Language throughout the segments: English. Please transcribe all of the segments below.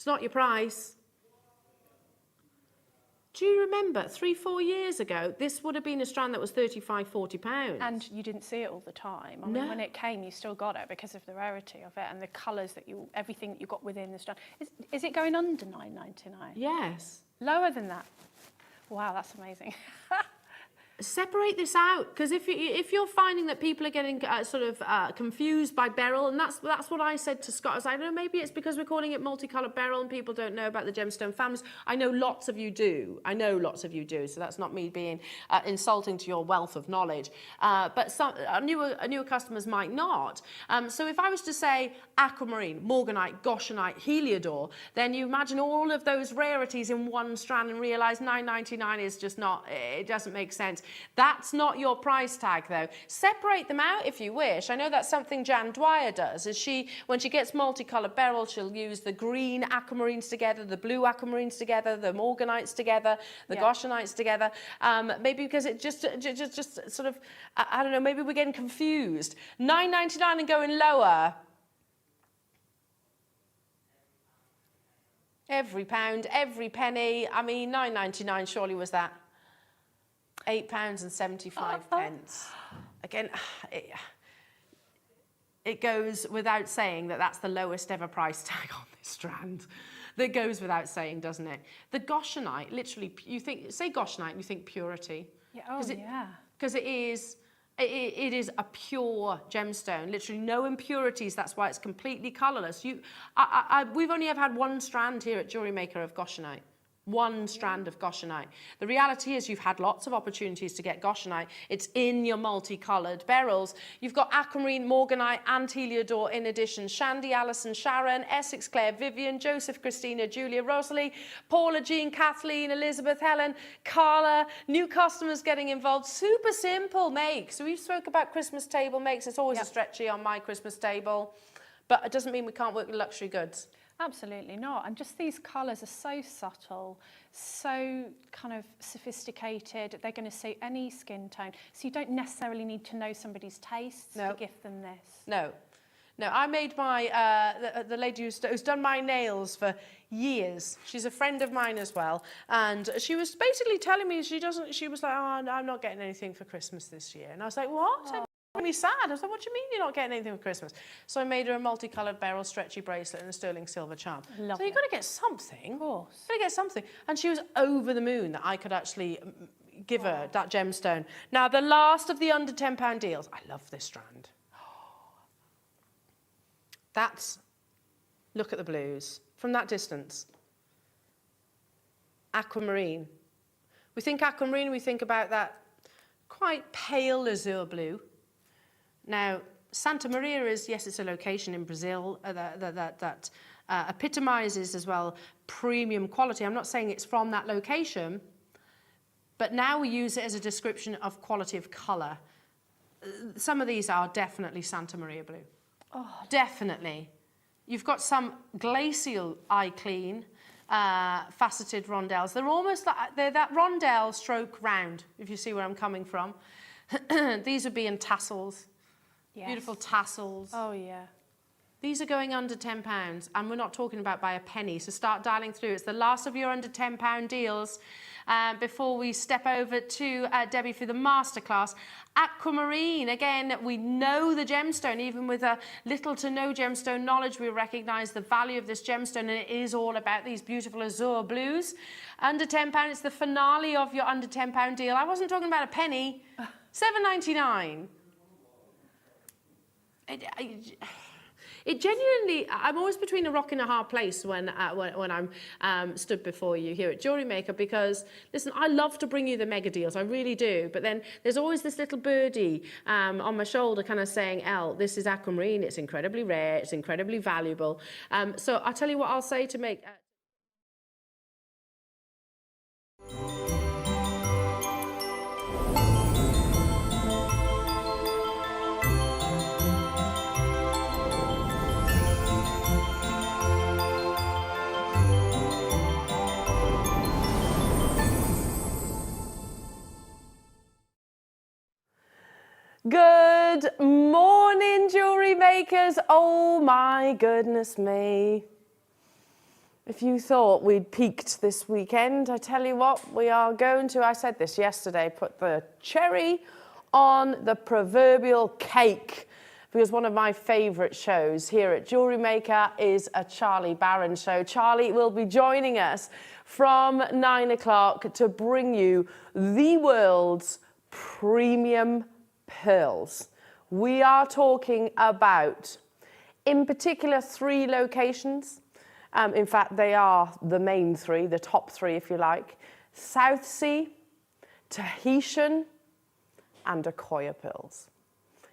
It's not your price. Do you remember 3-4 years ago, this would have been a strand that was £35–40? And you didn't see it all the time. I mean, when it came, you still got it because of the rarity of it and the colours that everything that you got within the strand. Is it going under £9.99? Yes. Lower than that? Wow, that's amazing. Separate this out, because if you're finding that people are getting confused by beryl, and that's what I said to Scott. I was like, no, maybe it's because we're calling it multicolored beryl and people don't know about the gemstone families. I know lots of you do. So that's not me being insulting to your wealth of knowledge. But some newer customers might not. So if I was to say Aquamarine, Morganite, Goshenite, Heliodor, then you imagine all of those rarities in one strand and realise $9.99 is just not. It doesn't make sense. That's not your price tag, though. Separate them out if you wish. I know that's something Jan Dwyer does. When she gets multicolored beryl, she'll use the green aquamarines together, the blue aquamarines together, the morganites together, the goshenites together. Maybe because it just sort of, I don't know, maybe we're getting confused. $9.99 and going lower. Every pound, every penny. I mean, $9.99 surely was that. £8.75. Again, it goes without saying that that's the lowest ever price tag on this strand. That goes without saying, doesn't it? The Goshenite, literally, say Goshenite and you think purity. Yeah. Oh, yeah. Because it is a pure gemstone, literally no impurities. That's why it's completely colourless. We've only ever had one strand here at Jewellery Maker of Goshenite. One strand of Goshenite. The reality is you've had lots of opportunities to get Goshenite. It's in your multicoloured beryls. You've got Aquamarine, Morganite and Heliodor in addition. Shandy, Alison, Sharon, Essex, Claire, Vivian, Joseph, Christina, Julia, Rosalie, Paula, Jean, Kathleen, Elizabeth, Helen, Carla, new customers getting involved. Super simple makes. So we spoke about Christmas table makes. It's always a stretchy on my Christmas table. But it doesn't mean we can't work with luxury goods. Absolutely not. And just these colours are so subtle, so kind of sophisticated. They're going to suit any skin tone. So you don't necessarily need to know somebody's tastes to gift them this. No. No, I made my, the lady who's done my nails for years. She's a friend of mine as well. And she was basically telling me she was like, oh, I'm not getting anything for Christmas this year. And I was like, what? Oh. Me sad. I was like, what do you mean you're not getting anything for Christmas? So I made her a multicoloured beryl stretchy bracelet and a sterling silver charm. So you've got to get something. Of course. You've got to get something. And she was over the moon that I could actually give her that gemstone. Now, the last of the under £10 deals. I love this strand. Look at the blues. From that distance. Aquamarine. We think aquamarine, we think about that quite pale azure blue. Now, Santa Maria is, yes, it's a location in Brazil that epitomises as well premium quality. I'm not saying it's from that location, but now we use it as a description of quality of colour. Some of these are definitely Santa Maria blue. Oh, definitely. You've got some glacial eye clean, faceted rondelles. They're almost like, they're that rondelle stroke round, if you see where I'm coming from. These would be in tassels. Yes. Beautiful tassels. Oh, yeah. These are going under £10, and we're not talking about by a penny, so start dialing through. It's the last of your under £10 deals before we step over to Debbie for the masterclass. Aquamarine, again, we know the gemstone. Even with a little to no gemstone knowledge, we recognise the value of this gemstone, and it is all about these beautiful azure blues. Under £10, it's the finale of your under £10 deal. I wasn't talking about a penny. $7.99. It genuinely, I'm always between a rock and a hard place when I'm stood before you here at Jewellery Maker, because, listen, I love to bring you the mega deals, I really do, but then there's always this little birdie on my shoulder kind of saying, Elle, this is aquamarine, it's incredibly rare, it's incredibly valuable. So I'll tell you what I'll say to make... Good morning, jewellery makers. Oh my goodness me. If you thought we'd peaked this weekend, I tell you what, we are going to, I said this yesterday, put the cherry on the proverbial cake. Because one of my favourite shows here at Jewellery Maker is a Charlie Barron show. Charlie will be joining us from 9 o'clock to bring you the world's premium pearls. We are talking about, in particular, 3 locations. In fact, they are the main 3, the top 3, if you like. South Sea, Tahitian, and Akoya pearls.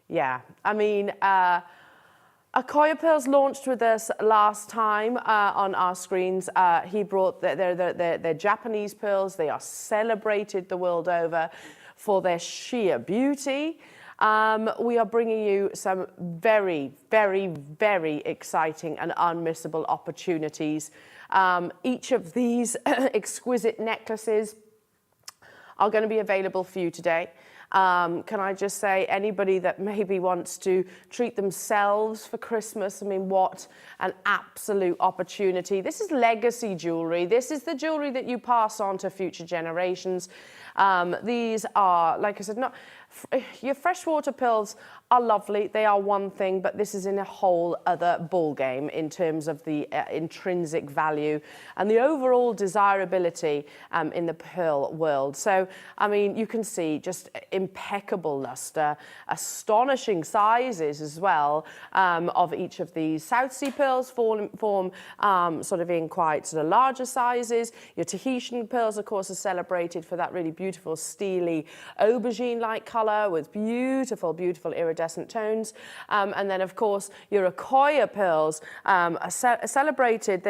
Yeah, I mean, Akoya pearls launched with us last time on our screens. He brought their Japanese pearls. They are celebrated the world over for their sheer beauty. We are bringing you some very, very, very exciting and unmissable opportunities. Each of these exquisite necklaces are going to be available for you today. Can I just say, anybody that maybe wants to treat themselves for Christmas, I mean, what an absolute opportunity. This is legacy jewellery. This is the jewellery that you pass on to future generations. These are, like I said, not your freshwater pearls are lovely. They are one thing, but this is in a whole other ball game in terms of the intrinsic value and the overall desirability in the pearl world. So, I mean, you can see just impeccable luster, astonishing sizes as well of each of these. South Sea pearls form sort of in quite sort of larger sizes. Your Tahitian pearls, of course, are celebrated for that really beautiful steely aubergine-like colour with beautiful, beautiful iridescent tones. And then, of course, your Akoya pearls are celebrated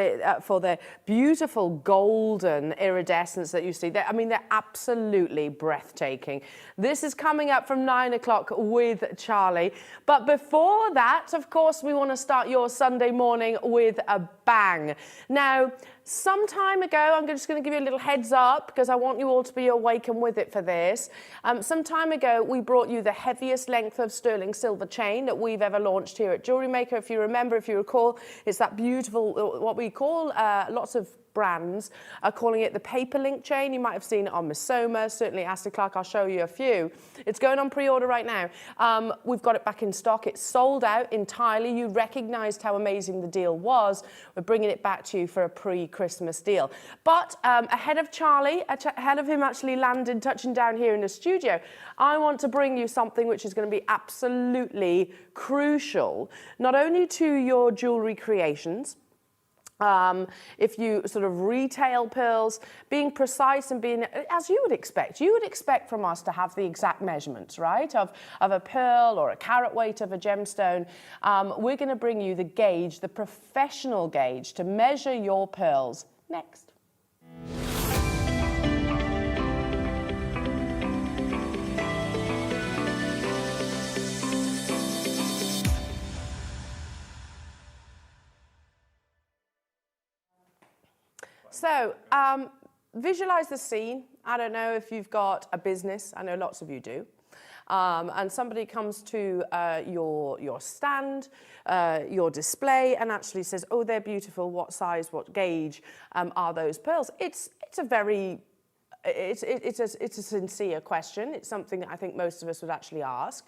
for their beautiful golden iridescence that you see. I mean, they're absolutely breathtaking. This is coming up from 9 o'clock with Charlie. But before that, of course, we want to start your Sunday morning with a bang. Now, some time ago, I'm just going to give you a little heads up because I want you all to be awake and with it for this. Some time ago, we brought you the heaviest length of sterling silver chain that we've ever launched here at Jewellery Maker. If you remember, if you recall, it's that beautiful, what we call lots of brands are calling it the paper link chain. You might have seen it on Miss Soma, certainly Ashley Clark. I'll show you a few. It's going on pre-order right now. We've got it back in stock. It's sold out entirely. You recognized how amazing the deal was. We're bringing it back to you for a pre-Christmas deal. But ahead of Charlie, ahead of him actually touching down here in the studio, I want to bring you something which is going to be absolutely crucial, not only to your jewelry creations, if you sort of retail pearls, being precise and being, as you would expect from us to have the exact measurements, right, of a pearl or a carat weight of a gemstone. We're going to bring you the gauge, the professional gauge to measure your pearls next. So, visualize the scene. I don't know if you've got a business. I know lots of you do. And somebody comes to your stand, your display, and actually says, "Oh, they're beautiful. What size? What gauge are those pearls?" It's a very It's a sincere question. It's something that I think most of us would actually ask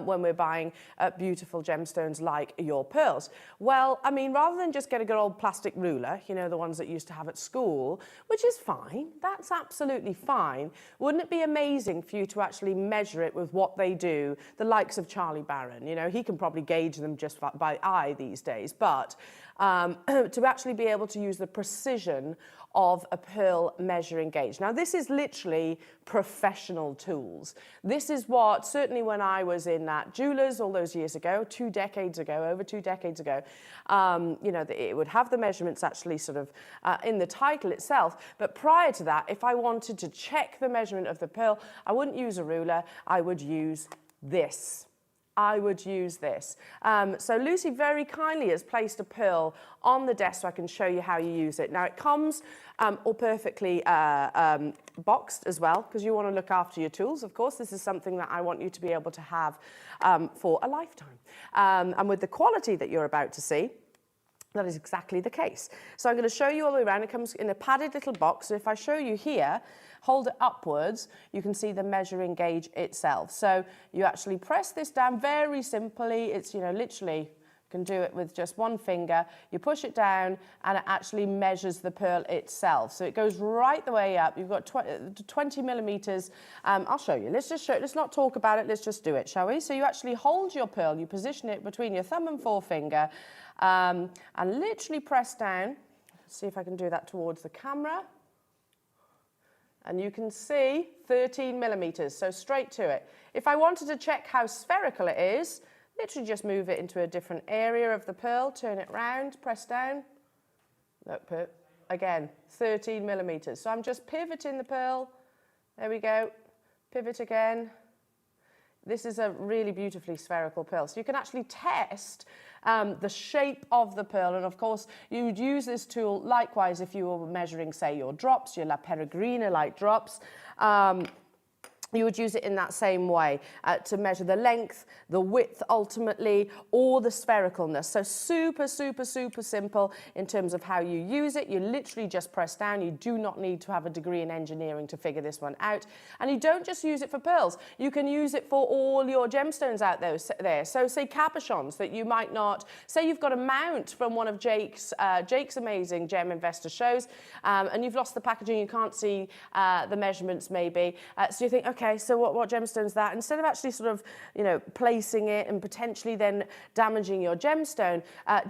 when we're buying beautiful gemstones like your pearls. Well, I mean, rather than just get a good old plastic ruler, you know, the ones that you used to have at school, which is fine, that's absolutely fine. Wouldn't it be amazing for you to actually measure it with what they do, the likes of Charlie Barron? You know, he can probably gauge them just by eye these days, but to actually be able to use the precision of a pearl measuring gauge. Now, this is literally professional tools. This is what, certainly when I was in that jewelers all those years ago, over 2 decades ago, you know, it would have the measurements actually sort of in the title itself. But prior to that, if I wanted to check the measurement of the pearl, I wouldn't use a ruler, I would use this. So Lucy very kindly has placed a pearl on the desk so I can show you how you use it. Now it comes all perfectly boxed as well, because you want to look after your tools. Of course, this is something that I want you to be able to have for a lifetime. And with the quality that you're about to see, that is exactly the case. So I'm going to show you all the way around. It comes in a padded little box. So if I show you here, hold it upwards, you can see the measuring gauge itself. So you actually press this down very simply. It's, you know, literally, you can do it with just one finger. You push it down and it actually measures the pearl itself. So it goes right the way up. You've got 20 millimeters. I'll show you. Let's just show it. Let's not talk about it. Let's just do it, shall we? So you actually hold your pearl. You position it between your thumb and forefinger and literally press down. Let's see if I can do that towards the camera. And you can see 13 millimeters, so straight to it. If I wanted to check how spherical it is, literally just move it into a different area of the pearl, turn it round, press down. Look, again, 13 millimeters. So I'm just pivoting the pearl. There we go. Pivot again. This is a really beautifully spherical pearl. So you can actually test the shape of the pearl. And of course, you would use this tool likewise if you were measuring, say, your drops, your La Peregrina-like drops. You would use it in that same way to measure the length, the width ultimately, or the sphericalness. So super, super, super simple in terms of how you use it. You literally just press down. You do not need to have a degree in engineering to figure this one out. And you don't just use it for pearls. You can use it for all your gemstones out there. So say cabochons that you might not, say you've got a mount from one of Jake's amazing gem investor shows, and you've lost the packaging, you can't see the measurements maybe. So you think, okay, so what gemstone is that? Instead of actually sort of, you know, placing it and potentially then damaging your gemstone,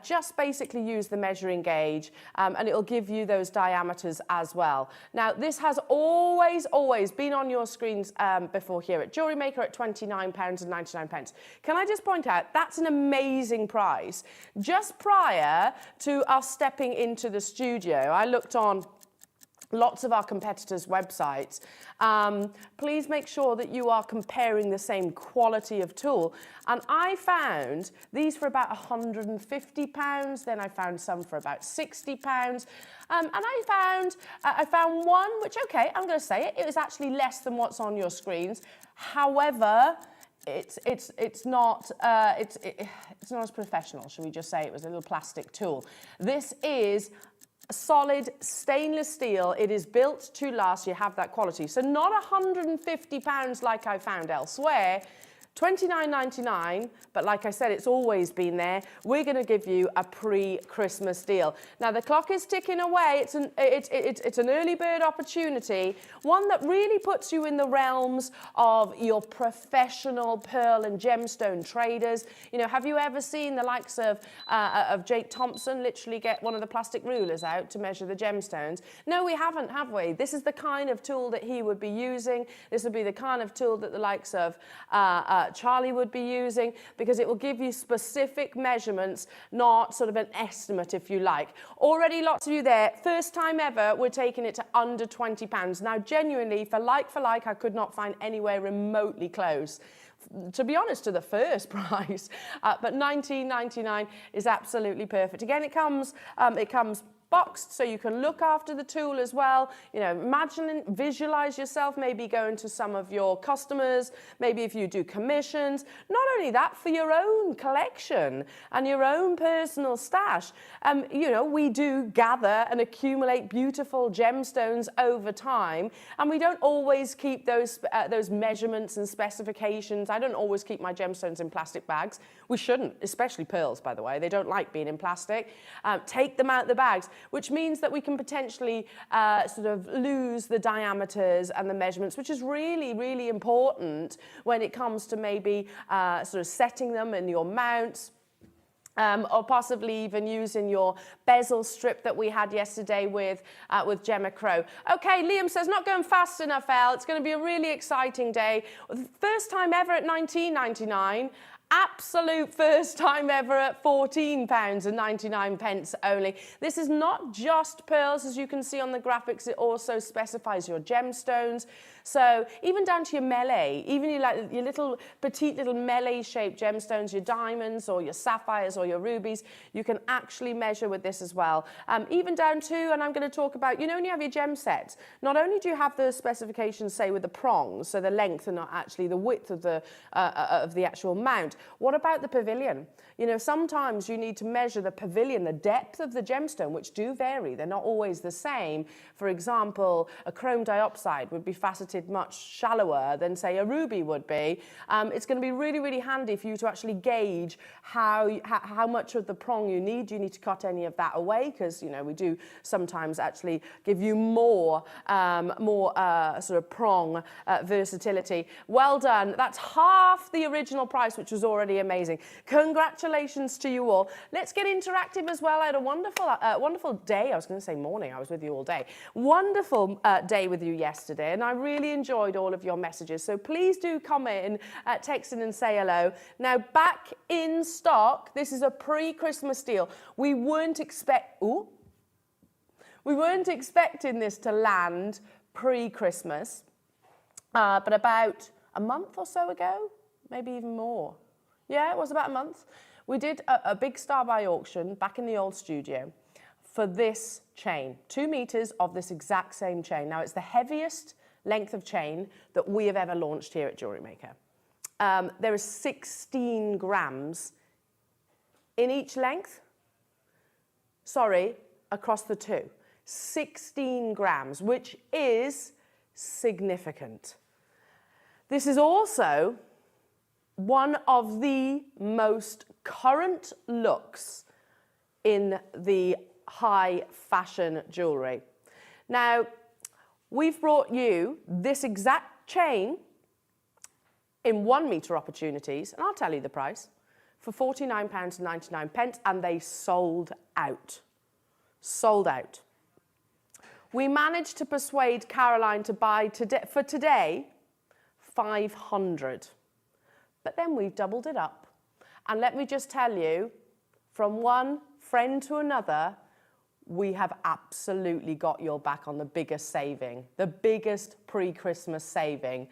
just basically use the measuring gauge and it'll give you those diameters as well. Now, this has always been on your screens before here at Jewellery Maker at £29.99. Can I just point out, that's an amazing price. Just prior to us stepping into the studio, I looked on lots of our competitors' websites. Please make sure that you are comparing the same quality of tool. And I found these for about £150. Then I found some for about £60. And I found one, which, okay, I'm going to say it. It was actually less than what's on your screens. However, it's not as professional, shall we just say. It was a little plastic tool. This is solid stainless steel. It is built to last. You have that quality. So not £150 like I found elsewhere. $29.99, but like I said, it's always been there. We're going to give you a pre-Christmas deal. Now, the clock is ticking away. It's an early bird opportunity, one that really puts you in the realms of your professional pearl and gemstone traders. You know, have you ever seen the likes of Jake Thompson literally get one of the plastic rulers out to measure the gemstones? No, we haven't, have we? This is the kind of tool that he would be using. This would be the kind of tool that the likes of Charlie would be using, because it will give you specific measurements, not sort of an estimate, if you like. Already lots of you there. First time ever, we're taking it to under £20. Now, genuinely, for like, I could not find anywhere remotely close, to be honest, to the first price. But $19.99 is absolutely perfect. Again, it comes boxed, so you can look after the tool as well. You know, visualize yourself maybe going to some of your customers, maybe if you do commissions. Not only that, for your own collection and your own personal stash. You know, we do gather and accumulate beautiful gemstones over time, and we don't always keep those measurements and specifications. I don't always keep my gemstones in plastic bags. We shouldn't, especially pearls, by the way. They don't like being in plastic. Take them out the bags, which means that we can potentially sort of lose the diameters and the measurements, which is really, really important when it comes to maybe sort of setting them in your mounts. Or possibly even using your bezel strip that we had yesterday with Gemma Crow. Okay, Liam says, not going fast enough, Elle. It's going to be a really exciting day. First time ever at £19.99. Absolute first time ever at £14.99 only. This is not just pearls, as you can see on the graphics. It also specifies your gemstones. So even down to your melee, even your little petite little melee shaped gemstones, your diamonds or your sapphires or your rubies, you can actually measure with this as well. Even down to, and I'm going to talk about, you know, when you have your gem sets, not only do you have the specifications, say, with the prongs, so the length and not actually the width of the actual mount, out. What about the pavilion? You know, sometimes you need to measure the pavilion, the depth of the gemstone, which do vary. They're not always the same. For example, a chrome diopside would be faceted much shallower than, say, a ruby would be. It's going to be really, really handy for you to actually gauge how much of the prong you need. Do you need to cut any of that away? Because, you know, we do sometimes actually give you more sort of prong versatility. Well done. That's half the original price, which was already amazing. Congratulations to you all. Let's get interactive as well. I had a wonderful day. I was going to say morning. I was with you all day. Wonderful day with you yesterday, and I really enjoyed all of your messages. So please do come in, text in and say hello. Now, back in stock. This is a pre-Christmas deal. We weren't expecting this to land pre-Christmas, but about a month or so ago, maybe even more. Yeah, it was about a month. We did a big star buy auction back in the old studio for this chain, 2 meters of this exact same chain. Now, it's the heaviest length of chain that we have ever launched here at Jewellery Maker. There is 16 grams in each length. Sorry, across the two. 16 grams, which is significant. This is also one of the most current looks in the high fashion jewellery. Now, we've brought you this exact chain in 1 metre opportunities, and I'll tell you the price, for £49.99, and they sold out. Sold out. We managed to persuade Caroline to buy for today 500. But then we've doubled it up. And let me just tell you, from one friend to another, we have absolutely got your back on the biggest saving, the biggest pre-Christmas saving.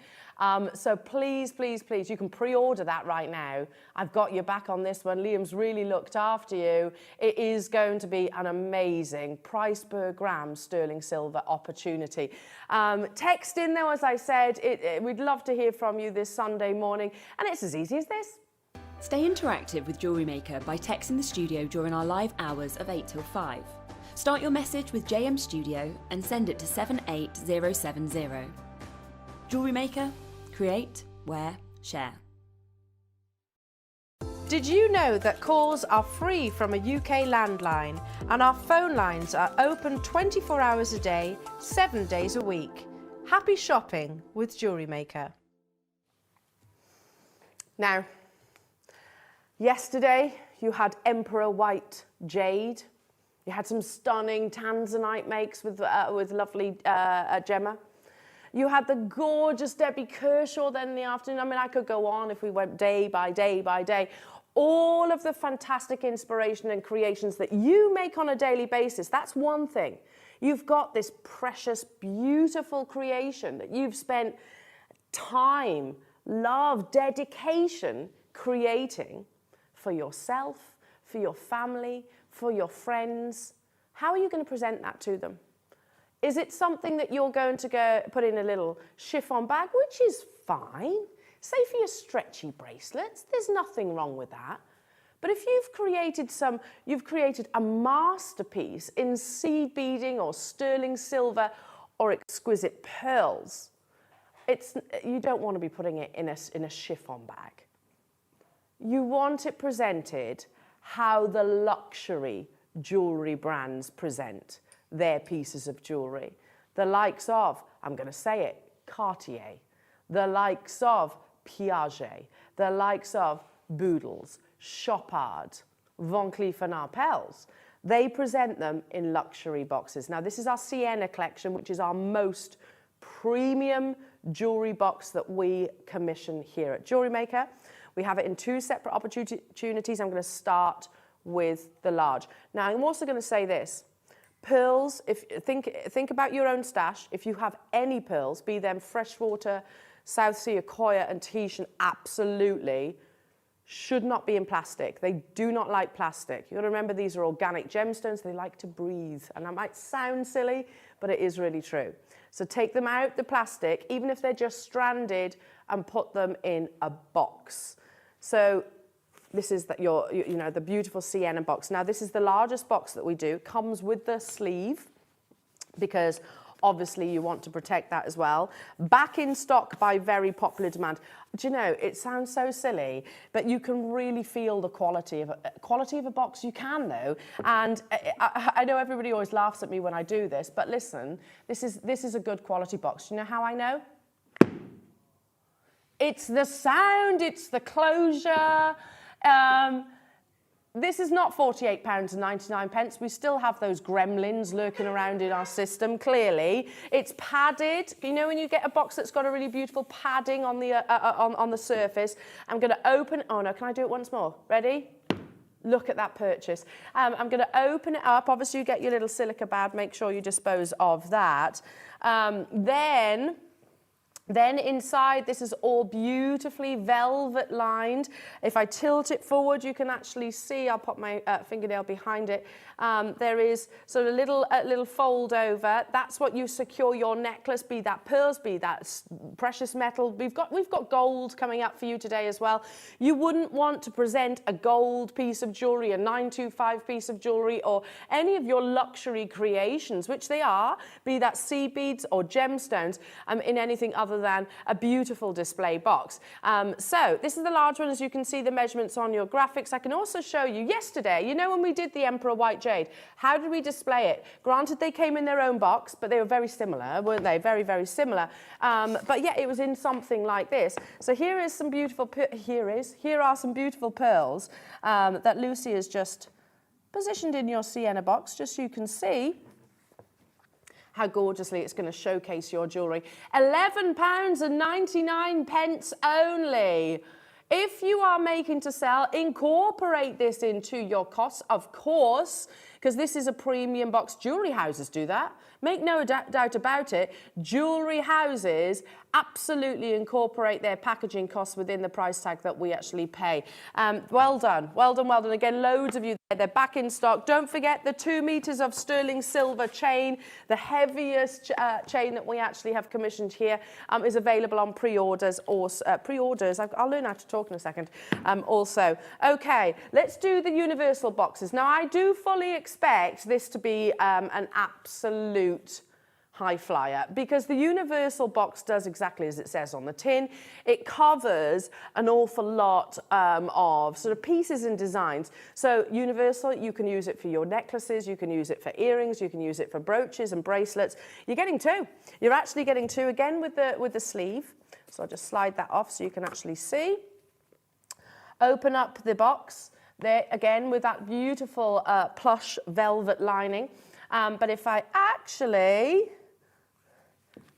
So please, please, please, you can pre-order that right now. I've got your back on this one. Liam's really looked after you. It is going to be an amazing price per gram sterling silver opportunity. Text in though, as I said, we'd love to hear from you this Sunday morning. And it's as easy as this. Stay interactive with Jewellery Maker by texting the studio during our live hours of 8 till 5. Start your message with JM Studio and send it to 78070. Jewellery Maker, create, wear, share. Did you know that calls are free from a UK landline and our phone lines are open 24 hours a day, 7 days a week? Happy shopping with Jewellery Maker. Now, yesterday you had Emperor White Jade. You had some stunning tanzanite makes with lovely Gemma. You had the gorgeous Debbie Kershaw then in the afternoon. I mean, I could go on if we went day by day by day. All of the fantastic inspiration and creations that you make on a daily basis, that's one thing. You've got this precious, beautiful creation that you've spent time, love, dedication creating for yourself, for your family, for your friends. How are you going to present that to them? Is it something that you're going to go put in a little chiffon bag, which is fine? Say for your stretchy bracelets, there's nothing wrong with that. But if you've created a masterpiece in seed beading or sterling silver or exquisite pearls, you don't want to be putting it in a chiffon bag. You want it presented how the luxury jewellery brands present their pieces of jewellery. The likes of, I'm going to say it, Cartier. The likes of Piaget. The likes of Boodles, Chopard, Van Cleef & Arpels. They present them in luxury boxes. Now, this is our Sienna collection, which is our most premium jewellery box that we commission here at Jewellery Maker. We have it in 2 separate opportunities. I'm going to start with the large. Now, I'm also going to say this. Pearls, think about your own stash. If you have any pearls, be them freshwater, South Sea, Akoya and Tahitian, absolutely should not be in plastic. They do not like plastic. You've got to remember these are organic gemstones. They like to breathe. And that might sound silly, but it is really true. So take them out the plastic, even if they're just stranded, and put them in a box. So This is the beautiful sienna box. Now, this is the largest box that we do. It comes with the sleeve because obviously you want to protect that as well. Back in stock by very popular demand. Do you know, it sounds so silly, but you can really feel the quality of a box. You can, though. And I know everybody always laughs at me when I do this, but listen, this is a good quality box. Do you know how I know? It's the sound, it's the closure. This is not £48.99. We still have those gremlins lurking around in our system, clearly. It's padded. You know when you get a box that's got a really beautiful padding on the surface? I'm going to open... Oh, no, can I do it once more? Ready? Look at that purchase. I'm going to open it up. Obviously, you get your little silica bag. Make sure you dispose of that. Then inside, this is all beautifully velvet lined. If I tilt it forward, you can actually see, I'll pop my fingernail behind it, there is sort of a little fold over. That's what you secure your necklace, be that pearls, be that precious metal. We've got gold coming up for you today as well. You wouldn't want to present a gold piece of jewellery, a 925 piece of jewellery, or any of your luxury creations, which they are, be that sea beads or gemstones, in anything other than a beautiful display box. So this is the large one, as you can see the measurements on your graphics. I can also show you yesterday, you know when we did the Emperor White Jade, how did we display it? Granted, they came in their own box, but they were very similar, weren't they? Very, very similar. But yeah, it was in something like this. So here are some beautiful pearls that Lucy has just positioned in your sienna box, just so you can see how gorgeously it's going to showcase your jewellery. £11.99 only. If you are making to sell, incorporate this into your costs, of course, because this is a premium box. Jewellery houses do that. Make no doubt about it. Jewellery houses absolutely incorporate their packaging costs within the price tag that we actually pay. Well done, well done, well done. Again, loads of you there. They're back in stock. Don't forget the 2 meters of sterling silver chain, the heaviest chain that we actually have commissioned here, is available on pre-orders or pre-orders. I'll learn how to talk in a second. Also, okay, let's do the universal boxes. Now, I do fully expect this to be an absolute high flyer, because the universal box does exactly as it says on the tin. It covers an awful lot of sort of pieces and designs. So universal, you can use it for your necklaces, you can use it for earrings, you can use it for brooches and bracelets. You're getting two. You're actually getting two again with the sleeve. So I'll just slide that off so you can actually see. Open up the box there again with that beautiful plush velvet lining. But if I actually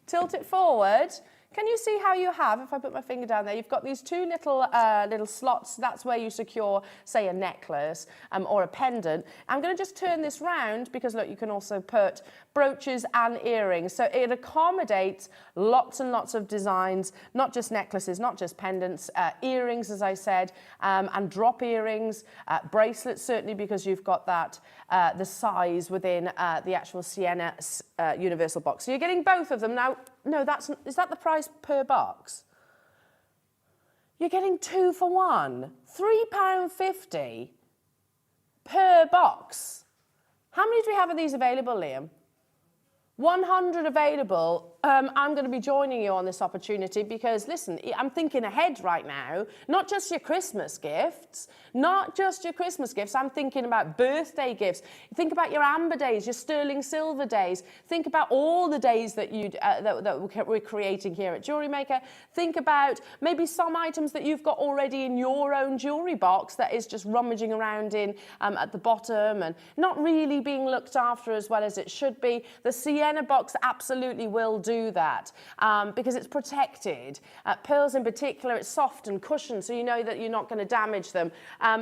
tilt it forward, can you see how you have, if I put my finger down there, you've got these two little slots. That's where you secure, say, a necklace or a pendant. I'm going to just turn this round because, look, you can also put brooches and earrings. So it accommodates lots and lots of designs, not just necklaces, not just pendants, earrings, as I said, and drop earrings, bracelets, certainly, because you've got that, the size within the actual Sienna universal box. So you're getting both of them. Now, no, is that the price per box? You're getting 2 for £1, £3.50 per box. How many do we have of these available, Liam? 100 available. I'm going to be joining you on this opportunity because, listen, I'm thinking ahead right now, not just your Christmas gifts, I'm thinking about birthday gifts. Think about your amber days, your sterling silver days. Think about all the days that we're creating here at Jewellery Maker. Think about maybe some items that you've got already in your own jewellery box that is just rummaging around in at the bottom and not really being looked after as well as it should be. The Sienna box absolutely will do that because it's protected. Pearls in particular, it's soft and cushioned, so you know that you're not going to damage them.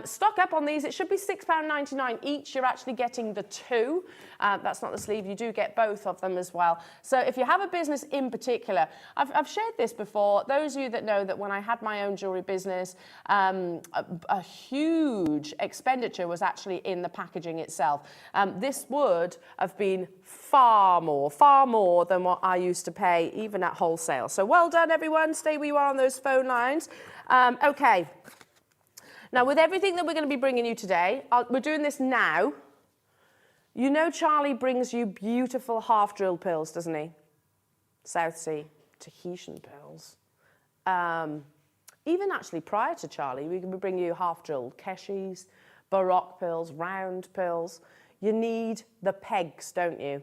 Stock up on these. It should be £6.99 each. You're actually getting the two. That's not the sleeve. You do get both of them as well. So if you have a business in particular, I've shared this before. Those of you that know that when I had my own jewellery business, a huge expenditure was actually in the packaging itself. This would have been far more than what I used to pay even at wholesale. So well done, everyone. Stay where you are on those phone lines. Okay. Now, with everything that we're going to be bringing you today, we're doing this now. You know Charlie brings you beautiful half-drilled pearls, doesn't he? South Sea, Tahitian pearls. Even actually prior to Charlie, we can bring you half-drilled Keshis, Baroque pearls, round pearls. You need the pegs, don't you?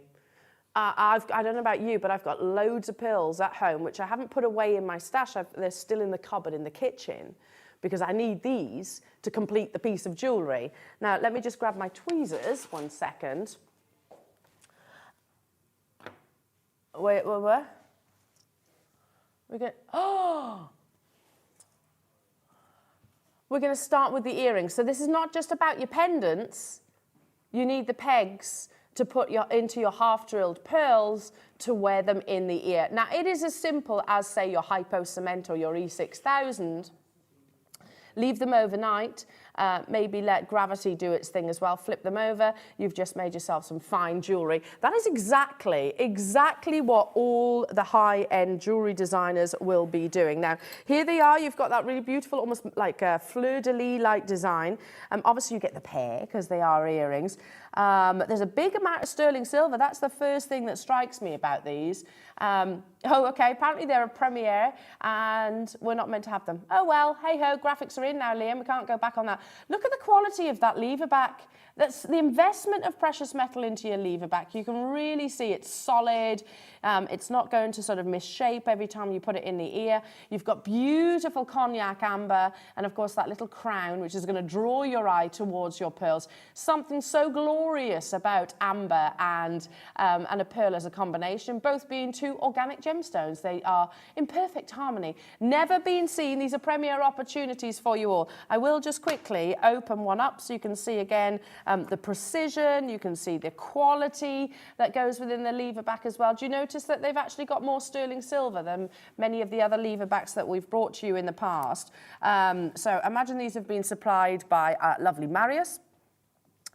I don't know about you, but I've got loads of pearls at home, which I haven't put away in my stash. They're still in the cupboard in the kitchen, because I need these to complete the piece of jewellery. Now, let me just grab my tweezers, 1 second. Wait. We're going to start with the earrings. So this is not just about your pendants. You need the pegs to put into your half-drilled pearls to wear them in the ear. Now, it is as simple as, say, your Hypo Cement or your E6000. Leave them overnight, maybe let gravity do its thing as well, flip them over, you've just made yourself some fine jewellery. That is exactly what all the high-end jewellery designers will be doing. Now, here they are, you've got that really beautiful, almost like a fleur-de-lis-like design. Obviously, you get the pair, because they are earrings. There's a big amount of sterling silver. That's the first thing that strikes me about these. Okay, apparently they're a premiere and we're not meant to have them. Oh well, hey-ho, graphics are in now, Liam. We can't go back on that. Look at the quality of that lever back. That's the investment of precious metal into your lever back. You can really see it's solid. It's not going to sort of misshape every time you put it in the ear. You've got beautiful cognac amber and, of course, that little crown, which is going to draw your eye towards your pearls. Something so glorious about amber and a pearl as a combination, both being two organic gemstones. They are in perfect harmony. Never been seen. These are premier opportunities for you all. I will just quickly open one up so you can see again the precision. You can see the quality that goes within the lever back as well. Do you notice that they've actually got more sterling silver than many of the other lever backs that we've brought to you in the past? So imagine these have been supplied by lovely Marius.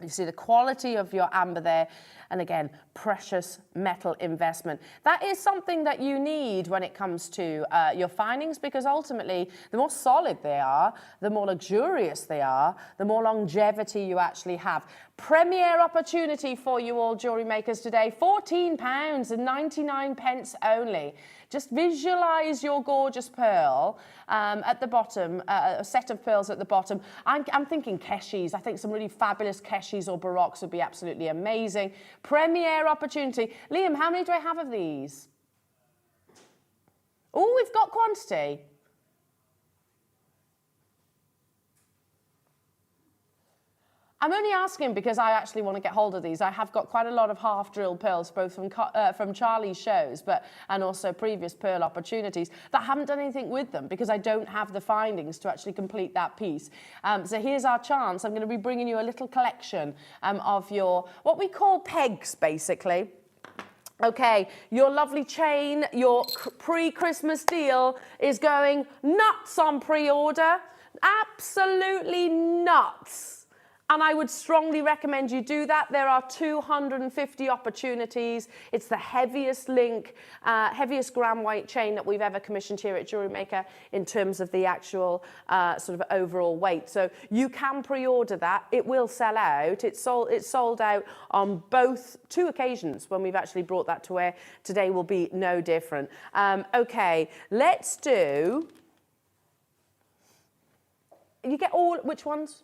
You see the quality of your amber there, and again, precious metal investment. That is something that you need when it comes to your findings, because ultimately, the more solid they are, the more luxurious they are, the more longevity you actually have. Premier opportunity for you all jewellery makers today, £14.99 only. Just visualise your gorgeous pearl at the bottom, a set of pearls at the bottom. I'm thinking Keshis. I think some really fabulous Keshis or Baroques would be absolutely amazing. Premier opportunity. Liam, how many do I have of these? Oh, we've got quantity. I'm only asking because I actually want to get hold of these. I have got quite a lot of half-drilled pearls, both from Charlie's shows, and also previous pearl opportunities that haven't done anything with them because I don't have the findings to actually complete that piece. So here's our chance. I'm going to be bringing you a little collection of your, what we call pegs, basically. Okay, your lovely chain, your pre-Christmas deal is going nuts on pre-order. Absolutely nuts. And I would strongly recommend you do that. There are 250 opportunities. It's the heaviest link, heaviest gram weight chain that we've ever commissioned here at Jewellery Maker in terms of the actual sort of overall weight. So you can pre-order that. It will sell out. It's sold out on two occasions when we've actually brought that to air. Today will be no different. Okay, let's do... You get all... Which ones?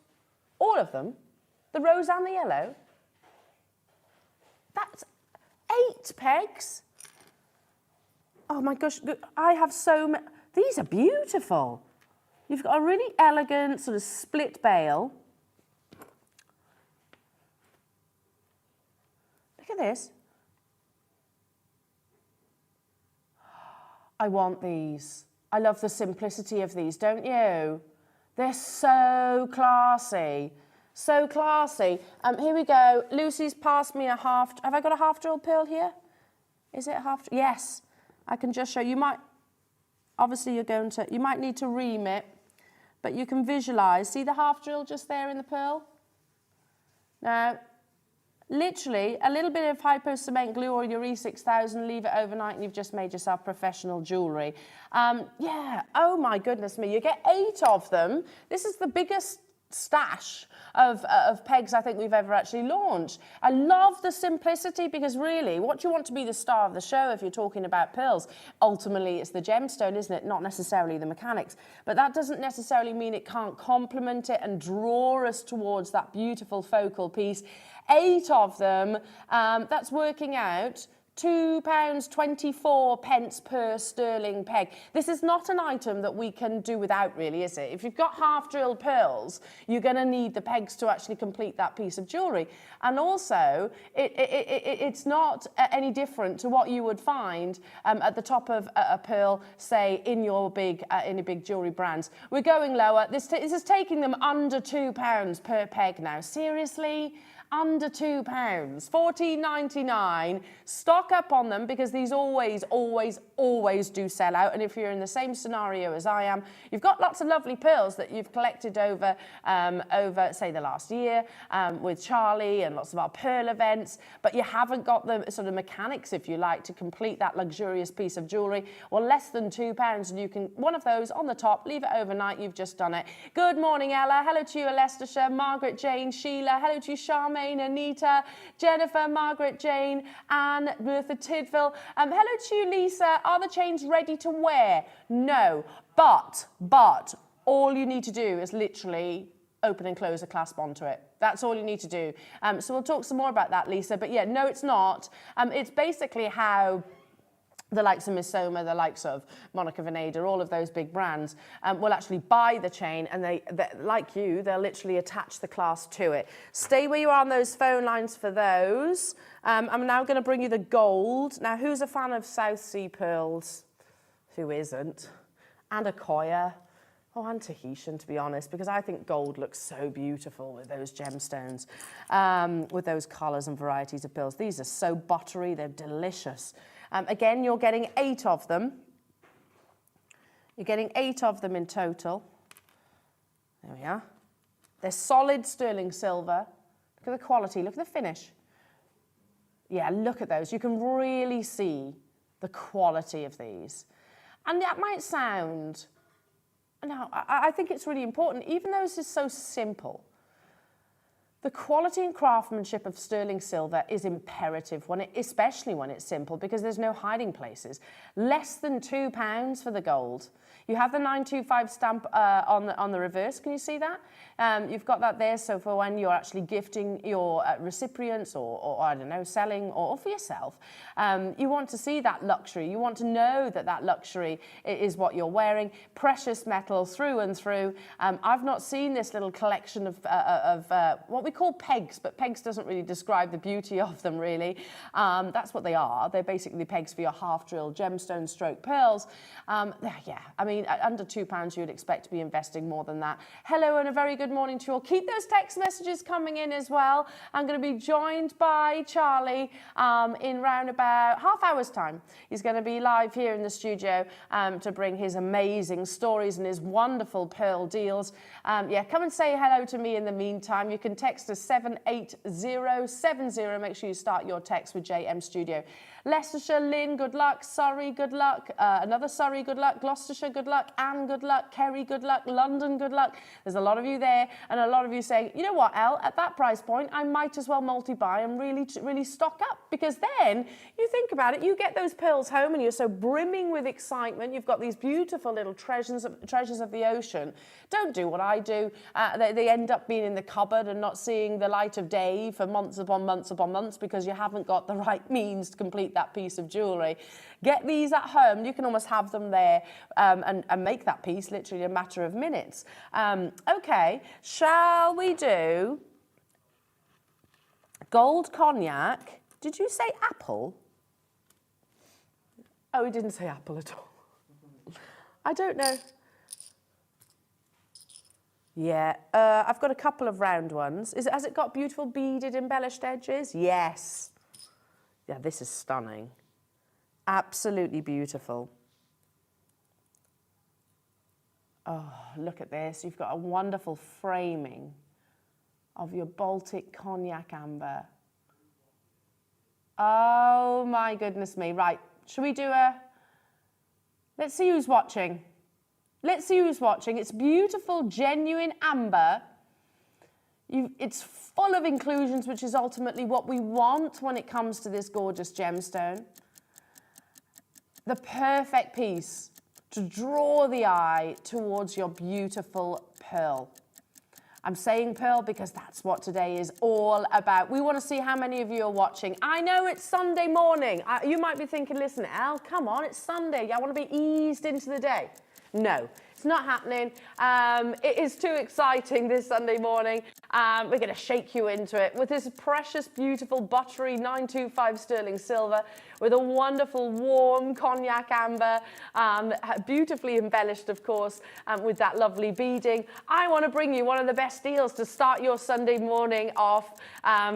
All of them? The rose and the yellow? That's 8 pegs. Oh my gosh, I have so many. These are beautiful. You've got a really elegant sort of split bail. Look at this. I want these. I love the simplicity of these, don't you? They're so classy, so classy. Here we go. Lucy's passed me a half. Have I got a half-drilled pearl here? Is it a half? Yes. I can just show you. Obviously you might need to ream it, but you can visualise. See the half-drill just there in the pearl? Now, literally a little bit of hypo cement glue or your E6000, leave it overnight and you've just made yourself professional jewellery. Yeah, oh my goodness me, you get 8 of them. This is the biggest stash of pegs I think we've ever actually launched. I love the simplicity because really what you want to be the star of the show if you're talking about pearls, ultimately it's the gemstone, isn't it? Not necessarily the mechanics, but that doesn't necessarily mean it can't complement it and draw us towards that beautiful focal piece. 8 of them, that's working out £2.24 per sterling peg. This is not an item that we can do without, really, is it? If you've got half-drilled pearls, you're going to need the pegs to actually complete that piece of jewellery. And also, it's not any different to what you would find at the top of a pearl, say, in your big jewellery brands. We're going lower. This is taking them under £2 per peg now. Seriously? Under £2, $14.99. Stock up on them because these always do sell out. And if you're in the same scenario as I am, you've got lots of lovely pearls that you've collected over say the last year with Charlie and lots of our pearl events, but you haven't got the sort of mechanics, if you like, to complete that luxurious piece of jewellery. Well, less than £2, and you can one of those on the top. Leave it overnight. You've just done it. Good morning, Ella. Hello to you, Leicestershire. Margaret, Jane, Sheila. Hello to you, Charmaine. Anita, Jennifer, Margaret, Jane, Anne, Bertha, Tidville. Hello to you, Lisa. Are the chains ready to wear? No, but all you need to do is literally open and close a clasp onto it. That's all you need to do. So we'll talk some more about that, Lisa. But yeah, no, it's not. It's basically how the likes of Miss Soma, the likes of Monica Veneda, all of those big brands will actually buy the chain, and they, like you, they'll literally attach the clasp to it. Stay where you are on those phone lines for those. I'm now going to bring you the gold. Now, who's a fan of South Sea pearls? Who isn't? And Akoya. Oh, and Tahitian, to be honest, because I think gold looks so beautiful with those gemstones, with those colours and varieties of pearls. These are so buttery, they're delicious. Again, you're getting 8 of them. You're getting 8 of them in total. There we are. They're solid sterling silver. Look at the quality, look at the finish. Yeah, look at those. You can really see the quality of these. And that might sound, no, I think it's really important, even though this is so simple. The quality and craftsmanship of sterling silver is imperative, especially when it's simple, because there's no hiding places. Less than £2 for the gold. You have the 925 stamp on the reverse. Can you see that? You've got that there, so for when you're actually gifting your recipients or I don't know, selling or for yourself, you want to see that luxury. You want to know that that luxury is what you're wearing. Precious metal through and through. I've not seen this little collection of what we call pegs, but pegs doesn't really describe the beauty of them, really. That's what they are. They're basically pegs for your half-drilled gemstone stroke pearls. Yeah, I mean, under £2, you'd expect to be investing more than that. Hello and a very good morning to you all. Keep those text messages coming in as well. I'm going to be joined by Charlie in round about half hour's time. He's going to be live here in the studio to bring his amazing stories and his wonderful pearl deals. Yeah, come and say hello to me in the meantime. You can text us 78070. Make sure you start your text with JM Studio. Leicestershire, Lynn, good luck. Surrey, good luck. Another Surrey, good luck. Gloucestershire, good luck. Anne, good luck. Kerry, good luck. London, good luck. There's a lot of you there, and a lot of you saying, you know what, Elle, at that price point, I might as well multi-buy and really stock up, because then you think about it, you get those pearls home and you're so brimming with excitement. You've got these beautiful little treasures of the ocean. Don't do what I do. They end up being in the cupboard and not seeing the light of day for months upon months upon months because you haven't got the right means to complete that piece of jewellery. Get these at home. You can almost have them there and make that piece literally a matter of minutes. Okay, shall we do gold cognac? Did you say apple? Oh, he didn't say apple at all. I don't know. Yeah, I've got a couple of round ones. Has it got beautiful beaded embellished edges? Yes. Yeah, this is stunning. Absolutely beautiful. Oh, look at this. You've got a wonderful framing of your Baltic cognac amber. Oh, my goodness me. Right, should we do let's see who's watching. Let's see who's watching. It's beautiful, genuine amber It's full of inclusions, which is ultimately what we want when it comes to this gorgeous gemstone. The perfect piece to draw the eye towards your beautiful pearl. I'm saying pearl because that's what today is all about. We want to see how many of you are watching. I know it's Sunday morning. You might be thinking, listen, Elle, come on, it's Sunday. I want to be eased into the day. No, it's not happening. It is too exciting this Sunday morning. We're going to shake you into it with this precious, beautiful, buttery 925 sterling silver with a wonderful, warm cognac amber, beautifully embellished, of course, with that lovely beading. I want to bring you one of the best deals to start your Sunday morning off,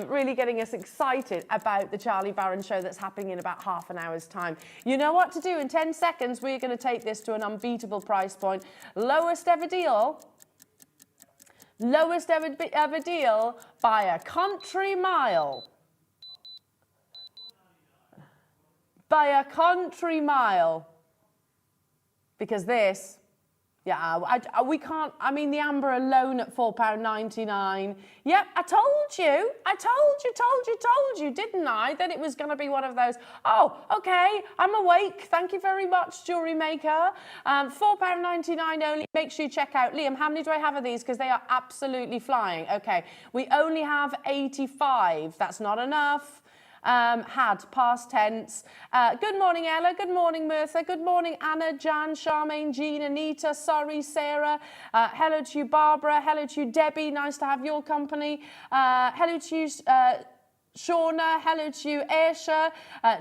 really getting us excited about the Charlie Barron show that's happening in about half an hour's time. You know what to do. In 10 seconds, we're going to take this to an unbeatable price point. Lowest ever deal. Lowest ever deal by a country mile. By a country mile. Because this, yeah, we can't, I mean, the amber alone at £4.99. Yep, I told you, didn't I, that it was going to be one of those, oh, okay, I'm awake, thank you very much, Jewellery Maker. £4.99 only, make sure you check out. Liam, how many do I have of these? Because they are absolutely flying. Okay, we only have 85, that's not enough. Had, past tense. Good morning, Ella. Good morning, Mertha. Good morning, Anna, Jan, Charmaine, Jean, Anita, sorry, Sarah. Hello to you, Barbara. Hello to you, Debbie. Nice to have your company. Hello to you, Shauna. Hello to you, Aisha.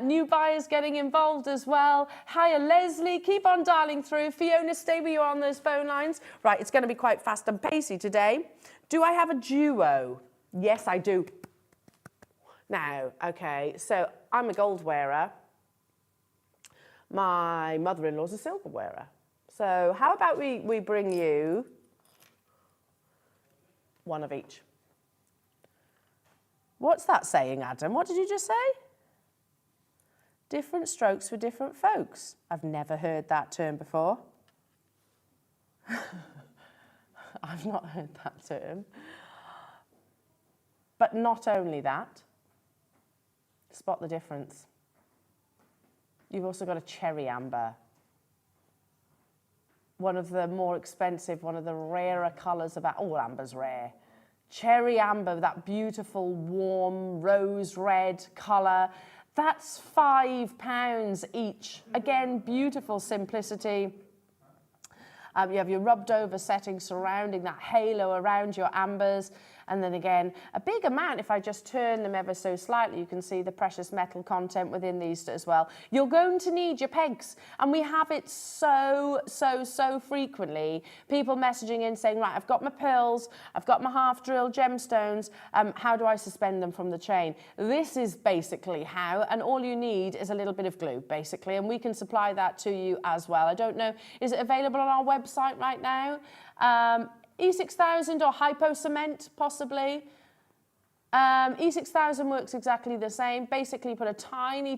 New buyers getting involved as well. Hiya, Leslie. Keep on dialing through. Fiona, stay with you on those phone lines. Right, it's going to be quite fast and pacey today. Do I have a duo? Yes, I do. Now, okay, so I'm a gold wearer. My mother-in-law's a silver wearer. So how about we bring you one of each? What's that saying, Adam? What did you just say? Different strokes for different folks. I've never heard that term before. I've not heard that term. But not only that, spot the difference. You've also got a cherry amber. One of the more expensive, one of the rarer colours about, all amber's rare. Cherry amber, that beautiful, warm, rose red colour. That's £5 each. Again, beautiful simplicity. You have your rubbed over setting surrounding that halo around your ambers. And then again, a big amount, if I just turn them ever so slightly, you can see the precious metal content within these as well. You're going to need your pegs. And we have it so frequently. People messaging in saying, right, I've got my pearls, I've got my half-drilled gemstones, how do I suspend them from the chain? This is basically how, and all you need is a little bit of glue, basically, and we can supply that to you as well. I don't know, is it available on our website right now? E6000 or hypo cement, possibly. E6000 works exactly the same. Basically, put a tiny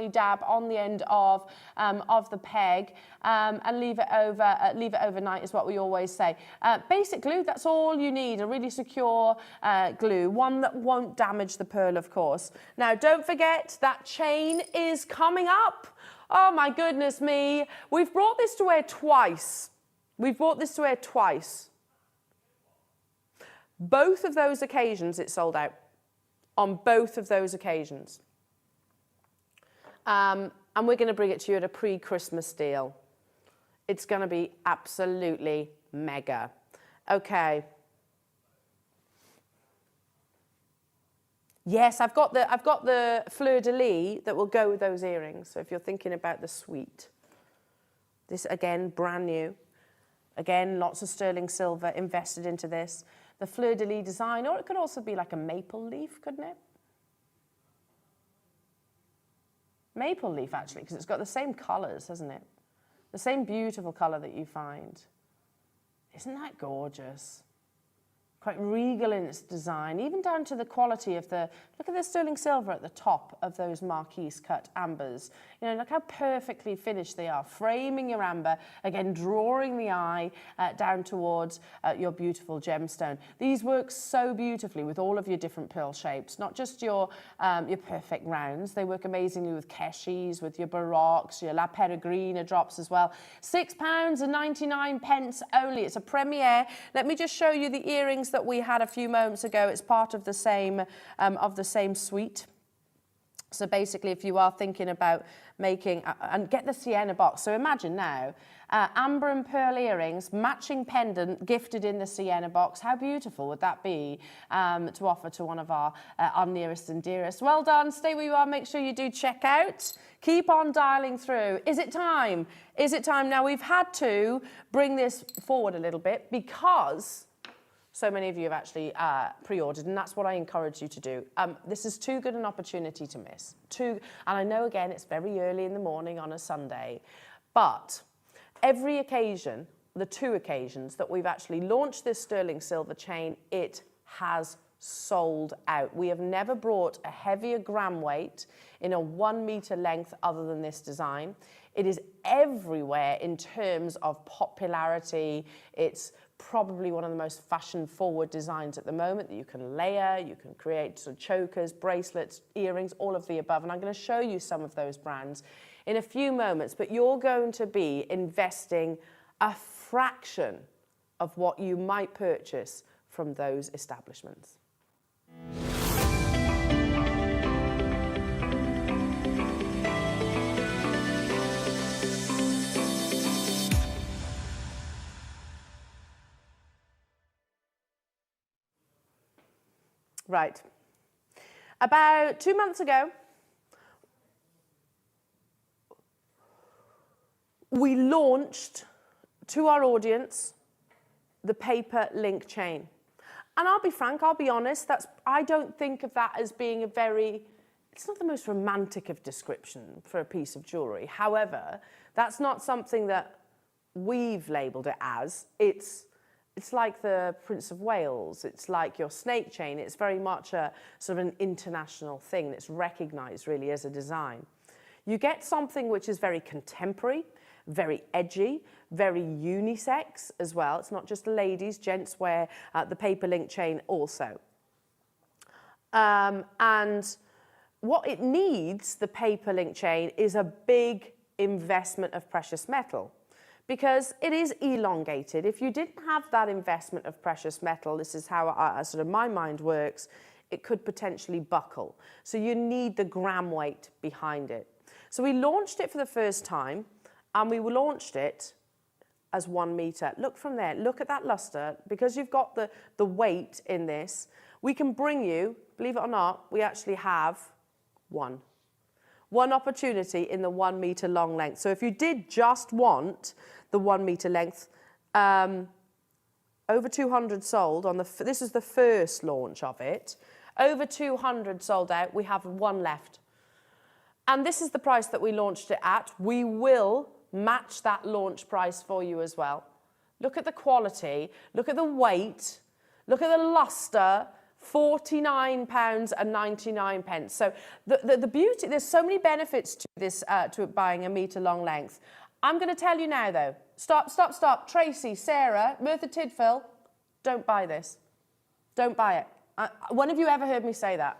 dab on the end of the peg and leave it overnight is what we always say. Basic glue, that's all you need, a really secure glue, one that won't damage the pearl, of course. Now, don't forget that chain is coming up. Oh, my goodness me. We've brought this to wear twice. Both of those occasions, it sold out. On both of those occasions. And we're going to bring it to you at a pre-Christmas deal. It's going to be absolutely mega. Okay. Yes, I've got the fleur-de-lis that will go with those earrings. So if you're thinking about the suite. This, again, brand new. Again, lots of sterling silver invested into this. The fleur-de-lis design, or it could also be like a maple leaf, couldn't it? Maple leaf, actually, because it's got the same colours, hasn't it? The same beautiful colour that you find. Isn't that gorgeous? quite regal in its design, even down to the quality of the, look at the sterling silver at the top of those marquise cut ambers. You know, look how perfectly finished they are, framing your amber, again, drawing the eye down towards your beautiful gemstone. These work so beautifully with all of your different pearl shapes, not just your perfect rounds. They work amazingly with Keshis, with your Baroques, your La Peregrina drops as well. £6.99 only. It's a premiere. Let me just show you the earrings that we had a few moments ago. It's part of the same suite. So basically, if you are thinking about making, and get the sienna box. So imagine now, amber and pearl earrings, matching pendant, gifted in the sienna box. How beautiful would that be to offer to one of our nearest and dearest? Well done. Stay where you are. Make sure you do check out. Keep on dialing through. Is it time? Is it time? Now, we've had to bring this forward a little bit because so many of you have actually pre-ordered, and that's what I encourage you to do. This is too good an opportunity to miss. And I know, again, it's very early in the morning on a Sunday, but every occasion, the 2 occasions that we've actually launched this sterling silver chain, it has sold out. We have never brought a heavier gram weight in a 1 meter length other than this design. It is everywhere in terms of popularity. It's probably one of the most fashion-forward designs at the moment that you can layer, you can create sort of chokers, bracelets, earrings, all of the above. And I'm going to show you some of those brands in a few moments, but you're going to be investing a fraction of what you might purchase from those establishments. Right. About 2 months ago, we launched to our audience the paper link chain. And I'll be frank, I'll be honest, I don't think of that as being it's not the most romantic of description for a piece of jewellery. However, that's not something that we've labelled it as. It's like the Prince of Wales, it's like your snake chain. It's very much a sort of an international thing that's recognised really as a design. You get something which is very contemporary, very edgy, very unisex as well. It's not just ladies, gents wear the paper link chain also. And what it needs, the paper link chain, is a big investment of precious metal, because it is elongated. If you didn't have that investment of precious metal, this is how sort of my mind works, it could potentially buckle. So you need the gram weight behind it. So we launched it for the first time, and we launched it as 1 meter. Look from there, look at that luster. Because you've got the weight in this, we can bring you, believe it or not, we actually have one opportunity in the 1 meter long length. So if you did just want the 1 meter length, over 200 sold on this is the first launch of it. Over 200 sold out. We have one left. And this is the price that we launched it at. We will match that launch price for you as well. Look at the quality, look at the weight, look at the luster. £49.99. So the beauty, there's so many benefits to this, to buying a meter long length. I'm going to tell you now though, stop. Tracy, Sarah, Merthyr Tydfil, don't buy this. Don't buy it. When have you ever heard me say that?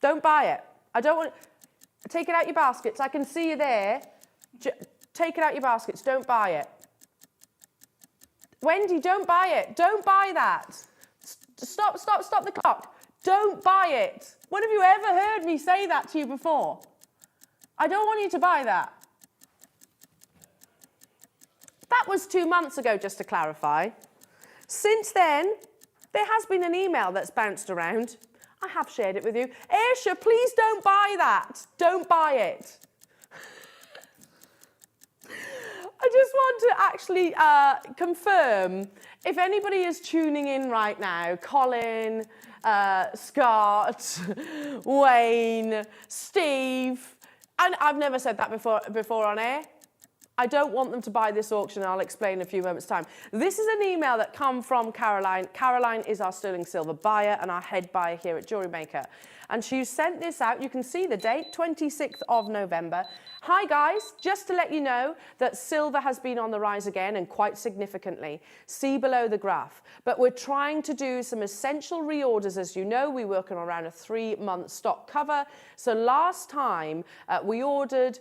Don't buy it. I don't want, take it out your baskets. I can see you there. Take it out your baskets. Don't buy it. Wendy, don't buy it. Don't buy that. Stop the clock. Don't buy it. When have you ever heard me say that to you before? I don't want you to buy that. That was 2 months ago, just to clarify. Since then, there has been an email that's bounced around. I have shared it with you. Ayrshire, please don't buy that. Don't buy it. I just want to actually confirm, if anybody is tuning in right now, Colin, Scott, Wayne, Steve, and I've never said that before on air. I don't want them to buy this auction, and I'll explain in a few moments' time. This is an email that come from Caroline. Caroline is our sterling silver buyer and our head buyer here at Jewellery Maker. And she sent this out. You can see the date, 26th of November. Hi guys, just to let you know that silver has been on the rise again, and quite significantly. See below the graph. But we're trying to do some essential reorders. As you know, we work on around a 3-month stock cover. So last time we ordered,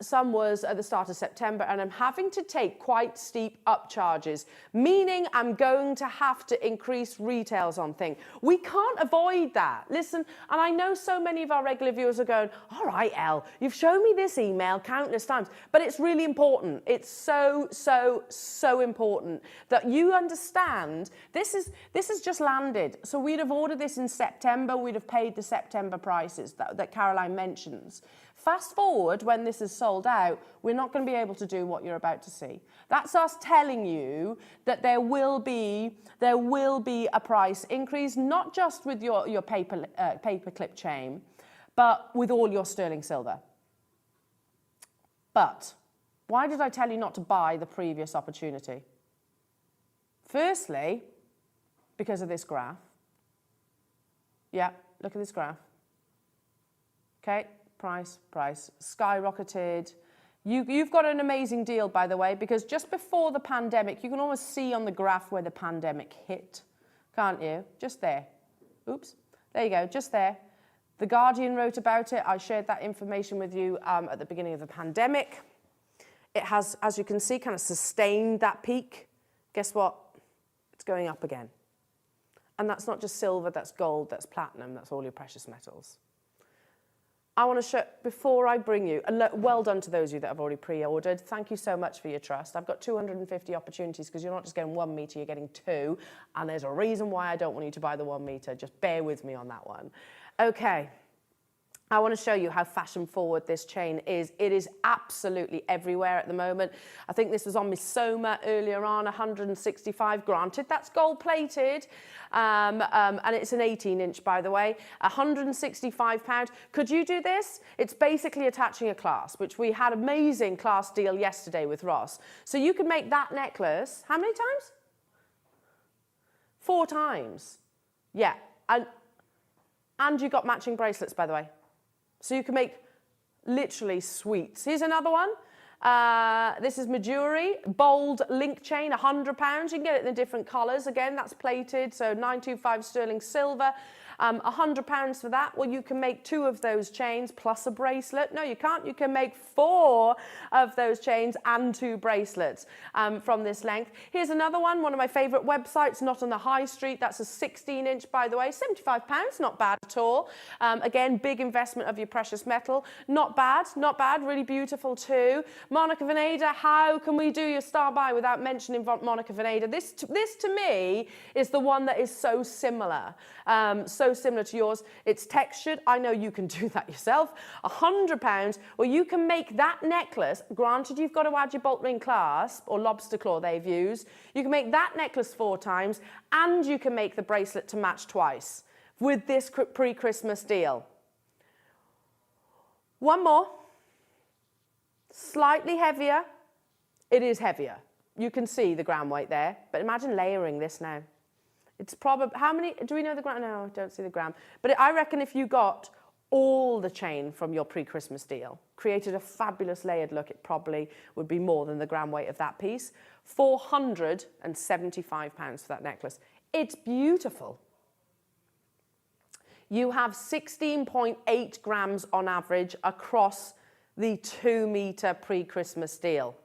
some was at the start of September, and I'm having to take quite steep upcharges, meaning I'm going to have to increase retails on things. We can't avoid that. Listen, and I know so many of our regular viewers are going, all right, Elle, you've shown me this email countless times, but it's really important. It's so, so, so important that you understand this has just landed. So we'd have ordered this in September, we'd have paid the September prices that Caroline mentions. Fast forward, when this is sold out, we're not going to be able to do what you're about to see. That's us telling you that there will be a price increase, not just with your paper clip chain, but with all your sterling silver. But why did I tell you not to buy the previous opportunity? Firstly, because of this graph. Yeah, look at this graph. Okay. Price, skyrocketed. You've got an amazing deal, by the way, because just before the pandemic, you can almost see on the graph where the pandemic hit, can't you? Just there. Oops. There you go, just there. The Guardian wrote about it. I shared that information with you at the beginning of the pandemic. It has, as you can see, kind of sustained that peak. Guess what? It's going up again. And that's not just silver, that's gold, that's platinum, that's all your precious metals. I want to show, before I bring you, well done to those of you that have already pre-ordered. Thank you so much for your trust. I've got 250 opportunities because you're not just getting 1 metre, you're getting 2. And there's a reason why I don't want you to buy the 1 metre. Just bear with me on that one. Okay. I want to show you how fashion forward this chain is. It is absolutely everywhere at the moment. I think this was on Miss Soma earlier on, 165. Granted, that's gold plated, and it's an 18-inch, by the way. £165. Could you do this? It's basically attaching a clasp, which we had an amazing class deal yesterday with Ross. So you can make that necklace, how many times? 4 times. Yeah, and you got matching bracelets, by the way. So you can make literally sweets. Here's another one. This is my jewellery, bold link chain, £100. You can get it in different colours. Again, that's plated, so 925 sterling silver. £100 for that. Well, you can make 2 of those chains plus a bracelet. No, you can't. You can make 4 of those chains and 2 bracelets from this length. Here's another one of my favourite websites, not on the high street. That's a 16-inch, by the way, £75. Not bad at all. Again, big investment of your precious metal. Not bad, not bad. Really beautiful too. Monica Veneda, how can we do your star buy without mentioning Monica Veneda? This to me is the one that is so similar. So similar to yours. It's textured. I know you can do that yourself. £100. Well, you can make that necklace. Granted, you've got to add your bolt ring clasp or lobster claw they've used. You can make that necklace 4 times, and you can make the bracelet to match twice with this pre-Christmas deal. One more. Slightly heavier. It is heavier. You can see the gram weight there, but imagine layering this now. It's probably, how many, do we know the gram? No, I don't see the gram. But I reckon if you got all the chain from your pre-Christmas deal, created a fabulous layered look, it probably would be more than the gram weight of that piece. £475 for that necklace. It's beautiful. You have 16.8 grams on average across the 2 metre pre-Christmas deal.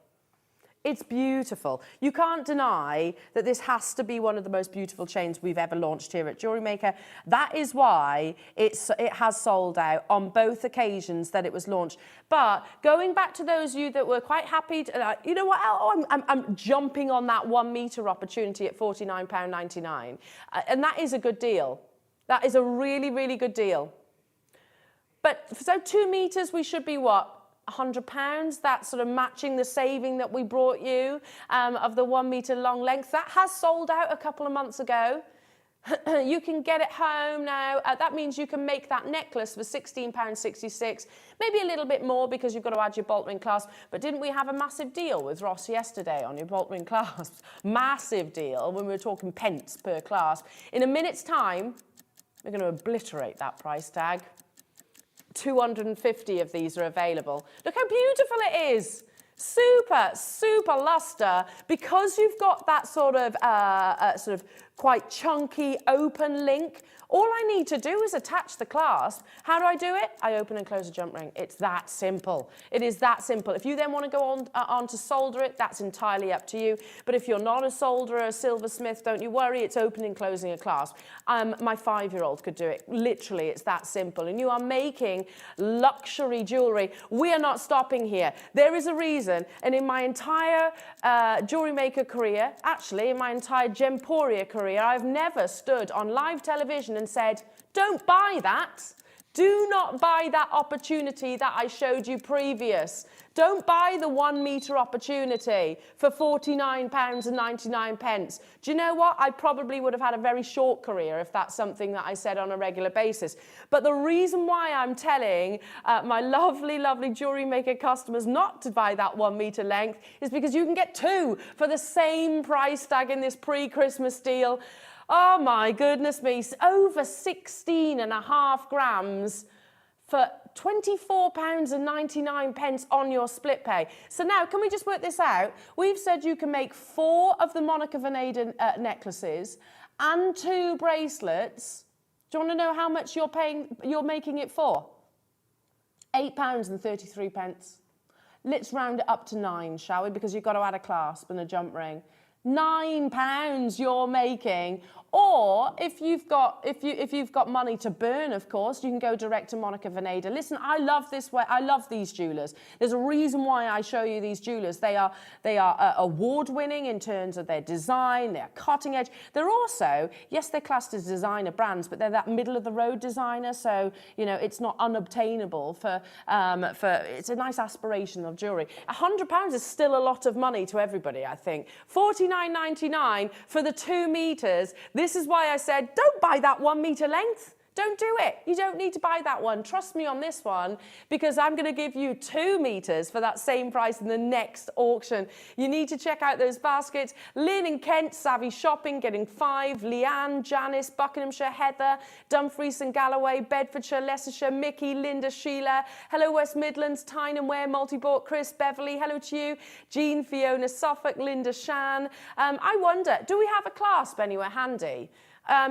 It's beautiful. You can't deny that this has to be one of the most beautiful chains we've ever launched here at Jewellery Maker. That is why it has sold out on both occasions that it was launched. But going back to those of you that were quite happy, to, you know what, I'm jumping on that 1 metre opportunity at £49.99. And that is a good deal. That is a really, really good deal. But so 2 metres, we should be what? £100, that's sort of matching the saving that we brought you of the 1 metre long length. That has sold out a couple of months ago. You can get it home now. That means you can make that necklace for £16.66, maybe a little bit more because you've got to add your bolt ring clasp. But didn't we have a massive deal with Ross yesterday on your bolt ring clasps? Massive deal when we were talking pence per clasp. In a minute's time, we're going to obliterate that price tag. 250 of these are available. Look how beautiful it is. Super, super luster. Because you've got that sort of quite chunky open link, all I need to do is attach the clasp. How do I do it? I open and close a jump ring. It's that simple. It is that simple. If you then want to go on to solder it, that's entirely up to you. But if you're not a solderer, a silversmith, don't you worry. It's opening and closing a clasp. My 5-year-old could do it. Literally, it's that simple. And you are making luxury jewellery. We are not stopping here. There is a reason. And in my entire jewellery maker career, actually in my entire Gemporia career, I've never stood on live television and said, don't buy that. Do not buy that opportunity that I showed you previous. Don't buy the 1 metre opportunity for £49.99. Do you know what? I probably would have had a very short career if that's something that I said on a regular basis. But the reason why I'm telling my lovely, lovely jewellery maker customers not to buy that 1 metre length is because you can get 2 for the same price tag in this pre-Christmas deal. Oh my goodness me, over 16.5 grams for £24.99 on your split pay. So now, can we just work this out? We've said you can make 4 of the Monica Vinader necklaces and 2 bracelets. Do you want to know how much you're making it for? £8.33. Let's round it up to 9, shall we? Because you've got to add a clasp and a jump ring. £9 you're making. Or if you've got money to burn, of course, you can go direct to Monica Vinader. Listen, I love this way. I love these jewelers. There's a reason why I show you these jewelers. They are award-winning in terms of their design. They're cutting edge. They're also, yes, they're classed as designer brands, but they're that middle-of-the-road designer. So you know it's not unobtainable for it's a nice aspiration of jewelry. £100 is still a lot of money to everybody, I think. $49.99 for the 2 meters. This is why I said, don't buy that 1 meter length. Don't do it. You don't need to buy that one. Trust me on this one, because I'm going to give you 2 meters for that same price in the next auction. You need to check out those baskets. Lynn and Kent, Savvy Shopping, getting 5. Leanne, Janice, Buckinghamshire, Heather, Dumfries and Galloway, Bedfordshire, Leicestershire, Mickey, Linda, Sheila. Hello, West Midlands, Tyne and Ware, Multibought, Chris, Beverly. Hello to you. Jean, Fiona, Suffolk, Linda, Shan. I wonder, do we have a clasp anywhere handy?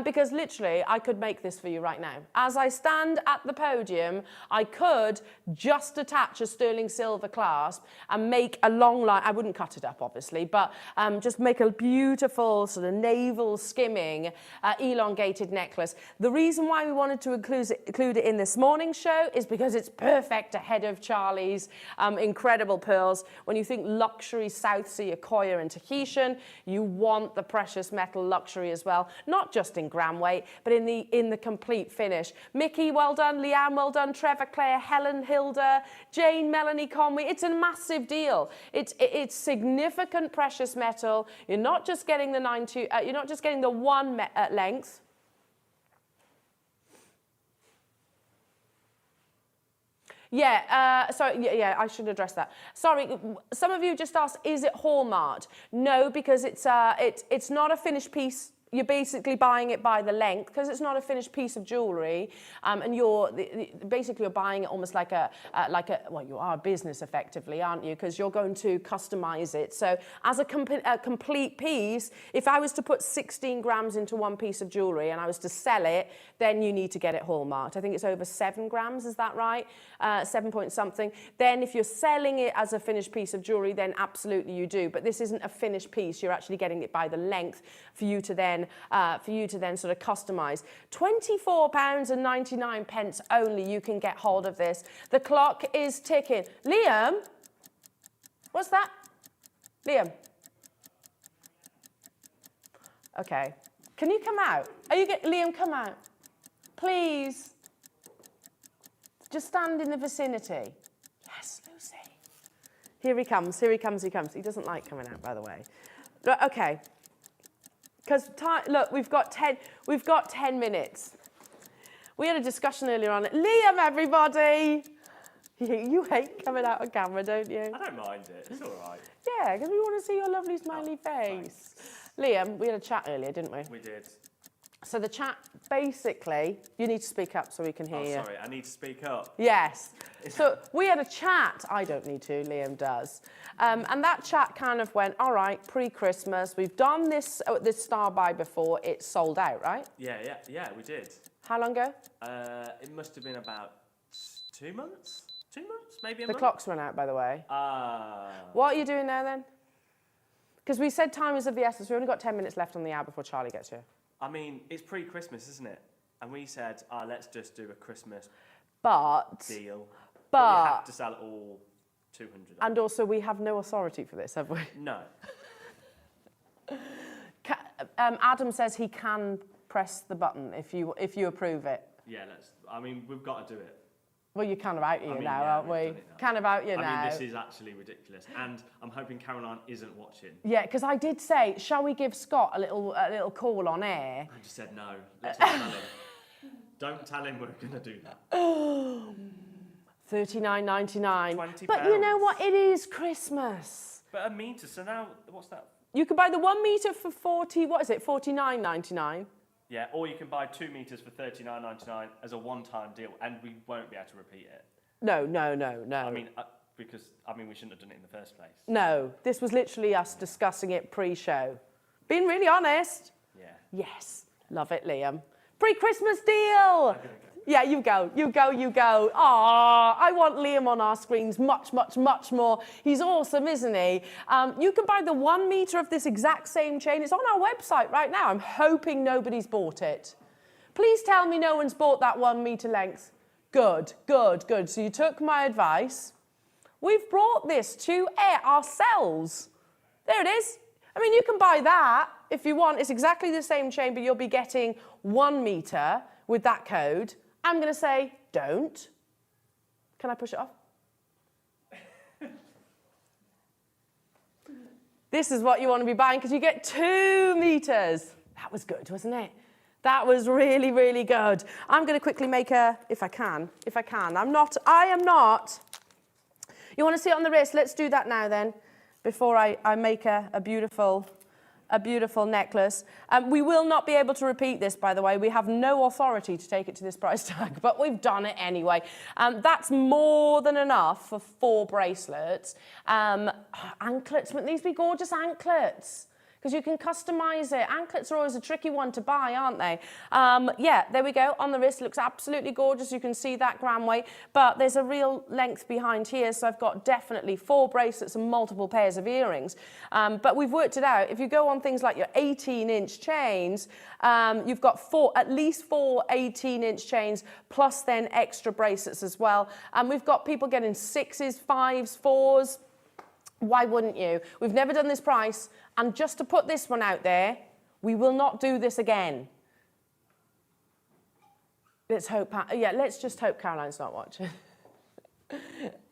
Because literally, I could make this for you right now. As I stand at the podium, I could just attach a sterling silver clasp and make a long line. I wouldn't cut it up, obviously, but just make a beautiful sort of navel skimming elongated necklace. The reason why we wanted to include it in this morning's show is because it's perfect ahead of Charlie's incredible pearls. When you think luxury South Sea, Akoya and Tahitian, you want the precious metal luxury as well. Not just in gram weight, but in the complete finish. Mickey, well done. Leanne, well done. Trevor, Claire, Helen, Hilda, Jane, Melanie, Conway. It's a massive deal. It's significant precious metal. You're not just getting the you're not just getting the 1 length. Yeah, sorry, yeah, I should address that. Sorry, some of you just asked, is it hallmarked? No, because it's not a finished piece. You're basically buying it by the length because it's not a finished piece of jewellery, and basically you're buying it almost like a well, you are a business effectively, aren't you? Because you're going to customise it. So as a complete piece, if I was to put 16 grams into 1 piece of jewellery and I was to sell it, then you need to get it hallmarked. I think it's over 7 grams, is that right? 7 point something. Then if you're selling it as a finished piece of jewellery, then absolutely you do. But this isn't a finished piece. You're actually getting it by the length for you to then sort of customise. £24.99 only you can get hold of this. The clock is ticking. Liam, what's that? Liam. Okay. Can you come out? Liam, come out. Please. Just stand in the vicinity. Yes, Lucy. Here he comes, here he comes, he comes. He doesn't like coming out, by the way. Okay. because look, we've got 10 minutes. We had a discussion earlier on. Liam, everybody! You hate coming out on camera, don't you? I don't mind it. It's all right. Yeah, because we want to see your lovely smiley face. Liam, we had a chat earlier, didn't we? We did. So the chat, basically, you need to speak up so we can hear you. Oh, sorry, I need to speak up. Yes. So we had a chat. I don't need to, Liam does. And that chat kind of went, all right, pre-Christmas. We've done this star buy before. It's sold out, right? Yeah, we did. How long ago? It must have been about 2 months? 2 months? Maybe a The month? clock's run out, by the way. Ah. What are you doing now, then? Because we said time is of the essence. We've only got 10 minutes left on the hour before Charlie gets here. I mean, it's pre-Christmas, isn't it? And we said, let's just do a Christmas deal. But we have to sell all 200. And also, we have no authority for this, have we? No. Adam says he can press the button if you approve it. Yeah, we've got to do it. Well, you're kind of out here now, yeah, aren't we? we've done it now. Kind of out here now. I mean, this is actually ridiculous. And I'm hoping Caroline isn't watching. Yeah, because I did say, shall we give Scott a little call on air? I just said no. Let's not tell him. Don't tell him we're going to do that. $39.99. £20. But you know what? It is Christmas. But a metre, so now, what's that? You could buy the 1 metre for $49.99. Yeah, or you can buy 2 metres for $39.99 as a one-time deal, and we won't be able to repeat it. No. I mean, because we shouldn't have done it in the first place. No, this was literally us discussing it pre-show. Being really honest. Yeah. Yes, love it, Liam. Pre-Christmas deal. Yeah, you go. Aw, I want Liam on our screens much, much, much more. He's awesome, isn't he? You can buy the 1 metre of this exact same chain. It's on our website right now. I'm hoping nobody's bought it. Please tell me no one's bought that 1 metre length. Good. So you took my advice. We've brought this to air ourselves. There it is. I mean, you can buy that if you want. It's exactly the same chain, but you'll be getting 1 metre with that code. I'm going to say, don't. Can I push it off? This is what you want to be buying because you get 2 metres. That was good, wasn't it? That was really, really good. I'm going to quickly make if I can. I am not. You want to see it on the wrist? Let's do that now then, before I make a beautiful necklace. We will not be able to repeat this, by the way. We have no authority to take it to this price tag, but we've done it anyway. That's more than enough for 4 bracelets. Anklets, wouldn't these be gorgeous anklets? Because you can customise it. Anklets are always a tricky one to buy, aren't they? Yeah, there we go. On the wrist, looks absolutely gorgeous. You can see that gram weight, but there's a real length behind here, so I've got definitely 4 bracelets and multiple pairs of earrings. But we've worked it out. If you go on things like your 18-inch chains, you've got at least 4 18-inch chains, plus then extra bracelets as well. And we've got people getting 6s, 5s, 4s. Why wouldn't you? We've never done this price. And just to put this one out there, we will not do this again. Let's just hope Caroline's not watching.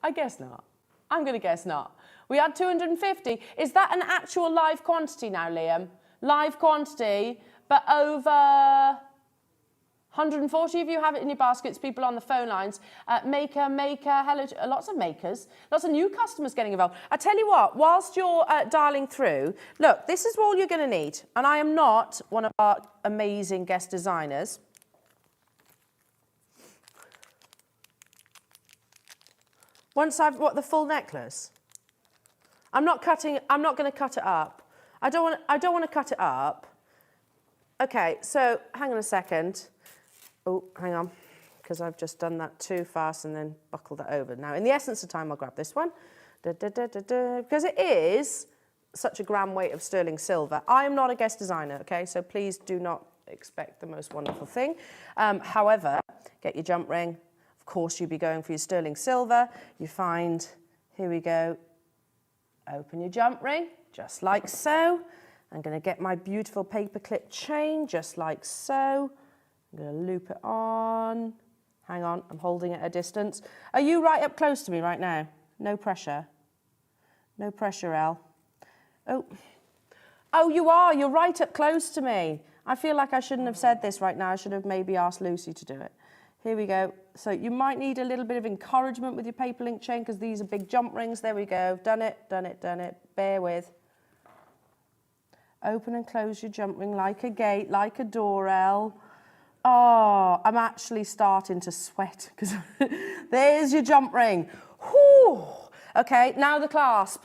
I guess not. I'm going to guess not. We had 250. Is that an actual live quantity now, Liam? Live quantity, but over 140 of you have it in your baskets, people on the phone lines. Maker, hello, lots of makers, lots of new customers getting involved. I tell you what, whilst you're dialing through, look, this is all you're going to need. And I am not one of our amazing guest designers. Once I've, the full necklace? I'm not going to cut it up. I don't want to cut it up. Okay, so hang on a second. Oh, hang on, because I've just done that too fast and then buckled it over. Now, in the essence of time, I'll grab this one. Because it is such a gram weight of sterling silver. I am not a guest designer, okay? So please do not expect the most wonderful thing. However, get your jump ring. Of course, you'd be going for your sterling silver. You find, here we go, open your jump ring, just like so. I'm going to get my beautiful paperclip chain, just like so. I'm going to loop it on. Hang on, I'm holding it at a distance. Are you right up close to me right now? No pressure. No pressure, Elle. Oh, Oh, you are. You're right up close to me. I feel like I shouldn't have said this right now. I should have maybe asked Lucy to do it. Here we go. So you might need a little bit of encouragement with your paper link chain because these are big jump rings. There we go. Done it, done it, done it. Bear with. Open and close your jump ring like a gate, like a door L. Oh, I'm actually starting to sweat because there's your jump ring. Whew. Okay, now the clasp.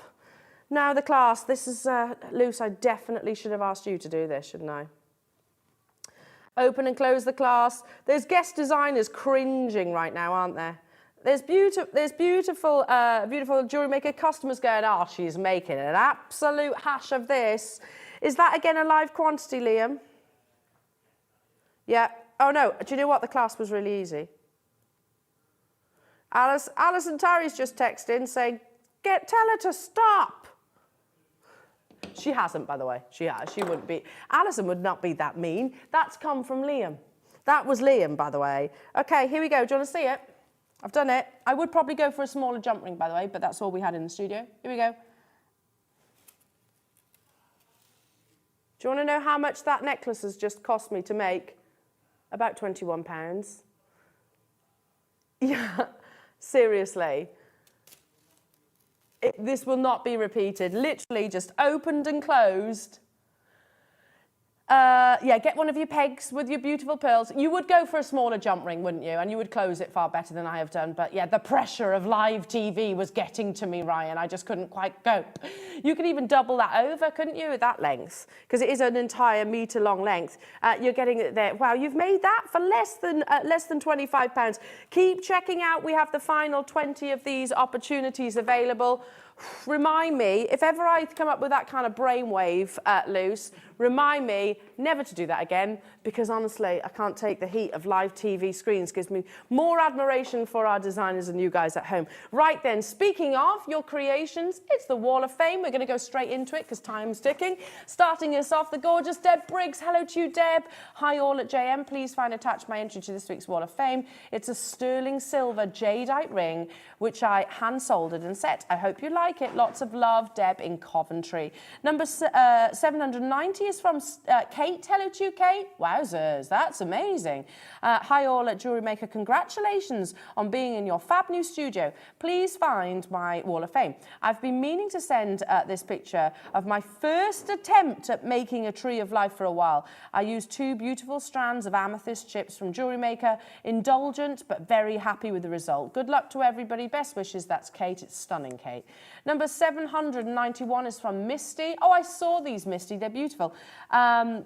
Now the clasp. This is loose. I definitely should have asked you to do this, shouldn't I? Open and close the clasp. There's guest designers cringing right now, aren't there? There's beautiful jewellery maker customers going, oh, she's making an absolute hash of this. Is that again a live quantity, Liam? Yeah. Oh no, do you know what? The clasp was really easy. Alison Tarry's just texted saying, tell her to stop. She hasn't, by the way. She wouldn't be. Alison would not be that mean. That's come from Liam. That was Liam, by the way. Okay, here we go. Do you want to see it? I've done it. I would probably go for a smaller jump ring, by the way, but that's all we had in the studio. Here we go. Do you want to know how much that necklace has just cost me to make? About £21. Yeah, seriously. This will not be repeated. Literally just opened and closed. Yeah, get one of your pegs with your beautiful pearls. You would go for a smaller jump ring, wouldn't you? And you would close it far better than I have done. But yeah, the pressure of live TV was getting to me, Ryan. I just couldn't quite cope. You could even double that over, couldn't you, at that length? Because it is an entire metre long length. You're getting it there. Wow, you've made that for less than £25. Keep checking out. We have the final 20 of these opportunities available. Remind me, if ever I come up with that kind of brainwave loose, remind me never to do that again, because honestly, I can't take the heat of live TV screens. Gives me more admiration for our designers and you guys at home. Right then, speaking of your creations, it's the Wall of Fame. We're going to go straight into it because time's ticking. Starting us off, the gorgeous Deb Briggs. Hello to you, Deb. Hi all at JM. Please find attached my entry to this week's Wall of Fame. It's a sterling silver jadeite ring, which I hand soldered and set. I hope you like it. Lots of love, Deb in Coventry. Number 790 is from Kate. Hello to you, Kate. Wowzers, that's amazing. Hi all at Jewellery Maker. Congratulations on being in your fab new studio. Please find my Wall of Fame. I've been meaning to send this picture of my first attempt at making a tree of life for a while. I used 2 beautiful strands of amethyst chips from Jewellery Maker. Indulgent, but very happy with the result. Good luck to everybody. Best wishes. That's Kate. It's stunning, Kate. Number 791 is from Misty. Oh, I saw these, Misty. They're beautiful.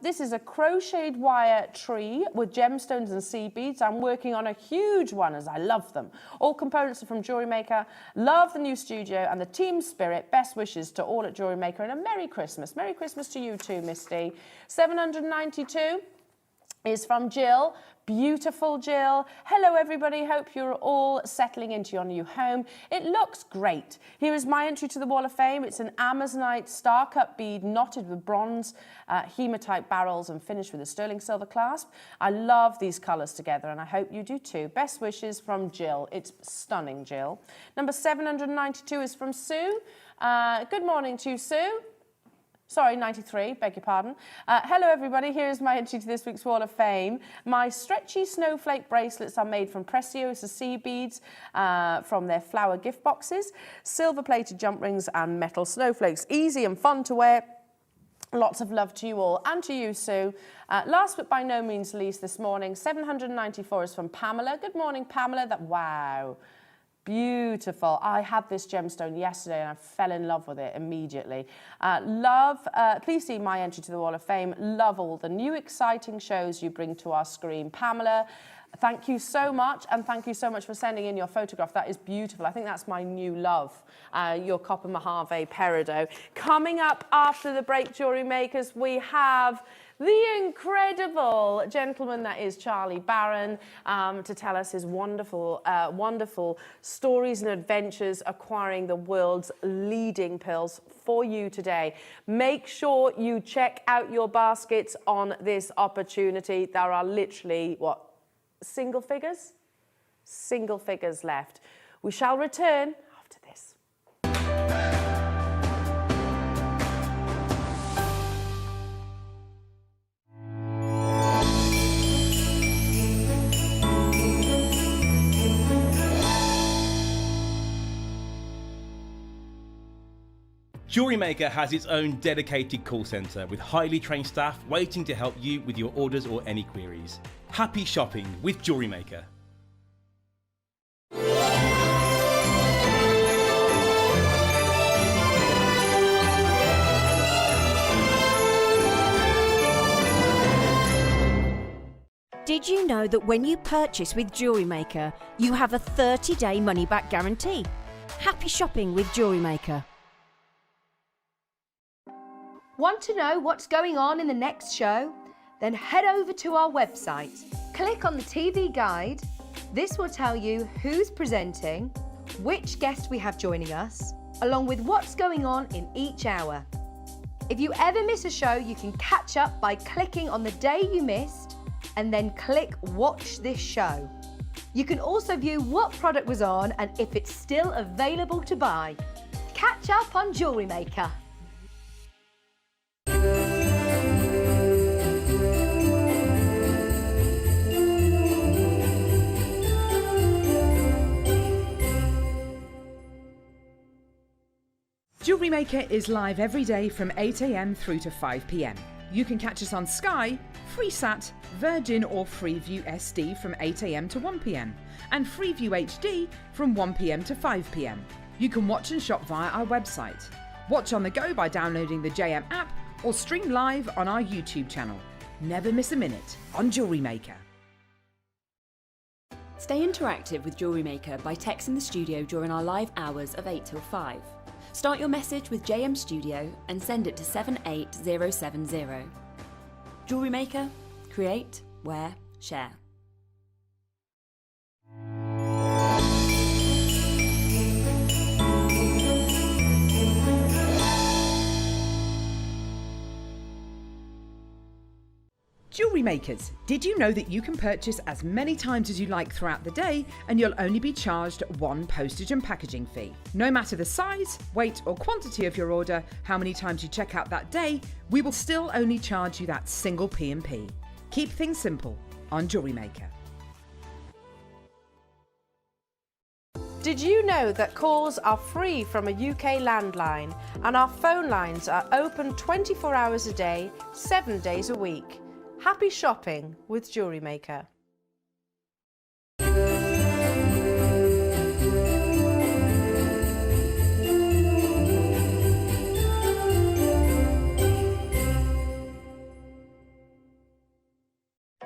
This is a crocheted wire tree with gemstones and seed beads. I'm working on a huge one as I love them. All components are from Jewellery Maker. Love the new studio and the team spirit. Best wishes to all at Jewellery Maker and a Merry Christmas. Merry Christmas to you too, Misty. 792 is from Jill. Beautiful Jill. Hello everybody, hope you're all settling into your new home. It looks great. Here is my entry to the Wall of Fame. It's an Amazonite star cut bead knotted with bronze hematite barrels and finished with a sterling silver clasp. I love these colours together and I hope you do too. Best wishes from Jill. It's stunning, Jill. Number 792 is from Sue. Good morning to you, Sue. Sorry, 93, beg your pardon. Hello everybody, here is my entry to this week's Wall of Fame. My stretchy snowflake bracelets are made from Preciosa seed beads from their flower gift boxes, silver-plated jump rings and metal snowflakes. Easy and fun to wear. Lots of love to you all and to you, Sue. Last but by no means least this morning, 794 is from Pamela. Good morning, Pamela. Wow. Beautiful. I had this gemstone yesterday and I fell in love with it immediately. Please see my entry to the Wall of Fame. Love all the new exciting shows you bring to our screen. Pamela, thank you so much, and thank you so much for sending in your photograph. That is beautiful. I think that's my new love, your Copper Mojave Peridot. Coming up after the break, Jewellery Makers, we have the incredible gentleman that is Charlie Barron to tell us his wonderful, wonderful stories and adventures acquiring the world's leading pearls for you today. Make sure you check out your baskets on this opportunity. There are literally, what, single figures? Single figures left. We shall return after this. Jewellery Maker has its own dedicated call centre with highly trained staff waiting to help you with your orders or any queries. Happy shopping with Jewellery Maker. Did you know that when you purchase with Jewellery Maker, you have a 30-day money-back guarantee? Happy shopping with Jewellery Maker. Want to know what's going on in the next show? Then head over to our website. Click on the TV guide. This will tell you who's presenting, which guest we have joining us, along with what's going on in each hour. If you ever miss a show, you can catch up by clicking on the day you missed and then click Watch This Show. You can also view what product was on and if it's still available to buy. Catch up on Jewellery Maker. Jewellery Maker is live every day from 8 AM through to 5 PM. You can catch us on Sky, Freesat, Virgin or Freeview SD from 8 AM to 1 PM and Freeview HD from 1 PM to 5 PM. You can watch and shop via our website. Watch on the go by downloading the JM app or stream live on our YouTube channel. Never miss a minute on Jewellery Maker. Stay interactive with Jewellery Maker by texting the studio during our live hours of 8 till 5. Start your message with JM Studio and send it to 78070. Jewellery Maker, create, wear, share. Jewellery makers, did you know that you can purchase as many times as you like throughout the day and you'll only be charged one postage and packaging fee? No matter the size, weight or quantity of your order, how many times you check out that day, we will still only charge you that single P&P. Keep things simple on Jewellery Maker. Did you know that calls are free from a UK landline and our phone lines are open 24 hours a day, 7 days a week? Happy shopping with Jewellery Maker.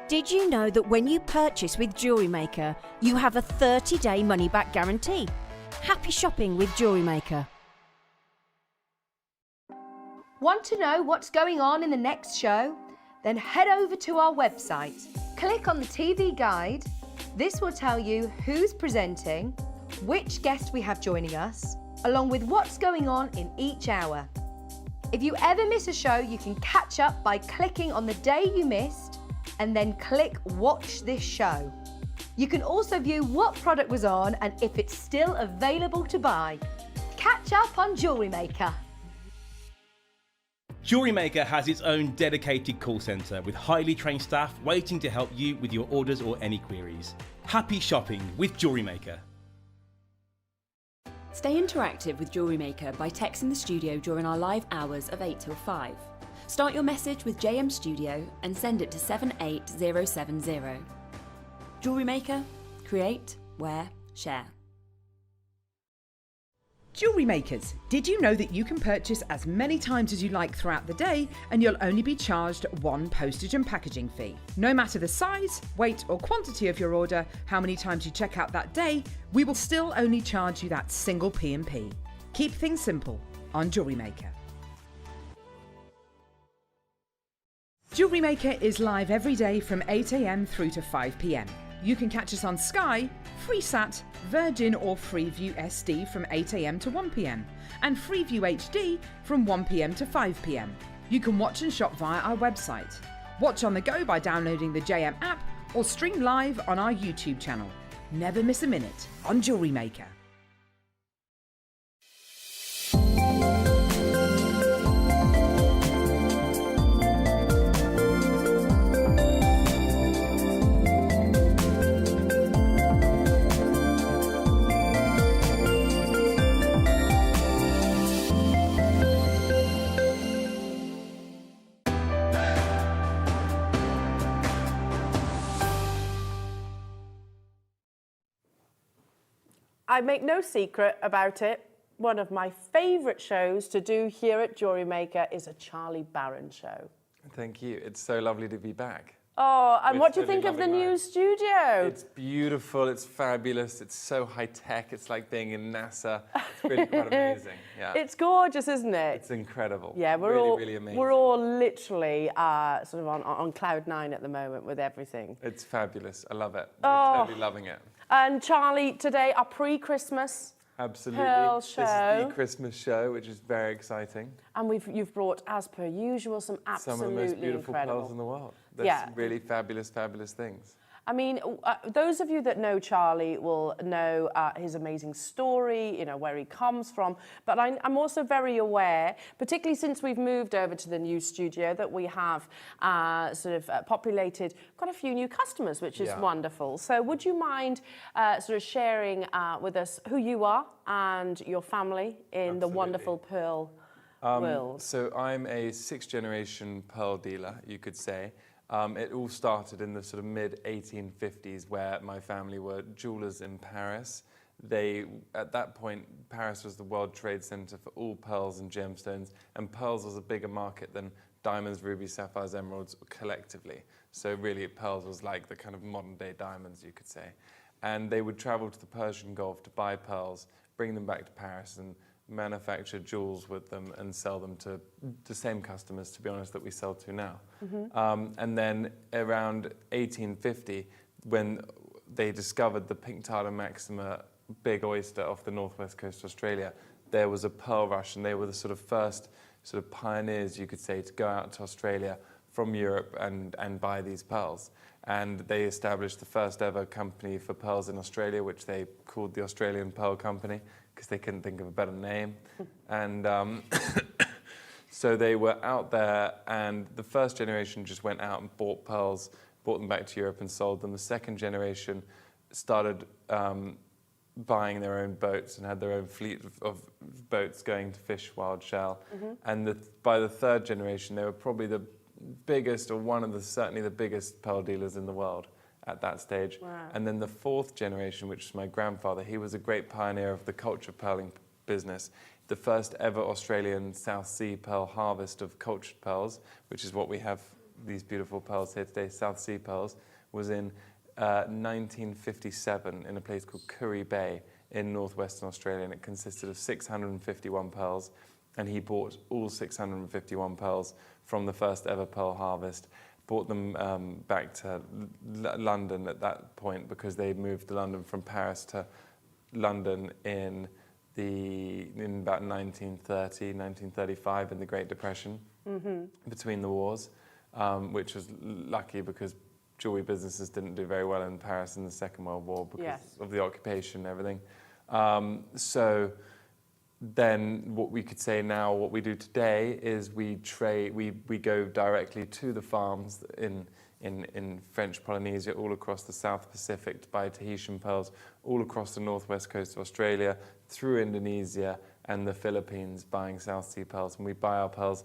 Did you know that when you purchase with Jewellery Maker, you have a 30-day money-back guarantee? Happy shopping with Jewellery Maker. Want to know what's going on in the next show? Then head over to our website. Click on the TV guide. This will tell you who's presenting, which guest we have joining us, along with what's going on in each hour. If you ever miss a show, you can catch up by clicking on the day you missed and then click Watch This Show. You can also view what product was on and if it's still available to buy. Catch up on Jewellery Maker. Jewellery Maker has its own dedicated call centre with highly trained staff waiting to help you with your orders or any queries. Happy shopping with Jewellery Maker. Stay interactive with Jewellery Maker by texting the studio during our live hours of 8 till 5. Start your message with JM Studio and send it to 78070. Jewellery Maker, create, wear, share. Jewellery makers, did you know that you can purchase as many times as you like throughout the day and you'll only be charged one postage and packaging fee? No matter the size, weight or quantity of your order, how many times you check out that day, we will still only charge you that single P&P. Keep things simple on Jewellery Maker. Jewellery Maker is live every day from 8 AM through to 5 PM. You can catch us on Sky, Freesat, Virgin or Freeview SD from 8 AM to 1 PM and Freeview HD from 1 PM to 5 PM. You can watch and shop via our website. Watch on the go by downloading the JM app or stream live on our YouTube channel. Never miss a minute on Jewellery Maker. I make no secret about it. One of my favourite shows to do here at Jewellery Maker is a Charlie Barron show. Thank you. It's so lovely to be back. Oh, and We're what do you totally think of the loving new life. studio? It's beautiful, it's fabulous, it's so high-tech, it's like being in NASA. It's really quite amazing. Yeah. It's gorgeous, isn't it? It's incredible. Yeah, we're really, all really amazing. we're all literally sort of on cloud nine at the moment with everything. It's fabulous. I love it. Oh. We're totally loving it. And Charlie, today our pre-Christmas Absolutely. pearl This is show. the Christmas show, which is very exciting. And you've brought, as per usual, some absolutely Some of the most beautiful incredible. pearls in the world. There's Yeah. some really fabulous, fabulous things. I mean, those of you that know Charlie will know his amazing story, you know, where he comes from. But I'm also very aware, particularly since we've moved over to the new studio, that we have populated quite a few new customers, which is Yeah. wonderful. So would you mind sort of sharing with us who you are and your family in the wonderful pearl world? So I'm a sixth-generation pearl dealer, you could say. It all started in the sort of mid-1850s, where my family were jewelers in Paris. At that point, Paris was the World Trade Center for all pearls and gemstones, and pearls was a bigger market than diamonds, rubies, sapphires, emeralds collectively. So really, pearls was like the kind of modern-day diamonds, you could say. And they would travel to the Persian Gulf to buy pearls, bring them back to Paris, and manufacture jewels with them and sell them to the same customers, to be honest, that we sell to now. And then around 1850, when they discovered the Pink Tartar Maxima big oyster off the northwest coast of Australia, there was a pearl rush, and they were the sort of first sort of pioneers, you could say, to go out to Australia from Europe and buy these pearls. And they established the first ever company for pearls in Australia, which they called the Australian Pearl Company, because they couldn't think of a better name. And so they were out there, and the first generation just went out and bought pearls, brought them back to Europe and sold them. The second generation started buying their own boats and had their own fleet of boats going to fish wild shell. And by the third generation, they were probably the biggest, or one of certainly the biggest pearl dealers in the world at that stage. Wow. And then the fourth generation, which is my grandfather, he was a great pioneer of the culture pearling business. The first ever Australian South Sea pearl harvest of cultured pearls, which is what we have these beautiful pearls here today, South Sea pearls, was in 1957 in a place called Curry Bay in northwestern Australia, and it consisted of 651 pearls, and he bought all 651 pearls from the first ever pearl harvest, brought them back to London at that point, because they moved to London from Paris to London in about 1930, 1935 in the Great Depression, between the wars, which was lucky because jewelry businesses didn't do very well in Paris in the Second World War because of the occupation and everything. So then what we could say now, what we do today is we go directly to the farms in French Polynesia, all across the South Pacific, to buy Tahitian pearls, all across the northwest coast of Australia, through Indonesia and the Philippines, buying South Sea pearls. And we buy our pearls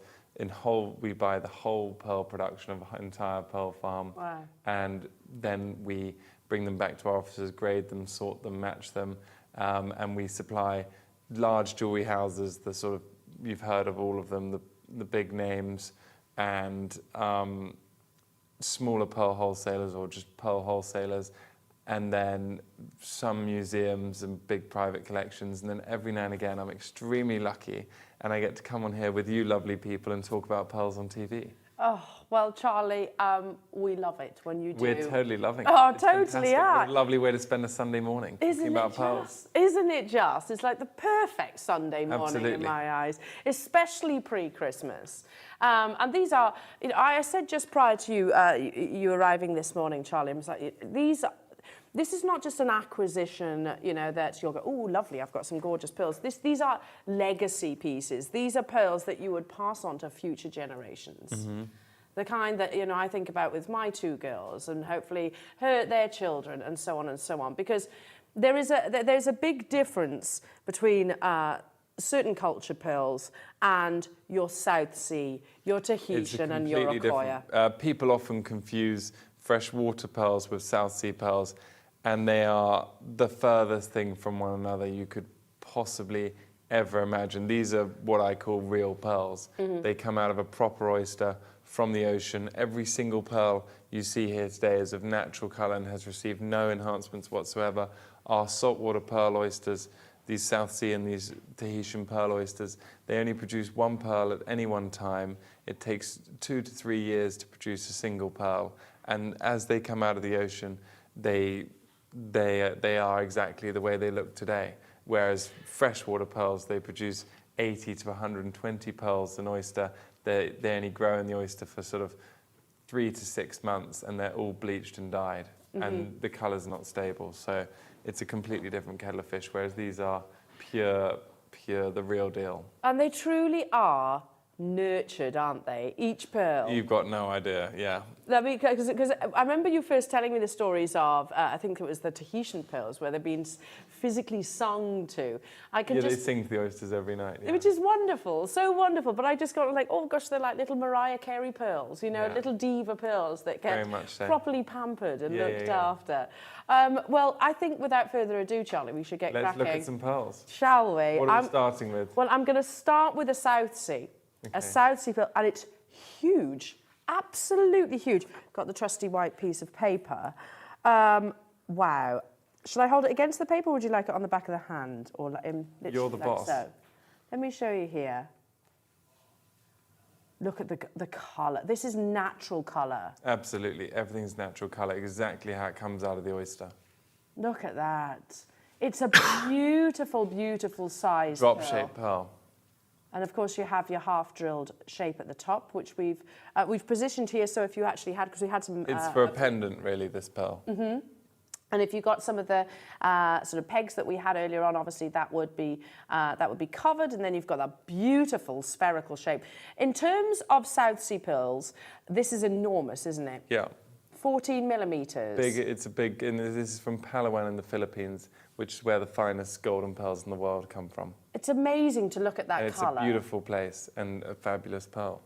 we buy the whole pearl production of an entire pearl farm. Wow. And then we bring them back to our offices, grade them, sort them, match them, and we supply large jewelry houses, the sort of, you've heard of all of them, the big names, and smaller pearl wholesalers or just pearl wholesalers, and then some museums and big private collections. And then every now and again, I'm extremely lucky and I get to come on here with you lovely people and talk about pearls on TV. Oh, well, Charlie, we love it when you do. We're totally loving it. Oh, It's totally fantastic. are. What a lovely way to spend a Sunday morning, talking about pearls. Isn't it just? It's like the perfect Sunday morning Absolutely. in my eyes, especially pre-Christmas. And these are, you know, I said just prior to you arriving this morning, Charlie, I was like, this is not just an acquisition, you know, that you'll go, oh, lovely, I've got some gorgeous pearls. These are legacy pieces. These are pearls that you would pass on to future generations. Mm-hmm. The kind that, you know, I think about with my two girls and hopefully their children and so on and so on. Because there's a big difference between certain culture pearls and your South Sea, your Tahitian and your Akoya. People often confuse freshwater pearls with South Sea pearls, and they are the furthest thing from one another you could possibly ever imagine. These are what I call real pearls. They come out of a proper oyster from the ocean. Every single pearl you see here today is of natural colour and has received no enhancements whatsoever. Our saltwater pearl oysters, these South Sea and these Tahitian pearl oysters, they only produce one pearl at any one time. It takes 2 to 3 years to produce a single pearl. And as they come out of the ocean, they are exactly the way they look today. Whereas freshwater pearls, they produce 80 to 120 pearls an oyster. They only grow in the oyster for sort of 3 to 6 months, and they're all bleached and dyed, and the colour's not stable. So it's a completely different kettle of fish, whereas these are pure, the real deal. And they truly are nurtured, aren't they? Each pearl. You've got no idea, yeah. Because I remember you first telling me the stories of, I think it was the Tahitian pearls, where they've been physically sung to. They sing to the oysters every night. Yeah. Which is wonderful, so wonderful. But I just got like, oh gosh, they're like little Mariah Carey pearls, you know, little diva pearls that get properly pampered and looked after. Well, I think without further ado, Charlie, we should get cracking. Let's look at some pearls. Shall we? What are we starting with? Well, I'm going to start with a South Sea. A South Sea pearl, and it's huge, absolutely huge. Got the trusty white piece of paper. Wow. Should I hold it against the paper, or would you like it on the back of the hand? Or You're the boss. So. Let me show you here. Look at the colour. This is natural colour. Absolutely. Everything's natural colour, exactly how it comes out of the oyster. Look at that. It's a beautiful, beautiful size Drop-shaped pearl. And of course, you have your half-drilled shape at the top, which we've positioned here. So if you actually had, because we had some, it's for a pendant, really, this pearl. And if you got some of the sort of pegs that we had earlier on, obviously that would be covered. And then you've got that beautiful spherical shape. In terms of South Sea pearls, this is enormous, isn't it? Yeah. 14 millimetres. Big. It's a big. And this is from Palawan in the Philippines, which is where the finest golden pearls in the world come from. It's amazing to look at that colour. It's a beautiful place and a fabulous pearl.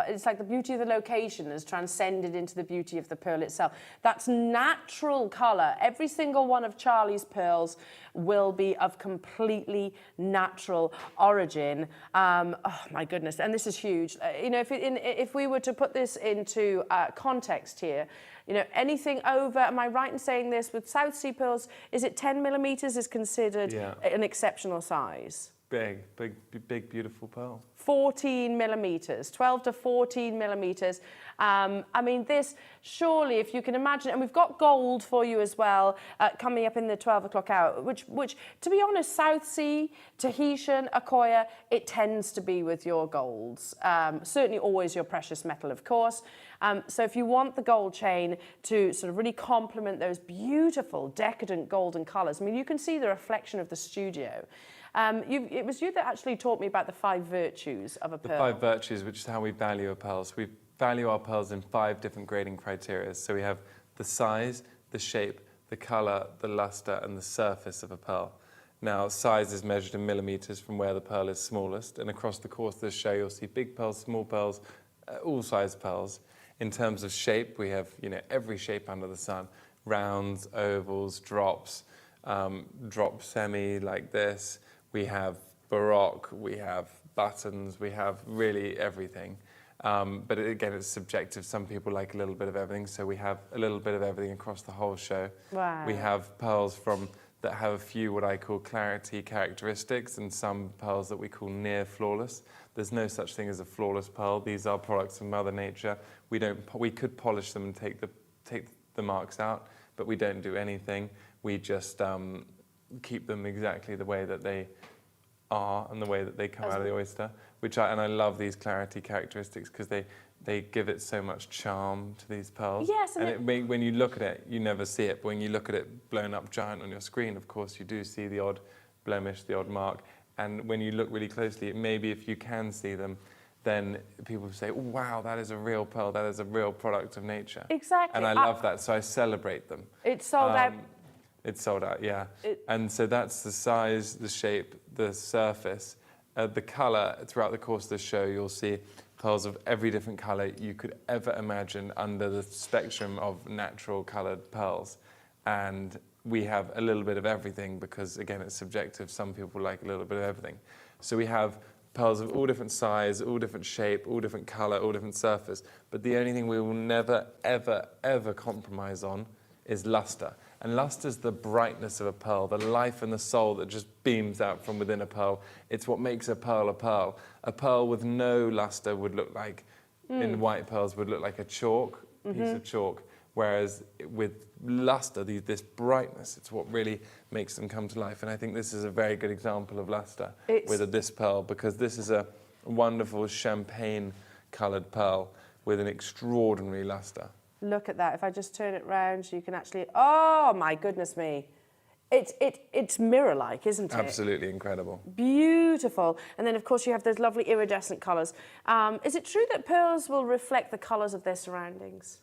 It's like the beauty of the location has transcended into the beauty of the pearl itself. That's natural colour. Every single one of Charlie's pearls will be of completely natural origin. Oh my goodness, and this is huge. You know, if we were to put this into context here, you know, anything over, am I right in saying this, with South Sea pearls, is it 10 millimetres is considered an exceptional size? Big, beautiful pearl. 14 millimetres, 12 to 14 millimetres. I mean, this, surely, if you can imagine, and we've got gold for you as well, coming up in the 12 o'clock hour, which, to be honest, South Sea, Tahitian, Akoya, it tends to be with your golds. Certainly always your precious metal, of course. So if you want the gold chain to sort of really complement those beautiful, decadent golden colours, I mean, you can see the reflection of the studio. It was you that actually taught me about the 5 virtues of a pearl. The 5 virtues, which is how we value our pearls. We value our pearls in 5 different grading criteria. So we have the size, the shape, the colour, the lustre, and the surface of a pearl. Now, size is measured in millimetres from where the pearl is smallest, and across the course of this show, you'll see big pearls, small pearls, all size pearls. In terms of shape, we have, you know, every shape under the sun: rounds, ovals, drops, drop semi like this. We have Baroque, we have buttons, we have really everything. But again, it's subjective. Some people like a little bit of everything, so we have a little bit of everything across the whole show. Wow. We have pearls that have a few what I call clarity characteristics, and some pearls that we call near flawless. There's no such thing as a flawless pearl. These are products of Mother Nature. We could polish them and take the marks out, but we don't do anything. We just keep them exactly the way that they are and the way that they come out of the oyster. And I love these clarity characteristics because they give it so much charm to these pearls. Yes, and when you look at it, you never see it. But when you look at it blown up giant on your screen, of course, you do see the odd blemish, the odd mark. And when you look really closely, maybe if you can see them, then people say, oh, wow, that is a real pearl. That is a real product of nature. Exactly. And I love that, so I celebrate them. It's sold out. It's sold out, yeah. And so that's the size, the shape, the surface, the colour. Throughout the course of the show, you'll see pearls of every different colour you could ever imagine under the spectrum of natural coloured pearls. And we have a little bit of everything because, again, it's subjective. Some people like a little bit of everything. So we have pearls of all different size, all different shape, all different color, all different surface. But the only thing we will never, ever, ever compromise on is luster. And luster is the brightness of a pearl, the life and the soul that just beams out from within a pearl. It's what makes a pearl a pearl. A pearl with no luster would look like, in white pearls, would look like a chalk, piece of chalk. Whereas with luster, this brightness, it's what really makes them come to life. And I think this is a very good example of luster with this pearl, because this is a wonderful champagne-coloured pearl with an extraordinary luster. Look at that. If I just turn it round, you can actually... Oh, my goodness me. It's mirror-like, isn't it? Absolutely incredible. Beautiful. And then, of course, you have those lovely iridescent colours. Is it true that pearls will reflect the colours of their surroundings?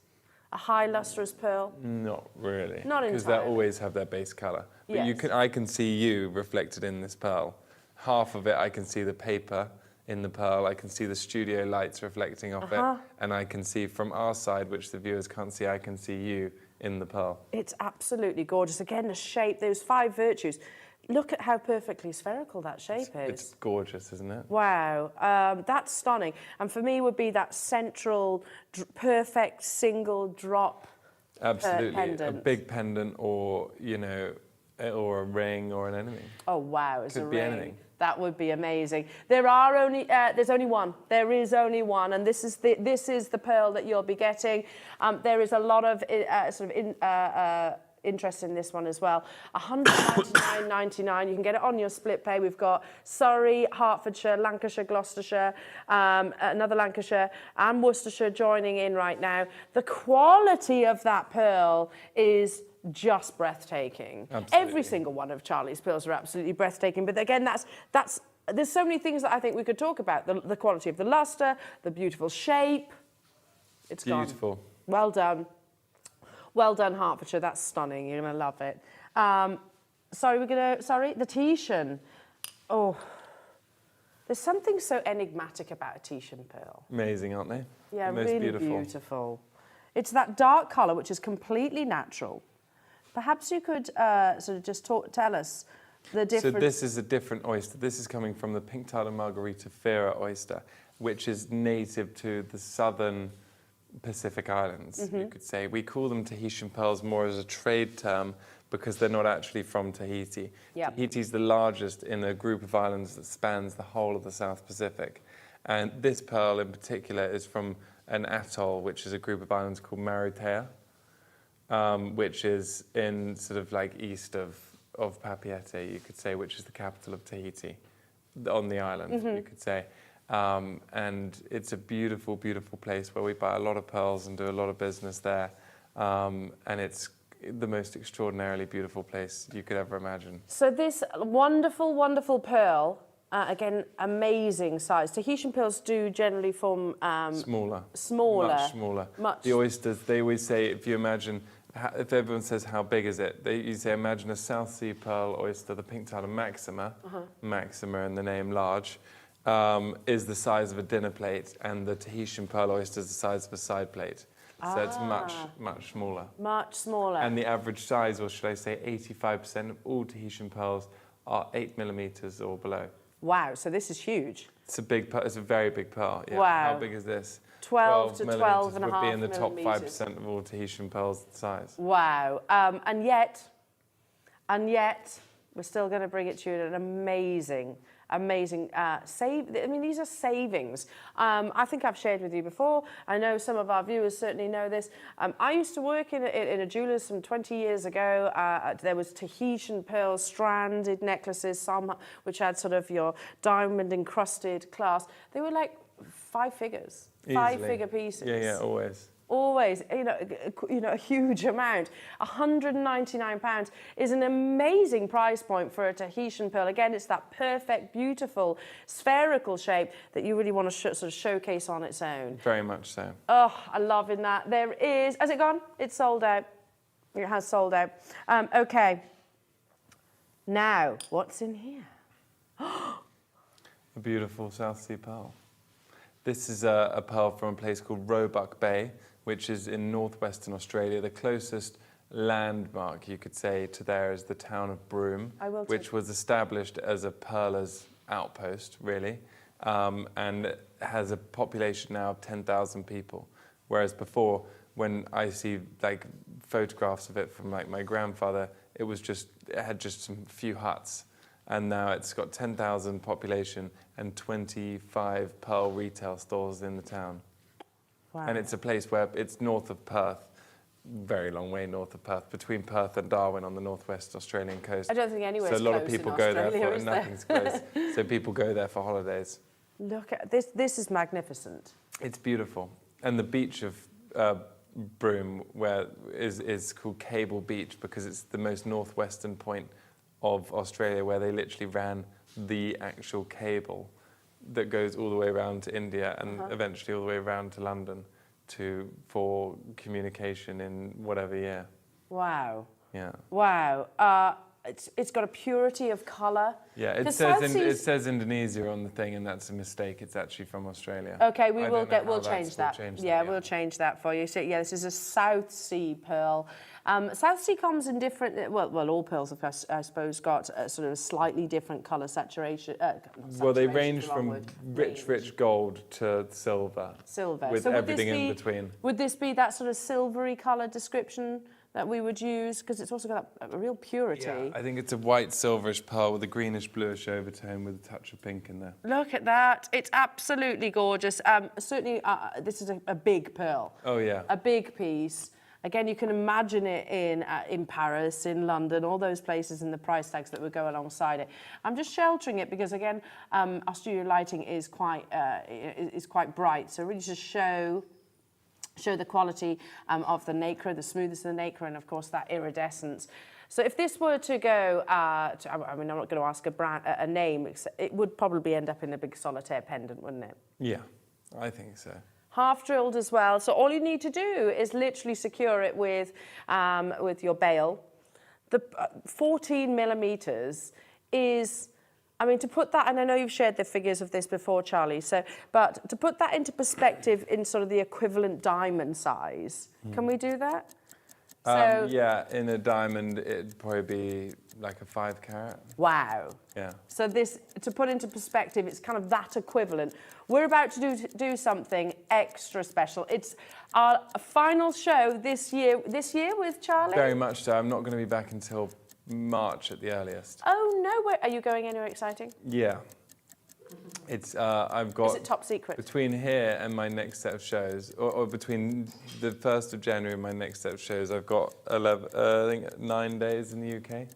A high lustrous pearl? Not really. Not entirely. Because they always have their base colour. But Yes. I can see you reflected in this pearl. Half of it, I can see the paper in the pearl. I can see the studio lights reflecting off it. And I can see from our side, which the viewers can't see, I can see you in the pearl. It's absolutely gorgeous. Again, the shape, those 5 virtues. Look at how perfectly spherical that shape is. It's gorgeous, isn't it? Wow, that's stunning. And for me would be that central, perfect single drop Absolutely. pendant. A big pendant, or, you know, or a ring or anything. Oh, wow, it's a Could be ring. anything. That would be amazing. There's only one. There is only one, and this is the pearl that you'll be getting. There is a lot of interest in this one as well. $199.99. You can get it on your split pay. We've got Surrey, Hertfordshire, Lancashire, Gloucestershire, another Lancashire, and Worcestershire joining in right now. The quality of that pearl is just breathtaking. Absolutely. Every single one of Charlie's pearls are absolutely breathtaking. But again, there's so many things that I think we could talk about. The quality of the luster, the beautiful shape. It's beautiful. Gone. Well done. Well done, Hertfordshire. That's stunning. You're going to love it. The Tahitian. Oh, there's something so enigmatic about a Tahitian pearl. Amazing, aren't they? Yeah, Most really beautiful. It's that dark colour, which is completely natural. Perhaps you could sort of just tell us the difference. So this is a different oyster. This is coming from the pink-tailed Margaritifera oyster, which is native to the southern Pacific Islands, you could say. We call them Tahitian pearls more as a trade term because they're not actually from Tahiti. Yep. Tahiti's the largest in a group of islands that spans the whole of the South Pacific. And this pearl in particular is from an atoll, which is a group of islands called Maritea, which is in sort of like east of Papeete, you could say, which is the capital of Tahiti, on the island, you could say. And it's a beautiful, beautiful place where we buy a lot of pearls and do a lot of business there. And it's the most extraordinarily beautiful place you could ever imagine. So this wonderful, wonderful pearl, again, amazing size. Tahitian pearls do generally form... Smaller. Much smaller. Much. The oysters, they always say, if you imagine, if everyone says how big is it, you say imagine a South Sea pearl oyster, the pink-tailed Maxima, Maxima in the name large, is the size of a dinner plate, and the Tahitian pearl oyster is the size of a side plate. So it's much, much smaller. Much smaller. And the average size, or should I say 85% of all Tahitian pearls are 8 millimeters or below. Wow, so this is huge. It's a very big pearl. Yeah. Wow. How big is this? 12 to 12 and a would half be in the top millimeters. 5% of all Tahitian pearls size. Wow. And yet, we're still going to bring it to you at an amazing these are savings. I think I've shared with you before. I know some of our viewers certainly know this. I used to work in a jeweller's some 20 years ago. There was Tahitian pearl stranded necklaces, some which had sort of your diamond encrusted clasp. They were like 5 figures, Easily. 5-figure pieces. Yeah, always. Always, a huge amount. £199 is an amazing price point for a Tahitian pearl. Again, it's that perfect, beautiful, spherical shape that you really want to sort of showcase on its own. Very much so. Oh, I'm loving that. There is... Has it gone? It's sold out. It has sold out. Okay. Now, what's in here? A beautiful South Sea pearl. This is a pearl from a place called Roebuck Bay, which is in northwestern Australia, the closest landmark, you could say, to there is the town of Broome, which was established as a pearler's outpost, really, and has a population now of 10,000 people. Whereas before, when I see like photographs of it from like my grandfather, it had just some few huts. And now it's got 10,000 population and 25 pearl retail stores in the town. Wow. And it's a place where it's north of Perth, very long way north of Perth, between Perth and Darwin on the northwest Australian coast. I don't think anywhere's So a lot close of people in go there Australia, for, is nothing's there? close. So people go there for holidays. Look at this. This is magnificent. It's beautiful. And the beach of Broome is called Cable Beach because it's the most northwestern point of Australia where they literally ran the actual cable that goes all the way around to India and eventually all the way around to London for communication in whatever year. Wow. Yeah. Wow. It's got a purity of colour. Yeah, it says Indonesia on the thing, and that's a mistake. It's actually from Australia. Okay, we'll change that. We'll change that for you. So yeah, this is a South Sea pearl. South Sea comes in different. Well, all pearls have, I suppose, got sort of a slightly different colour saturation. Well, they range from rich gold to silver. Silver. With so everything in between. Would this be that sort of silvery colour description that we would use? Because it's also got a real purity. Yeah, I think it's a white silverish pearl with a greenish bluish overtone with a touch of pink in there. Look at that. It's absolutely gorgeous. Certainly, this is a big pearl. Oh, yeah. A big piece. Again, you can imagine it in Paris, in London, all those places, and the price tags that would go alongside it. I'm just sheltering it because, again, our studio lighting is quite bright. So really just show the quality of the nacre, the smoothness of the nacre, and of course that iridescence. So if this were to go, I mean, I'm not going to ask a name, it would probably end up in a big solitaire pendant, wouldn't it? Yeah, I think so. Half drilled as well. So all you need to do is literally secure it with your bail. The 14 millimeters is, I mean, to put that, and I know you've shared the figures of this before, Charlie, but to put that into perspective in sort of the equivalent diamond size, can we do that? Yeah, in a diamond, it'd probably be like a 5 carat. Wow. Yeah. So this, to put into perspective, it's kind of that equivalent. We're about to do something extra special. It's our final show this year with Charlie? Very much so. I'm not going to be back until March at the earliest. Oh, no way. Are you going anywhere exciting? Yeah. It's, I've got... Is it top secret? Between here and my next set of shows, or between the 1st of January and my next set of shows, I've got 9 days in the UK.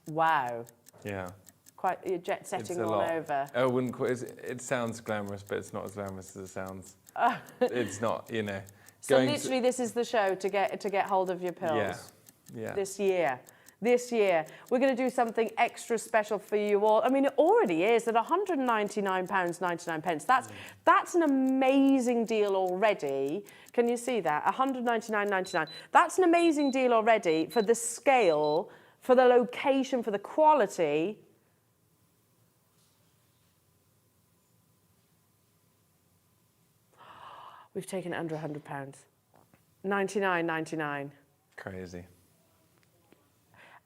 Wow. Yeah. Quite, you're jet setting all lot. over. I wouldn't quite, it sounds glamorous, but it's not as glamorous as it sounds. It's not, you know. So literally this is the show to get hold of your pearls. Yeah. This year, we're going to do something extra special for you all. I mean, it already is at £199.99. That's an amazing deal already. Can you see that? £199.99. That's an amazing deal already for the scale, for the location, for the quality. We've taken it under £100. £99.99. Crazy.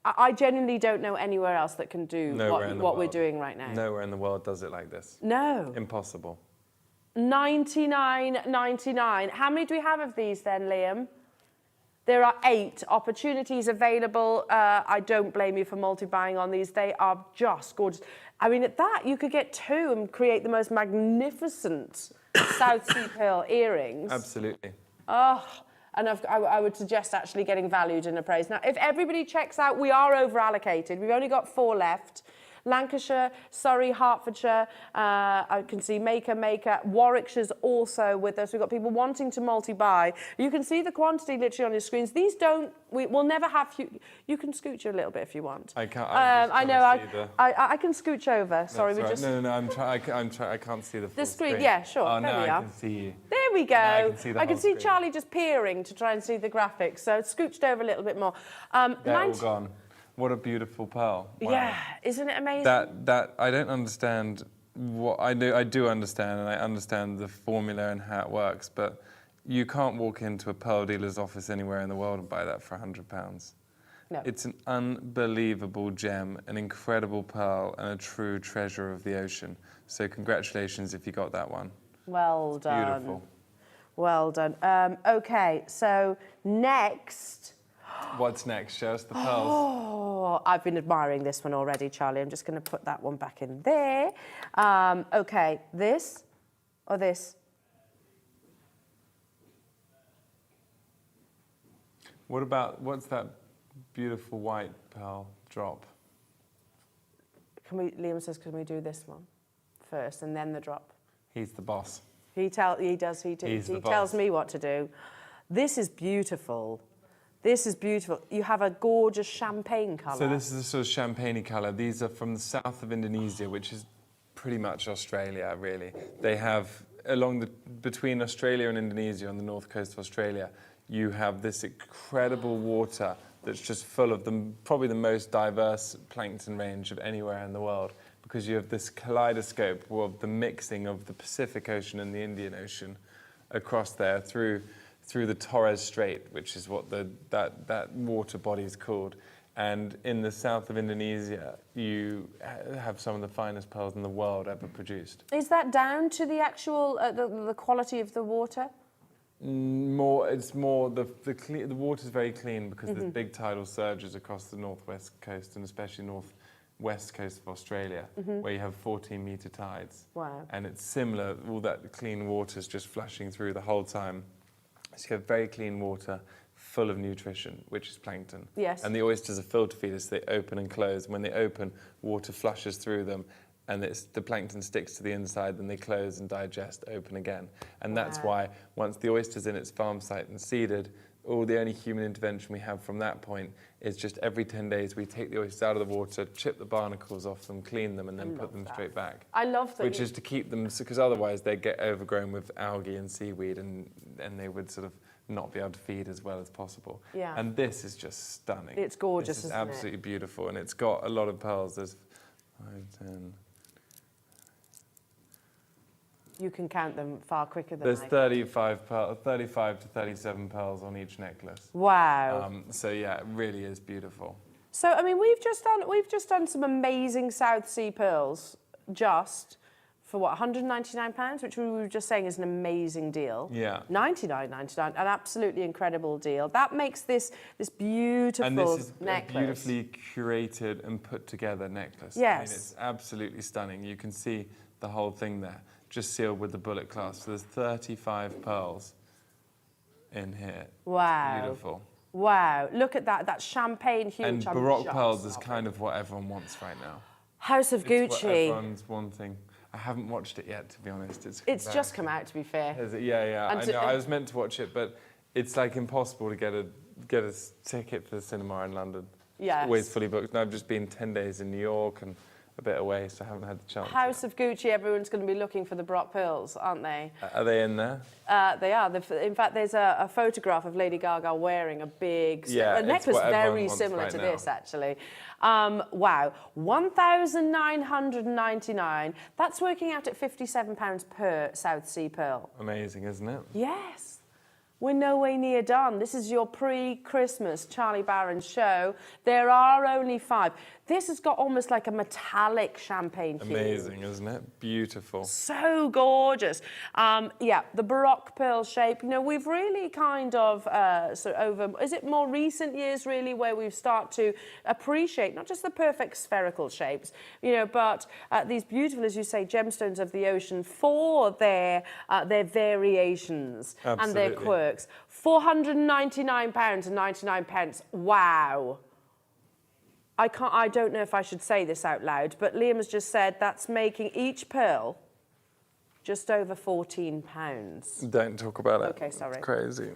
I genuinely don't know anywhere else that can do what we're doing right now. Nowhere in the world does it like this. No. Impossible. £99.99. How many do we have of these then, Liam? There are 8 opportunities available. I don't blame you for multi-buying on these. They are just gorgeous. I mean, at that, you could get 2 and create the most magnificent South Sea pearl earrings. Absolutely. Oh. And I would suggest actually getting valued and appraised. Now, if everybody checks out, we are over-allocated. We've only got 4 left. Lancashire, Surrey, Hertfordshire, I can see Maker. Warwickshire's also with us. We've got people wanting to multi-buy. You can see the quantity literally on your screens. These we'll never have, you can scooch a little bit if you want. I can't, I know, I can scooch over. Sorry, we just... No, I can't see the full screen. Yeah, sure, oh, there we I are. can see you. There we go. I can see Charlie just peering to try and see the graphics, so scooched over a little bit more. They're all gone. What a beautiful pearl. Wow. Yeah, isn't it amazing? That I don't understand what I do understand, and I understand the formula and how it works, but You can't walk into a pearl dealer's office anywhere in the world and buy that for £100. No. It's an unbelievable gem, an incredible pearl, and a true treasure of the ocean. So congratulations if you got that one. Well done. Beautiful. Well done. Okay, so next. What's next? Show us the pearls. Oh, I've been admiring this one already, Charlie. I'm just going to put that one back in there. Okay, this or this? What's that beautiful white pearl drop? Liam says, can we do this one first and then the drop? He's the boss. He tells me what to do. This is beautiful. This is beautiful. You have a gorgeous champagne colour. So this is a sort of champagne colour. These are from the south of Indonesia, which is pretty much Australia, really. They have, between Australia and Indonesia on the north coast of Australia, you have this incredible water that's just full of probably the most diverse plankton range of anywhere in the world, because you have this kaleidoscope of the mixing of the Pacific Ocean and the Indian Ocean across there through the Torres Strait, which is what that water body is called. And in the south of Indonesia, you have some of the finest pearls in the world ever produced. Is that down to the actual the quality of the water? It's more the water's very clean because there's big tidal surges across the northwest coast and especially northwest coast of Australia, where you have 14-metre tides. Wow. And it's similar, all that clean water's just flushing through the whole time. So you have very clean water, full of nutrition, which is plankton. Yes. And the oysters are filter feeders, so they open and close. When they open, water flushes through them, and the plankton sticks to the inside, then they close and digest, open again. And that's why once the oyster's in its farm site and seeded, the only human intervention we have from that point is just every 10 days we take the oysters out of the water, chip the barnacles off them, clean them, and then put them straight back. I love that. Which is to keep them, because otherwise they get overgrown with algae and seaweed, and they would sort of not be able to feed as well as possible. Yeah. And this is just stunning. It's gorgeous, This is isn't it? absolutely beautiful, and it's got a lot of pearls. There's 5, 10... You can count them far quicker than There's I can. 35 to 37 pearls on each necklace. Wow. So yeah, it really is beautiful. So I mean, we've just done some amazing South Sea pearls, just for what, £199, which we were just saying is an amazing deal. Yeah. $99.99, an absolutely incredible deal. That makes this beautiful And this is necklace. a beautifully curated and put together necklace. Yes. I mean, it's absolutely stunning. You can see the whole thing there, just sealed with the bullet clasp. So there's 35 pearls in here. Wow. It's beautiful. Wow, look at that champagne hue. And Baroque pearls is kind of what everyone wants right now. House of It's what Gucci. everyone's wanting. I haven't watched it yet, to be honest. It's just come out, to be fair. Is it? Yeah. And I know. I was meant to watch it, but it's like impossible to get a ticket for the cinema in London. Yes. It's always fully booked. And I've just been 10 days in New York and a bit away, so I haven't had the chance. House of Gucci, everyone's going to be looking for the Baroque pearls, aren't they? Are they in there? They are. In fact, there's a photograph of Lady Gaga wearing a big Yeah, necklace it's what everyone very wants similar right to now. this, actually. Wow, $1,999. That's working out at £57 per South Sea pearl. Amazing, isn't it? Yes. We're no way near done. This is your pre-Christmas Charlie Barron show. There are only 5. This has got almost like a metallic champagne hue. Amazing, isn't it? Beautiful. So gorgeous. Yeah, the Baroque pearl shape. You know, we've really kind of, is it more recent years really where we've started to appreciate not just the perfect spherical shapes, you know, but these beautiful, as you say, gemstones of the ocean for their variations and their Absolutely. quirks. £499.99. Wow. I don't know if I should say this out loud, but Liam has just said that's making each pearl just over £14. Don't talk about it. Okay, sorry. It's crazy.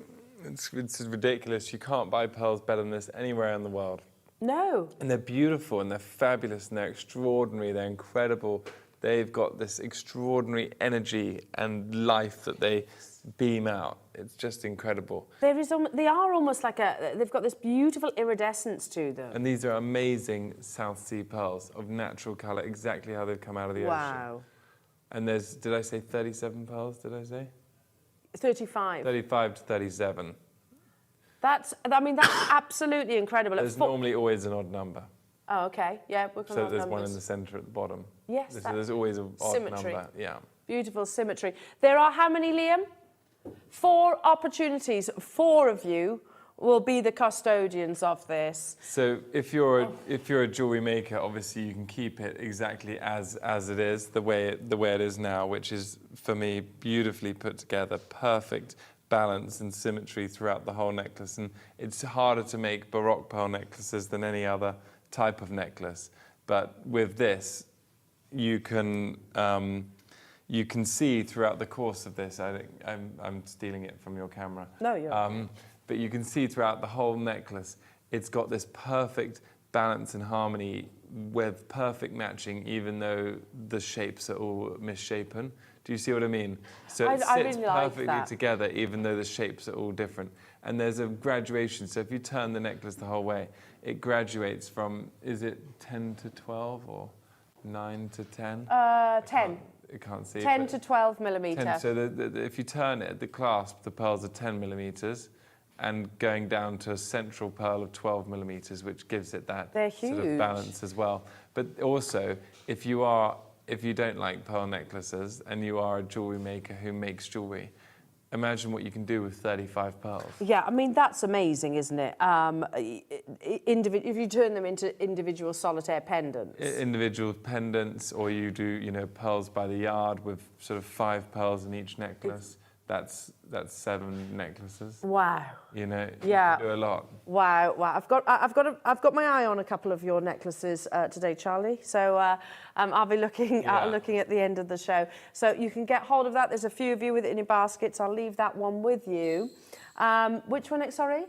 It's ridiculous. You can't buy pearls better than this anywhere in the world. No. And they're beautiful and they're fabulous and they're extraordinary. They're incredible. They've got this extraordinary energy and life that they beam out. It's just incredible. They are almost like they've got this beautiful iridescence to them. And these are amazing South Sea pearls of natural colour, exactly how they've come out of the ocean. Wow. And did I say 37 pearls, did I say? 35. 35 to 37. That's absolutely incredible. There's normally always an odd number. Oh, okay. Yeah, we're So there's one in the centre at the bottom. Yes. So there's always an odd symmetry. number. Yeah. Beautiful symmetry. There are how many, Liam? 4 opportunities. 4 of you will be the custodians of this. So if you're a jewellery maker, obviously you can keep it exactly as it is, the way it is now, which is, for me, beautifully put together, perfect balance and symmetry throughout the whole necklace. And it's harder to make Baroque pearl necklaces than any other type of necklace. But with this, you can see throughout the course of this, I think I'm stealing it from your camera. No, you're but you can see throughout the whole necklace, it's got this perfect balance and harmony with perfect matching, even though the shapes are all misshapen. Do you see what I mean? So it sits really like perfectly that. together, even though the shapes are all different. And there's a graduation. So if you turn the necklace the whole way, it graduates from, is it 10 to 12 or 9 to 10? 10. You can't see. 10 to 12 millimetre. 10, so if you turn it, the clasp, the pearls are 10 millimetres, and going down to a central pearl of 12 millimetres, which gives it that sort of balance as well. But also, if you don't like pearl necklaces and you are a jewellery maker who makes jewellery, imagine what you can do with 35 pearls. Yeah, I mean, that's amazing, isn't it? If you turn them into individual solitaire pendants. Individual pendants, or you do, pearls by the yard with sort of 5 pearls in each necklace. That's 7 necklaces. Wow. You can do a lot. Wow. I've got my eye on a couple of your necklaces today, Charlie. So I'll be looking at the end of the show. So you can get hold of that. There's a few of you with it in your baskets. I'll leave that one with you. Which one? Sorry.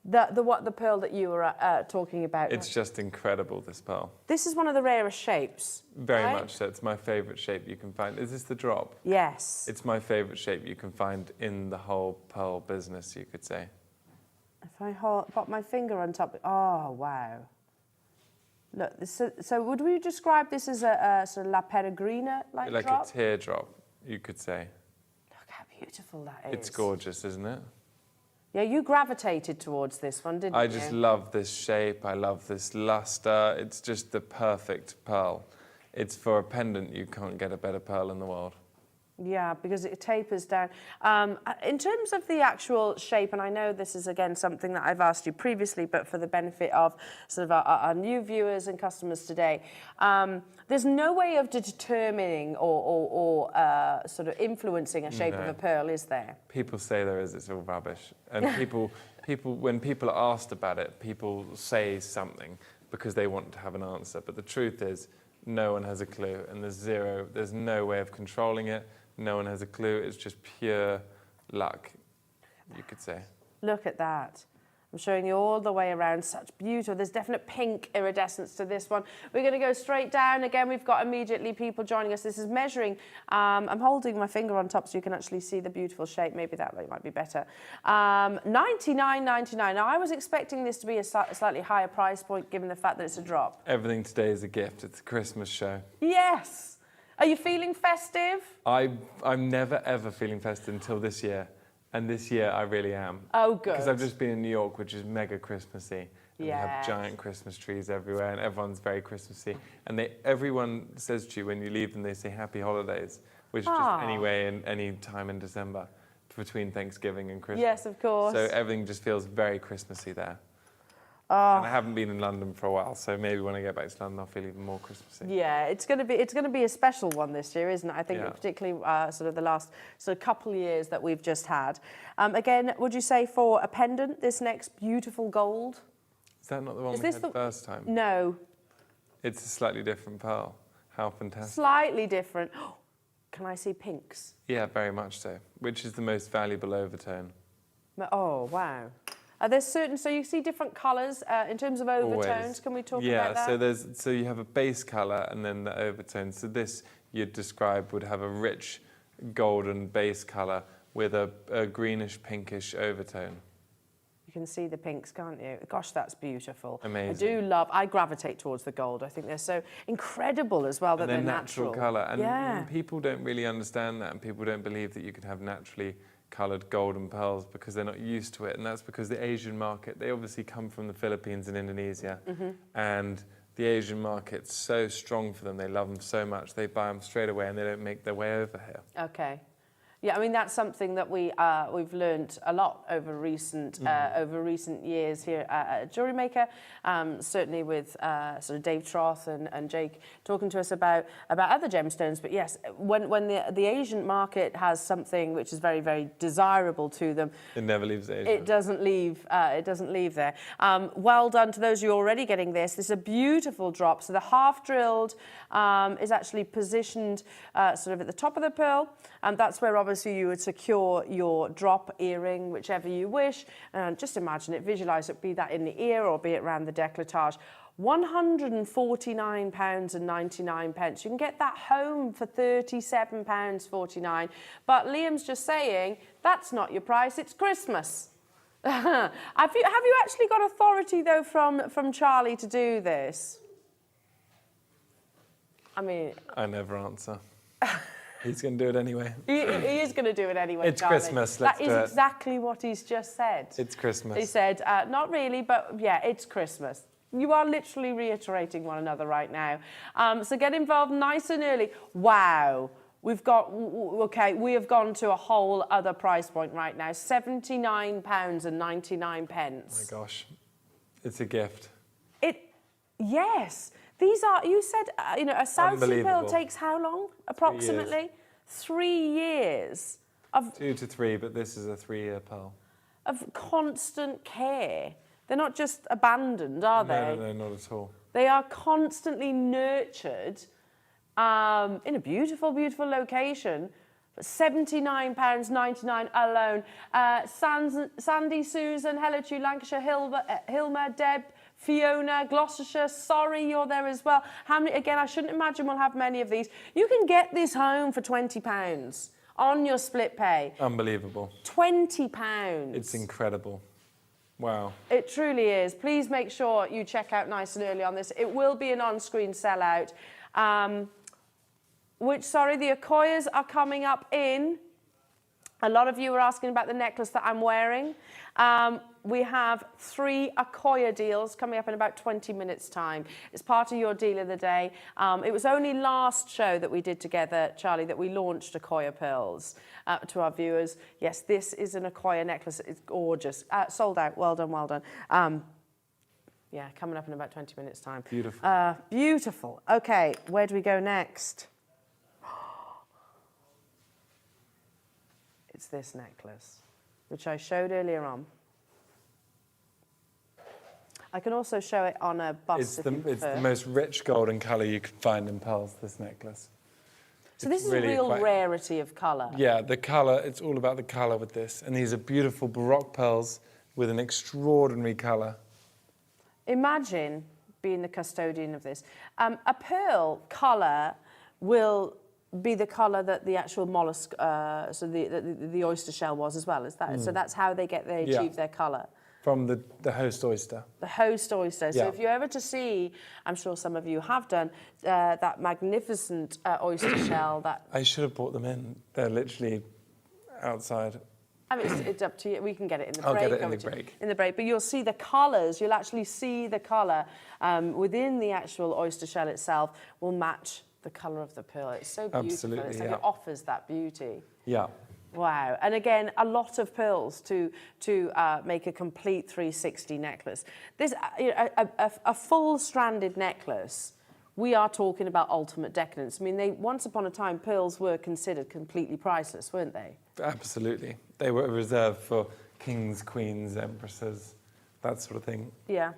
The pearl that you were talking about. It's just incredible, this pearl. This is one of the rarest shapes. Very much so. It's my favourite shape you can find. Is this the drop? Yes. It's my favourite shape you can find in the whole pearl business, you could say. If I pop my finger on top, oh wow! Look, so would we describe this as a sort of La Peregrina like drop? A teardrop, you could say. Look how beautiful that is. It's gorgeous, isn't it? Yeah, you gravitated towards this one, didn't you? I just love this shape. I love this luster. It's just the perfect pearl. It's for a pendant. You can't get a better pearl in the world. Yeah, because it tapers down. In terms of the actual shape, and I know this is, again, something that I've asked you previously, but for the benefit of sort of our new viewers and customers today, there's no way of determining or sort of influencing a shape of a pearl, is there? People say there is. It's all rubbish. And when people are asked about it, people say something because they want to have an answer. But the truth is, no one has a clue, and there's no way of controlling it. No one has a clue. It's just pure luck, you could say. Look at that. I'm showing you all the way around. Such beautiful. There's definite pink iridescence to this one. We're going to go straight down. Again, we've got immediately people joining us. This is measuring. I'm holding my finger on top so you can actually see the beautiful shape. Maybe that might be better. $99.99. Now, I was expecting this to be a slightly higher price point given the fact that it's a drop. Everything today is a gift. It's a Christmas show. Yes. Are you feeling festive? I'm never, ever feeling festive until this year. And this year, I really am. Oh, good. Because I've just been in New York, which is mega Christmassy. And we have giant Christmas trees everywhere, and everyone's very Christmassy. And everyone says to you when you leave them, they say Happy Holidays, which is just any time in December, between Thanksgiving and Christmas. Yes, of course. So everything just feels very Christmassy there. Oh. And I haven't been in London for a while, so maybe when I get back to London, I'll feel even more Christmassy. Yeah, it's going to be a special one this year, isn't it? I think particularly sort of the last couple of years that we've just had. Again, would you say for a pendant, this next beautiful gold? Is that not the one we had the first time? No. It's a slightly different pearl. How fantastic. Slightly different. Can I see pinks? Yeah, very much so. Which is the most valuable overtone? Oh, wow. Are there certain, so you see different colours in terms of overtones? Always. Can we talk about that? Yeah, so you have a base colour and then the overtone. So this, you'd describe, would have a rich golden base colour with a greenish pinkish overtone. can see the pinks, can't you? Gosh, that's beautiful. Amazing. I gravitate towards the gold. I think they're so incredible as well that they're natural. Colour. And people don't really understand that, and people don't believe that you can have naturally coloured gold and pearls because they're not used to it. And that's because the Asian market, they obviously come from the Philippines and Indonesia. And the Asian market's so strong for them. They love them so much. They buy them straight away and they don't make their way over here. Okay. Yeah, I mean, that's something that we've learned a lot over recent years here at Jewellery Maker. Certainly with sort of Dave Troth and Jake talking to us about other gemstones. But yes, when the Asian market has something which is very, very desirable to them, it never leaves Asia. It doesn't leave. It doesn't leave there. Well done to those who are already getting this. This is a beautiful drop. So the half drilled is actually positioned sort of at the top of the pearl, and that's where obviously you would secure your drop earring, whichever you wish. Just imagine it, visualise it, be that in the ear or be it around the décolletage. £149.99. You can get that home for £37.49. But Liam's just saying, that's not your price, it's Christmas. Have you actually got authority, though, from Charlie to do this? I mean... I never answer. He's going to do it anyway. He is going to do it anyway, It's darling. Christmas, let's do it. That is exactly what he's just said. It's Christmas. He said, not really, but yeah, it's Christmas. You are literally reiterating one another right now. So get involved nice and early. Wow. We have gone to a whole other price point right now. £79.99. Oh my gosh. It's a gift. Yes. These are, you said, a South Sea pearl takes how long, approximately? 3 years. 2 to 3, but this is a 3-year pearl. Of constant care. They're not just abandoned, are they? No, not at all. They are constantly nurtured in a beautiful, beautiful location. £79.99 alone. Sandy, Susan, hello to you, Lancashire, Hilma, Deb, Fiona, Gloucestershire, sorry you're there as well. How many? Again, I shouldn't imagine we'll have many of these. You can get this home for £20 on your split pay. Unbelievable. £20. It's incredible. Wow. It truly is. Please make sure you check out nice and early on this. It will be an on-screen sellout. The Akoyas are coming up in. A lot of you are asking about the necklace that I'm wearing. We have 3 Akoya deals coming up in about 20 minutes' time. It's part of your deal of the day. It was only last show that we did together, Charlie, that we launched Akoya pearls to our viewers. Yes, this is an Akoya necklace. It's gorgeous. Sold out. Well done, well done. Yeah, coming up in about 20 minutes' time. Beautiful. Beautiful. Okay, where do we go next? It's this necklace, which I showed earlier on. I can also show it on a bust. It's the most rich golden colour you could find in pearls, this necklace. So this is a real rarity of colour. Yeah, the colour, it's all about the colour with this. And these are beautiful Baroque pearls with an extraordinary colour. Imagine being the custodian of this. A pearl colour will be the colour that the actual mollusk, so the oyster shell was as well. Is that so? That's how they achieve their colour. From the host oyster. The host oyster. So if you're ever to see, I'm sure some of you have done, that magnificent oyster shell. I should have brought them in. They're literally outside. I mean, it's up to you. We can get it in the break. I'll get it in the break. In the break. But you'll see the colours. You'll actually see the colour within the actual oyster shell itself will match the colour of the pearl. It's so beautiful. Absolutely, it's like it offers that beauty. Yeah. Wow. And again, a lot of pearls to make a complete 360 necklace. This, a full stranded necklace, we are talking about ultimate decadence. I mean, once upon a time, pearls were considered completely priceless, weren't they? Absolutely. They were reserved for kings, queens, empresses, that sort of thing. Yeah.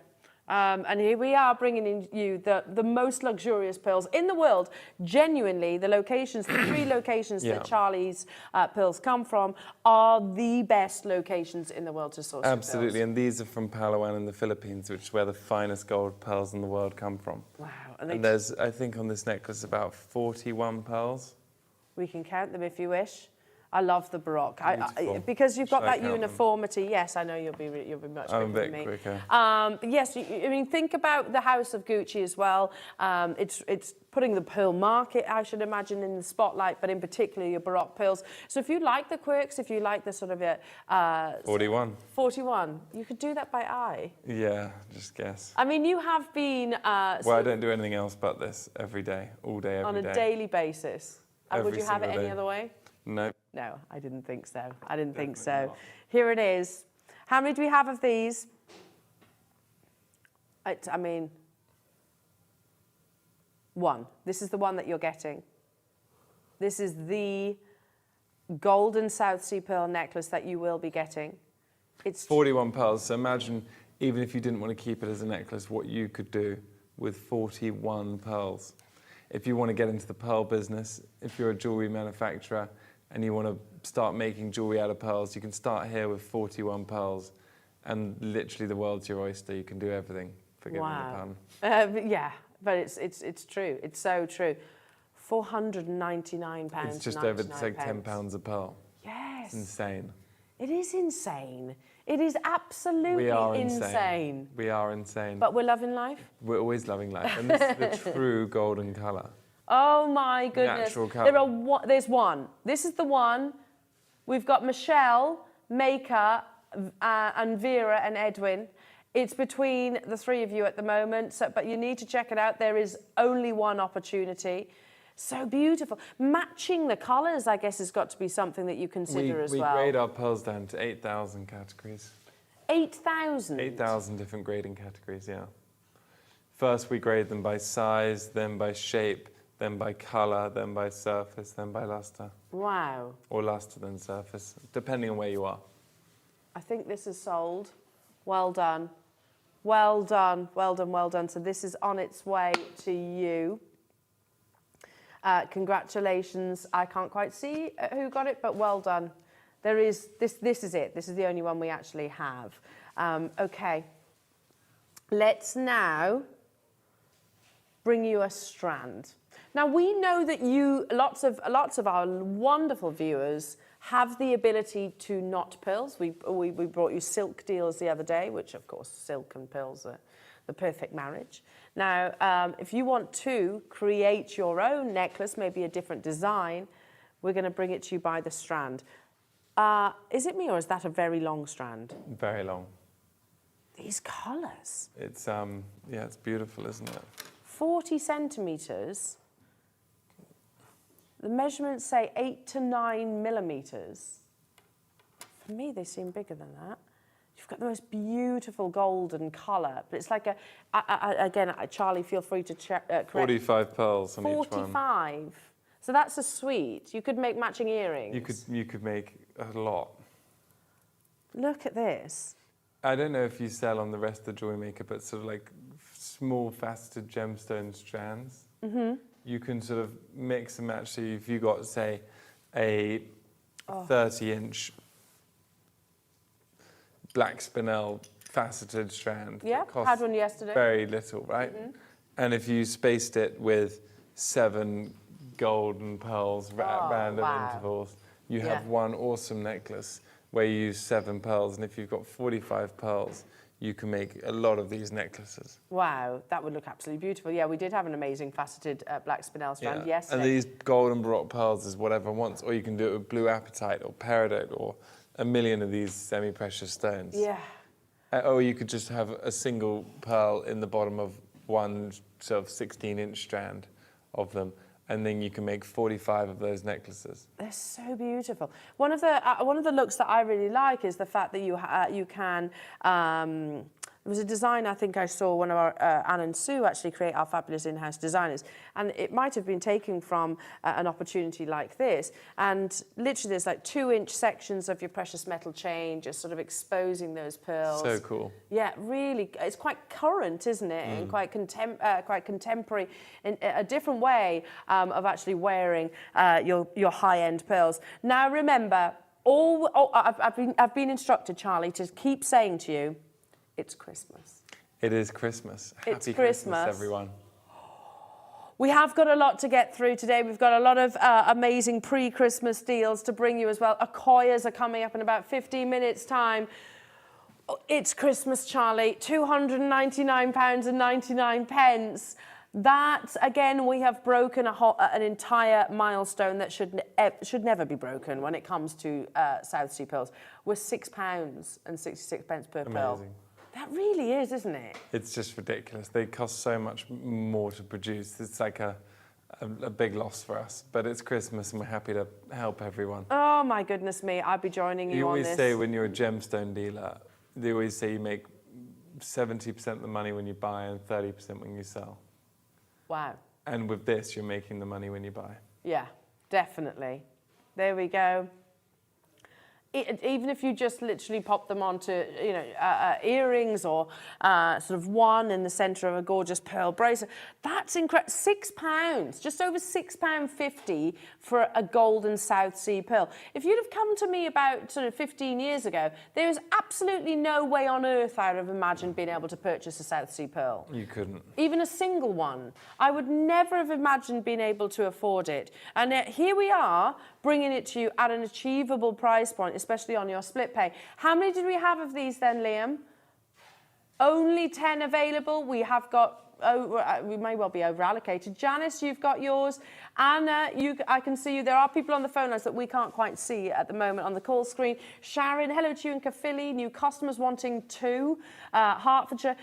And here we are bringing in you the most luxurious pearls in the world. Genuinely, the locations, the 3 locations that Charlie's pearls come from are the best locations in the world to source Absolutely, pearls. and these are from Palawan in the Philippines, which is where the finest gold pearls in the world come from. Wow. And there's, I think on this necklace, about 41 pearls. We can count them if you wish. I love the Baroque. Because you've got that uniformity. Yes, I know you'll be much quicker than me. Quicker. Yes, I mean, think about the House of Gucci as well. It's putting the pearl market, I should imagine, in the spotlight, but in particular your Baroque pearls. So if you like the quirks, if you like the sort of 41. 41, you could do that by eye. Yeah, just guess. I mean, you have been. Well, I don't do anything else but this every day, all day, every day. On a daily basis. And would you have it any other way? No. No, I didn't think so. I didn't think so. Here it is. How many do we have of these? I mean, one. This is the one that you're getting. This is the golden South Sea pearl necklace that you will be getting. It's 41 pearls. So imagine, even if you didn't want to keep it as a necklace, what you could do with 41 pearls. If you want to get into the pearl business, if you're a jewellery manufacturer and you want to start making jewellery out of pearls, you can start here with 41 pearls and literally the world's your oyster. You can do everything. Forgive me the pun. Yeah, but it's true. It's so true. £499. It's just over, it's like £10 a pearl. Yes. It's insane. It is insane. It is absolutely We are insane. We are insane. But we're loving life? We're always loving life. And this is the true golden colour. Oh my goodness. Natural colour. There's one. This is the one. We've got Michelle, Maker, and Vera and Edwin. It's between the three of you at the moment, but you need to check it out. There is only one opportunity. So beautiful. Matching the colours, I guess, has got to be something that you consider as well. We grade our pearls down to 8,000 categories. 8,000? 8,000 different grading categories, yeah. First, we grade them by size, then by shape, then by colour, then by surface, then by lustre. Wow. Or lustre, then surface, depending on where you are. I think this is sold. Well done. Well done, well done, well done. So this is on its way to you. Congratulations. I can't quite see who got it, but well done. There is, this is it. This is the only one we actually have. Okay. Let's now bring you a strand. Now we know that lots of our wonderful viewers have the ability to knot pearls. We brought you silk deals the other day, which of course silk and pearls are the perfect marriage. Now, if you want to create your own necklace, maybe a different design, we're going to bring it to you by the strand. Is it me or is that a very long strand? Very long. These colours. It's yeah, it's beautiful, isn't it? 40 centimetres. The measurements say 8 to 9 millimetres. For me, they seem bigger than that. You've got the most beautiful golden colour, but it's like again, Charlie, feel free to correct. 45 pearls on each one. 45. So that's a suite. You could make matching earrings. You could make a lot. Look at this. I don't know if you sell on the rest of the Jewellery Maker, but sort of like small faceted gemstone strands. Mm-hmm. You can sort of mix and match. So if you got, say, a 30-inch black spinel faceted strand. Yeah, had one yesterday. Very little, right? Mm-hmm. And if you spaced it with 7 golden pearls, random intervals, you have one awesome necklace where you use 7 pearls. And if you've got 45 pearls, you can make a lot of these necklaces. Wow, that would look absolutely beautiful. Yeah, we did have an amazing faceted black spinel strand yesterday. And these golden Baroque pearls is whatever wants, or you can do it with blue apatite or peridot or a million of these semi-precious stones. Yeah. Or you could just have a single pearl in the bottom of one sort of 16-inch strand of them, and then you can make 45 of those necklaces. They're so beautiful. One of the looks that I really like is the fact that you can. There was a design I think I saw one of our Anne and Sue actually create, our fabulous in-house designers, and it might have been taken from an opportunity like this. And literally, there's like 2-inch sections of your precious metal chain, just sort of exposing those pearls. So cool. Yeah, really, it's quite current, isn't it? And quite contemporary, in a different way of actually wearing your high-end pearls. Now, remember, I've been instructed, Charlie, to keep saying to you, it's Christmas. It is Christmas. Happy Christmas, everyone. We have got a lot to get through today. We've got a lot of amazing pre-Christmas deals to bring you as well. Akoyas are coming up in about 15 minutes' time. It's Christmas, Charlie. £299.99. That, again, we have broken an entire milestone that should never be broken when it comes to South Sea pearls. We're £6.66 per pearl. Amazing. That really is, isn't it? It's just ridiculous. They cost so much more to produce. It's like a big loss for us. But it's Christmas and we're happy to help everyone. Oh, my goodness me. I'd be joining you on this. You always say when you're a gemstone dealer, they always say you make 70% of the money when you buy and 30% when you sell. Wow. And with this, you're making the money when you buy. Yeah, definitely. There we go. Even if you just literally pop them onto, you know, earrings or sort of one in the centre of a gorgeous pearl bracelet, that's incredible. £6, just over £6.50 for a golden South Sea pearl. If you'd have come to me about sort of 15 years ago, there is absolutely no way on earth I would have imagined being able to purchase a South Sea pearl. You couldn't. Even a single one. I would never have imagined being able to afford it. And here we are, bringing it to you at an achievable price point, especially on your split pay. How many did we have of these then, Liam? Only 10 available. We have got, we may well be over allocated. Janice, you've got yours. Anna, I can see you. There are people on the phone lines that we can't quite see at the moment on the call screen. Sharon, hello to you in Caerphilly. New customers wanting 2. Hertfordshire.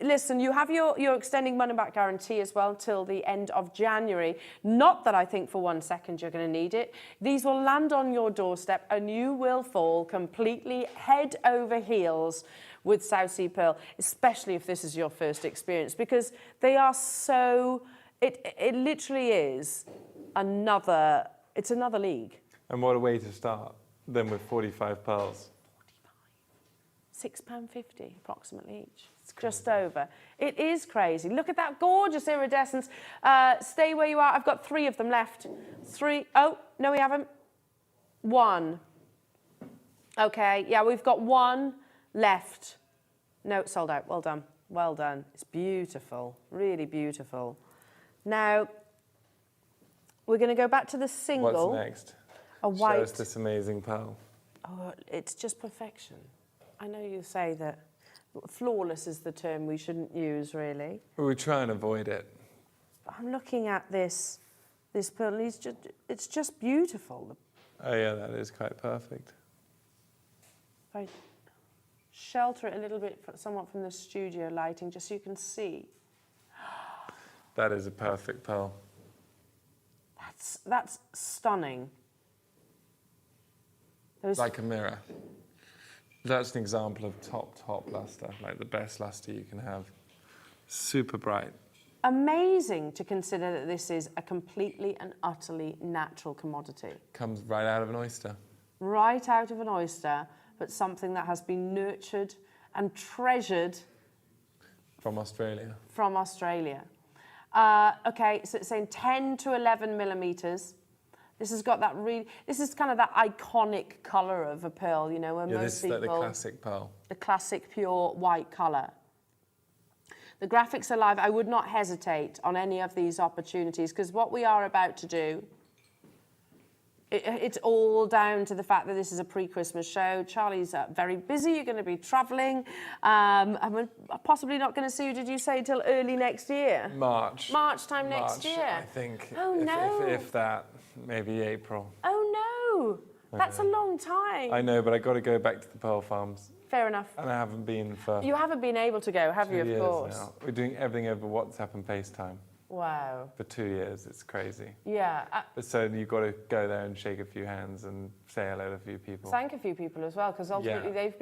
Listen, you have your extending money back guarantee as well till the end of January. Not that I think for 1 second you're going to need it. These will land on your doorstep and you will fall completely head over heels with South Sea pearl, especially if this is your first experience, because they are so, it literally is another league. And what a way to start, then with 45 pearls. £6.50 approximately each. It's just over. It is crazy. Look at that gorgeous iridescence. Stay where you are. I've got 3 of them left. 3. Oh, no, we haven't. 1. Okay, yeah, we've got 1 left. No, it's sold out. Well done. Well done. It's beautiful. Really beautiful. Now, we're going to go back to the single. What's next? A white. Show us this amazing pearl. Oh, it's just perfection. I know you say that flawless is the term we shouldn't use, really. We try and avoid it. I'm looking at this pearl. It's just beautiful. Oh yeah, that is quite perfect. Right. Shelter it a little bit, somewhat from the studio lighting, just so you can see. That is a perfect pearl. That's stunning. Like a mirror. That's an example of top luster, like the best luster you can have. Super bright. Amazing to consider that this is a completely and utterly natural commodity. Comes right out of an oyster. Right out of an oyster, but something that has been nurtured and treasured. From Australia. From Australia. Okay, so it's saying 10 to 11 millimetres. This has got that this is kind of that iconic colour of a pearl, you know, where most people... this is like the classic pearl. The classic pure white colour. The graphics are live. I would not hesitate on any of these opportunities, because what we are about to do, it's all down to the fact that this is a pre-Christmas show. Charlie's very busy. You're going to be travelling. I'm possibly not going to see you, did you say, till early next year? March. March time next year? I think. Oh, no. If that, maybe April. Oh, no. That's a long time. I know, but I got to go back to the pearl farms. Fair enough. And I haven't been for... You haven't been able to go, have you, of course? Now. We're doing everything over WhatsApp and FaceTime. Wow. For 2 years, it's crazy. Yeah. But so you've got to go there and shake a few hands and say hello to a few people. Thank a few people as well, because ultimately they've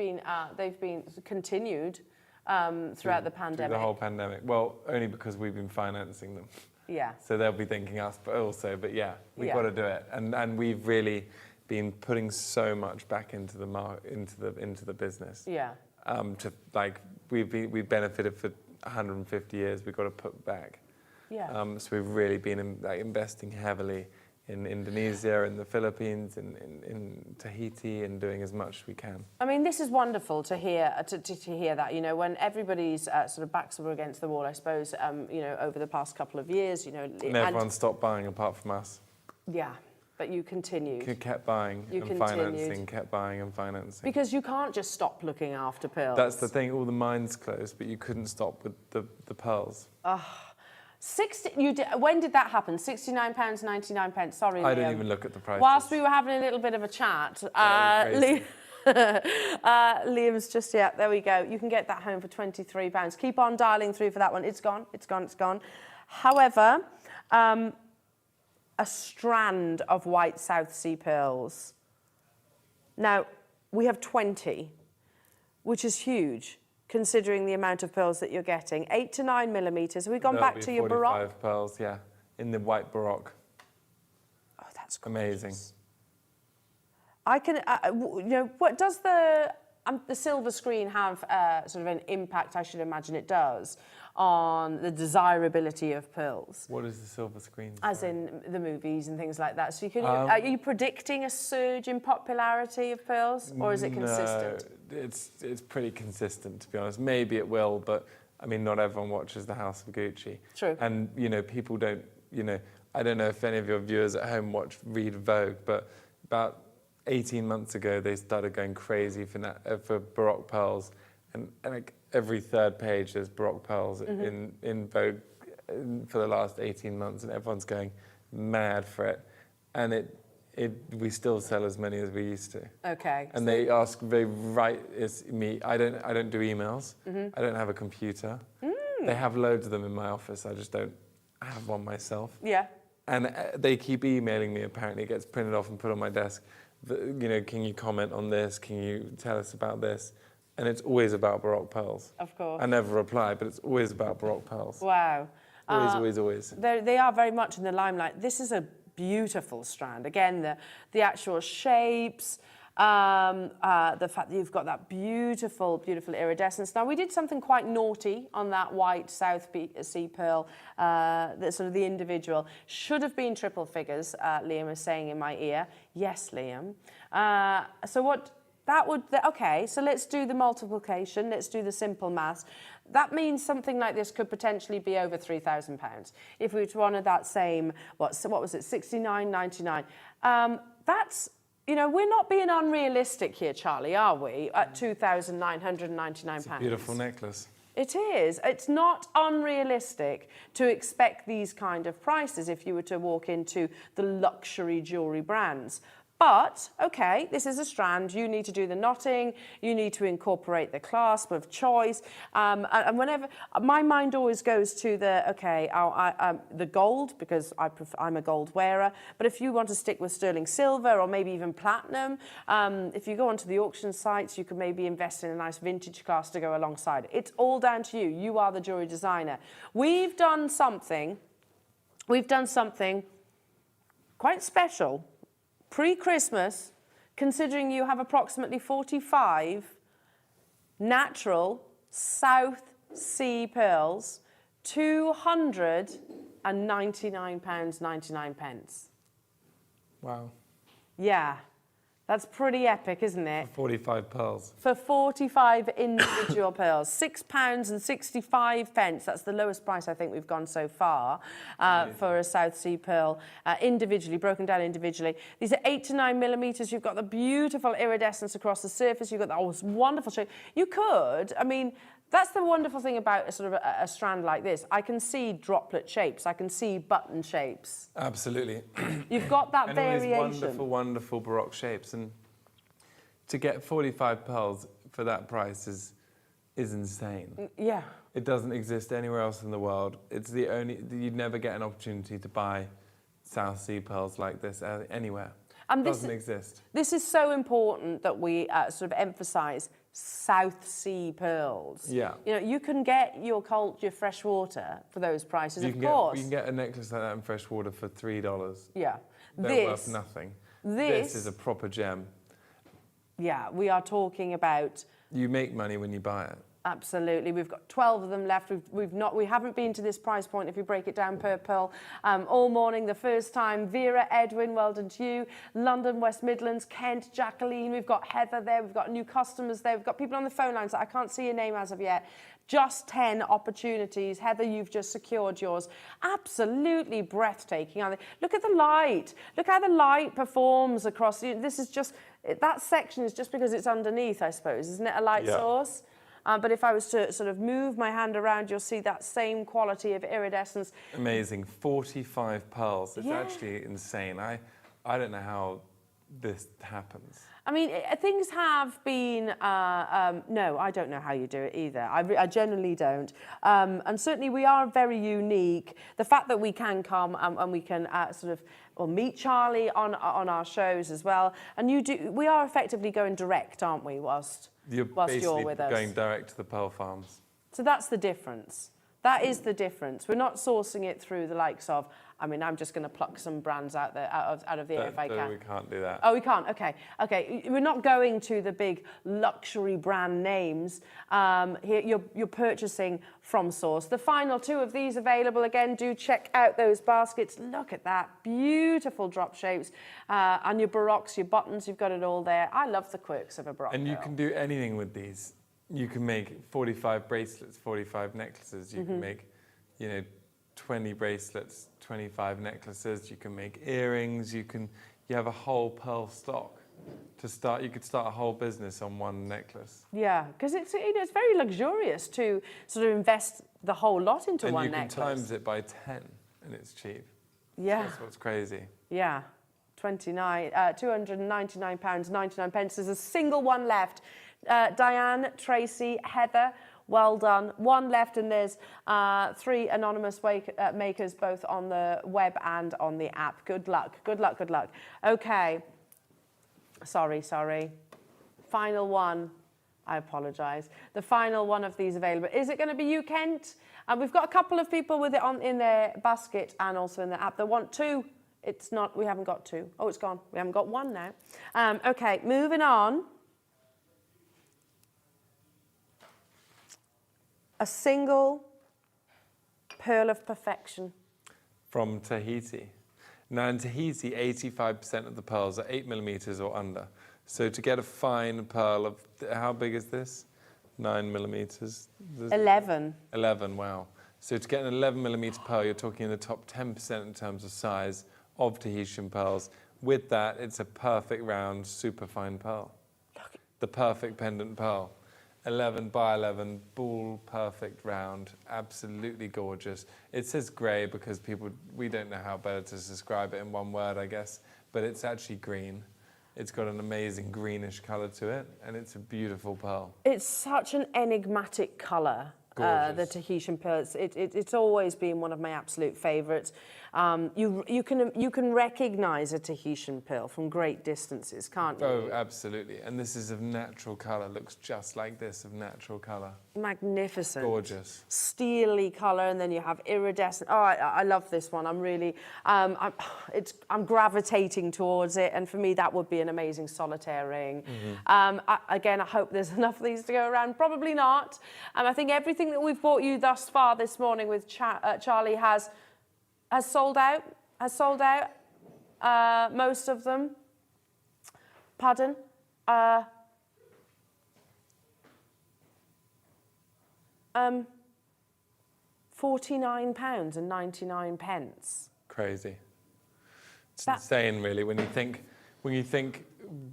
been continued throughout the pandemic. Through the whole pandemic. Well, only because we've been financing them. Yeah. So they'll be thanking us, but yeah, we've got to do it. And we've really been putting so much back into the business. Yeah. We've benefited for 150 years. We've got to put back. Yeah. So we've really been investing heavily in Indonesia, in the Philippines, in Tahiti, and doing as much as we can. I mean, this is wonderful to hear to hear that. You know, when everybody's sort of backs were against the wall, I suppose. You know, over the past couple of years, you know, and everyone stopped buying apart from us. Yeah, but you continued. You kept buying and financing, kept buying and financing. Because you can't just stop looking after pearls. That's the thing. All the mines closed, but you couldn't stop with the pearls. When did that happen? £69.99. Sorry, Liam. I didn't even look at the prices. Whilst we were having a little bit of a chat, Liam's just, there we go. You can get that home for £23. Keep on dialing through for that one. It's gone, it's gone, it's gone. However, a strand of white South Sea pearls. Now, we have 20, which is huge, considering the amount of pearls that you're getting. 8 to 9 millimetres. Have we gone back to your Baroque? 45 pearls, yeah, in the white Baroque. Oh, that's amazing. Gorgeous. I can, you know, what does the silver screen have sort of an impact, I should imagine it does, on the desirability of pearls? What is the silver screen? As in the movies and things like that. So you can, are you predicting a surge in popularity of pearls, or is it consistent? No, it's pretty consistent, to be honest. Maybe it will, but I mean, not everyone watches The House of Gucci. True. And, you know, people don't, you know, I don't know if any of your viewers at home read Vogue, but about 18 months ago, they started going crazy for Baroque pearls. And like every third page, there's Baroque pearls in Vogue for the last 18 months, and everyone's going mad for it. And we still sell as many as we used to. Okay. And they ask, it's me. I don't do emails. I don't have a computer. They have loads of them in my office. I just don't have one myself. Yeah. And they keep emailing me. Apparently, it gets printed off and put on my desk. You know, can you comment on this? Can you tell us about this? And it's always about Baroque pearls. Of course. I never reply, but it's always about Baroque pearls. Wow. Always. They are very much in the limelight. This is a beautiful strand. Again, the actual shapes, the fact that you've got that beautiful, beautiful iridescence. Now, we did something quite naughty on that white South Sea pearl, sort of the individual. Should have been triple figures, Liam is saying in my ear. Yes, Liam. So what... okay, so let's do the multiplication, let's do the simple maths. That means something like this could potentially be over £3,000. If we were to honour that same, what was it, $69.99. That's, you know, we're not being unrealistic here, Charlie, are we, at £2,999? It's a beautiful necklace. It is. It's not unrealistic to expect these kind of prices if you were to walk into the luxury jewellery brands. But, okay, this is a strand. You need to do the knotting. You need to incorporate the clasp of choice. And whenever, my mind always goes to the gold, because I'm a gold wearer. But if you want to stick with sterling silver or maybe even platinum, if you go onto the auction sites, you can maybe invest in a nice vintage class to go alongside. It's all down to you. You are the jewelry designer. We've done something quite special pre-Christmas, considering you have approximately 45 natural South Sea pearls, £299.99. Wow. Yeah, that's pretty epic, isn't it? For 45 pearls. For 45 individual pearls, £6.65. That's the lowest price I think we've gone so far for a South Sea pearl, individually, broken down individually. These are 8 to 9 millimetres. You've got the beautiful iridescence across the surface. You've got that wonderful shape. You could, I mean, that's the wonderful thing about a sort of a strand like this. I can see droplet shapes. I can see button shapes. Absolutely. You've got that and variation. All these wonderful, wonderful Baroque shapes. And to get 45 pearls for that price is insane. Yeah. It doesn't exist anywhere else in the world. It's the only... You'd never get an opportunity to buy South Sea pearls like this anywhere. It doesn't exist. This is so important that we sort of emphasise South Sea pearls. Yeah. You know, you can get your fresh water for those prices, of course. You can get a necklace like that in fresh water for $3. Yeah. They're worth nothing. This is a proper gem. Yeah, we are talking about... You make money when you buy it. Absolutely, we've got 12 of them left. We haven't been to this price point if you break it down per pearl all morning. The first time, Vera, Edwin, well done to you. London, West Midlands, Kent, Jacqueline. We've got Heather there. We've got new customers there. We've got people on the phone lines that I can't see your name as of yet. Just 10 opportunities. Heather, you've just secured yours. Absolutely breathtaking, aren't they? Look at the light. Look how the light performs across. This is just, that section is just because it's underneath, I suppose. Isn't it a light source? But if I was to sort of move my hand around, you'll see that same quality of iridescence. Amazing. 45 pearls. It's actually insane. I don't know how this happens. I mean, things have been, no, I don't know how you do it either. I genuinely don't. And certainly we are very unique. The fact that we can come and we can meet Charlie on our shows as well. And we are effectively going direct, aren't we, whilst you're with us. Going direct to the pearl farms. So that's the difference. That is the difference. We're not sourcing it through the likes of, I mean, I'm just going to pluck some brands out of the air if I can. We can't do that. Oh, we can't? Okay. Okay. We're not going to the big luxury brand names. Here, you're purchasing from source. The final 2 of these available. Again, do check out those baskets. Look at that. Beautiful drop shapes. And your Baroques, your buttons, you've got it all there. I love the quirks of a Baroque. And you can do anything with these. You can make 45 bracelets, 45 necklaces. You can make, 20 bracelets, 25 necklaces. You can make earrings. You have a whole pearl stock to start. You could start a whole business on one necklace. Yeah, because it's very luxurious to sort of invest the whole lot into one necklace. And you can times it by 10, and it's cheap. Yeah, that's what's crazy. Yeah. £299.99. There's a single one left. Diane, Tracy, Heather, well done. One left, and there's 3 anonymous makers, both on the web and on the app. Good luck, good luck, good luck. Okay. Sorry. Final one. I apologise. The final one of these available. Is it going to be you, Kent? And we've got a couple of people with it in their basket and also in the app. They want 2. It's not. We haven't got 2. Oh, it's gone. We haven't got 1 now. Okay, moving on. A single pearl of perfection. From Tahiti. Now in Tahiti, 85% of the pearls are 8 millimeters or under. So to get a fine pearl of, how big is this? 9 millimeters? 11. 11, wow. So to get an 11 millimeter pearl, you're talking in the top 10% in terms of size of Tahitian pearls. With that, it's a perfect round, super fine pearl. The perfect pendant pearl. 11 by 11, ball, perfect round, absolutely gorgeous. It says grey because we don't know how better to describe it in one word, I guess, but it's actually green. It's got an amazing greenish colour to it, and it's a beautiful pearl. It's such an enigmatic colour, the Tahitian pearl. It's always been one of my absolute favourites. You can recognise a Tahitian pearl from great distances, can't you? Oh, absolutely. And this is of natural colour. Looks just like this, of natural colour. Magnificent. Gorgeous. Steely colour, and then you have iridescent. Oh, I love this one. I'm really, I'm gravitating towards it, and for me, that would be an amazing solitaire ring. Again, I hope there's enough of these to go around. Probably not. I think everything that we've brought you thus far this morning with Charlie has sold out. Most of them. Pardon? £49.99. Crazy. It's insane, really, when you think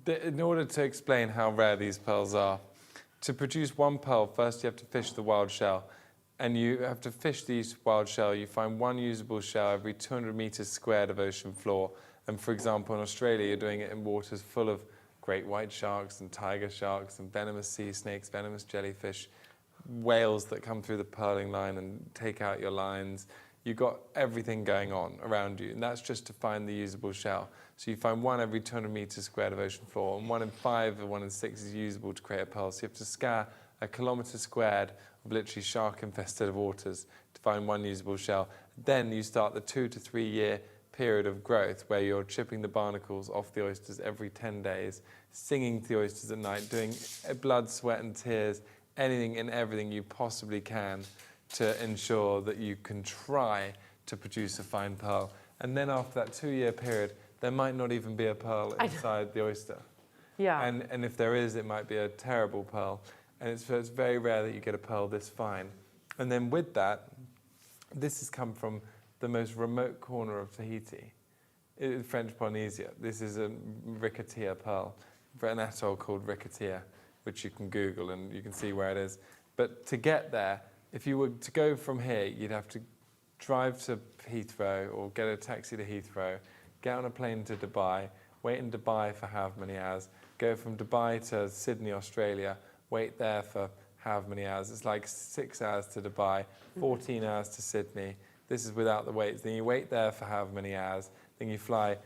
that in order to explain how rare these pearls are, to produce one pearl, first you have to fish the wild shell. And you have to fish these wild shell. You find one usable shell every 200 meters squared of ocean floor. And for example, in Australia, you're doing it in waters full of great white sharks and tiger sharks and venomous sea snakes, venomous jellyfish, whales that come through the pearling line and take out your lines. You've got everything going on around you, and that's just to find the usable shell. So you find one every 200 meters squared of ocean floor, and 1 in 5 or 1 in 6 is usable to create a pearl. So you have to scour a kilometre squared of literally shark-infested waters to find one usable shell. Then you start the 2 to 3 year period of growth where you're chipping the barnacles off the oysters every 10 days, singing to the oysters at night, doing blood, sweat and tears anything and everything you possibly can to ensure that you can try to produce a fine pearl. And then after that 2-year period, there might not even be a pearl inside the oyster. Yeah. And if there is, it might be a terrible pearl. And it's very rare that you get a pearl this fine. And then with that, this has come from the most remote corner of Tahiti, French Polynesia. This is a Ricotia pearl, an atoll called Ricotia, which you can Google and you can see where it is. But to get there, if you were to go from here, you'd have to drive to Heathrow or get a taxi to Heathrow, get on a plane to Dubai, wait in Dubai for however many hours, go from Dubai to Sydney, Australia, wait there for however many hours. It's like 6 hours to Dubai, 14 hours to Sydney. This is without the waits. Then you wait there for however many hours. Then you fly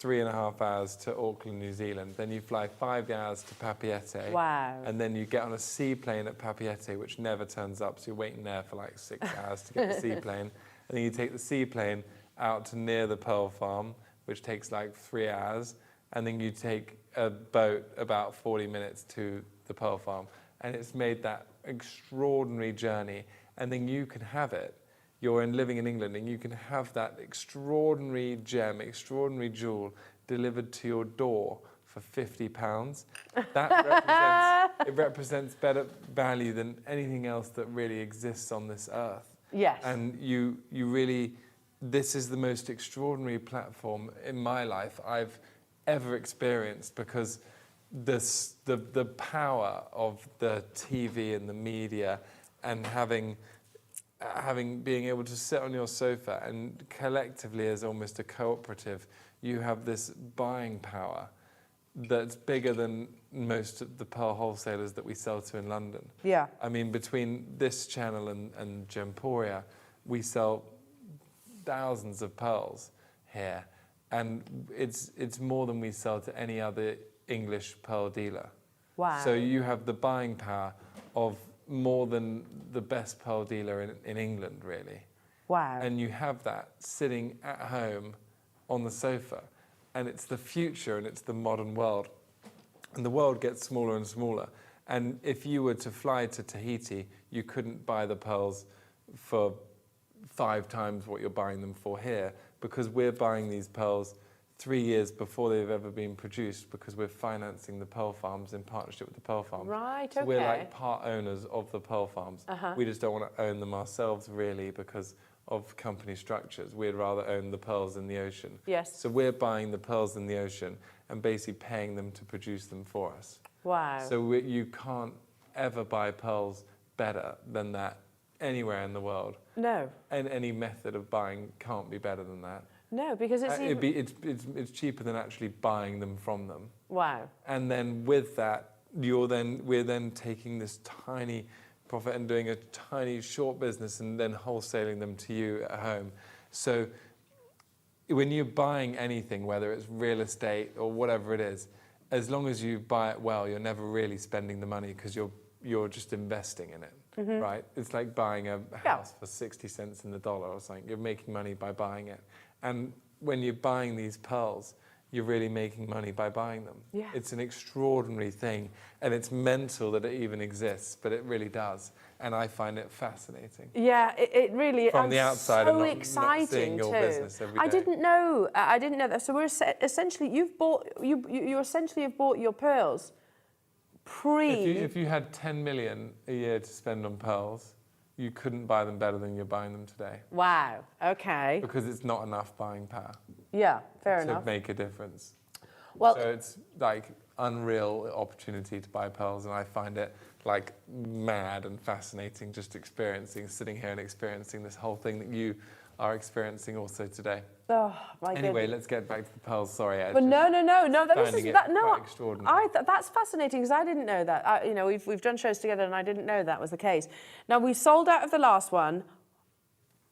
3.5 hours to Auckland, New Zealand. Then you fly 5 hours to Papeete. Wow. And then you get on a seaplane at Papeete, which never turns up. So you're waiting there for like 6 hours to get the seaplane. And then you take the seaplane out to near the pearl farm, which takes like 3 hours. And then you take a boat about 40 minutes to the pearl farm. And it's made that extraordinary journey. And then you can have it. You're living in England and you can have that extraordinary gem, extraordinary jewel delivered to your door for £50. It represents better value than anything else that really exists on this earth. Yes. And you really, this is the most extraordinary platform in my life I've ever experienced, because the power of the TV and the media and being able to sit on your sofa and collectively as almost a cooperative, you have this buying power that's bigger than most of the pearl wholesalers that we sell to in London. Yeah. I mean, between this channel and Gemporia, we sell thousands of pearls here, and it's more than we sell to any other English pearl dealer. Wow. So you have the buying power of more than the best pearl dealer in England, really. Wow. And you have that sitting at home on the sofa. And it's the future and it's the modern world. And the world gets smaller and smaller. And if you were to fly to Tahiti, you couldn't buy the pearls for 5 times what you're buying them for here, because we're buying these pearls 3 years before they've ever been produced, because we're financing the pearl farms in partnership with the pearl farms. Right, so okay. we're like part owners of the pearl farms. We just don't want to own them ourselves, really, because of company structures. We'd rather own the pearls in the ocean. Yes. So we're buying the pearls in the ocean and basically paying them to produce them for us. Wow. So you can't ever buy pearls better than that anywhere in the world. No. And any method of buying can't be better than that. No, because it's it's cheaper than actually buying them from them. Wow. And then with that, we're then taking this tiny profit and doing a tiny short business and then wholesaling them to you at home. So when you're buying anything, whether it's real estate or whatever it is, as long as you buy it well, you're never really spending the money, because you're just investing in it, right? It's like buying a house for 60 cents in the dollar or something. You're making money by buying it. And when you're buying these pearls, you're really making money by buying them. Yeah. It's an extraordinary thing, and it's mental that it even exists, but it really does. And I find it fascinating. Yeah, it really is. From the outside, so and exciting not seeing your too. business every day. I didn't know that. So we're essentially, you essentially have bought your pearls If you had 10 million a year to spend on pearls, you couldn't buy them better than you're buying them today. Wow. Okay. Because it's not enough buying power. Yeah. Fair to enough. make a difference. Well, so it's like unreal opportunity to buy pearls, and I find it like mad and fascinating just sitting here and experiencing this whole thing that you are experiencing also today. Oh my Anyway, goodness. let's get back to the pearls. Sorry, But no. quite extraordinary. That's fascinating, because I didn't know that. We've done shows together, and I didn't know that was the case. Now we sold out of the last one.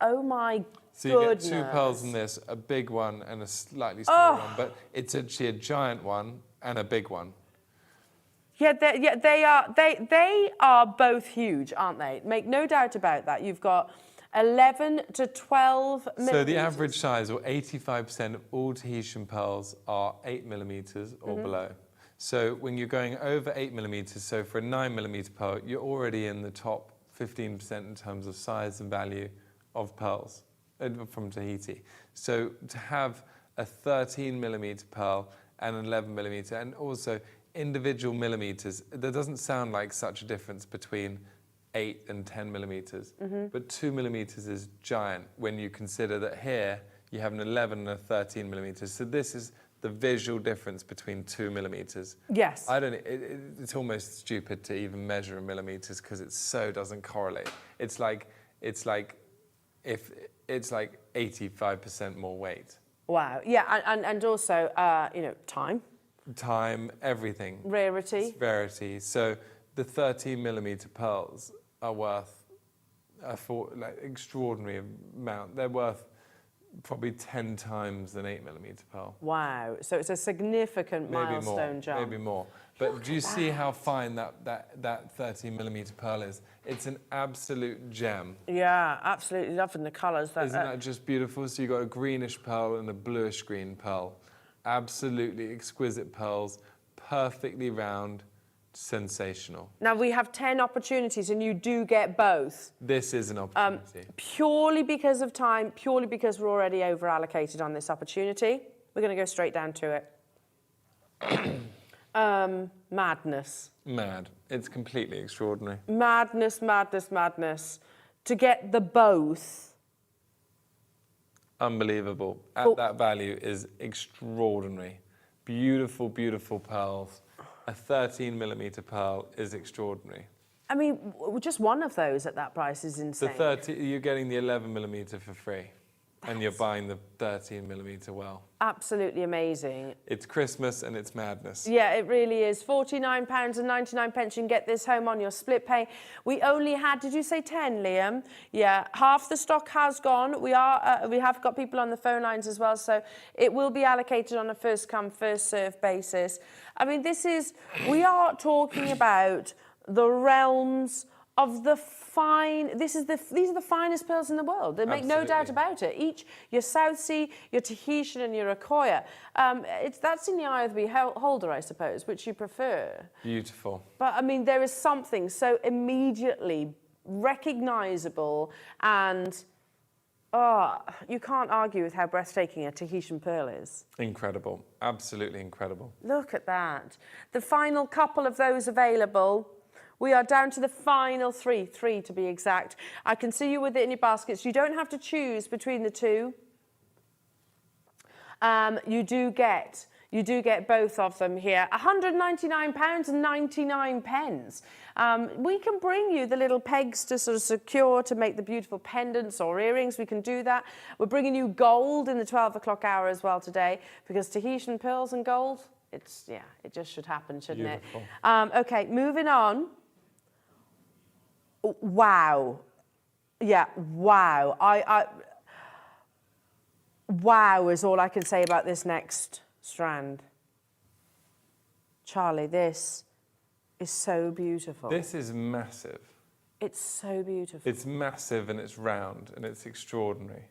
Oh my So you goodness. get 2 pearls in this, a big one and a slightly smaller one, but it's actually a giant one and a big one. Yeah, they are both huge, aren't they? Make no doubt about that. You've got 11 to 12 millimeters. So the average size, or 85% of all Tahitian pearls, are 8 millimeters or below. So when you're going over 8 millimeters, so for a 9 millimeter pearl, you're already in the top 15% in terms of size and value of pearls from Tahiti. So to have a 13 millimeter pearl and an 11 millimeter, and also individual millimeters, there doesn't sound like such a difference between 8 and 10 millimeters, but 2 millimeters is giant when you consider that here you have an 11 and a 13 millimeters. So this is the visual difference between 2 millimeters. Yes. It's almost stupid to even measure in millimeters because it so doesn't correlate. It's like 85% more weight. Wow. Yeah, and also, you know, time. Time, everything. Rarity. It's rarity. So the 13 millimeter pearls are worth extraordinary amount. They're worth probably 10 times an 8 millimeter pearl. Wow. So it's a significant milestone jump. Maybe more. But do you see how fine that 13 millimeter pearl is? It's an absolute gem. Yeah, absolutely loving the colours. Isn't that just beautiful? So you've got a greenish pearl and a bluish green pearl. Absolutely exquisite pearls, perfectly round, sensational. Now we have 10 opportunities and you do get both. This is an opportunity. Purely because of time, purely because we're already over allocated on this opportunity. We're going to go straight down to it. Madness. Mad. It's completely extraordinary. Madness, madness, madness. To get the both. Unbelievable. At that value is extraordinary. Beautiful, beautiful pearls. A 13 millimeter pearl is extraordinary. I mean, just one of those at that price is insane. You're getting the 11 millimeter for free, and you're buying the 13 millimeter well. Absolutely amazing. It's Christmas and it's madness. Yeah, it really is. £49.99. You can get this home on your split pay. We only had, did you say 10, Liam? Yeah, half the stock has gone. We have got people on the phone lines as well, so it will be allocated on a first come, first serve basis. I mean, we are talking about the realms of the fine. These are the finest pearls in the world. They make no doubt about it. Your South Sea, your Tahitian and your Akoya. That's in the eye of the beholder, I suppose, which you prefer. Beautiful. But I mean, there is something so immediately recognisable and you can't argue with how breathtaking a Tahitian pearl is. Incredible. Absolutely incredible. Look at that. The final couple of those available. We are down to the final three to be exact. I can see you with it in your baskets. You don't have to choose between the two. You do get both of them here. £199.99. We can bring you the little pegs to sort of secure, to make the beautiful pendants or earrings. We can do that. We're bringing you gold in the 12 o'clock hour as well today, because Tahitian pearls and gold, it just should happen, shouldn't Beautiful. it? Okay, moving on. Wow. Yeah, wow. Wow is all I can say about this next strand. Charlie, this is so beautiful. This is massive. It's so beautiful. It's massive and it's round and it's extraordinary.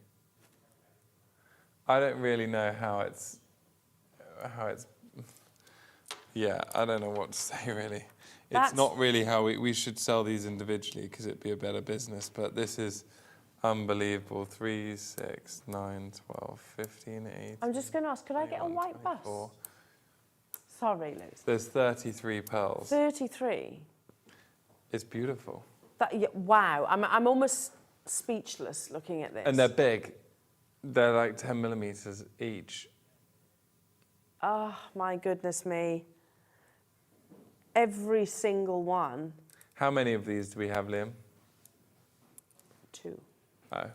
I don't really know how it's yeah, I don't know what to say really. It's not really how we should sell these individually because it'd be a better business, but this is unbelievable. 3, 6, 9, 12, 15, 18. I'm just going to ask, could I get a white 24. bus? Sorry, Lucy. There's 33 pearls. 33? It's beautiful. Wow, I'm almost speechless looking at this. And they're big. They're like 10 millimeters each. Oh, my goodness me. Every single one. How many of these do we have, Liam? 2. Oh.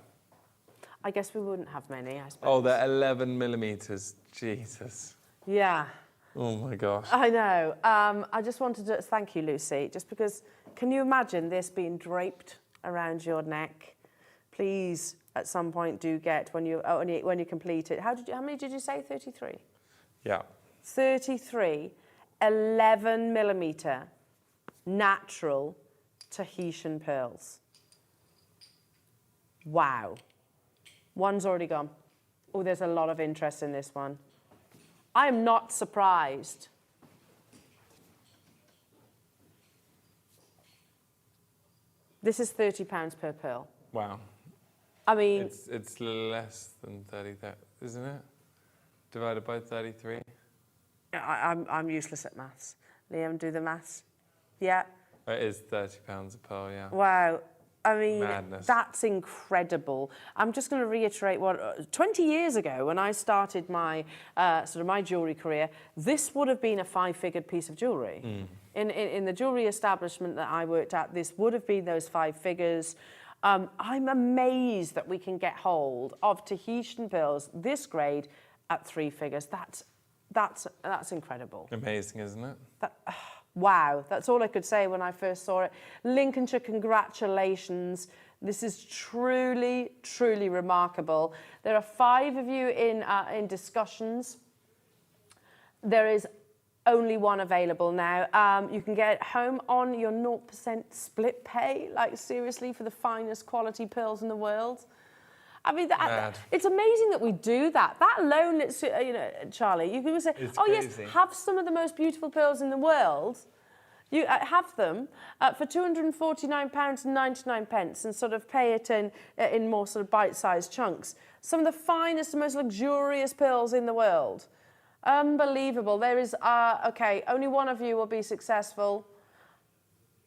I guess we wouldn't have many, I suppose. Oh, they're 11 millimeters. Jesus. Yeah. Oh, my gosh. I know. I just wanted to thank you, Lucy, just because, can you imagine this being draped around your neck? Please, at some point, do get, when you complete it. How many did you say? 33? Yeah. 33 11 millimeter natural Tahitian pearls. Wow. One's already gone. Oh, there's a lot of interest in this one. I am not surprised This is £30 per pearl. Wow. I mean... It's less than 30, isn't it? Divided by 33. I'm useless at maths. Liam, do the maths. Yeah. It is £30 a pearl, yeah. Wow. I mean, madness. That's incredible. I'm just going to reiterate what 20 years ago, when I started my sort of my jewellery career, this would have been a 5-figured piece of jewellery. In the jewellery establishment that I worked at, this would have been those 5 figures. I'm amazed that we can get hold of Tahitian pearls this grade at 3 figures. That's incredible. Amazing, isn't it? Wow, that's all I could say when I first saw it. Lincolnshire, congratulations. This is truly, truly remarkable. There are 5 of you in discussions. There is only 1 available now. You can get it home on your 0% split pay, like seriously, for the finest quality pearls in the world. I mean, it's amazing that we do that. That alone, you know, Charlie, you can say, it's oh crazy. Yes, have some of the most beautiful pearls in the world. You have them for £249.99 and sort of pay it in more sort of bite-sized chunks. Some of the finest and most luxurious pearls in the world. Unbelievable. There is, okay, only 1 of you will be successful.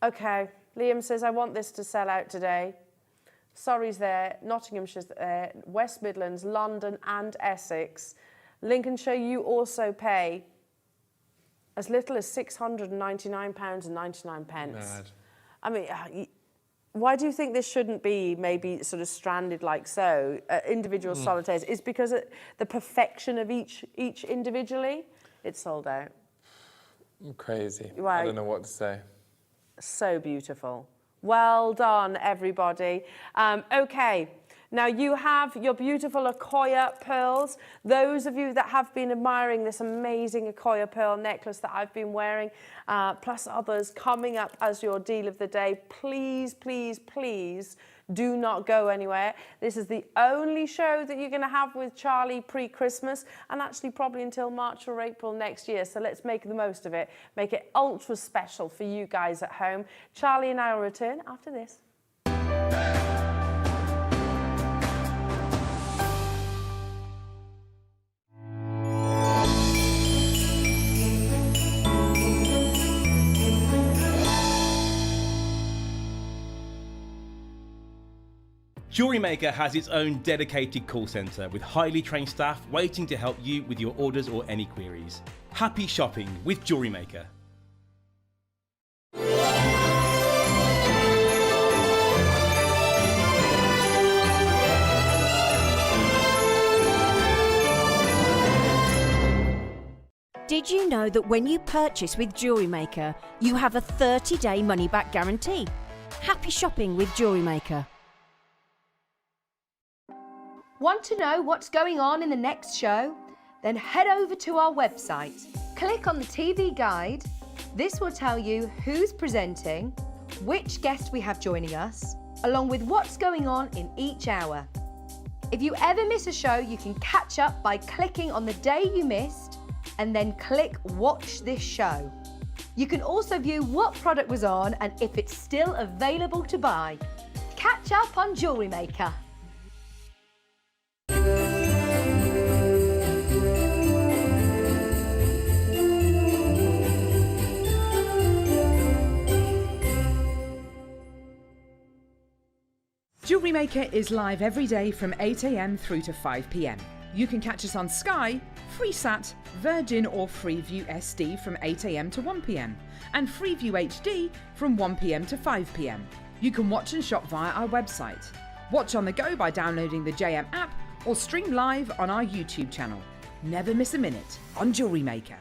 Okay, Liam says, I want this to sell out today. Surrey's there, Nottinghamshire's there, West Midlands, London and Essex. Lincolnshire, you also pay as little as £699.99. Mad. I mean, why do you think this shouldn't be maybe sort of stranded like so, individual solitaires? Is because the perfection of each individually, it's sold out. Crazy. Right. I don't know what to say. So beautiful. Well done, everybody. Okay, now you have your beautiful Akoya pearls. Those of you that have been admiring this amazing Akoya pearl necklace that I've been wearing, plus others coming up as your deal of the day, please, please, please do not go anywhere. This is the only show that you're going to have with Charlie pre-Christmas, and actually probably until March or April next year. So let's make the most of it. Make it ultra special for you guys at home. Charlie and I will return after this. Jewellery Maker has its own dedicated call centre with highly trained staff waiting to help you with your orders or any queries. Happy shopping with Jewellery Maker. Did you know that when you purchase with Jewellery Maker, you have a 30-day money-back guarantee? Happy shopping with Jewellery Maker. Want to know what's going on in the next show? Then head over to our website. Click on the TV guide. This will tell you who's presenting, which guest we have joining us, along with what's going on in each hour. If you ever miss a show, you can catch up by clicking on the day you missed and then click Watch This Show. You can also view what product was on and if it's still available to buy. Catch up on Jewellery Maker. Jewellery Maker is live every day from 8 AM through to 5 PM. You can catch us on Sky, Freesat, Virgin or Freeview SD from 8 AM to 1 PM and Freeview HD from 1 PM to 5 PM. You can watch and shop via our website. Watch on the go by downloading the JM app or stream live on our YouTube channel. Never miss a minute on Jewellery Maker.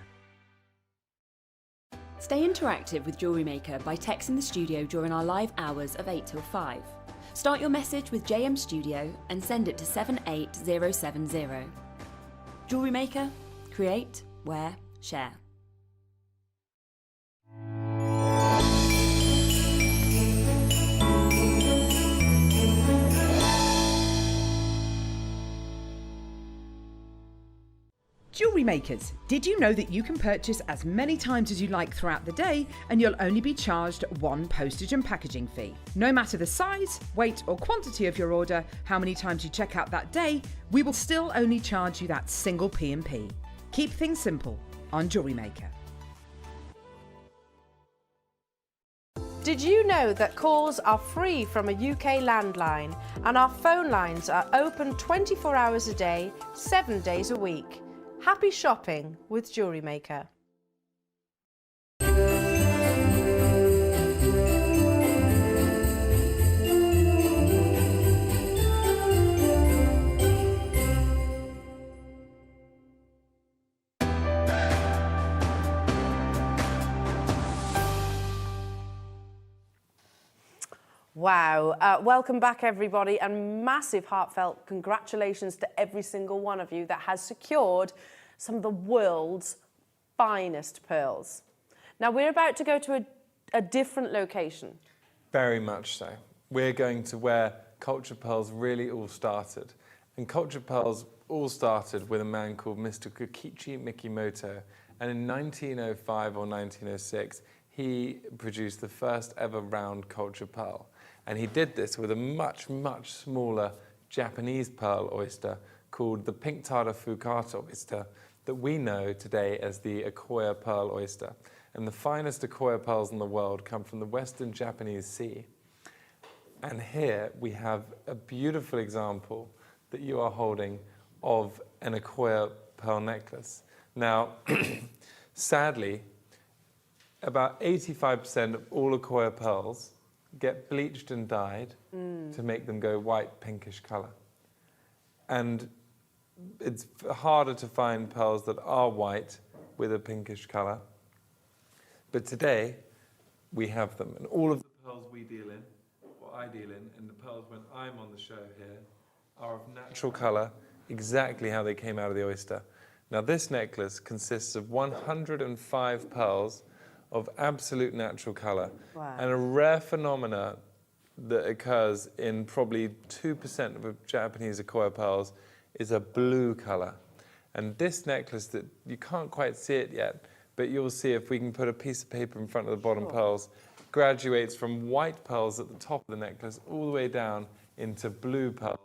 Stay interactive with Jewellery Maker by texting the studio during our live hours of 8 till 5. Start your message with JM Studio and send it to 78070. Jewellery Maker, create, wear, share. Jewellery Jewellery makers, did you know that you can purchase as many times as you like throughout the day and you'll only be charged one postage and packaging fee? No matter the size, weight or quantity of your order, how many times you check out that day, we will still only charge you that single P&P. Keep things simple on Jewellery Maker. Did you know that calls are free from a UK landline and our phone lines are open 24 hours a day, 7 days a week? Happy shopping with Jewellery Maker. Wow. Welcome back, everybody, and massive heartfelt congratulations to every single one of you that has secured some of the world's finest pearls. Now, we're about to go to a different location. Very much so. We're going to where cultured pearls really all started. And cultured pearls all started with a man called Mr. Keshi Mikimoto. And in 1905 or 1906, he produced the first ever round cultured pearl. And he did this with a much, much smaller Japanese pearl oyster called the pink tartar fukata oyster that we know today as the Akoya pearl oyster. And the finest Akoya pearls in the world come from the Western Japanese Sea. And here we have a beautiful example that you are holding of an Akoya pearl necklace. Now, sadly, about 85% of all Akoya pearls get bleached and dyed to make them go white, pinkish colour. And it's harder to find pearls that are white with a pinkish colour. But today, we have them. And all of the pearls we deal in, or I deal in, and the pearls when I'm on the show here, are of natural colour, exactly how they came out of the oyster. Now, this necklace consists of 105 pearls of absolute natural colour. Wow. And a rare phenomena that occurs in probably 2% of Japanese Akoya pearls is a blue colour. And this necklace, that you can't quite see it yet, but you'll see if we can put a piece of paper in front of the bottom pearls, graduates from white pearls at the top of the necklace all the way down into blue pearls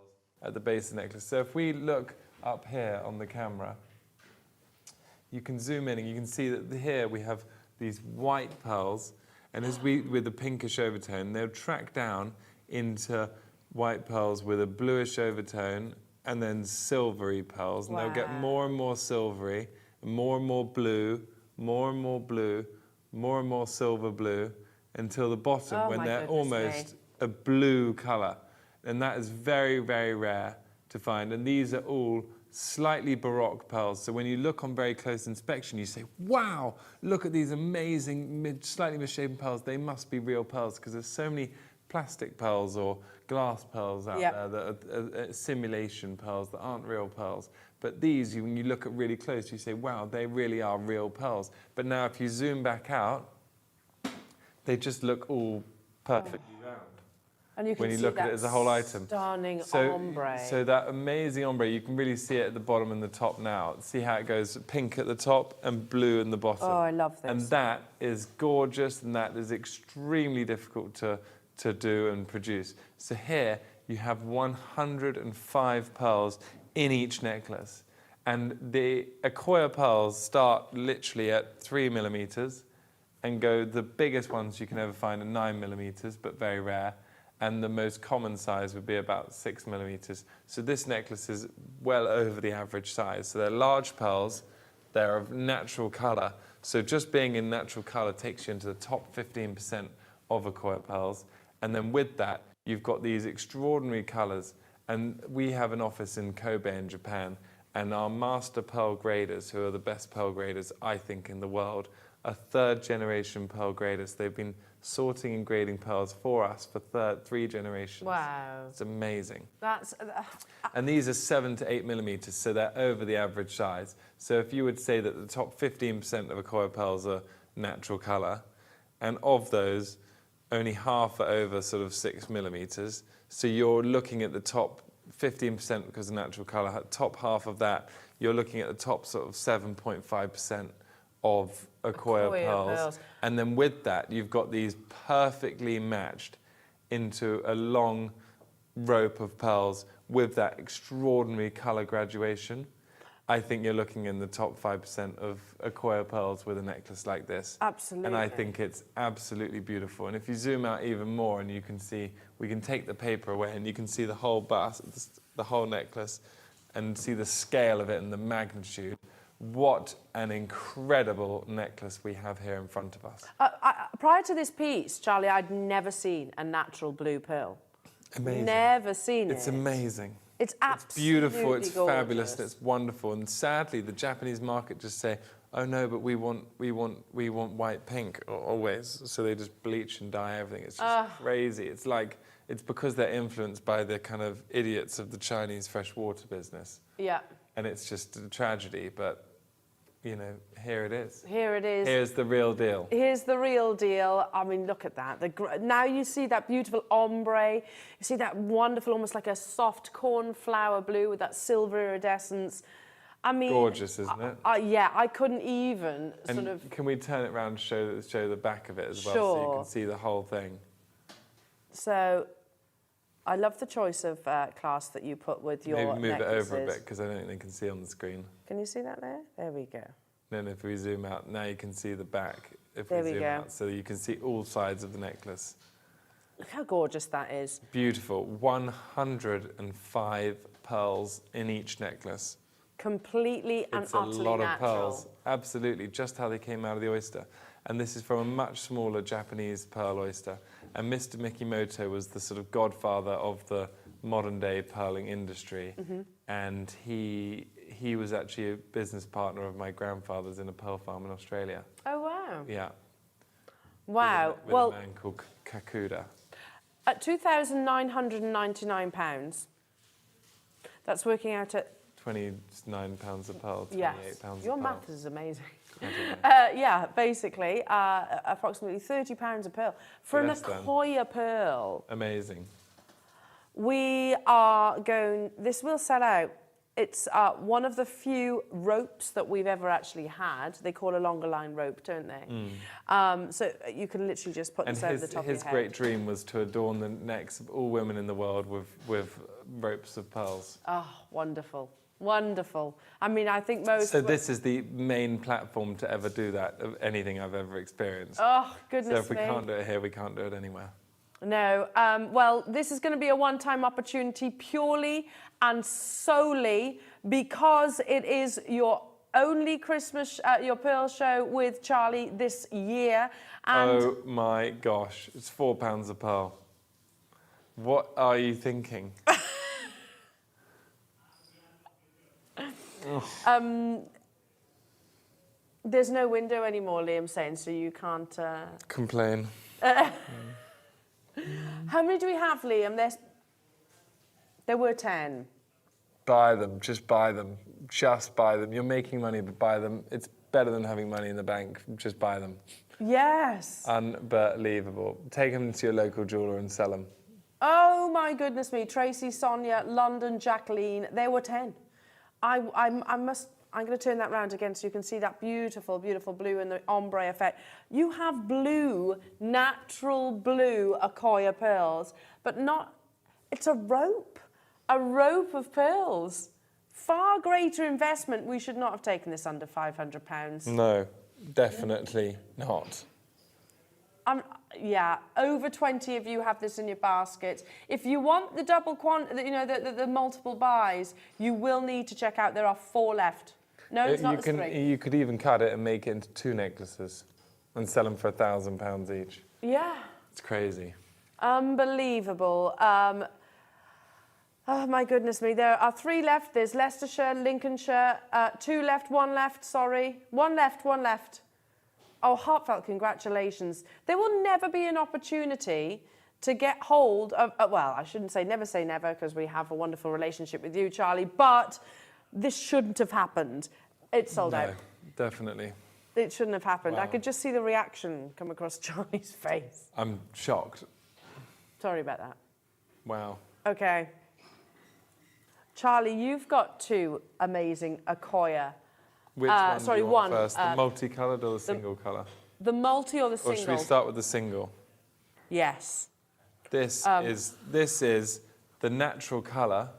at the base of the necklace. So if we look up here on the camera, you can zoom in and you can see that here we have these white pearls, and as with a pinkish overtone, they'll track down into white pearls with a bluish overtone, and then silvery pearls, and they'll get more and more silvery, and more blue, more and more blue, more and more silver blue, until the bottom, when they're almost a blue colour. And that is very, very rare to find. And these are all slightly Baroque pearls. So when you look on very close inspection, you say, wow, look at these amazing, slightly misshapen pearls. They must be real pearls, because there's so many plastic pearls or glass pearls out there that are simulation pearls that aren't real pearls. But these, when you look at really close, you say, wow, they really are real pearls. But now if you zoom back out, they just look all perfectly round. And you can when you see look at it as a whole item. Stunning ombre. So that amazing ombre, you can really see it at the bottom and the top now. See how it goes pink at the top and blue in the bottom. Oh, I love this. And that is gorgeous, and that is extremely difficult to do and produce. So here you have 105 pearls in each necklace. And the Akoya pearls start literally at 3 millimeters and go, the biggest ones you can ever find are 9 millimeters, but very rare. And the most common size would be about 6 millimeters. So this necklace is well over the average size. So they're large pearls, they're of natural colour. So just being in natural colour takes you into the top 15% of Akoya pearls. And then with that, you've got these extraordinary colours. And we have an office in Kobe in Japan, and our master pearl graders, who are the best pearl graders, I think, in the world, are third-generation pearl graders. They've been sorting and grading pearls for us for 3 generations. Wow. It's amazing. That's... And these are 7 to 8 millimeters, so they're over the average size. So if you would say that the top 15% of Akoya pearls are natural colour, and of those, only half are over sort of 6 millimeters, so you're looking at the top 15% because of natural colour, top half of that, you're looking at the top sort of 7.5% of Akoya pearls. And then with that, you've got these perfectly matched into a long rope of pearls with that extraordinary colour graduation. I think you're looking in the top 5% of Akoya pearls with a necklace like this. Absolutely. And I think it's absolutely beautiful. And if you zoom out even more, and you can see, we can take the paper away and you can see the whole bust, the whole necklace, and see the scale of it and the magnitude. What an incredible necklace we have here in front of us. Prior to this piece, Charlie, I'd never seen a natural blue pearl. Amazing. Never seen it. It's amazing. It's absolutely It's beautiful, it's gorgeous. fabulous, and it's wonderful. And sadly, the Japanese market just say, oh no, but we want white pink always. So they just bleach and dye everything. It's just crazy. It's like, it's because they're influenced by the kind of idiots of the Chinese freshwater business. Yeah. And it's just a tragedy, but you know, here it is. Here it is. Here's the real deal. Here's the real deal. I mean, look at that. Now you see that beautiful ombre. You see that wonderful, almost like a soft cornflower blue with that silver iridescence. I mean, gorgeous, isn't it? Yeah, I couldn't even sort of. Can we turn it around and show the back of it as well, Sure. so you can see the whole thing? So, I love the choice of class that you put with your Maybe move necklaces. it over a bit because I don't think they can see on the screen. Can you see that there? There we go. Then if we zoom out, now you can see the back. If There we we zoom go. out, so you can see all sides of the necklace. Look how gorgeous that is. Beautiful. 105 pearls in each necklace. Completely and It's a utterly lot of natural. pearls. Absolutely, just how they came out of the oyster. And this is from a much smaller Japanese pearl oyster. And Mr. Mikimoto was the sort of godfather of the modern day pearling industry. And he was actually a business partner of my grandfather's in a pearl farm in Australia. Oh, wow. Yeah. Wow. With Well, a man called Kakuda. at £2,999, that's working out at... £29 a pearl, £28 Yes. a pearl. Your math is amazing. I don't know. Yeah, basically, approximately £30 a pearl. For an Less than. Akoya pearl, Amazing. we are going... This will sell out. It's one of the few ropes that we've ever actually had. They call a longer line rope, don't they? So you can literally just put And this over the top of your his head. great dream was to adorn the necks of all women in the world with ropes of pearls. Oh, wonderful. Wonderful. I mean, I think most... So this is the main platform to ever do that, of anything I've ever experienced. Oh, goodness So if we me. can't do it here, we can't do it anywhere. No. Well, this is going to be a one-time opportunity purely and solely because it is your only Christmas, your pearl show with Charlie this year. And Oh my gosh, it's £4 a pearl. What are you thinking? there's no window anymore, Liam's saying, so you can't... Complain. How many do we have, Liam? There were 10. Buy them, just buy them. Just buy them. You're making money, but buy them. It's better than having money in the bank. Just buy them. Yes. Unbelievable. Take them to your local jeweller and sell them. Oh, my goodness me. Tracy, Sonia, London, Jacqueline. There were 10. I'm going to turn that round again so you can see that beautiful, beautiful blue and the ombre effect. You have blue, natural blue Akoya pearls, but not... It's a rope of pearls. Far greater investment. We should not have taken this under £500. No, definitely not. Yeah, over 20 of you have this in your basket. If you want the double the multiple buys, you will need to check out. There are 4 left. No, it's not the 3. You could even cut it and make it into 2 necklaces and sell them for £1,000 each. Yeah. It's crazy. Unbelievable. Oh, my goodness me. There are 3 left. There's Leicestershire, Lincolnshire, 2 left, 1 left, sorry. 1 left, 1 left. Oh, heartfelt congratulations. There will never be an opportunity to get hold of... well, I shouldn't say never, because we have a wonderful relationship with you, Charlie, but this shouldn't have happened. It sold out. Definitely. It shouldn't have happened. Wow. I could just see the reaction come across Charlie's face. I'm shocked. Sorry about that. Wow. Okay. Charlie, you've got two amazing Akoya. Which one sorry, do you want one, first? The multicoloured or the single colour? The multi or the single? Or should we start with the single? Yes. This is the natural colour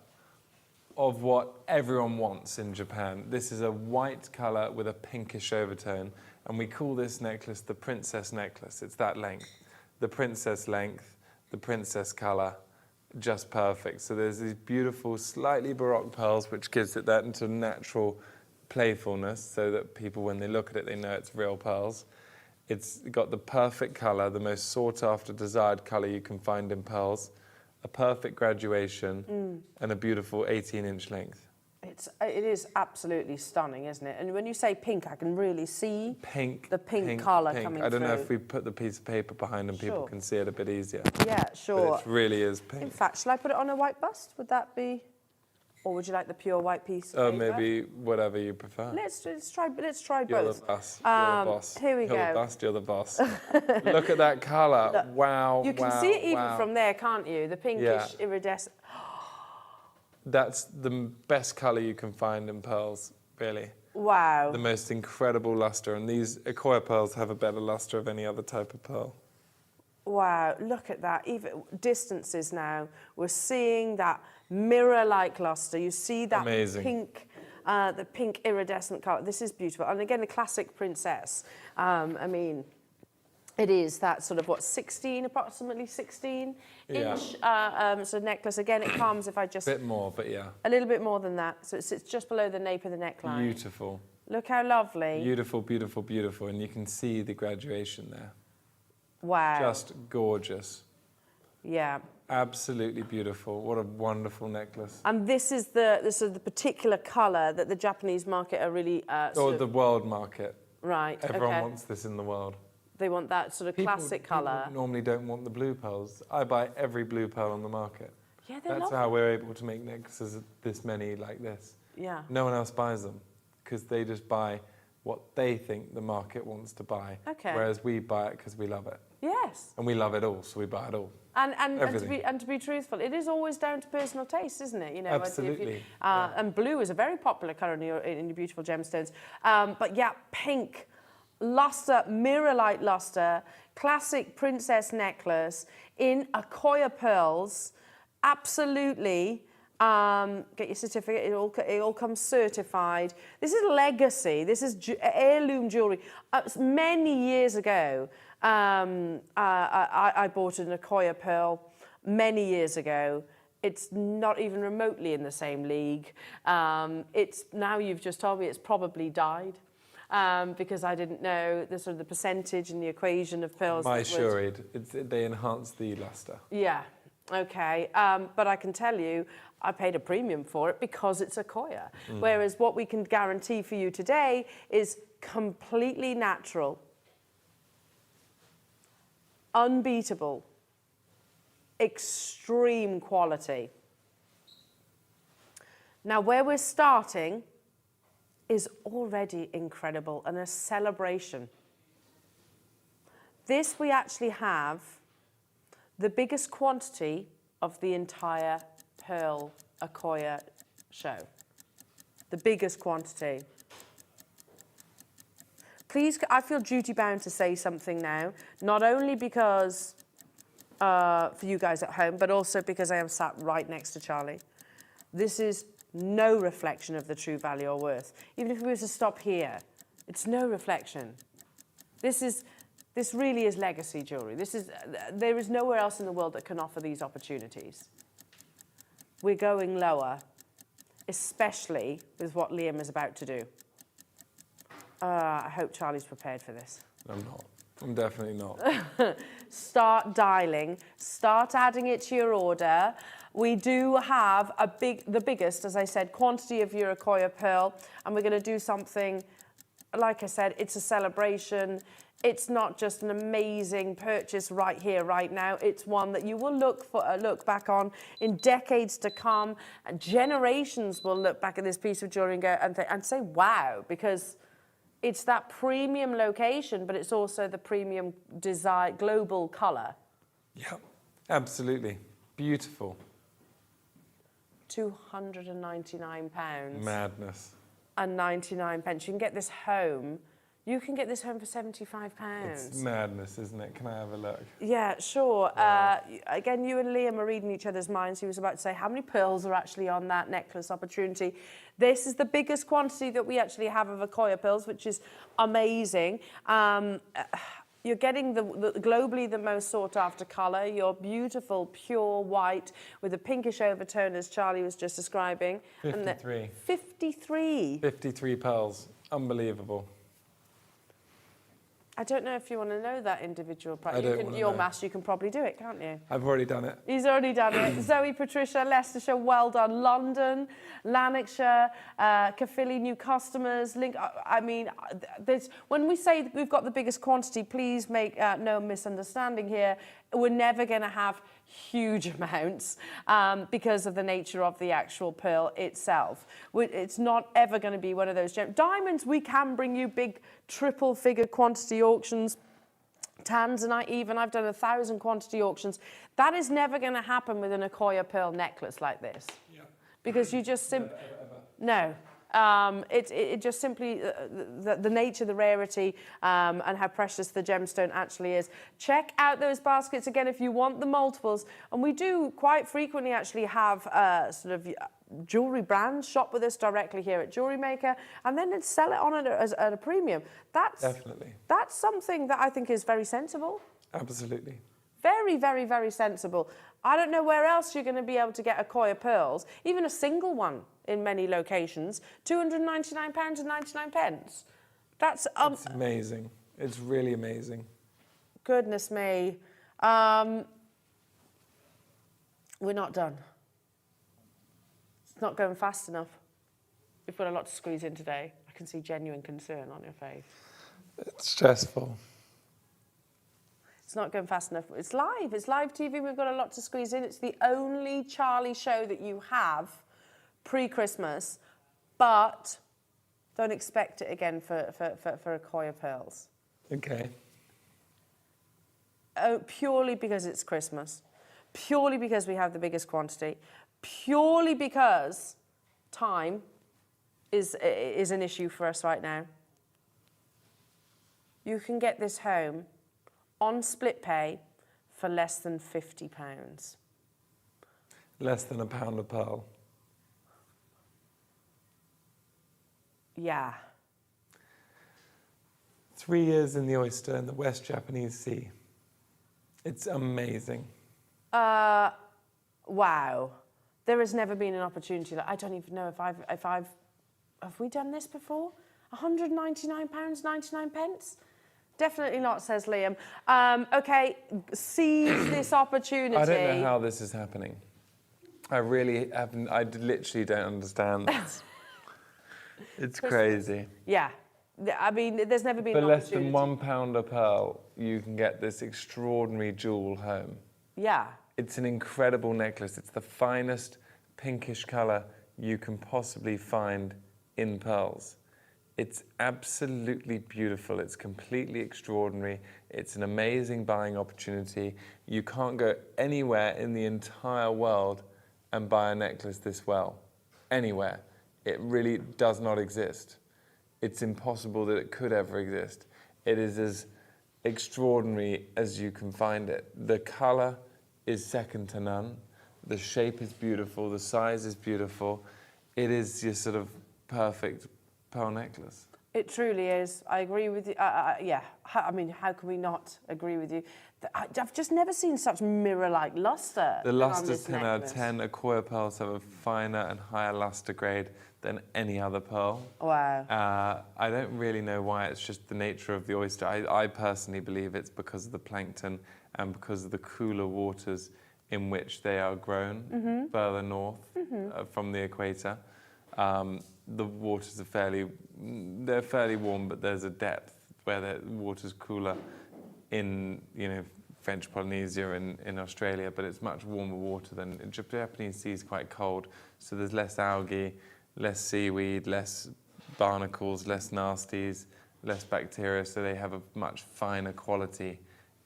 of what everyone wants in Japan. This is a white colour with a pinkish overtone, and we call this necklace the princess necklace. It's that length. The princess length, the princess colour, just perfect. So there's these beautiful, slightly Baroque pearls, which gives it that into natural playfulness, so that people, when they look at it, they know it's real pearls. It's got the perfect colour, the most sought-after, desired colour you can find in pearls, a perfect graduation, and a beautiful 18-inch length. It is absolutely stunning, isn't it? And when you say pink, I can really see the pink colour coming through. I don't know if we put the piece of paper behind and people can see it a bit easier. Yeah, sure. But it really is pink. In fact, shall I put it on a white bust? Would that be... Or would you like the pure white piece of paper? Maybe whatever you prefer. Let's try You're both. the boss. You're the boss. Here we You're go. the boss. You're the boss. Look at that colour. Wow. You can see it even from there, can't you? The pinkish iridescent. That's the best colour you can find in pearls, really. Wow. The most incredible lustre. And these Akoya pearls have a better lustre of any other type of pearl. Wow, look at that. Even distances now, we're seeing that mirror-like lustre. You see that pink, the pink iridescent colour. This is beautiful. And again, the classic princess. I mean, it is that sort of, approximately 16-inch sort of necklace. Again, it comes if I just... A bit more, but yeah. A little bit more than that. So it sits just below the nape of the neckline. Beautiful. Look how lovely. Beautiful, beautiful, beautiful. And you can see the graduation there. Wow. Just gorgeous. Yeah. Absolutely beautiful. What a wonderful necklace. And this is the particular colour that the Japanese market are really... or the world market. Right, Everyone wants this in the world. They want that sort of classic colour. People normally don't want the blue pearls. I buy every blue pearl on the market. Yeah, they're That's how we're able to make necklaces this many like this. Yeah. No one else buys them because they just buy what they think the market wants to buy. Okay. Whereas we buy it because we love it. Yes. And we love it all, so we buy it all. And to be truthful, it is always down to personal taste, isn't it? You know, absolutely. And blue is a very popular colour in your beautiful gemstones. But yeah, pink, lustre, mirror-like lustre, classic princess necklace in Akoya pearls. Absolutely. Get your certificate. It all comes certified. This is legacy. This is heirloom jewellery. Many years ago, I bought an Akoya pearl many years ago. It's not even remotely in the same league. It's now you've just told me it's probably died because I didn't know the sort of the percentage and the equation of pearls. They enhance the lustre. Yeah. Okay. But I can tell you, I paid a premium for it because it's Akoya. Whereas what we can guarantee for you today is completely natural, unbeatable, extreme quality. Now, where we're starting is already incredible and a celebration. This we actually have the biggest quantity of the entire pearl Akoya show. The biggest quantity. Please, I feel duty-bound to say something now, not only because for you guys at home, but also because I am sat right next to Charlie. This is no reflection of the true value or worth. Even if we were to stop here, it's no reflection. This really is legacy jewellery. There is nowhere else in the world that can offer these opportunities. We're going lower, especially with what Liam is about to do. I hope Charlie's prepared for this. I'm not. I'm definitely not. Start dialing. Start adding it to your order. We do have the biggest, as I said, quantity of your Akoya pearl, and we're going to do something. Like I said, it's a celebration. It's not just an amazing purchase right here, right now. It's one that you will look back on in decades to come. And generations will look back at this piece of jewelry and go and say, wow, because it's that premium location, but it's also the premium design, global color. Yeah, absolutely. Beautiful. £299. Madness. And 99 pence. You can get this home. You can get this home for £75. It's madness, isn't it? Can I have a look? Yeah, sure. Again, you and Liam are reading each other's minds. He was about to say how many pearls are actually on that necklace opportunity. This is the biggest quantity that we actually have of Akoya pearls, which is amazing. You're getting the globally the most sought after colour. Your beautiful, pure white with a pinkish overtone, as Charlie was just describing. 53. 53. 53 pearls. Unbelievable. I don't know if you want to know that individual price. I don't want to your know. maths, you can probably do it, can't you? I've already done it. He's already done it. Zoe, Patricia, Leicestershire, well done. London, Lanarkshire, Caerphilly, new customers. I mean, when we say we've got the biggest quantity, please make no misunderstanding here. We're never going to have huge amounts because of the nature of the actual pearl itself. It's not ever going to be one of those diamonds. We can bring you big triple-figure quantity auctions. Tanzanite even, I've done 1,000 quantity auctions. That is never going to happen with an Akoya pearl necklace like this. Yeah. Because you just simply... No. It just simply, the nature, the rarity, and how precious the gemstone actually is. Check out those baskets again if you want the multiples. And we do quite frequently actually have sort of jewellery brands shop with us directly here at Jewellery Maker, and then sell it on at a premium. Definitely. That's something that I think is very sensible. Absolutely. Very, very, very sensible. I don't know where else you're going to be able to get Akoya pearls, even a single one in many locations, £299.99. That's amazing. It's really amazing. Goodness me. We're not done. It's not going fast enough. We've got a lot to squeeze in today. I can see genuine concern on your face. It's stressful. It's not going fast enough. It's live TV. We've got a lot to squeeze in. It's the only Charlie show that you have pre-Christmas, but don't expect it again for Akoya pearls. Okay. Oh, purely because it's Christmas, purely because we have the biggest quantity, purely because time is an issue for us right now. You can get this home on split pay for less than £50. Less than £1 a pearl. Yeah. 3 years in the oyster in the West Japanese Sea. It's amazing. Wow. There has never been an opportunity that I don't even know if I've have we done this before? £199.99. Definitely not, says Liam. Okay, seize this opportunity. I don't know how this is happening. I really haven't. I literally don't understand this. It's crazy. Yeah. I mean, there's never been an opportunity. For less than £1 a pearl, you can get this extraordinary jewel home. Yeah. It's an incredible necklace. It's the finest pinkish colour you can possibly find in pearls. It's absolutely beautiful. It's completely extraordinary. It's an amazing buying opportunity. You can't go anywhere in the entire world and buy a necklace this well. Anywhere. It really does not exist. It's impossible that it could ever exist. It is as extraordinary as you can find it. The colour is second to none. The shape is beautiful. The size is beautiful. It is your sort of perfect pearl necklace. It truly is. I agree with you. Yeah. I mean, how can we not agree with you? I've just never seen such mirror-like lustre. The luster's 10 out of 10. Akoya pearls have a finer and higher luster grade than any other pearl. Wow. I don't really know why. It's just the nature of the oyster. I personally believe it's because of the plankton and because of the cooler waters in which they are grown further north from the equator. The waters are fairly warm, but there's a depth where the water's cooler in, French Polynesia and in Australia, but it's much warmer water than the Japanese sea is quite cold, so there's less algae, less seaweed, less barnacles, less nasties, less bacteria, so they have a much finer quality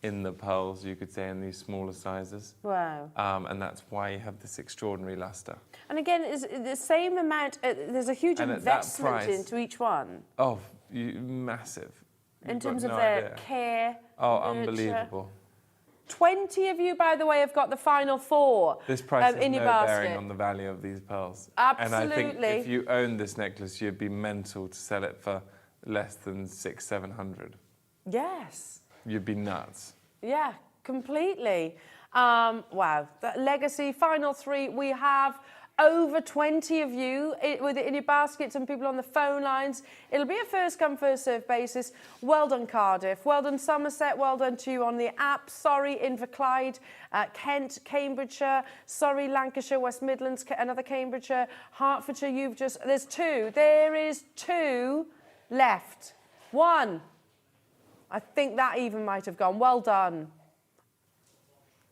in the pearls, you could say, in these smaller sizes. Wow. And that's why you have this extraordinary luster. And again, is the same amount, there's a huge And at that investment price- into each one. Oh, massive. In You've got terms of no their idea. care. Oh, nurture. unbelievable. 20 of you, by the way, have got the final 4 This price has in no your basket. bearing on the value of these pearls. Absolutely. And I think if you owned this necklace, you'd be mental to sell it for less than 600-700. Yes. You'd be nuts. Yeah, completely. Wow. The legacy, final 3. We have over 20 of you with it in your baskets and people on the phone lines. It'll be a first come, first served basis. Well done, Cardiff. Well done, Somerset. Well done to you on the app. Sorry, Inverclyde, Kent, Cambridgeshire. Sorry, Lancashire, West Midlands, another Cambridgeshire. Hertfordshire, you've just... There's 2. There is 2 left. 1. I think that even might have gone. Well done.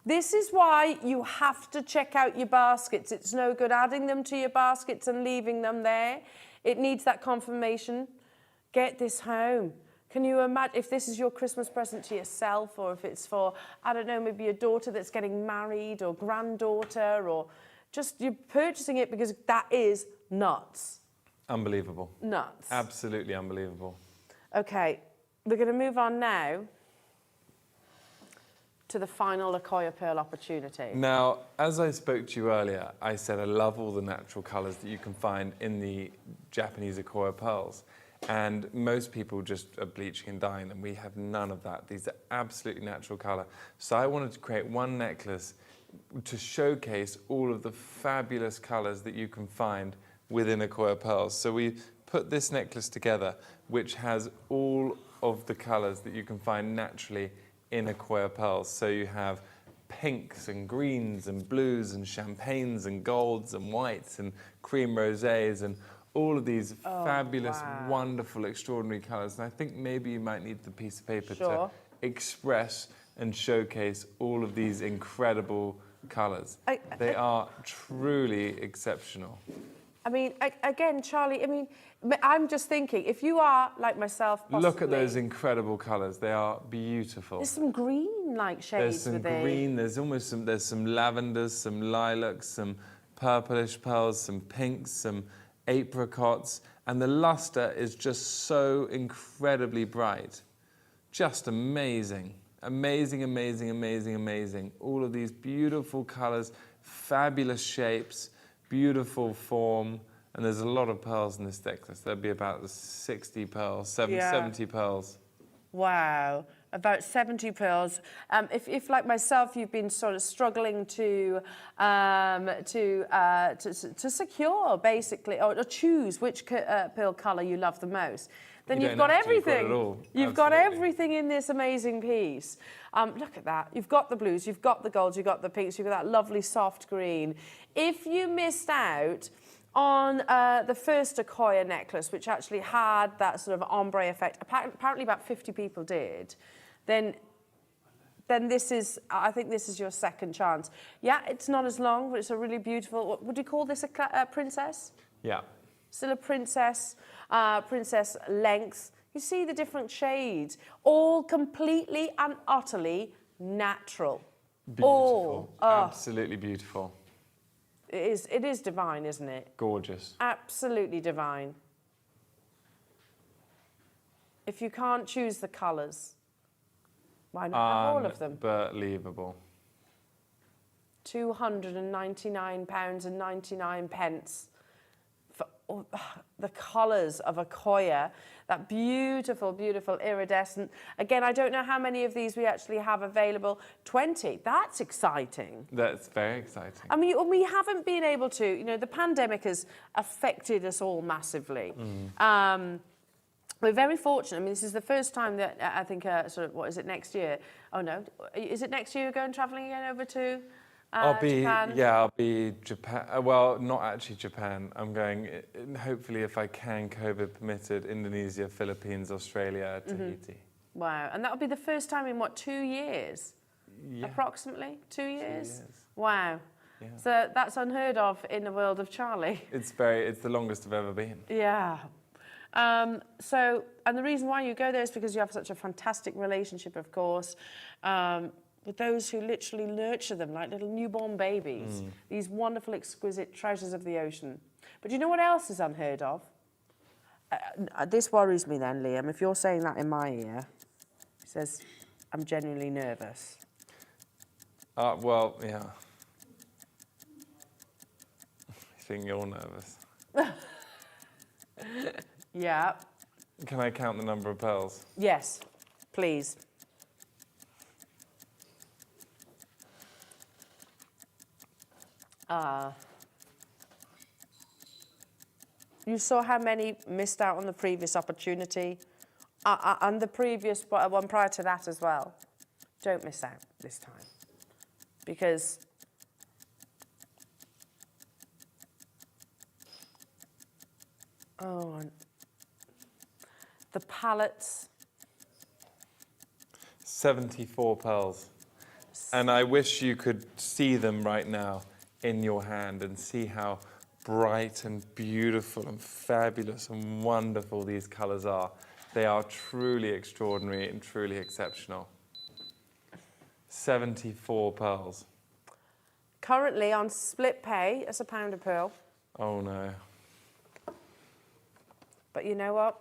This is why you have to check out your baskets. It's no good adding them to your baskets and leaving them there. It needs that confirmation. Get this home. Can you imagine if this is your Christmas present to yourself, or if it's for, I don't know, maybe a daughter that's getting married, or granddaughter, or just you're purchasing it because that is nuts. Unbelievable. Nuts. Absolutely unbelievable. Okay, we're going to move on now to the final Akoya pearl opportunity. Now, as I spoke to you earlier, I said I love all the natural colours that you can find in the Japanese Akoya pearls. And most people just are bleaching and dyeing them. We have none of that. These are absolutely natural colour. So I wanted to create one necklace to showcase all of the fabulous colours that you can find within Akoya pearls. So we put this necklace together, which has all of the colours that you can find naturally in Akoya pearls. So you have pinks and greens and blues and champagnes and golds and whites and cream rosés and all of these fabulous, wonderful, extraordinary colours. And I think maybe you might need the piece of paper to express and showcase all of these incredible colours. They are truly exceptional. I mean, again, Charlie, I mean, I'm just thinking, if you are, like myself, possibly... Look at those incredible colours. They are beautiful. There's some green-like shades There's some green, there's almost some, there's some lavenders, some lilacs, some purplish pearls, some pinks, some apricots, and the luster is just so incredibly bright. Just amazing. Amazing, amazing, amazing, amazing. All of these beautiful colours, fabulous shapes, beautiful form, and there's a lot of pearls in this necklace. There'll be about 60 pearls, 70 pearls. Wow, about 70 pearls. If like myself, you've been sort of struggling to secure, basically, or choose which pearl colour you love the most, then you've got everything. You've got everything in this amazing piece. Look at that. You've got the blues, you've got the golds, you've got the pinks, you've got that lovely soft green. If you missed out on the first Akoya necklace, which actually had that sort of ombre effect, apparently about 50 people did, then this is, I think this is your second chance. Yeah, it's not as long, but it's a really beautiful, what would you call this, a princess? Yeah. Still a princess, princess length. You see the different shades, all completely and utterly natural. Beautiful, absolutely beautiful. It is divine, isn't it? Gorgeous. Absolutely divine. If you can't choose the colours, why not have all of them? Unbelievable. £299.99 for the colours of Akoya. That beautiful, beautiful iridescent. Again, I don't know how many of these we actually have available. 20. That's exciting. That's very exciting. I mean, we haven't been able to, you know, the pandemic has affected us all massively. We're very fortunate. I mean, this is the first time that I think, sort of, what is it, next year? Oh, no. Is it next year you're going travelling again over to Japan? Yeah, I'll be Japan. Well, not actually Japan. I'm going, hopefully, if I can, COVID permitted, Indonesia, Philippines, Australia, Tahiti. Wow. And that'll be the first time in, what, 2 years? Yeah. Approximately? 2 years? 2 years. Wow. Yeah. So that's unheard of in the world of Charlie. It's the longest I've ever been. Yeah. And the reason why you go there is because you have such a fantastic relationship, of course, with those who literally nurture them like little newborn babies. These wonderful, exquisite treasures of the ocean. But you know what else is unheard of? This worries me then, Liam. If you're saying that in my ear, he says, I'm genuinely nervous. Well, yeah. I think you're nervous. Yeah. Can I count the number of pearls? Yes, please. You saw how many missed out on the previous opportunity and the previous one prior to that as well. Don't miss out this time, because the palettes. 74 pearls. And I wish you could see them right now in your hand and see how bright and beautiful and fabulous and wonderful these colours are. They are truly extraordinary and truly exceptional. 74 pearls. Currently on split pay as a pound of pearl. Oh no. But you know what?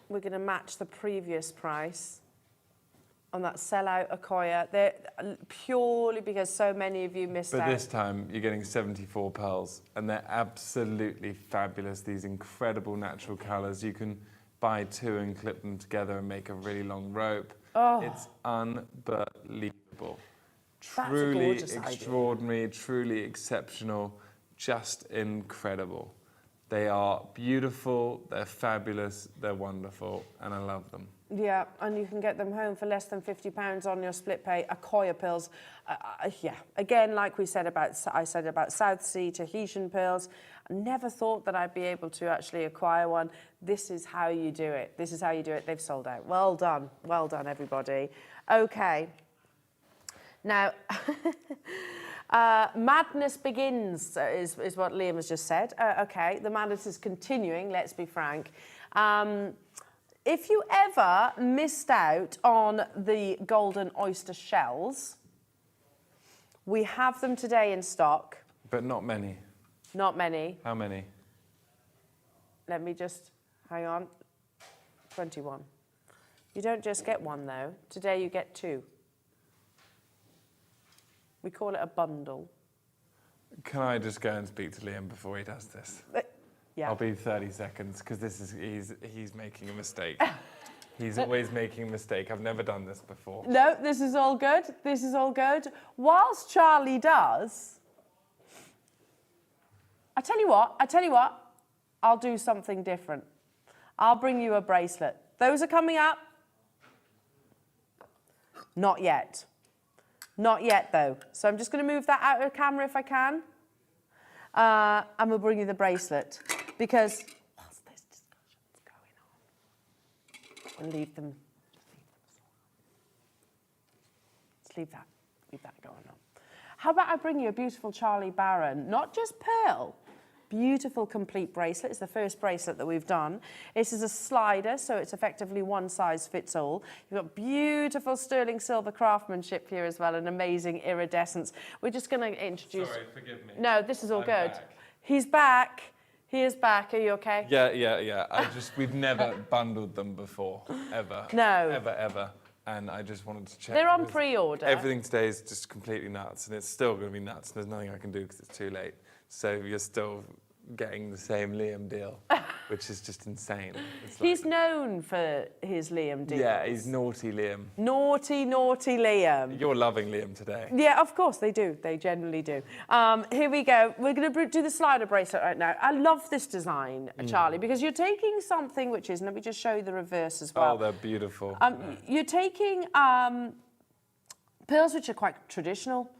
We're going to match the previous price on that sellout Akoya. They're purely because so many of you missed out. But this time you're getting 74 pearls and they're absolutely fabulous. These incredible natural colours. You can buy two and clip them together and make a really long rope. Oh. It's unbelievable. That's a Truly gorgeous extraordinary, truly exceptional, just incredible. They are beautiful, they're fabulous, they're wonderful, and I love them. Yeah, and you can get them home for less than £50 on your split pay Akoya pearls. Yeah, again, like I said about South Sea Tahitian pearls, I never thought that I'd be able to actually acquire one. This is how you do it. This is how you do it. They've sold out. Well done, everybody. Okay. Now, madness begins, is what Liam has just said. Okay, the madness is continuing, let's be frank. If you ever missed out on the golden oyster shells, we have them today in stock. But not many. Not many. How many? Let me just, hang on, 21. You don't just get one though. Today you get two. We call it a bundle. Can I just go and speak to Liam before he does this? Yeah. I'll be 30 seconds because he's making a mistake. He's always making a mistake. I've never done this before. No, this is all good. This is all good. Whilst Charlie does, I tell you what, I'll do something different. I'll bring you a bracelet. Those are coming up. Not yet. Not yet, though. So I'm just going to move that out of the camera if I can. And we'll bring you the bracelet. Because whilst this discussion's going on, we'll leave them. Let's leave that going on. How about I bring you a beautiful Charlie Barron, not just pearl, beautiful complete bracelet. It's the first bracelet that we've done. This is a slider, so it's effectively one size fits all. You've got beautiful sterling silver craftsmanship here as well, an amazing iridescence. We're just going to introduce... Sorry, forgive me. No, this is all good. Back. He's back. He is back. Are you okay? Yeah. We've never bundled them before, ever. No. Ever. And I just wanted to check. They're on pre-order. Everything today is just completely nuts, and it's still going to be nuts. There's nothing I can do because it's too late. So you're still getting the same Liam deal, which is just insane. He's known for his Liam deals. Yeah, he's naughty Liam. Naughty Liam. You're loving Liam today. Yeah, of course they do. They generally do. Here we go. We're going to do the slider bracelet right now. I love this design, Charlie, because you're taking something which is, let me just show you the reverse as well. Oh, they're beautiful. You're taking pearls which are quite traditional,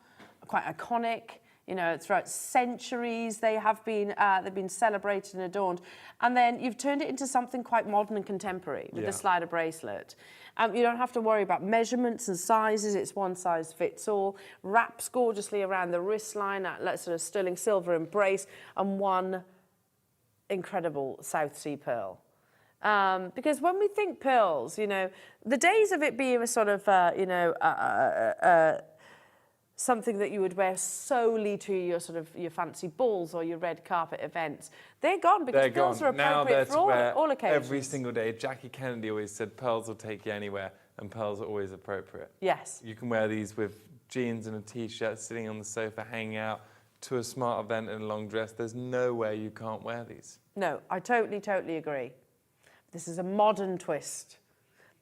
quite iconic. You know, throughout centuries they have been they've been celebrated and adorned, and then you've turned it into something quite modern and contemporary with the slider bracelet. You don't have to worry about measurements and sizes. It's one size fits all. Wraps gorgeously around the wrist line, that sort of sterling silver embrace, and one incredible South Sea pearl. Because when we think pearls, you know, the days of it being a sort of, something that you would wear solely to your sort of your fancy balls or your red carpet events, they're gone because pearls are appropriate for all occasions. Every single day. Jackie Kennedy always said pearls will take you anywhere, and pearls are always appropriate. Yes. You can wear these with jeans and a t-shirt, sitting on the sofa, hanging out, to a smart event in a long dress. There's no way you can't wear these. No, I totally agree. This is a modern twist.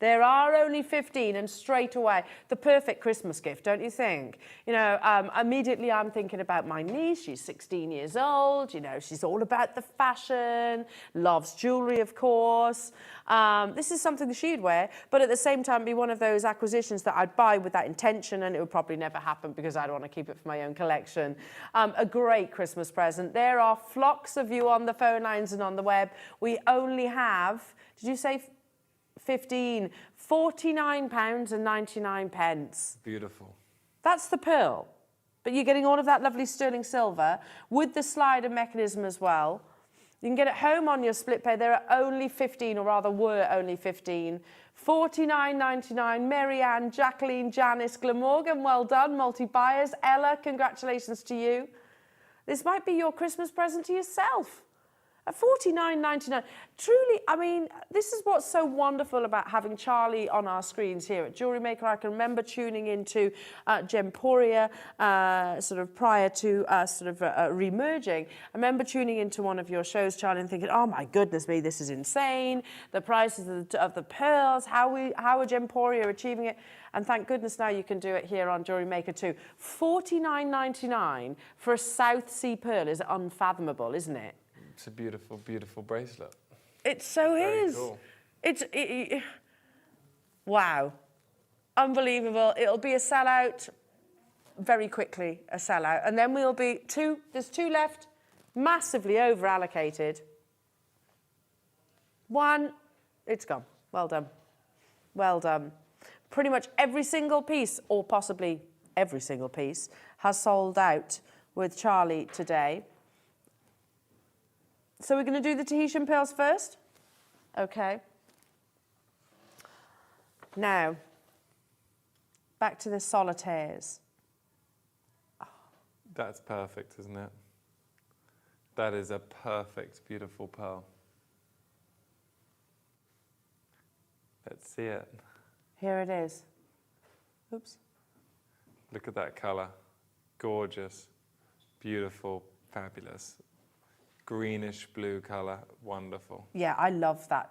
There are only 15, and straight away, the perfect Christmas gift, don't you think? You know, immediately I'm thinking about my niece. She's 16 years old. You know, she's all about the fashion, loves jewellery, of course. This is something that she'd wear, but at the same time be one of those acquisitions that I'd buy with that intention, and it would probably never happen because I'd want to keep it for my own collection. A great Christmas present. There are flocks of you on the phone lines and on the web. We only have, did you say 15, £49.99. Beautiful. That's the pearl. But you're getting all of that lovely sterling silver with the slider mechanism as well. You can get it home on your split pay. There are only 15, or rather were only 15. £49.99. Mary Ann, Jacqueline, Janice, Glamorgan, well done. Multi-buyers. Ella, congratulations to you. This might be your Christmas present to yourself. At £49.99, truly, I mean, this is what's so wonderful about having Charlie on our screens here at Jewellery Maker. I can remember tuning into Gemporia sort of prior to sort of re-merging. I remember tuning into one of your shows, Charlie, and thinking, oh my goodness me, this is insane. The prices of the pearls, how are Gemporia achieving it? And thank goodness now you can do it here on Jewellery Maker too. £49.99 for a South Sea pearl is unfathomable, isn't it? It's a beautiful, beautiful bracelet. It so is. Cool. Wow. Unbelievable. It'll be a sellout very quickly, a sellout. And then we'll be there's two left, massively over allocated. One, it's gone. Well done. Well done. Pretty much every single piece, or possibly every single piece, has sold out with Charlie today. So we're going to do the Tahitian pearls first? Okay. Now, back to the solitaires. That's perfect, isn't it? That is a perfect, beautiful pearl. Let's see it. Here it is. Oops. Look at that colour. Gorgeous, beautiful, fabulous. Greenish blue colour, wonderful. Yeah, I love that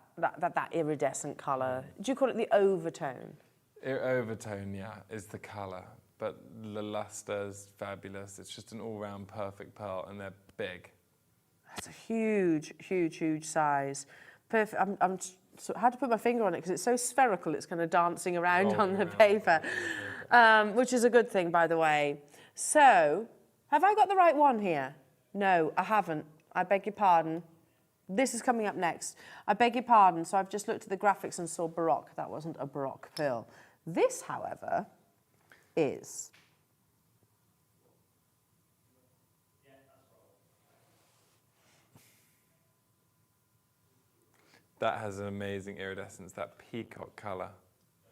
iridescent colour. Do you call it the overtone? Overtone, yeah, is the colour, but the luster is fabulous. It's just an all-round perfect pearl, and they're big. That's a huge, huge, huge size. Perfect. I had to put my finger on it because it's so spherical. It's kind of dancing around on the paper, which is a good thing, by the way. So, have I got the right one here? No, I haven't. I beg your pardon. This is coming up next. I beg your pardon. So I've just looked at the graphics and saw Baroque. That wasn't a Baroque pearl. This, however, is. That has an amazing iridescence, that peacock colour.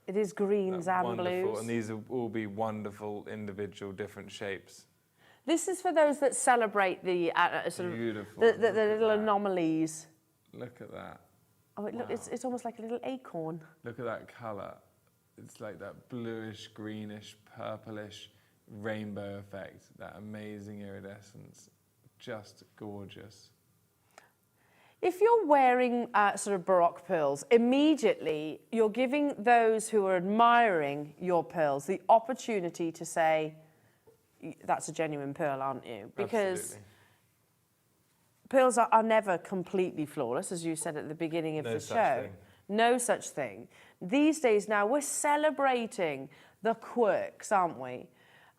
It is greens and wonderful. blues. And these will all be wonderful, individual, different shapes. This is for those that celebrate the sort of the little anomalies. Look at that. Oh, it's almost like a little acorn. Look at that colour. It's like that bluish, greenish, purplish rainbow effect. That amazing iridescence. Just gorgeous. If you're wearing sort of Baroque pearls, immediately you're giving those who are admiring your pearls the opportunity to say, that's a genuine pearl, aren't you? Because Absolutely. Pearls are never completely flawless, as you said at the beginning of the show. No such thing. These days now, we're celebrating the quirks, aren't we?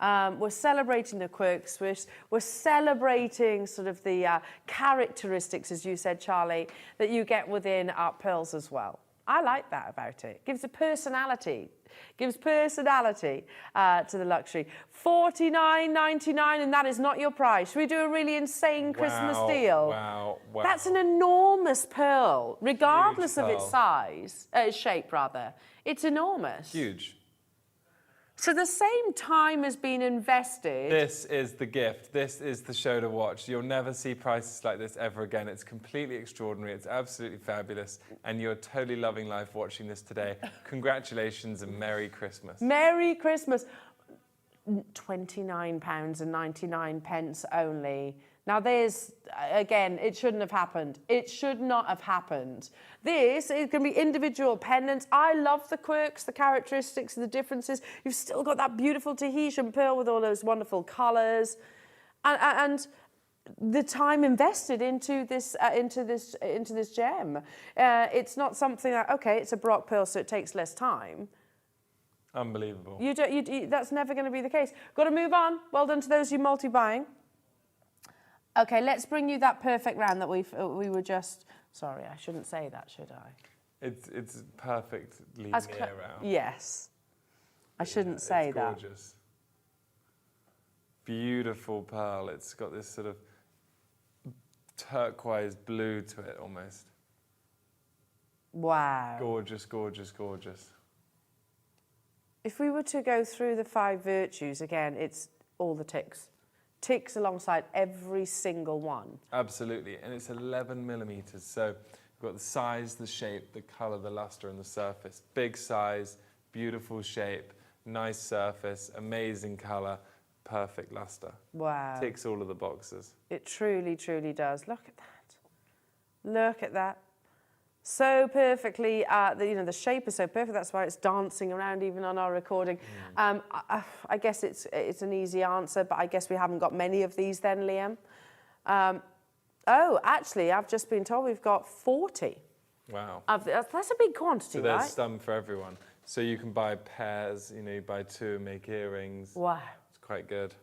We're celebrating the quirks. We're celebrating sort of the characteristics, as you said, Charlie, that you get within our pearls as well. I like that about it. Gives a personality. Gives personality to the luxury. $49.99, and that is not your price. Should we do a really insane Christmas deal? Wow, wow. That's an enormous pearl, regardless Huge of its pearl. size, shape rather. It's enormous. Huge. So the same time has been invested. This is the gift. This is the show to watch. You'll never see prices like this ever again. It's completely extraordinary. It's absolutely fabulous. And you're totally loving life watching this today. Congratulations and Merry Christmas. Merry Christmas. £29.99 only. Now there's, again, it shouldn't have happened. It should not have happened. This is going to be individual pendants. I love the quirks, the characteristics, the differences. You've still got that beautiful Tahitian pearl with all those wonderful colours. And the time invested into this gem. It's not something that, okay, it's a Baroque pearl, so it takes less time. Unbelievable. That's never going to be the case. Got to move on. Well done to those who multi-buying. Okay, let's bring you that perfect round that we were just... Sorry, I shouldn't say that, should I? It's perfectly near round. Yes. I shouldn't say that. It's gorgeous. Beautiful pearl. It's got this sort of turquoise blue to it almost. Wow. Gorgeous, gorgeous, gorgeous. If we were to go through the 5 virtues, again, it's all the ticks. Ticks alongside every single one. Absolutely, and it's 11 millimeters. So you've got the size, the shape, the color, the luster, and the surface. Big size, beautiful shape, nice surface, amazing color, perfect luster. Wow. Ticks all of the boxes. It truly, truly does. Look at that. Look at that. So perfectly, the shape is so perfect. That's why it's dancing around even on our recording. I guess it's an easy answer, but I guess we haven't got many of these then, Liam. Oh, actually, I've just been told we've got 40. Wow. That's a big quantity, So there's right? some for everyone. So you can buy pairs, you buy 2 and make earrings. Wow. It's quite good.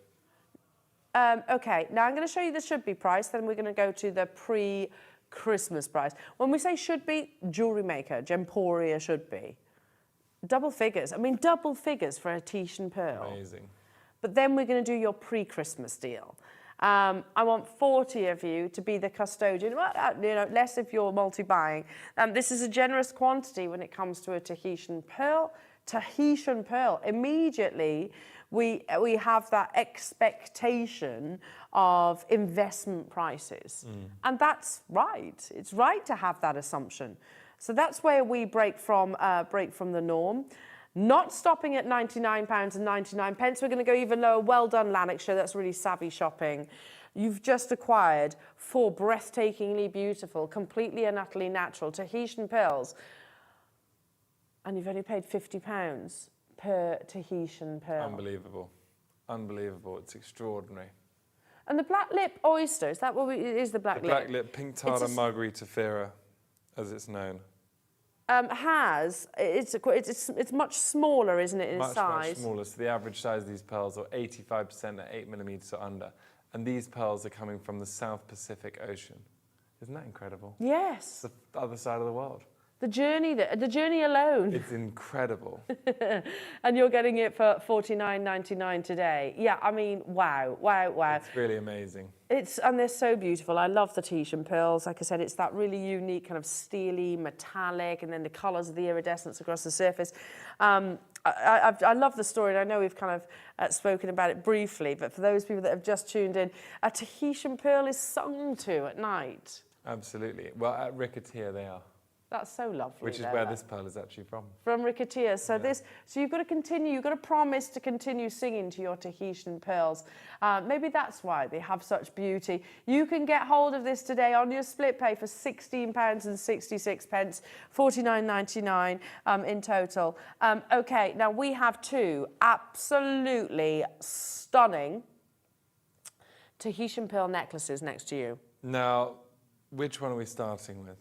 Okay, now I'm going to show you the should-be price, then we're going to go to the Christmas price. When we say should be, Jewellery Maker, Gemporia should be. Double figures. I mean, double figures for a Tahitian pearl. Amazing. But then we're going to do your pre-Christmas deal. I want 40 of you to be the custodian. Well, less if you're multi-buying. This is a generous quantity when it comes to a Tahitian pearl. Tahitian pearl. Immediately, we have that expectation of investment prices. And that's right. It's right to have that assumption. So that's where we break from the norm. Not stopping at £99.99. We're going to go even lower. Well done, Lanarkshire. That's really savvy shopping. You've just acquired 4 breathtakingly beautiful, completely and utterly natural Tahitian pearls. And you've only paid £50 per Tahitian pearl. Unbelievable. Unbelievable. It's extraordinary. And the black lip oyster, is that what is the black lip? The black lip Pink Tartar Margarita Fira, as it's known. It's much smaller, isn't it, in size? Much smaller. So the average size of these pearls are 85% at 8 millimeters or under. And these pearls are coming from the South Pacific Ocean. Isn't that incredible? Yes. It's the other side of the world. The journey alone. It's incredible. And you're getting it for $49.99 today. Yeah, I mean, wow, wow, wow. It's really amazing. And they're so beautiful. I love the Tahitian pearls. Like I said, it's that really unique kind of steely, metallic, and then the colours of the iridescence across the surface. I love the story, and I know we've kind of spoken about it briefly, but for those people that have just tuned in, a Tahitian pearl is sung to at night. Absolutely. Well, at Ricketeer they are. That's so lovely. Which is where this pearl is actually from. From Ricketeer. So so you've got to continue, you've got to promise to continue singing to your Tahitian pearls. Maybe that's why they have such beauty. You can get hold of this today on your split pay for £16.66, $49.99 in total. Okay, now we have 2 absolutely stunning Tahitian pearl necklaces next to you. Now, which one are we starting with?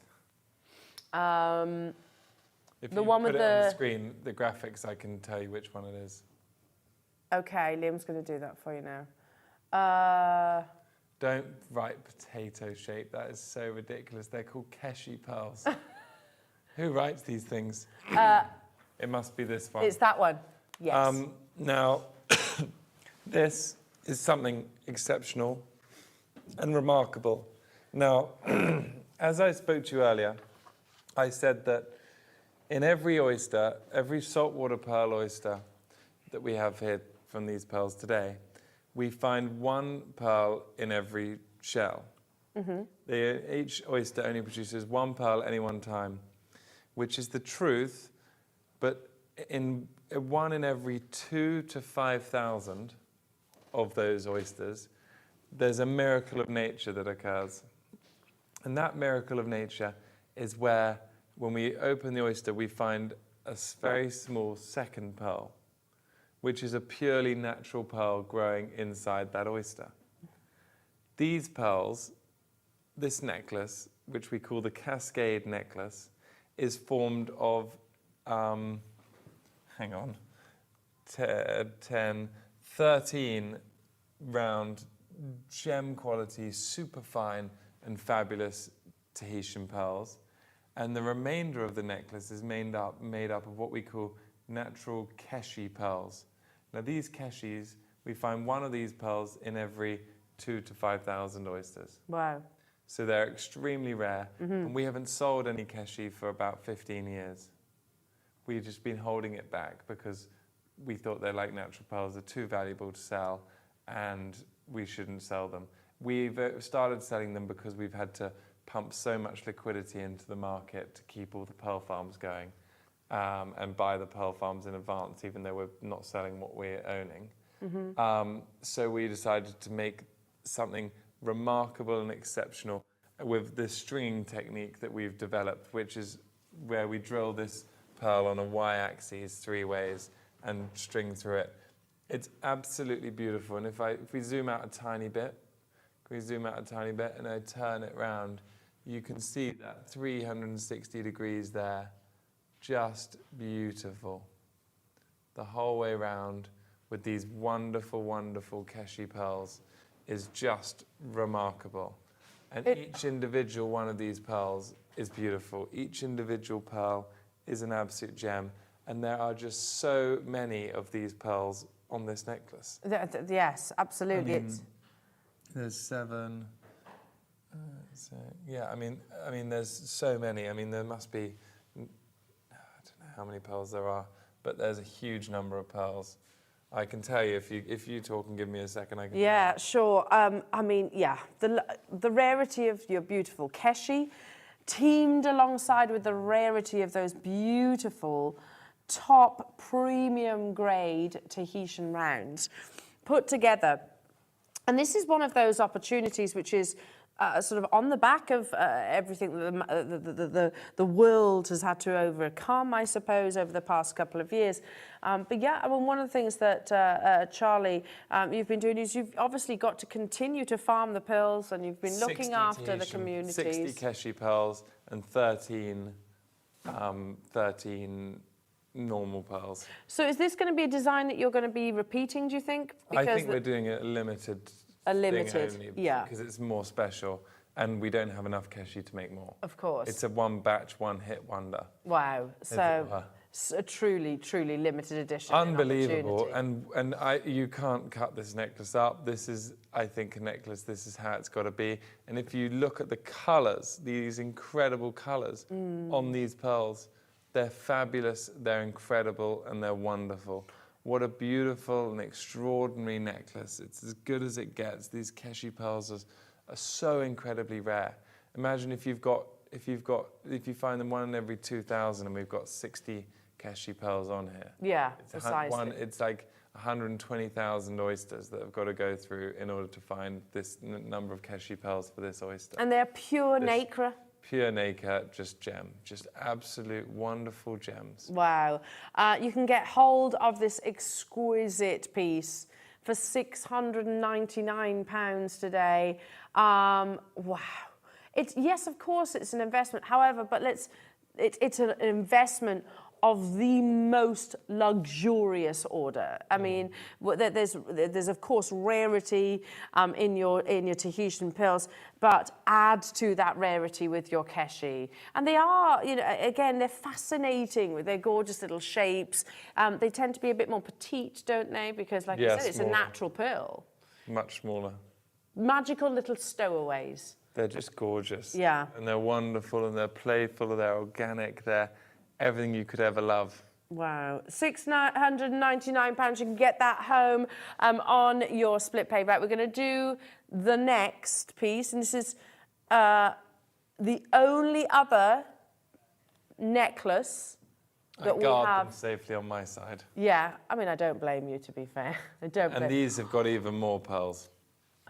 If the you one put with it on the screen, the graphics, I can tell you which one it is. Okay, Liam's going to do that for you now. Don't write potato shape. That is so ridiculous. They're called Keshi pearls. Who writes these things? It must be this one. It's that one, yes. Now, this is something exceptional and remarkable. Now, as I spoke to you earlier, I said that in every oyster, every saltwater pearl oyster that we have here from these pearls today, we find one pearl in every shell. Each oyster only produces one pearl at any one time, which is the truth, but in one in every 2,000 to 5,000 of those oysters, there's a miracle of nature that occurs. And that miracle of nature is where, when we open the oyster, we find a very small second pearl, which is a purely natural pearl growing inside that oyster. These pearls, this necklace, which we call the Cascade necklace, is formed of, 13 round gem quality, super fine and fabulous Tahitian pearls. And the remainder of the necklace is made up of what we call natural Keshi pearls. Now these Keshis, we find one of these pearls in every 2,000 to 5,000 oysters. Wow. So they're extremely rare. And we haven't sold any Keshi for about 15 years. We've just been holding it back because we thought they're like natural pearls, are too valuable to sell and we shouldn't sell them. We've started selling them because we've had to pump so much liquidity into the market to keep all the pearl farms going and buy the pearl farms in advance, even though we're not selling what we're owning. So we decided to make something remarkable and exceptional with this stringing technique that we've developed, which is where we drill this pearl on a y-axis 3 ways and string through it. It's absolutely beautiful. And if we zoom out a tiny bit, and I turn it round, you can see that 360 degrees there. Just beautiful. The whole way round with these wonderful, wonderful Keshi pearls is just remarkable. And each individual one of these pearls is beautiful. Each individual pearl is an absolute gem. And there are just so many of these pearls on this necklace. Yes, absolutely. I mean, there's 7. Yeah, I mean, there's so many. I mean, there must be, I don't know how many pearls there are, but there's a huge number of pearls. I can tell you, if you talk and give me a second, I can. Yeah, sure. I mean, yeah, the rarity of your beautiful Keshi, teamed alongside with the rarity of those beautiful top premium grade Tahitian rounds put together. And this is one of those opportunities which is sort of on the back of everything that the world has had to overcome, I suppose, over the past couple of years. But yeah, I mean, one of the things that, Charlie, you've been doing is you've obviously got to continue to farm the pearls and you've been looking after the communities. 60 Keshi pearls and 13 normal pearls. So is this going to be a design that you're going to be repeating, do you think? Because I think we're doing a limited thing only, yeah, because it's more special and we don't have enough Keshi to make more. Of course. It's a one batch, one hit wonder. Wow. So a truly, truly limited edition. Unbelievable. And you can't cut this necklace up. This is, I think, a necklace. This is how it's got to be. And if you look at the colours, these incredible colours on these pearls, they're fabulous, they're incredible, and they're wonderful. What a beautiful and extraordinary necklace. It's as good as it gets. These Keshi pearls are so incredibly rare. Imagine if you find them one in every 2,000 and we've got 60 Keshi pearls on here. Yeah, precisely. It's like 120,000 oysters that have got to go through in order to find this number of Keshi pearls for this oyster. And they're pure nacre. Pure nacre, just gem, just absolute wonderful gems. Wow. You can get hold of this exquisite piece for £699 today. Wow. Yes, of course, it's an investment. However, but it's an investment of the most luxurious order. I mean, there's of course rarity in your Tahitian pearls, but add to that rarity with your Keshi. And they are, you know, again, they're fascinating with their gorgeous little shapes. They tend to be a bit more petite, don't they? Because, like I said, it's a natural pearl. Much smaller. Magical little stowaways. They're just gorgeous. Yeah. And they're wonderful, and they're playful, they're organic, they're everything you could ever love. Wow, £699. You can get that home on your split pay. Right, we're going to do the next piece, and this is the only other necklace that we guard have them safely on my side. Yeah, I mean, I don't blame you, to be fair. I don't blame. And these have got even more pearls.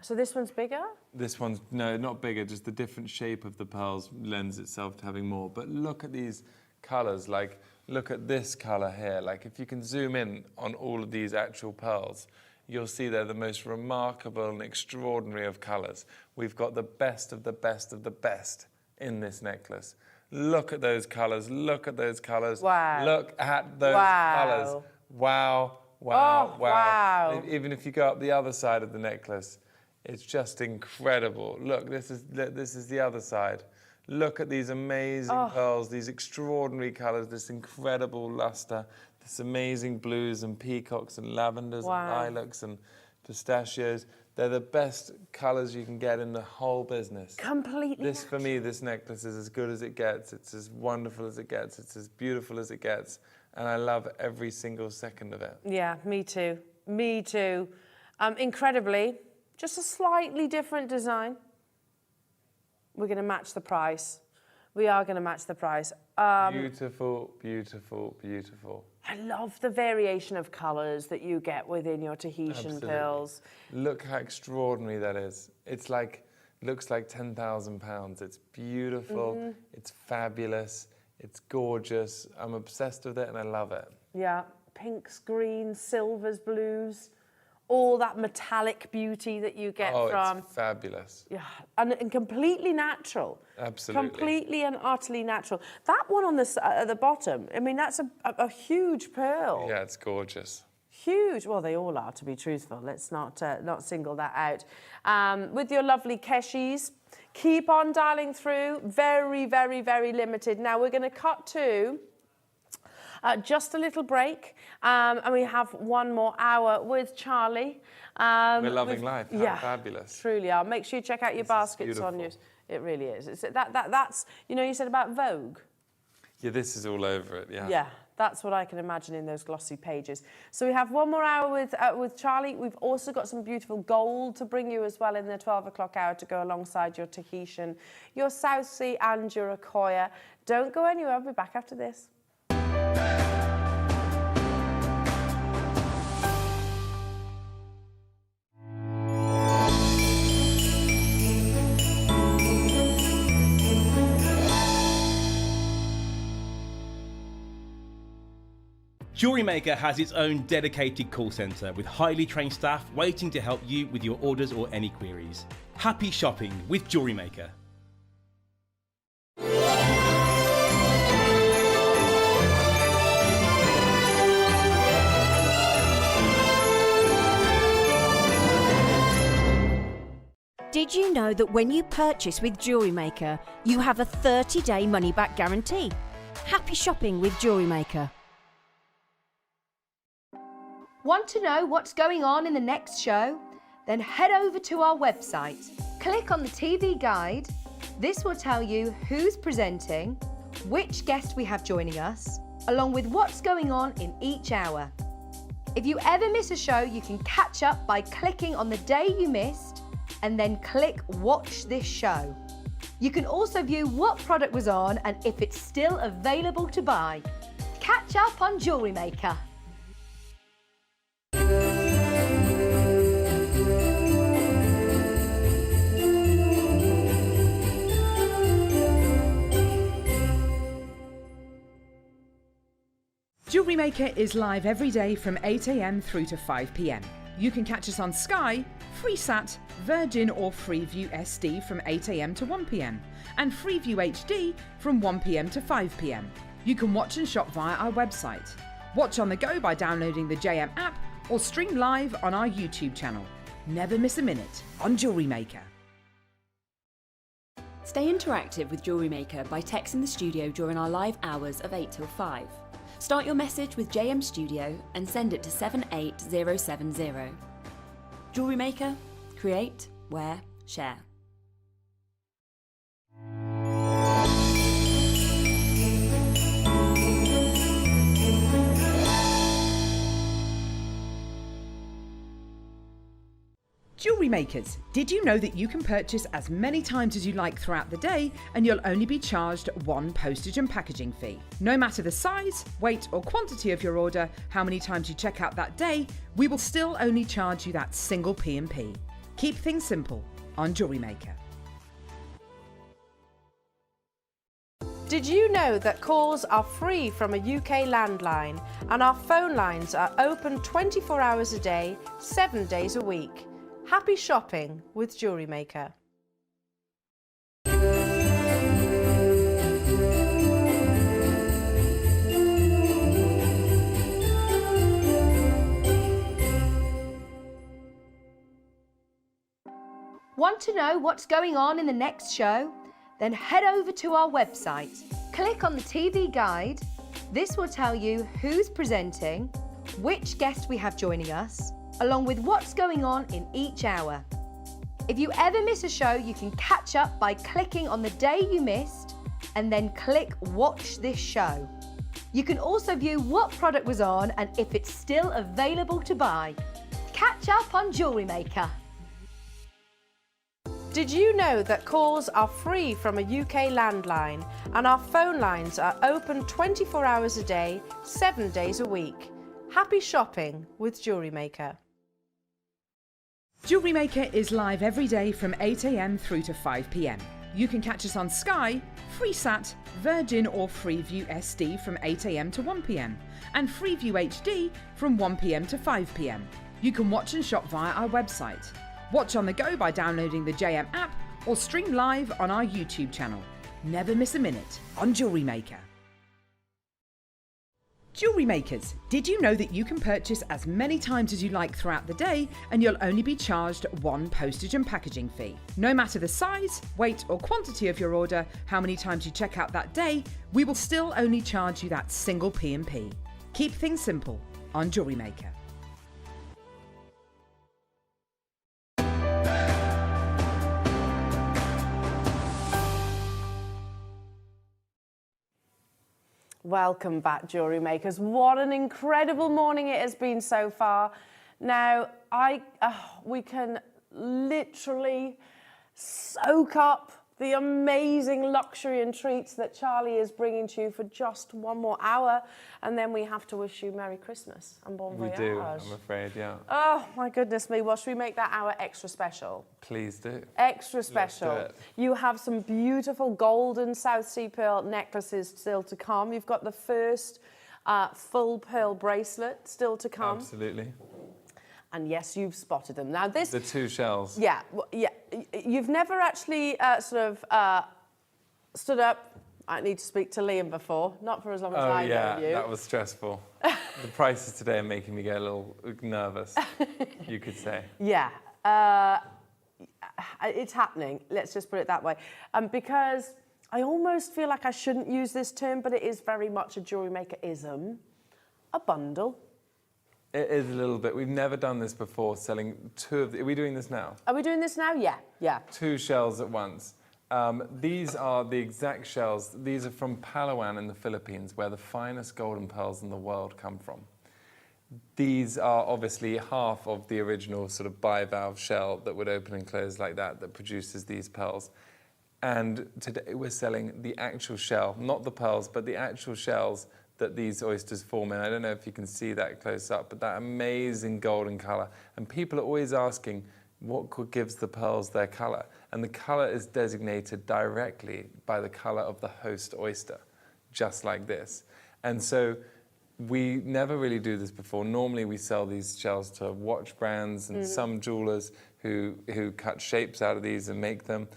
So this one's bigger? This one's, no, not bigger, just the different shape of the pearls lends itself to having more. But look at these colours, like, look at this colour here. Like, if you can zoom in on all of these actual pearls, you'll see they're the most remarkable and extraordinary of colours. We've got the best of the best of the best in this necklace. Look at those colours, look at those colours. Wow. Look at those colours. Wow, wow, Oh, wow. Even if you go up the other side of the necklace, it's just incredible. Look, this is the other side. Look at these amazing pearls, these extraordinary colours, this incredible luster, this amazing blues and peacocks and lavenders and lilacs and pistachios. They're the best colours you can get in the whole business. Completely. This, for me, this necklace is as good as it gets. It's as wonderful as it gets. It's as beautiful as it gets. And I love every single second of it. Yeah, me too. Me too. Incredibly, just a slightly different design. We're going to match the price. We are going to match the price. Beautiful, beautiful, beautiful. I love the variation of colours that you get within your Tahitian pearls. Look how extraordinary that is. It's like, looks like £10,000. It's beautiful, it's fabulous, it's gorgeous. I'm obsessed with it and I love it. Yeah, pinks, greens, silvers, blues. All that metallic beauty that you get from... it's fabulous. Yeah, and completely natural. Absolutely. Completely and utterly natural. That one on the at the bottom, I mean, that's a huge pearl. Yeah, it's gorgeous. Huge. Well, they all are, to be truthful. Let's not single that out. With your lovely Keshis, keep on dialing through. Very, very, very limited. Now, we're going to cut to... just a little break, and we have one more hour with Charlie. We're loving life. How fabulous. Truly are. Make sure you check out your baskets on your... It really is. That's, you know, you said about Vogue. Yeah, this is all over it, yeah. Yeah, that's what I can imagine in those glossy pages. So we have one more hour with Charlie. We've also got some beautiful gold to bring you as well in the 12 o'clock hour to go alongside your Tahitian, your South Sea and your Akoya. Don't go anywhere. I'll be back after this. Jewellery Maker has its own dedicated call centre with highly trained staff waiting to help you with your orders or any queries. Happy shopping with Jewellery Maker. Did you know that when you purchase with Jewellery Maker, you have a 30-day money-back guarantee? Happy shopping with Jewellery Maker. Want to know what's going on in the next show? Then head over to our website. Click on the TV guide. This will tell you who's presenting, which guest we have joining us, along with what's going on in each hour. If you ever miss a show, you can catch up by clicking on the day you missed and then click Watch This Show. You can also view what product was on and if it's still available to buy. Catch up on Jewellery Maker. Jewellery Maker is live every day from 8 AM through to 5 PM. You can catch us on Sky, Freesat, Virgin or Freeview SD from 8 AM to 1 PM and Freeview HD from 1 PM to 5 PM. You can watch and shop via our website. Watch on the go by downloading the JM app or stream live on our YouTube channel. Never miss a minute on Jewellery Maker. Stay interactive with Jewellery Maker by texting the studio during our live hours of 8 till 5. Start your message with JM Studio and send it to 78070. Jewellery Maker, create, wear, share. Jewellery makers, did you know that you can purchase as many times as you like throughout the day and you'll only be charged one postage and packaging fee? No matter the size, weight or quantity of your order, how many times you check out that day, we will still only charge you that single P&P. Keep things simple on Jewellery Maker. Did you know that calls are free from a UK landline and our phone lines are open 24 hours a day, 7 days a week? Happy shopping with Jewellery Maker. Want to know what's going on in the next show? Then head over to our website. Click on the TV guide. This will tell you who's presenting, which guest we have joining us, along with what's going on in each hour. If you ever miss a show, you can catch up by clicking on the day you missed and then click Watch This Show. You can also view what product was on and if it's still available to buy. Catch up on Jewellery Maker. Did you know that calls are free from a UK landline and our phone lines are open 24 hours a day, 7 days a week? Happy shopping with Jewellery Maker. Jewellery Maker is live every day from 8 a.m. through to 5 p.m. You can catch us on Sky, Freesat, Virgin or Freeview SD from 8 a.m. to 1 p.m. and Freeview HD from 1 p.m. to 5 p.m. You can watch and shop via our website. Watch on the go by downloading the JM app or stream live on our YouTube channel. Never miss a minute on Jewellery Maker. Jewellery makers, did you know that you can purchase as many times as you like throughout the day and you'll only be charged one postage and packaging fee? No matter the size, weight or quantity of your order, how many times you check out that day, we will still only charge you that single P&P. Keep things simple on Jewellery Maker. Welcome back, Jewellery Makers. What an incredible morning it has been so far. Now, we can literally soak up the amazing luxury and treats that Charlie is bringing to you for just one more hour, and then we have to wish you Merry Christmas and Bon Voyage. We do, I'm afraid, yeah. Oh, my goodness me. Well, should we make that hour extra special? Please do. Extra special. Let's do it. You have some beautiful golden South Sea pearl necklaces still to come. You've got the first full pearl bracelet still to come. Absolutely. And yes, you've spotted them. Now this... The two shells. Yeah, yeah. You've never actually stood up. I need to speak to Liam before, not for as long as I know you. That was stressful. The prices today are making me get a little nervous, you could say. Yeah, it's happening. Let's just put it that way. Because I almost feel like I shouldn't use this term, but it is very much a jewellery maker-ism. A bundle. It is a little bit. We've never done this before, selling two of the... Are we doing this now? Are we doing this now? Yeah, yeah. Two shells at once. These are the exact shells. These are from Palawan in the Philippines, where the finest golden pearls in the world come from. These are obviously half of the original sort of bivalve shell that would open and close like that produces these pearls. And today we're selling the actual shell, not the pearls, but the actual shells that these oysters form in. I don't know if you can see that close up, but that amazing golden colour. And people are always asking, what gives the pearls their colour? And the colour is designated directly by the colour of the host oyster, just like this. And so we never really do this before. Normally we sell these shells to watch brands and some jewellers who cut shapes out of these and make them.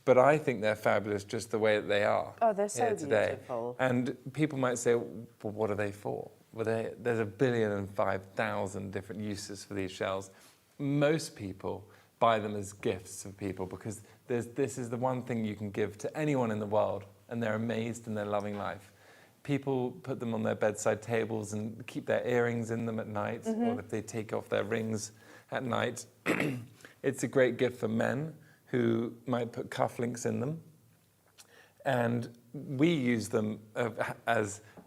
but I think they're fabulous just the way that they are. Oh, they're so today. beautiful. And people might say, well, what are they for? Well, there's 1,005,000 different uses for these shells. Most people buy them as gifts for people because this is the one thing you can give to anyone in the world, and they're amazed and they're loving life. People put them on their bedside tables and keep their earrings in them at night, or if they take off their rings at night. It's a great gift for men who might put cufflinks in them. And we use them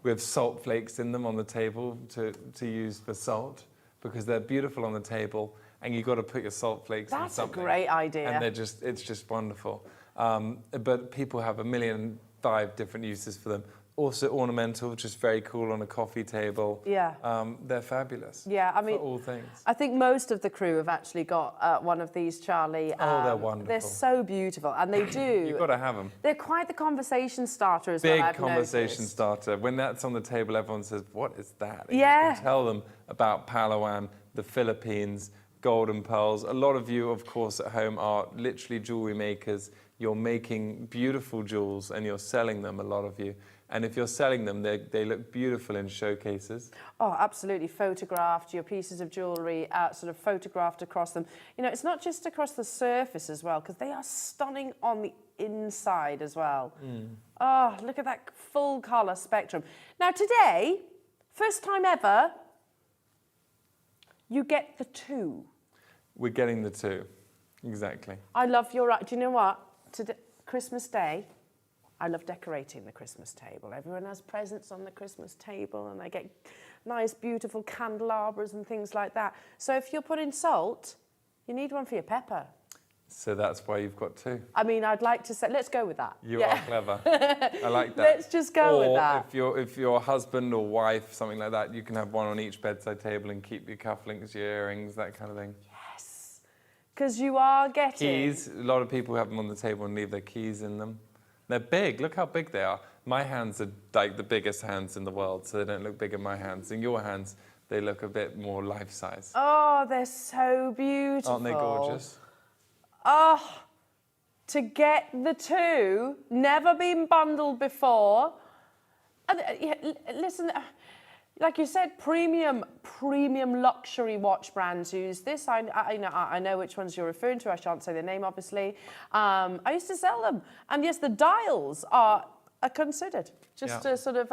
with salt flakes in them on the table to use for salt, because they're beautiful on the table, and you've got to put your salt flakes in something. That's a great idea. And it's just wonderful. But people have 1,005,000 different uses for them. Also ornamental, which is very cool on a coffee table. Yeah. They're fabulous. Yeah, I mean, for all things. I think most of the crew have actually got one of these, Charlie. They're wonderful. They're so beautiful, and they do. You've got to have them. They're quite the conversation starter as well, Big I've conversation noticed. starter. When that's on the table, everyone says, what is that? And Yeah. you can tell them about Palawan, the Philippines, golden pearls. A lot of you, of course, at home are literally jewellery makers. You're making beautiful jewels and you're selling them, a lot of you. And if you're selling them, they look beautiful in showcases. Oh, absolutely. Photographed, your pieces of jewellery sort of photographed across them. You know, it's not just across the surface as well, because they are stunning on the inside as well. Oh, look at that full colour spectrum. Now today, first time ever, you get the two. We're getting the two, exactly. I love your... Do you know what? Today, Christmas Day, I love decorating the Christmas table. Everyone has presents on the Christmas table, and I get nice, beautiful candelabras and things like that. So if you're putting salt, you need one for your pepper. So that's why you've got two. I mean, I'd like to say, let's go with that. You are clever. I like that. Let's just go with that. If your husband or wife, something like that, you can have one on each bedside table and keep your cufflinks, your earrings, that kind of thing. Yes, because you are getting... Keys. A lot of people have them on the table and leave their keys in them. They're big. Look how big they are. My hands are like the biggest hands in the world, so they don't look big in my hands. In your hands, they look a bit more life-size. Oh, they're so beautiful. Aren't they gorgeous? Oh, to get the two, never been bundled before. And, listen, like you said, premium luxury watch brands use this. I know which ones you're referring to. I shan't say the name, obviously. I used to sell them. And yes, the dials are considered. Just to sort of,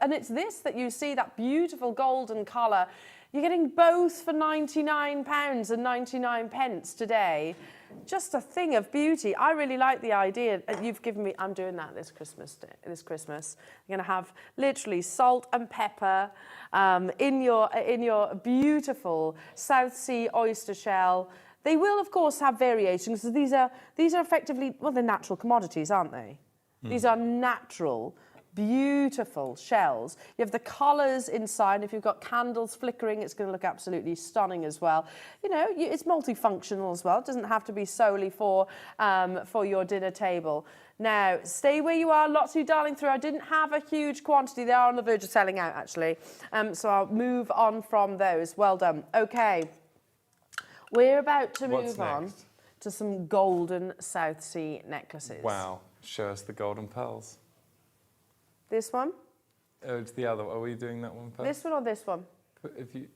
and it's this that you see, that beautiful golden colour. You're getting both for £99 and 99 pence today. Just a thing of beauty. I really like the idea you've given me. I'm doing that this Christmas. I'm going to have literally salt and pepper in your beautiful South Sea oyster shell. They will, of course, have variations. So these are effectively, well, they're natural commodities, aren't they? These are natural, beautiful shells. You have the colours inside. If you've got candles flickering, it's going to look absolutely stunning as well. You know, it's multifunctional as well. It doesn't have to be solely for your dinner table. Now, stay where you are. Lots of you dialing through. I didn't have a huge quantity. They are on the verge of selling out, actually. So I'll move on from those. Well done. Okay. We're about to move on to some golden South Sea necklaces. Wow. Show us the golden pearls. This one? Oh, it's the other one. Are we doing that one first? This one or this one? If you...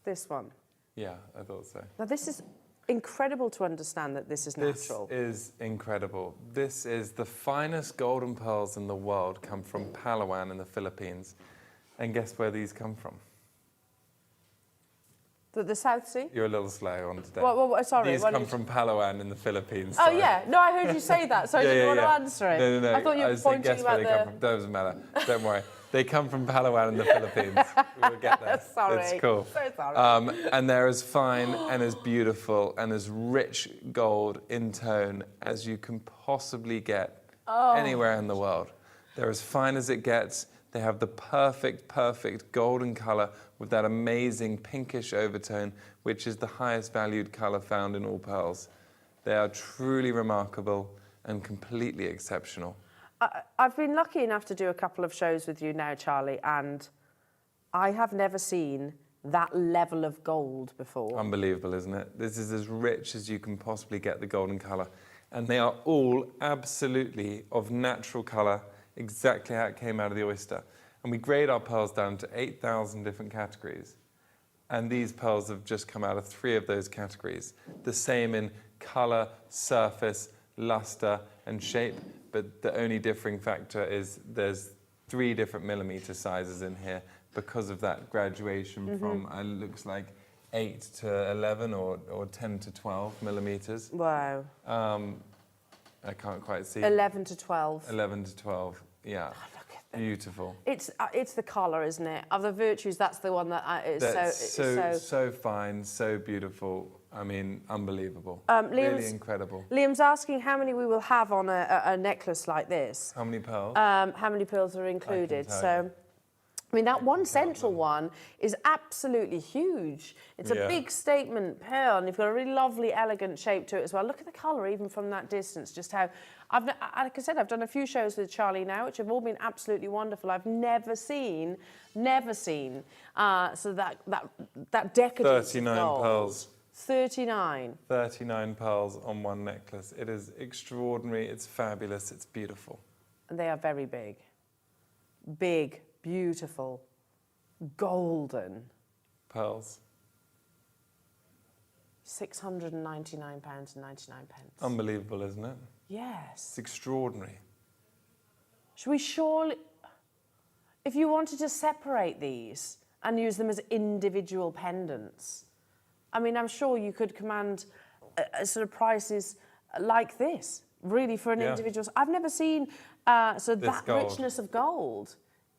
This one. Yeah, I thought so. Now, this is incredible to understand that this is natural. This is incredible. This is the finest golden pearls in the world come from Palawan in the Philippines. And guess where these come from? The South Sea? You're a little slow on today. Sorry. These come from Palawan in the Philippines. Oh, sorry. yeah. No, I heard you say that, so I didn't want to answer it. No. I thought you were pointing about the... Come from. Doesn't matter. Don't worry. They come from Palawan in the Philippines. We will get there. Sorry. It's cool. So sorry. And they're as fine and as beautiful and as rich gold in tone as you can possibly get anywhere in the world. They're as fine as it gets. They have the perfect golden colour with that amazing pinkish overtone, which is the highest valued colour found in all pearls. They are truly remarkable and completely exceptional. I've been lucky enough to do a couple of shows with you now, Charlie, and I have never seen that level of gold before. Unbelievable, isn't it? This is as rich as you can possibly get the golden colour. And they are all absolutely of natural colour, exactly how it came out of the oyster. And we grade our pearls down to 8,000 different categories. And these pearls have just come out of 3 of those categories. The same in colour, surface, luster, and shape. But the only differing factor is there's 3 different millimetre sizes in here because of that graduation from, it looks like, 8 to 11 or 10 to 12 millimetres. Wow. I can't quite see. 11 to 12. 11 to 12, yeah. Oh, look at that. Beautiful. It's the colour, isn't it? Of the virtues, that's the one that is so fine, so beautiful. I mean, unbelievable. Liam's, really incredible. Liam's asking how many we will have on a necklace like this. How many pearls? How many pearls are included? So, I mean, that one central one is absolutely huge. It's a big statement pearl, and you've got a really lovely, elegant shape to it as well. Look at the colour, even from that distance, just how... like I said, I've done a few shows with Charlie now, which have all been absolutely wonderful. I've never seen, so that decadence 39 of gold. pearls. 39. 39 pearls on one necklace. It is extraordinary, it's fabulous, it's beautiful. And they are very big. Big, beautiful, golden. Pearls. £699.99. Unbelievable, isn't it? Yes. It's extraordinary. Should we surely... If you wanted to separate these and use them as individual pendants, I mean, I'm sure you could command sort of prices like this, really, for an individual. I've never seen that gold. richness of gold.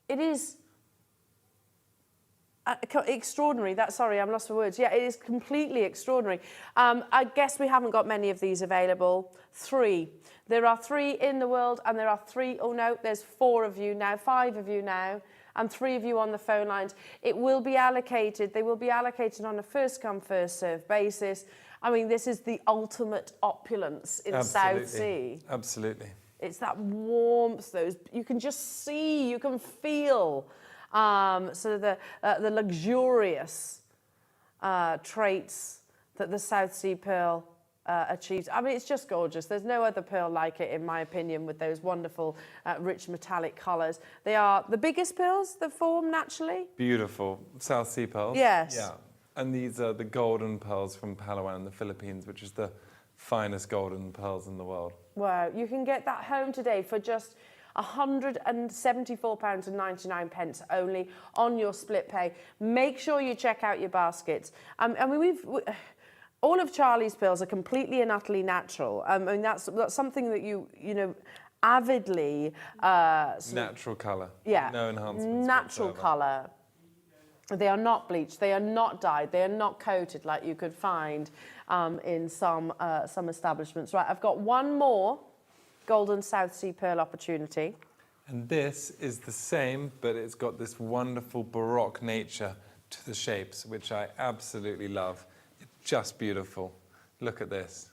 It is extraordinary. Sorry, I'm lost for words. Yeah, it is completely extraordinary. I guess we haven't got many of these available. 3. There are 3 in the world, and there are 3. Oh no, there's 4 of you now, 5 of you now, and 3 of you on the phone lines. It will be allocated. They will be allocated on a first-come, first-served basis. I mean, this is the ultimate opulence in South Sea. Absolutely. It's that warmth, you can just see, you can feel sort of the luxurious traits that the South Sea pearl achieves. I mean, it's just gorgeous. There's no other pearl like it, in my opinion, with those wonderful, rich metallic colours. They are the biggest pearls that form naturally. Beautiful. South Sea pearls. Yes. Yeah. And these are the golden pearls from Palawan in the Philippines, which is the finest golden pearls in the world. Wow. You can get that home today for just £174.99 only on your split pay. Make sure you check out your baskets. I mean, all of Charlie's pearls are completely and utterly natural. I mean, that's something that you know, avidly... natural colour. Yeah. No enhancements. Natural colour. They are not bleached. They are not dyed. They are not coated like you could find in some establishments. Right, I've got one more golden South Sea pearl opportunity. And this is the same, but it's got this wonderful Baroque nature to the shapes, which I absolutely love. It's just beautiful. Look at this.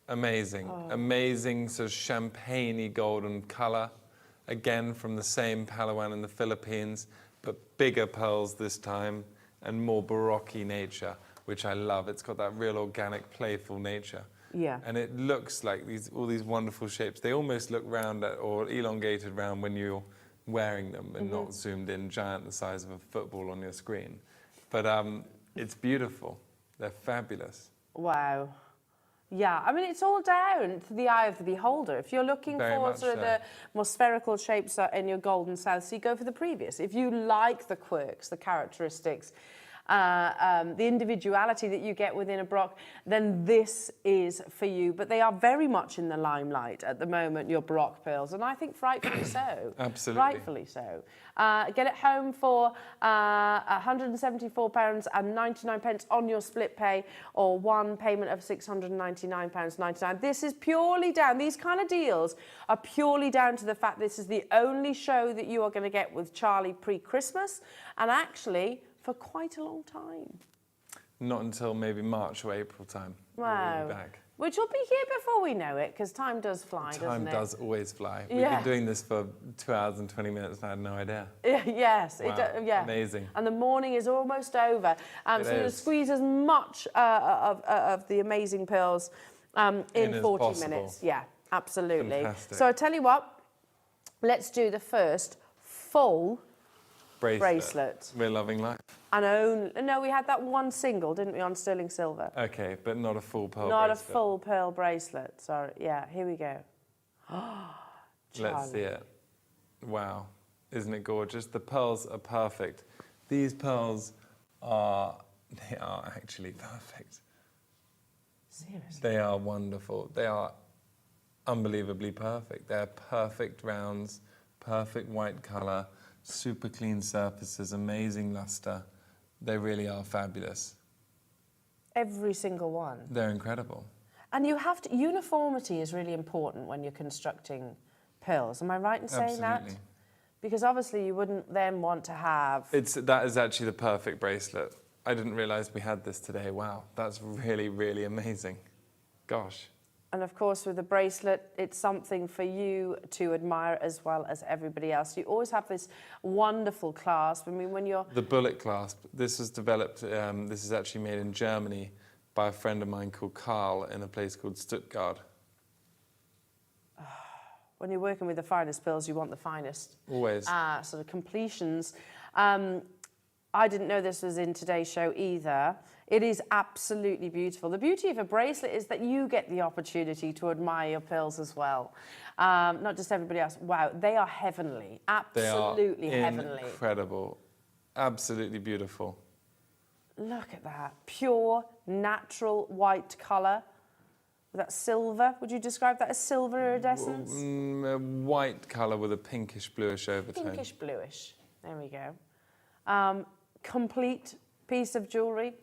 Amazing. Amazing sort of champagne-y golden colour. Again, from the same Palawan in the Philippines, but bigger pearls this time and more Baroque nature, which I love. It's got that real organic, playful nature. Yeah. And it looks like all these wonderful shapes. They almost look round or elongated round when you're wearing them and not zoomed in giant the size of a football on your screen. But it's beautiful. They're fabulous. Wow. Yeah, I mean, it's all down to the eye of the beholder. If you're looking for sort of the more spherical shapes in your golden South Sea, go for the previous. If you like the quirks, the characteristics, the individuality that you get within a Baroque, then this is for you. But they are very much in the limelight at the moment, your Baroque pearls, and I think rightfully so. Absolutely. Rightfully so. Get it home for £174.99 on your split pay, or one payment of £699.99. This is purely down, these kind of deals are purely down to the fact this is the only show that you are going to get with Charlie pre-Christmas, and actually for quite a long time. Not until maybe March or April time. Wow. We'll be back. Which will be here before we know it, because time does fly, doesn't it? Time does always fly. We've been doing this for 2 hours and 20 minutes and I had no idea. Yes. Wow. Yeah. Amazing. And the morning is almost over. So we're going to squeeze as much of the amazing pearls in as 40 possible. minutes. Yeah, absolutely. Fantastic. So I tell you what, let's do the first full bracelet. We're loving life. And no, we had that one single, didn't we, on sterling silver? Okay, but not a full pearl Not bracelet. a full pearl bracelet. Sorry. Yeah, here we go. Let's see it. Wow. Isn't it gorgeous? The pearls are perfect. These pearls they are actually perfect. Seriously? They are wonderful. They are unbelievably perfect. They're perfect rounds, perfect white colour, super clean surfaces, amazing luster. They really are fabulous. Every single one. They're incredible. And you have to, uniformity is really important when you're constructing pearls. Am I right in saying that? Absolutely. Because obviously you wouldn't then want to have... That is actually the perfect bracelet. I didn't realise we had this today. Wow, that's really, really amazing. Gosh. And of course, with the bracelet, it's something for you to admire as well as everybody else. You always have this wonderful clasp. I mean, when you're... The bullet clasp. This was developed, this is actually made in Germany by a friend of mine called Karl in a place called Stuttgart. When you're working with the finest pearls, you want the finest. Always. Sort of completions. I didn't know this was in today's show either. It is absolutely beautiful. The beauty of a bracelet is that you get the opportunity to admire your pearls as well. Not just everybody else. Wow, they are heavenly. Absolutely heavenly. Incredible. Absolutely beautiful. Look at that. Pure, natural white colour. That silver, would you describe that as silver iridescence? A white colour with a pinkish bluish overtone. Pinkish bluish. There we go. Complete piece of jewellery.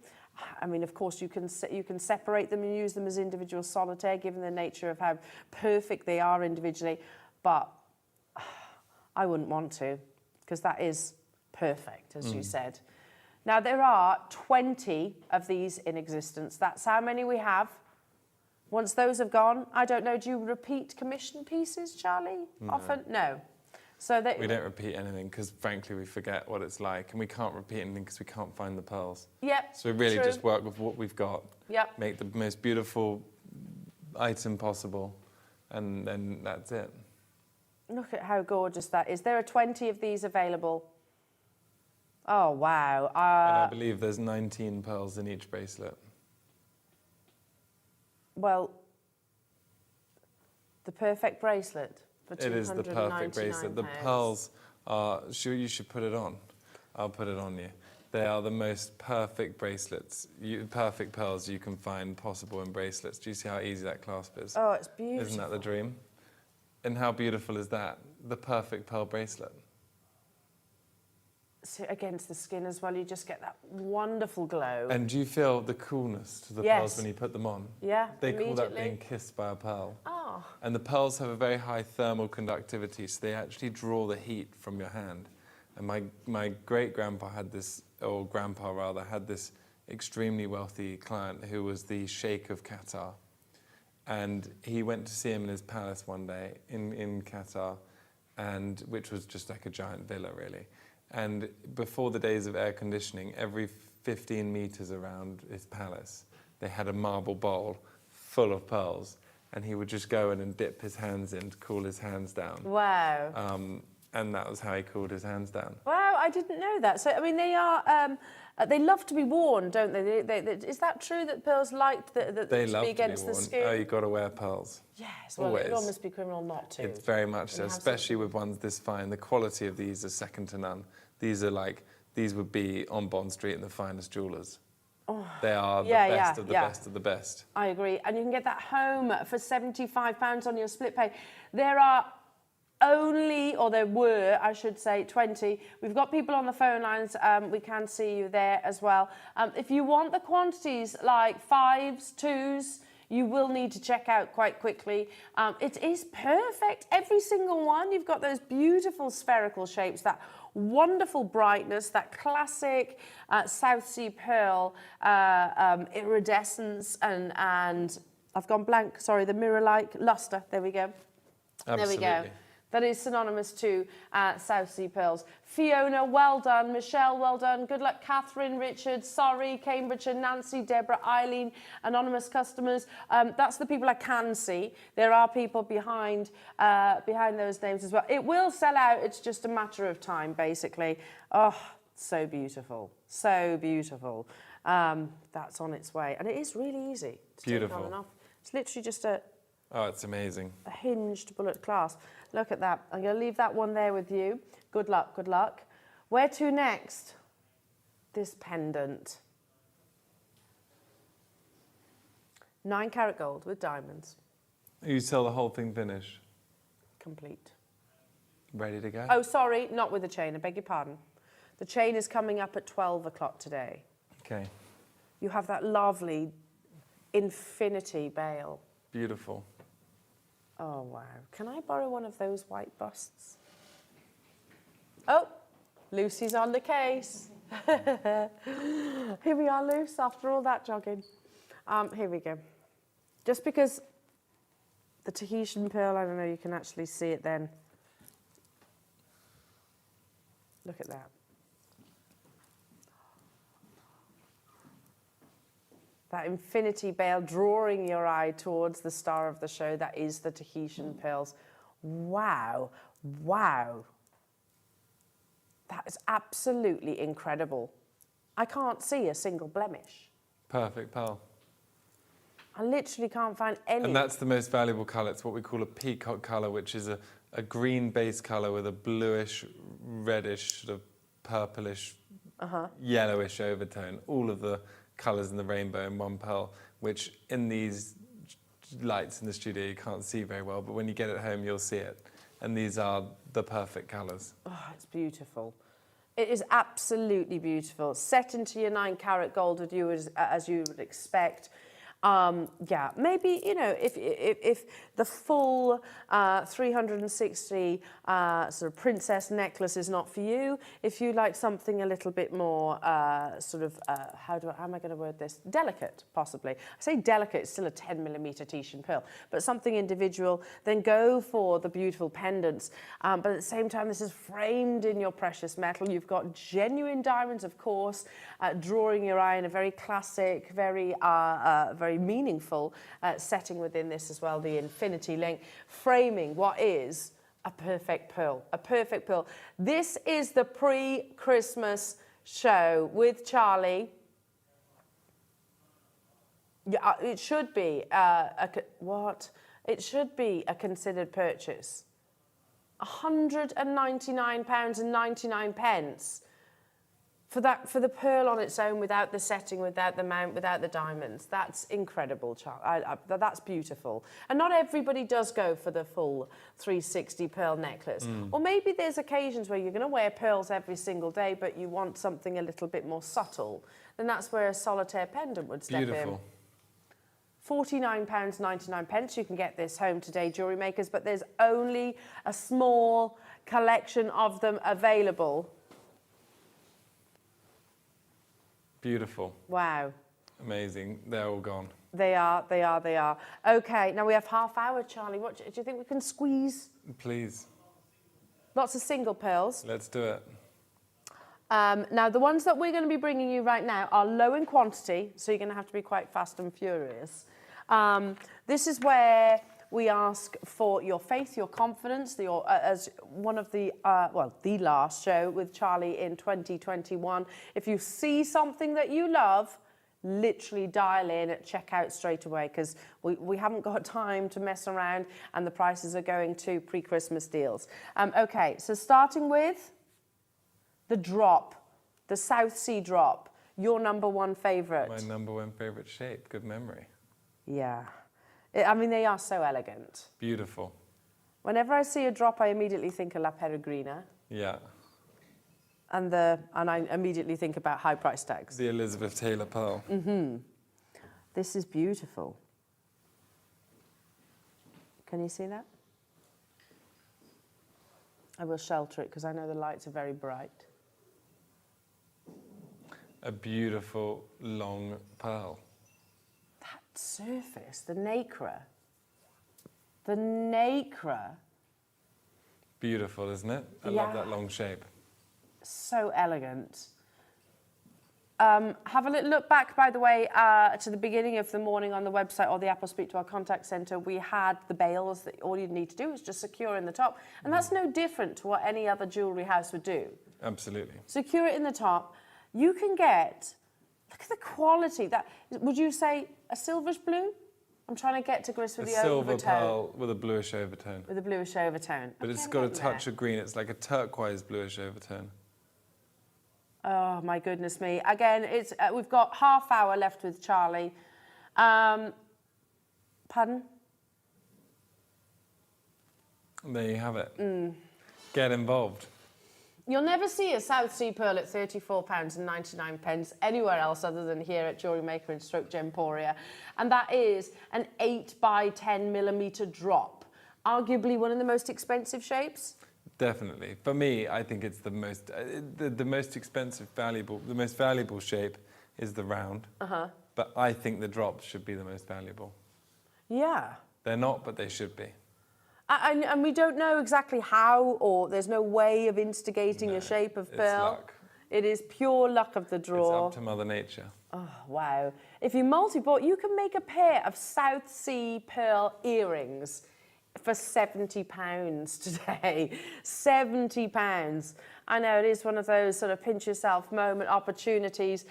I mean, of course, you can separate them and use them as individual solitaire, given the nature of how perfect they are individually. But I wouldn't want to, because that is perfect, as you said. Now, there are 20 of these in existence. That's how many we have. Once those have gone, I don't know, do you repeat commission pieces, Charlie? No. Often? No. So we don't repeat anything because, frankly, we forget what it's like. And we can't repeat anything because we can't find the pearls. Yep. So we really true. just work with what we've got. Yep. Make the most beautiful item possible. And then that's it. Look at how gorgeous that is. There are 20 of these available. Oh, wow. And I believe there's 19 pearls in each bracelet. Well, the perfect bracelet for £299. It is the perfect bracelet. The pearls are, sure, you should put it on. I'll put it on you. They are the most perfect bracelets, perfect pearls you can find possible in bracelets. Do you see how easy that clasp is? Oh, it's beautiful. Isn't that the dream? And how beautiful is that? The perfect pearl bracelet. So against the skin as well, you just get that wonderful glow. And do you feel the coolness to the Yes. pearls when you put them on? Yeah, They call that immediately. being kissed by a pearl. Oh. And the pearls have a very high thermal conductivity, so they actually draw the heat from your hand. And my great-grandpa had this, or grandpa rather, had this extremely wealthy client who was the Sheikh of Qatar. And he went to see him in his palace one day in Qatar, and which was just like a giant villa, really. And before the days of air conditioning, every 15 meters around his palace, they had a marble bowl full of pearls, and he would just go in and dip his hands in to cool his hands down. Wow. And that was how he cooled his hands down. Wow, I didn't know that. So, I mean, they are, they love to be worn, don't they? Is that true that pearls like They to love be to be against the worn. skin? Oh, you've got to wear pearls. Yes, well, Always. it would almost be criminal not to. It's very much so, And have especially with ones this fine. The quality of these is second to none. These are like, these would be on Bond Street in the finest jewellers. Oh, they are the best of the best of the best. I agree. And you can get that home for £75 on your split pay. There are only, or there were, I should say, 20. We've got people on the phone lines. We can see you there as well. If you want the quantities like 5s, 2s, you will need to check out quite quickly. It is perfect, every single one. You've got those beautiful spherical shapes, that wonderful brightness, that classic South Sea pearl iridescence, and I've gone blank, sorry, the mirror-like luster. There we go. Absolutely. There we go. that is synonymous to South Sea pearls. Fiona, well done. Michelle, well done. Good luck. Catherine, Richard, sorry. Cambridgeshire, Nancy, Deborah, Eileen, anonymous customers. That's the people I can see. There are people behind those names as well. It will sell out. It's just a matter of time, basically. Oh, so beautiful. So beautiful. That's on its way. And it is really easy to take on and off. It's literally just a... Oh, it's amazing. A hinged bullet clasp. Look at that. I'm going to leave that one there with you. Good luck, good luck. Where to next? This pendant. 9 carat gold with diamonds. You sell the whole thing finished? Complete. Ready to go? Oh, sorry, not with the chain. I beg your pardon. The chain is coming up at 12 o'clock today. Okay. You have that lovely infinity bail. Beautiful. Oh, wow. Can I borrow one of those white busts? Oh, Lucy's on the case. Here we are, Luce, after all that jogging. Here we go. Just because the Tahitian pearl, I don't know, you can actually see it then. Look at that. That infinity bail drawing your eye towards the star of the show, that is the Tahitian pearls. Wow, wow. That is absolutely incredible. I can't see a single blemish. Perfect pearl. I literally can't find any. And that's the most valuable colour. It's what we call a peacock colour, which is a green base colour with a bluish, reddish, sort of purplish, yellowish overtone. All of the colours in the rainbow in one pearl, which in these lights in the studio you can't see very well, but when you get it home you'll see it. And these are the perfect colours. Oh, it's beautiful. It is absolutely beautiful. Set into your 9 carat gold with you as you would expect. Yeah, maybe, you know, if the full 360 sort of princess necklace is not for you, if you like something a little bit more sort of, how am I going to word this? Delicate, possibly. I say delicate, it's still a 10mm Tahitian pearl, but something individual, then go for the beautiful pendants. But at the same time, this is framed in your precious metal. You've got genuine diamonds, of course, drawing your eye in a very classic, very meaningful setting within this as well, the infinity link, framing what is a perfect pearl, a perfect pearl. This is the pre-Christmas show with Charlie. Yeah, it should be It should be a considered purchase. £199.99 for the pearl on its own, without the setting, without the mount, without the diamonds. That's incredible, Charlie. That's beautiful. And not everybody does go for the full 360 pearl necklace. Or maybe there's occasions where you're going to wear pearls every single day, but you want something a little bit more subtle. Then that's where a solitaire pendant would step in. £49.99. You can get this home today, Jewellery Makers, but there's only a small collection of them available. Beautiful. Wow. Amazing. They're all gone. They are. Okay, now we have half hour, Charlie. What do you think we can squeeze? Please. Lots of single pearls. Let's do it. Now, the ones that we're going to be bringing you right now are low in quantity, so you're going to have to be quite fast and furious. This is where we ask for your faith, your confidence, as one of the, the last show with Charlie in 2021. If you see something that you love, literally dial in at checkout straight away, because we haven't got time to mess around and the prices are going to pre-Christmas deals. Okay, so starting with the drop, the South Sea drop, your #1 favourite. My #1 favourite shape. Good memory. Yeah. I mean, they are so elegant. Beautiful. Whenever I see a drop, I immediately think of La Peregrina. Yeah. And I immediately think about high price tags. The Elizabeth Taylor pearl. This is beautiful. Can you see that? I will shelter it because I know the lights are very bright. A beautiful long pearl. Surface, the nacre. The nacre. Beautiful, isn't it? I love that long shape. So elegant. Have a little look back, by the way, to the beginning of the morning on the website or the Apple Speak to our contact centre. We had the bails that all you need to do is just secure in the top. And that's no different to what any other jewellery house would do. Absolutely. Secure it in the top. You can get, look at the quality. Would you say a silverish blue? I'm trying to get to grips with the silver overtone. pearl with a bluish overtone. With a bluish overtone. But it's got a touch of green. It's like a turquoise bluish overtone. Oh, my goodness me. Again, we've got half hour left with Charlie. Pardon? There you have it. Get involved. You'll never see a South Sea pearl at £34.99 anywhere else other than here at Jewellery Maker in Stoke Gemporia. And that is an 8 by 10 millimetre drop. Arguably one of the most expensive shapes. Definitely. For me, I think it's the most, the most expensive, the most valuable shape is the round. But I think the drops should be the most valuable. Yeah. They're not, but they should be. And we don't know exactly how, or there's no way of instigating a shape of pearl. It's luck. It is pure luck of the draw. It's up to Mother Nature. Oh, wow. If you multi-bought, you can make a pair of South Sea pearl earrings for £70 today. £70. I know it is one of those sort of pinch yourself moment opportunities.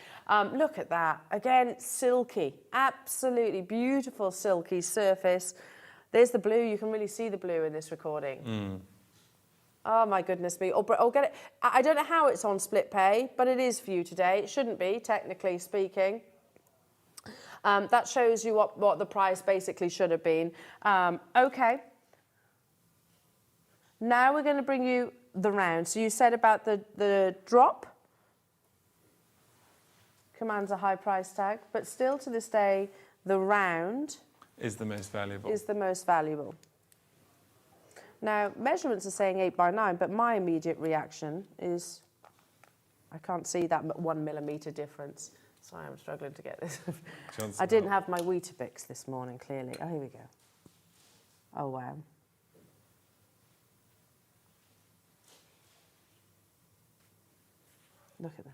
Look at that. Again, silky, absolutely beautiful silky surface. There's the blue. You can really see the blue in this recording. Oh, my goodness me. Or get it. I don't know how it's on split pay, but it is for you today. It shouldn't be, technically speaking. That shows you what the price basically should have been. Okay. Now we're going to bring you the round. So you said about the drop. Commands a high price tag, but still to this day, the round is the most valuable. Is the most valuable. Now, measurements are saying 8 by 9, but my immediate reaction is I can't see that 1 millimetre difference. Sorry, I'm struggling to get this. I didn't have my Weetabix this morning, clearly. Oh, here we go. Oh, wow. Look at that.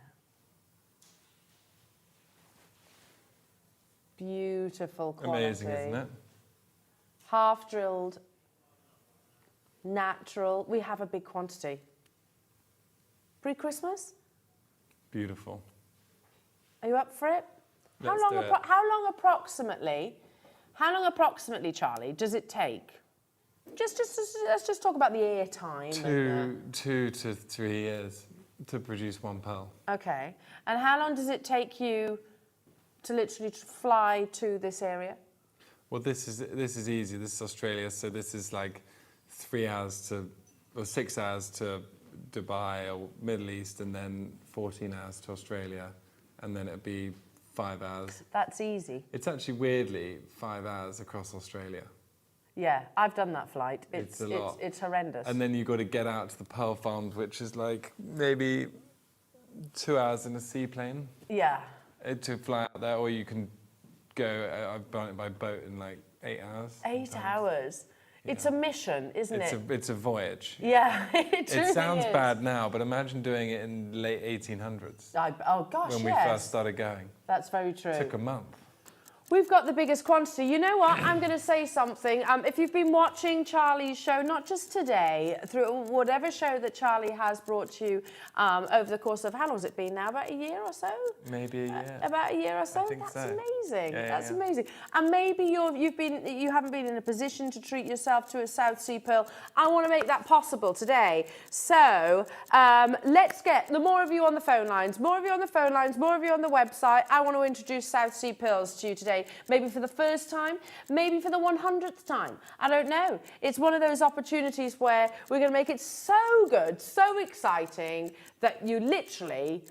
Beautiful quality. Amazing, isn't it? Half drilled, natural. We have a big quantity. Pre-Christmas? Beautiful. Are you up for it? Let's how do long? it. How long approximately, Charlie, does it take? Let's just talk about the air time. 2 to 3 years to produce one pearl. Okay. And how long does it take you to literally fly to this area? Well, this is easy. This is Australia, so this is like 3 hours or 6 hours to Dubai or Middle East, and then 14 hours to Australia, and then it'd be 5 hours. That's easy. It's actually weirdly 5 hours across Australia. Yeah, I've done that flight. It's a lot. It's horrendous. And then you've got to get out to the pearl farms, which is like maybe 2 hours in a seaplane. Yeah. To fly out there, or you can go. I've done it by boat in like 8 hours. 8 hours. Yeah. It's a mission, isn't it? It's a voyage. Yeah, it really It sounds is. bad now, but imagine doing it in late 1800s. Oh gosh, when yes. we first started going. That's very true. It took a month. We've got the biggest quantity. You know what? I'm going to say something. If you've been watching Charlie's show, not just today, through whatever show that Charlie has brought to you over the course of, how long has it been now? About a year or so? Maybe a year. About a year or so? I think That's so. amazing. Yeah, That's yeah. amazing. And maybe you haven't been in a position to treat yourself to a South Sea pearl. I want to make that possible today. So let's get the more of you on the phone lines, more of you on the phone lines, more of you on the website. I want to introduce South Sea pearls to you today. Maybe for the first time, maybe for the 100th time. I don't know. It's one of those opportunities where we're going to make it so good, so exciting, that you literally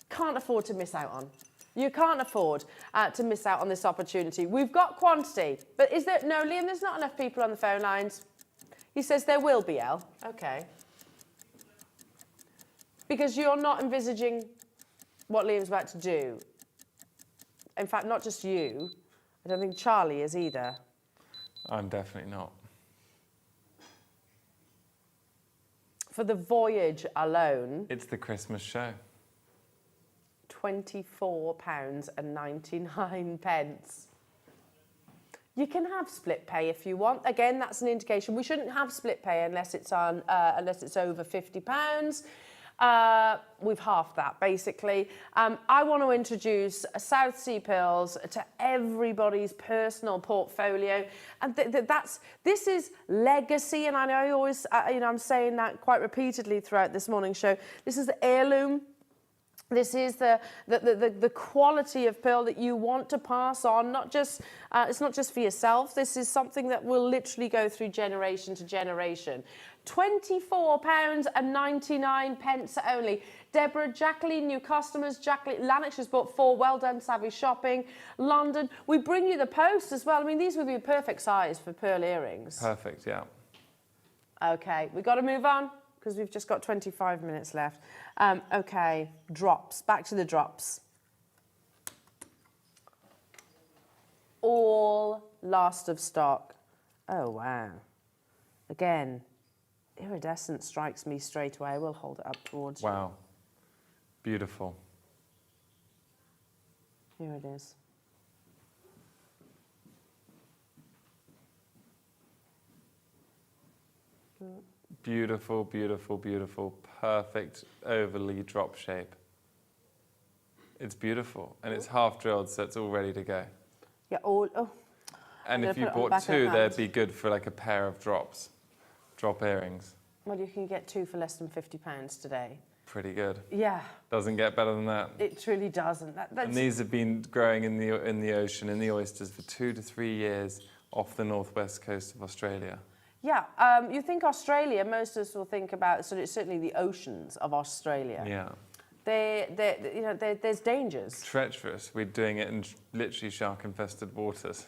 can't afford to miss out on. You can't afford to miss out on this opportunity. We've got quantity, but is there... No, Liam, there's not enough people on the phone lines. He says there will be, Elle. Okay. Because you're not envisaging what Liam's about to do. In fact, not just you. I don't think Charlie is either. I'm definitely not. for the voyage alone, It's the Christmas show. £24.99. You can have split pay if you want. Again, that's an indication. We shouldn't have split pay unless it's on unless it's over £50. We've halved that basically. I want to introduce South Sea pearls to everybody's personal portfolio, and this is legacy. And I know I always, I'm saying that quite repeatedly throughout this morning's show. This is the heirloom. This is the quality of pearl that you want to pass on. Not just it's not just for yourself. This is something that will literally go through generation to generation. £24.99 only. Deborah, Jacqueline, new customers. Jacqueline Lanix has bought 4. Well done, savvy shopping. London. We bring you the post as well. I mean, these would be a perfect size for pearl earrings. Perfect, yeah. Okay, we got to move on because we've just got 25 minutes left. Okay, drops. Back to the drops. All last of stock. Oh, wow. Again, iridescent strikes me straight away. We'll hold it up towards you. Wow. Beautiful. Here it is. Beautiful, beautiful, beautiful. Perfect overly drop shape. It's beautiful. And it's half drilled, so it's all ready to go. Yeah, and if you bought 2, they'd be good for like a pair of drops. Drop earrings. Well, you can get 2 for less than £50 today. Pretty good. Yeah. Doesn't get better than that. It truly doesn't. And these have been growing in the ocean, in the oysters, for 2 to 3 years off the northwest coast of Australia. Yeah, you think Australia, most of us will think about certainly the oceans of Australia. Yeah. There's dangers. Treacherous. We're doing it in literally shark-infested waters.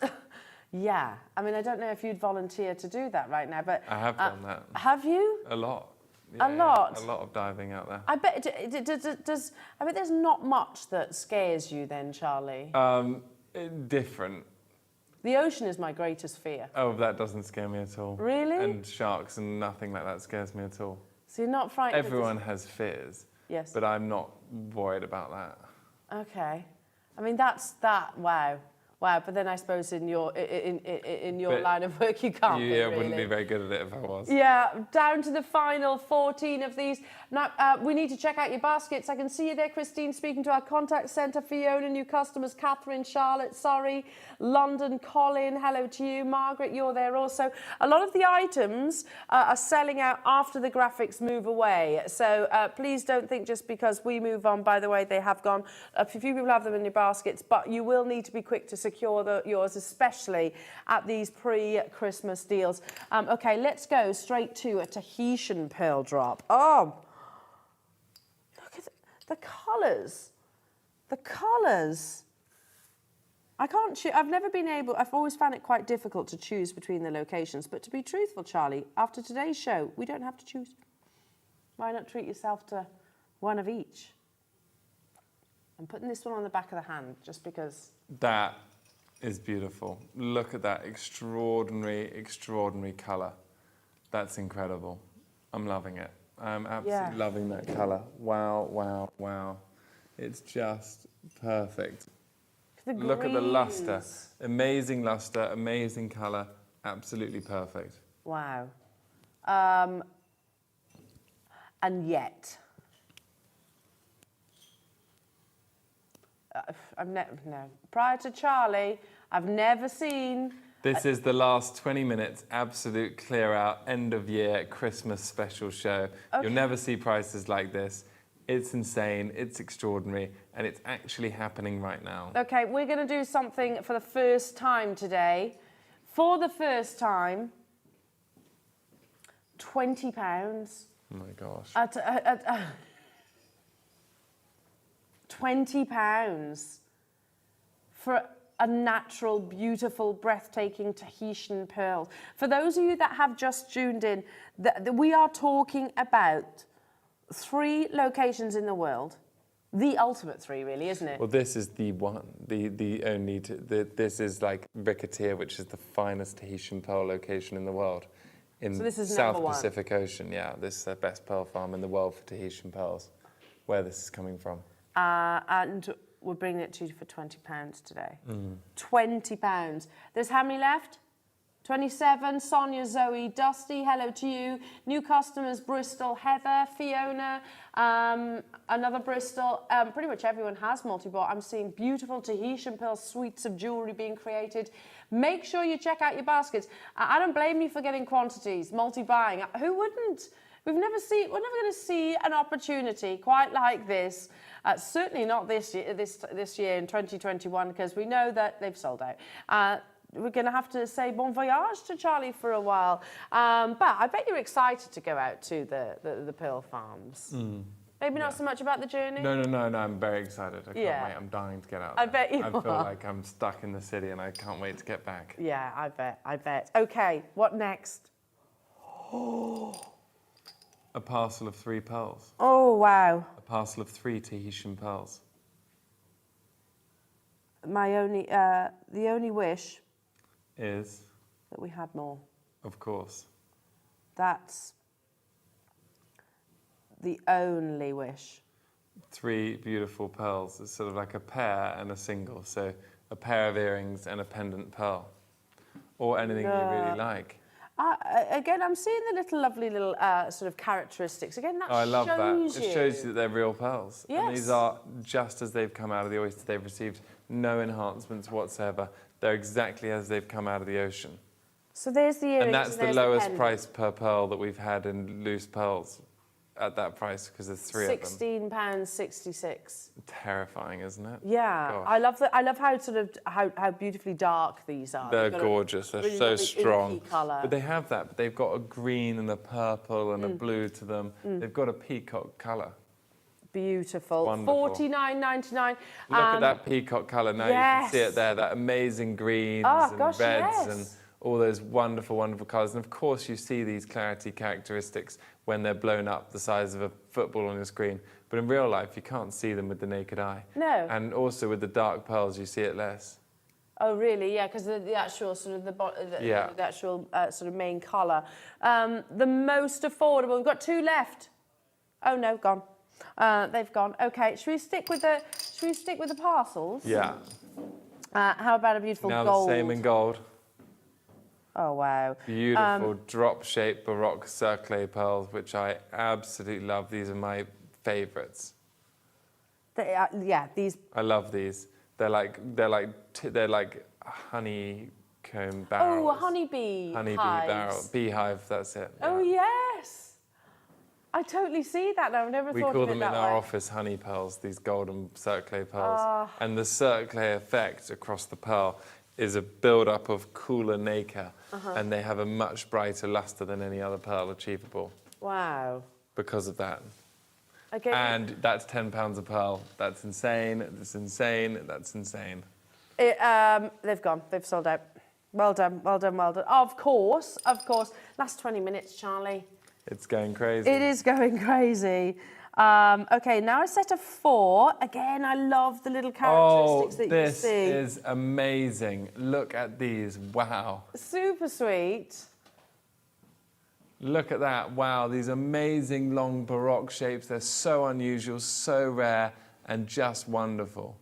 Yeah, I mean, I don't know if you'd volunteer to do that right now, but... I have done that. Have you? A lot. A lot? Yeah, a lot of diving out there. I bet, I bet there's not much that scares you then, Charlie. Different. The ocean is my greatest fear. Oh, that doesn't scare me at all. Really? And sharks and nothing like that scares me at all. So you're not frightened? Everyone has fears. Yes. But I'm not worried about that. Okay. I mean, wow. Wow, but then I suppose in your line of work you can't be, Yeah, I really. wouldn't be very good at it if I was. Yeah, down to the final 14 of these. Now, we need to check out your baskets. I can see you there, Christine, speaking to our contact centre. Fiona, new customers. Catherine, Charlotte, sorry. London, Colin, hello to you. Margaret, you're there also. A lot of the items are selling out after the graphics move away. So please don't think just because we move on, by the way, they have gone. A few people have them in your baskets, but you will need to be quick to secure yours, especially at these pre-Christmas deals. Okay, let's go straight to a Tahitian pearl drop. Oh, look at the colours. The colours. I've never been able, I've always found it quite difficult to choose between the locations, but to be truthful, Charlie, after today's show, we don't have to choose. Why not treat yourself to one of each? I'm putting this one on the back of the hand just because... That is beautiful. Look at that extraordinary, extraordinary colour. That's incredible. I'm loving it. I'm absolutely loving that colour. Wow, wow, wow. It's just perfect. Look at the lustre. Amazing lustre, amazing colour. Absolutely perfect. Wow. And yet... Prior to Charlie, I've never seen... This is the last 20 minutes, absolute clear out, end of year, Christmas special show. Okay. You'll never see prices like this. It's insane, it's extraordinary, and it's actually happening right now. Okay, we're going to do something for the first time today. For the first time, £20. Oh my gosh. £20 for a natural, beautiful, breathtaking Tahitian pearl. For those of you that have just tuned in, we are talking about 3 locations in the world. The ultimate 3, really, isn't it? Well, this is the one, the only, this is like Ricatia, which is the finest Tahitian pearl location in the world. in So this is South number 1. Pacific Ocean. Yeah, this is the best pearl farm in the world for Tahitian pearls. Where this is coming from. And we're bringing it to you for £20 today. £20. There's how many left? 27, Sonia, Zoe, Dusty, hello to you. New customers, Bristol, Heather, Fiona, another Bristol. Pretty much everyone has multi-bought. I'm seeing beautiful Tahitian pearl suites of jewellery being created. Make sure you check out your baskets. I don't blame you for getting quantities, multi-buying. Who wouldn't? We're never going to see an opportunity quite like this. Certainly not this year in 2021, because we know that they've sold out. We're going to have to say bon voyage to Charlie for a while. But I bet you're excited to go out to the pearl farms. Maybe not so much about the journey? No, I'm very excited. I can't wait. I'm dying to get out there. I bet you I feel like I'm stuck in the city and I can't wait to get back. Yeah, I bet. Okay, what next? A parcel of 3 pearls. Oh, wow. A parcel of 3 Tahitian pearls. The only wish Is, that we had more. of course, That's the only wish. 3 beautiful pearls. It's sort of like a pair and a single. So a pair of earrings and a pendant pearl. Or anything you really like. Again, I'm seeing the lovely little sort of characteristics. Again, that I love that. shows It shows you that they're real pearls. Yes. And these are just as they've come out of the oyster. They've received no enhancements whatsoever. They're exactly as they've come out of the ocean. So there's the earrings. And that's the there's lowest pendant. price per pearl that we've had in loose pearls at that price, because there's 3 of them. £16.66. Terrifying, isn't it? Yeah, Gosh. I love how sort of how beautifully dark these are. They're They've got a gorgeous. They're really so lovely strong. inky colour. But they have that. But they've got a green and a purple and a blue to them. They've got a peacock colour. Beautiful. Wonderful. $49.99. Look at that peacock colour now. You can see yes. it there. That amazing greens Oh, and gosh, reds yes. and all those wonderful, wonderful colours. And of course, you see these clarity characteristics when they're blown up the size of a football on your screen. But in real life, you can't see them with the naked eye. No. And also with the dark pearls, you see it less. Oh, really? Yeah, because the actual sort of the actual sort of main colour. The most affordable. We've got 2 left. Oh no, gone. They've gone. Okay, should we stick with the parcels? Yeah. How about a beautiful Now gold? the same in gold. Oh wow. Beautiful drop-shaped Baroque cerclay pearls, which I absolutely love. These are my favourites. These. I love these. They're like honeycomb barrels. Oh, a honeybee. Barrel. Beehive, that's it. Yeah. Oh yes. I totally see that now. I've never We thought call of it them that in our way. office honey pearls, these golden cerclay pearls. And the cerclay effect across the pearl is a build-up of cooler nacre, and they have a much brighter luster than any other pearl achievable. Wow. Because of that. Okay. And that's £10 a pearl. That's insane. That's insane. That's insane. They've gone. They've sold out. Well done. Well done. Well done. Of course. Of course. Last 20 minutes, Charlie. It's going crazy. It is going crazy. Okay, now a set of 4. Again, I love the little characteristics that you see. This is amazing. Look at these. Wow. Super sweet. Look at that. Wow, these amazing long Baroque shapes. They're so unusual, so rare, and just wonderful.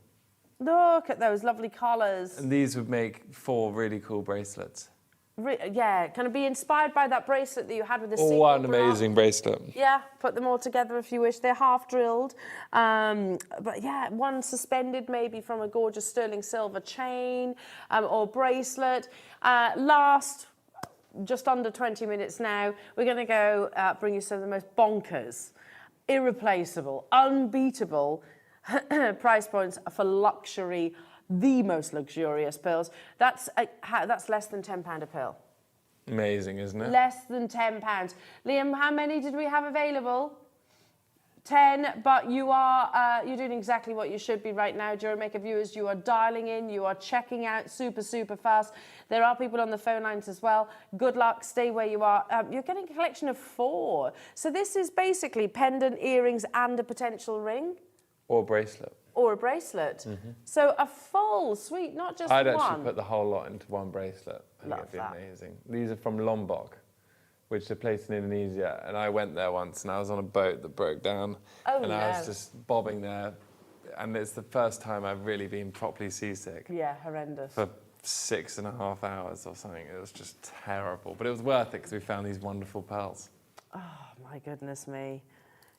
Look at those lovely colours. And these would make 4 really cool bracelets. Yeah, kind of be inspired by that bracelet that you had with the Oh, single what an Baroque. amazing bracelet. Yeah, put them all together if you wish. They're half drilled. But yeah, one suspended maybe from a gorgeous sterling silver chain or bracelet. Last, just under 20 minutes now, we're going to go bring you some of the most bonkers, irreplaceable, unbeatable price points for luxury, the most luxurious pearls. That's less than £10 a pearl. Amazing, isn't it? Less than £10. Liam, how many did we have available? 10, but you're doing exactly what you should be right now, Jewellery Maker viewers. You are dialing in, you are checking out super, super fast. There are people on the phone lines as well. Good luck, stay where you are. You're getting a collection of 4. So this is basically pendant, earrings, and a potential ring. Or bracelet. Or a bracelet. So a full suite, not just I'd one. actually put the whole lot into one bracelet. I think Love it'd be that. amazing. These are from Lombok. which are placed in Indonesia. And I went there once, and I was on a boat that broke down. Oh, and no. I was just bobbing there. And it's the first time I've really been properly seasick. Yeah, horrendous. For 6.5 hours or something. It was just terrible. But it was worth it because we found these wonderful pearls. Oh, my goodness me.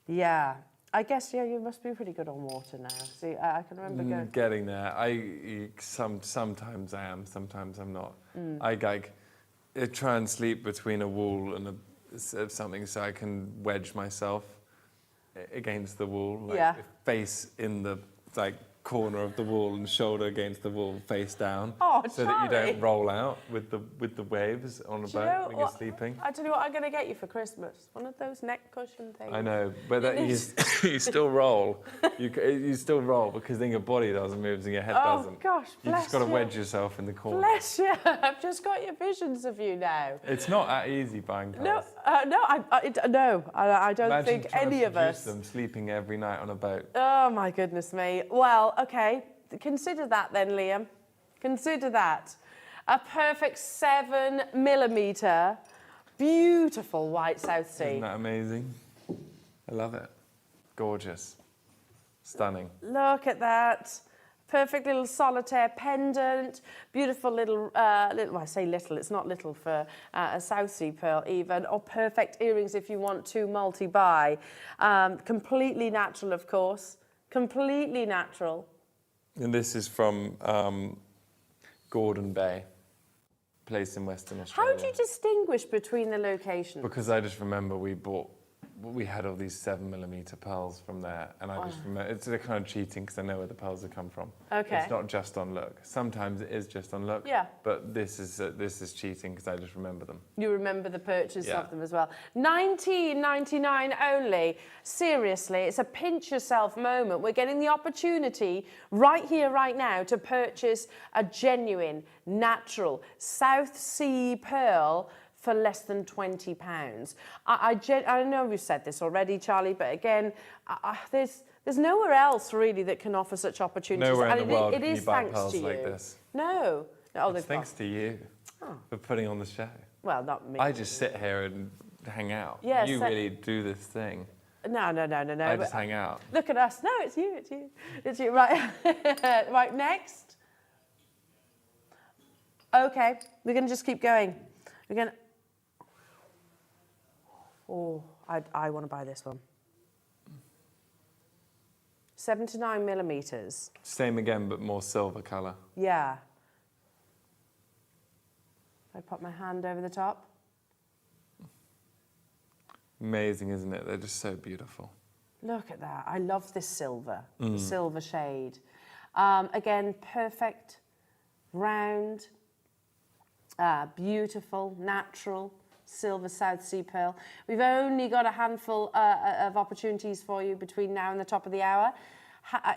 Yeah. I guess, yeah, you must be pretty good on water now. See, I can remember going... Getting there. Sometimes I am, sometimes I'm not. I try and sleep between a wall and something so I can wedge myself against the wall. Face in the corner of the wall and shoulder against the wall, face down. Oh, so that you don't roll out with the waves on a boat when you're sleeping. I tell you what I'm going to get you for Christmas. One of those neck cushion things. I know, but you still roll. You still roll because then your body doesn't move and your head doesn't. Oh gosh, bless you. You just got to wedge yourself in the corner. Bless you. I've just got your visions of you now. It's not that easy buying pearls. No, I don't Imagine think any of us. them sleeping every night on a boat. Oh my goodness me. Well, okay. Consider that then, Liam. Consider that. A perfect 7mm, beautiful white South Sea. Isn't that amazing? I love it. Gorgeous. Stunning. Look at that. Perfect little solitaire pendant. Beautiful little, well, I say little, it's not little for a South Sea pearl even. Or perfect earrings if you want to multi-buy. Completely natural, of course. Completely natural. And this is from Gordon Bay, place in Western Australia. How do you distinguish between the locations? Because I just remember we had all these 7mm pearls from there, and I just remember it's a kind of cheating because I know where the pearls have come from. Okay. It's not just on look. Sometimes it is just on look. Yeah. But this is cheating because I just remember them. You remember the purchase of them as well. $19.99 only. Seriously, it's a pinch yourself moment. We're getting the opportunity right here, right now, to purchase a genuine, natural South Sea pearl for less than £20. I know we've said this already, Charlie, but again, there's nowhere else really that can offer such opportunities. Nowhere in the world it can is you buy thanks pearls to you. like this. No. Oh, It's thanks to you for putting on the show. Well, not me. I just sit here and hang out. Yes, you really do this thing. No. I just hang out. Look at us. No, it's you. It's you. Right. Right, next. Okay, we're going to just keep going. We're going to... Oh, I want to buy this one. 7 to 9mm. Same again, but more silver colour. Yeah. I put my hand over the top. Amazing, isn't it? They're just so beautiful. Look at that. I love this silver, the silver shade. Again, perfect, round, beautiful, natural. Silver South Sea pearl. We've only got a handful of opportunities for you between now and the top of the hour.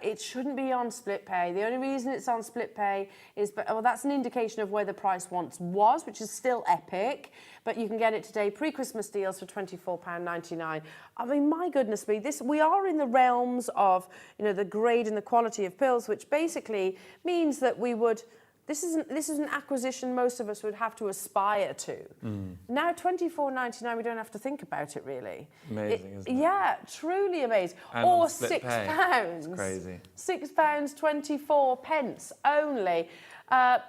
It shouldn't be on split pay. The only reason it's on split pay is, well, that's an indication of where the price once was, which is still epic, but you can get it today, pre-Christmas deals for £24.99. I mean, my goodness me, we are in the realms of, the grade and the quality of pearls, which basically means that we would... This is an acquisition most of us would have to aspire to. Now, £24.99, we don't have to think about it really. Amazing, isn't it? Yeah, truly amazing. And or £6. It's crazy. £6.24 only.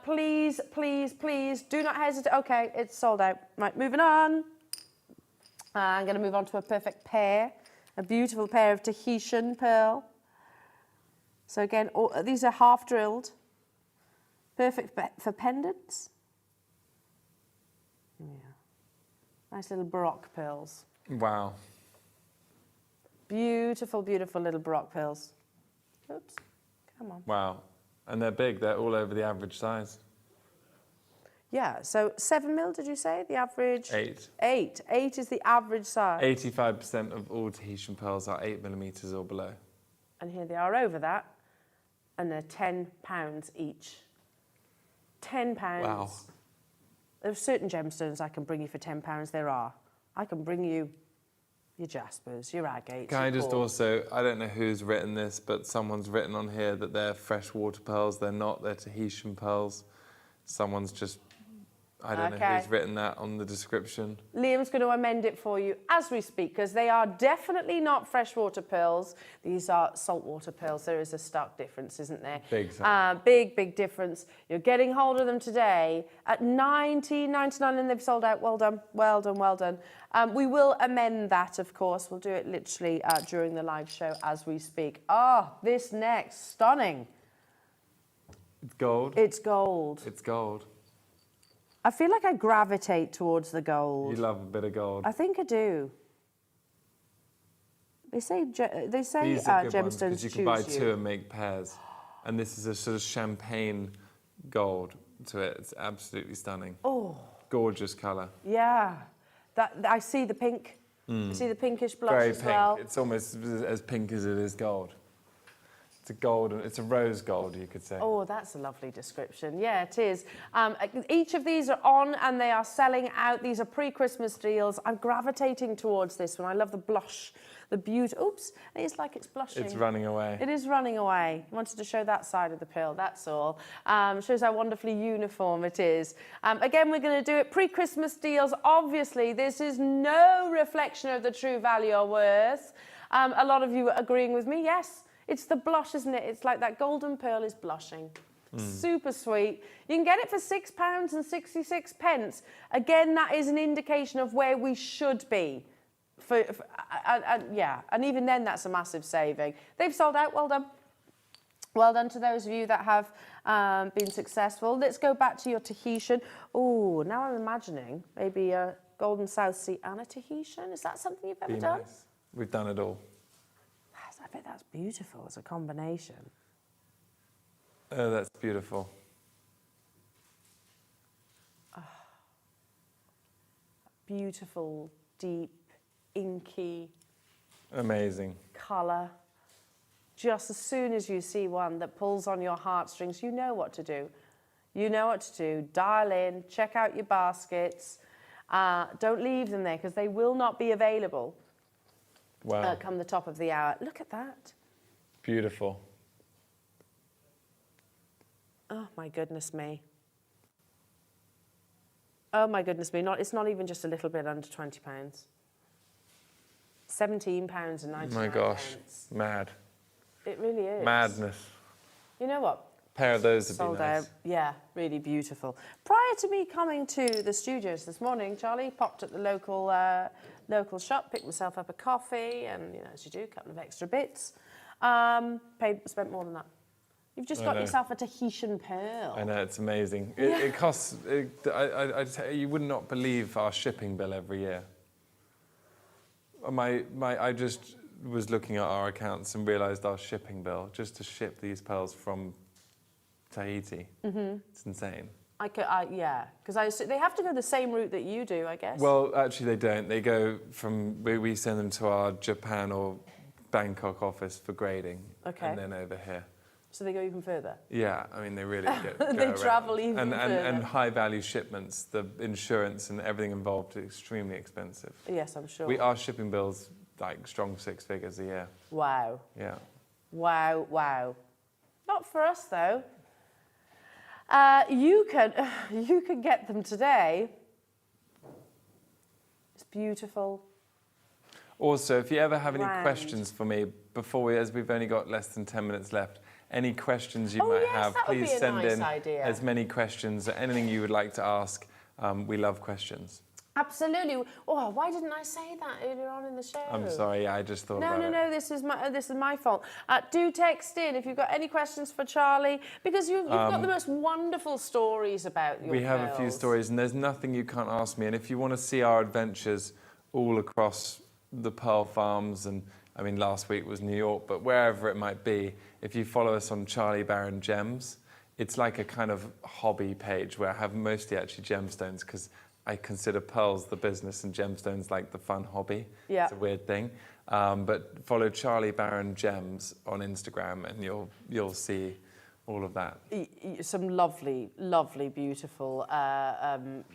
Please, please, please, do not hesitate. Okay, it's sold out. Right, moving on. I'm going to move on to a perfect pair, a beautiful pair of Tahitian pearl. So again, these are half drilled. Perfect for pendants. Yeah. Nice little Baroque pearls. Wow. Beautiful, beautiful little Baroque pearls. Oops, come on. Wow. And they're big, they're all over the average size. Yeah, so 7mm, did you say, the average? 8. 8 is the average size. 85% of all Tahitian pearls are 8mm or below. And here they are over that, and they're £10 each. £10. Wow. There are certain gemstones I can bring you for £10. There are. I can bring you your jaspers, your agates. Can I just also, I don't know who's written this, but someone's written on here that they're freshwater pearls. They're not, they're Tahitian pearls. Someone's just I don't know who's written that on the description. Liam's going to amend it for you as we speak, because they are definitely not freshwater pearls. These are saltwater pearls. There is a stark difference, isn't there? Big difference. You're getting hold of them today at $19.99 and they've sold out. Well done, well done, well done. We will amend that, of course. We'll do it literally during the live show as we speak. Oh, this next, stunning. It's gold. It's gold. It's gold. I feel like I gravitate towards the gold. You love a bit of gold. I think I do. They say These are good ones, gemstones because you can buy two and make pairs. And this is a sort of champagne gold to it. It's absolutely stunning. Oh. Gorgeous colour. Yeah. I see the pink. I see the pinkish blush Very as pink. well. It's almost as pink as it is gold. It's a gold, it's a rose gold, you could say. Oh, that's a lovely description. Yeah, it is. Each of these are on and they are selling out. These are pre-Christmas deals. I'm gravitating towards this one. I love the blush, the beauty. Oops, it's like it's blushing. It's running away. It is running away. I wanted to show that side of the pill, that's all. Shows how wonderfully uniform it is. Again, we're going to do it pre-Christmas deals. Obviously, this is no reflection of the true value or worth. A lot of you are agreeing with me. Yes. It's the blush, isn't it? It's like that golden pearl is blushing. Super sweet. You can get it for £6.66. Again, that is an indication of where we should be. Yeah, and even then, that's a massive saving. They've sold out. Well done. Well done to those of you that have been successful. Let's go back to your Tahitian. Oh, now I'm imagining maybe a golden South Sea and a Tahitian. Is that something you've ever done? Nice. We've done it all. I bet that's beautiful as a combination. Oh, that's beautiful. Oh. Beautiful, deep, inky. Amazing. Colour. Just as soon as you see one that pulls on your heartstrings, you know what to do. You know what to do. Dial in, check out your baskets. Don't leave them there because they will not be available. Wow. Come the top of the hour. Look at that. Beautiful. Oh, my goodness me. Oh, my goodness me. It's not even just a little bit under £20. £17.99. My gosh. Mad. It really is. Madness. You know what? A pair of those would Sold be nice. out. Yeah, really beautiful. Prior to me coming to the studios this morning, Charlie popped at the local shop, picked myself up a coffee, and as you do, a couple of extra bits. Spent more than that. You've just got yourself a Tahitian pearl. I know, it's amazing. It costs. You would not believe our shipping bill every year. I just was looking at our accounts and realised our shipping bill just to ship these pearls from Tahiti. It's insane. Yeah, because they have to go the same route that you do, I guess. Well, actually, they don't. They go from we send them to our Japan or Bangkok office for grading, and then over here. So they go even further. Yeah, I mean they really go they around. travel even further. And high value shipments, the insurance and everything involved is extremely expensive. Yes, I'm sure. Our shipping bills like strong 6 figures a year. Wow. Yeah. Wow, wow. Not for us though. You can get them today. It's beautiful. Also, if you ever have any questions for me before as we've only got less than 10 minutes left, any questions you might have, please send in as many questions, anything you would like to ask. We love questions. Absolutely. Oh, why didn't I say that earlier on in the show? I'm sorry, I just thought about it. No, this is my fault. Do text in if you've got any questions for Charlie, because you've got the most wonderful stories about your We have a few stories, and there's nothing you can't ask me. And if you want to see our adventures all across the pearl farms, and I mean last week was New York, but wherever it might be, if you follow us on Charlie Baron Gems, it's like a kind of hobby page where I have mostly actually gemstones, because I consider pearls the business and gemstones like the fun hobby. Yeah. It's a weird thing. But follow Charlie Baron Gems on Instagram and you'll see all of that. Some lovely, lovely, beautiful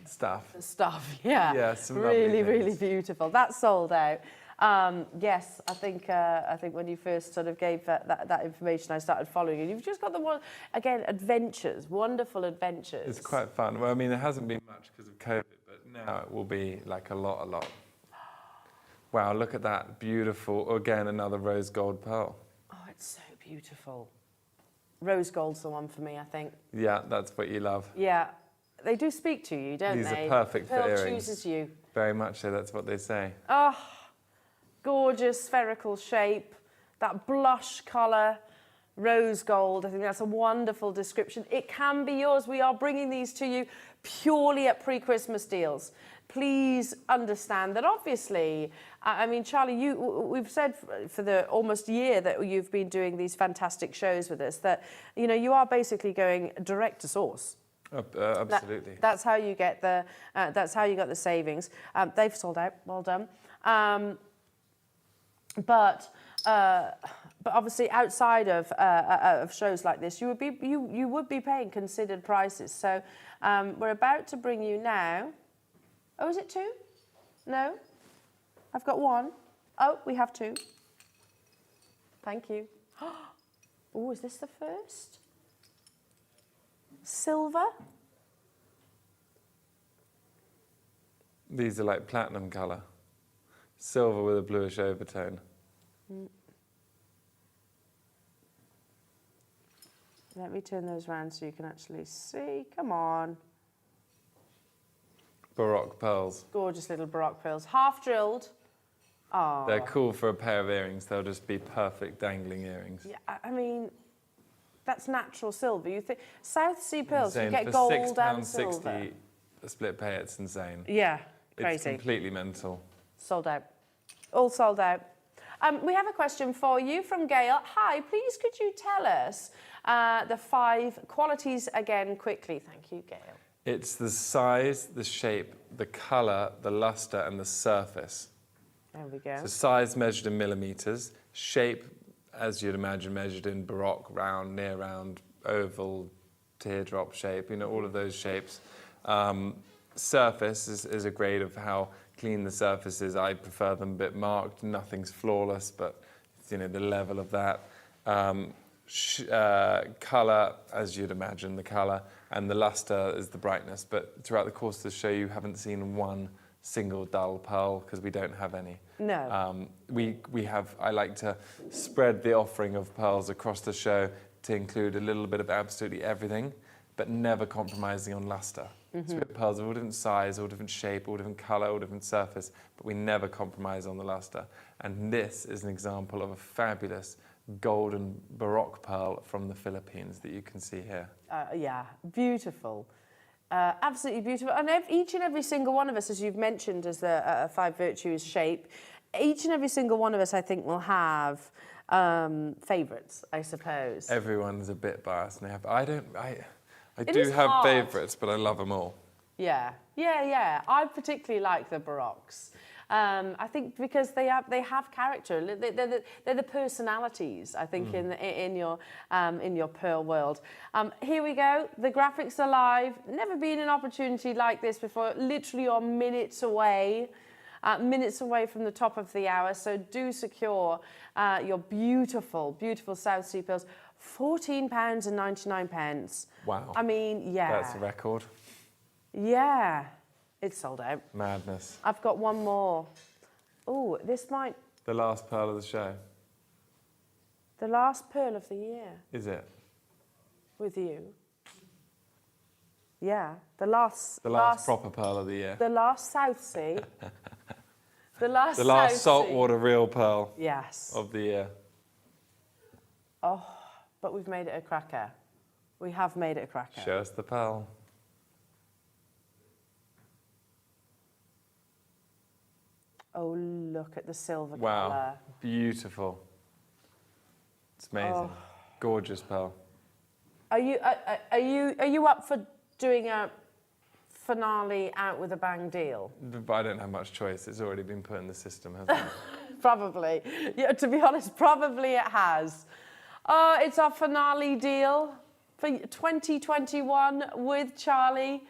stuff, yeah. Yeah, some really, lovely really beautiful. That's sold out. Yes, I think when you first sort of gave that information, I started following you. You've just got the one, again, adventures, wonderful adventures. It's quite fun. Well, I mean, there hasn't been much because of COVID, but now it will be like a lot. Wow, look at that. Beautiful. Again, another rose gold pearl. Oh, it's so beautiful. Rose gold's the one for me, I think. Yeah, that's what you love. Yeah. They do speak to you, don't These they? are perfect for Pearl earrings. chooses you. Very much so, that's what they say. Oh, gorgeous spherical shape, that blush colour, rose gold. I think that's a wonderful description. It can be yours. We are bringing these to you purely at pre-Christmas deals. Please understand that obviously, I mean, Charlie, we've said for the almost year that you've been doing these fantastic shows with us that, you know, you are basically going direct to source. Absolutely. That's how you get the. That's how you got the savings. They've sold out. Well done. But obviously, outside of shows like this, you would be paying considered prices. So we're about to bring you now. Oh, is it two? No, I've got one. Oh, we have two. Thank you. Oh, is this the first? Silver. These are like platinum colour. Silver with a bluish overtone. Let me turn those around so you can actually see. Come on. Baroque pearls. Gorgeous little Baroque pearls. Half drilled. Oh. They're cool for a pair of earrings. They'll just be perfect dangling earrings. Yeah, I mean, that's natural silver. You think South Sea pearls, Insane. you get for gold and £6.60 silver. a split pay, it's insane. Yeah, It's crazy. completely mental. Sold out. All sold out. We have a question for you from Gail. Hi, please could you tell us the 5 qualities again quickly? Thank you, Gail. It's the size, the shape, the colour, the lustre and the surface. There we go. So size measured in millimetres, shape, as you'd imagine, measured in Baroque, round, near round, oval, teardrop shape, you know, all of those shapes. Surface is a grade of how clean the surface is. I prefer them a bit marked. Nothing's flawless, but you know the level of that. Colour, as you'd imagine, the colour, and the lustre is the brightness. But throughout the course of the show, you haven't seen one single dull pearl because we don't have any. No. We have. I like to spread the offering of pearls across the show to include a little bit of absolutely everything, but never compromising on lustre. So we have pearls of all different size, all different shape, all different colour, all different surface, but we never compromise on the lustre. And this is an example of a fabulous golden Baroque pearl from the Philippines that you can see here. Yeah, beautiful. Absolutely beautiful. And each and every single one of us, as you've mentioned, as the 5 virtues shape, each and every single one of us, I think, will have favourites, I suppose. Everyone's a bit biased, and I It do is have hard. favourites, but I love them all. Yeah. I particularly like the Baroques. I think because they have character. They're the personalities, I think, in your pearl world. Here we go. The graphics are live. Never been an opportunity like this before. Literally, you're minutes away from the top of the hour. So do secure your beautiful, beautiful South Sea pearls. £14.99. Wow. I mean, yeah. That's a record. Yeah. It's sold out. Madness. I've got one more. Oh, this might... The last pearl of the show. The last pearl of the year. Is it? With you. Yeah. The last proper pearl of the year. The last South Sea. The last saltwater real pearl. Yes. Of the year. Oh, but we've made it a cracker. We have made it a cracker. Show us the pearl. Oh, look at the silver Wow. colour. Beautiful. It's amazing. Oh. Gorgeous pearl. Are you up for doing a finale out with a bang deal? But I don't have much choice. It's already been put in the system, hasn't it? Probably. Yeah, to be honest, probably it has. It's our finale deal for 2021 with Charlie.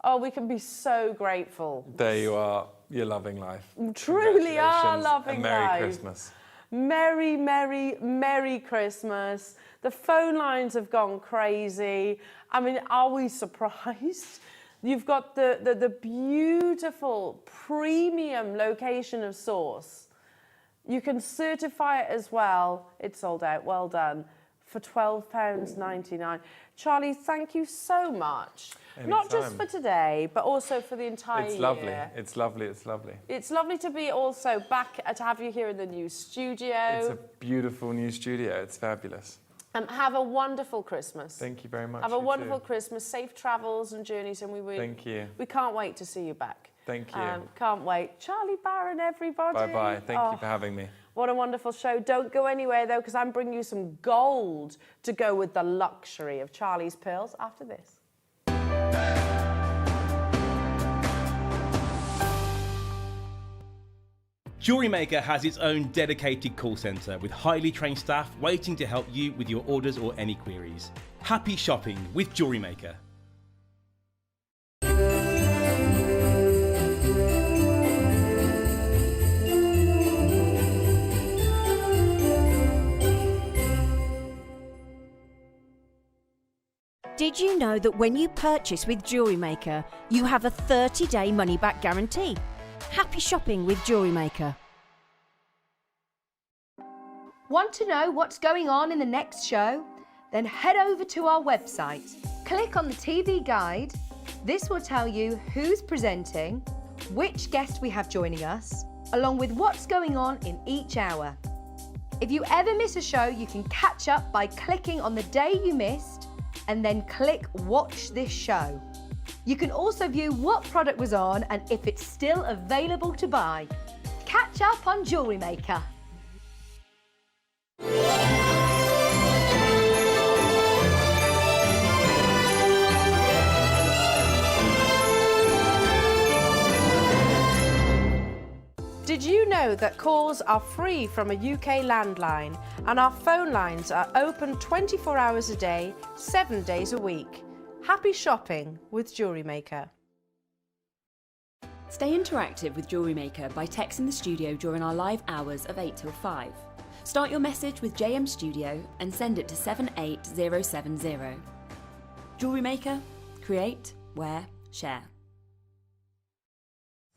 Oh, we can be so grateful. There you are. You're loving life. Truly are Congratulations, loving and Merry life. Christmas. Merry, merry, merry Christmas. The phone lines have gone crazy. I mean, are we surprised? You've got the beautiful premium location of source. You can certify it as well. It's sold out, well done, for £12.99. Charlie, thank you so much. Anytime. Not just for today, but also for the entire year. It's lovely. It's lovely. It's lovely. It's lovely to be also back, to have you here in the new studio. It's a beautiful new studio. It's fabulous. Have a wonderful Christmas. Thank you very much. Have a You wonderful too. Christmas, safe travels and journeys, and Thank you. we can't wait to see you back. Thank you. Can't wait. Charlie Barron, everybody. Bye-bye. Thank you for having me. What a wonderful show. Don't go anywhere, though, because I'm bringing you some gold to go with the luxury of Charlie's pearls after this. Jewellery Maker has its own dedicated call centre with highly trained staff waiting to help you with your orders or any queries. Happy shopping with Jewellery Maker. Did you know that when you purchase with Jewellery Maker, you have a 30-day money-back guarantee? Happy shopping with Jewellery Maker. Want to know what's going on in the next show? Then head over to our website. Click on the TV guide. This will tell you who's presenting, which guest we have joining us, along with what's going on in each hour. If you ever miss a show, you can catch up by clicking on the day you missed and then click Watch This Show. You can also view what product was on and if it's still available to buy. Catch up on Jewellery Maker. Did you know that calls are free from a UK landline and our phone lines are open 24 hours a day, 7 days a week? Happy shopping with Jewellery Maker. Stay interactive with Jewellery Maker by texting the studio during our live hours of 8 till 5. Start your message with JM Studio and send it to 78070. Jewellery Maker, create, wear, share.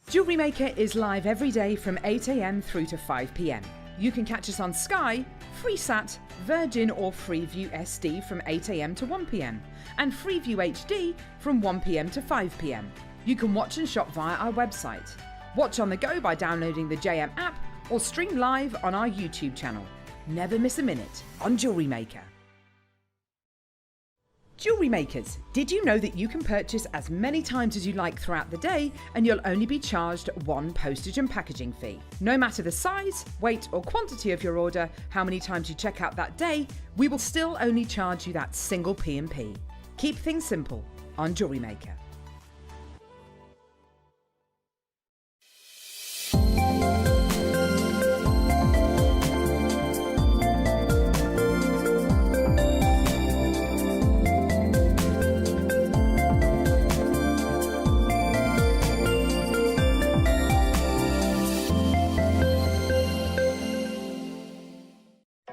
Jewellery Maker is live every day from 8 a.m. through to 5 p.m. You can catch us on Sky, Freesat, Virgin or Freeview SD from 8 a.m. to 1 p.m. and Freeview HD from 1 p.m. to 5 p.m. You can watch and shop via our website. Watch on the go by downloading the JM app or stream live on our YouTube channel. Never miss a minute on Jewellery Maker. Jewellery Makers, did you know that you can purchase as many times as you like throughout the day and you'll only be charged one postage and packaging fee? No matter the size, weight or quantity of your order, how many times you check out that day, we will still only charge you that single P&P. Keep things simple on Jewellery Maker.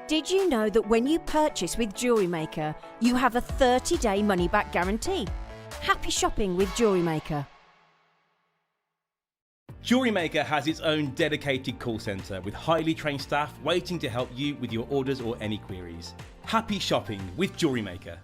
Did you know that when you purchase with Jewellery Maker, you have a 30-day money-back guarantee? Happy shopping with Jewellery Maker. Jewellery Maker has its own dedicated call centre with highly trained staff waiting to help you with your orders or any queries. Happy shopping with Jewellery Maker.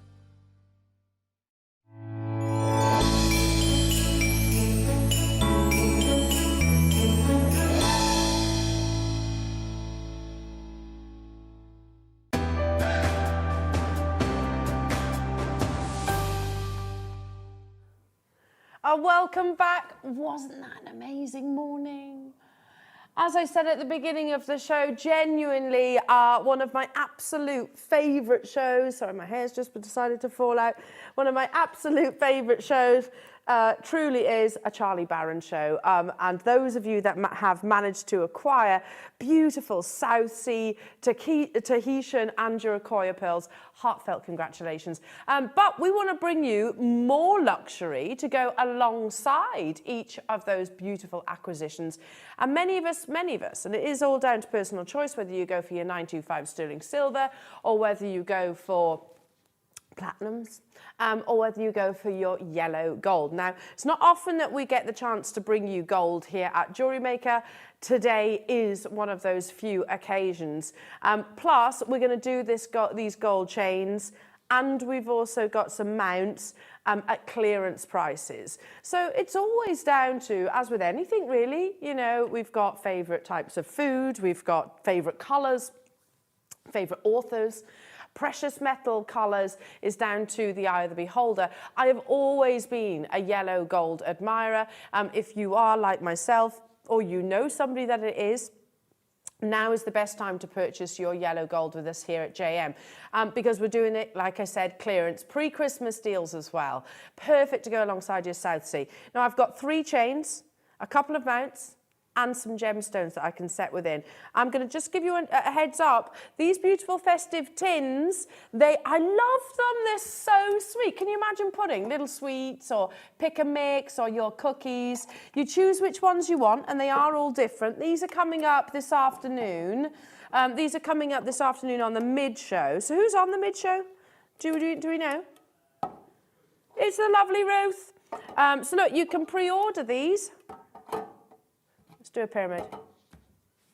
Welcome back. Wasn't that an amazing morning? As I said at the beginning of the show, genuinely one of my absolute favourite shows. Sorry, my hair's just decided to fall out. One of my absolute favourite shows. truly is a Charlie Barron show. And those of you that have managed to acquire beautiful South Sea, Tahitian and Akoya pearls, heartfelt congratulations. But we want to bring you more luxury to go alongside each of those beautiful acquisitions. And many of us, and it is all down to personal choice, whether you go for your 925 sterling silver or whether you go for platinums, or whether you go for your yellow gold. Now, it's not often that we get the chance to bring you gold here at Jewellery Maker. Today is one of those few occasions. Plus, we're going to do these gold chains, and we've also got some mounts at clearance prices. So it's always down to, as with anything really, you know, we've got favourite types of food, we've got favourite colours, favourite authors. Precious metal colours is down to the eye of the beholder. I have always been a yellow gold admirer. If you are like myself, or you know somebody that it is, now is the best time to purchase your yellow gold with us here at JM, because we're doing it, like I said, clearance, pre-Christmas deals as well. Perfect to go alongside your South Sea. Now I've got 3 chains, a couple of mounts, and some gemstones that I can set within. I'm going to just give you a heads up. These beautiful festive tins, I love them. They're so sweet. Can you imagine putting little sweets or pick and mix or your cookies? You choose which ones you want, and they are all different. These are coming up this afternoon. These are coming up this afternoon on the mid-show. So who's on the mid-show? Do we know? It's the lovely Ruth. So look, you can pre-order these. Let's do a pyramid.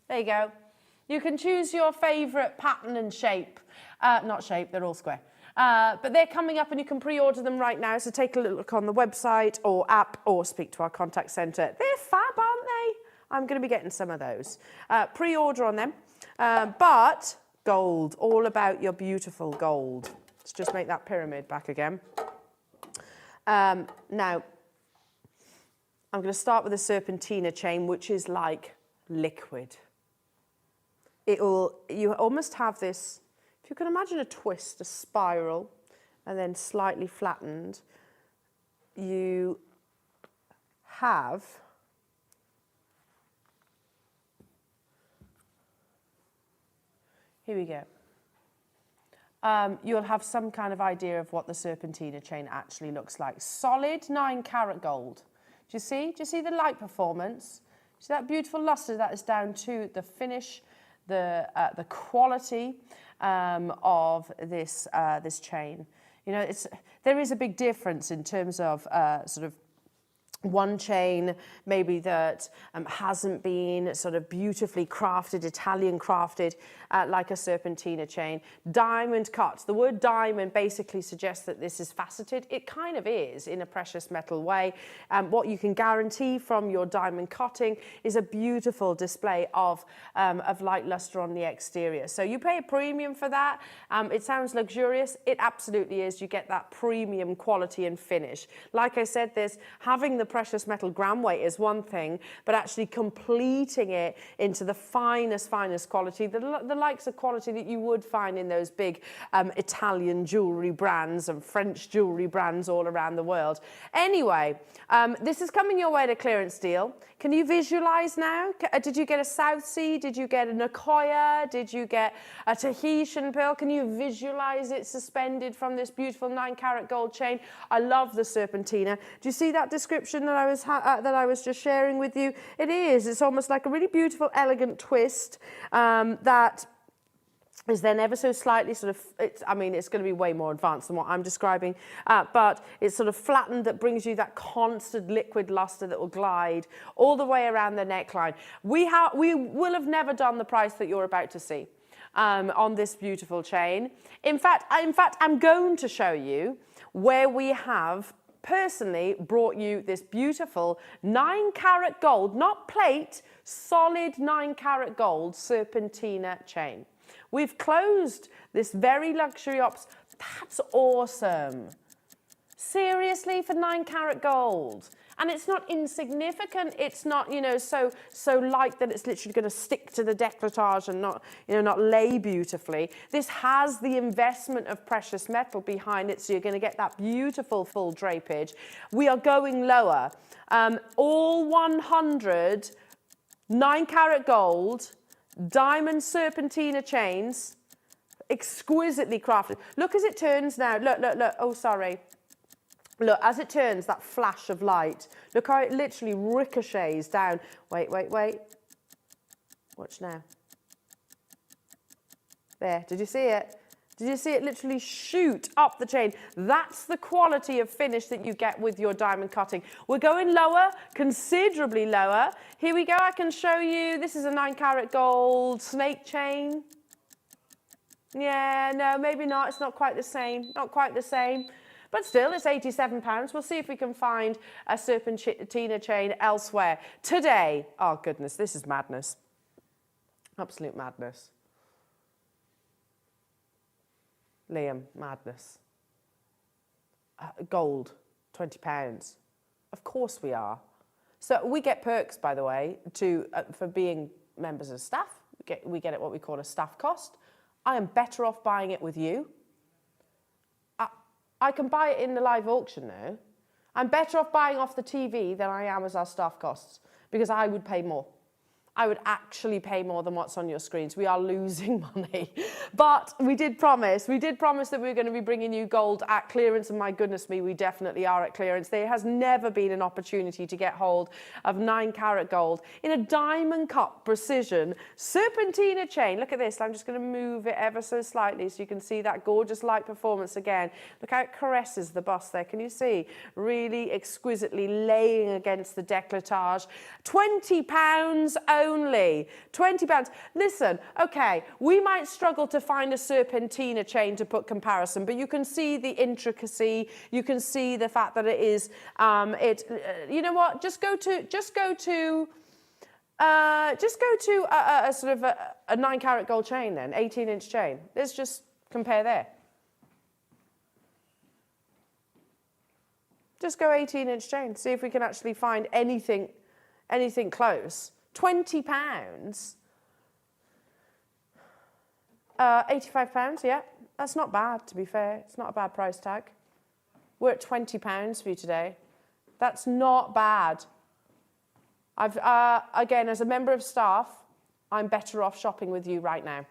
There you go. You can choose your favourite pattern and shape. Not shape, they're all square. But they're coming up and you can pre-order them right now. So take a look on the website or app or speak to our contact centre. They're fab, aren't they? I'm going to be getting some of those. Pre-order on them. But gold, all about your beautiful gold. Let's just make that pyramid back again. Now, I'm going to start with a serpentina chain, which is like liquid. You almost have this, if you can imagine a twist, a spiral, and then slightly flattened, you have here we go. You'll have some kind of idea of what the serpentina chain actually looks like. Solid 9-carat gold. Do you see? Do you see the light performance? See that beautiful luster? That is down to the finish, the quality of this chain. You know, there is a big difference in terms of sort of one chain maybe that hasn't been sort of beautifully crafted, Italian crafted, like a serpentina chain. Diamond cut. The word diamond basically suggests that this is faceted. It kind of is in a precious metal way. What you can guarantee from your diamond cutting is a beautiful display of light luster on the exterior. So you pay a premium for that. It sounds luxurious. It absolutely is. You get that premium quality and finish. Like I said, having the precious metal gram weight is one thing, but actually completing it into the finest quality, the likes of quality that you would find in those big Italian jewellery brands and French jewellery brands all around the world. Anyway, this is coming your way at a clearance deal. Can you visualise now? Did you get a South Sea? Did you get an Akoya? Did you get a Tahitian pearl? Can you visualise it suspended from this beautiful 9-carat gold chain? I love the serpentina. Do you see that description that I was just sharing with you? It is. It's almost like a really beautiful, elegant twist that is then ever so slightly sort of, it's going to be way more advanced than what I'm describing, but it's sort of flattened that brings you that constant liquid luster that will glide all the way around the neckline. We will have never done the price that you're about to see on this beautiful chain. In fact, I'm going to show you where we have personally brought you this beautiful 9-carat gold, not plate, solid 9-carat gold serpentina chain. We've closed this very luxury ops. That's awesome. Seriously, for 9-carat gold. And it's not insignificant. It's not, you know, so light that it's literally going to stick to the décolletage and not, you know, not lay beautifully. This has the investment of precious metal behind it, so you're going to get that beautiful full drapage. We are going lower. All 100 9-carat gold, diamond serpentina chains, exquisitely crafted. Look as it turns now. Look, look, look. Oh, sorry. Look, as it turns, that flash of light. Look how it literally ricochets down. Wait, wait, wait. Watch now. There, did you see it? Did you see it literally shoot up the chain? That's the quality of finish that you get with your diamond cutting. We're going lower, considerably lower. Here we go, I can show you. This is a 9-carat gold snake chain. Yeah, no, maybe not. It's not quite the same. Not quite the same. But still, it's £87. We'll see if we can find a serpentina chain elsewhere. Today, oh goodness, this is madness. Absolute madness. Liam, madness. Gold, £20. Of course we are. So we get perks, by the way, for being members of staff. We get what we call a staff cost. I am better off buying it with you. I can buy it in the live auction now. I'm better off buying off the TV than I am as our staff costs, because I would pay more. I would actually pay more than what's on your screens. We are losing money. But we did promise that we were going to be bringing you gold at clearance, and my goodness me, we definitely are at clearance. There has never been an opportunity to get hold of 9-carat gold in a diamond cut precision serpentina chain. Look at this. I'm just going to move it ever so slightly so you can see that gorgeous light performance again. Look how it caresses the bust there. Can you see? Really exquisitely laying against the décolletage. £20 only. £20. Listen, okay, we might struggle to find a serpentina chain to put comparison, but you can see the intricacy. You can see the fact that it is. You know what? Just go to a sort of a 9-carat gold chain then, 18-inch chain. Let's just compare there. Just go 18-inch chain. See if we can actually find anything close. £20. £85, yeah. That's not bad, to be fair. It's not a bad price tag. We're at £20 for you today. That's not bad. Again, as a member of staff, I'm better off shopping with you right now.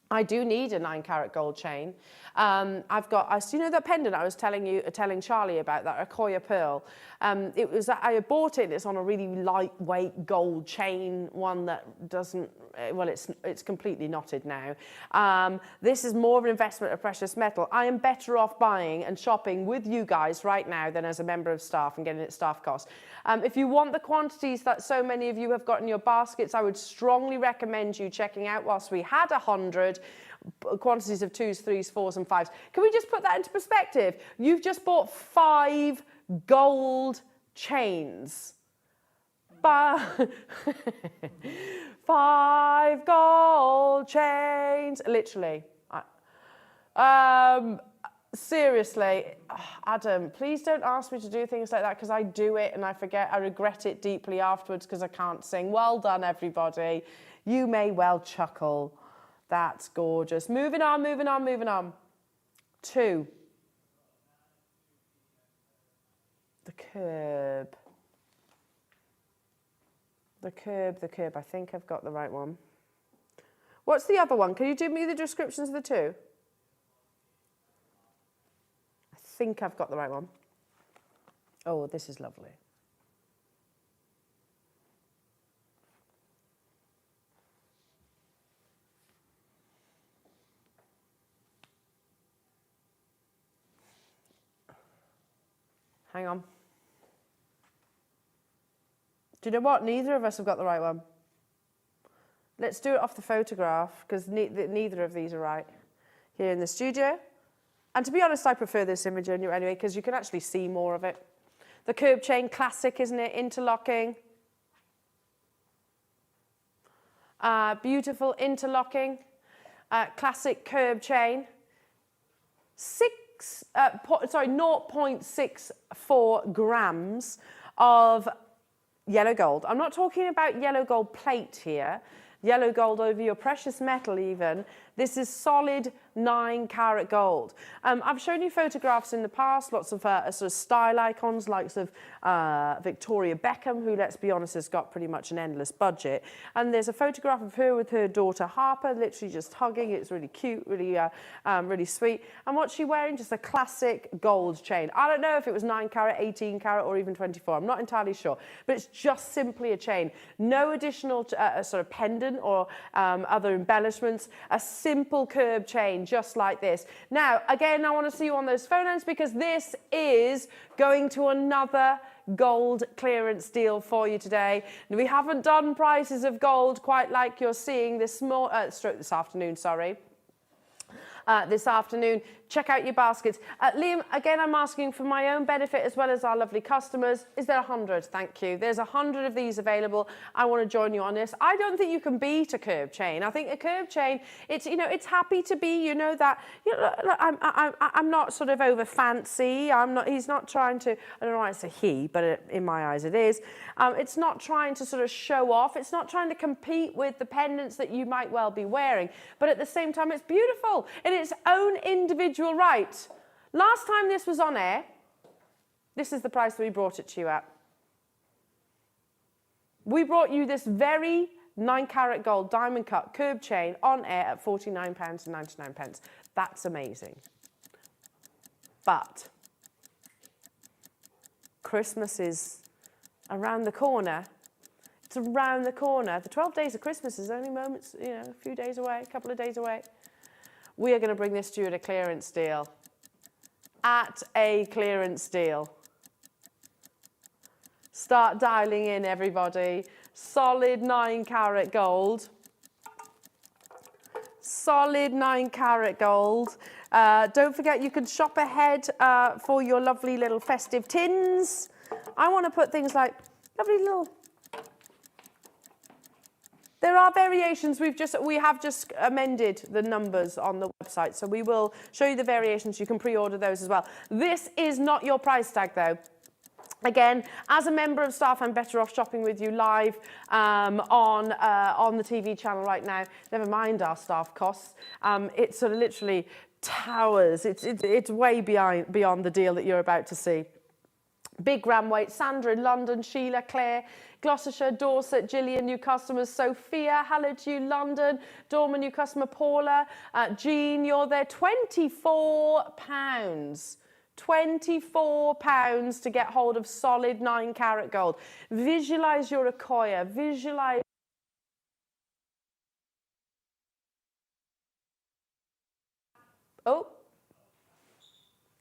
I do need a 9-carat gold chain. I've got, you know that pendant I was telling Charlie about, that Akoya pearl? I bought it, it's on a really lightweight gold chain, one that doesn't, well, it's completely knotted now. This is more of an investment of precious metal. I am better off buying and shopping with you guys right now than as a member of staff and getting it staff cost. If you want the quantities that so many of you have got in your baskets, I would strongly recommend you checking out, whilst we had 100, quantities of 2s, 3s, 4s and 5s. Can we just put that into perspective? You've just bought 5 gold chains. 5 gold chains, literally. Seriously, Adam, please don't ask me to do things like that, because I do it and I forget. I regret it deeply afterwards because I can't sing. Well done, everybody. You may well chuckle. That's gorgeous. Moving on, moving on, moving on. 2. The curb. The curb. I think I've got the right one. What's the other one? Can you do me the descriptions of the 2? I think I've got the right one. Oh, this is lovely. Hang on. Do you know what? Neither of us have got the right one. Let's do it off the photograph, because neither of these are right here in the studio. And to be honest, I prefer this image anyway, because you can actually see more of it. The curb chain, classic, isn't it? Interlocking. Beautiful interlocking. Classic curb chain. 0.64 grams of yellow gold. I'm not talking about yellow gold plate here, yellow gold over your precious metal even. This is solid 9 karat gold. I've shown you photographs in the past, lots of sort of style icons, likes of Victoria Beckham, who, let's be honest, has got pretty much an endless budget. And there's a photograph of her with her daughter Harper, literally just hugging. It's really cute, really, really sweet. And what's she wearing? Just a classic gold chain. I don't know if it was 9 karat, 18 karat, or even 24. I'm not entirely sure, but it's just simply a chain. No additional sort of pendant or other embellishments. A simple curb chain, just like this. Now, again, I want to see you on those phone lines because this is going to another gold clearance deal for you today. We haven't done prices of gold quite like you're seeing this afternoon, sorry. This afternoon. Check out your baskets. Liam, again, I'm asking for my own benefit as well as our lovely customers. Is there 100? Thank you. There's 100 of these available. I want to join you on this. I don't think you can beat a curb chain. I think a curb chain, it's, you know, it's happy to be, you know, that, you know, I'm not sort of over fancy. He's not trying to, I don't know why it's a he, but in my eyes it is. It's not trying to sort of show off. It's not trying to compete with the pendants that you might well be wearing. But at the same time, it's beautiful in its own individual right. Last time this was on air, this is the price that we brought it to you at. We brought you this very 9 karat gold diamond cut curb chain on air at £49.99. That's amazing. But Christmas is around the corner. It's around the corner. The 12 days of Christmas is only moments, you know, a few days away, a couple of days away. We are going to bring this to you at a clearance deal. At a clearance deal. Start dialing in, everybody. Solid 9 karat gold. Solid 9 karat gold. Don't forget you can shop ahead for your lovely little festive tins. I want to put things like lovely little... There are variations. We have just amended the numbers on the website, so we will show you the variations. You can pre-order those as well. This is not your price tag, though. Again, as a member of staff, I'm better off shopping with you live on the TV channel right now. Never mind our staff costs. It sort of literally towers. It's way beyond the deal that you're about to see. Big gram weight, Sandra in London, Sheila, Claire, Gloucestershire, Dorset, Gillian, new customers, Sophia, hello to you, London, Dorma, new customer, Paula, Jean, you're there, £24. £24 to get hold of solid 9 karat gold. Visualize your Akoya, visualize. Oh,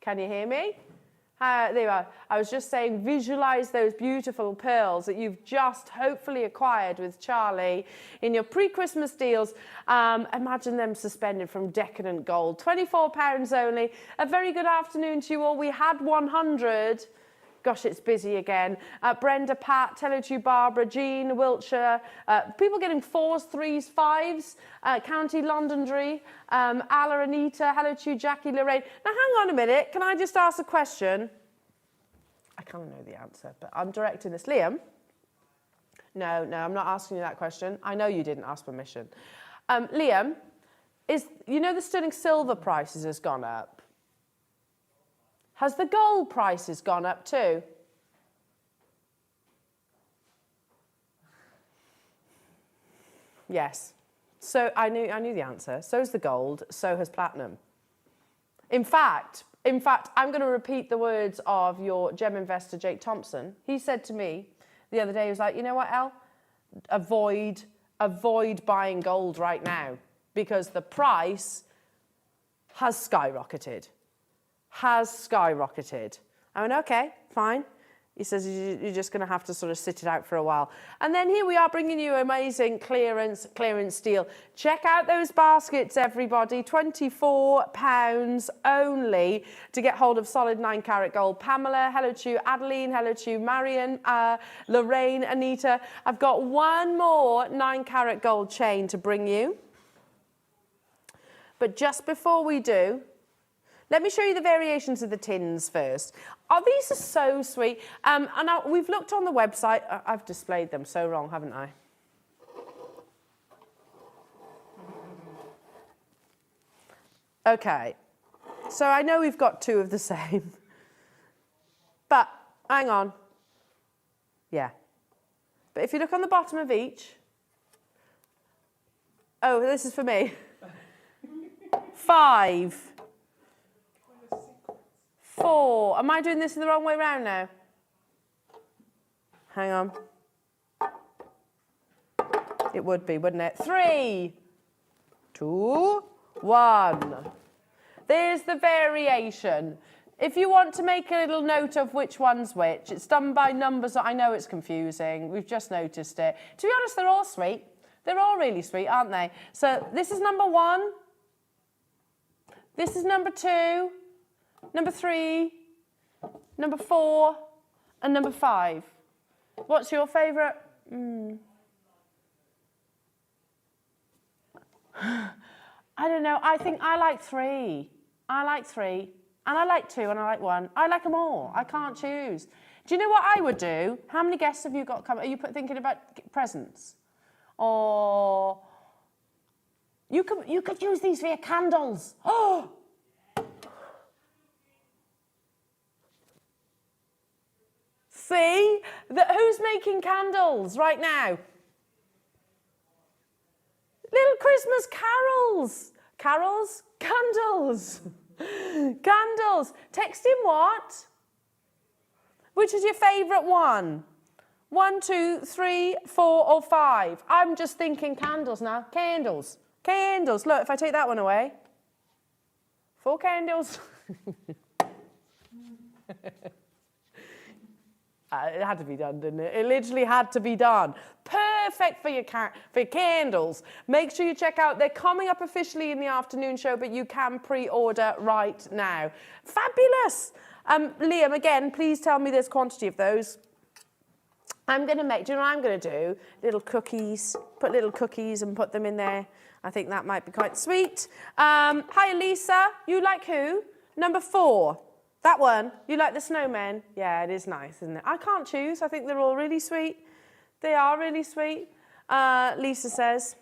can you hear me? There you are. I was just saying, visualize those beautiful pearls that you've just hopefully acquired with Charlie in your pre-Christmas deals. Imagine them suspended from decadent gold. £24 only. A very good afternoon to you all. We had 100. Gosh, it's busy again. Brenda, Pat, hello to you, Barbara, Jean, Wiltshire. People getting 4s, 3s, 5s. County Londonderry. Alla, Anita, hello to you, Jackie, Lorraine. Now, hang on a minute. Can I just ask a question? I kind of know the answer, but I'm directing this. Liam? No, I'm not asking you that question. I know you didn't ask permission. Liam, you know the sterling silver prices has gone up? Has the gold prices gone up too? Yes. So I knew the answer. So has the gold, so has platinum. In fact, I'm going to repeat the words of your gem investor, Jake Thompson. He said to me the other day, he was like, you know what, Elle? Avoid buying gold right now because the price has skyrocketed. I went, okay, fine. He says, you're just going to have to sort of sit it out for a while. And then here we are bringing you amazing clearance deal. Check out those baskets, everybody. £24 only to get hold of solid 9 karat gold. Pamela, hello to you. Adeline, hello to you. Marion, Lorraine, Anita. I've got one more 9 karat gold chain to bring you. But just before we do, Let me show you the variations of the tins first. Oh, these are so sweet. And now we've looked on the website. I've displayed them so wrong, haven't I? Okay, so I know we've got two of the same, but hang on. Yeah. But if you look on the bottom of each, oh, this is for me. 5, 4. Am I doing this in the wrong way round now? Hang on. It would be, wouldn't it? 3, 2, 1. There's the variation. If you want to make a little note of which one's which, it's done by numbers. I know it's confusing. We've just noticed it. To be honest, they're all sweet. They're all really sweet, aren't they? So this is number 1. This is number 2, number 3, number 4, and number 5. What's your favourite? I don't know. I think I like 3. I like 3. And I like 2 and I like 1. I like them all. I can't choose. Do you know what I would do? How many guests have you got coming? Are you thinking about presents? Or you could use these for your candles. Oh! See? Who's making candles right now? Little Christmas carols. Carols? Candles. Candles. Text in what? Which is your favourite one? 1, 2, 3, 4, or 5? I'm just thinking candles now. Candles. Candles. Look, if I take that one away. 4 candles. It had to be done, didn't it? It literally had to be done. Perfect for your candles. Make sure you check out. They're coming up officially in the afternoon show, but you can pre-order right now. Fabulous. Liam, again, please tell me this quantity of those. I'm going to make, do you know what I'm going to do? Little cookies. Put little cookies and put them in there. I think that might be quite sweet. Hi, Lisa. You like who? Number 4. That one, you like the snowman? Yeah, it is nice, isn't it? I can't choose. I think they're all really sweet. They are really sweet. Lisa says.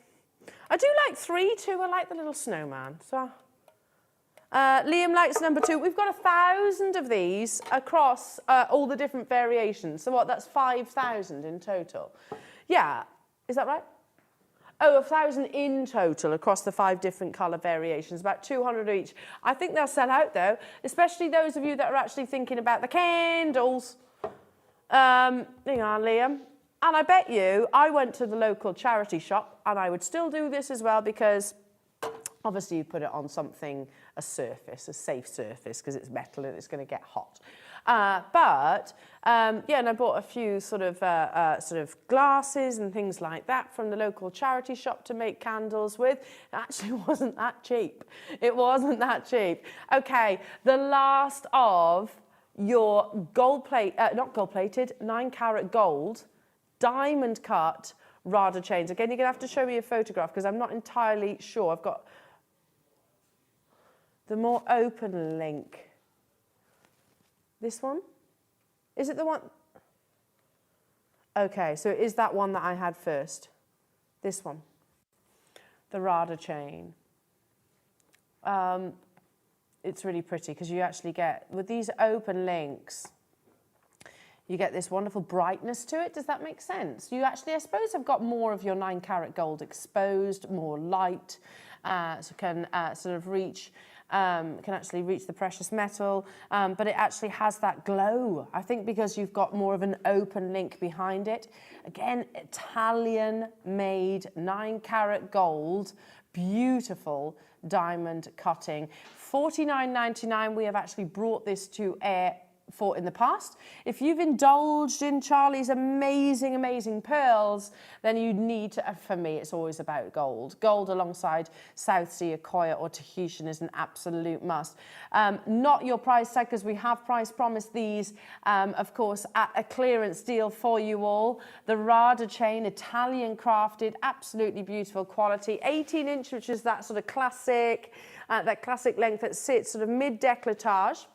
I do like 3 too. I like the little snowman. So, Liam likes number 2. We've got 1,000 of these across all the different variations. So what, that's 5,000 in total. Yeah, is that right? Oh, 1,000 in total across the 5 different colour variations, about 200 each. I think they'll sell out though, especially those of you that are actually thinking about the candles. Hang on, Liam. And I bet you, I went to the local charity shop, and I would still do this as well because obviously you put it on something, a surface, a safe surface, because it's metal and it's going to get hot. Yeah, and I bought a few sort of glasses and things like that from the local charity shop to make candles with. It actually wasn't that cheap. It wasn't that cheap. Okay, the last of your not gold-plated, 9-carat gold, diamond cut Rada chains. Again, you're going to have to show me a photograph because I'm not entirely sure. I've got the more open link. This one? Is it the one? Okay, so it is that one that I had first. This one. The Rada chain. It's really pretty because you actually get, with these open links, you get this wonderful brightness to it. Does that make sense? You actually, I suppose, have got more of your 9-carat gold exposed, more light, so can sort of reach... can actually reach the precious metal, but it actually has that glow, I think, because you've got more of an open link behind it. Again, Italian-made 9-carat gold, beautiful diamond cutting. $49.99. We have actually brought this to air for in the past. If you've indulged in Charlie's amazing, amazing pearls, then you need to, for me, it's always about gold. Gold alongside South Sea, Akoya or Tahitian is an absolute must. Not your price tag, because we have price promised these, of course, at a clearance deal for you all. The Rada chain, Italian crafted, absolutely beautiful quality. 18-inch, which is that sort of classic, that classic length that sits sort of mid-décolletage.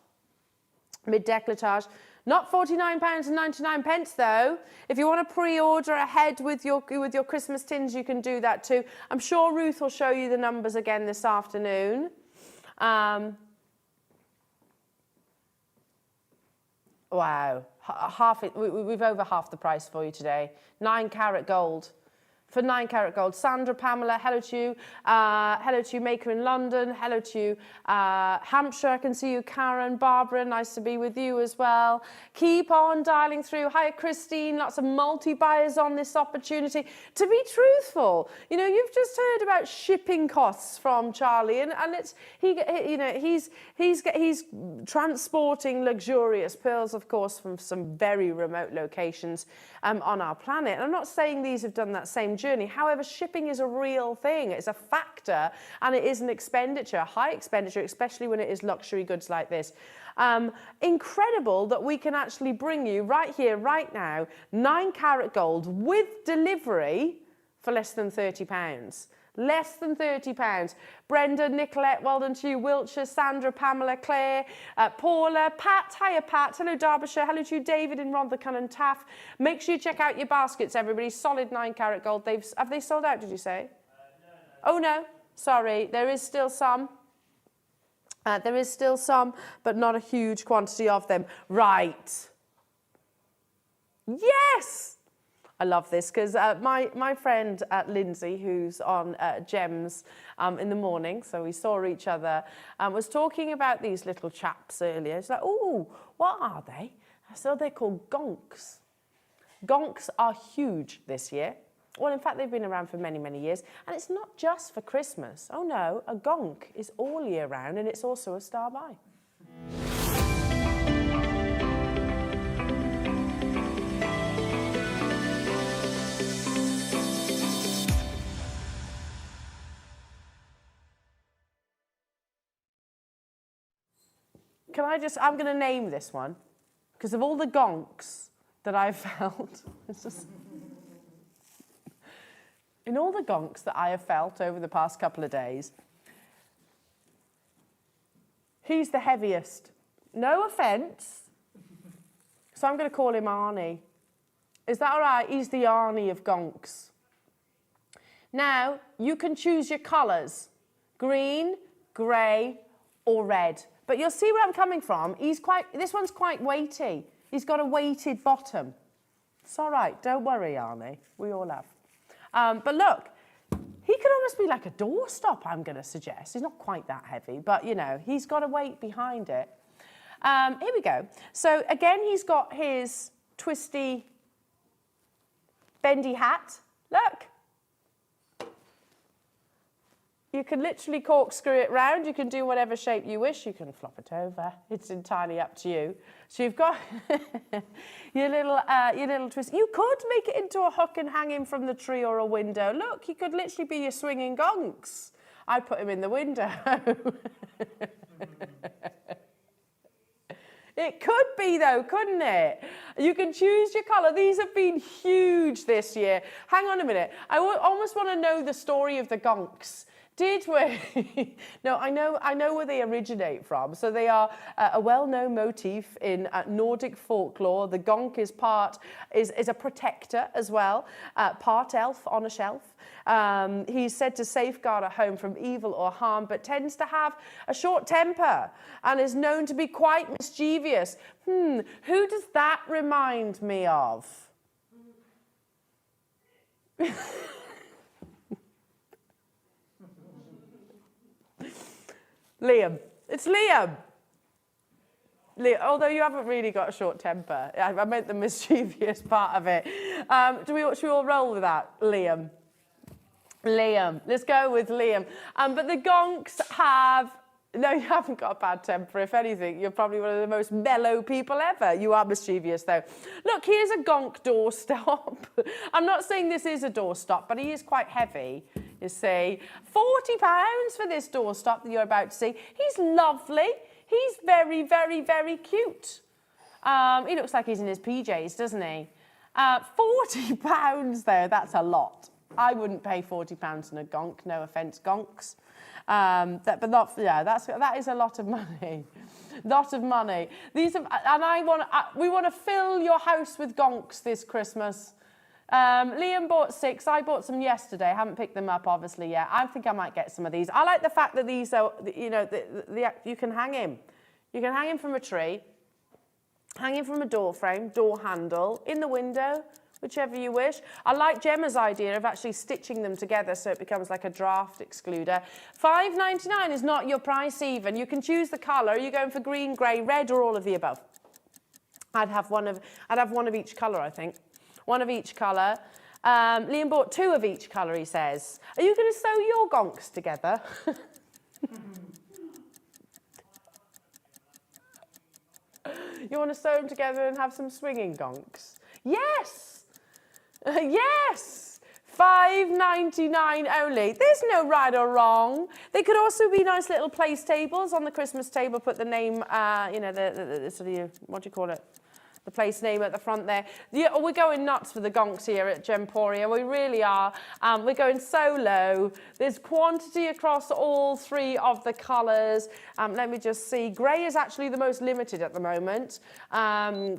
Mid-décolletage. Not £49.99 though. If you want to pre-order ahead with your Christmas tins, you can do that too. I'm sure Ruth will show you the numbers again this afternoon. Wow, we've over half the price for you today. 9 carat gold. For 9 carat gold. Sandra, Pamela, hello to you. Hello to you, Maker in London. Hello to you, Hampshire. I can see you, Karen, Barbara. Nice to be with you as well. Keep on dialing through. Hi, Christine. Lots of multi-buyers on this opportunity. To be truthful, you know, you've just heard about shipping costs from Charlie, and he's transporting luxurious pearls, of course, from some very remote locations on our planet. And I'm not saying these have done that same journey. However, shipping is a real thing. It's a factor, and it is an expenditure, a high expenditure, especially when it is luxury goods like this. Incredible that we can actually bring you right here, right now, 9 carat gold with delivery for less than £30. Less than £30. Brenda, Nicolette, well done to you. Wiltshire, Sandra, Pamela, Claire, Paula, Pat, hiya Pat, hello Derbyshire, hello to you David in Rothercombe and Taff. Make sure you check out your baskets, everybody. Solid 9 carat gold. Have they sold out, did you say? No. Oh no, sorry, there is still some. There is still some, but not a huge quantity of them. Right. Yes! I love this because my friend Lindsay, who's on Gems in the morning, so we saw each other, was talking about these little chaps earlier. She's like, oh, what are they? So they're called Gonks. Gonks are huge this year. Well, in fact, they've been around for many, many years. And it's not just for Christmas. Oh, no, a Gonk is all year round, and it's also a star buy. I'm going to name this one, because of all the Gonks that I've felt, in all the Gonks that I have felt over the past couple of days, he's the heaviest. No offence, so I'm going to call him Arnie. Is that all right? He's the Arnie of Gonks. Now, you can choose your colours, green, grey or red. But you'll see where I'm coming from. This one's quite weighty. He's got a weighted bottom. It's all right. Don't worry, Arnie. We all have. But look, he could almost be like a doorstop, I'm going to suggest. He's not quite that heavy, but, you know, he's got a weight behind it. Here we go. So, again, he's got his twisty, bendy hat. Look. You can literally corkscrew it round. You can do whatever shape you wish. You can flop it over. It's entirely up to you. So you've got your little twist. You could make it into a hook and hang him from the tree or a window. Look, he could literally be your swinging Gonks. I'd put him in the window. It could be though, couldn't it? You can choose your colour. These have been huge this year. Hang on a minute. I almost want to know the story of the Gonks. Did we? No, I know where they originate from. So they are a well-known motif in Nordic folklore. The Gonk is a protector as well, part elf on a shelf. He's said to safeguard a home from evil or harm, but tends to have a short temper and is known to be quite mischievous. Who does that remind me of? Liam. It's Liam. Although you haven't really got a short temper. I meant the mischievous part of it. Should we all roll with that? Liam. Liam. Let's go with Liam. But the Gonks have... No, you haven't got a bad temper. If anything, you're probably one of the most mellow people ever. You are mischievous, though. Look, here's a Gonk doorstop. I'm not saying this is a doorstop, but he is quite heavy, you see. £40 for this doorstop that you're about to see. He's lovely. He's very, very, very cute. He looks like he's in his PJs, doesn't he? £40, though, that's a lot. I wouldn't pay £40 on a Gonk, no offence, Gonks. But not, yeah, that is a lot of money. Lot of money. These are, and we want to fill your house with Gonks this Christmas. Liam bought 6. I bought some yesterday. I haven't picked them up, obviously, yet. I think I might get some of these. I like the fact that these are, you know, you can hang him. You can hang him from a tree, hang him from a door frame, door handle, in the window, whichever you wish. I like Gemma's idea of actually stitching them together so it becomes like a draft excluder. $5.99 is not your price even. You can choose the colour. You're going for green, grey, red, or all of the above. I'd have one of each colour, I think. One of each colour. Liam bought 2 of each colour, he says. Are you going to sew your Gonks together? You want to sew them together and have some swinging Gonks? Yes! Yes! $5.99 only. There's no right or wrong. They could also be nice little place tables. On the Christmas table, put the name, you know, the sort of, what do you call it? The place name at the front there. Yeah, we're going nuts for the Gonks here at Gemporia. We really are. We're going so low. There's quantity across all 3 of the colours. Let me just see. Grey is actually the most limited at the moment.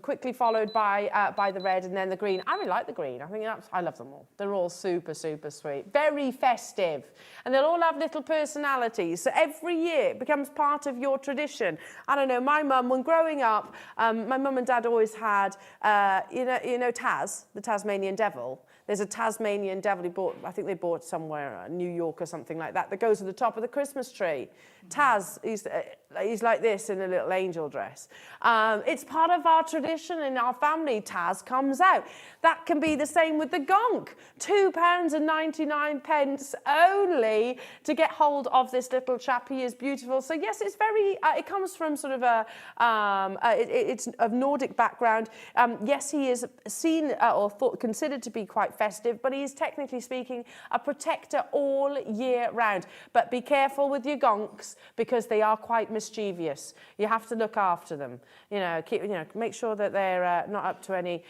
Quickly followed by the red and then the green. I really like the green. I love them all. They're all super, super sweet. Very festive. And they'll all have little personalities. So every year it becomes part of your tradition. I don't know, my mum, when growing up, my mum and dad always had, you know Taz, the Tasmanian devil. There's a Tasmanian devil I think they bought somewhere, New York or something like that goes to the top of the Christmas tree. Taz, he's like this in a little angel dress. It's part of our tradition in our family. Taz comes out. That can be the same with the Gonk. £2.99 only to get hold of this little chap. He is beautiful. So yes, it's very, it comes from sort of it's of Nordic background. Yes, he is seen or considered to be quite festive, but he is technically speaking a protector all year round. But be careful with your Gonks, because they are quite mischievous. You have to look after them. You know, make sure that they're not up to any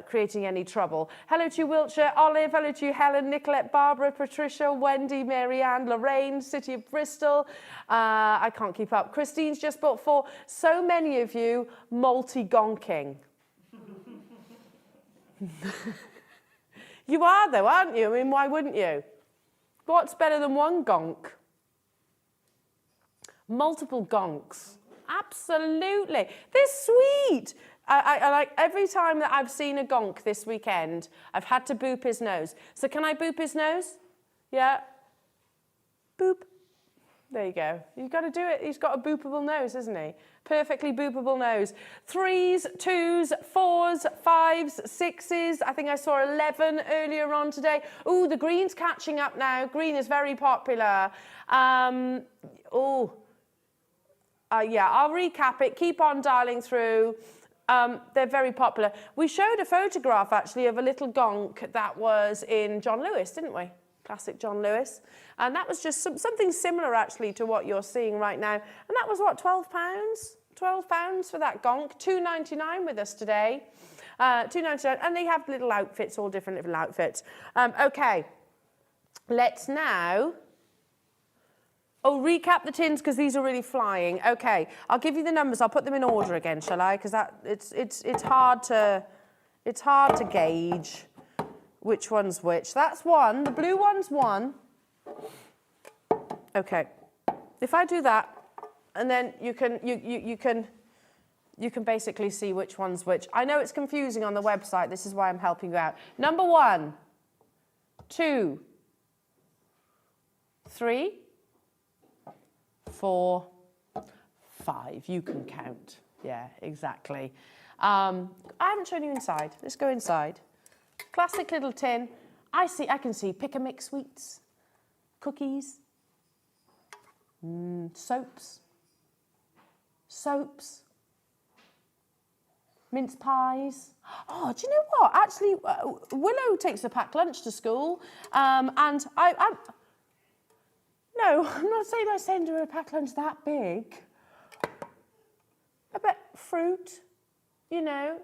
creating any trouble. Hello to you, Wiltshire, Olive. Hello to you, Helen, Nicolette, Barbara, Patricia, Wendy, Marianne, Lorraine, City of Bristol. I can't keep up. Christine's just bought 4. So many of you multi-gonking. You are though, aren't you? I mean, why wouldn't you? What's better than one Gonk? Multiple Gonks. Absolutely. They're sweet. I like every time that I've seen a Gonk this weekend, I've had to boop his nose. So can I boop his nose? Yeah. Boop. There you go. You've got to do it. He's got a boopable nose, hasn't he? Perfectly boopable nose. 3s, 2s, 4s, 5s, 6s. I think I saw 11 earlier on today. Ooh, the green's catching up now. Green is very popular. Yeah, I'll recap it. Keep on dialing through. They're very popular. We showed a photograph, actually, of a little Gonk that was in John Lewis, didn't we? Classic John Lewis. And that was just something similar, actually, to what you're seeing right now. And that was, what, £12? £12 for that Gonk. $2.99 with us today. $2.99. And they have little outfits, all different little outfits. OK. Let's now... Oh, recap the tins, because these are really flying. OK. I'll give you the numbers. I'll put them in order again, shall I? Because it's hard to gauge which one's which. That's 1. The blue one's 1. OK. If I do that, and then you can basically see which one's which. I know it's confusing on the website. This is why I'm helping you out. Number 1, 2, 3, 4, 5. You can count. Yeah, exactly. I haven't shown you inside. Let's go inside. Classic little tin. I can see pick-a-mix sweets, cookies, soaps, mince pies. Oh, do you know what? Actually, Willow takes a packed lunch to school, and no, I'm not saying I send her a packed lunch that big. I bet fruit, you know,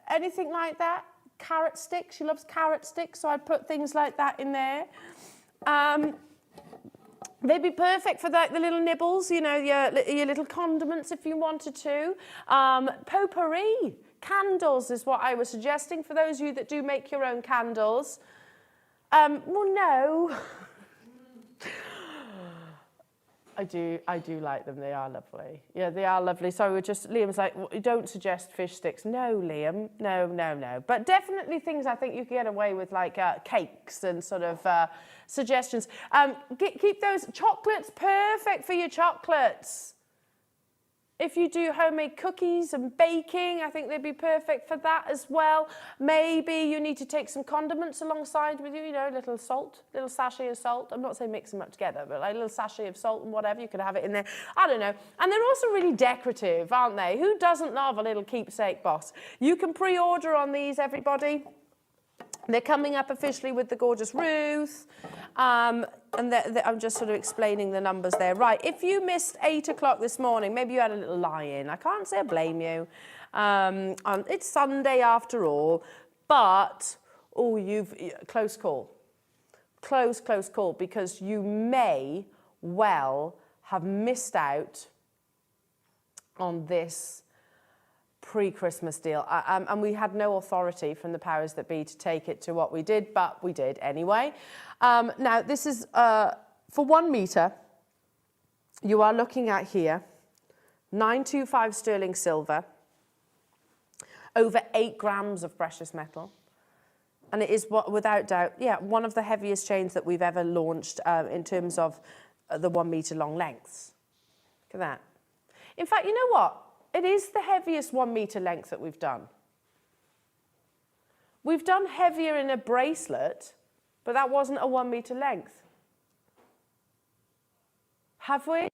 anything like that. carrot sticks. She loves carrot sticks, so I'd put things like that in there. They'd be perfect for the little nibbles, you know, your little condiments if you wanted to. Potpourri, candles is what I was suggesting for those of you that do make your own candles. Well, no. I do like them. They are lovely. Yeah, they are lovely. So Liam's like, well, don't suggest fish sticks. No, Liam, no. But definitely things I think you can get away with, like cakes and sort of suggestions. Keep those chocolates, perfect for your chocolates. If you do homemade cookies and baking, I think they'd be perfect for that as well. Maybe you need to take some condiments alongside with you, you know, a little salt, little sachet of salt. I'm not saying mix them up together, but like a little sachet of salt and whatever, you could have it in there. I don't know. And they're also really decorative, aren't they? Who doesn't love a little keepsake box? You can pre-order on these, everybody. They're coming up officially with the gorgeous Ruth. And I'm just sort of explaining the numbers there. Right, if you missed 8 o'clock this morning, maybe you had a little lie-in. I can't say I blame you. It's Sunday after all. But, close call. Close call, because you may well have missed out on this pre-Christmas deal. And we had no authority from the powers that be to take it to what we did, but we did anyway. Now, this is, for 1 metre, you are looking at here, 925 sterling silver, over 8 grams of precious metal. And it is, without doubt, one of the heaviest chains that we've ever launched in terms of the 1 metre long lengths. Look at that. In fact, you know what? It is the heaviest 1 metre length that we've done. We've done heavier in a bracelet, but that wasn't a 1 metre length. Have we?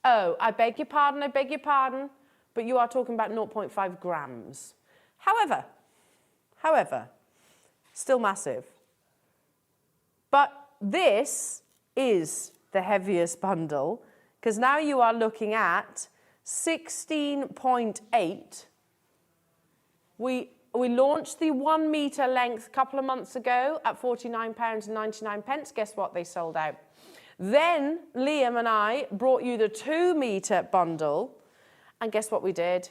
Oh, I beg your pardon, but you are talking about 0.5 grams. However, still massive. But this is the heaviest bundle, because now you are looking at 16.8. We launched the 1 metre length a couple of months ago at £49.99. Guess what? They sold out. Then Liam and I brought you the 2 metre bundle, and guess what we did?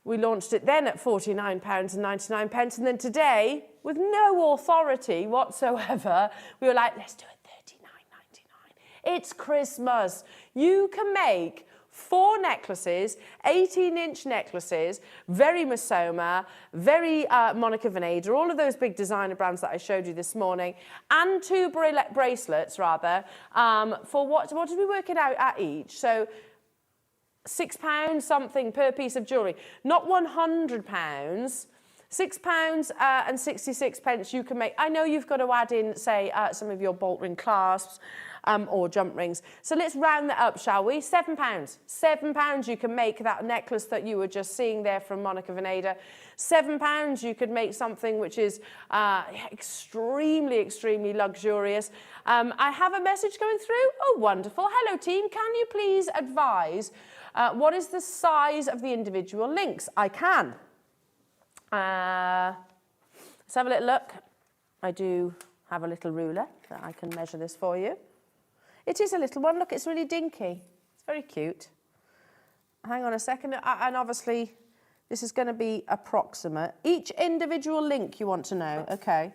We launched it then at £49.99, and then today, with no authority whatsoever, we were like, let's do it $39.99. It's Christmas. You can make 4 necklaces, 18-inch necklaces, very Missoma, very Monica Vinader, all of those big designer brands that I showed you this morning, and 2 bracelets, rather, for what did we work it out at each? So £6 something per piece of jewellery, not £100. £6 and 66 pence you can make. I know you've got to add in, say, some of your bolt ring clasps or jump rings. So let's round that up, shall we? £7. £7 you can make that necklace that you were just seeing there from Monica Vinader. £7 you could make something which is extremely, extremely luxurious. I have a message going through. Oh, wonderful. Hello, team. Can you please advise what is the size of the individual links? I can. Let's have a little look. I do have a little ruler that I can measure this for you. It is a little one. Look, it's really dinky. It's very cute. Hang on a second. And obviously, this is going to be approximate. Each individual link you want to know. Okay.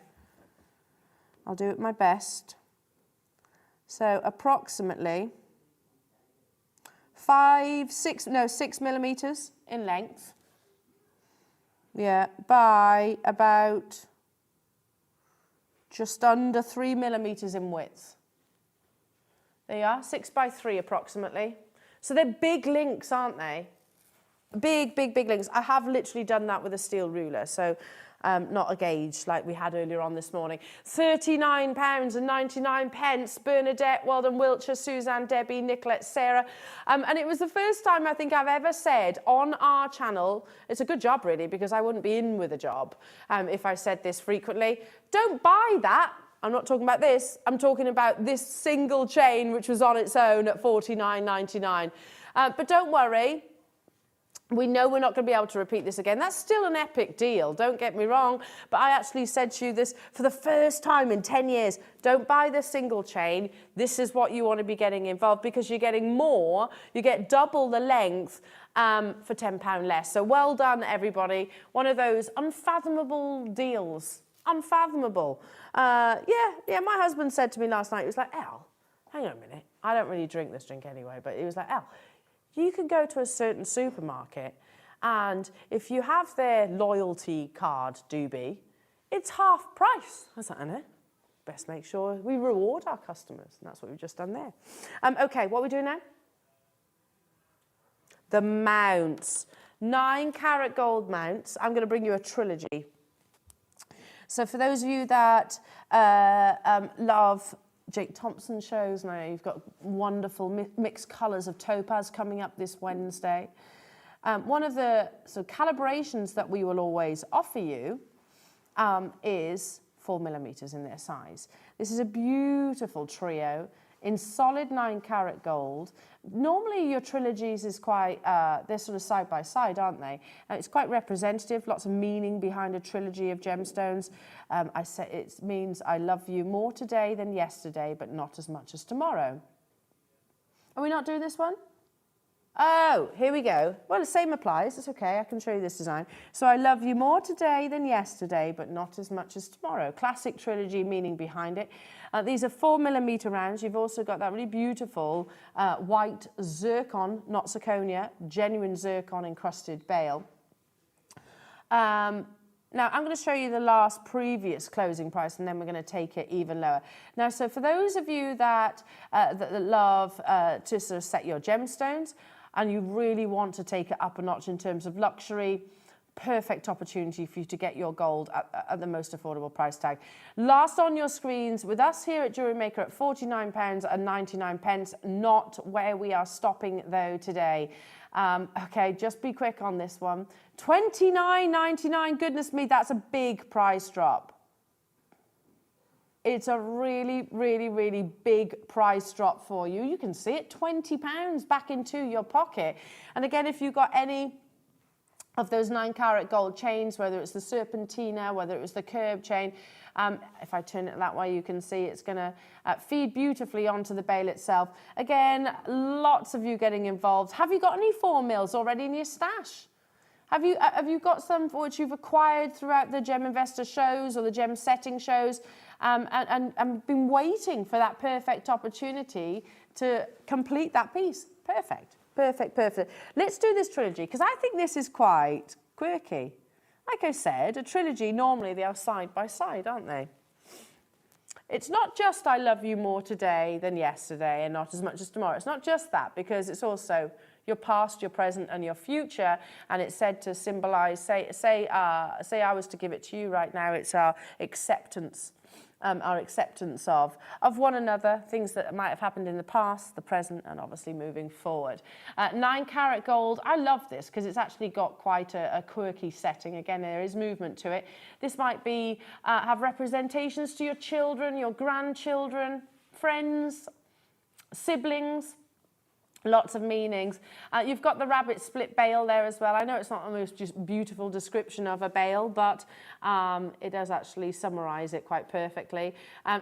I'll do it my best. So approximately 6 millimetres in length. Yeah, by about just under 3 millimetres in width. There you are, 6 by 3 approximately. So they're big links, aren't they? Big, big, big links. I have literally done that with a steel ruler, so not a gauge like we had earlier on this morning. £39.99. Bernadette, Weldon, Wiltshire, Suzanne, Debbie, Nicolette, Sarah. And it was the first time I think I've ever said on our channel, it's a good job really, because I wouldn't be in with a job if I said this frequently. Don't buy that. I'm not talking about this. I'm talking about this single chain, which was on its own at £49.99. But don't worry. We know we're not going to be able to repeat this again. That's still an epic deal, don't get me wrong. But I actually said to you this for the first time in 10 years. Don't buy the single chain. This is what you want to be getting involved because you're getting more. You get double the length for £10 less. So well done, everybody. One of those unfathomable deals. Unfathomable. Yeah, my husband said to me last night, he was like, Elle, hang on a minute. I don't really drink this drink anyway, but he was like, Elle, you can go to a certain supermarket and if you have their loyalty card doobie, it's half price. I was like, I know. Best make sure we reward our customers. And that's what we've just done there. Okay, what are we doing now? The mounts. 9-carat gold mounts. I'm going to bring you a trilogy. So for those of you that love Jake Thompson shows, now you've got wonderful mixed colours of topaz coming up this Wednesday. One of the calibrations that we will always offer you is 4mm in their size. This is a beautiful trio in solid 9-carat gold. Normally your trilogies is quite, they're sort of side by side, aren't they? It's quite representative, lots of meaning behind a trilogy of gemstones. I say it means I love you more today than yesterday, but not as much as tomorrow. Are we not doing this one? Oh, here we go. Well, the same applies. It's okay. I can show you this design. So I love you more today than yesterday, but not as much as tomorrow. Classic trilogy meaning behind it. These are 4mm rounds. You've also got that really beautiful white zircon, not zirconia, genuine zircon encrusted bail. Now, I'm going to show you the last previous closing price, and then we're going to take it even lower. Now, so for those of you that love to sort of set your gemstones, and you really want to take it up a notch in terms of luxury, perfect opportunity for you to get your gold at the most affordable price tag. Last on your screens with us here at Jewellery Maker at £49.99, not where we are stopping though today. Okay, just be quick on this one. $29.99, goodness me, that's a big price drop. It's a really, really, really big price drop for you. You can see it, £20 back into your pocket. And again, if you've got any of those 9-carat gold chains, whether it's the serpentina, whether it was the curb chain, if I turn it that way, you can see it's going to feed beautifully onto the bail itself. Again, lots of you getting involved. Have you got any 4mm already in your stash? Have you got some which you've acquired throughout the Gem Investor shows or the Gem Setting shows and been waiting for that perfect opportunity to complete that piece? Perfect, perfect, perfect. Let's do this trilogy because I think this is quite quirky. Like I said, a trilogy, normally they are side by side, aren't they? It's not just I love you more today than yesterday and not as much as tomorrow. It's not just that, because it's also your past, your present, and your future. And it's said to symbolize, say I was to give it to you right now, it's our acceptance of one another, things that might have happened in the past, the present, and obviously moving forward. 9-carat gold, I love this because it's actually got quite a quirky setting. Again, there is movement to it. This might be have representations to your children, your grandchildren, friends, siblings. Lots of meanings. You've got the rabbit split bail there as well. I know it's not the most just beautiful description of a bail, but it does actually summarize it quite perfectly.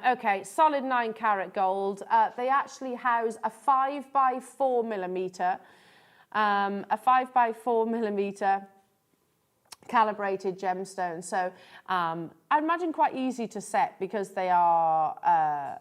Okay, solid 9-carat gold. They actually house a 5x4mm, calibrated gemstone. So I imagine quite easy to set because they are,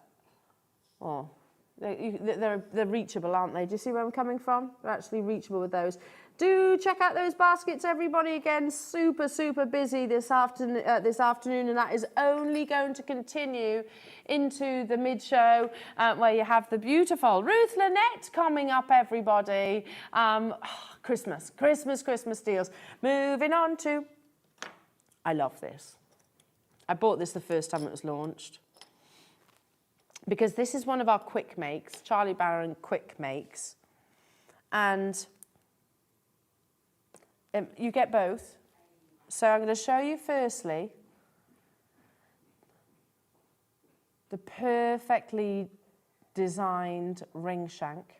they're reachable, aren't they? Do you see where I'm coming from? They're actually reachable with those. Do check out those baskets, everybody. Again, super, super busy this afternoon, and that is only going to continue into the mid-show where you have the beautiful Ruth Lynette coming up, everybody. Christmas deals. Moving on to, I love this. I bought this the first time it was launched, because this is one of our quick makes, Charlie Barron quick makes. And you get both. So I'm going to show you firstly the perfectly designed ring shank.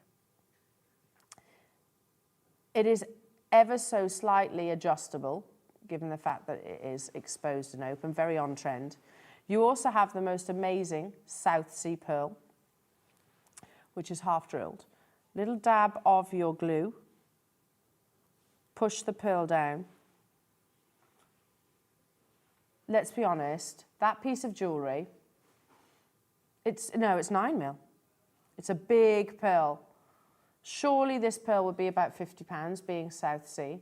It is ever so slightly adjustable, given the fact that it is exposed and open, very on trend. You also have the most amazing South Sea pearl, which is half drilled. Little dab of your glue, push the pearl down. Let's be honest, that piece of jewellery, it's 9mm. It's a big pearl. Surely this pearl would be about £50 being South Sea.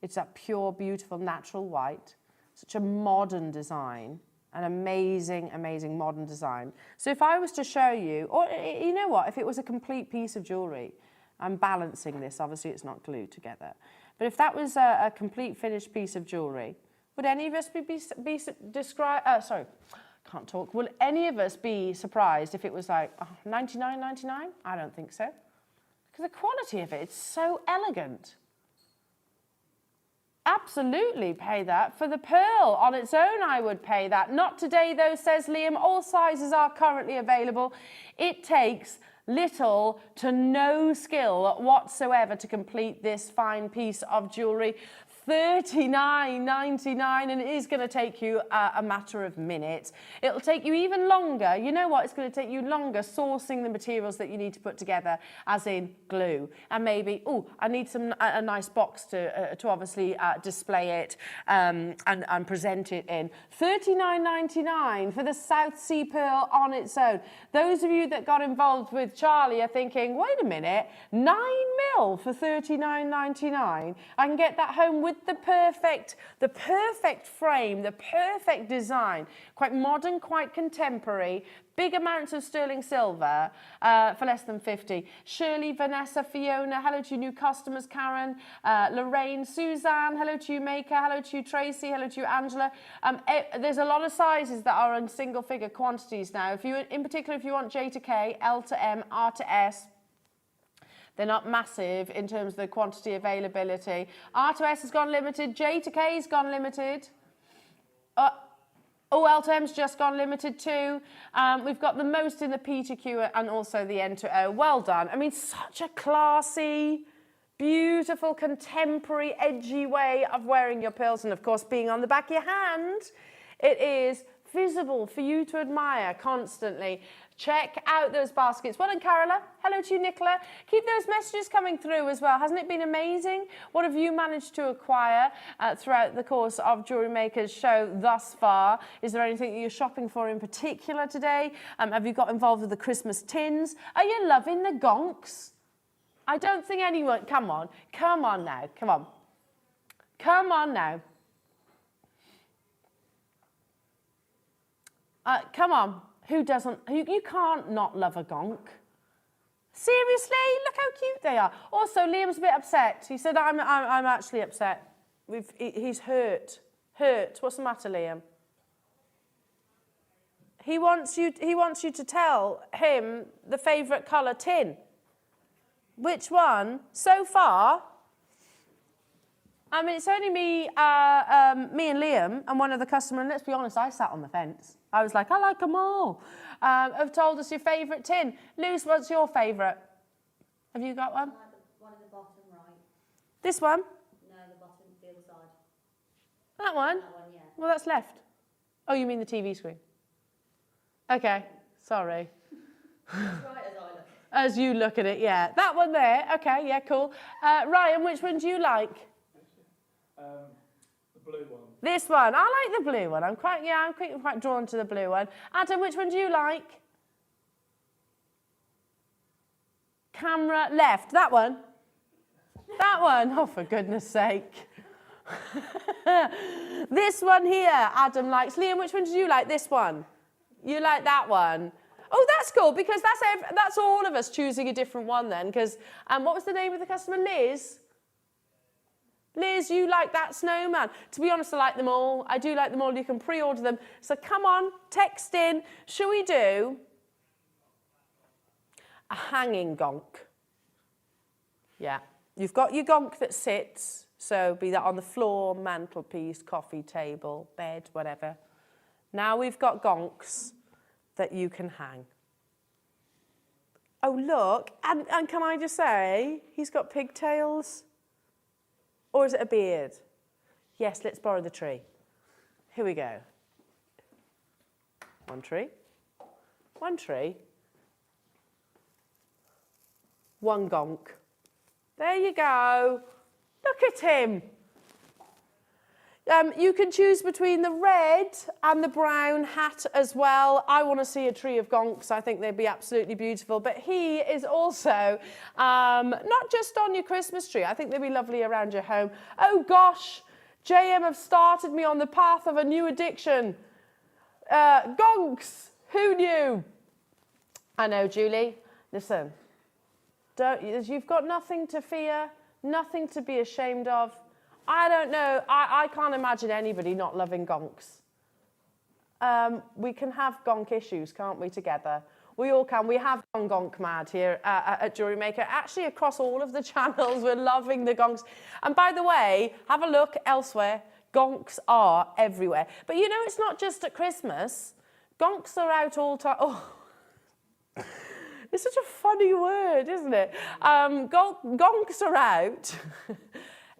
It's that pure, beautiful, natural white. Such a modern design, an amazing, amazing modern design. So if I was to show you, or you know what, if it was a complete piece of jewellery, I'm balancing this, obviously it's not glued together. But if that was a complete finished piece of jewellery, would any of us be described, sorry, can't talk. Will any of us be surprised if it was like $99.99? I don't think so. Because the quality of it, it's so elegant. Absolutely pay that. For the pearl on its own, I would pay that. Not today, though, says Liam. All sizes are currently available. It takes little to no skill whatsoever to complete this fine piece of jewellery. $39.99, and it is going to take you a matter of minutes. It'll take you even longer. You know what? It's going to take you longer sourcing the materials that you need to put together, as in glue. And maybe, I need a nice box to obviously display it and present it in. $39.99 for the South Sea pearl on its own. Those of you that got involved with Charlie are thinking, wait a minute, 9mm for $39.99. I can get that home with the perfect frame, the perfect design, quite modern, quite contemporary, big amounts of sterling silver for less than 50. Shirley, Vanessa, Fiona, hello to you new customers, Karen, Lorraine, Suzanne, hello to you Maker, hello to you Tracy, hello to you Angela. There's a lot of sizes that are in single figure quantities now. If you, in particular, if you want J to K, L to M, R to S, they're not massive in terms of the quantity availability. R to S has gone limited. J to K has gone limited. L to M's just gone limited too. We've got the most in the P to Q and also the N to O. Well done. I mean, such a classy, beautiful, contemporary, edgy way of wearing your pearls. And of course, being on the back of your hand, it is visible for you to admire constantly. Check out those baskets. Well done, Carola. Hello to you, Nicola. Keep those messages coming through as well. Hasn't it been amazing? What have you managed to acquire throughout the course of Jewellery Maker's show thus far? Is there anything that you're shopping for in particular today? Have you got involved with the Christmas tins? Are you loving the gonks? I don't think anyone... Come on now. Come on now. Come on. Who doesn't? You can't not love a gonk. Seriously? Look how cute they are. Also, Liam's a bit upset. He said, I'm actually upset. He's hurt. Hurt. What's the matter, Liam? He wants you to tell him the favourite colour tin. Which one? So far... I mean, it's only me and Liam and one other customer, and let's be honest, I sat on the fence. I was like, I like them all. Have told us your favourite tin. Luce, what's your favourite? Have you got one? One at the bottom right. This one? No, the bottom, the other side. That one? That one, yeah. Well, that's left. Oh, you mean the TV screen? Okay, sorry. That's right as I look. As you look at it, yeah. That one there. Okay, yeah, cool. Ryan, which one do you like? The blue one. This one. I like the blue one. I'm quite drawn to the blue one. Adam, which one do you like? Camera left. That one. That one. Oh, for goodness sake. This one here, Adam likes. Liam, which one do you like? This one. You like that one. Oh, that's cool, because that's all of us choosing a different one then. Because what was the name of the customer? Liz. Liz, you like that snowman. To be honest, I like them all. I do like them all. You can pre-order them. So come on, text in. Shall we do a hanging gonk? Yeah. You've got your gonk that sits. So be that on the floor, mantelpiece, coffee table, bed, whatever. Now we've got gonks that you can hang. Oh, look. And can I just say, he's got pigtails. Or is it a beard? Yes, let's borrow the tree. Here we go. One tree. One tree. One gonk. There you go. Look at him. You can choose between the red and the brown hat as well. I want to see a tree of gonks. I think they'd be absolutely beautiful. But he is also not just on your Christmas tree. I think they'd be lovely around your home. Oh, gosh. JM have started me on the path of a new addiction. Gonks. Who knew? I know, Julie. Listen. You've got nothing to fear, nothing to be ashamed of. I don't know. I can't imagine anybody not loving gonks. We can have gonk issues, can't we, together? We all can. We have gone gonk mad here at Jewellery Maker. Actually, across all of the channels, we're loving the gonks. And by the way, have a look elsewhere. Gonks are everywhere. But you know, it's not just at Christmas. Gonks are out all time. Oh. It's such a funny word, isn't it? Gonks are out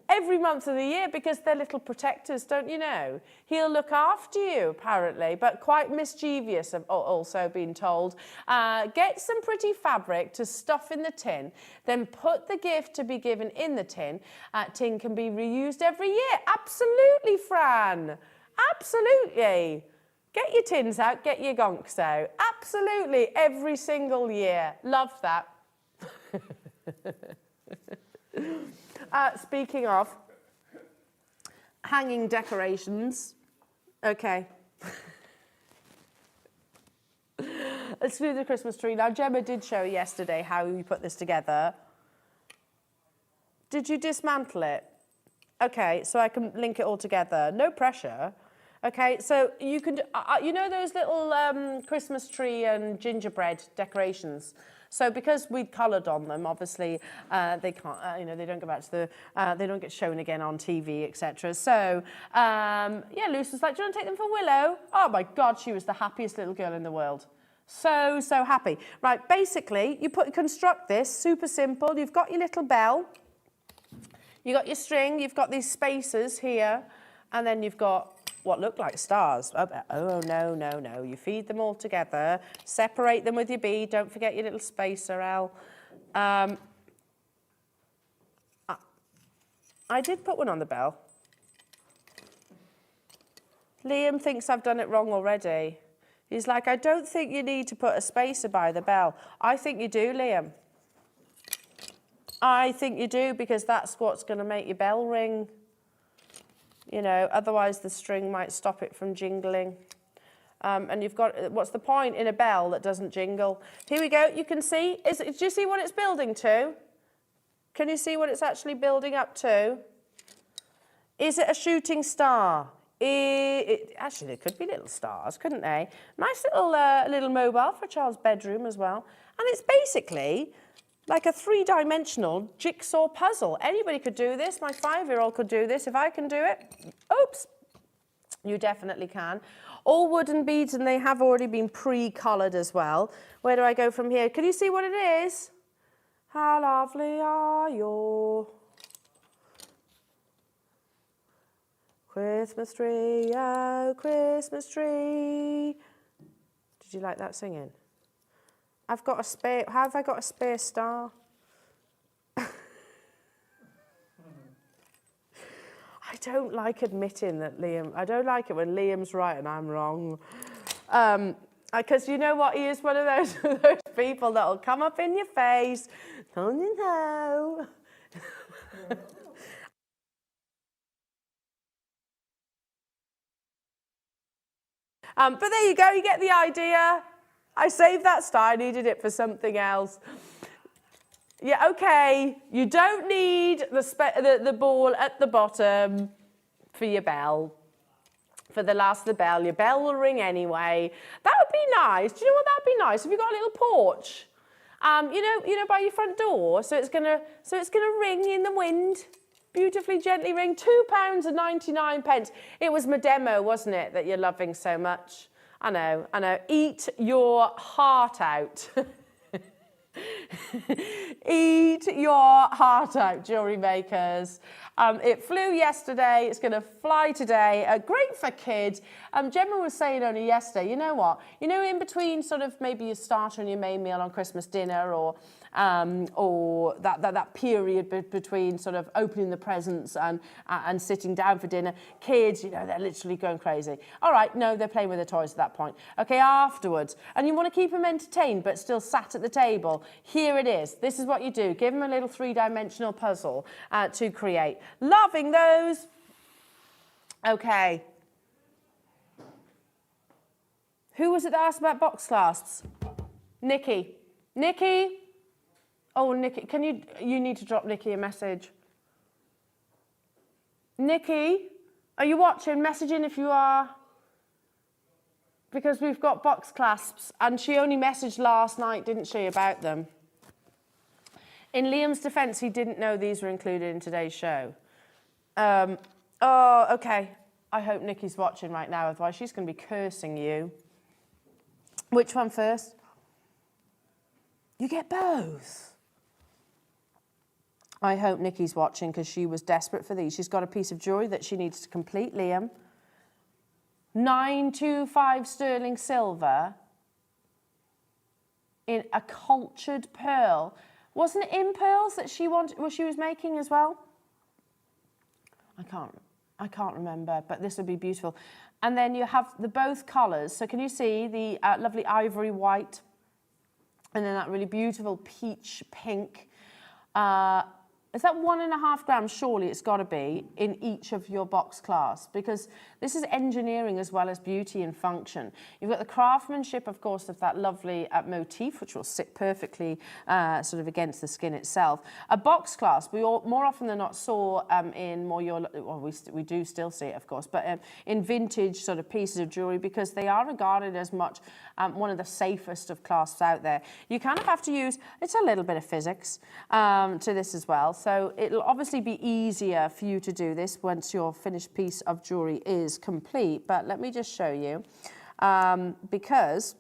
every month of the year because they're little protectors, don't you know? He'll look after you, apparently, but quite mischievous, I've also been told. Get some pretty fabric to stuff in the tin, then put the gift to be given in the tin. Tin can be reused every year. Absolutely, Fran. Absolutely. Get your tins out, get your gonks out. Absolutely, every single year. Love that. Speaking of hanging decorations, okay. Let's do the Christmas tree. Now, Gemma did show yesterday how we put this together. Did you dismantle it? Okay, so I can link it all together. No pressure. Okay, so you can, you know those little Christmas tree and gingerbread decorations? So because we'd coloured on them, obviously they can't, you know, they don't go back to the, they don't get shown again on TV, etc. So yeah, Luce was like, do you want to take them for Willow? Oh my God, she was the happiest little girl in the world. So happy. Right, basically, you construct this, super simple. You've got your little bell, you've got your string, you've got these spacers here, and then you've got what look like stars. Oh, no. You feed them all together. Separate them with your bead. Don't forget your little spacer, Al. I did put one on the bell. Liam thinks I've done it wrong already. He's like, I don't think you need to put a spacer by the bell. I think you do, Liam. I think you do, because that's what's going to make your bell ring. You know, otherwise the string might stop it from jingling. And you've got, what's the point in a bell that doesn't jingle? Here we go, you can see, do you see what it's building to? Can you see what it's actually building up to? Is it a shooting star? Actually, there could be little stars, couldn't they? Nice little mobile for a child's bedroom as well. And it's basically like a three-dimensional jigsaw puzzle. Anybody could do this. My 5-year-old could do this. If I can do it, oops, you definitely can. All wooden beads, and they have already been pre-coloured as well. Where do I go from here? Can you see what it is? How lovely are you? Christmas tree, oh, Christmas tree. Did you like that singing? I've got a spare, how have I got a spare star? I don't like admitting that I don't like it when Liam's right and I'm wrong. Because you know what, he is one of those people that'll come up in your face, don't you know? But there you go, you get the idea. I saved that star, I needed it for something else. Yeah, okay, you don't need the ball at the bottom for your bell. For the last of the bell, your bell will ring anyway. That would be nice. Do you know what that'd be nice? Have you got a little porch? You know, by your front door, so it's gonna ring in the wind. Beautifully gently ring, £2.99. It was my demo, wasn't it, that you're loving so much? I know. Eat your heart out. Eat your heart out, jewellery makers. It flew yesterday, it's going to fly today. Great for kids. Gemma was saying only yesterday, you know what? You know, in between sort of maybe your starter and your main meal on Christmas dinner, or that period between sort of opening the presents and sitting down for dinner, kids, you know, they're literally going crazy. All right, no, they're playing with their toys at that point. Okay, afterwards, and you want to keep them entertained but still sat at the table, here it is. This is what you do. Give them a little three-dimensional puzzle to create. Loving those. Okay. Who was it that asked about box clasps? Nikki. Nikki? Oh, Nikki, you need to drop Nikki a message. Nikki, are you watching? Message in if you are. Because we've got box clasps, and she only messaged last night, didn't she, about them. In Liam's defence, he didn't know these were included in today's show. Oh, okay. I hope Nikki's watching right now, otherwise she's going to be cursing you. Which one first? You get both. I hope Nikki's watching because she was desperate for these. She's got a piece of jewellery that she needs to complete, Liam. 925 sterling silver in a cultured pearl. Wasn't it in pearls that she was making as well? I can't remember, but this would be beautiful. And then you have both colours. So can you see the lovely ivory white, and then that really beautiful peach pink. Is that 1.5 grams? Surely it's got to be in each of your box clasps, because this is engineering as well as beauty and function. You've got the craftsmanship, of course, of that lovely motif, which will sit perfectly sort of against the skin itself. A box clasp, we all, more often than not, saw in more we do still see it, of course, but in vintage sort of pieces of jewellery, because they are regarded as much one of the safest of clasps out there. You kind of have to use, it's a little bit of physics to this as well. So it'll obviously be easier for you to do this once your finished piece of jewellery is complete. But let me just show you, because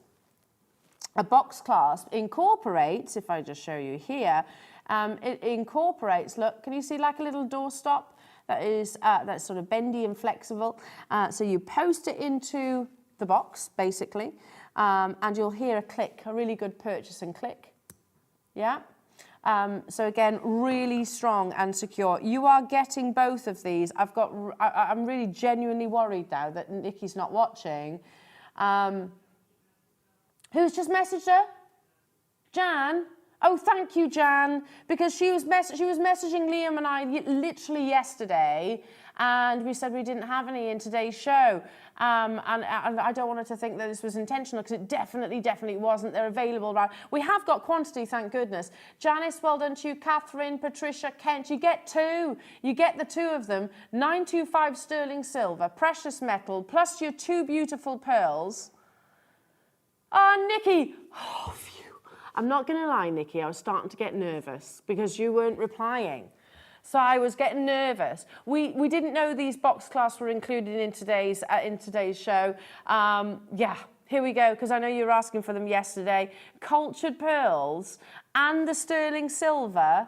a box clasp incorporates, if I just show you here, it incorporates, look, can you see like a little doorstop that is that's sort of bendy and flexible? So you post it into the box, basically, and you'll hear a click, a really good purchase and click. Yeah. So again, really strong and secure. You are getting both of these. I'm really genuinely worried now that Nikki's not watching. Who's just messaged her? Jan? Oh, thank you, Jan, because she was messaging Liam and I literally yesterday, and we said we didn't have any in today's show. And I don't want her to think that this was intentional, because it definitely wasn't. They're available now. We have got quantity, thank goodness. Janice, well done to you. Catherine, Patricia, Kent, you get two. You get the two of them. 925 sterling silver, precious metal, plus your two beautiful pearls. Nikki. Oh, phew. I'm not going to lie, Nikki, I was starting to get nervous because you weren't replying. So I was getting nervous. We didn't know these box clasps were included in today's show. Yeah, here we go, because I know you were asking for them yesterday. Cultured pearls and the sterling silver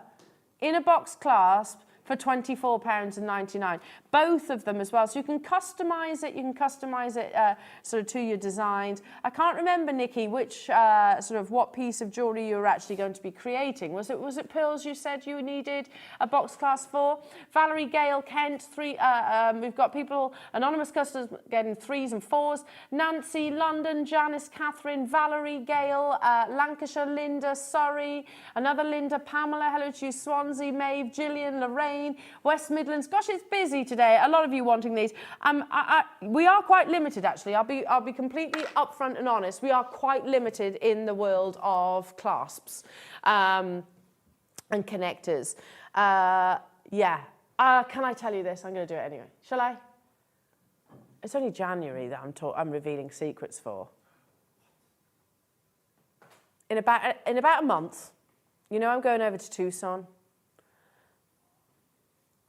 in a box clasp for £24.99. Both of them as well. So you can customise it. You can customise it sort of to your designs. I can't remember, Nikki, which sort of what piece of jewellery you were actually going to be creating. Was it pearls you said you needed a box clasp for? Valerie, Gail, Kent, we've got people, anonymous customers getting 3s and 4s. Nancy, London, Janice, Catherine, Valerie, Gail, Lancashire, Linda, Surrey, another Linda, Pamela, hello to you, Swansea, Maeve, Gillian, Lorraine, West Midlands. Gosh, it's busy today. A lot of you wanting these. We are quite limited, actually. I'll be completely upfront and honest. We are quite limited in the world of clasps and connectors. Yeah. Can I tell you this? I'm going to do it anyway. Shall I? It's only January that I'm revealing secrets for. In about a month, you know, I'm going over to Tucson.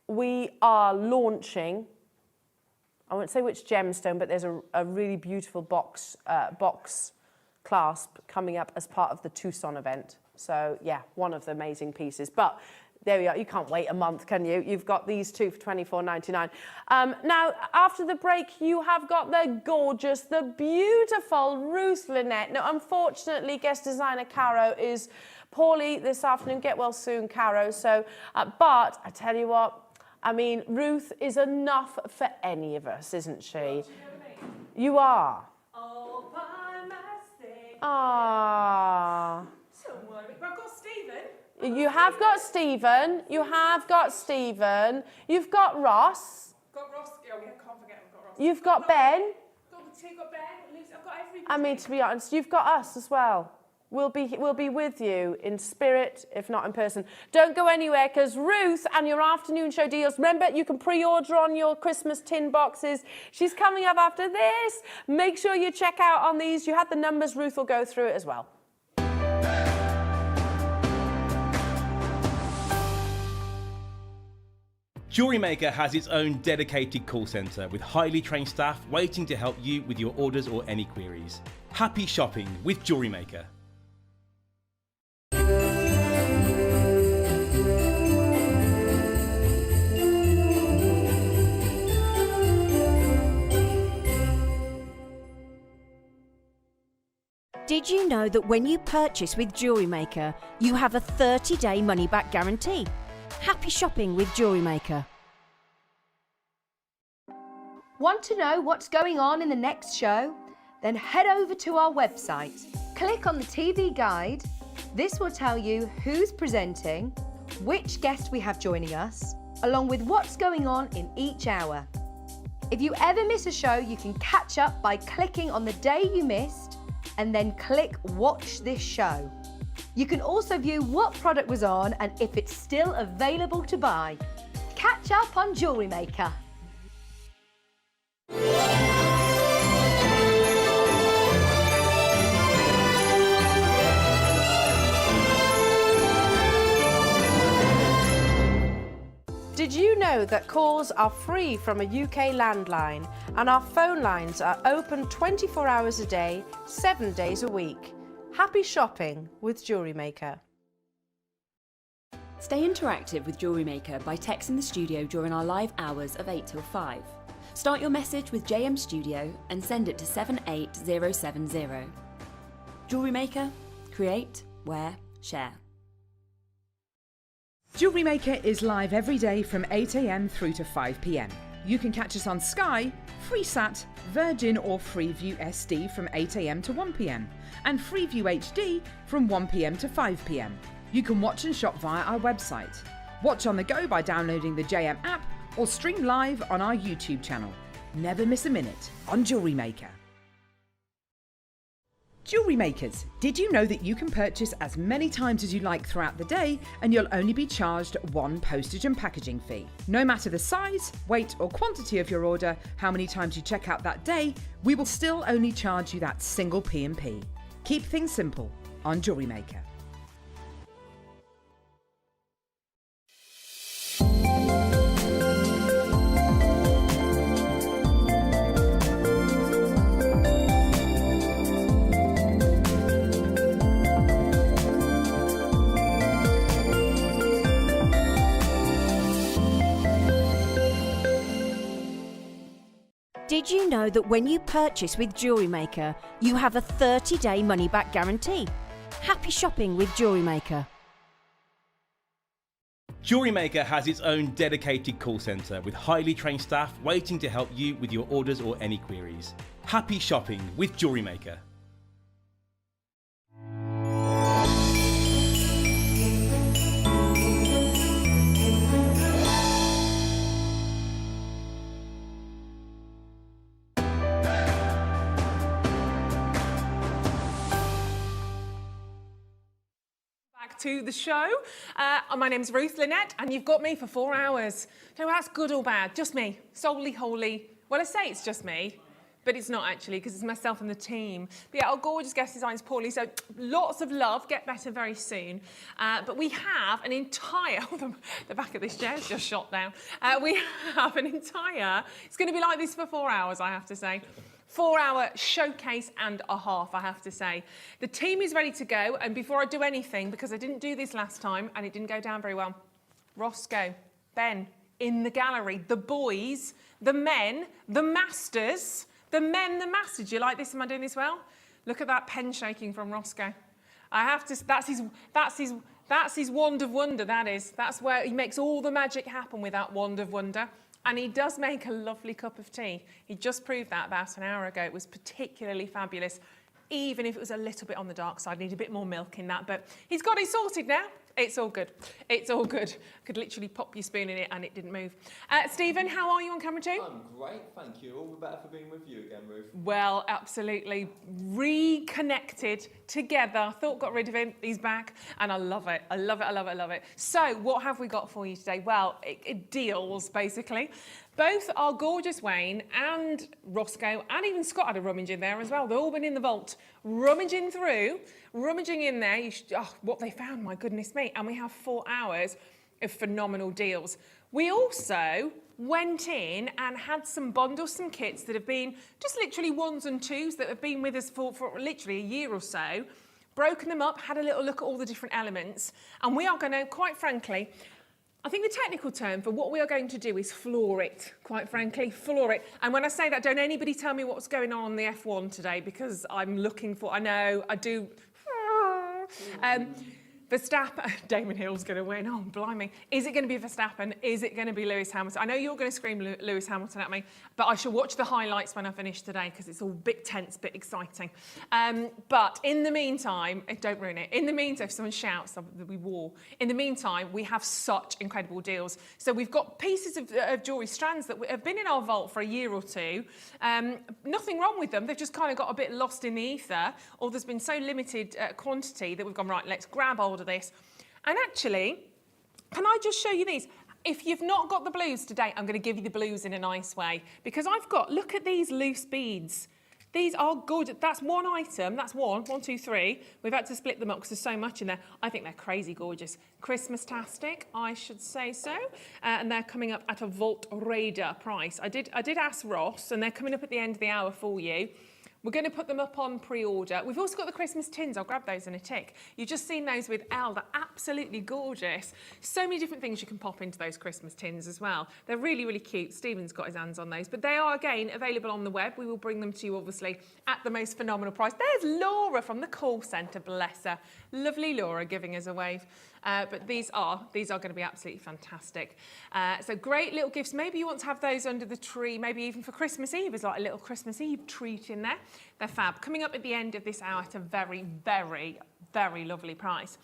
We are launching, I won't say which gemstone, but there's a really beautiful box clasp coming up as part of the Tucson event. So yeah, one of the amazing pieces. But there we are. You can't wait a month, can you? You've got these two for £24.99. Now, after the break, you have got the gorgeous, the beautiful Ruth Lynette. Now, unfortunately, guest designer Caro is poorly this afternoon. Get well soon, Caro. So, but I tell you what, I mean, Ruth is enough for any of us, isn't she? You are. All by mistake. Ah. Don't worry, but I've got Stephen. You have got Stephen. You have got Stephen. You've got Ross. Got Ross. Oh, yeah, can't forget I've got Ross. You've got Ben. Got the two, got Ben, Lucy. I've got everybody. I mean, to be honest, you've got us as well. We'll be with you in spirit, if not in person. Don't go anywhere, because Ruth and your afternoon show deals. Remember, you can pre-order on your Christmas tin boxes. She's coming up after this. Make sure you check out on these. You had the numbers. Ruth will go through it as well. Jewellery Maker has its own dedicated call centre with highly trained staff waiting to help you with your orders or any queries. Happy shopping with Jewellery Maker. Did you know that when you purchase with Jewellery Maker, you have a 30-day money-back guarantee? Happy shopping with Jewellery Maker. Want to know what's going on in the next show? Then head over to our website. Click on the TV guide. This will tell you who's presenting, which guest we have joining us, along with what's going on in each hour. If you ever miss a show, you can catch up by clicking on the day you missed and then click Watch This Show. You can also view what product was on and if it's still available to buy. Catch up on Jewellery Maker. Did you know that calls are free from a UK landline and our phone lines are open 24 hours a day, 7 days a week? Happy shopping with Jewellery Maker. Stay interactive with Jewellery Maker by texting the studio during our live hours of 8 till 5. Start your message with JM Studio and send it to 78070. Jewellery Maker, create, wear, share. Jewellery Maker is live every day from 8 AM through to 5 PM. You can catch us on Sky, Freesat, Virgin or Freeview SD from 8 AM to 1 PM and Freeview HD from 1 PM to 5 PM. You can watch and shop via our website. Watch on the go by downloading the JM app or stream live on our YouTube channel. Never miss a minute on Jewellery Maker. Jewellery Makers, did you know that you can purchase as many times as you like throughout the day and you'll only be charged one postage and packaging fee? No matter the size, weight or quantity of your order, how many times you check out that day, we will still only charge you that single P&P. Keep things simple on Jewellery Maker. Did you know that when you purchase with Jewellery Maker, you have a 30-day money-back guarantee? Happy shopping with Jewellery Maker. Jewellery Maker has its own dedicated call centre with highly trained staff waiting to help you with your orders or any queries. Happy shopping with Jewellery Maker. To the show. My name's Ruth Lynette and you've got me for 4 hours. So that's good or bad? Just me, solely, wholly. Well, I say it's just me, but it's not actually because it's myself and the team. But yeah, our gorgeous guest designs poorly, so lots of love, get better very soon. But we have an entire, the back of this chair's just shot down. We have an entire, it's going to be like this for 4 hours, I have to say. 4-hour showcase and a half, I have to say. The team is ready to go, and before I do anything, because I didn't do this last time and it didn't go down very well, Roscoe, Ben, in the gallery, the boys, the men, the masters, the men, the masters. Do you like this? Am I doing this well? Look at that pen shaking from Roscoe. I have to, that's his wand of wonder, that is. That's where he makes all the magic happen with that wand of wonder. And he does make a lovely cup of tea. He just proved that about an hour ago. It was particularly fabulous, even if it was a little bit on the dark side. Need a bit more milk in that, but he's got it sorted now. It's all good. It's all good. I could literally pop your spoon in it and it didn't move. Stephen, how are you on camera too? I'm great, thank you. All the better for being with you again, Ruth. Well, absolutely. Reconnected together. Thought got rid of him. He's back. And I love it. I love it. I love it. I love it. So what have we got for you today? Well, deals, basically. Both our gorgeous Wayne and Roscoe, and even Scott had a rummage in there as well. They've all been in the vault, rummaging in there. What they found, my goodness me. And we have 4 hours of phenomenal deals. We also went in and had some bundles, some kits that have been just literally 1s and 2s that have been with us for literally a year or so. Broken them up, had a little look at all the different elements. And we are going to, quite frankly, I think the technical term for what we are going to do is floor it, quite frankly, floor it. And when I say that, don't anybody tell me what's going on the F1 today, because I'm looking for, I know, I do. Verstappen, Damon Hill's going to win. Oh, blimey. Is it going to be Verstappen? Is it going to be Lewis Hamilton? I know you're going to scream Lewis Hamilton at me, but I shall watch the highlights when I finish today because it's all a bit tense, a bit exciting. But in the meantime, don't ruin it. In the meantime, if someone shouts, we war. In the meantime, we have such incredible deals. So we've got pieces of jewellery strands that have been in our vault for a year or two. Nothing wrong with them. They've just kind of got a bit lost in the ether, or there's been so limited quantity that we've gone, right, let's grab hold of this. And actually, can I just show you these? If you've not got the blues today, I'm going to give you the blues in a nice way, because I've got, look at these loose beads. These are good. That's one item. That's one, 2, 3. We've had to split them up because there's so much in there. I think they're crazy gorgeous. Christmas-tastic, I should say so. And they're coming up at a Vault Raider price. I did ask Ross, and they're coming up at the end of the hour for you. We're going to put them up on pre-order. We've also got the Christmas tins. I'll grab those in a tick. You've just seen those with Elle. They're absolutely gorgeous. So many different things you can pop into those Christmas tins as well. They're really, really cute. Stephen's got his hands on those. But they are, again, available on the web. We will bring them to you, obviously, at the most phenomenal price. There's Laura from the call centre, bless her. Lovely Laura giving us a wave. But these are going to be absolutely fantastic. So great little gifts. Maybe you want to have those under the tree, maybe even for Christmas Eve as like a little Christmas Eve treat in there. They're fab. Coming up at the end of this hour at a very, very, very lovely price.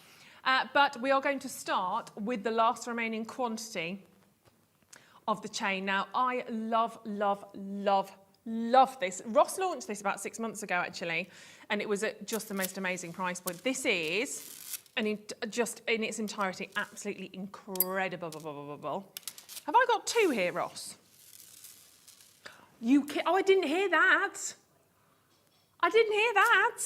But we are going to start with the last remaining quantity of the chain. Now, I love, love, love, love this. Ross launched this about 6 months ago, actually, and it was at just the most amazing price point. This is... and just in its entirety, absolutely incredible. Have I got 2 here, Ross? Oh, I didn't hear that. I didn't hear that.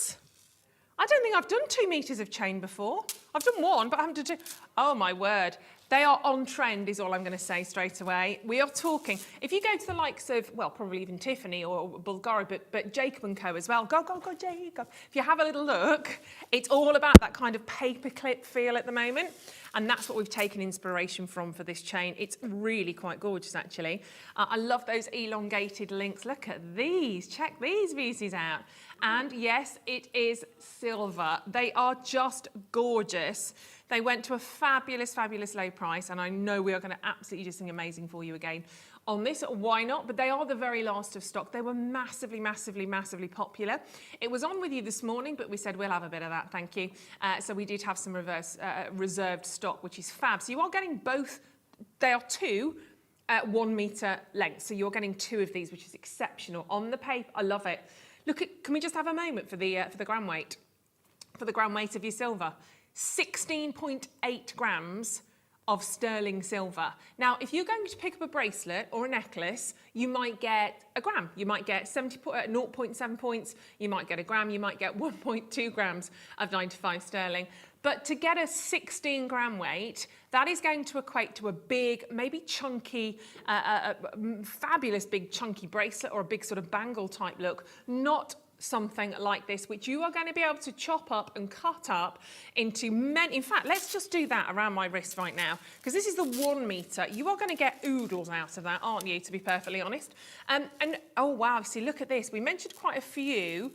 I don't think I've done 2 meters of chain before. I've done 1, but I haven't done 2. Oh, my word. They are on trend, is all I'm going to say straight away. We are talking, if you go to the likes of, well, probably even Tiffany or Bulgari, but Jacob & Co as well. Go, Jacob. If you have a little look, it's all about that kind of paperclip feel at the moment. And that's what we've taken inspiration from for this chain. It's really quite gorgeous, actually. I love those elongated links. Look at these. Check these pieces out. And yes, it is silver. They are just gorgeous. They went to a fabulous, fabulous low price, and I know we are going to absolutely do something amazing for you again on this. Why not? But they are the very last of stock. They were massively, massively, massively popular. It was on with you this morning, but we said we'll have a bit of that, thank you. So we did have some reserved stock, which is fab. So you are getting both. They are 2 1 metre length, so you're getting 2 of these, which is exceptional. On the paper, I love it. Look at, can we just have a moment for the gram weight? For the gram weight of your silver. 16.8 grams of sterling silver. Now, if you're going to pick up a bracelet or a necklace, you might get a gram. You might get 0.7 points. You might get a gram. You might get 1.2 grams of 95 sterling. But to get a 16 gram weight, that is going to equate to a big, maybe chunky, fabulous big chunky bracelet or a big sort of bangle type look, not something like this, which you are going to be able to chop up and cut up into many. In fact, let's just do that around my wrist right now, because this is the 1 metre. You are going to get oodles out of that, aren't you, to be perfectly honest? And oh wow, see, look at this. We mentioned quite a few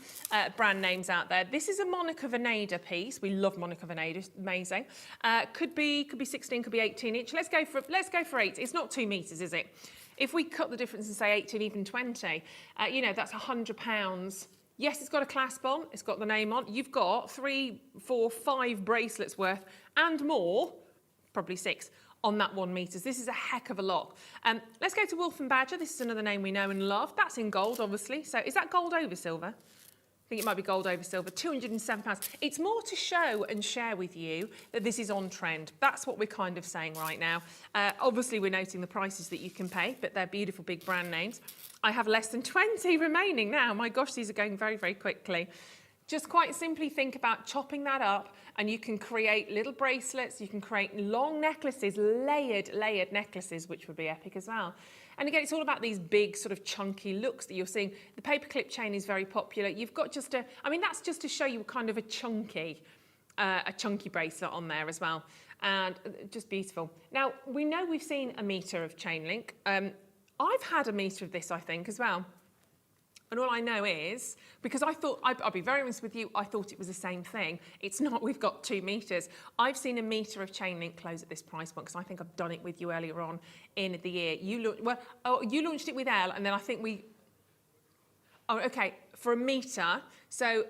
brand names out there. This is a Monica Vinader piece. We love Monica Vinader, amazing. Could be 16, could be 18 inch. Let's go for 8. It's not 2 metres, is it? If we cut the difference and say 18, even 20, you know, that's £100. Yes, it's got a clasp on, it's got the name on. You've got 3, 4, 5 bracelets worth and more, probably 6, on that 1 metre. This is a heck of a lot. Let's go to Wolf and Badger. This is another name we know and love. That's in gold, obviously. So is that gold over silver? I think it might be gold over silver, £207. It's more to show and share with you that this is on trend. That's what we're kind of saying right now. Obviously, we're noting the prices that you can pay, but they're beautiful big brand names. I have less than 20 remaining now. My gosh, these are going very, very quickly. Just quite simply think about chopping that up and you can create little bracelets, you can create long necklaces, layered necklaces, which would be epic as well. And again, it's all about these big sort of chunky looks that you're seeing. The paperclip chain is very popular. You've got just a, I mean, that's just to show you kind of a chunky bracelet on there as well. And just beautiful. Now, we know we've seen a metre of chain link. I've had a metre of this, I think, as well. And all I know is, because I thought, I'll be very honest with you, I thought it was the same thing. It's not, we've got 2 metres. I've seen a metre of chain link close at this price point, because I think I've done it with you earlier on in the year. You launched it with Elle, and then I think for a metre. So,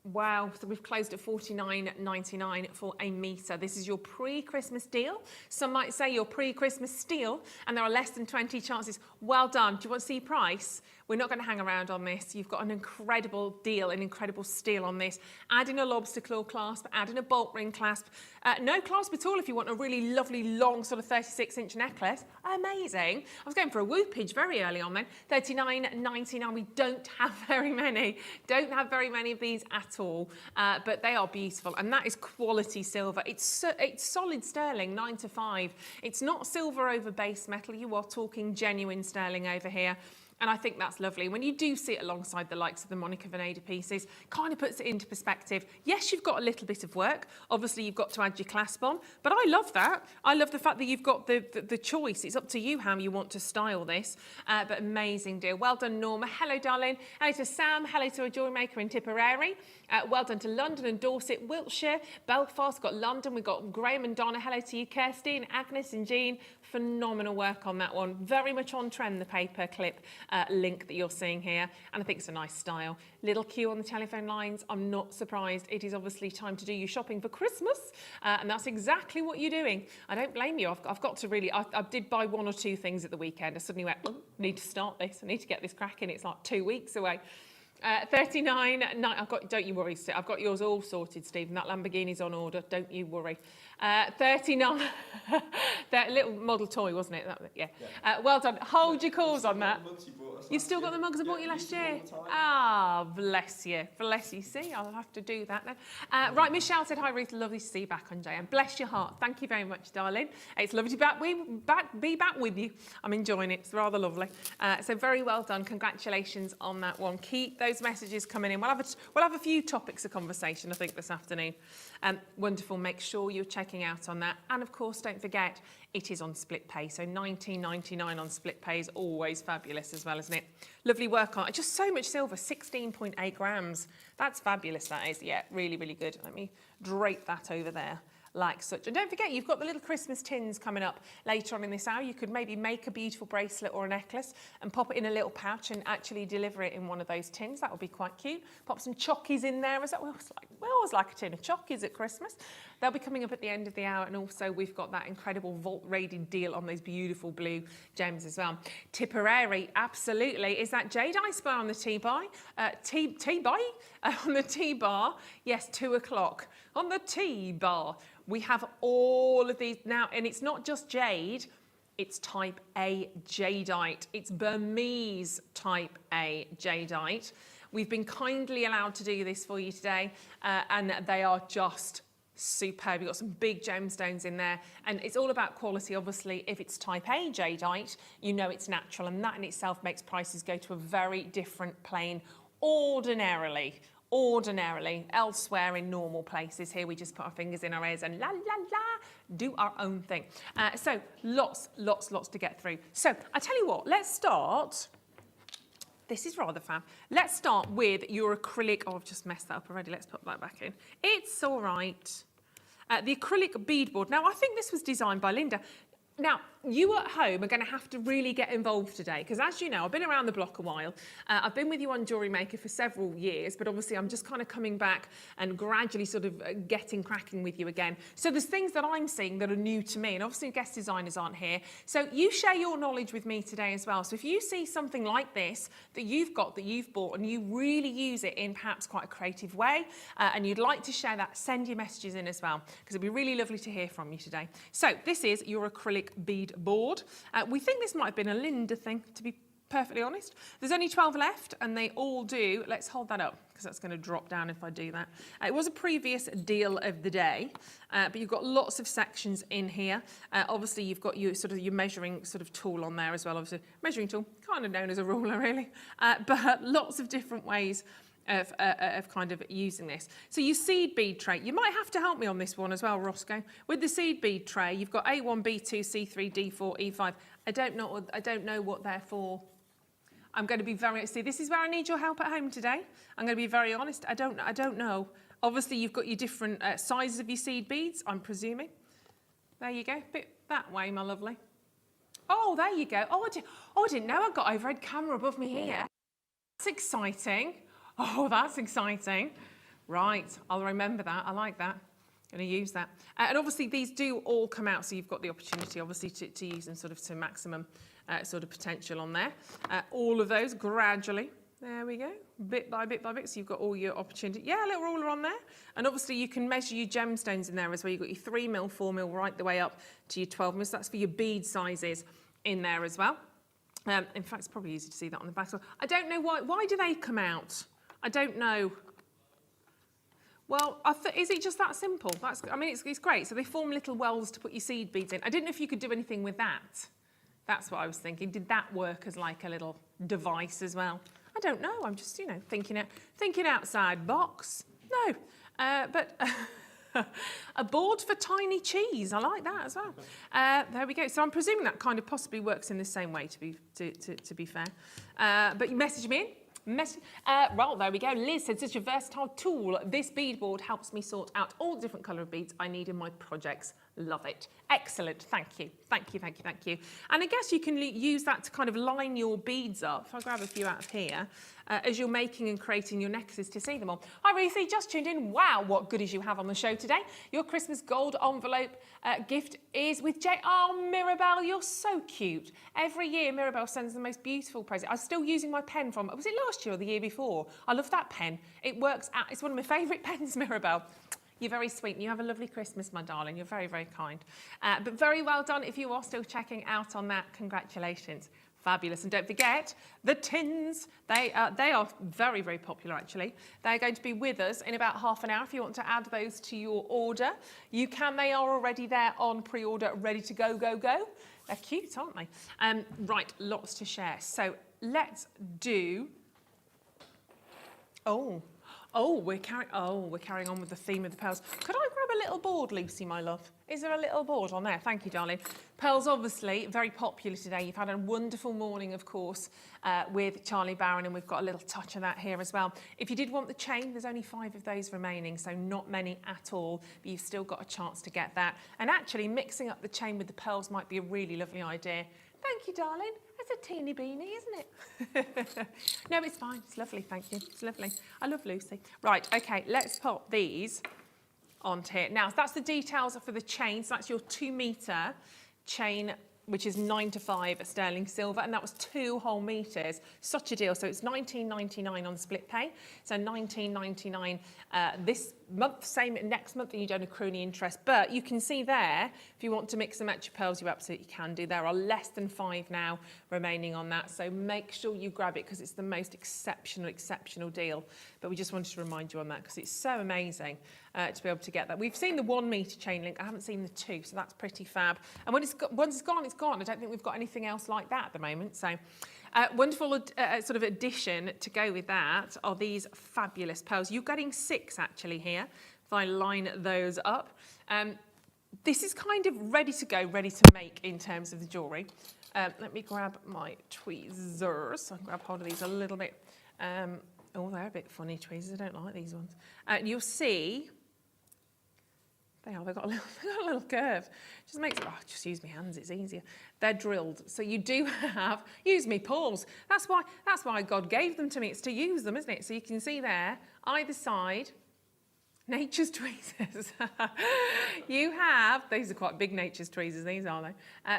wow, so we've closed at $49.99 for a metre. This is your pre-Christmas deal. Some might say your pre-Christmas steal, and there are less than 20 chances. Well done. Do you want to see your price? We're not going to hang around on this. You've got an incredible deal, an incredible steal on this. Add in a lobster claw clasp, add in a bolt ring clasp. No clasp at all if you want a really lovely long sort of 36-inch necklace. Amazing. I was going for a whoopage very early on then. $39.99. We don't have very many. Don't have very many of these at all, but they are beautiful, and that is quality silver. It's solid sterling, 9 to 5. It's not silver over base metal. You are talking genuine sterling over here. And I think that's lovely. When you do see it alongside the likes of the Monica Vinader pieces, kind of puts it into perspective. Yes, you've got a little bit of work. Obviously, you've got to add your clasp on. But I love that. I love the fact that you've got the choice. It's up to you how you want to style this. But amazing deal. Well done, Norma. Hello, darling. Hello to Sam. Hello to a Jewellery Maker in Tipperary. Well done to London and Dorset, Wiltshire, Belfast. Got London. We've got Graham and Donna. Hello to you, Kirsty and Agnes and Jean. Phenomenal work on that one. Very much on trend, the paper clip link that you're seeing here, and I think it's a nice style. Little queue on the telephone lines. I'm not surprised. It is obviously time to do your shopping for Christmas, and that's exactly what you're doing. I don't blame you. I've got to really, I did buy 1 or 2 things at the weekend. I suddenly went, oh, I need to start this. I need to get this cracking. It's like 2 weeks away. 39.9. Don't you worry, I've got yours all sorted, Stephen. That Lamborghini's on order. Don't you worry. 39. That little model toy, wasn't it? Yeah. Well done. Hold your calls on that. You've still got the mugs I bought you last year? Ah, bless you. Bless you. See, I'll have to do that then. Right, Michelle said, hi, Ruth. Lovely to see you back on JM. Bless your heart. Thank you very much, darling. It's lovely to be back with you. I'm enjoying it. It's rather lovely. So very well done. Congratulations on that one. Keep those messages coming in. We'll have a few topics of conversation, I think, this afternoon. Wonderful. Make sure you're checking out on that. And of course, don't forget, it is on split pay. So $19.99 on split pay is always fabulous as well, isn't it? Lovely work on it. Just so much silver, 16.8 grams. That's fabulous, that is. Yeah, really, really good. Let me drape that over there like such. And don't forget, you've got the little Christmas tins coming up later on in this hour. You could maybe make a beautiful bracelet or a necklace and pop it in a little pouch and actually deliver it in one of those tins. That would be quite cute. Pop some chockies in there. We always like a tin of chockies at Christmas. They'll be coming up at the end of the hour, and also we've got that incredible vault rated deal on those beautiful blue gems as well. Tipperary, absolutely. Is that Jade Ice Bar on the T-bar? On the T-bar? Yes, 2 o'clock. on the T-bar. We have all of these now, and it's not just jade, it's type A jadeite. It's Burmese type A jadeite. We've been kindly allowed to do this for you today, and they are just superb. You've got some big gemstones in there, and it's all about quality. Obviously, if it's type A jadeite, you know it's natural, and that in itself makes prices go to a very different plane ordinarily elsewhere in normal places. Here we just put our fingers in our ears and la la la do our own thing. So lots to get through. So I tell you what, let's start. This is rather fab. Let's start with your acrylic. Oh, I've just messed that up already. Let's put that back in. It's all right. The acrylic beadboard. Now, I think this was designed by Linda. Now, you at home are going to have to really get involved today, because as you know, I've been around the block a while. I've been with you on Jewellery Maker for several years, but obviously I'm just kind of coming back and gradually sort of getting cracking with you again. So there's things that I'm seeing that are new to me, and obviously guest designers aren't here. So you share your knowledge with me today as well. So if you see something like this that you've got, that you've bought, and you really use it in perhaps quite a creative way, and you'd like to share that, send your messages in as well, because it'd be really lovely to hear from you today. So this is your acrylic bead board. We think this might have been a Linda thing, to be perfectly honest. There's only 12 left, and they all do. Let's hold that up, because that's going to drop down if I do that. It was a previous deal of the day, but you've got lots of sections in here. Obviously, you've got your measuring tool on there as well. Obviously, measuring tool, kind of known as a ruler, really, but lots of different ways of kind of using this. So your seed bead tray, you might have to help me on this one as well, Roscoe. With the seed bead tray, you've got A1, B2, C3, D4, E5. I don't know what they're for. I'm going to be see, this is where I need your help at home today. I'm going to be very honest. I don't know. Obviously, you've got your different sizes of your seed beads, I'm presuming. There you go. Bit that way, my lovely. Oh, there you go. Oh, I didn't know I got overhead camera above me here. That's exciting. Oh, that's exciting. Right, I'll remember that. I like that. Going to use that. And obviously, these do all come out, so you've got the opportunity, obviously, to use them to maximum potential on there. All of those gradually. There we go. Bit by bit by bit. So you've got all your opportunity. Yeah, a little ruler on there. And obviously, you can measure your gemstones in there as well. You've got your 3 mil, 4 mil, right the way up to your 12 mil. So that's for your bead sizes in there as well. In fact, it's probably easy to see that on the back. So I don't know why. Why do they come out? I don't know. Well, is it just that simple? It's great. So they form little wells to put your seed beads in. I didn't know if you could do anything with that. That's what I was thinking. Did that work as like a little device as well? I don't know. I'm just, thinking outside box. No, but a board for tiny cheese. I like that as well. There we go. So I'm presuming that kind of possibly works in the same way. To be fair, but you message me in. Well, there we go. Liz said, such a versatile tool. This beadboard helps me sort out all the different colour of beads I need in my projects. Love it. Excellent. Thank you. Thank you, thank you, thank you. And I guess you can use that to kind of line your beads up. If I grab a few out of here, as you're making and creating your necklaces to see them all. Hi, Ruthie, just tuned in. Wow, what goodies you have on the show today. Your Christmas gold envelope gift is with Jay. Oh, Mirabelle, you're so cute. Every year, Mirabelle sends the most beautiful present. I'm still using my pen from, was it last year or the year before? I love that pen. It works out. It's one of my favourite pens, Mirabelle. You're very sweet and you have a lovely Christmas, my darling. You're very, very kind. But very well done if you are still checking out on that. Congratulations. Fabulous. And don't forget, the tins, they are very, very popular, actually. They're going to be with us in about half an hour. If you want to add those to your order, you can. They are already there on pre-order, ready to go, go, go. They're cute, aren't they? Right, lots to share. So let's do... we're carrying on with the theme of the pearls. Could I grab a little board, Lucy, my love? Is there a little board on there? Thank you, darling. Pearls, obviously, very popular today. You've had a wonderful morning, of course, with Charlie Barron, and we've got a little touch of that here as well. If you did want the chain, there's only 5 of those remaining, so not many at all, but you've still got a chance to get that. And actually, mixing up the chain with the pearls might be a really lovely idea. Thank you, darling. That's a teeny beanie, isn't it? No, it's fine. It's lovely, thank you. It's lovely. I love Lucy. Right, okay, let's pop these onto here. Now, that's the details for the chain. So that's your 2 metre chain, which is 9 to 5 sterling silver, and that was 2 whole meters. Such a deal. So it's £19.99 on split pay. So £19.99 this month, same next month, and you don't accrue any interest. But you can see there, if you want to mix and match your pearls, you absolutely can do. There are less than 5 now remaining on that, so make sure you grab it because it's the most exceptional deal. But we just wanted to remind you on that because it's so amazing to be able to get that. We've seen the 1 metre chain link. I haven't seen the 2, so that's pretty fab. And once it's gone, it's gone. I don't think we've got anything else like that at the moment. So wonderful sort of addition to go with that are these fabulous pearls. You're getting 6 actually here, if I line those up. This is kind of ready to go, ready to make in terms of the jewellery. Let me grab my tweezers. So I can grab hold of these a little bit. Oh, they're a bit funny tweezers. I don't like these ones. You'll see, they've got a little curve. Just makes it, just use my hands, it's easier. They're drilled. So you do have, use me paws. That's why God gave them to me. It's to use them, isn't it? So you can see there, either side, nature's tweezers. You have, these are quite big nature's tweezers, these are they?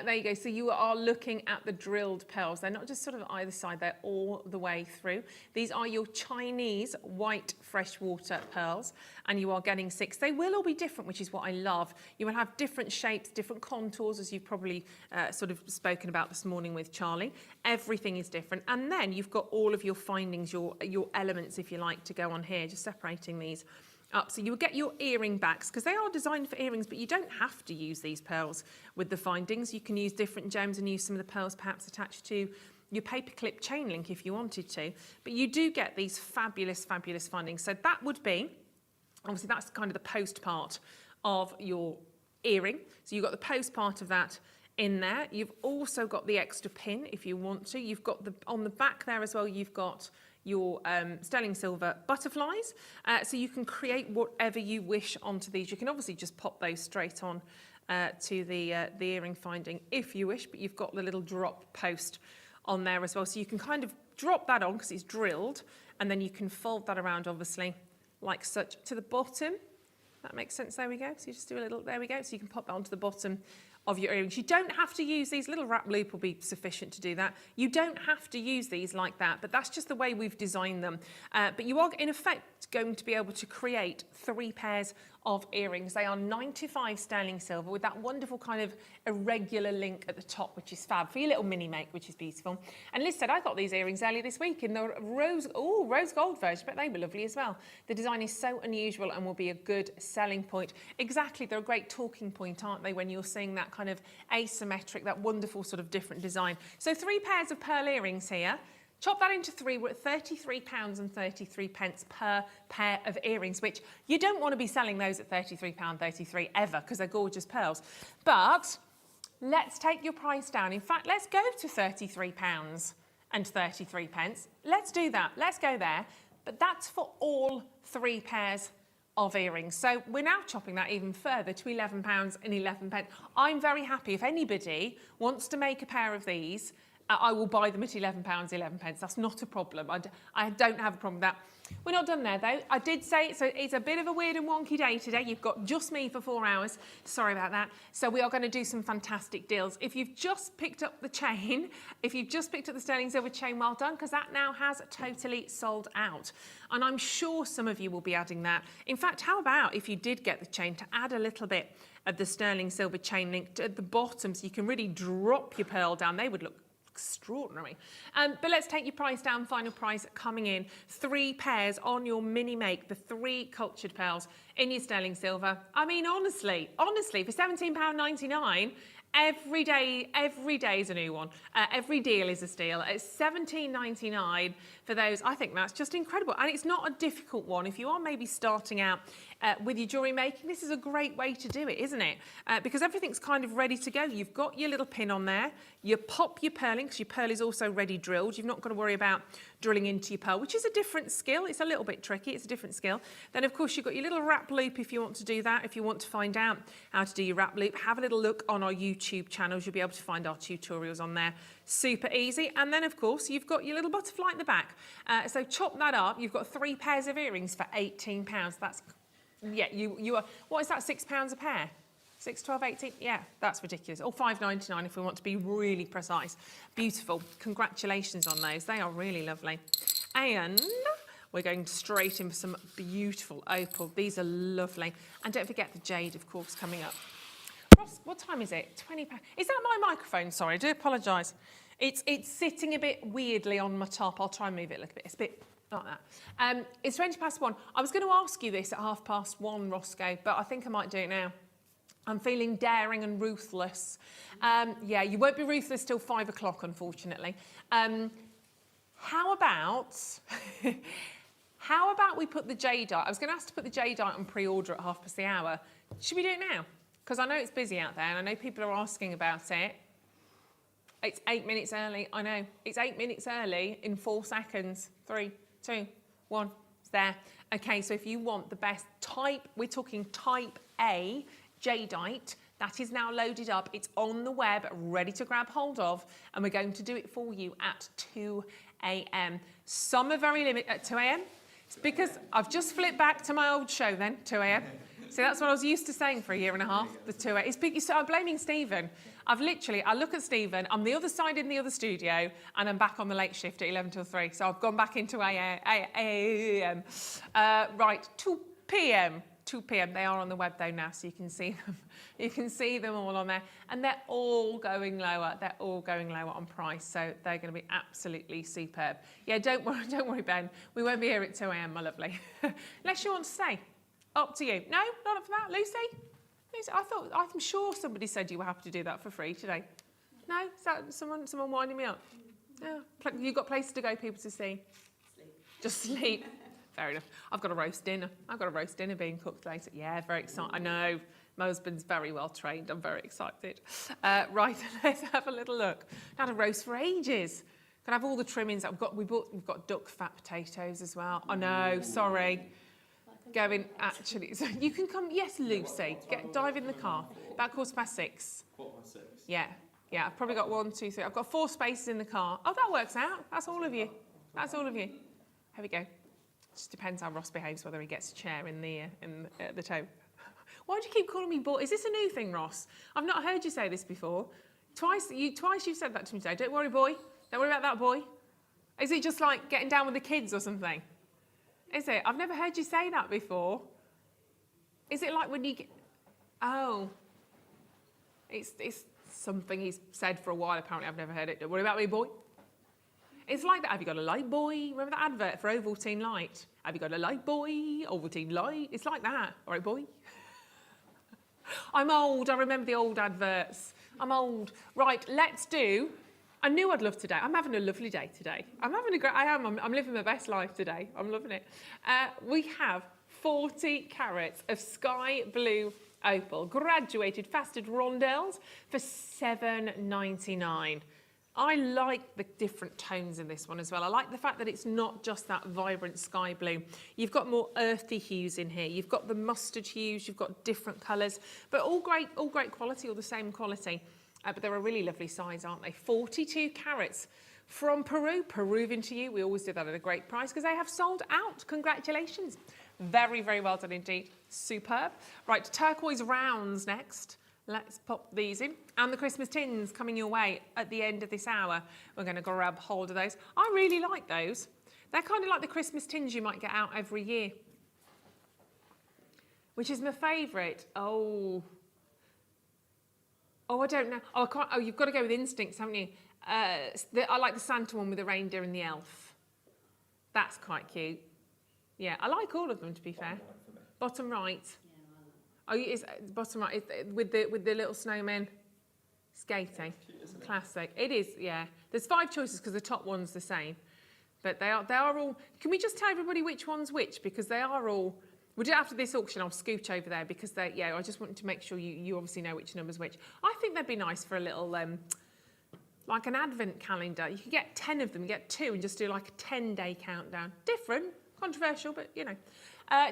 There you go, so you are looking at the drilled pearls. They're not just sort of either side, they're all the way through. These are your Chinese white freshwater pearls, and you are getting 6. They will all be different, which is what I love. You will have different shapes, different contours, as you've probably sort of spoken about this morning with Charlie. Everything is different. And then you've got all of your findings, your elements, if you like, to go on here, just separating these up. So you will get your earring backs because they are designed for earrings, but you don't have to use these pearls with the findings. You can use different gems and use some of the pearls perhaps attached to your paperclip chain link if you wanted to. But you do get these fabulous findings. So that would be, obviously that's kind of the post part of your earring. So you've got the post part of that in there. You've also got the extra pin if you want to. You've got on the back there as well, you've got your sterling silver butterflies, so you can create whatever you wish onto these. You can obviously just pop those straight on to the earring finding if you wish, but you've got the little drop post on there as well, so you can kind of drop that on because it's drilled, and then you can fold that around obviously like such to the bottom. That makes sense. There we go. So you just do a little, there we go, so you can pop that onto the bottom of your earrings. You don't have to use these. Little wrap loop will be sufficient to do that. You don't have to use these like that, but that's just the way we've designed them. But you are in effect going to be able to create 3 pairs of earrings. They are 95 sterling silver with that wonderful kind of irregular link at the top, which is fab for your little mini make, which is beautiful. And Liz said, I got these earrings earlier this week in the rose gold version, but they were lovely as well. The design is so unusual and will be a good selling point. Exactly, they're a great talking point, aren't they, when you're seeing that kind of asymmetric, that wonderful sort of different design. So 3 pairs of pearl earrings here. Chop that into 3, we're at £33.33 per pair of earrings, which you don't want to be selling those at £33.33 ever because they're gorgeous pearls. But let's take your price down. In fact, let's go to £33.33. Let's do that. Let's go there. But that's for all 3 pairs of earrings. So we're now chopping that even further to £11.11. I'm very happy if anybody wants to make a pair of these. I will buy them at £11.11. That's not a problem. I don't have a problem with that. We're not done there though. I did say it's a bit of a weird and wonky day today. You've got just me for 4 hours. Sorry about that. So we are going to do some fantastic deals. If you've just picked up the chain, if you've just picked up the sterling silver chain, well done, because that now has totally sold out. And I'm sure some of you will be adding that. In fact, how about if you did get the chain to add a little bit of the sterling silver chain link at the bottom so you can really drop your pearl down. They would look extraordinary. But let's take your price down. Final price coming in. 3 pairs on your mini make, the 3 cultured pearls in your sterling silver. I mean, honestly, for £17.99, every day is a new one. Every deal is a steal. It's £17.99 for those. I think that's just incredible. And it's not a difficult one. If you are maybe starting out with your jewellery making, this is a great way to do it, isn't it? Because everything's kind of ready to go. You've got your little pin on there. You pop your pearl in, because your pearl is also ready drilled. You've not got to worry about drilling into your pearl, which is a different skill. It's a little bit tricky. It's a different skill. Then, of course, you've got your little wrap loop if you want to do that. If you want to find out how to do your wrap loop, have a little look on our YouTube channels. You'll be able to find our tutorials on there. Super easy. And then, of course, you've got your little butterfly at the back. So chop that up. You've got 3 pairs of earrings for £18. That's, yeah, you are, what is that, £6 a pair? 6, 12, 18, yeah, that's ridiculous. Or $5.99 if we want to be really precise. Beautiful. Congratulations on those. They are really lovely. And We're going straight in for some beautiful opal. These are lovely. And don't forget the jade, of course, coming up. Ross, what time is it? 20 past. Is that my microphone? Sorry, I do apologise. It's sitting a bit weirdly on my top. I'll try and move it a little bit. It's a bit like that. It's 20 past 1. I was going to ask you this at 1:30, Roscoe, but I think I might do it now. I'm feeling daring and ruthless. Yeah, you won't be ruthless till 5 o'clock, unfortunately. How about we put the jadeite? I was going to ask to put the jadeite on pre-order at 1:30. Should we do it now? Because I know it's busy out there and I know people are asking about it. It's 8 minutes early. I know. It's 8 minutes early in 4 seconds. 3, 2, 1. It's there. Okay, so if you want the best type, we're talking type A jadeite. That is now loaded up. It's on the web, ready to grab hold of, and we're going to do it for you at 2 a.m. Some are very limited at 2 a.m. It's because I've just flipped back to my old show then, 2 a.m. So that's what I was used to saying for a year and a half, the 2 a.m. So I'm blaming Stephen. I look at Stephen, I'm the other side in the other studio, and I'm back on the late shift at 11 till 3. So I've gone back into a.m. Right, 2 p.m. 2 p.m. They are on the web though now, so you can see them. You can see them all on there, and they're all going lower. They're all going lower on price, so they're going to be absolutely superb. Yeah, don't worry, Ben. We won't be here at 2 a.m, my lovely. Unless you want to stay. Up to you. No, not up for that, Lucy. I'm sure somebody said you were happy to do that for free today. No, is that someone winding me up? No, you've got places to go, people to see. Sleep. Just sleep. Fair enough. I've got a roast dinner. Being cooked later. Yeah, very excited. I know. My husband's very well trained. I'm very excited. Right, let's have a little look. I've had a roast for ages. Can I have all the trimmings? We've got duck fat potatoes as well. I know. Sorry. Going actually. So you can come. Yes, Lucy. Dive in the car. About 6:15. 6:15. Yeah. I've probably got 1, 2, 3. I've got 4 spaces in the car. Oh, that works out. That's all of you. Here we go. Just depends how Ross behaves, whether he gets a chair in the toe. Why do you keep calling me boy? Is this a new thing, Ross? I've not heard you say this before. Twice you've said that to me today. Don't worry, boy. Don't worry about that, boy. Is it just like getting down with the kids or something? Is it? I've never heard you say that before. Is it like when you get... Oh. It's something he's said for a while, apparently. I've never heard it. Don't worry about me, boy. It's like that. Have you got a light, boy? Remember that advert for Ovaltine Light? Have you got a light, boy? Ovaltine Light? It's like that. All right, boy? I'm old. I remember the old adverts. I'm old. Right, let's do... I knew I'd love today. I'm having a lovely day today. I'm living my best life today. I'm loving it. We have 40 carats of sky blue opal, graduated faceted rondelles for $7.99. I like the different tones in this one as well. I like the fact that it's not just that vibrant sky blue. You've got more earthy hues in here. You've got the mustard hues. You've got different colours, but all great quality, all the same quality. But they're a really lovely size, aren't they? 42 carats from Peru. Peruvian to you. We always do that at a great price because they have sold out. Congratulations. Very, very well done indeed. Superb. Right, turquoise rounds next. Let's pop these in. And the Christmas tins coming your way at the end of this hour. We're going to grab hold of those. I really like those. They're kind of like the Christmas tins you might get out every year, which is my favourite. Oh, I don't know. Oh, you've got to go with instincts, haven't you? I like the Santa one with the reindeer and the elf. That's quite cute. Yeah, I like all of them, to be fair. Bottom right. Oh, it's bottom right with the little snowmen skating. Classic. It is. Yeah. There's 5 choices because the top one's the same, but they are all. Can we just tell everybody which one's which, because they are all. We'll do it after this auction. I'll scooch over there because I just wanted to make sure you obviously know which number's which. I think they'd be nice for a little, like an advent calendar. You could get 10 of them, get 2 and just do like a 10-day countdown. Different, controversial, but you know.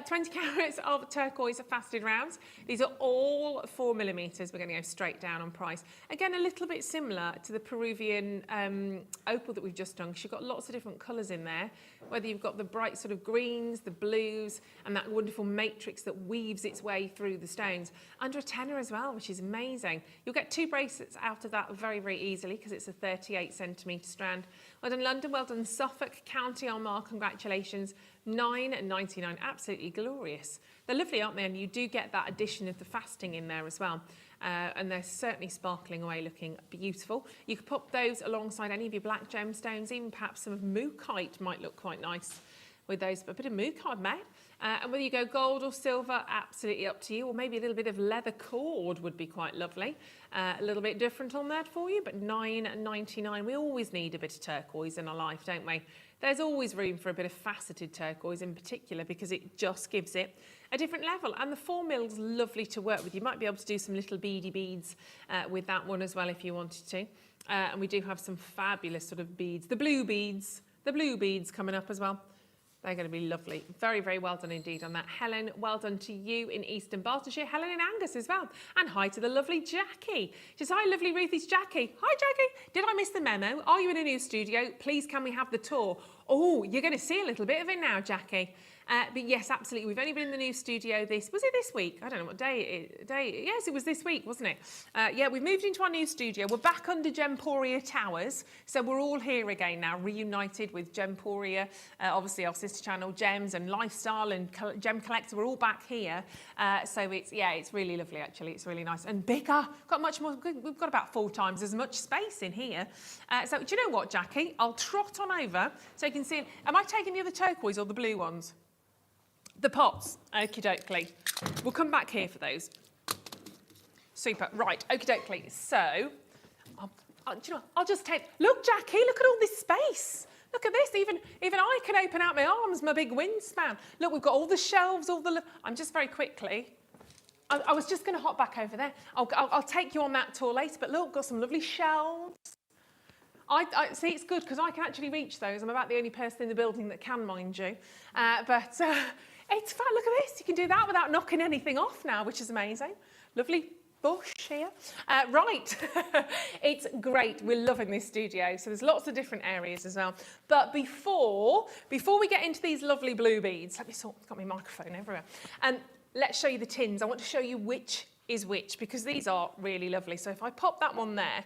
20 carats of turquoise faceted rounds. These are all 4mm. We're going to go straight down on price. Again, a little bit similar to the Peruvian opal that we've just done, because you've got lots of different colours in there, whether you've got the bright sort of greens, the blues, and that wonderful matrix that weaves its way through the stones. Under a tenner as well, which is amazing. You'll get 2 bracelets out of that very, very easily, because it's a 38cm strand. Well done London, well done Suffolk, County Armagh, congratulations. £9.99, absolutely glorious. They're lovely, aren't they? And you do get that addition of the fasting in there as well. And they're certainly sparkling away, looking beautiful. You could pop those alongside any of your black gemstones, even perhaps some of mookaite might look quite nice with those, but a bit of mookaite, mate. And whether you go gold or silver, absolutely up to you, or maybe a little bit of leather cord would be quite lovely. A little bit different on that for you, but £9.99. We always need a bit of turquoise in our life, don't we? There's always room for a bit of faceted turquoise in particular, because it just gives it a different level. And the 4mm lovely to work with. You might be able to do some little beady beads with that one as well if you wanted to. And we do have some fabulous sort of beads. The blue beads coming up as well. They're going to be lovely. Very, very well done indeed on that. Helen, well done to you in Eastern Bartonshire. Helen and Angus as well. And hi to the lovely Jackie. Just hi, lovely Ruth, it's Jackie. Hi, Jackie. Did I miss the memo? Are you in a new studio? Please, can we have the tour? Oh, you're going to see a little bit of it now, Jackie. But yes, absolutely. We've only been in the new studio was it this week? I don't know what day it is. Yes, it was this week, wasn't it? Yeah, we've moved into our new studio. We're back under Gemporia Towers. So we're all here again now, reunited with Gemporia, obviously our sister channel, Gems and Lifestyle and Gem Collector. We're all back here. So it's really lovely, actually. It's really nice and bigger. Got much more. We've got about 4 times as much space in here. So do you know what, Jackie? I'll trot on over so you can see. Am I taking the other turquoise or the blue ones? The pots, okie dokie. We'll come back here for those. Super, right, okie dokie. So, do you know, I'll just take, look Jackie, look at all this space. Look at this, even I can open out my arms, my big wingspan. Look, we've got all the shelves, I'm just very quickly, I was just gonna hop back over there. I'll take you on that tour later, but look, got some lovely shelves. I see, it's good because I can actually reach those. I'm about the only person in the building that can, mind you. It's fun, look at this. You can do that without knocking anything off now, which is amazing. Lovely bush here. Right, it's great. We're loving this studio. So there's lots of different areas as well. But before we get into these lovely blue beads, let me sort, got my microphone everywhere. Let's show you the tins. I want to show you which is which, because these are really lovely. So if I pop that one there,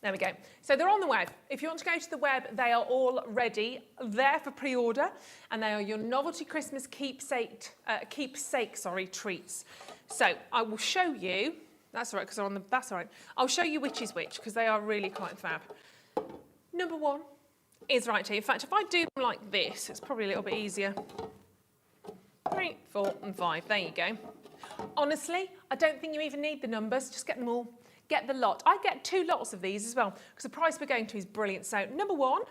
there we go. So they're on the web. If you want to go to the web, they are all ready, there for pre-order, and they are your novelty Christmas keepsake treats. So I will show you. That's all right, because they're on the. That's all right. I'll show you which is which, because they are really quite fab. Number 1 is right here. In fact, if I do them like this, it's probably a little bit easier. 3, 4, and 5. There you go. Honestly, I don't think you even need the numbers. Just get them all. Get the lot. I get 2 lots of these as well, because the price we're going to is brilliant. So number 1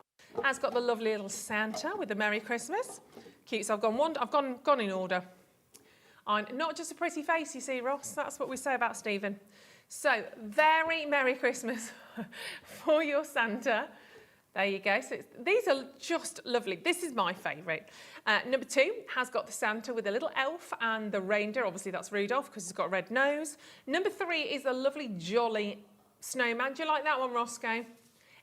has got the lovely little Santa with the Merry Christmas. Cute. So I've gone in order. I'm not just a pretty face, you see, Ross. That's what we say about Stephen. So very Merry Christmas for your Santa. There you go. So these are just lovely. This is my favourite. Number 2 has got the Santa with a little elf and the reindeer. Obviously, that's Rudolph because he's got a red nose. Number 3 is a lovely jolly snowman. Do you like that one, Roscoe?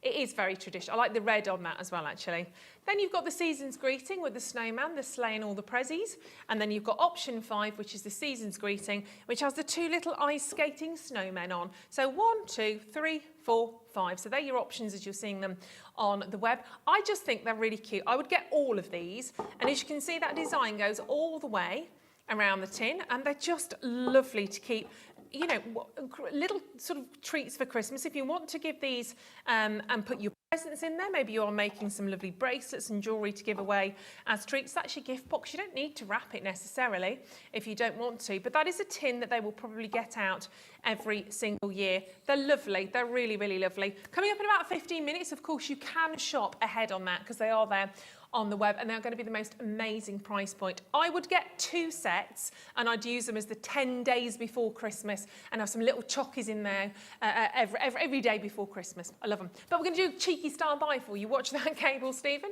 It is very traditional. I like the red on that as well, actually. Then you've got the season's greeting with the snowman, the sleigh and all the prezzies. And then you've got option 5, which is the season's greeting, which has the 2 little ice skating snowmen on. So 1, 2, 3, 4, 5. So they're your options as you're seeing them on the web. I just think they're really cute. I would get all of these. And as you can see, that design goes all the way around the tin. And they're just lovely to keep. You know, little sort of treats for Christmas. If you want to give these and put your presents in there, maybe you are making some lovely bracelets and jewellery to give away as treats. That's your gift box. You don't need to wrap it necessarily if you don't want to, but that is a tin that they will probably get out every single year. They're lovely. They're really, really lovely. Coming up in about 15 minutes, of course, you can shop ahead on that because they are there on the web, and they're going to be the most amazing price point. I would get 2 sets, and I'd use them as the 10 days before Christmas, and have some little chockies in there every day before Christmas. I love them. But we're going to do a cheeky style buy for you. Watch that cable, Stephen.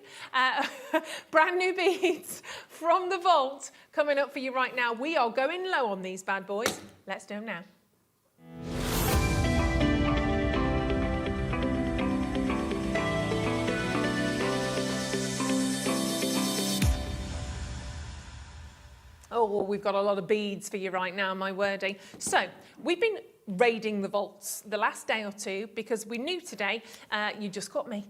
Brand new beads from the vault coming up for you right now. We are going low on these bad boys. Let's do them now. Oh, we've got a lot of beads for you right now, my wording. So, we've been raiding the vaults the last day or two because we knew today, you just got me.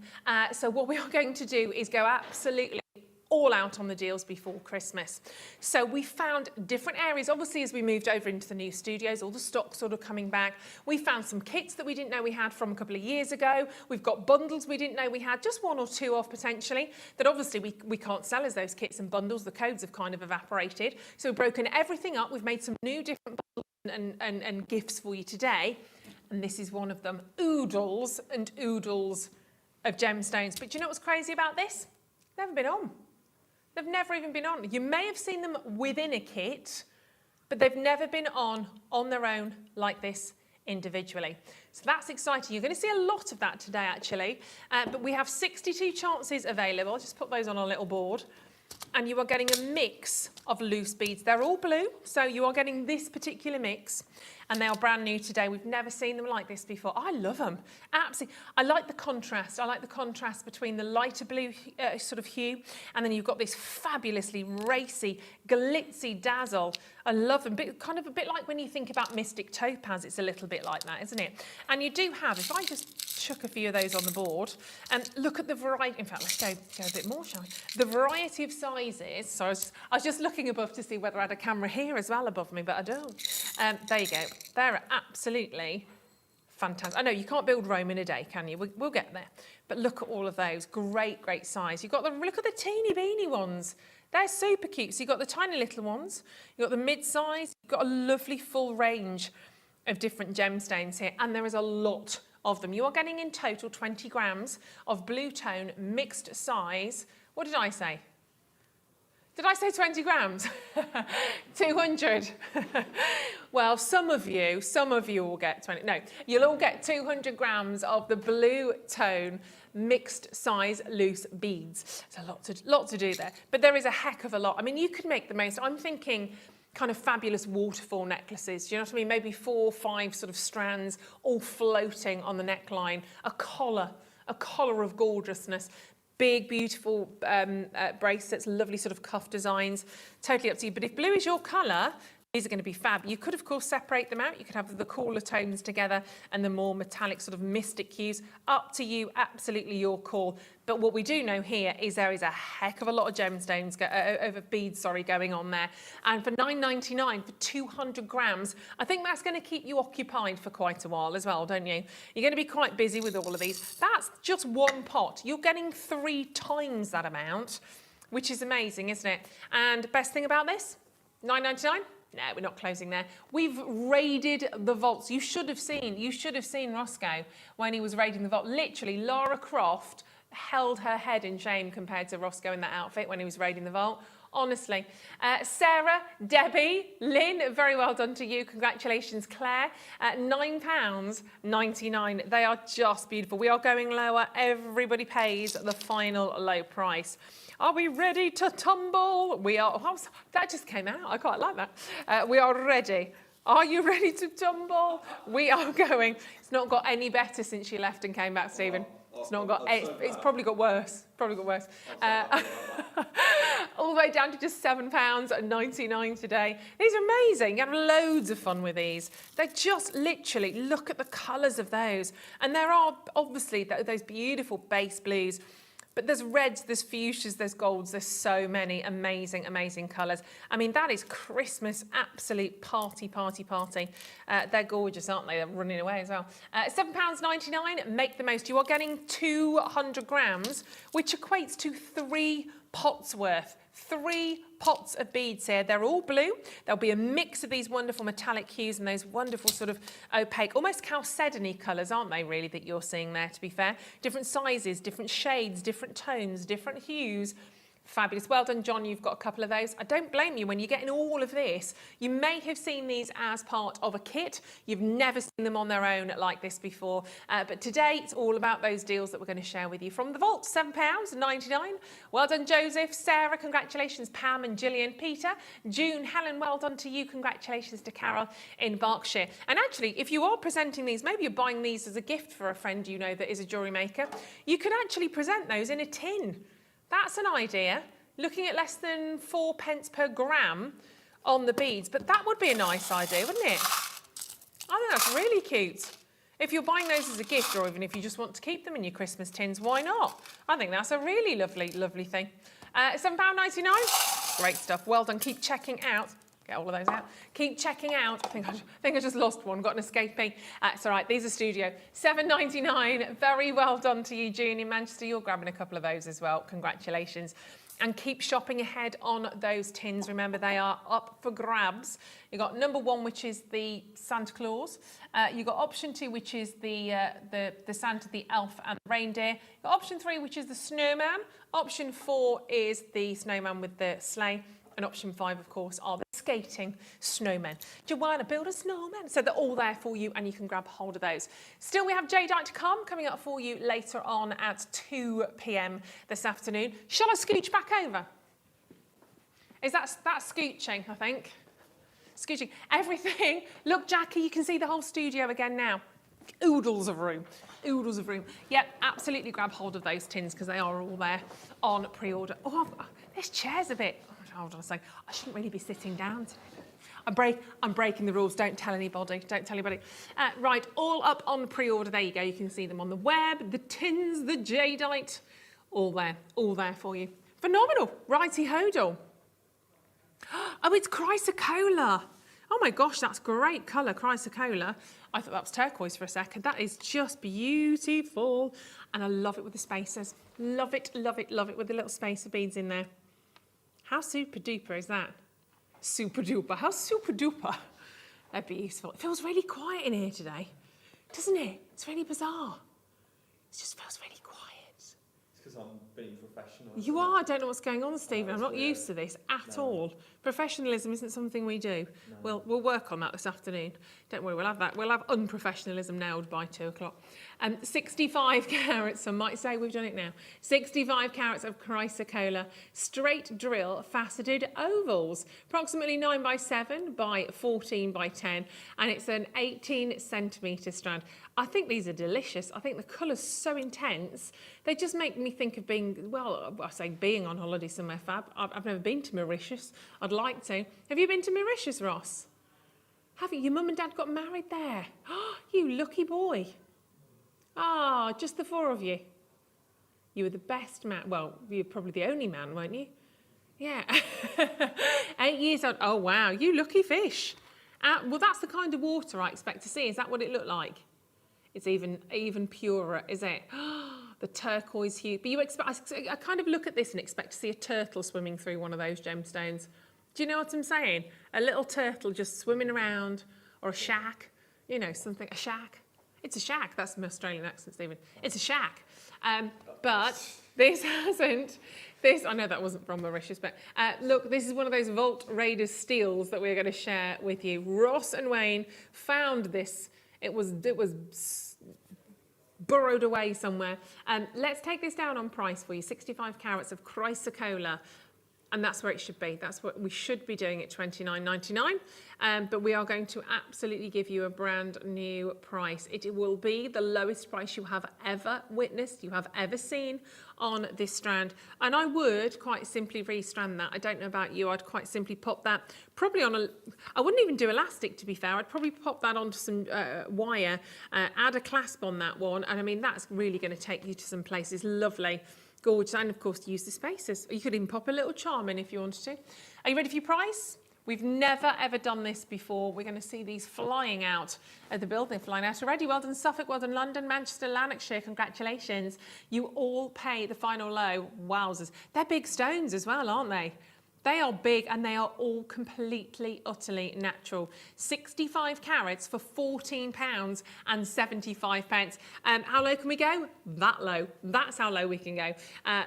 So what we are going to do is go absolutely all out on the deals before Christmas. So we found different areas, obviously as we moved over into the new studios, all the stock sort of coming back. We found some kits that we didn't know we had from a couple of years ago. We've got bundles we didn't know we had, just 1 or 2 of potentially, that obviously we can't sell as those kits and bundles. The codes have kind of evaporated. So we've broken everything up. We've made some new different bundles and gifts for you today. And this is one of them, oodles and oodles of gemstones. But do you know what's crazy about this? Never been on. They've never even been on. You may have seen them within a kit, but they've never been on their own like this individually. So that's exciting. You're going to see a lot of that today, actually. But we have 62 chances available. I'll just put those on our little board. And you are getting a mix of loose beads. They're all blue, so you are getting this particular mix. And they are brand new today. We've never seen them like this before. I love them. Absolutely. I like the contrast. I like the contrast between the lighter blue sort of hue, and then you've got this fabulously racy, glitzy dazzle. I love them. Kind of a bit like when you think about Mystic Topaz, it's a little bit like that, isn't it? And you do have, if I just chuck a few of those on the board, and look at the variety. In fact, let's go a bit more, shall we? The variety of sizes. So I was just looking above to see whether I had a camera here as well above me, but I don't. There you go. They're absolutely fantastic. I know you can't build Rome in a day, can you? We'll get there. But look at all of those. Great, great size. You've got look at the teeny beeny ones. They're super cute. So you've got the tiny little ones. You've got the mid-size. You've got a lovely full range of different gemstones here. And there is a lot of them. You are getting in total 20 grams of blue tone mixed size. What did I say? Did I say 20 grams? 200. Well, some of you will get 20. No, you'll all get 200 grams of the blue tone mixed size loose beads. There's a lot to do there, but there is a heck of a lot. I mean, you could make the most. I'm thinking kind of fabulous waterfall necklaces. Do you know what I mean? Maybe 4 or 5 sort of strands all floating on the neckline. A collar of gorgeousness. Big, beautiful bracelets, lovely sort of cuff designs, totally up to you. But if blue is your colour, these are going to be fab. You could, of course, separate them out. You could have the cooler tones together and the more metallic sort of mystic hues. Up to you, absolutely your call. But what we do know here is there is a heck of a lot of gemstones, beads, going on there. And for $9.99 for 200 grams, I think that's going to keep you occupied for quite a while as well, don't you? You're going to be quite busy with all of these. That's just one pot. You're getting 3 times that amount, which is amazing, isn't it? And best thing about this, $9.99? No, we're not closing there. We've raided the vaults. You should have seen Roscoe when he was raiding the vault. Literally, Lara Croft held her head in shame compared to Roscoe in that outfit when he was raiding the vault. Honestly. Sarah, Debbie, Lynn, very well done to you. Congratulations, Claire. £9.99. They are just beautiful. We are going lower. Everybody pays the final low price. Are we ready to tumble? We are. Oh, that just came out. I quite like that. We are ready. Are you ready to tumble? We are going. It's not got any better since she left and came back, Stephen. It's not got. It's probably got worse. All the way down to just £7.99 today. These are amazing. You have loads of fun with these. They're just literally, look at the colours of those. And there are obviously those beautiful base blues. But there's reds, there's fuchsias, there's golds, there's so many amazing, amazing colours. I mean, that is Christmas, absolute party. They're gorgeous, aren't they? They're running away as well. £7.99, make the most. You are getting 200 grams, which equates to 3 pots worth. 3 pots of beads here. They're all blue. There'll be a mix of these wonderful metallic hues and those wonderful sort of opaque, almost chalcedony colours, aren't they, really, that you're seeing there, to be fair? Different sizes, different shades, different tones, different hues. Fabulous. Well done, John. You've got a couple of those. I don't blame you. When you're getting all of this, you may have seen these as part of a kit. You've never seen them on their own like this before. But today, it's all about those deals that we're going to share with you. From the vault, £7.99. Well done, Joseph, Sarah, congratulations, Pam and Gillian, Peter, June, Helen, well done to you. Congratulations to Carol in Berkshire. And actually, if you are presenting these, maybe you're buying these as a gift for a friend you know that is a jewellery maker, you could actually present those in a tin. That's an idea, looking at less than 4 pence per gram on the beads, but that would be a nice idea, wouldn't it? I think that's really cute. If you're buying those as a gift, or even if you just want to keep them in your Christmas tins, why not? I think that's a really lovely, lovely thing. £7.99, great stuff. Well done, keep checking out. Get all of those out. Keep checking out. I think I just lost one, got an escaping. It's all right, these are studio. £7.99, very well done to you, June in Manchester. You're grabbing a couple of those as well. Congratulations. And keep shopping ahead on those tins. Remember, they are up for grabs. You've got number 1, which is the Santa Claus. You've got option 2, which is the Santa, the elf and the reindeer. You've got option 3, which is the snowman. Option 4 is the snowman with the sleigh. And option 5, of course, are the skating snowmen. Do you want to build a snowman? So they're all there for you and you can grab hold of those. Still, we have Jadeite to come, coming up for you later on at 2 p.m. this afternoon. Shall I scooch back over? Is that scooching, I think? Scooching. Everything. Look, Jackie, you can see the whole studio again now. Oodles of room. Oodles of room. Yep, absolutely grab hold of those tins because they are all there on pre-order. Oh, this chair's a bit... Hold on a second. I shouldn't really be sitting down today. I'm breaking the rules. Don't tell anybody. Don't tell anybody. Right, all up on pre-order. There you go. You can see them on the web, the tins, the jadeite, all there for you. Phenomenal. Righty-ho-do. Oh, it's chrysocolla. Oh my gosh, that's great colour, chrysocolla. I thought that was turquoise for a second. That is just beautiful. And I love it with the spacers. Love it, love it, love it with the little spacer beads in there. How super duper is that? Super duper. How super duper? That'd be useful. It feels really quiet in here today, doesn't it? It's really bizarre. It just feels really quiet. It's because I'm being professional. You are. I don't know what's going on, Stephen. I'm not used to this at all. Professionalism isn't something we do. No. We'll work on that this afternoon. Don't worry, we'll have that. We'll have unprofessionalism nailed by 2 o'clock. 65 carats, some might say we've done it now. 65 carats of chrysocolla, straight drill, faceted ovals, approximately 9 by 7 by 14 by 10, and it's an 18 centimetre strand. I think these are delicious. I think the colour's so intense. They just make me think of being, well, I say being on holiday somewhere fab. I've never been to Mauritius. I'd like to. Have you been to Mauritius, Ross? Have you? Your mum and dad got married there. Oh, you lucky boy. Ah, just the 4 of you. You were the best man. Well, you're probably the only man, weren't you? Yeah. 8 years old. Oh, wow. You lucky fish. Well, that's the kind of water I expect to see. Is that what it looked like? It's even purer, is it? The turquoise hue. But you expect, I kind of look at this and expect to see a turtle swimming through one of those gemstones. Do you know what I'm saying? A little turtle just swimming around, or a shack, you know, something, a shack. It's a shack. That's my Australian accent, Stephen. It's a shack. But this hasn't. I know that wasn't from Mauritius, but look, this is one of those Vault Raiders steals that we're going to share with you. Ross and Wayne found this. It was burrowed away somewhere. Let's take this down on price for you. 65 carats of chrysocolla. And that's where it should be. That's what we should be doing at $29.99. But we are going to absolutely give you a brand new price. It will be the lowest price you have ever witnessed, you have ever seen on this strand. And I would quite simply restrand that. I don't know about you. I'd quite simply pop that probably on I wouldn't even do elastic, to be fair. I'd probably pop that onto some wire, add a clasp on that one. And I mean, that's really going to take you to some places. Lovely. Gorgeous, and of course use the spacers. You could even pop a little charm in if you wanted to. Are you ready for your price? We've never ever done this before. We're going to see these flying out of the building, flying out already. Well done Suffolk, well done London, Manchester, Lanarkshire, congratulations. You all pay the final low. Wowzers. They're big stones as well, aren't they? They are big and they are all completely, utterly natural. 65 carats for £14 and 75 pence. How low can we go? That low. That's how low we can go.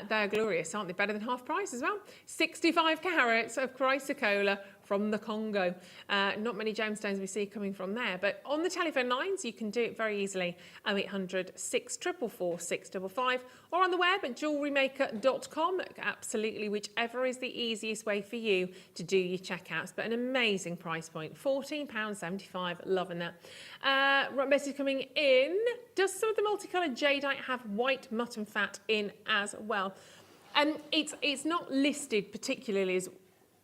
They're glorious, aren't they? Better than half price as well. 65 carats of chrysocolla from the Congo. Not many gemstones we see coming from there, but on the telephone lines, you can do it very easily. 0800 644 655 or on the web at jewellerymaker.com. Absolutely, whichever is the easiest way for you to do your checkouts, but an amazing price point, £14.75, loving that. Right, message coming in. Does some of the multicoloured jadeite have white mutton fat in as well? And it's not listed particularly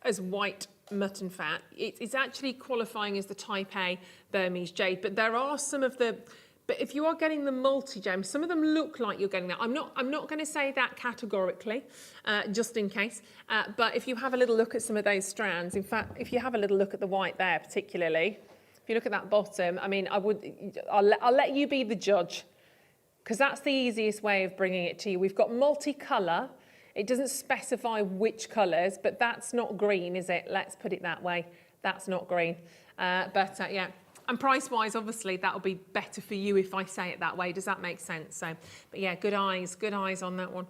as white mutton fat. It's actually qualifying as the type A Burmese jade, but there are some of the, but if you are getting the multi-gems, some of them look like you're getting that. I'm not going to say that categorically, just in case, but if you have a little look at some of those strands, in fact, if you have a little look at the white there particularly, if you look at that bottom, I mean, I'll let you be the judge, because that's the easiest way of bringing it to you. We've got multicolour. It doesn't specify which colours, but that's not green, is it? Let's put it that way. That's not green. Yeah. And price-wise, obviously, that'll be better for you if I say it that way. Does that make sense? So, but yeah, good eyes on that one.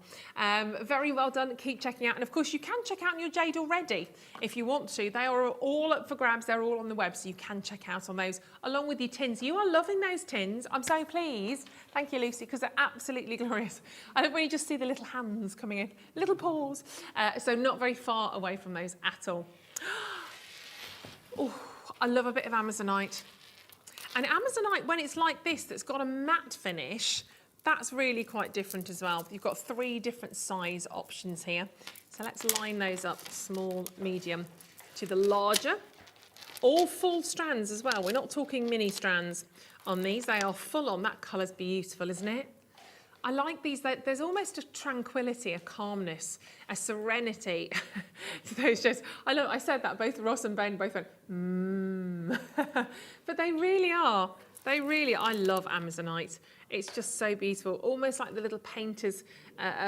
Very well done. Keep checking out. And of course, you can check out your jade already if you want to. They are all up for grabs. They're all on the web, so you can check out on those, along with your tins. You are loving those tins. I'm so pleased. Thank you, Lucy, because they're absolutely glorious. I love when you just see the little hands coming in, little paws. So not very far away from those at all. Oh, I love a bit of Amazonite. And Amazonite, when it's like this, that's got a matte finish, that's really quite different as well. You've got 3 different size options here. So let's line those up, small, medium to the larger. All full strands as well. We're not talking mini strands on these. They are full on. That colour's beautiful, isn't it? I like these. There's almost a tranquility, a calmness, a serenity to those shows. I said that, both Ross and Ben both went, but they really are. I love Amazonite. It's just so beautiful, almost like the little painter's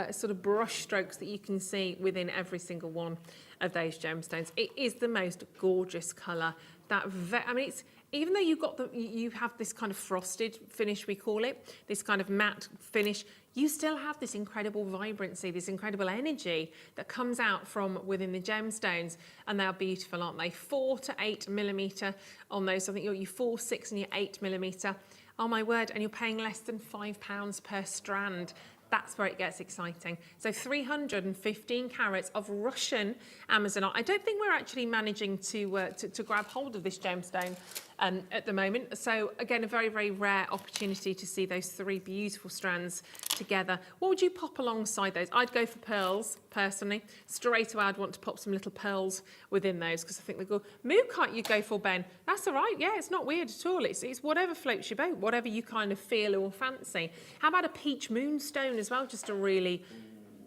sort of brush strokes that you can see within every single one of those gemstones. It is the most gorgeous colour. I mean, it's, even though you have this kind of frosted finish, we call it, this kind of matte finish, you still have this incredible vibrancy, this incredible energy that comes out from within the gemstones, and they are beautiful, aren't they? 4 to 8 millimetre on those. I think you're 4, 6 and you're 8 millimetre. Oh my word, and you're paying less than £5 per strand. That's where it gets exciting. So 315 carats of Russian Amazonite. I don't think we're actually managing to grab hold of this gemstone at the moment. So again, a very, very rare opportunity to see those 3 beautiful strands together. What would you pop alongside those? I'd go for pearls, personally. Straight away, I'd want to pop some little pearls within those, because I think they're good. Moonkite you'd go for, Ben. That's all right. Yeah, it's not weird at all. It's whatever floats your boat, whatever you kind of feel or fancy. How about a peach moonstone as well, just to really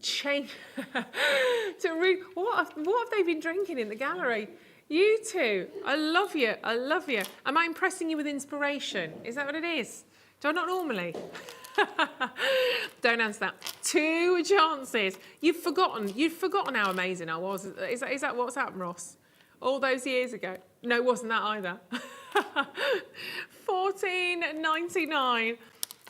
change. What have they been drinking in the gallery? You two, I love you. I love you. Am I impressing you with inspiration? Is that what it is? Do I not normally? Don't answer that. 2 chances. You've forgotten how amazing I was. Is that what's happened, Ross? All those years ago? No, it wasn't that either. £14.99.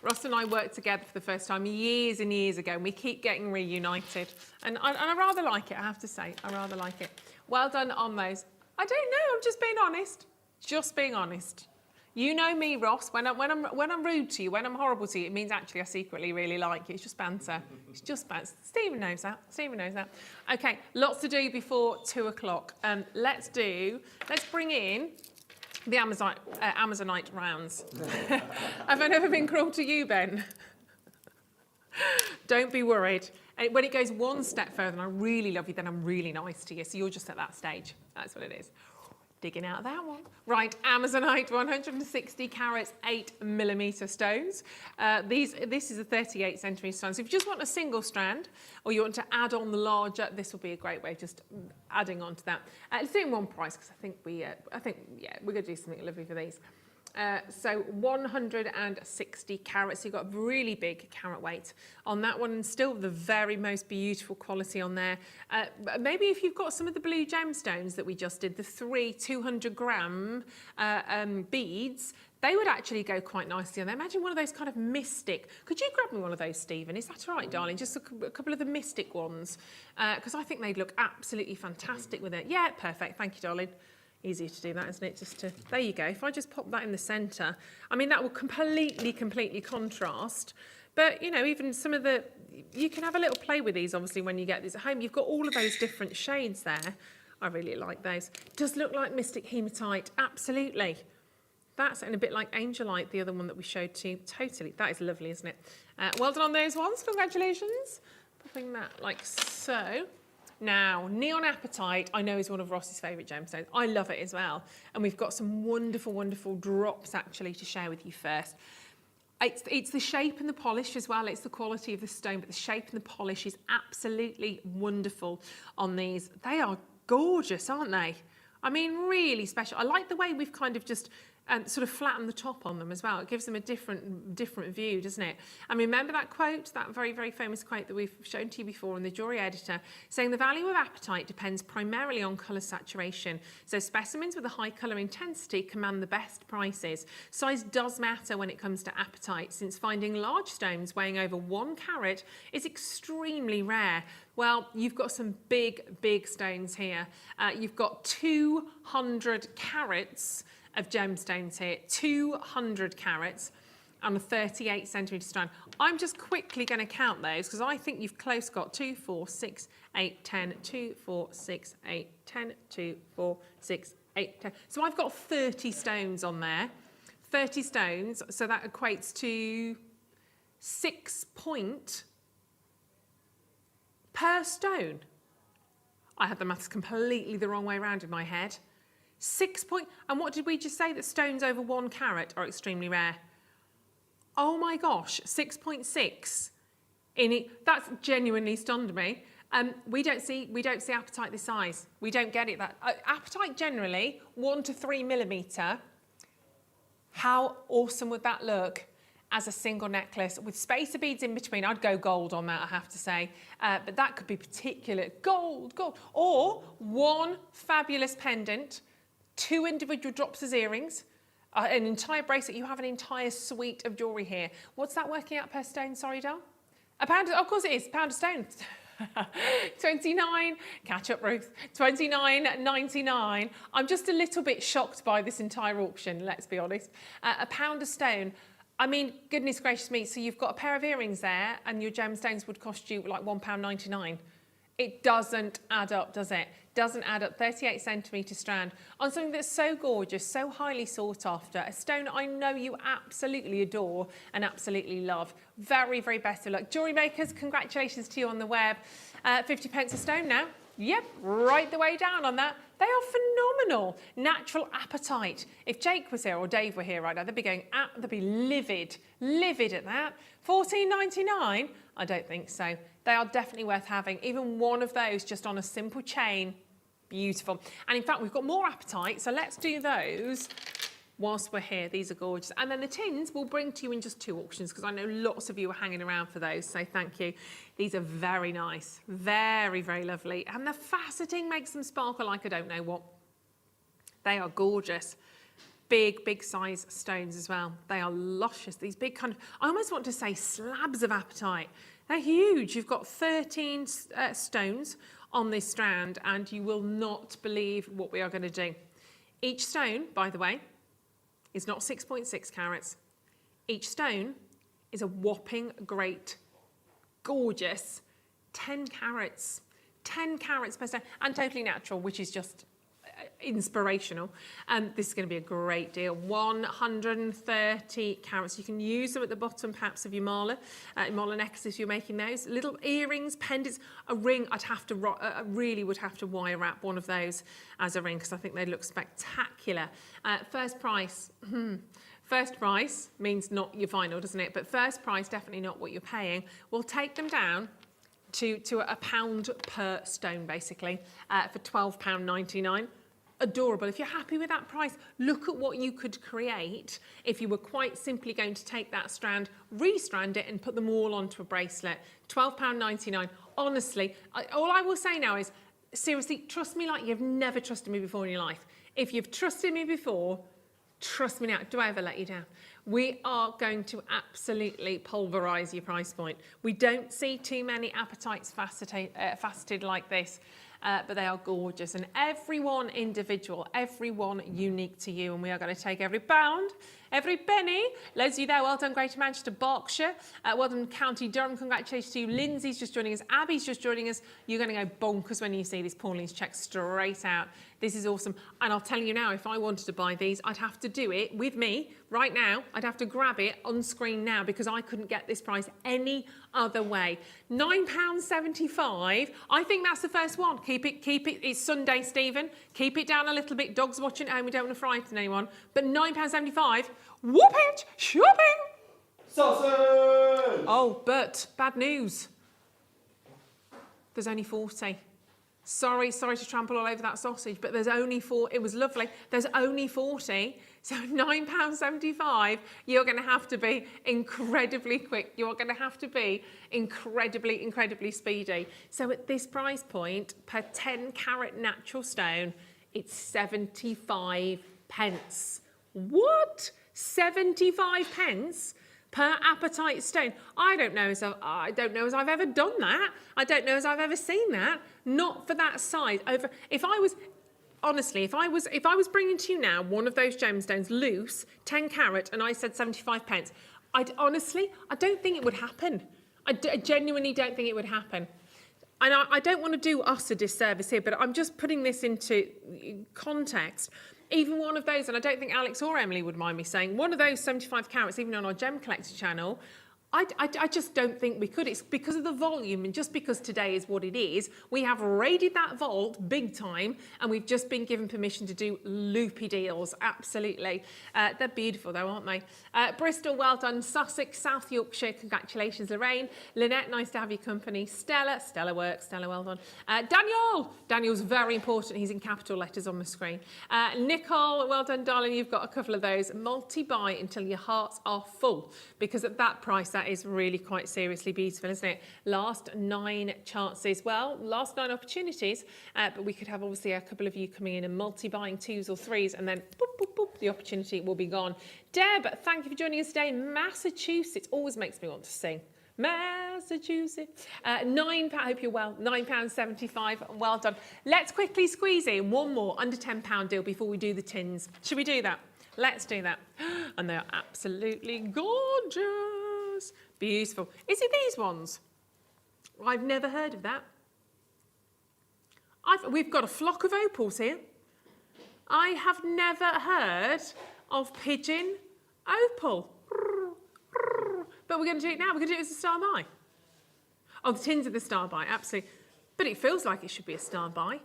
Ross and I worked together for the first time years and years ago, and we keep getting reunited. And I rather like it, I have to say. I rather like it. Well done on those. I don't know, I'm just being honest. Just being honest. You know me, Ross. When I'm rude to you, when I'm horrible to you, it means actually I secretly really like you. It's just banter. It's just banter. Stephen knows that. Stephen knows that. Okay, lots to do before 2 o'clock. Let's bring in the Amazonite rounds. Have I never been cruel to you, Ben? Don't be worried. And when it goes one step further and I really love you, then I'm really nice to you. So you're just at that stage. That's what it is. Digging out that one. Right, Amazonite, 160 carats, 8mm stones. This is a 38 centimetre stone. So if you just want a single strand, or you want to add on the larger, this will be a great way of just adding on to that. Let's do it in one price, because I think we're going to do something lovely for these. So 160 carats, you've got a really big carat weight on that one, and still the very most beautiful quality on there. Maybe if you've got some of the blue gemstones that we just did, the 3 200-gram beads, they would actually go quite nicely on there. Imagine one of those kind of mystic. Could you grab me one of those, Stephen? Is that all right, darling? Just a couple of the mystic ones, because I think they'd look absolutely fantastic with it. Yeah, perfect. Thank you, darling. Easier to do that, isn't it? Just to, there you go. If I just pop that in the centre, I mean, that will completely contrast. But, you know, even some of the, you can have a little play with these, obviously, when you get these at home. You've got all of those different shades there. I really like those. Does look like Mystic Hematite, absolutely. That's, and a bit like Angelite, the other one that we showed to you. Totally. That is lovely, isn't it? Well done on those ones. Congratulations. Popping that like so. Now, Neon Apatite, I know, is one of Ross's favourite gemstones. I love it as well. And we've got some wonderful, wonderful drops, actually, to share with you first. It's the shape and the polish as well. It's the quality of the stone, but the shape and the polish is absolutely wonderful on these. They are gorgeous, aren't they? I mean, really special. I like the way we've kind of just sort of flattened the top on them as well. It gives them a different view, doesn't it? And remember that quote, that very, very famous quote that we've shown to you before in the Jewellery Editor, saying the value of apatite depends primarily on colour saturation. So specimens with a high colour intensity command the best prices. Size does matter when it comes to apatite, since finding large stones weighing over 1 carat is extremely rare. Well, you've got some big, big stones here. You've got 200 carats of gemstones here, 200 carats and a 38 centimetre strand. I'm just quickly going to count those because I think you've close got 2, 4, 6, 8, 10, 2, 4, 6, 8, 10, 2, 4, 6, 8, 10. So I've got 30 stones on there. 30 stones, so that equates to 6 point per stone. I had the maths completely the wrong way around in my head. 6 point, and what did we just say? That stones over 1 carat are extremely rare. Oh my gosh, 6.6 in it. That's genuinely stunned me. We don't see apatite this size. We don't get it that. Apatite generally 1 to 3 millimetre. How awesome would that look as a single necklace with spacer beads in between? I'd go gold on that, I have to say. But that could be particular. Gold. Or one fabulous pendant, 2 individual drops as earrings, an entire bracelet. You have an entire suite of jewellery here. What's that working out per stone? Sorry, Dal? A pound, of course it is, £1 a stone. 29, catch up Ruth, 29.99. I'm just a little bit shocked by this entire auction, let's be honest. £1 a stone. I mean, goodness gracious me, so you've got a pair of earrings there and your gemstones would cost you like £1.99. It doesn't add up, does it? Doesn't add up. 38 centimetre strand on something that's so gorgeous, so highly sought after, a stone I know you absolutely adore and absolutely love. Very, very best of luck. Jewellery makers, congratulations to you on the web. 50 pence a stone now. Yep, right the way down on that. They are phenomenal. Natural apatite. If Jake was here or Dave were here right now, they'd be going, they'd be livid at that. £14.99? I don't think so. They are definitely worth having. Even one of those just on a simple chain. Beautiful. And in fact, we've got more apatite, so let's do those whilst we're here. These are gorgeous. And then the tins we'll bring to you in just 2 auctions because I know lots of you are hanging around for those, so thank you. These are very nice. Very, very lovely. And the faceting makes them sparkle like I don't know what. They are gorgeous. Big, big size stones as well. They are luscious. These big kind of, I almost want to say slabs of apatite. They're huge. You've got 13 stones on this strand and you will not believe what we are going to do. Each stone, by the way, is not 6.6 carats. Each stone is a whopping great, gorgeous 10 carats. 10 carats per stone and totally natural, which is just inspirational. This is going to be a great deal. 130 carats. You can use them at the bottom, perhaps, of your mala necklaces if you're making those. Little earrings, pendants, a ring. I really would have to wire wrap one of those as a ring because I think they'd look spectacular. First price. First price means not your final, doesn't it? But first price, definitely not what you're paying. We'll take them down to £1 per stone, basically, for £12.99. Adorable. If you're happy with that price, look at what you could create if you were quite simply going to take that strand, restrand it and put them all onto a bracelet. £12.99. Honestly, all I will say now is, seriously, trust me like you've never trusted me before in your life. If you've trusted me before, trust me now. Do I ever let you down? We are going to absolutely pulverise your price point. We don't see too many appetites faceted like this, but they are gorgeous. And everyone individual, everyone unique to you. And we are going to take every pound, every penny. Leslie there, well done, Greater Manchester, Berkshire. Well done, County Durham. Congratulations to you. Lindsay's just joining us. Abby's just joining us. You're going to go bonkers when you see this Pauline's check straight out. This is awesome. And I'll tell you now, if I wanted to buy these, I'd have to do it with me right now. I'd have to grab it on screen now because I couldn't get this price any other way. £9.75. I think that's the first one. Keep it. It's Sunday, Stephen. Keep it down a little bit. Dogs watching at home. We don't want to frighten anyone. But £9.75. Whoop it! Shopping! Sausage! Oh, but bad news. There's only 40. Sorry to trample all over that sausage, but there's only 4. It was lovely. There's only 40. So £9.75, you're going to have to be incredibly quick. You're going to have to be incredibly speedy. So at this price point, per 10 carat natural stone, it's 75 pence. What? 75 pence? Per appetite stone. I don't know as I've ever done that. I don't know as I've ever seen that. Not for that size. If I was bringing to you now one of those gemstones loose, 10 carat, and I said 75 pence, I don't think it would happen. I genuinely don't think it would happen. And I don't want to do us a disservice here, but I'm just putting this into context. Even one of those, and I don't think Alex or Emily would mind me saying, one of those 75 carats, even on our Gem Collector channel, I just don't think we could. It's because of the volume, and just because today is what it is, we have raided that vault big time, and we've just been given permission to do loopy deals. Absolutely. They're beautiful though, aren't they? Bristol, well done. Sussex, South Yorkshire, congratulations. Lorraine, Lynette, nice to have your company. Stella works. Stella, well done. Daniel's very important. He's in capital letters on the screen. Nicole, well done, darling. You've got a couple of those. Multi-buy until your hearts are full, because at that price, that is really quite seriously beautiful, isn't it? Last 9 chances. Well, last 9 opportunities, but we could have obviously a couple of you coming in and multi-buying 2s or 3s, and then boop, boop, boop, the opportunity will be gone. Deb, thank you for joining us today. Massachusetts always makes me want to sing. Massachusetts. £9, I hope you're well. £9.75, well done. Let's quickly squeeze in one more under £10 deal before we do the tins. Should we do that? Let's do that. And they are absolutely gorgeous. Beautiful. Is it these ones? I've never heard of that. We've got a flock of opals here. I have never heard of pigeon opal. But we're going to do it now. We're going to do it as a star buy. Oh, the tins are the star buy, absolutely. But it feels like it should be a star buy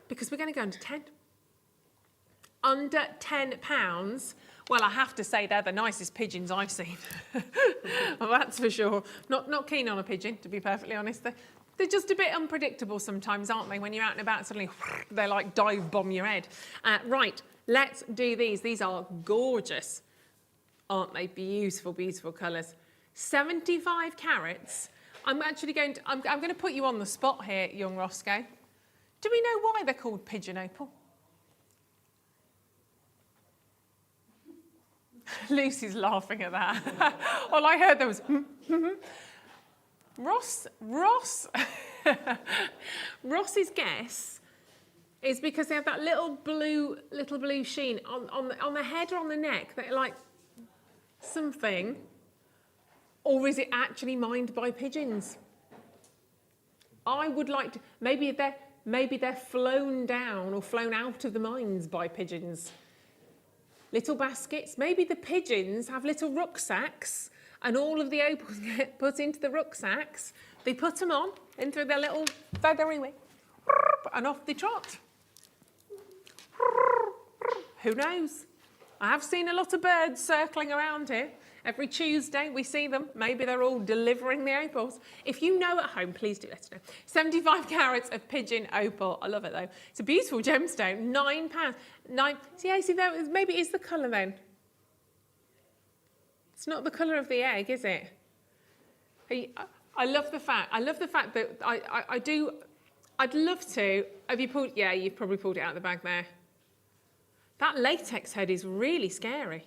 because we're going to go under 10. Under £10. Well, I have to say they're the nicest pigeons I've seen. Well, that's for sure. Not keen on a pigeon, to be perfectly honest. They're just a bit unpredictable sometimes, aren't they? When you're out and about, suddenly they like dive bomb your head. Right, let's do these. These are gorgeous, aren't they? Beautiful, beautiful colours. 75 carats. I'm actually going to put you on the spot here, young Roscoe. Do we know why they're called pigeon opal? Lucy's laughing at that. All I heard there was Ross's guess is because they have that little blue sheen on the head or on the neck. They're like something, or is it actually mined by pigeons? I would like to. Maybe maybe they're flown down or flown out of the mines by pigeons. Little baskets, maybe the pigeons have little rucksacks and all of the opals get put into the rucksacks. They put them on into their little feathery wing and off they trot. Who knows? I have seen a lot of birds circling around here. Every Tuesday we see them. Maybe they're all delivering the opals. If you know at home, please do let us know. 75 carats of pigeon opal. I love it though. It's a beautiful gemstone. £9. See, that maybe it's the colour then. It's not the colour of the egg, is it? I love the fact that I'd love to. Have you pulled? Yeah, you've probably pulled it out of the bag there. That latex head is really scary.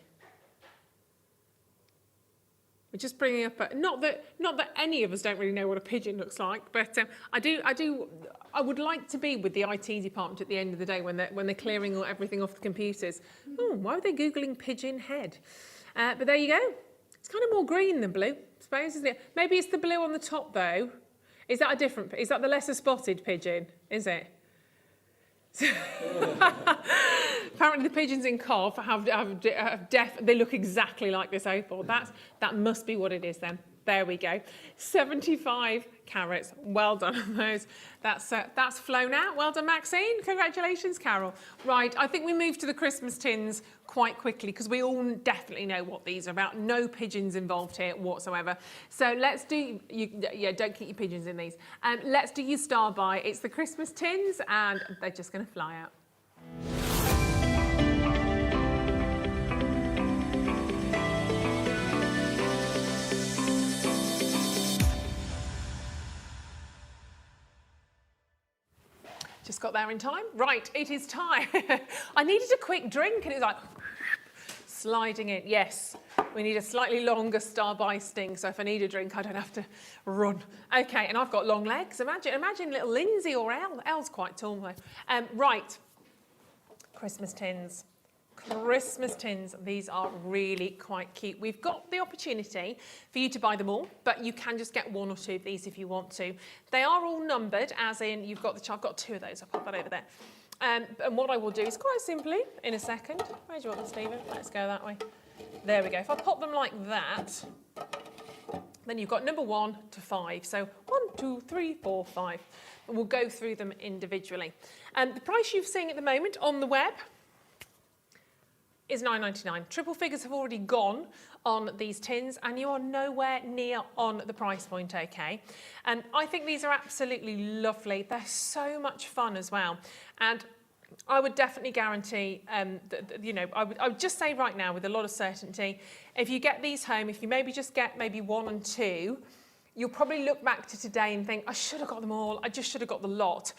We're just bringing up not that any of us don't really know what a pigeon looks like, but I would like to be with the IT department at the end of the day when they're clearing everything off the computers. Oh, why are they googling pigeon head? But there you go. It's kind of more green than blue, I suppose, isn't it? Maybe it's the blue on the top though. Is that the lesser spotted pigeon? Is it? Apparently the pigeons in Cov they look exactly like this opal. That must be what it is then. There we go. 75 carats. Well done on those. That's flown out. Well done, Maxine. Congratulations, Carol. Right, I think we move to the Christmas tins quite quickly because we all definitely know what these are about. No pigeons involved here whatsoever. So let's do, don't keep your pigeons in these. Let's do your star buy. It's the Christmas tins and they're just going to fly out. Just got there in time. Right, it is time. I needed a quick drink and it was like sliding in. Yes, we need a slightly longer star by sting, so if I need a drink, I don't have to run. Okay, and I've got long legs. Imagine little Lindsay or Elle. Elle's quite tall though. Right, Christmas tins. Christmas tins, these are really quite cute. We've got the opportunity for you to buy them all, but you can just get one or two of these if you want to. They are all numbered, as in I've got two of those, I'll pop that over there. And what I will do is quite simply, in a second, where do you want them, Stephen? Let's go that way. There we go. If I pop them like that, then you've got number 1 to 5. So 1, 2, 3, 4, 5. And we'll go through them individually. The price you're seeing at the moment on the web is £9.99. Triple figures have already gone on these tins and you are nowhere near on the price point, okay? And I think these are absolutely lovely. They're so much fun as well. And I would definitely guarantee, I would just say right now with a lot of certainty, if you get these home, if you maybe just get maybe 1 and 2, you'll probably look back to today and think, I should have got them all, I just should have got the lot.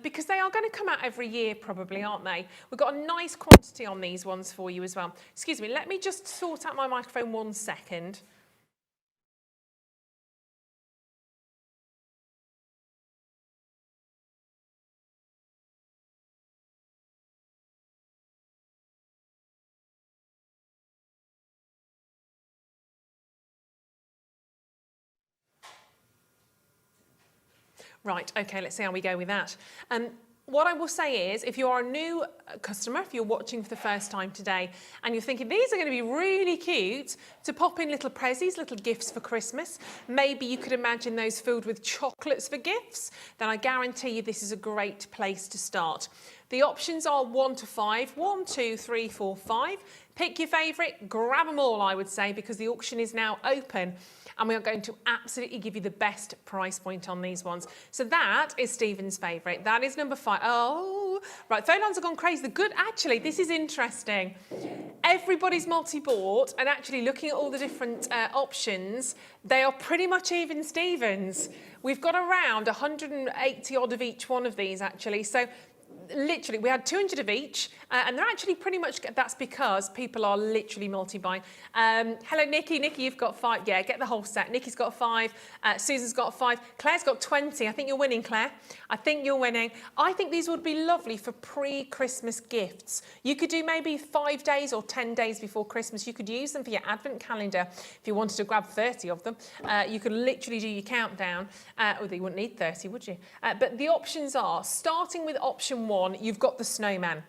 Because they are going to come out every year probably, aren't they? We've got a nice quantity on these ones for you as well. Excuse me, let me just sort out my microphone 1 second. Right, okay, let's see how we go with that. What I will say is, if you are a new customer, if you're watching for the first time today, and you're thinking, these are going to be really cute to pop in little prezzies, little gifts for Christmas, maybe you could imagine those filled with chocolates for gifts, then I guarantee you this is a great place to start. The options are 1 to 5, 1, 2, 3, 4, 5. Pick your favourite, grab them all, I would say, because the auction is now open. And we are going to absolutely give you the best price point on these ones. So that is Stephen's favourite. That is number 5. Oh, right, phone lines have gone crazy. The good, actually, this is interesting. Everybody's multi-bought, and actually looking at all the different options, they are pretty much even Stevens. We've got around 180 odd of each one of these, actually. So literally, we had 200 of each, and they're actually pretty much, that's because people are literally multi-buying. Hello, Nikki. Nikki, you've got 5. Yeah, get the whole set. Nikki's got 5. Susan's got 5. Claire's got 20. I think you're winning, Claire. I think you're winning. I think these would be lovely for pre-Christmas gifts. You could do maybe 5 days or 10 days before Christmas. You could use them for your advent calendar. If you wanted to grab 30 of them, you could literally do your countdown. Although you wouldn't need 30, would you? But the options are, starting with option 1, you've got the snowman.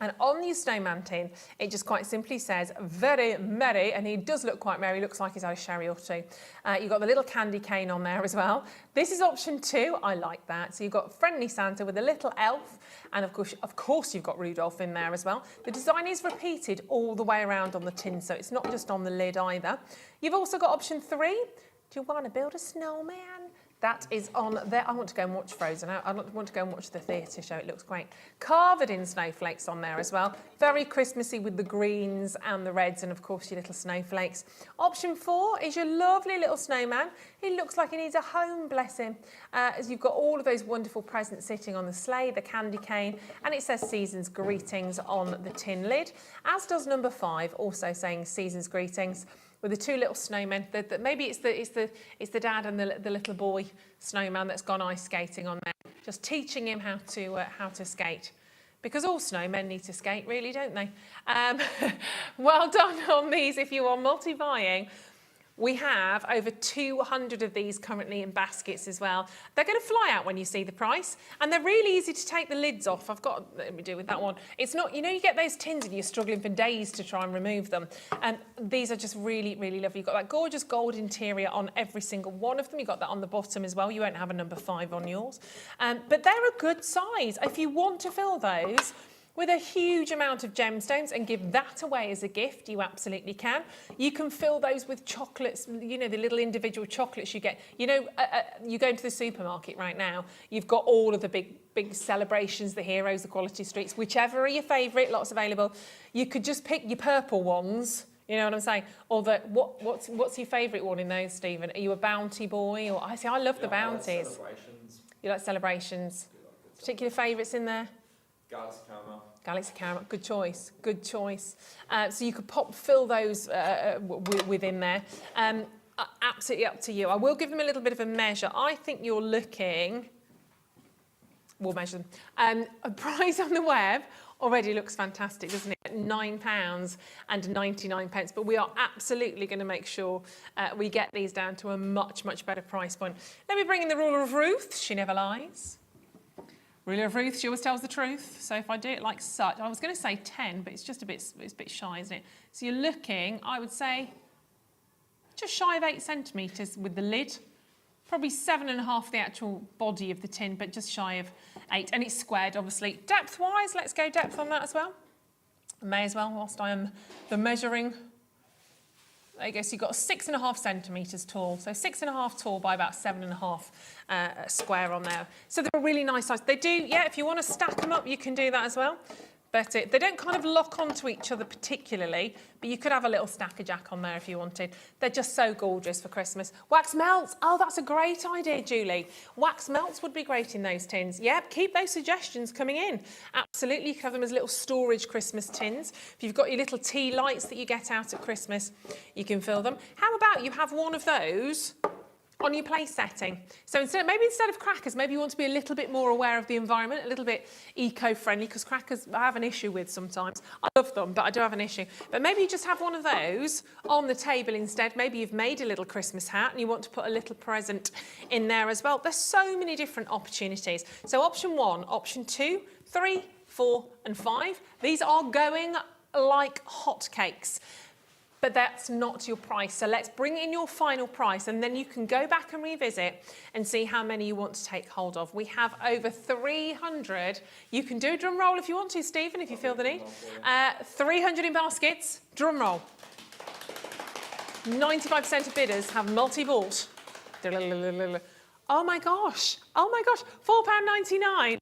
And on your snowman tin, it just quite simply says, very merry, and he does look quite merry, looks like he's had a sherry or two. You've got the little candy cane on there as well. This is option 2, I like that. So you've got friendly Santa with a little elf, and of course you've got Rudolph in there as well. The design is repeated all the way around on the tin, so it's not just on the lid either. You've also got option 3, do you want to build a snowman? That is on there. I want to go and watch Frozen. I want to go and watch the theatre show. It looks great. Carved in snowflakes on there as well. Very Christmassy with the greens and the reds and, of course, your little snowflakes. Option 4 is your lovely little snowman. He looks like he needs a home, bless him. As you've got all of those wonderful presents sitting on the sleigh, the candy cane, and it says Season's Greetings on the tin lid, as does number 5, also saying Season's Greetings, with the 2 little snowmen. Maybe it's the dad and the little boy snowman that's gone ice skating on there, just teaching him how to skate, because all snowmen need to skate, really, don't they? Well done on these. If you are multi-buying, we have over 200 of these currently in baskets as well. They're going to fly out when you see the price, and they're really easy to take the lids off. Let me do with that one. It's not, you get those tins and you're struggling for days to try and remove them. And these are just really, really lovely. You've got that gorgeous gold interior on every single one of them. You've got that on the bottom as well. You won't have a number 5 on yours. But they're a good size. If you want to fill those with a huge amount of gemstones and give that away as a gift, you absolutely can. You can fill those with chocolates, the little individual chocolates you get. You go into the supermarket right now, you've got all of the big celebrations, the heroes, the quality streets, whichever are your favourite, lots available. You could just pick your purple ones, you know what I'm saying? Or what's your favourite one in those, Stephen? Are you a bounty boy? Or I love the bounties. I like celebrations. You like celebrations? Particular favourites in there? Galaxy Caramel. Galaxy Caramel, good choice, good choice. So you could fill those within there. Absolutely up to you. I will give them a little bit of a measure. I think you're looking, we'll measure them. A price on the web already looks fantastic, doesn't it? £9.99, but we are absolutely going to make sure we get these down to a much, much better price point. Let me bring in the ruler of Ruth. She never lies. Ruler of Ruth, she always tells the truth. So if I do it like such, I was going to say 10, but it's a bit shy, isn't it? So you're looking, I would say, just shy of 8 centimetres with the lid. Probably 7.5 the actual body of the tin, but just shy of 8. And it's squared, obviously. Depth-wise, let's go depth on that as well. I may as well, whilst I am the measuring. There you go, so you've got 6.5 centimetres tall. So 6.5 tall by about 7.5 square on there. So they're a really nice size. They do, if you want to stack them up, you can do that as well. But they don't kind of lock onto each other particularly, but you could have a little stacker jack on there if you wanted. They're just so gorgeous for Christmas. Wax melts. Oh, that's a great idea, Julie. Wax melts would be great in those tins. Yep, keep those suggestions coming in. Absolutely, you could have them as little storage Christmas tins. If you've got your little tea lights that you get out at Christmas, you can fill them. How about you have one of those on your place setting? So instead of crackers, maybe you want to be a little bit more aware of the environment, a little bit eco-friendly, because crackers I have an issue with sometimes. I love them, but I do have an issue. But maybe you just have one of those on the table instead. Maybe you've made a little Christmas hat and you want to put a little present in there as well. There's so many different opportunities. So option 1, option 2, 3, 4 and 5. These are going like hotcakes. But that's not your price. So let's bring in your final price, and then you can go back and revisit and see how many you want to take hold of. We have over 300. You can do a drum roll if you want to, Stephen, if you feel the need. 300 in baskets, drum roll. 95% of bidders have multi-bought. Oh my gosh, £4.99.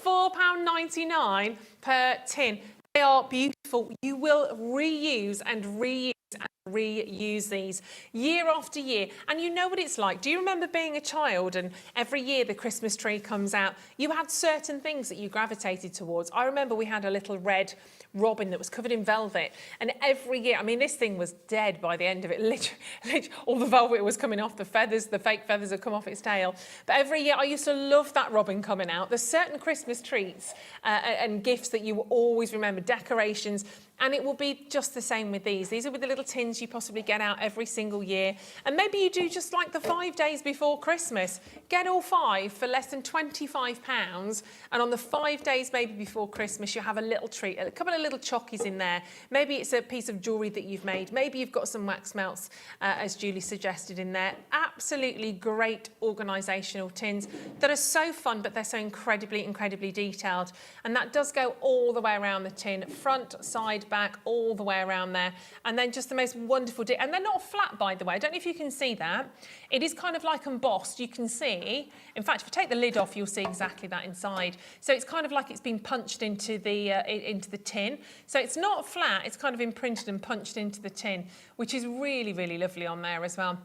£4.99 per tin. They are beautiful. You will reuse and reuse and reuse these year after year. And you know what it's like. Do you remember being a child and every year the Christmas tree comes out, you had certain things that you gravitated towards? I remember we had a little red robin that was covered in velvet, and every year, I mean, this thing was dead by the end of it. Literally, all the velvet was coming off, the feathers, the fake feathers had come off its tail. But every year I used to love that robin coming out. There's certain Christmas treats and gifts that you will always remember, decorations. And it will be just the same with these. These are with the little tins you possibly get out every single year. And maybe you do just like the 5 days before Christmas. Get all 5 for less than £25. And on the 5 days maybe before Christmas, you have a little treat, a couple of little chockies in there. Maybe it's a piece of jewellery that you've made. Maybe you've got some wax melts, as Julie suggested in there. Absolutely great organisational tins that are so fun, but they're so incredibly, incredibly detailed. And that does go all the way around the tin, front, side, back, all the way around there. And then just the most wonderful, and they're not flat, by the way. I don't know if you can see that. It is kind of like embossed. You can see, in fact, if you take the lid off, you'll see exactly that inside. So it's kind of like it's been punched into the tin. So it's not flat, it's kind of imprinted and punched into the tin, which is really, really lovely on there as well.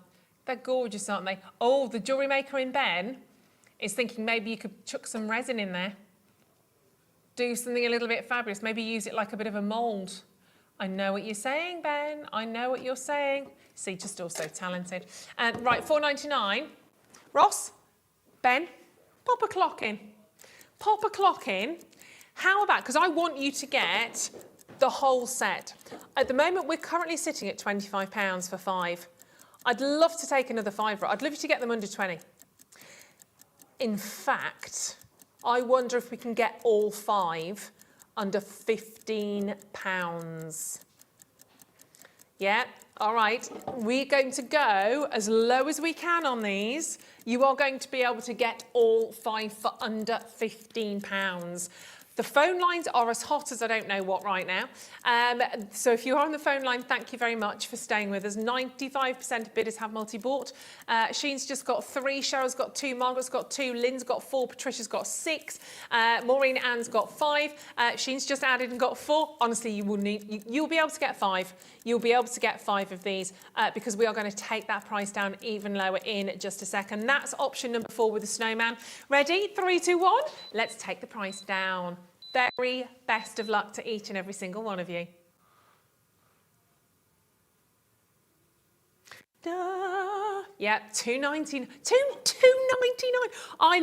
They're gorgeous, aren't they? Oh, the jewellery maker in Ben is thinking maybe you could chuck some resin in there. Do something a little bit fabulous. Maybe use it like a bit of a mould. I know what you're saying, Ben. I know what you're saying. See, just also talented. Right, £4.99. Ross, Ben, pop a clock in. Pop a clock in. How about, because I want you to get the whole set. At the moment, we're currently sitting at £25 for 5. I'd love to take another £5. I'd love you to get them under 20. In fact, I wonder if we can get all 5 under £15. Yeah, all right. We're going to go as low as we can on these. You are going to be able to get all 5 for under £15. The phone lines are as hot as I don't know what right now. So if you're on the phone line, thank you very much for staying with us. 95% of bidders have multi-bought. Sheen's just got 3, Cheryl's got 2, Margaret's got 2, Lynn's got 4, Patricia's got 6, Maureen Ann's got 5, Sheen's just added and got 4. Honestly, you'll be able to get 5. You'll be able to get 5 of these because we are going to take that price down even lower in just a second. That's option number 4 with the snowman. Ready? 3, 2, 1. Let's take the price down. Very best of luck to each and every single one of you. Yeah, $2.99. I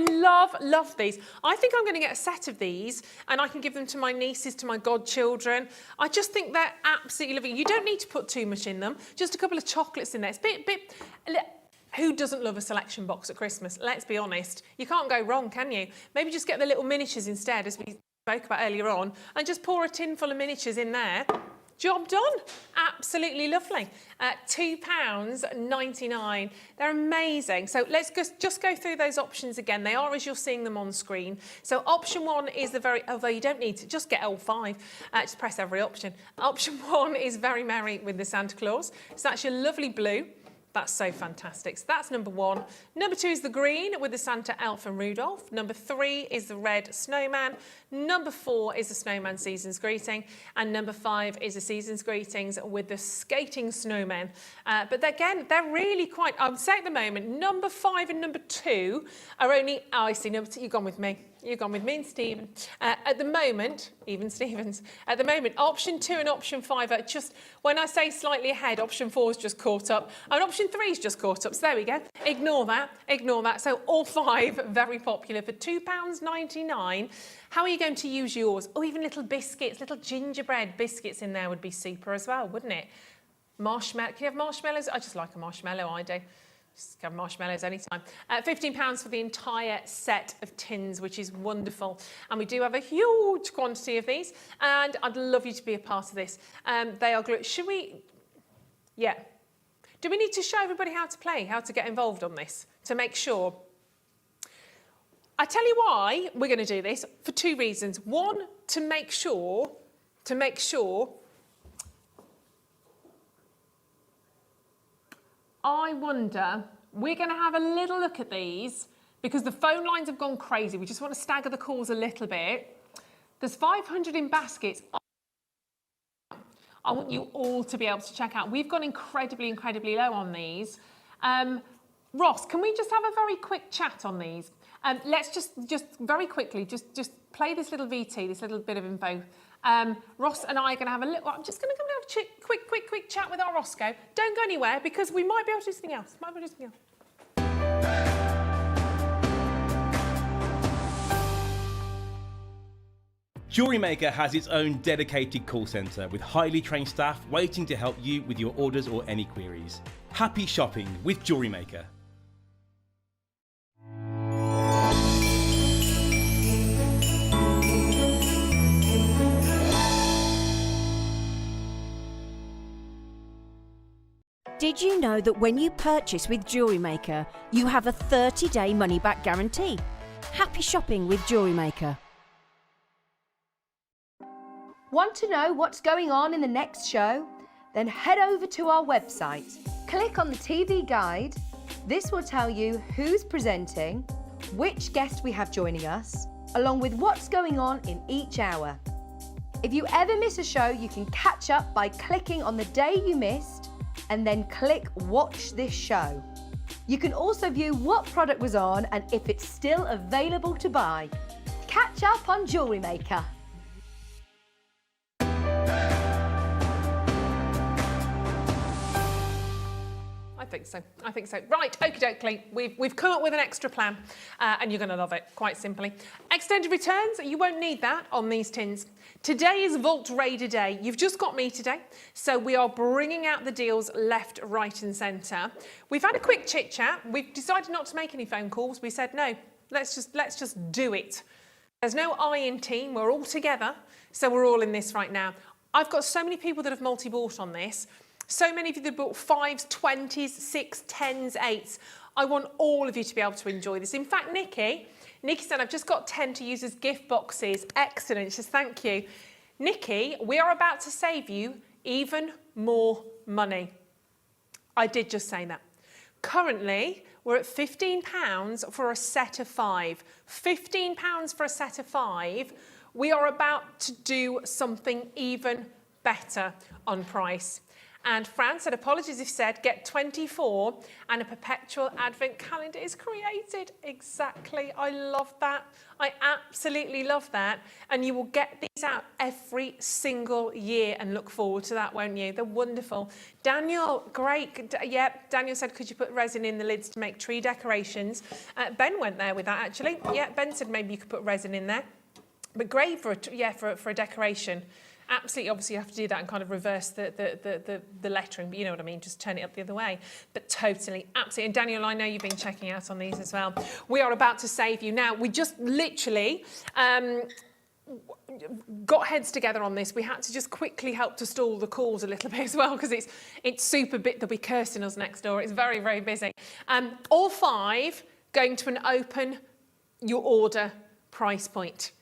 love these. I think I'm going to get a set of these and I can give them to my nieces, to my godchildren. I just think they're absolutely lovely. You don't need to put too much in them. Just a couple of chocolates in there. It's who doesn't love a selection box at Christmas? Let's be honest. You can't go wrong, can you? Maybe just get the little miniatures instead, as we spoke about earlier on, and just pour a tin full of miniatures in there. Job done. Absolutely lovely. £2.99. They're amazing. So let's just go through those options again. They are as you're seeing them on screen. So option 1 is although you don't need to, just get all 5. Just press every option. Option 1 is Very Merry with the Santa Claus. So that's your lovely blue. That's so fantastic. So that's number 1. Number 2 is the green with the Santa, Elf and Rudolph. Number 3 is the red snowman. Number 4 is the snowman season's greeting. And number 5 is the season's greetings with the skating snowmen. But again, they're really quite, I would say at the moment, number 5 and number 2 are only, I see, number 2, you've gone with me. You've gone with me and Stephen. At the moment, even Stevens, at the moment, option 2 and option 5 are just, when I say slightly ahead, option 4 is just caught up, and option 3 is just caught up. So there we go. Ignore that. So all 5 very popular for £2.99. How are you going to use yours? Oh, even little biscuits, little gingerbread biscuits in there would be super as well, wouldn't it? Marshmallow. Can you have marshmallows? I just like a marshmallow, I do. Just have marshmallows anytime. £15 for the entire set of tins, which is wonderful. And we do have a huge quantity of these. And I'd love you to be a part of this. They are glue. Should we? Yeah. Do we need to show everybody how to play, how to get involved on this, to make sure? I tell you why we're going to do this, for 2 reasons. 1, to make sure. I wonder, we're going to have a little look at these because the phone lines have gone crazy. We just want to stagger the calls a little bit. There's 500 in baskets. I want you all to be able to check out. We've gone incredibly, incredibly low on these. Ross, can we just have a very quick chat on these? Let's just very quickly, just play this little VT, this little bit of info. Ross and I are going to have a little, I'm just going to come and have a quick chat with our Roscoe. Don't go anywhere because we might be able to do something else. Jewellery Maker has its own dedicated call centre with highly trained staff waiting to help you with your orders or any queries. Happy shopping with Jewellery Maker. Did you know that when you purchase with Jewellery Maker, you have a 30-day money-back guarantee? Happy shopping with Jewellery Maker. Want to know what's going on in the next show? Then head over to our website. Click on the TV guide. This will tell you who's presenting, which guest we have joining us, along with what's going on in each hour. If you ever miss a show, you can catch up by clicking on the day you missed and then click Watch This Show. You can also view what product was on and if it's still available to buy. Catch up on Jewellery Maker. I think so. Right, okie dokie. We've come up with an extra plan and you're going to love it, quite simply. Extended returns, you won't need that on these tins. Today is Vault Raider Day. You've just got me today, so we are bringing out the deals left, right and centre. We've had a quick chit chat. We've decided not to make any phone calls. We said, no, let's just do it. There's no I in team, we're all together, so we're all in this right now. I've got so many people that have multi-bought on this. So many of you that bought 5s, 20s, 6s, 10s, 8s. I want all of you to be able to enjoy this. In fact, Nikki said, I've just got 10 to use as gift boxes. Excellent, she says, thank you. Nikki, we are about to save you even more money. I did just say that. Currently, we're at £15 for a set of 5. £15 for a set of 5. We are about to do something even better on price. And Fran said, apologies if said, get 24 and a perpetual advent calendar is created. Exactly. I love that. I absolutely love that. And you will get these out every single year and look forward to that, won't you? They're wonderful. Daniel, great. Yep, Daniel said, could you put resin in the lids to make tree decorations? Ben went there with that, actually. Yeah, Ben said maybe you could put resin in there. But great for a decoration. Absolutely, obviously you have to do that and kind of reverse the lettering, but you know what I mean, just turn it up the other way. But totally, absolutely. And Daniel, I know you've been checking out on these as well. We are about to save you. Now, we just literally got heads together on this. We had to just quickly help to stall the calls a little bit as well, because it's super bit they'll be cursing us next door. It's very, very busy. All 5 going to an open your order price point.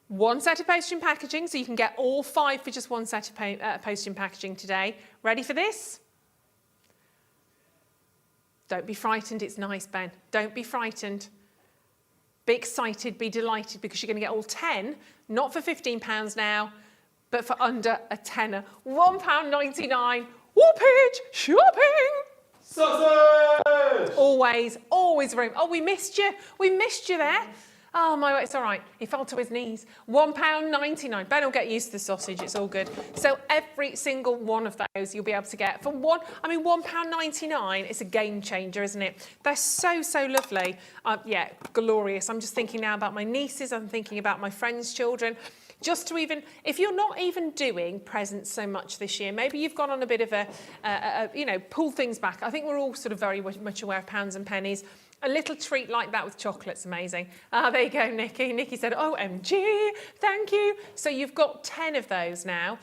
1 set of postage and packaging, so you can get all 5 for just 1 set of postage and packaging today. Ready for this? Don't be frightened, it's nice, Ben. Don't be frightened. Be excited, be delighted, because you're going to get all 10, not for £15 now, but for under a tenner. £1.99. Whoopage shopping! Sausage! Always room. Oh, we missed you. We missed you there. Oh, my, it's all right. He fell to his knees. £1.99. Ben will get used to the sausage. It's all good. So every single one of those you'll be able to get for £1.99. It's a game changer, isn't it? They're so, so lovely. Yeah, glorious. I'm just thinking now about my nieces. I'm thinking about my friends' children. Just to even, if you're not even doing presents so much this year, maybe you've gone on a bit of pull things back. I think we're all sort of very much aware of pounds and pennies. A little treat like that with chocolate's amazing. There you go, Nikki. Nikki said, OMG, thank you. So you've got 10 of those now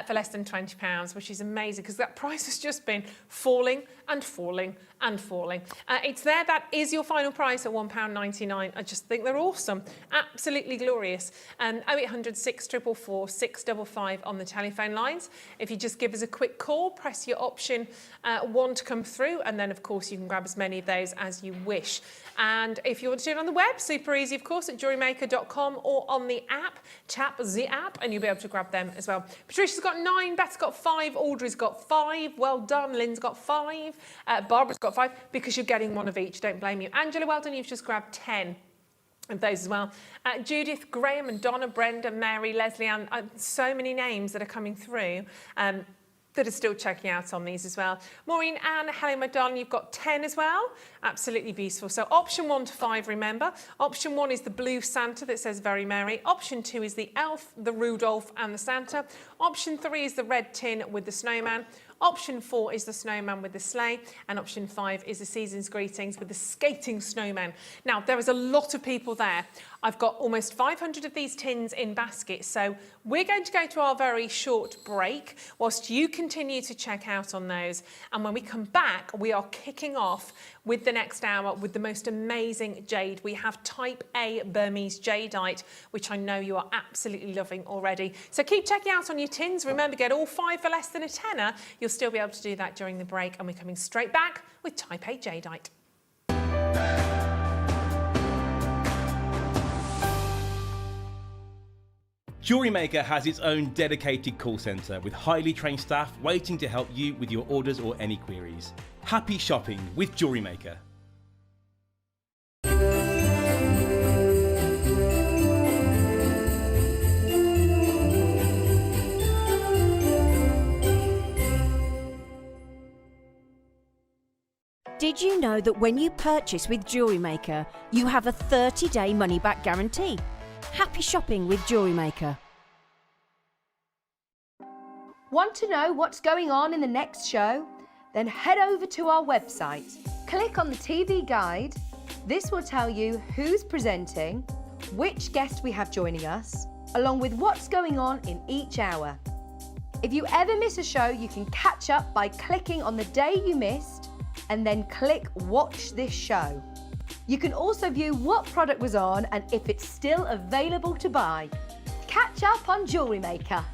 for less than £20, which is amazing because that price has just been falling and falling and falling. It's there. That is your final price at £1.99. I just think they're awesome. Absolutely glorious. 0800 644 655 on the telephone lines. If you just give us a quick call, press your option 1 to come through, and then of course you can grab as many of those as you wish. And if you want to do it on the web, super easy of course at jewellerymaker.com or on the app, tap the app and you'll be able to grab them as well. Patricia's got 9, Beth's got 5, Audrey's got 5, well done, Lynn's got 5, Barbara's got 5, because you're getting one of each, don't blame you. Angela, well done, you've just grabbed 10 of those as well. Judith, Graham and Donna, Brenda, Mary, Leslie Ann, so many names that are coming through that are still checking out on these as well. Maureen, Anne, Helen, Madonna, you've got 10 as well. Absolutely beautiful. So option 1 to 5, remember. Option 1 is the blue Santa that says Very Merry. Option 2 is the elf, the Rudolph and the Santa. Option 3 is the red tin with the snowman. Option 4 is the snowman with the sleigh, and option 5 is the season's greetings with the skating snowman. Now, there is a lot of people there. I've got almost 500 of these tins in baskets, so we're going to go to our very short break whilst you continue to check out on those. And when we come back, we are kicking off with the next hour with the most amazing jade. We have type A Burmese jadeite, which I know you are absolutely loving already. So keep checking out on your tins. Remember, get all 5 for less than a tenner. You'll still be able to do that during the break, and we're coming straight back with type A jadeite. Jewellery Maker has its own dedicated call centre with highly trained staff waiting to help you with your orders or any queries. Happy shopping with Jewellery Maker. Did you know that when you purchase with Jewellery Maker, you have a 30-day money-back guarantee? Happy shopping with Jewellery Maker. Want to know what's going on in the next show? Then head over to our website. Click on the TV guide. This will tell you who's presenting, which guest we have joining us, along with what's going on in each hour. If you ever miss a show, you can catch up by clicking on the day you missed and then click Watch This Show. You can also view what product was on and if it's still available to buy. Catch up on Jewellery Maker.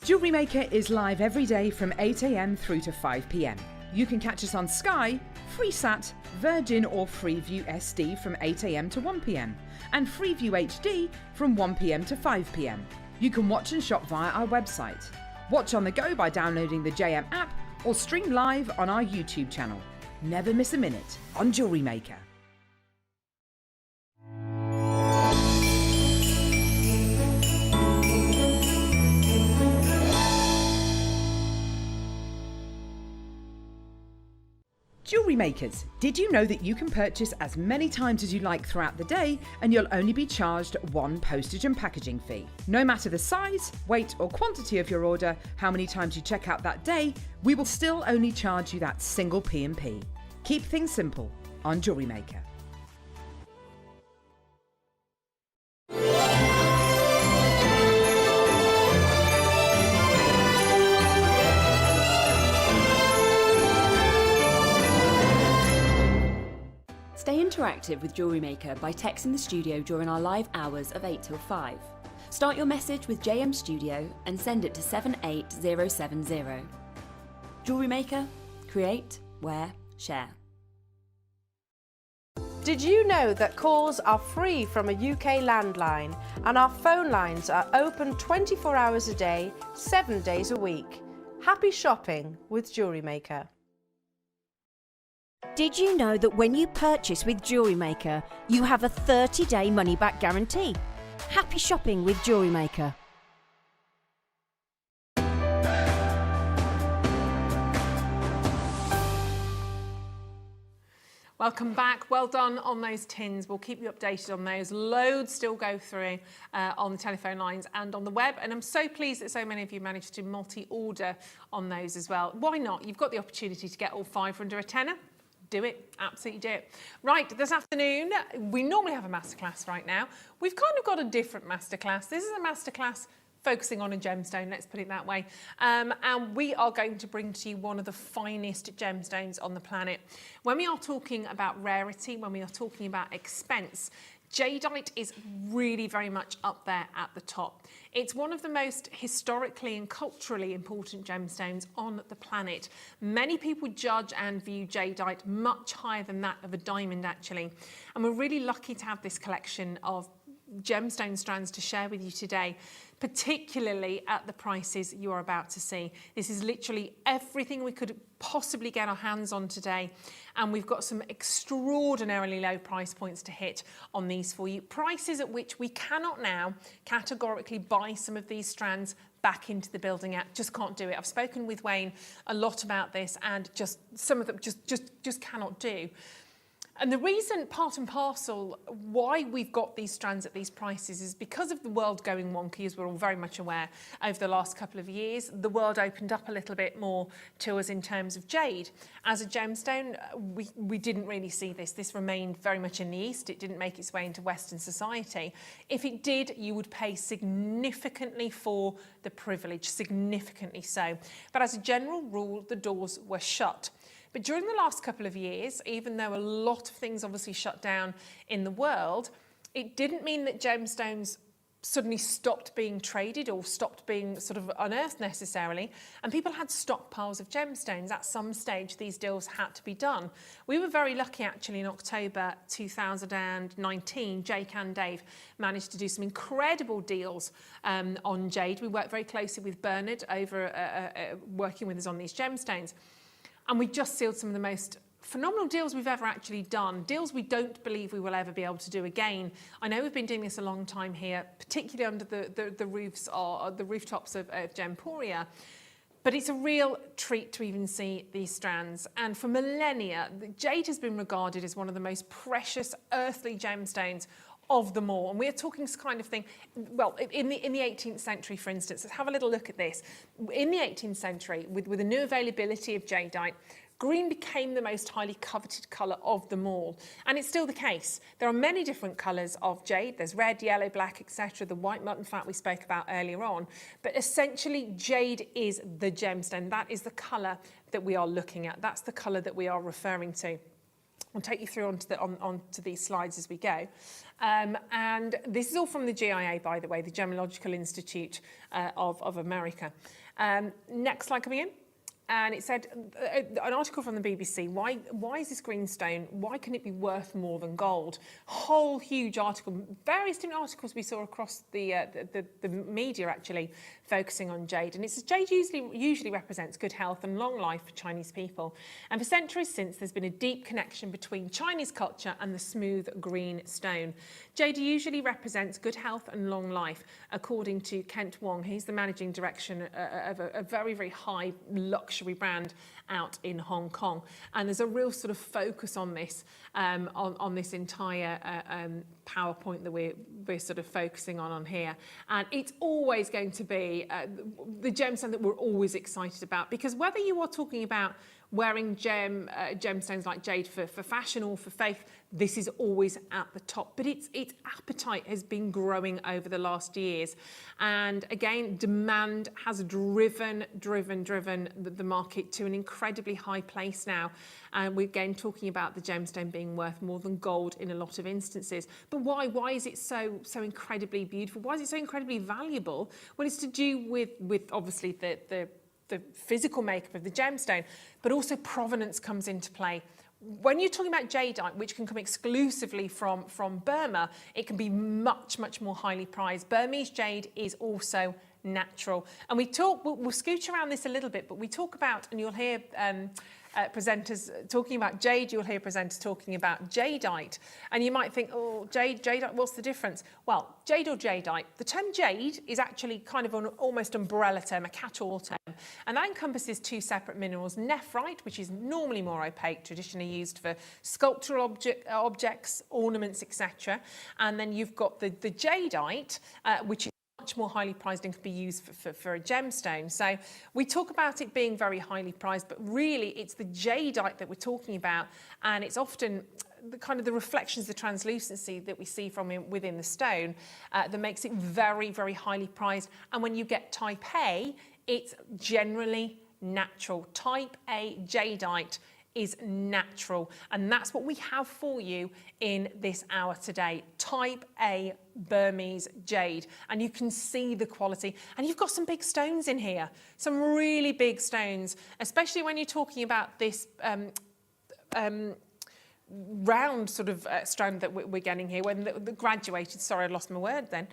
Jewellery Maker is live every day from 8 AM through to 5 PM. You can catch us on Sky, Freesat, Virgin or Freeview SD from 8 AM to 1 PM and Freeview HD from 1 PM to 5 PM. You can watch and shop via our website. Watch on the go by downloading the JM app or stream live on our YouTube channel. Never miss a minute on Jewellery Maker. Jewellery makers, did you know that you can purchase as many times as you like throughout the day and you'll only be charged one postage and packaging fee? No matter the size, weight or quantity of your order, how many times you check out that day, we will still only charge you that single P&P. Keep things simple on Jewellery Maker. Stay interactive with Jewellery Maker by texting the studio during our live hours of 8 till 5. Start your message with JM Studio and send it to 78070. Jewellery Maker, create, wear, share. Did you know that calls are free from a UK landline and our phone lines are open 24 hours a day, 7 days a week? Happy shopping with Jewellery Maker. Did you know that when you purchase with Jewellery Maker, you have a 30-day money-back guarantee? Happy shopping with Jewellery Maker. Welcome back. Well done on those tins. We'll keep you updated on those. Loads still go through on the telephone lines and on the web. And I'm so pleased that so many of you managed to multi-order on those as well. Why not? You've got the opportunity to get all 5 for under a tenner. Do it. Absolutely do it. Right, this afternoon, we normally have a masterclass right now. We've kind of got a different masterclass. This is a masterclass focusing on a gemstone, let's put it that way. And we are going to bring to you one of the finest gemstones on the planet. When we are talking about rarity, when we are talking about expense, jadeite is really very much up there at the top. It's one of the most historically and culturally important gemstones on the planet. Many people judge and view jadeite much higher than that of a diamond, actually. And we're really lucky to have this collection of gemstone strands to share with you today, particularly at the prices you are about to see. This is literally everything we could possibly get our hands on today, and we've got some extraordinarily low price points to hit on these for you. Prices at which we cannot now categorically buy some of these strands back into the building at. Just can't do it. I've spoken with Wayne a lot about this, and just some of them just cannot do. And the reason, part and parcel, why we've got these strands at these prices is because of the world going wonky, as we're all very much aware, over the last couple of years. The world opened up a little bit more to us in terms of jade. As a gemstone, we didn't really see this. This remained very much in the East. It didn't make its way into Western society. If it did, you would pay significantly for the privilege, significantly so. But as a general rule, the doors were shut. But during the last couple of years, even though a lot of things obviously shut down in the world, it didn't mean that gemstones suddenly stopped being traded or stopped being sort of unearthed necessarily, and people had stockpiles of gemstones. At some stage, these deals had to be done. We were very lucky actually in October 2019, Jake and Dave managed to do some incredible deals on jade. We worked very closely with Bernard over working with us on these gemstones. And we just sealed some of the most phenomenal deals we've ever actually done, deals we don't believe we will ever be able to do again. I know we've been doing this a long time here, particularly under the roofs or the rooftops of Gemporia, but it's a real treat to even see these strands. And for millennia, jade has been regarded as one of the most precious earthly gemstones of them all. And we're talking this kind of thing, well, in the 18th century, for instance. Let's have a little look at this. In the 18th century, with the new availability of jadeite, green became the most highly coveted colour of them all. And it's still the case. There are many different colours of jade. There's red, yellow, black, etc. The white mutton fat we spoke about earlier on. But essentially, jade is the gemstone. That is the colour that we are looking at. That's the colour that we are referring to. I'll take you through onto these slides as we go. And this is all from the GIA, by the way, the Gemological Institute of America. Next slide coming in. And it said, an article from the BBC, why is this green stone, why can it be worth more than gold? Whole huge article, various different articles we saw across the media actually focusing on jade. And it says jade usually represents good health and long life for Chinese people. And for centuries since, there's been a deep connection between Chinese culture and the smooth green stone. Jade usually represents good health and long life, according to Kent Wong. He's the managing director of a very, very high luxury brand out in Hong Kong, and there's a real sort of focus on this on this entire PowerPoint that we're sort of focusing on here, and it's always going to be the gemstone that we're always excited about, because whether you are talking about wearing gemstones like jade for fashion or for faith, this is always at the top. But its appetite has been growing over the last years. And again, demand has driven the market to an incredibly high place now. And we're again talking about the gemstone being worth more than gold in a lot of instances. But why? Why is it so incredibly beautiful? Why is it so incredibly valuable? Well, it's to do with obviously the physical makeup of the gemstone, but also provenance comes into play. When you're talking about jadeite, which can come exclusively from Burma, it can be much more highly prized. Burmese jade is also natural. And we'll scooch around this a little bit, but we talk about, and you'll hear presenters talking about jade, you'll hear presenters talking about jadeite. And you might think, oh, jadeite, what's the difference? Well, jade or jadeite, the term jade is actually kind of an almost umbrella term, a catch-all term. And that encompasses two separate minerals, nephrite, which is normally more opaque, traditionally used for sculptural objects, ornaments, etc. And then you've got the jadeite, which is much more highly prized and can be used for a gemstone. So we talk about it being very highly prized, but really it's the jadeite that we're talking about, and it's often the reflections, the translucency that we see from within the stone that makes it very, very highly prized. And when you get type A, it's generally natural. Type A jadeite is natural, and that's what we have for you in this hour today. Type A Burmese jade, and you can see the quality, and you've got some big stones in here, some really big stones, especially when you're talking about this round sort of strand that we're getting here, when the graduated, sorry, I lost my word then,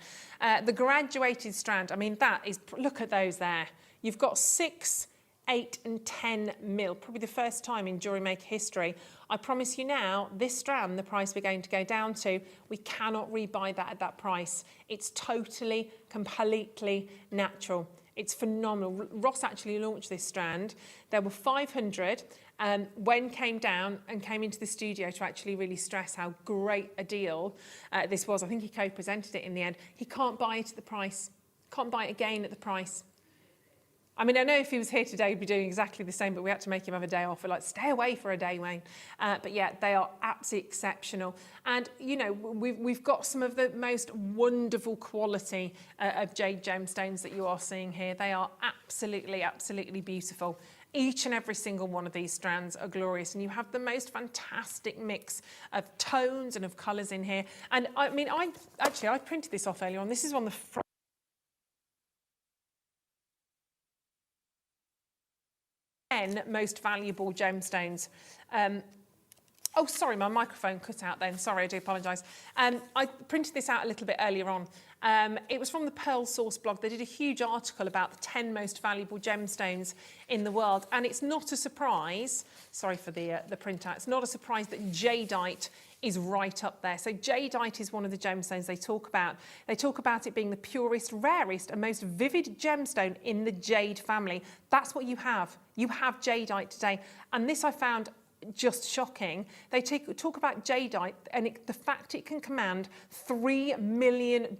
the graduated strand. I mean, that is, look at those there. You've got 6, 8 and 10 mil, probably the first time in Jewellery Maker history. I promise you now, this strand, the price we're going to go down to, we cannot rebuy that at that price. It's totally, completely natural. It's phenomenal. Ross actually launched this strand. There were 500. Wen came down and came into the studio to actually really stress how great a deal this was. I think he co-presented it in the end. He can't buy it at the price. Can't buy it again at the price. I mean, I know if he was here today, he'd be doing exactly the same, but we had to make him have a day off. We're like, stay away for a day, Wayne. But yeah, they are absolutely exceptional. And, you know, we've got some of the most wonderful quality of jade gemstones that you are seeing here. They are absolutely, absolutely beautiful. Each and every single one of these strands are glorious, and you have the most fantastic mix of tones and of colours in here. And I mean, I printed this off earlier on. This is on the front. Most valuable gemstones. Oh, sorry, my microphone cut out then. Sorry, I do apologise. I printed this out a little bit earlier on. It was from the Pearl Source blog. They did a huge article about the 10 most valuable gemstones in the world. And it's not a surprise, sorry for the printout, it's not a surprise that jadeite is right up there. So jadeite is one of the gemstones they talk about. They talk about it being the purest, rarest and most vivid gemstone in the jade family. That's what you have. You have jadeite today. And this I found just shocking. They talk about jadeite and the fact it can command $3 million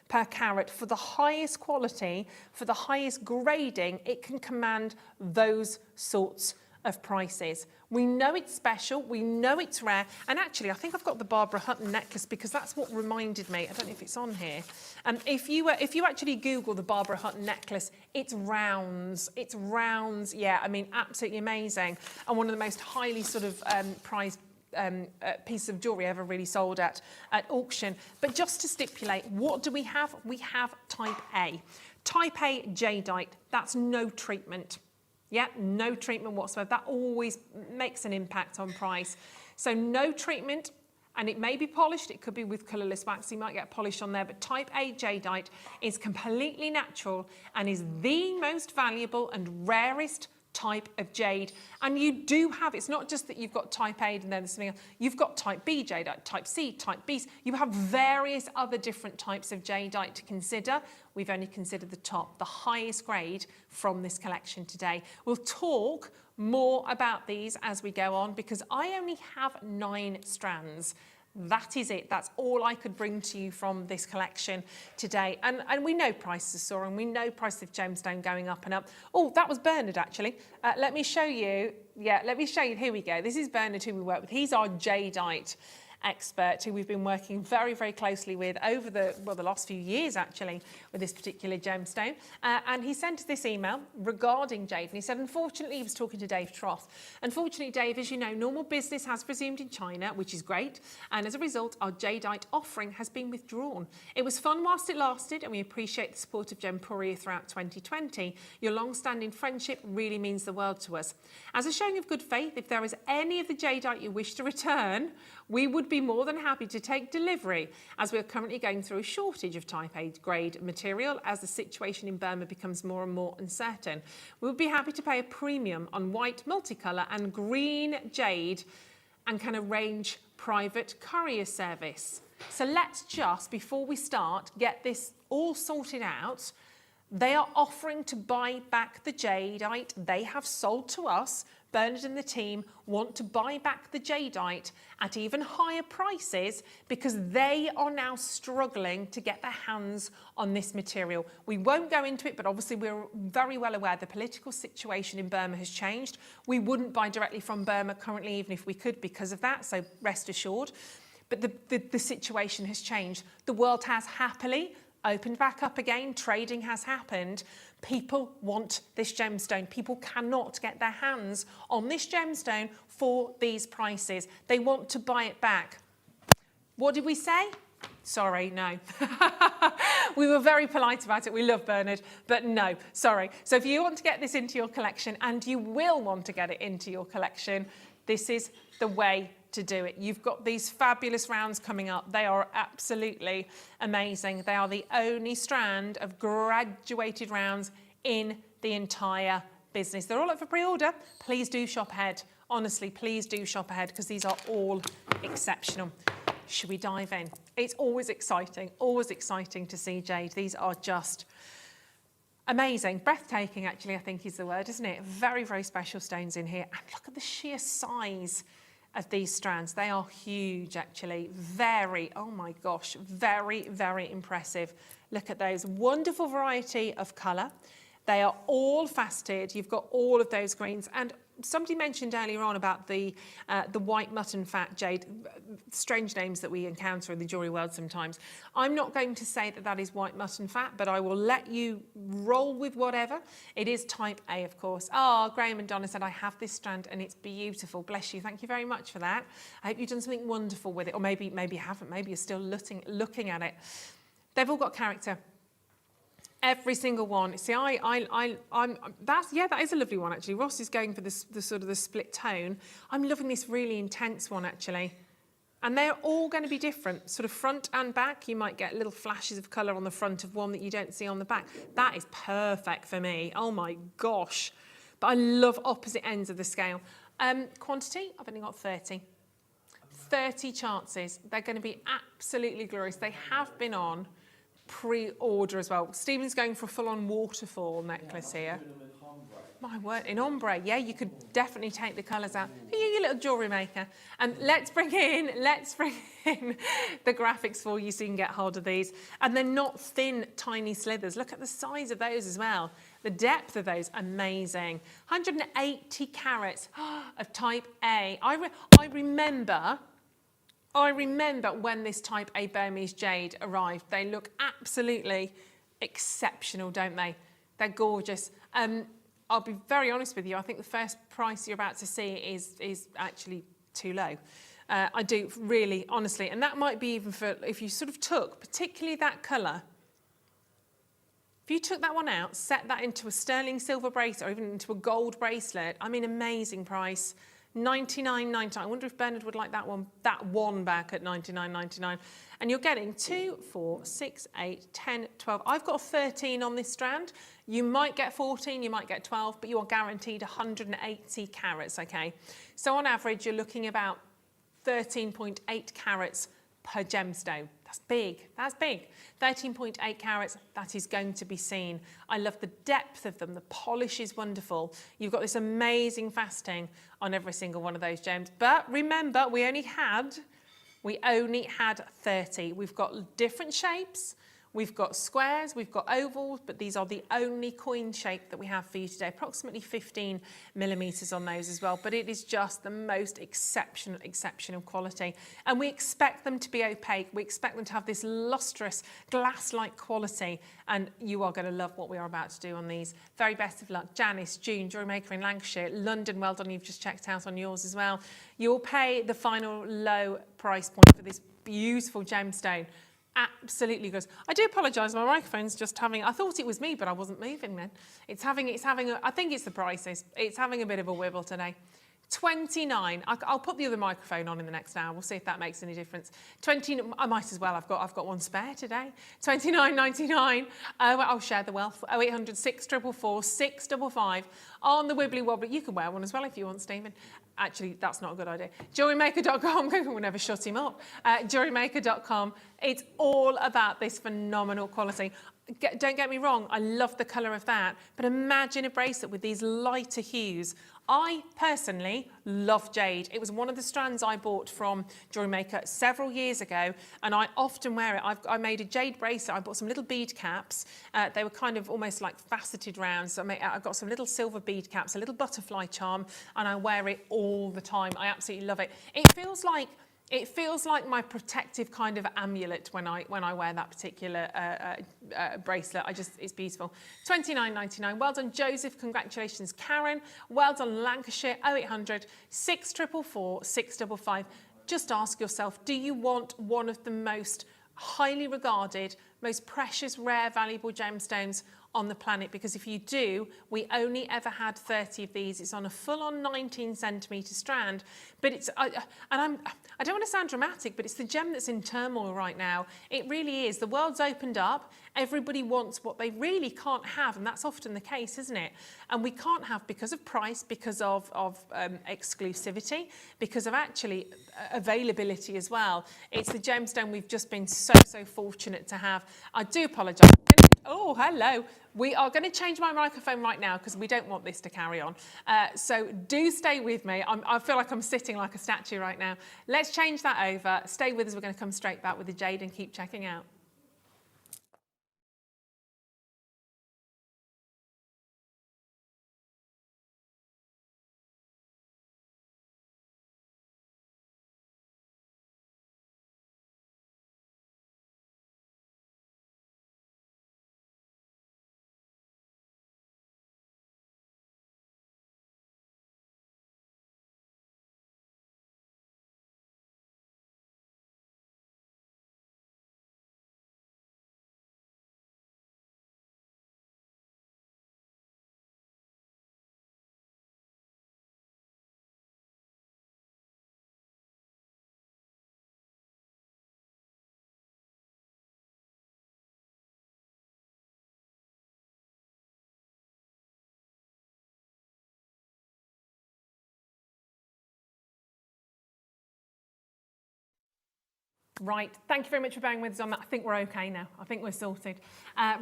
per carat for the highest quality, for the highest grading, it can command those sorts of prices. We know it's special, we know it's rare, and actually I think I've got the Barbara Hutton necklace because that's what reminded me. I don't know if it's on here. If you actually Google the Barbara Hutton necklace, it's rounds, yeah, I mean, absolutely amazing, and one of the most highly sort of prized piece of jewellery ever really sold at auction. But just to stipulate, what do we have? We have type A. Type A jadeite, that's no treatment. Yeah, no treatment whatsoever. That always makes an impact on price. So no treatment, and it may be polished. It could be with colourless wax. You might get polish on there, but type A jadeite is completely natural and is the most valuable and rarest type of jade. And you do have, it's not just that you've got type A and then there's something else. You've got type B jadeite, type C, type B. You have various other different types of jadeite to consider. We've only considered the top, the highest grade from this collection today. We'll talk more about these as we go on because I only have 9 strands. That is it. That's all I could bring to you from this collection today. And we know prices are soaring. We know prices of gemstone going up and up. Oh, that was Bernard, actually. Let me show you. Yeah, let me show you. Here we go. This is Bernard, who we work with. He's our jadeite expert who we've been working very, very closely with over the last few years, actually, with this particular gemstone. And he sent us this email regarding jade. And he said, unfortunately, he was talking to Dave Troth. Unfortunately, Dave, as you know, normal business has resumed in China, which is great. And as a result, our jadeite offering has been withdrawn. It was fun whilst it lasted, and we appreciate the support of Gemporia throughout 2020. Your long-standing friendship really means the world to us. As a showing of good faith, if there is any of the jadeite you wish to return, we would be more than happy to take delivery, as we are currently going through a shortage of type A grade material as the situation in Burma becomes more and more uncertain. We would be happy to pay a premium on white multicolour and green jade and can arrange private courier service. So let's just, before we start, get this all sorted out. They are offering to buy back the jadeite they have sold to us. Bernard and the team want to buy back the jadeite at even higher prices because they are now struggling to get their hands on this material. We won't go into it, but obviously we're very well aware the political situation in Burma has changed. We wouldn't buy directly from Burma currently, even if we could, because of that, so rest assured. But the situation has changed. The world has happily opened back up again. Trading has happened. People want this gemstone. People cannot get their hands on this gemstone for these prices. They want to buy it back. What did we say? Sorry, no. We were very polite about it. We love Bernard, but no, sorry. So if you want to get this into your collection, and you will want to get it into your collection, this is the way to do it. You've got these fabulous rounds coming up. They are absolutely amazing. They are the only strand of graduated rounds in the entire business. They're all up for pre-order. Please do shop ahead. Honestly, please do shop ahead because these are all exceptional. Should we dive in? It's always exciting to see jade. These are just amazing, breathtaking actually, I think is the word, isn't it? Very, very special stones in here. And look at the sheer size of these strands. They are huge actually. Very, oh my gosh, very, very impressive. Look at those. Wonderful variety of colour. They are all faceted. You've got all of those greens. And somebody mentioned earlier on about the white mutton fat jade, strange names that we encounter in the jewellery world sometimes. I'm not going to say that that is white mutton fat, but I will let you roll with whatever. It is type A, of course. Oh, Graham and Donna said, I have this strand and it's beautiful. Bless you. Thank you very much for that. I hope you've done something wonderful with it, or maybe you haven't. Maybe you're still looking at it. They've all got character. Every single one. See, that is a lovely one actually. Ross is going for the sort of the split tone. I'm loving this really intense one actually. And they're all going to be different, sort of front and back. You might get little flashes of colour on the front of one that you don't see on the back. That is perfect for me. Oh my gosh. But I love opposite ends of the scale. Quantity, I've only got 30. 30 chances. They're going to be absolutely glorious. They have been on pre-order as well. Stephen's going for a full-on waterfall necklace here. My word, in ombre, yeah, you could definitely take the colours out. You little jewellery maker. And let's bring in the graphics for you so you can get hold of these. And they're not thin, tiny slithers. Look at the size of those as well. The depth of those, amazing. 180 carats of type A. I remember when this type A Burmese jade arrived. They look absolutely exceptional, don't they? They're gorgeous. I'll be very honest with you. I think the first price you're about to see is actually too low. I do really, honestly, and that might be even for if you sort of took, particularly that colour. If you took that one out, set that into a sterling silver bracelet or even into a gold bracelet, I mean, amazing price. $99.99. I wonder if Bernard would like that one back at $99.99. And you're getting 2, 4, 6, 8, 10, 12. I've got 13 on this strand. You might get 14, you might get 12, but you are guaranteed 180 carats, okay? So on average, you're looking about 13.8 carats per gemstone. That's big, that's big. 13.8 carats, that is going to be seen. I love the depth of them, the polish is wonderful. You've got this amazing faceting on every single one of those gems. But remember, we only had 30. We've got different shapes, we've got squares, we've got ovals, but these are the only coin shape that we have for you today. Approximately 15 millimeters on those as well, but it is just the most exceptional quality. And we expect them to be opaque. We expect them to have this lustrous glass-like quality, and you are going to love what we are about to do on these. Very best of luck. Janice, June, Jewellery Maker in Lancashire, London, well done, you've just checked out on yours as well. You'll pay the final low price point for this beautiful gemstone. Absolutely good. I do apologise, my microphone's just having, I thought it was me, but I wasn't moving then. It's having I think it's the prices. It's having a bit of a wibble today. 29. I'll put the other microphone on in the next hour. We'll see if that makes any difference. 20. I might as well. I've got one spare today. 29.99. I'll share the wealth. 0800 644 655 on the wibbly wobbly. You can wear one as well if you want, Stephen. Actually, that's not a good idea. JewelleryMaker.com. We'll never shut him up. JewelleryMaker.com. It's all about this phenomenal quality. don't get me wrong, I love the colour of that, but imagine a bracelet with these lighter hues. I personally love jade. It was one of the strands I bought from Jewellery Maker several years ago, and I often wear it. I made a jade bracelet. I bought some little bead caps. They were kind of almost like faceted rounds. So I got some little silver bead caps, a little butterfly charm, and I wear it all the time. I absolutely love it. It feels like my protective kind of amulet when I wear that particular bracelet. It's beautiful. $29.99. Well done, Joseph. Congratulations, Karen. Well done, Lancashire. 0800 644 655. Just ask yourself, do you want one of the most highly regarded, most precious, rare, valuable gemstones on the planet? Because if you do, we only ever had 30 of these. It's on a full-on 19-centimetre strand, but I don't want to sound dramatic, but it's the gem that's in turmoil right now. It really is. The world's opened up. Everybody wants what they really can't have, and that's often the case, isn't it? And we can't have because of price, because of exclusivity, because of actually availability as well. It's the gemstone we've just been so fortunate to have. I do apologise. Oh, hello. We are going to change my microphone right now because we don't want this to carry on. So do stay with me. I feel like I'm sitting like a statue right now. Let's change that over. Stay with us. We're going to come straight back with the jade and keep checking out. Right, thank you very much for bearing with us on that. I think we're okay now. I think we're sorted.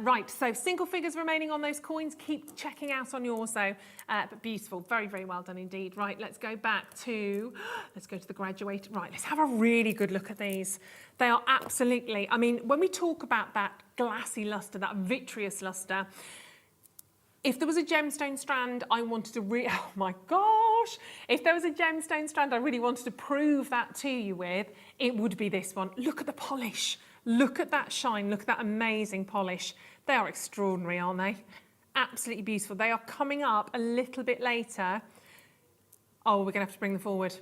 Right, so single figures remaining on those coins. Keep checking out on yours though. But beautiful, very, very well done indeed. Right, let's go back to, let's go to the graduate. Right, let's have a really good look at these. They are absolutely, I mean, when we talk about that glassy luster, that vitreous luster, if there was a gemstone strand I wanted to oh my gosh, if there was a gemstone strand I really wanted to prove that to you with, it would be this one. Look at the polish. Look at that shine. Look at that amazing polish. They are extraordinary, aren't they? Absolutely beautiful. They are coming up a little bit later. Oh, we're going to have to bring them forward.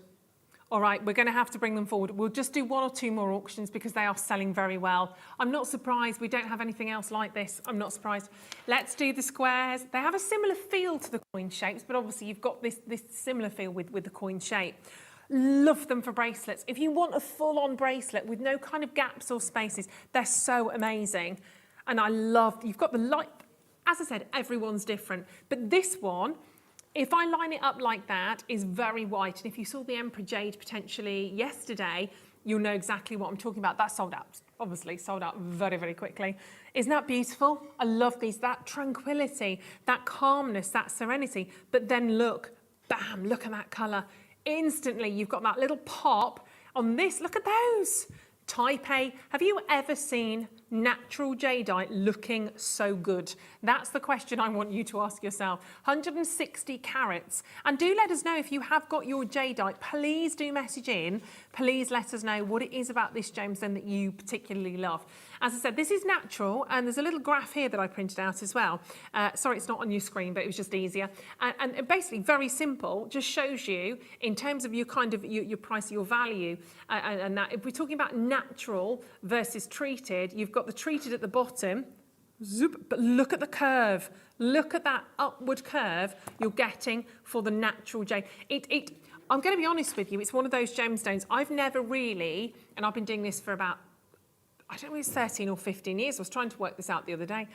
All right, we're going to have to bring them forward. We'll just do one or two more auctions because they are selling very well. I'm not surprised we don't have anything else like this. I'm not surprised. Let's do the squares. They have a similar feel to the coin shapes, but obviously you've got this similar feel with the coin shape. Love them for bracelets. If you want a full-on bracelet with no kind of gaps or spaces, they're so amazing. And I love, you've got the light, as I said, everyone's different. But this one, if I line it up like that, is very white. And if you saw the Emperor Jade potentially yesterday, you'll know exactly what I'm talking about. That sold out, obviously, sold out very, very quickly. Isn't that beautiful? I love these, that tranquility, that calmness, that serenity. But then look, bam, look at that colour. Instantly, you've got that little pop on this. Look at those. Type A. Have you ever seen natural jadeite looking so good? That's the question I want you to ask yourself. 160 carats. And do let us know if you have got your jadeite. Please do message in. Please let us know what it is about this gemstone that you particularly love. As I said, this is natural, and there's a little graph here that I printed out as well. Sorry, it's not on your screen, but it was just easier. And basically, very simple, just shows you in terms of your kind of your price, your value, and that. If we're talking about natural versus treated, you've got the treated at the bottom. Zoop, but look at the curve. Look at that upward curve you're getting for the natural jade. I'm going to be honest with you, it's one of those gemstones I've never really, and I've been doing this for about, I don't know, it's 13 or 15 years. I was trying to work this out the other day.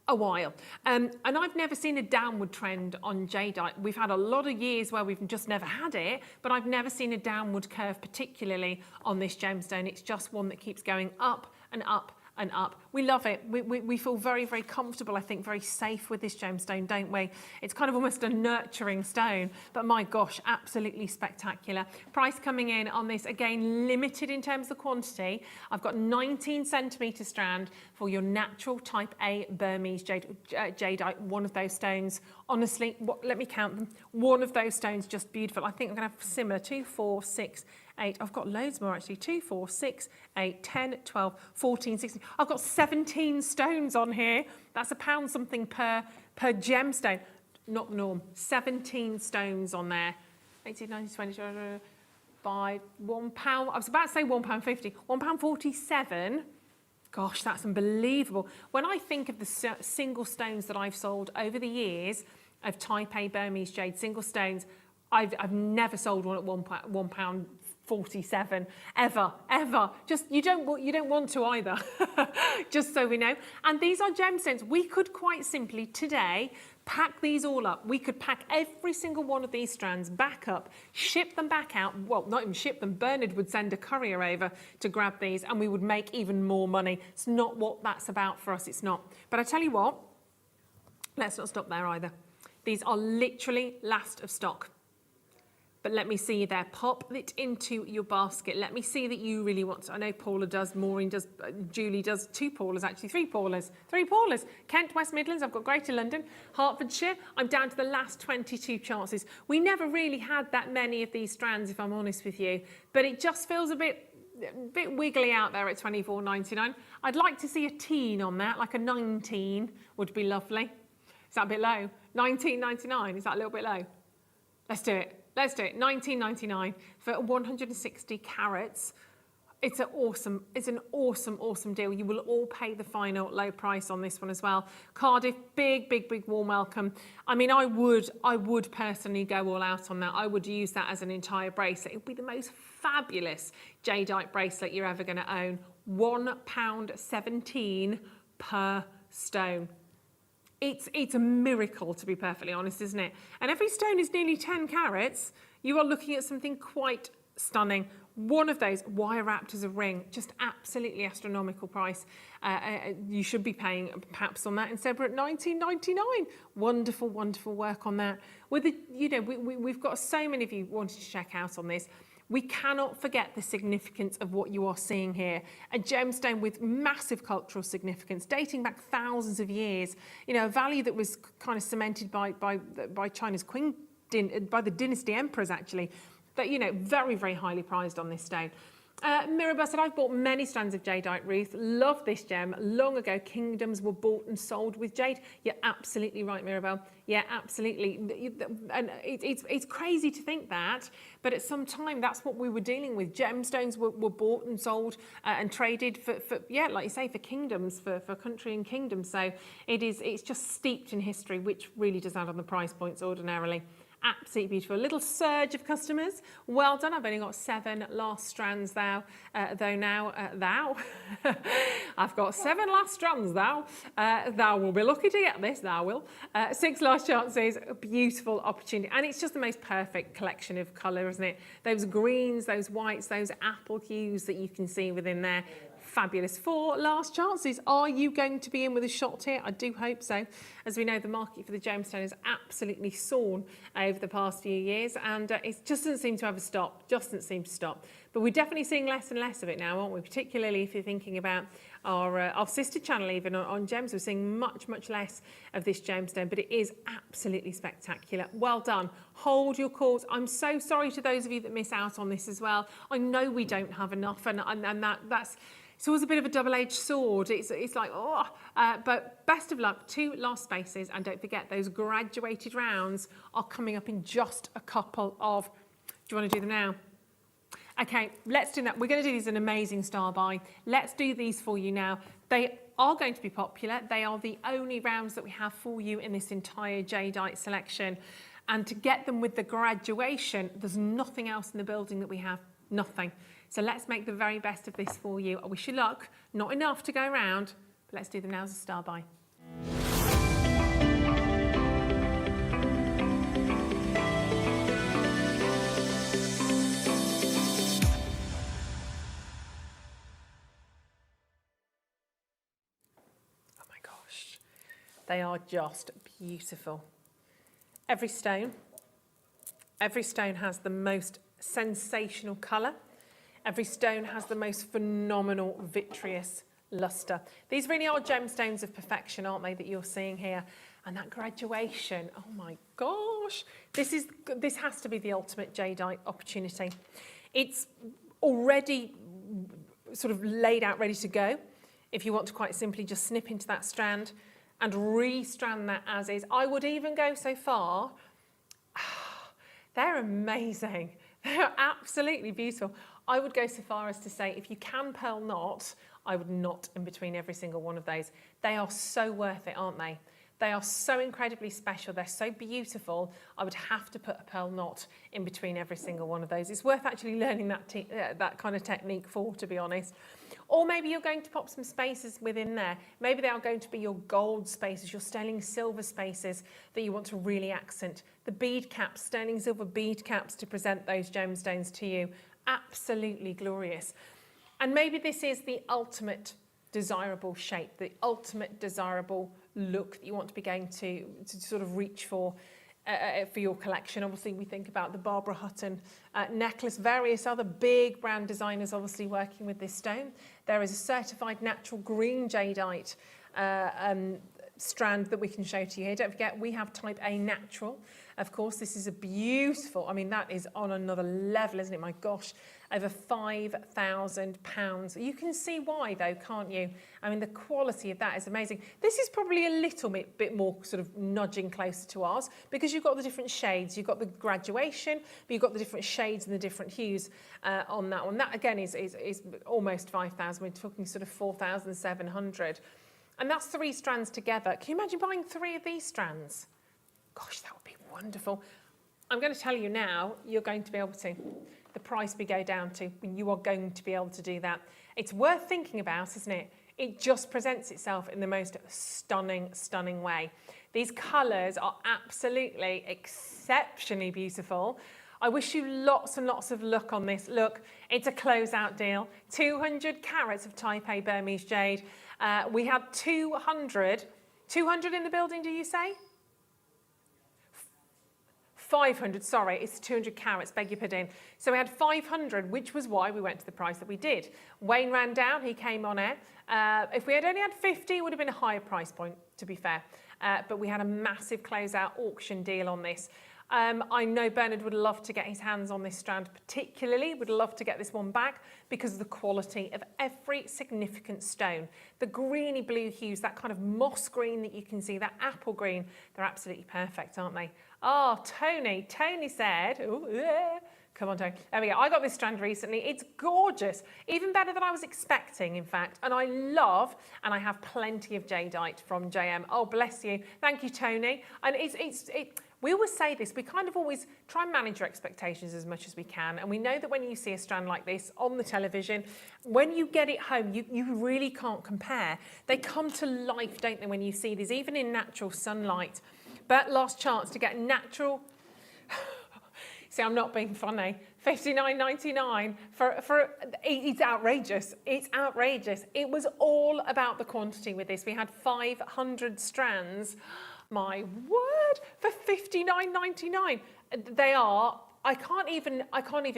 A while. And I've never seen a downward trend on jadeite. We've had a lot of years where we've just never had it, but I've never seen a downward curve, particularly on this gemstone. It's just one that keeps going up and up and up, We love it. We feel very, very comfortable, I think, very safe with this gemstone, don't we? It's kind of almost a nurturing stone, but my gosh, absolutely spectacular. Price coming in on this, again, limited in terms of quantity. I've got 19 centimetre strand for your natural type A Burmese jadeite, one of those stones. Honestly, let me count them. One of those stones, just beautiful. I think I'm going to have similar, 2, 4, 6, 8. I've got loads more actually. 2, 4, 6, 8, 10, 12, 14, 16. I've got 17 stones on here. That's £1 something per gemstone. Not the norm. 17 stones on there. 18, 19, 20, by £1. I was about to say £1.50. £1.47. Gosh, that's unbelievable. When I think of the single stones that I've sold over the years of type A Burmese jade, single stones, I've never sold one at £1.47 ever. Just you don't want to either. Just so we know. And these are gemstones. We could quite simply today pack these all up. We could pack every single one of these strands back up, ship them back out. Well, not even ship them. Bernard would send a courier over to grab these and we would make even more money. It's not what that's about for us. It's not. But I tell you what, let's not stop there either. These are literally last of stock. But let me see you there. Pop it into your basket. Let me see that you really want to. I know Paula does, Maureen does, Julie does, 2 Paulas actually, 3 Paulas. 3 Paulas. Kent, West Midlands, I've got Greater London, Hertfordshire. I'm down to the last 22 chances. We never really had that many of these strands, if I'm honest with you. But it just feels a bit wiggly out there at $24.99. I'd like to see a teen on that, like a 19 would be lovely. Is that a bit low? $19.99, is that a little bit low? Let's do it. Let's do it. $19.99 for 160 carats. It's an awesome deal. You will all pay the final low price on this one as well. Cardiff, big warm welcome. I mean, I would personally go all out on that. I would use that as an entire bracelet. It would be the most fabulous jadeite bracelet you're ever going to own. £1.17 per stone. It's a miracle, to be perfectly honest, isn't it? And every stone is nearly 10 carats. You are looking at something quite stunning. One of those wire wrapped as a ring, just absolutely astronomical price. You should be paying perhaps on that instead. We're at $19.99. Wonderful work on that. With the, we've got so many of you wanting to check out on this. We cannot forget the significance of what you are seeing here. A gemstone with massive cultural significance, dating back thousands of years. A value that was kind of cemented by China's queen, by the dynasty emperors actually. But, very highly prized on this stone. Mirabelle said, I've bought many strands of jadeite, Ruth. Love this gem. Long ago, kingdoms were bought and sold with jade. You're absolutely right, Mirabelle. Yeah, absolutely. And it's crazy to think that, but at some time, that's what we were dealing with. Gemstones were bought and sold and traded for, like you say, for kingdoms, for country and kingdom. So it's just steeped in history, which really does add on the price points ordinarily. Absolutely beautiful. A little surge of customers. Well done. I've only got 7 last strands though now. I've got 7 last strands thou. Thou will be lucky to get this, thou will. 6 last chances. A beautiful opportunity. And it's just the most perfect collection of colour, isn't it? Those greens, those whites, those apple hues that you can see within there. Fabulous. 4 last chances. Are you going to be in with a shot here? I do hope so. As we know, the market for the gemstone has absolutely soared over the past few years, and it just doesn't seem to ever stop. Just doesn't seem to stop. But we're definitely seeing less and less of it now, aren't we? Particularly if you're thinking about our sister channel, even on gems, we're seeing much less of this gemstone, but it is absolutely spectacular. Well done. Hold your calls. I'm so sorry to those of you that miss out on this as well. I know we don't have enough, and that's. It's always a bit of a double-edged sword. It's like, but best of luck. 2 last spaces. And don't forget, those graduated rounds are coming up in just a couple of... Do you want to do them now? Okay, let's do that. We're going to do these in amazing style by. Let's do these for you now. They are going to be popular. They are the only rounds that we have for you in this entire jadeite selection. And to get them with the graduation, there's nothing else in the building that we have. Nothing. So let's make the very best of this for you. I wish you luck. Not enough to go around, but let's do them now as a star buy. They are just beautiful. Every stone has the most sensational colour. Every stone has the most phenomenal vitreous luster. These really are gemstones of perfection, aren't they, that you're seeing here? And that graduation, oh my gosh, this has to be the ultimate jadeite opportunity. It's already sort of laid out, ready to go. If you want to quite simply just snip into that strand and re-strand that as is. I would even go so far, they're amazing. They're absolutely beautiful. I would go so far as to say, if you can pearl knot, I would knot in between every single one of those. They are so worth it, aren't they? They are so incredibly special. They're so beautiful. I would have to put a pearl knot in between every single one of those. It's worth actually learning that kind of technique for, to be honest. Or maybe you're going to pop some spaces within there. Maybe they are going to be your gold spaces, your sterling silver spaces that you want to really accent. The bead caps, sterling silver bead caps to present those gemstones to you. Absolutely glorious. And maybe this is the ultimate desirable shape, the ultimate desirable look that you want to be going to sort of reach for your collection. Obviously, we think about the Barbara Hutton necklace, various other big brand designers obviously working with this stone. There is a certified natural green jadeite strand that we can show to you here. Don't forget, we have type A natural. Of course, this is a beautiful, I mean, that is on another level, isn't it? My gosh, over £5,000. You can see why, though, can't you? I mean, the quality of that is amazing. This is probably a little bit more sort of nudging closer to ours because you've got the different shades. You've got the graduation, but you've got the different shades and the different hues on that one. That, again, is almost 5,000. We're talking sort of 4,700. And that's 3 strands together. Can you imagine buying 3 of these strands? Gosh, that would be wonderful. I'm going to tell you now, you're going to be able to. The price we go down to, you are going to be able to do that. It's worth thinking about, isn't it? It just presents itself in the most stunning, stunning way. These colours are absolutely exceptionally beautiful. I wish you lots and lots of luck on this. Look, it's a closeout deal. 200 carats of Type A Burmese jade. We had 200 in the building, do you say? 500, sorry, it's 200 carats, beg your pardon. So we had 500, which was why we went to the price that we did. Wayne ran down, he came on air. If we had only had 50, it would have been a higher price point, to be fair. But we had a massive closeout auction deal on this. I know Bernard would love to get his hands on this strand, particularly would love to get this one back because of the quality of every significant stone. The greeny blue hues, that kind of moss green that you can see, that apple green, they're absolutely perfect, aren't they? Oh, Tony said, oh, yeah. Come on, Tony. There we go. I got this strand recently. It's gorgeous. Even better than I was expecting, in fact. And I love, and I have plenty of jadeite from JM. Oh, bless you. Thank you, Tony. And we always say this, we kind of always try and manage your expectations as much as we can. And we know that when you see a strand like this on the television, when you get it home, you really can't compare. They come to life, don't they, when you see these, even in natural sunlight. But last chance to get natural... See, I'm not being funny. $59.99 for it's outrageous. It's outrageous. It was all about the quantity with this. We had 500 strands. My word, for $59.99. They are. I can't even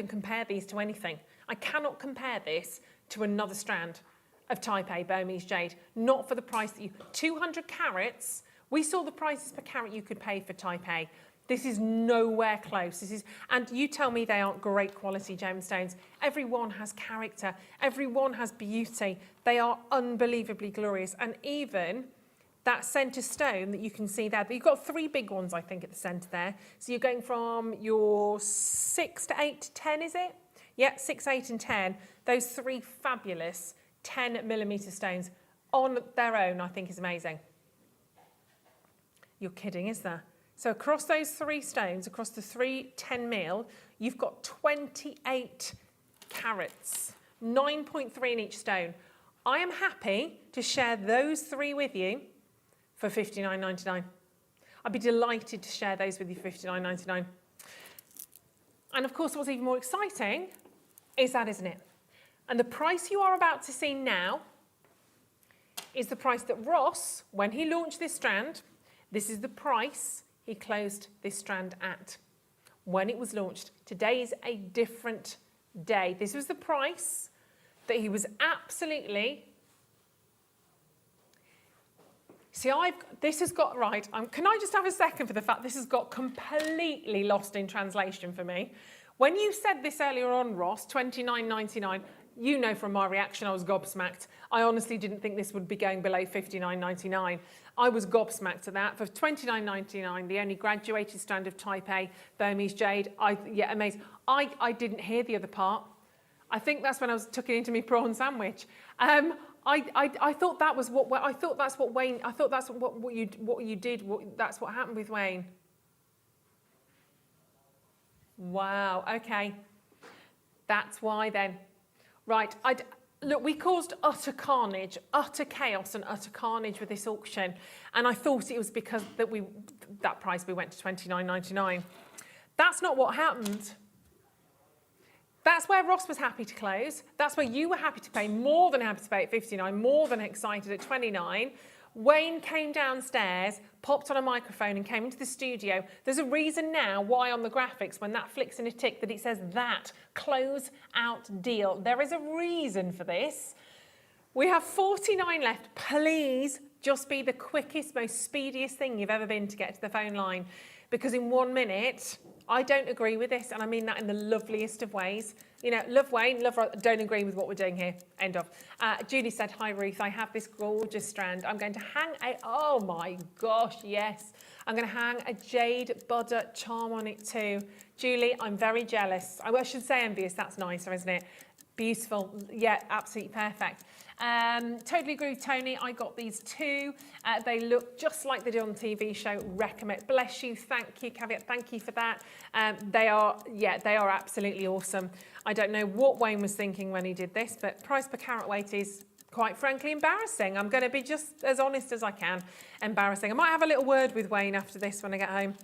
compare these to anything. I cannot compare this to another strand of Type A Burmese jade. Not for the price that 200 carats. We saw the prices per carat you could pay for Type A. This is nowhere close. And you tell me they aren't great quality gemstones. Every one has character. Every one has beauty. They are unbelievably glorious. And even that centre stone that you can see there, you've got 3 big ones, I think, at the centre there. So you're going from your 6 to 8 to 10, is it? Yeah, 6, 8 and 10. Those 3 fabulous 10mm stones on their own, I think, is amazing. You're kidding, is there? So across those 3 stones, across the 3 10mm, you've got 28 carats, 9.3 in each stone. I am happy to share those 3 with you for $59.99. I'd be delighted to share those with you for $59.99. And of course, what's even more exciting is that, isn't it? And the price you are about to see now is the price that Ross, when he launched this strand, this is the price he closed this strand at when it was launched. Today is a different day. This was the price that he was absolutely... See, this has got, right, can I just have a second for the fact this has got completely lost in translation for me. When you said this earlier on, Ross, $29.99, you know from my reaction I was gobsmacked. I honestly didn't think this would be going below $59.99. I was gobsmacked at that. For $29.99, the only graduated strand of Type A Burmese jade, yeah, amazing. I didn't hear the other part. I think that's when I was tucking into my prawn sandwich. I thought that was what, I thought that's what Wayne, I thought that's what you did, that's what happened with Wayne. Wow, okay. That's why then. Right, look, we caused utter carnage, utter chaos and utter carnage with this auction. And I thought it was because that price we went to $29.99. That's not what happened. That's where Ross was happy to close. That's where you were happy to pay, more than happy to pay at 59, more than excited at 29. Wayne came downstairs, popped on a microphone and came into the studio. There's a reason now why on the graphics, when that flicks in a tick, that it says that, close out deal. There is a reason for this. We have 49 left. Please just be the quickest, most speediest thing you've ever been to get to the phone line. Because in 1 minute, I don't agree with this, and I mean that in the loveliest of ways. You know, love Wayne, don't agree with what we're doing here. End of. Julie said, hi Ruth, I have this gorgeous strand. I'm going to hang oh my gosh, yes. I'm going to hang a jade butter charm on it too. Julie, I'm very jealous. I should say envious, that's nicer, isn't it? Beautiful, yeah, absolutely perfect. Totally agree with Tony. I got these too. They look just like they do on the TV show. Recommend. Bless you. Thank you. Caveat. Thank you for that. They are absolutely awesome. I don't know what Wayne was thinking when he did this, but price per carat weight is quite frankly embarrassing. I'm going to be just as honest as I can. Embarrassing. I might have a little word with Wayne after this when I get home,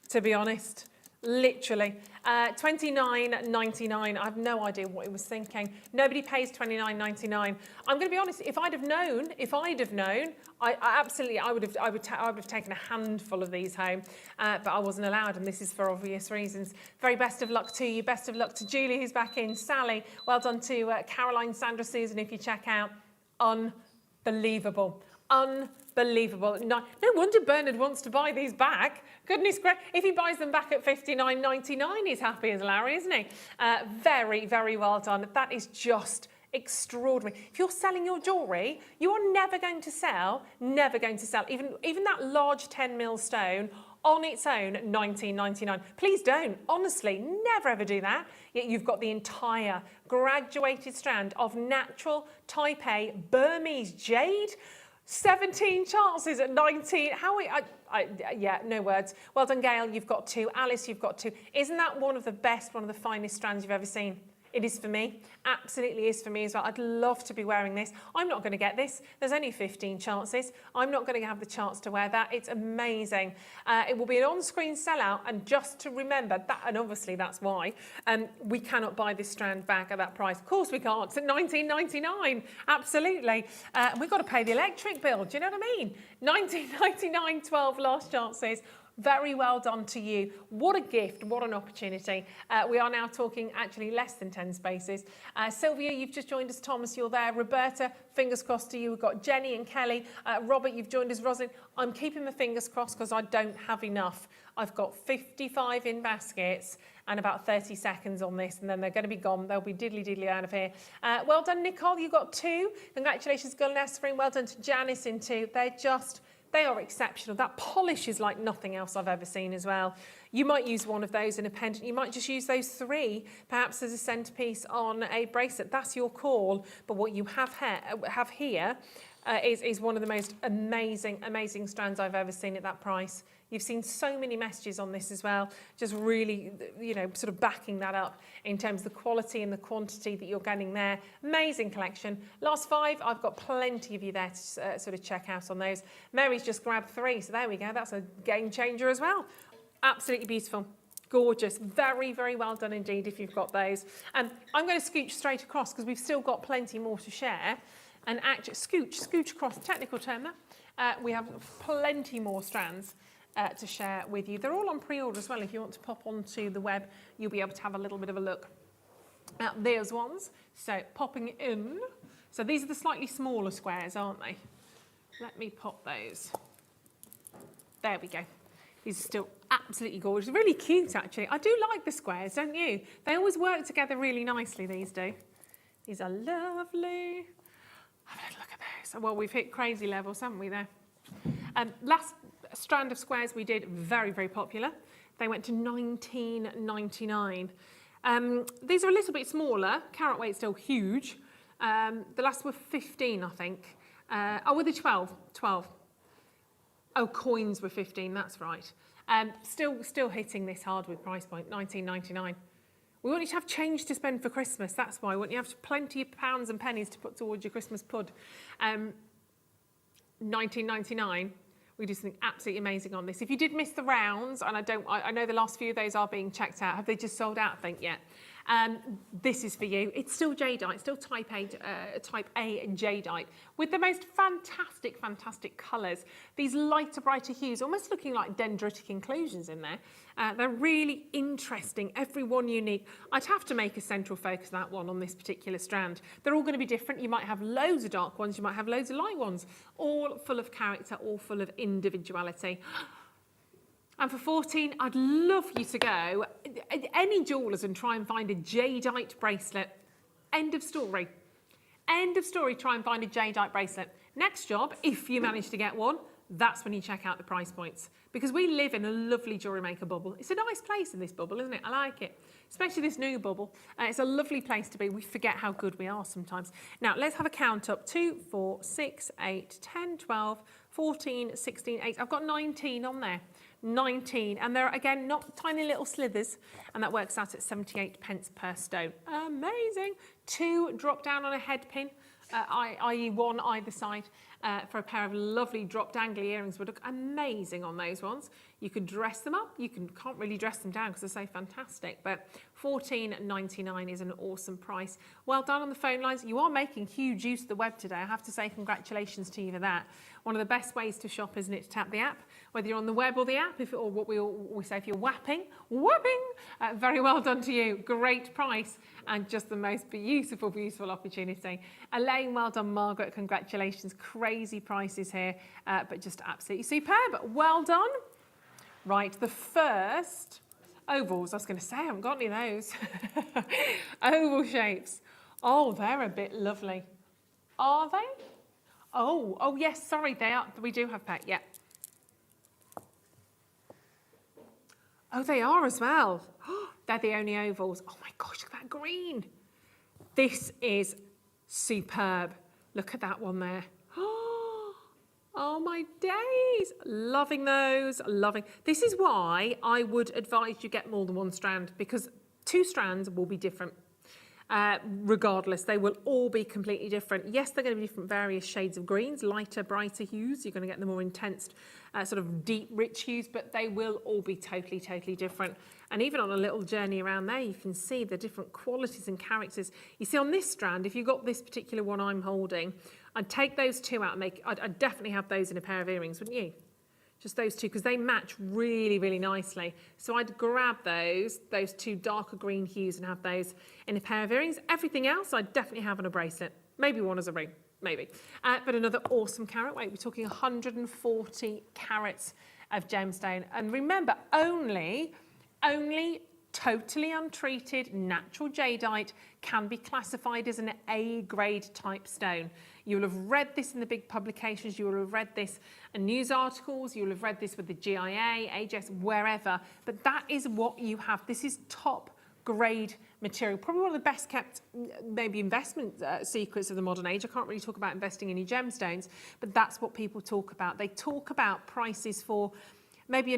to be honest. Literally. $29.99. I have no idea what he was thinking. Nobody pays $29.99. I'm going to be honest. If I'd have known, I would have taken a handful of these home, but I wasn't allowed, and this is for obvious reasons. Very best of luck to you. Best of luck to Julie, who's back in. Sally, well done to Caroline, Sandra, Susan. If you check out, unbelievable. Unbelievable. No wonder Bernard wants to buy these back. Goodness gracious. If he buys them back at $59.99, he's happy as Larry, isn't he? Very, very well done. That is just extraordinary. If you're selling your jewellery, you are never going to sell, even that large 10 mil stone on its own, $19.99. Please don't. Honestly, never ever do that. Yet you've got the entire graduated strand of natural Type A Burmese jade. 17 chances at 19. Yeah, no words. Well done, Gail. You've got two. Alice, you've got two. Isn't that one of the best, one of the finest strands you've ever seen? It is for me. Absolutely is for me as well. I'd love to be wearing this. I'm not going to get this. There's only 15 chances. I'm not going to have the chance to wear that. It's amazing. It will be an on-screen sellout, and just to remember that, and obviously that's why, we cannot buy this strand back at that price. Of course we can't. It's at $19.99. Absolutely. We've got to pay the electric bill. Do you know what I mean? $19.99, 12 last chances. Very well done to you. What a gift, what an opportunity. We are now talking actually less than 10 spaces. Sylvia, you've just joined us. Thomas, you're there. Roberta, fingers crossed to you. We've got Jenny and Kelly. Robert, you've joined us. Rosalind, I'm keeping my fingers crossed because I don't have enough. I've got 55 in baskets and about 30 seconds on this, and then they're going to be gone. They'll be diddly out of here. Well done, Nicole. You got two. Congratulations, Girl Nesrin. Well done to Janice in two. They are exceptional. That polish is like nothing else I've ever seen as well. You might use one of those in a pendant. You might just use those three, perhaps as a centerpiece on a bracelet. That's your call. But what you have here is one of the most amazing strands I've ever seen at that price. You've seen so many messages on this as well, just really, sort of backing that up in terms of the quality and the quantity that you're getting there. Amazing collection. Last five, I've got plenty of you there to sort of check out on those. Mary's just grabbed three, so there we go. That's a game changer as well. Absolutely beautiful. Gorgeous. Very, very well done indeed if you've got those. I'm going to scooch straight across because we've still got plenty more to share. And actually, scooch across, technical term there. We have plenty more strands to share with you. They're all on pre-order as well. If you want to pop onto the web, you'll be able to have a little bit of a look at those ones. So popping in. So these are the slightly smaller squares, aren't they? Let me pop those. There we go. These are still absolutely gorgeous. Really cute, actually. I do like the squares, don't you? They always work together really nicely, these do. These are lovely. Have a look at those. Well, we've hit crazy levels, haven't we, there? Last strand of squares we did, very, very popular. They went to $19.99. These are a little bit smaller. Carat weight still huge. The last were 15, I think. Were they 12? 12. Oh, coins were 15, that's right. Still hitting this hard with price point, $19.99. We want you to have change to spend for Christmas, that's why. We want you to have plenty of pounds and pennies to put towards your Christmas pud. $19.99. We do something absolutely amazing on this. If you did miss the rounds, and I know the last few of those are being checked out. Have they just sold out, I think, yet? This is for you. It's still jadeite, still type A jadeite, with the most fantastic, fantastic colours. These lighter, brighter hues, almost looking like dendritic inclusions in there. They're really interesting, every one unique. I'd have to make a central focus of that one on this particular strand. They're all going to be different. You might have loads of dark ones, you might have loads of light ones, all full of character, all full of individuality. And for 14, I'd love you to go any jewellers and try and find a jadeite bracelet. End of story. End of story, try and find a jadeite bracelet. Next job, if you manage to get one, that's when you check out the price points. Because we live in a lovely Jewellery Maker bubble. It's a nice place in this bubble, isn't it? I like it. Especially this new bubble. It's a lovely place to be. We forget how good we are sometimes. Now, let's have a count up. 2, 4, 6, 8, 10, 12, 14, 16, 8. I've got 19 on there. 19, and they're again not tiny little slithers, and that works out at 78 pence per stone. Amazing. 2 drop down on a head pin, i.e. one either side, for a pair of lovely drop dangly earrings. Would look amazing on those ones. You could dress them up. You can't really dress them down because they're so fantastic, but $14.99 is an awesome price. Well done on the phone lines. You are making huge use of the web today. I have to say congratulations to you for that. One of the best ways to shop, isn't it, to tap the app, whether you're on the web or the app, or what we say if you're whapping, very well done to you. Great price and just the most beautiful, beautiful opportunity. Elaine, well done. Margaret, congratulations. Crazy prices here, but just absolutely superb. Well done. Right, the first ovals, I was going to say, I haven't got any of those. Oval shapes. Oh, they're a bit lovely. Are they? Oh, yes, sorry, they are. We do have pet, yeah. Oh, they are as well. They're the only ovals. Oh my gosh, look at that green. This is superb. Look at that one there. Oh my days. Loving those, loving. This is why I would advise you get more than one strand, because 2 strands will be different. Regardless, they will all be completely different. Yes, they're going to be different, various shades of greens, lighter, brighter hues. You're going to get the more intense, sort of deep, rich hues, but they will all be totally, totally different. And even on a little journey around there, you can see the different qualities and characters. You see on this strand, if you got this particular one I'm holding, I'd take those 2 out and I'd definitely have those in a pair of earrings, wouldn't you? Just those 2, because they match really, really nicely. So I'd grab those 2 darker green hues and have those in a pair of earrings. Everything else I'd definitely have on a bracelet. Maybe one as a ring, maybe. But another awesome carat weight. We're talking 140 carats of gemstone. And remember, only totally untreated natural jadeite can be classified as an A-grade type stone. You will have read this in the big publications, you will have read this in news articles, you will have read this with the GIA, AJS, wherever, but that is what you have. This is top grade material, probably one of the best kept maybe investment secrets of the modern age. I can't really talk about investing in any gemstones, but that's what people talk about. They talk about prices for maybe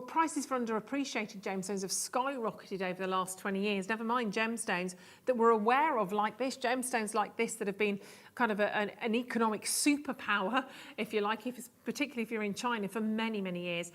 prices for underappreciated gemstones have skyrocketed over the last 20 years. Never mind gemstones that we're aware of like this, gemstones like this that have been kind of an economic superpower, if you like, particularly if you're in China for many, many years.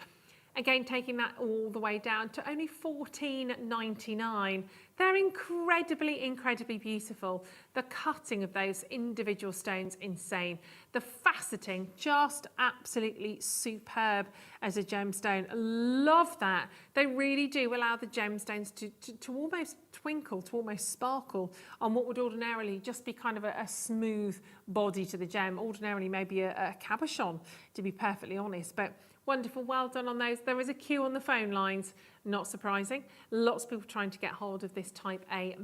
Again, taking that all the way down to only $14.99. They're incredibly, incredibly beautiful. The cutting of those individual stones, insane. The faceting, just absolutely superb as a gemstone. Love that. They really do allow the gemstones to almost twinkle, to almost sparkle on what would ordinarily just be kind of a smooth body to the gem. Ordinarily maybe a cabochon, to be perfectly honest. But wonderful, well done on those. There is a queue on the phone lines, not surprising. Lots of people trying to get hold of this type A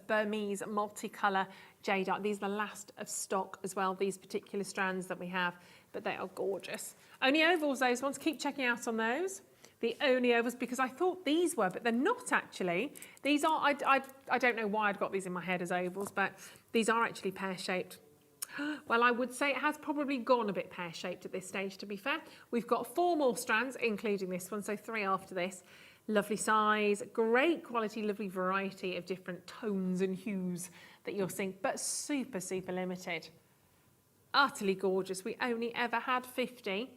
Burmese multicolour jadeite. These are the last of stock as well, these particular strands that we have, but they are gorgeous. Only ovals, those ones, keep checking out on those. The only ovals, because I thought these were, but they're not actually. These are, I don't know why I'd got these in my head as ovals, but these are actually pear-shaped. Well, I would say it has probably gone a bit pear-shaped at this stage, to be fair. We've got 4 more strands, including this one, so 3 after this. Lovely size, great quality, lovely variety of different tones and hues that you're seeing, but super, super limited. Utterly gorgeous. We only ever had 50.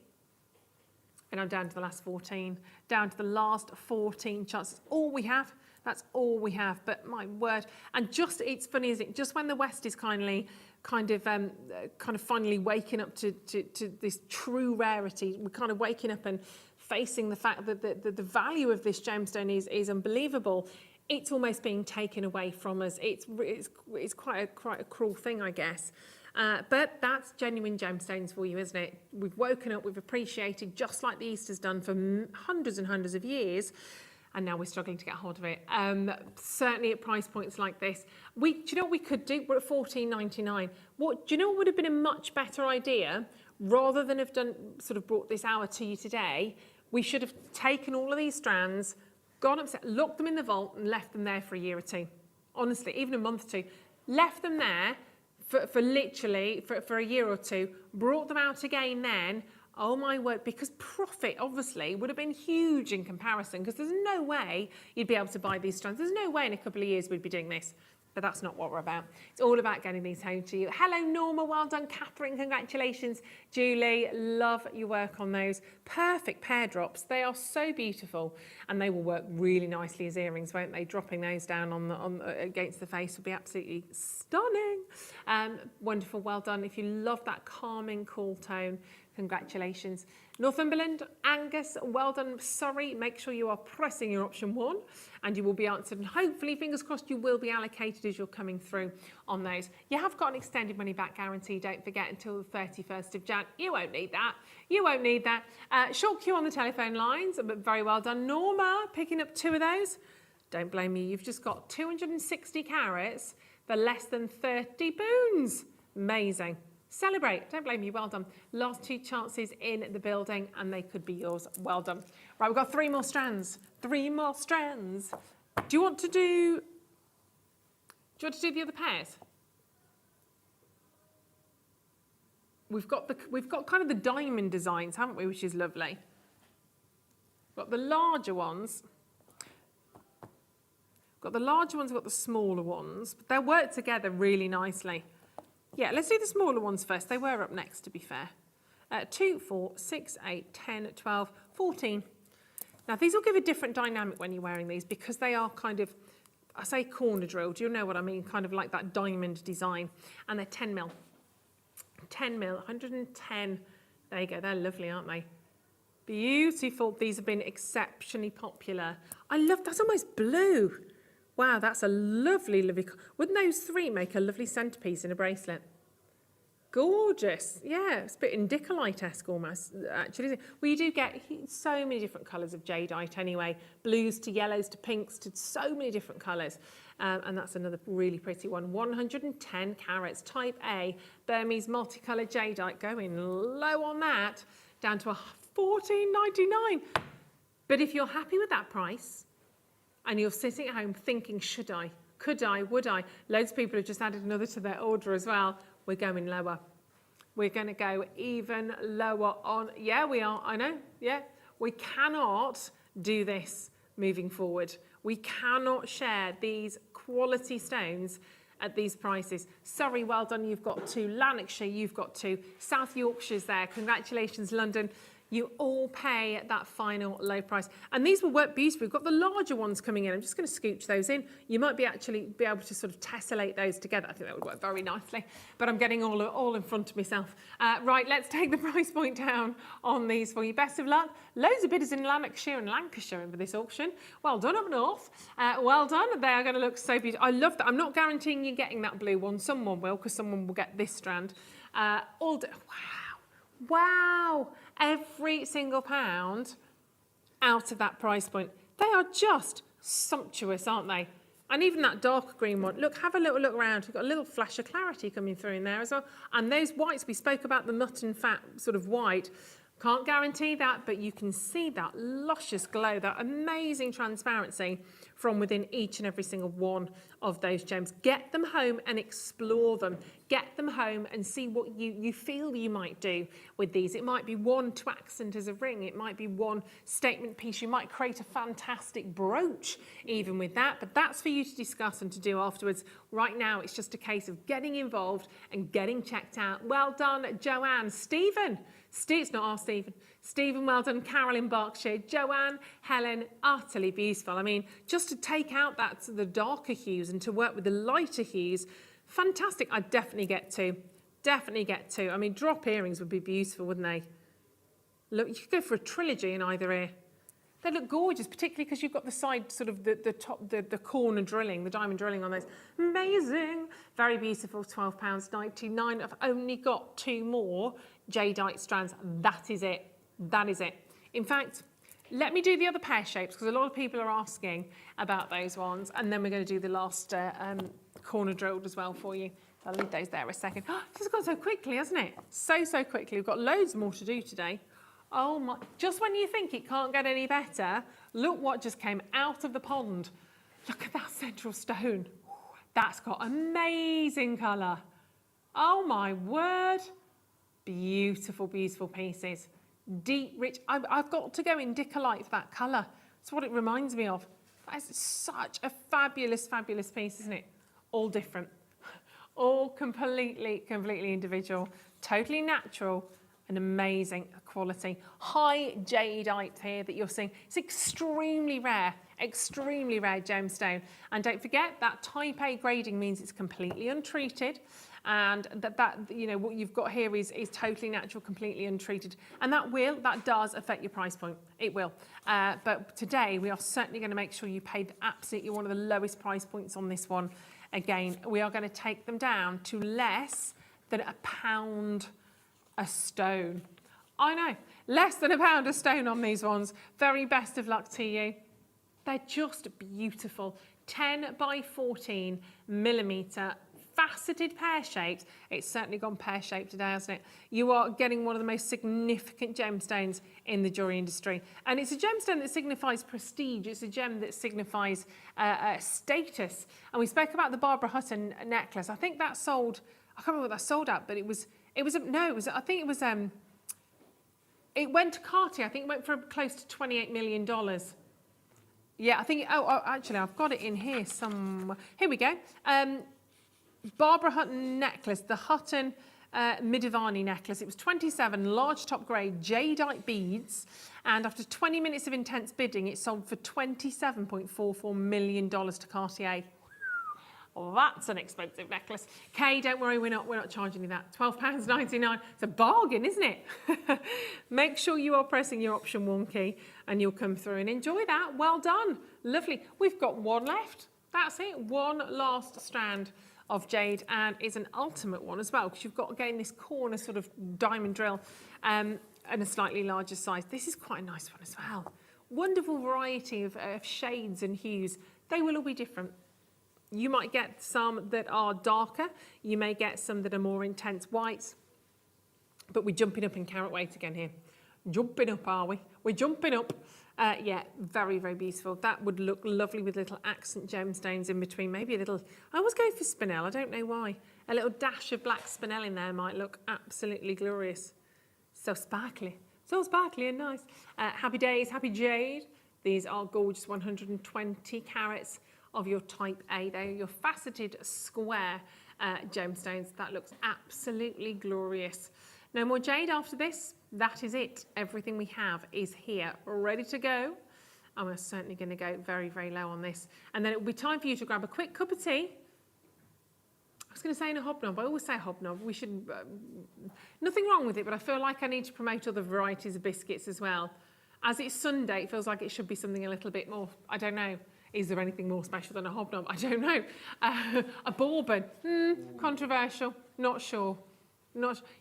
And I'm down to the last 14, down to the last 14 chances. All we have. That's all we have. But my word. And just, it's funny, isn't it? Just when the West is kind of finally waking up to this true rarity, we're kind of waking up and facing the fact that the value of this gemstone is unbelievable. It's almost being taken away from us. It's quite a cruel thing, I guess. But that's genuine gemstones for you, isn't it? We've woken up, we've appreciated, just like the Easter's done for hundreds and hundreds of years, and now we're struggling to get hold of it. Certainly at price points like this. Do you know what we could do? We're at $14.99. Do you know what would have been a much better idea? Rather than have brought this hour to you today, we should have taken all of these strands, gone upstairs, locked them in the vault and left them there for a year or two. Honestly, even a month or two. Left them there for literally a year or two, brought them out again then. Oh my word, because profit obviously would have been huge in comparison, because there's no way you'd be able to buy these strands. There's no way in a couple of years we'd be doing this. But that's not what we're about. It's all about getting these home to you. Hello, Norma. Well done. Catherine, congratulations. Julie, love your work on those. Perfect pear drops. They are so beautiful, and they will work really nicely as earrings, won't they? Dropping those down against the face would be absolutely stunning. Wonderful. Well done. If you love that calming, cool tone, congratulations. Northumberland, Angus, well done. Sorry, make sure you are pressing your option 1 and you will be answered. And hopefully, fingers crossed, you will be allocated as you're coming through on those. You have got an extended money back guarantee, don't forget, until the 31st of Jan. You won't need that. You won't need that. Short queue on the telephone lines, but very well done. Norma, picking up 2 of those. Don't blame you. You've just got 260 carats for less than 30 boons. Amazing. Celebrate. Don't blame you. Well done. Last 2 chances in the building and they could be yours. Well done. Right, we've got 3 more strands. 3 more strands. Do you want to do the other pairs? We've got kind of the diamond designs, haven't we, which is lovely. Got the larger ones. Got the larger ones, got the smaller ones, but they'll work together really nicely. Yeah, let's do the smaller ones first. They were up next, to be fair. 2, 4, 6, 8, 10, 12, 14. Now, these will give a different dynamic when you're wearing these, because they are kind of, I say corner drilled, you'll know what I mean, kind of like that diamond design. And they're 10 mil. 10 mil, 110. There you go, they're lovely, aren't they? Beautiful. These have been exceptionally popular. I love, that's almost blue. Wow, that's a lovely, lovely... Wouldn't those 3 make a lovely centrepiece in a bracelet? Gorgeous. Yeah, it's a bit indicolite-esque almost, actually. Well, you do get so many different colours of jadeite anyway. Blues to yellows to pinks to so many different colours. And that's another really pretty one. 110 carats, type A, Burmese multicoloured jadeite. Going low on that, down to $14.99. But if you're happy with that price, and you're sitting at home thinking, should I, could I, would I? Loads of people have just added another to their order as well. We're going lower. We're going to go even lower on. Yeah, we are. I know. Yeah. We cannot do this moving forward. We cannot share these quality stones at these prices. Sorry, well done. You've got 2. Lanarkshire, you've got 2. South Yorkshire's there. Congratulations, London. You all pay that final low price. And these will work beautifully. We've got the larger ones coming in. I'm just going to scooch those in. You might be actually be able to sort of tessellate those together. I think that would work very nicely. But I'm getting all in front of myself. Right, let's take the price point down on these for you. Best of luck. Loads of bidders in Lanarkshire and Lancashire for this auction. Well done up north. Well done. They are going to look so beautiful. I love that. I'm not guaranteeing you're getting that blue one. Someone will, because someone will get this strand. Wow. Wow. Every single pound out of that price point. They are just sumptuous, aren't they? And even that dark green one. Look, have a little look around. We've got a little flash of clarity coming through in there as well. And those whites, we spoke about the mutton fat sort of white. Can't guarantee that, but you can see that luscious glow, that amazing transparency from within each and every single one of those gems. Get them home and explore them. Get them home and see what you feel you might do with these. It might be one to accent as a ring. It might be one statement piece. You might create a fantastic brooch even with that, but that's for you to discuss and to do afterwards. Right now, it's just a case of getting involved and getting checked out. Well done, Joanne. Stephen. It's not our Stephen. Stephen, well done. Carol in Berkshire. Joanne, Helen, utterly beautiful. I mean, just to take out the darker hues and to work with the lighter hues, fantastic. I'd definitely get to. I mean, drop earrings would be beautiful, wouldn't they? Look, you could go for a trilogy in either ear. They look gorgeous, particularly because you've got the side, sort of the top, the corner drilling, the diamond drilling on those. Amazing. Very beautiful, £12.99. I've only got 2 more jadeite strands. That is it. That is it. In fact, let me do the other pear shapes, because a lot of people are asking about those ones, and then we're going to do the last corner drilled as well for you. I'll leave those there a second. This has gone so quickly, hasn't it? So quickly. We've got loads more to do today. Oh my, just when you think it can't get any better, look what just came out of the pond. Look at that central stone. That's got amazing colour. Oh my word. Beautiful, beautiful pieces. Deep, rich. I've got to go in Dickerlite for that colour. That's what it reminds me of. That is such a fabulous, fabulous piece, isn't it? All different. All completely individual. Totally natural and amazing quality. High jadeite here that you're seeing. It's extremely rare gemstone. And don't forget that type A grading means it's completely untreated. And that you know, what you've got here is totally natural, completely untreated. And that does affect your price point. It will. But today we are certainly going to make sure you pay absolutely one of the lowest price points on this one. Again, we are going to take them down to less than £1 a stone. I know, less than £1 a stone on these ones. Very best of luck to you. They're just beautiful. 10 by 14 millimetre faceted pear shapes. It's certainly gone pear shaped today, hasn't it? You are getting one of the most significant gemstones in the jewellery industry. And it's a gemstone that signifies prestige. It's a gem that signifies status. And we spoke about the Barbara Hutton necklace. I think that sold, I can't remember what that sold at, but it went to Cartier. I think it went for close to $28 million. Yeah, I think, actually, I've got it in here somewhere. Here we go. Barbara Hutton necklace, the Hutton Midivani necklace. It was 27 large top grade jadeite beads, and after 20 minutes of intense bidding, it sold for $27.44 million to Cartier. Oh, that's an expensive necklace. Kay, don't worry, we're not charging you that. £12.99. It's a bargain, isn't it? Make sure you are pressing your option 1 key and you'll come through and enjoy that. Well done. Lovely. We've got one left. That's it. One last strand of jade, and it's an ultimate one as well, because you've got, again, this corner sort of diamond drill and a slightly larger size. This is quite a nice one as well. Wonderful variety of shades and hues. They will all be different. You might get some that are darker. You may get some that are more intense whites. But we're jumping up in carat weight again here. Jumping up, are we? We're jumping up. Yeah, very, very beautiful. That would look lovely with little accent gemstones in between. Maybe a little, I always go for spinel. I don't know why. A little dash of black spinel in there might look absolutely glorious. So sparkly and nice. Happy days, happy jade. These are gorgeous 120 carats of your type A. They're your faceted square gemstones. That looks absolutely glorious. No more jade after this. That is it. Everything we have is here, ready to go. And we're certainly going to go very, very low on this. And then it will be time for you to grab a quick cup of tea. I was going to say in a hobnob. I always say hobnob. We should... nothing wrong with it, but I feel like I need to promote other varieties of biscuits as well. As it's Sunday, it feels like it should be something a little bit more... I don't know. Is there anything more special than a hobnob? I don't know. A bourbon. Controversial. Not sure.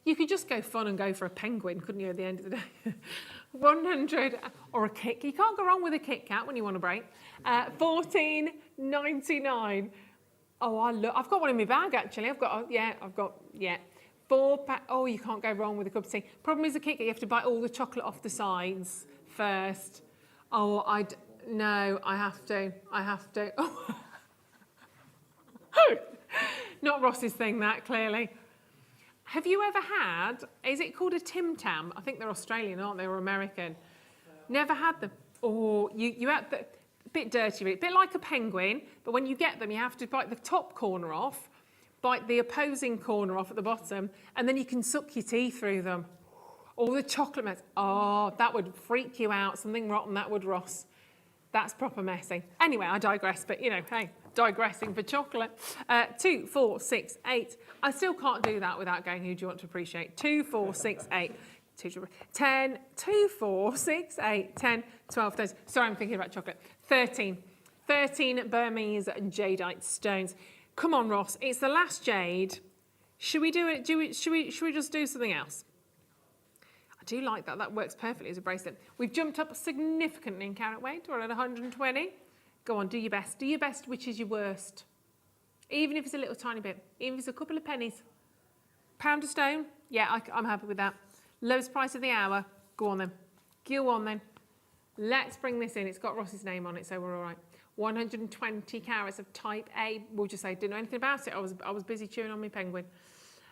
You could just go fun and go for a penguin, couldn't you, at the end of the day? 100 or a Kit. You can't go wrong with a Kit Kat when you want a break. 14.99. Oh, I've got one in my bag actually. I've got 4 pack. Oh, you can't go wrong with a cup of tea. Problem is the Kit Kat, you have to bite all the chocolate off the sides first. Oh, no, I have to. Oh. Not Ross's thing, that clearly. Have you ever had, is it called a Tim Tam? I think they're Australian, aren't they, or American? Never had them. Oh, you had the, a bit dirty, a bit like a penguin, but when you get them, you have to bite the top corner off, bite the opposing corner off at the bottom, and then you can suck your teeth through them. All the chocolate mess. Oh, that would freak you out. Something rotten, that would, Ross. That's proper messy. Anyway, I digress, but you know, hey, digressing for chocolate. 2, 4, 6, 8. I still can't do that without going, who do you want to appreciate? 2, 4, 6, 8. 10, 2, 4, 6, 8, 10, 12, 13. Sorry, I'm thinking about chocolate. 13. 13 Burmese jadeite stones. Come on, Ross, it's the last jade. Should we do it? Should we just do something else? I do like that. That works perfectly as a bracelet. We've jumped up significantly in carat weight. We're at 120. Go on, do your best. Do your best, which is your worst. Even if it's a little tiny bit. Even if it's a couple of pennies. Pound a stone? Yeah, I'm happy with that. Lowest price of the hour? Go on then. Go on then. Let's bring this in. It's got Ross's name on it, so we're all right. 120 carats of type A. We'll just say, didn't know anything about it. I was busy chewing on my penguin.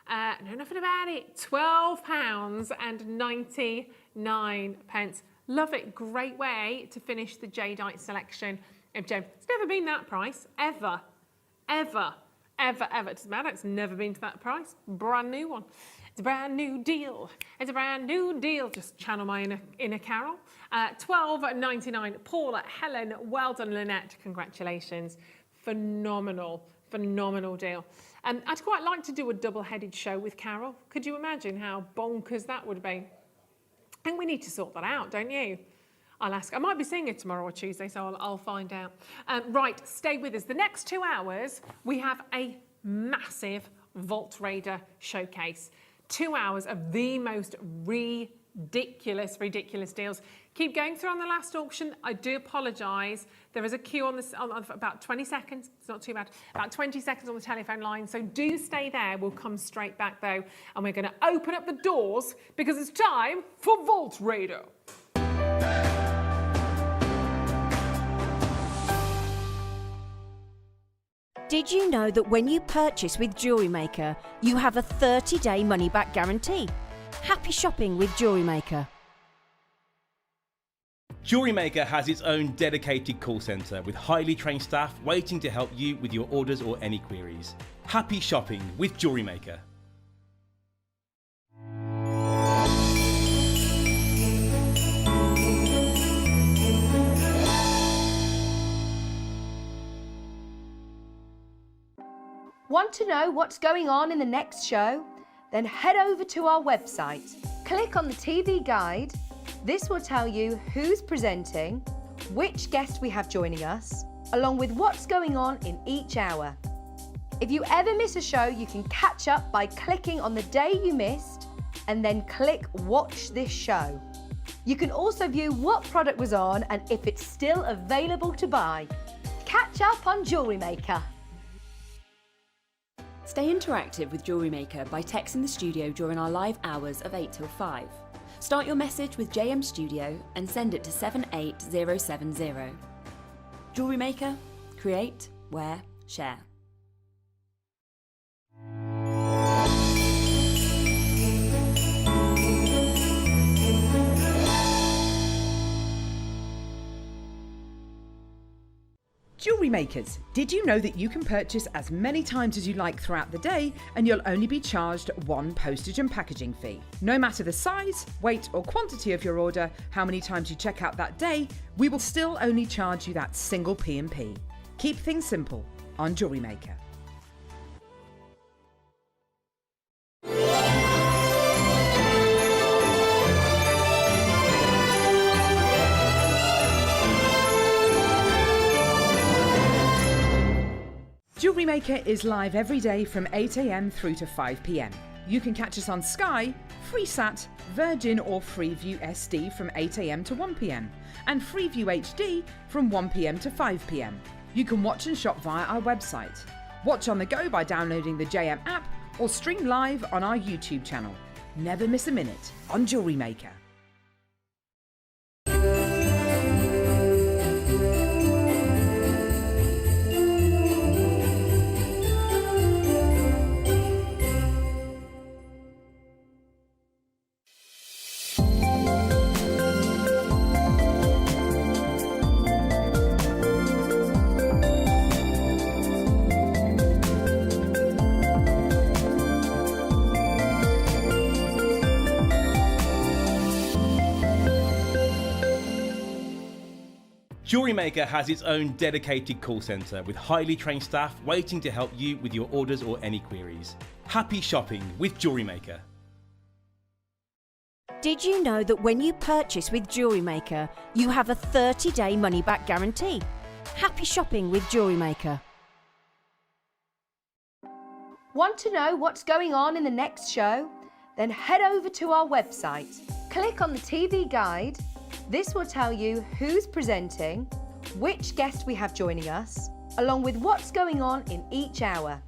Know nothing about it. £12.99. Love it. Great way to finish the jadeite selection of gems. It's never been that price, ever. It doesn't matter. It's never been to that price. Brand new one. It's a brand new deal. It's a brand new deal. Just channel my inner Carol. £12.99. Paula, Helen, well done, Lynette. Congratulations. Phenomenal deal. I'd quite like to do a double-headed show with Carol. Could you imagine how bonkers that would be? I think we need to sort that out, don't you? I'll ask. I might be seeing her tomorrow or Tuesday, so I'll find out. Right, stay with us. The next 2 hours, we have a massive Vault Raider showcase. 2 hours of the most ridiculous deals. Keep going through on the last auction. I do apologise. There is a queue on this on about 20 seconds. It's not too bad. About 20 seconds on the telephone line. So do stay there. We'll come straight back though. And we're going to open up the doors because it's time for Vault Raider. Did you know that when you purchase with Jewellery Maker, you have a 30-day money-back guarantee? Happy shopping with Jewellery Maker. Jewellery Maker has its own dedicated call centre with highly trained staff waiting to help you with your orders or any queries. Happy shopping with Jewellery Maker. Want to know what's going on in the next show? Then head over to our website. Click on the TV guide. This will tell you who's presenting, which guest we have joining us, along with what's going on in each hour. If you ever miss a show, you can catch up by clicking on the day you missed and then click Watch This Show. You can also view what product was on and if it's still available to buy. Catch up on Jewellery Maker. Stay interactive with Jewellery Maker by texting the studio during our live hours of 8 till 5. Start your message with JM Studio and send it to 78070. Jewellery Maker, create, wear, share. Jewellery makers, did you know that you can purchase as many times as you like throughout the day and you'll only be charged one postage and packaging fee? No matter the size, weight or quantity of your order, how many times you check out that day, we will still only charge you that single P&P. Keep things simple on Jewellery Maker. Jewellery Maker is live every day from 8 AM through to 5 PM. You can catch us on Sky, Freesat, Virgin or Freeview SD from 8 AM to 1 PM and Freeview HD from 1 PM to 5 PM. You can watch and shop via our website. Watch on the go by downloading the JM app or stream live on our YouTube channel. Never miss a minute on Jewellery Maker. Jewellery Maker has its own dedicated call centre with highly trained staff waiting to help you with your orders or any queries. Happy shopping with Jewellery Maker. Did you know that when you purchase with Jewellery Maker, you have a 30-day money-back guarantee? Happy shopping with Jewellery Maker. Want to know what's going on in the next show? Then head over to our website. Click on the TV guide. This will tell you who's presenting, which guest we have joining us, along with what's going on in each hour.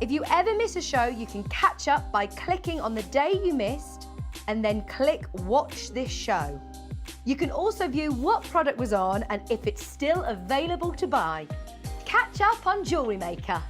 If you ever miss a show, you can catch up by clicking on the day you missed and then click Watch This Show. You can also view what product was on and if it's still available to buy. Catch up on Jewellery Maker.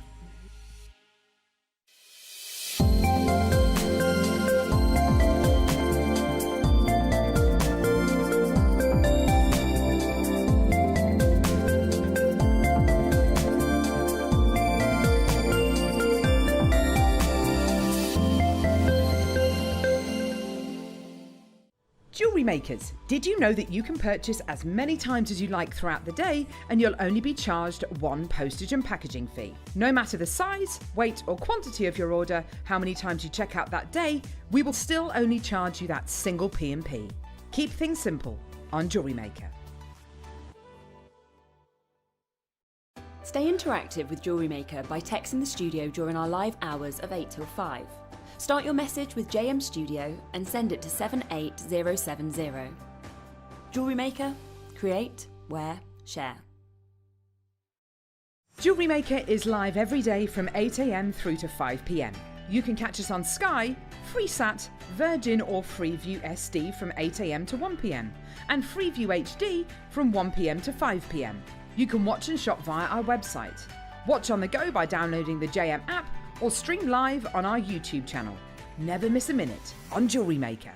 Jewellery makers, did you know that you can purchase as many times as you like throughout the day and you'll only be charged one postage and packaging fee? No matter the size, weight or quantity of your order, how many times you check out that day, we will still only charge you that single P&P. Keep things simple on Jewellery Maker. Stay interactive with Jewellery Maker by texting the studio during our live hours of 8 till 5. Start your message with JM Studio and send it to 78070. Jewellery Maker, create, wear, share. Jewellery Maker is live every day from 8 AM through to 5 PM. You can catch us on Sky, Freesat, Virgin or Freeview SD from 8 AM to 1 PM and Freeview HD from 1 PM to 5 PM. You can watch and shop via our website. Watch on the go by downloading the JM app or stream live on our YouTube channel. Never miss a minute on Jewellery Maker.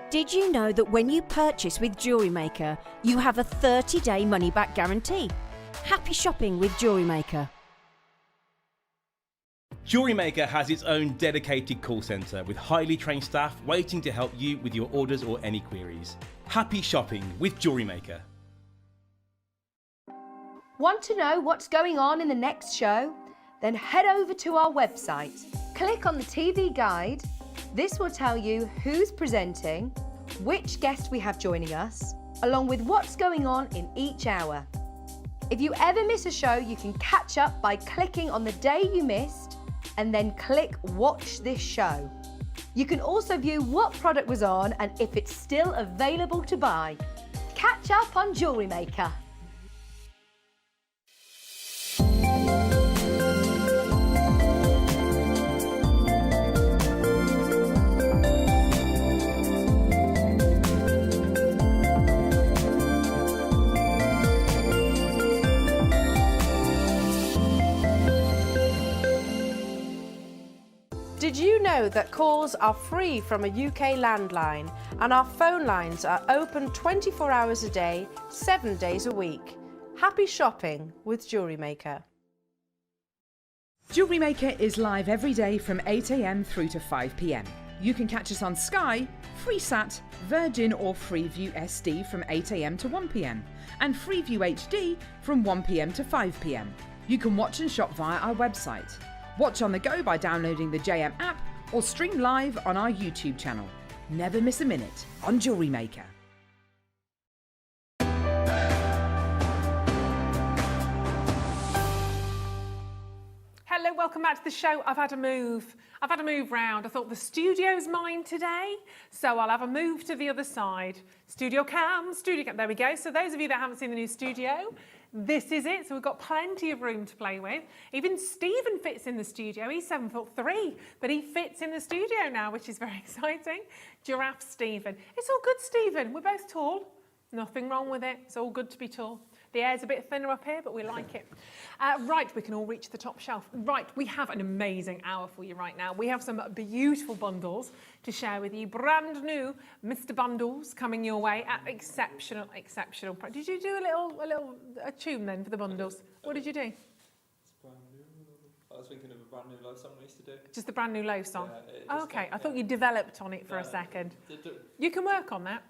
Did you know that when you purchase with Jewellery Maker, you have a 30-day money-back guarantee? Happy shopping with Jewellery Maker. Jewellery Maker has its own dedicated call centre with highly trained staff waiting to help you with your orders or any queries. Happy shopping with Jewellery Maker. Want to know what's going on in the next show? Then head over to our website. Click on the TV guide. This will tell you who's presenting, which guest we have joining us, along with what's going on in each hour. If you ever miss a show, you can catch up by clicking on the day you missed and then click Watch This Show. You can also view what product was on and if it's still available to buy. Catch up on Jewellery Maker. Did you know that calls are free from a UK landline and our phone lines are open 24 hours a day, 7 days a week? Happy shopping with Jewellery Maker. Jewellery Maker is live every day from 8 a.m. through to 5 p.m. You can catch us on Sky, Freesat, Virgin or Freeview SD from 8 a.m. to 1 p.m. and Freeview HD from 1 p.m. to 5 p.m. You can watch and shop via our website. Watch on the go by downloading the JM app or stream live on our YouTube channel. Never miss a minute on Jewellery Maker. Hello, welcome back to the show. I've had a move round. I thought the studio's mine today, so I'll have a move to the other side. Studio cam. There we go. So those of you that haven't seen the new studio, this is it. So we've got plenty of room to play with. Even Stephen fits in the studio. He's 7'3", but he fits in the studio now, which is very exciting. Giraffe Stephen. It's all good, Stephen. We're both tall. Nothing wrong with it. It's all good to be tall. The air's a bit thinner up here, but we like it. Right, we can all reach the top shelf. Right, we have an amazing hour for you right now. We have some beautiful bundles to share with you. Brand new Mr. Bundles coming your way at exceptional price. Did you do a tune then for the bundles? What did you do? It's brand new. I was thinking of a brand new love song we used to do. Just the brand new low song? Yeah, okay, I thought you developed on it for a second. You can work on that.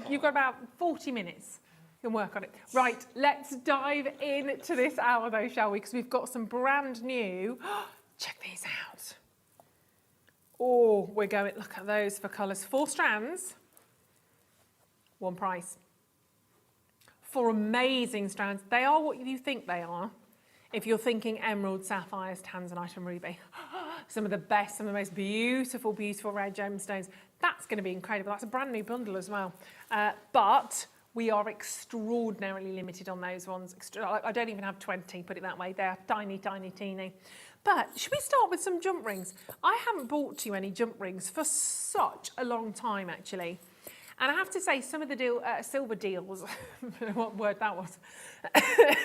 You've got about 40 minutes. You can work on it. Right, let's dive into this hour though, shall we? Because we've got some brand new. Check these out. Oh, we're going, look at those for colours. 4 strands, one price. 4 amazing strands. They are what you think they are. If you're thinking emerald, sapphires, tanzanite and ruby. Some of the best, some of the most beautiful, beautiful red gemstones. That's going to be incredible. That's a brand new bundle as well. But we are extraordinarily limited on those ones. I don't even have 20, put it that way. They're tiny, tiny, teeny. But should we start with some jump rings? I haven't bought you any jump rings for such a long time, actually. And I have to say, some of the silver deals, I don't know what word that was,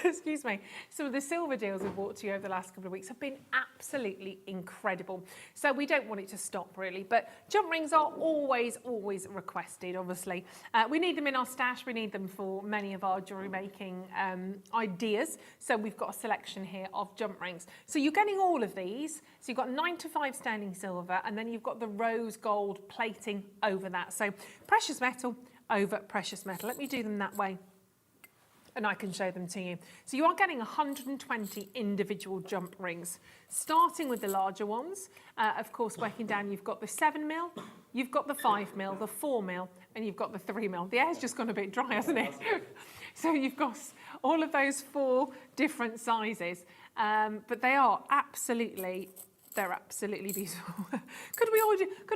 excuse me, some of the silver deals we've bought to you over the last couple of weeks have been absolutely incredible. So we don't want it to stop, really. But jump rings are always, always requested, obviously. We need them in our stash. We need them for many of our jewellery making ideas. So we've got a selection here of jump rings. So you're getting all of these. So you've got 9 to 5 sterling silver, and then you've got the rose gold plating over that. So precious metal over precious metal. Let me do them that way and I can show them to you. So you are getting 120 individual jump rings, starting with the larger ones. Of course, working down, you've got the 7mm, you've got the 5mm, the 4mm, and you've got the 3mm. The air's just gone a bit dry, hasn't it? So you've got all of those 4 different sizes, but they are absolutely beautiful. Could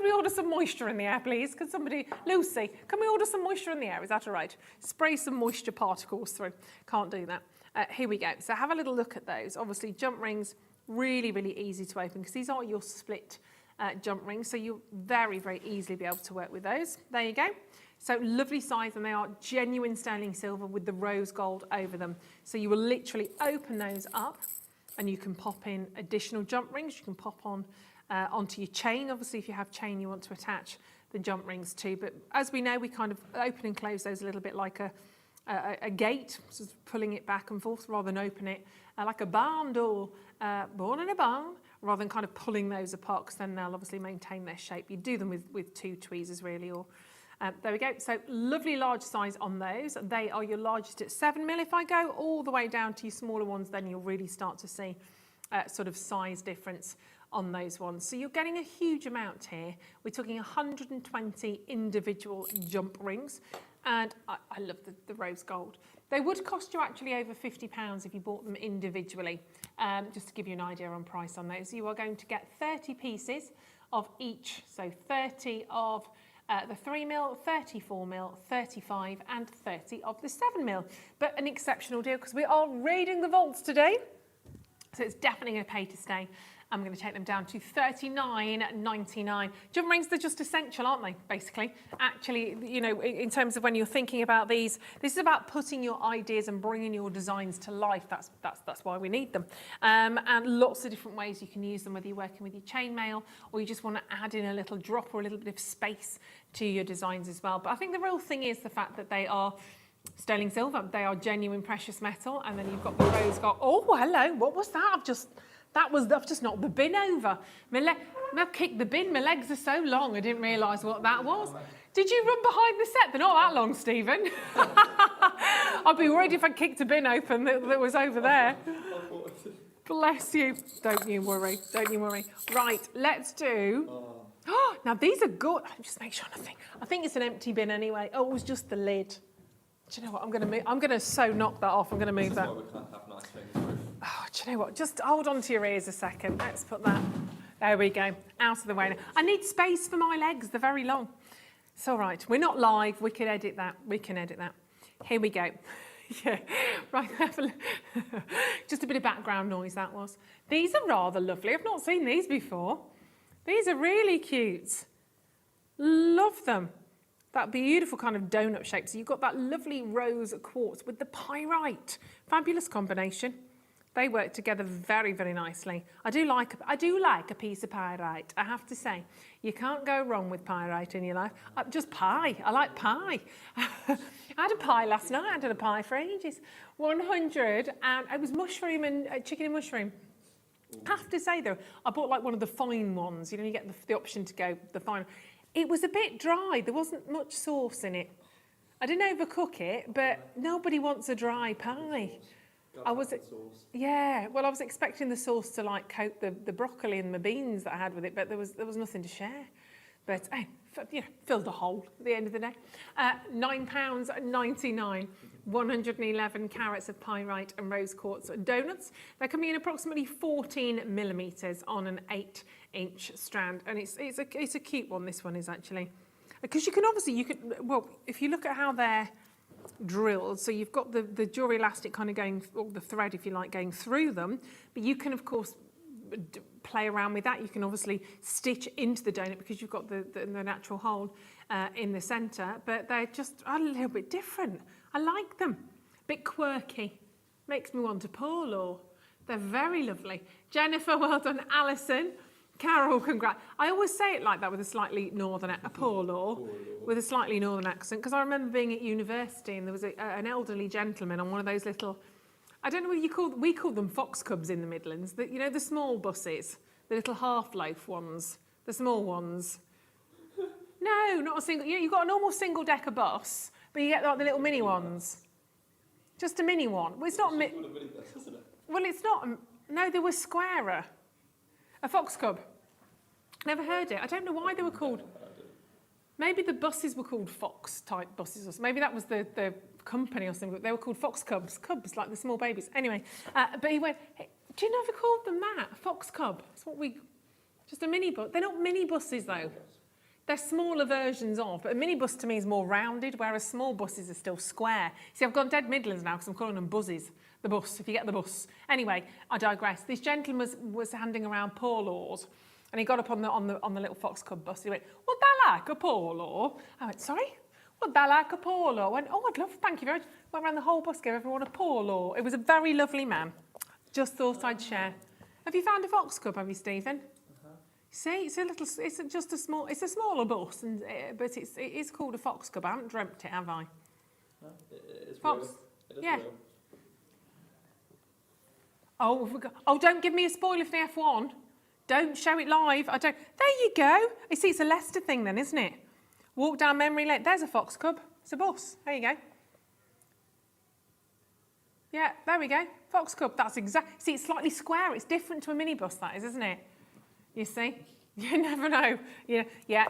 we order some moisture in the air, please? Could somebody, Lucy, can we order some moisture in the air? Is that all right? Spray some moisture particles through. Can't do that. Here we go. So have a little look at those. Obviously, jump rings, really, really easy to open because these are your split jump rings. So you'll very, very easily be able to work with those. There you go. So lovely size, and they are genuine sterling silver with the rose gold over them. So you will literally open those up, and you can pop in additional jump rings. You can pop on onto your chain. Obviously, if you have chain you want to attach the jump rings to. But as we know, we kind of open and close those a little bit like a gate, sort of pulling it back and forth rather than open it like a barn door, born in a barn, rather than kind of pulling those apart, because then they'll obviously maintain their shape. You do them with 2 tweezers really, or there we go. So lovely large size on those. They are your largest at 7mm. If I go all the way down to your smaller ones, then you'll really start to see sort of size difference on those ones. So you're getting a huge amount here. We're talking 120 individual jump rings. And I love the rose gold. They would cost you actually over £50 if you bought them individually. Just to give you an idea on price on those. You are going to get 30 pieces of each. So 30 of the 3mm, 34mm, 35 and 30 of the 7mm. But an exceptional deal because we are raiding the vaults today. So it's definitely going to pay to stay. I'm going to take them down to $39.99. Jump rings, they're just essential, aren't they, basically? Actually, you know, in terms of when you're thinking about these, this is about putting your ideas and bringing your designs to life. That's why we need them. And lots of different ways you can use them, whether you're working with your chainmail or you just want to add in a little drop or a little bit of space to your designs as well. But I think the real thing is the fact that they are sterling silver. They are genuine precious metal. And then you've got the rose gold. Oh, hello. What was that? I've just knocked the bin over. I've kicked the bin. My legs are so long, I didn't realise what that was. Did you run behind the set? They're not that long, Stephen. I'd be worried if I kicked a bin open that was over there. Bless you. Don't you worry. Don't you worry. Right, let's do... Oh, now these are good. Just make sure nothing. I think it's an empty bin anyway. Oh, it was just the lid. Do you know what? I'm going to so knock that off. I'm going to move that. This is why we can't have nice things, Ruth. Oh, do you know what? Just hold on to your ears a second. Let's put that. There we go. Out of the way now. I need space for my legs. They're very long. It's all right. We're not live. We can edit that. We can edit that. Here we go. Yeah. Right. Just a bit of background noise, that was. These are rather lovely. I've not seen these before. These are really cute. Love them. That beautiful kind of donut shape. So you've got that lovely rose quartz with the pyrite. Fabulous combination. They work together very, very nicely. I do like a piece of pyrite, I have to say. You can't go wrong with pyrite in your life. Just pie. I like pie. I had a pie last night. I had a pie for ages. 100, and it was mushroom and chicken and mushroom. I have to say though, I bought like one of the fine ones. You know, you get the option to go the fine. It was a bit dry. There wasn't much sauce in it. I didn't overcook it, but nobody wants a dry pie. I was expecting the sauce to like coat the broccoli and the beans that I had with it, but there was nothing to share. But filled a hole at the end of the day. £9.99. 111 carats of pyrite and rose quartz donuts. They're coming in approximately 14 millimetres on an 8-inch strand, and it's a cute one. This one is actually, because if you look at how they're drilled, so you've got the jewellery elastic kind of going, or the thread if you like, going through them, but you can of course play around with that. You can obviously stitch into the donut because you've got the natural hole in the centre, but they're just a little bit different. I like them. Bit quirky. Makes me want a polo. They're very lovely. Jennifer, well done. Alison, Carol, congrats. I always say it like that with a slightly northern with a slightly northern accent, because I remember being at university and there was an elderly gentleman on one of those little, I don't know what we call them fox cubs in the Midlands, the small buses, the little half-loaf ones, the small ones. No, not a single, you've got a normal single-decker bus, but you get like the little mini ones. Just a mini one. Well, it's not well, it's not. No, they were squarer. A fox cub. Never heard it. I don't know why they were called. Maybe the buses were called fox type buses, or maybe that was the company or something. But they were called fox cubs, like the small babies. Anyway, but he went, hey, do you never called them that? A fox cub. That's what just a mini bus. They're not mini buses though. They're smaller versions of, but a minibus to me is more rounded, whereas small buses are still square. See, I've gone dead Midlands now because I'm calling them buzzes. The bus, if you get the bus. Anyway, I digress. This gentleman was handing around polos, and he got up on the little fox cub bus. He went, "Would that like a polo?" I went, "Sorry? Would that like a polo?" I went, "Oh, I'd love, thank you very much." Went around the whole bus, gave everyone a polo. It was a very lovely man. Just thought I'd share. Have you found a fox cub, have you, Stephen? See, it's a smaller bus, but it is called a fox cub. I haven't dreamt it, have I? No, it's fox. It is yeah. real. Oh, don't give me a spoiler for the F1. Don't show it live. There you go. You see, it's a Leicester thing then, isn't it? Walk down memory lane. There's a fox cub. It's a bus. There you go. Yeah, there we go. Fox cub. That's exact. See, it's slightly square. It's different to a minibus, that is, isn't it? You see? You never know. Yeah,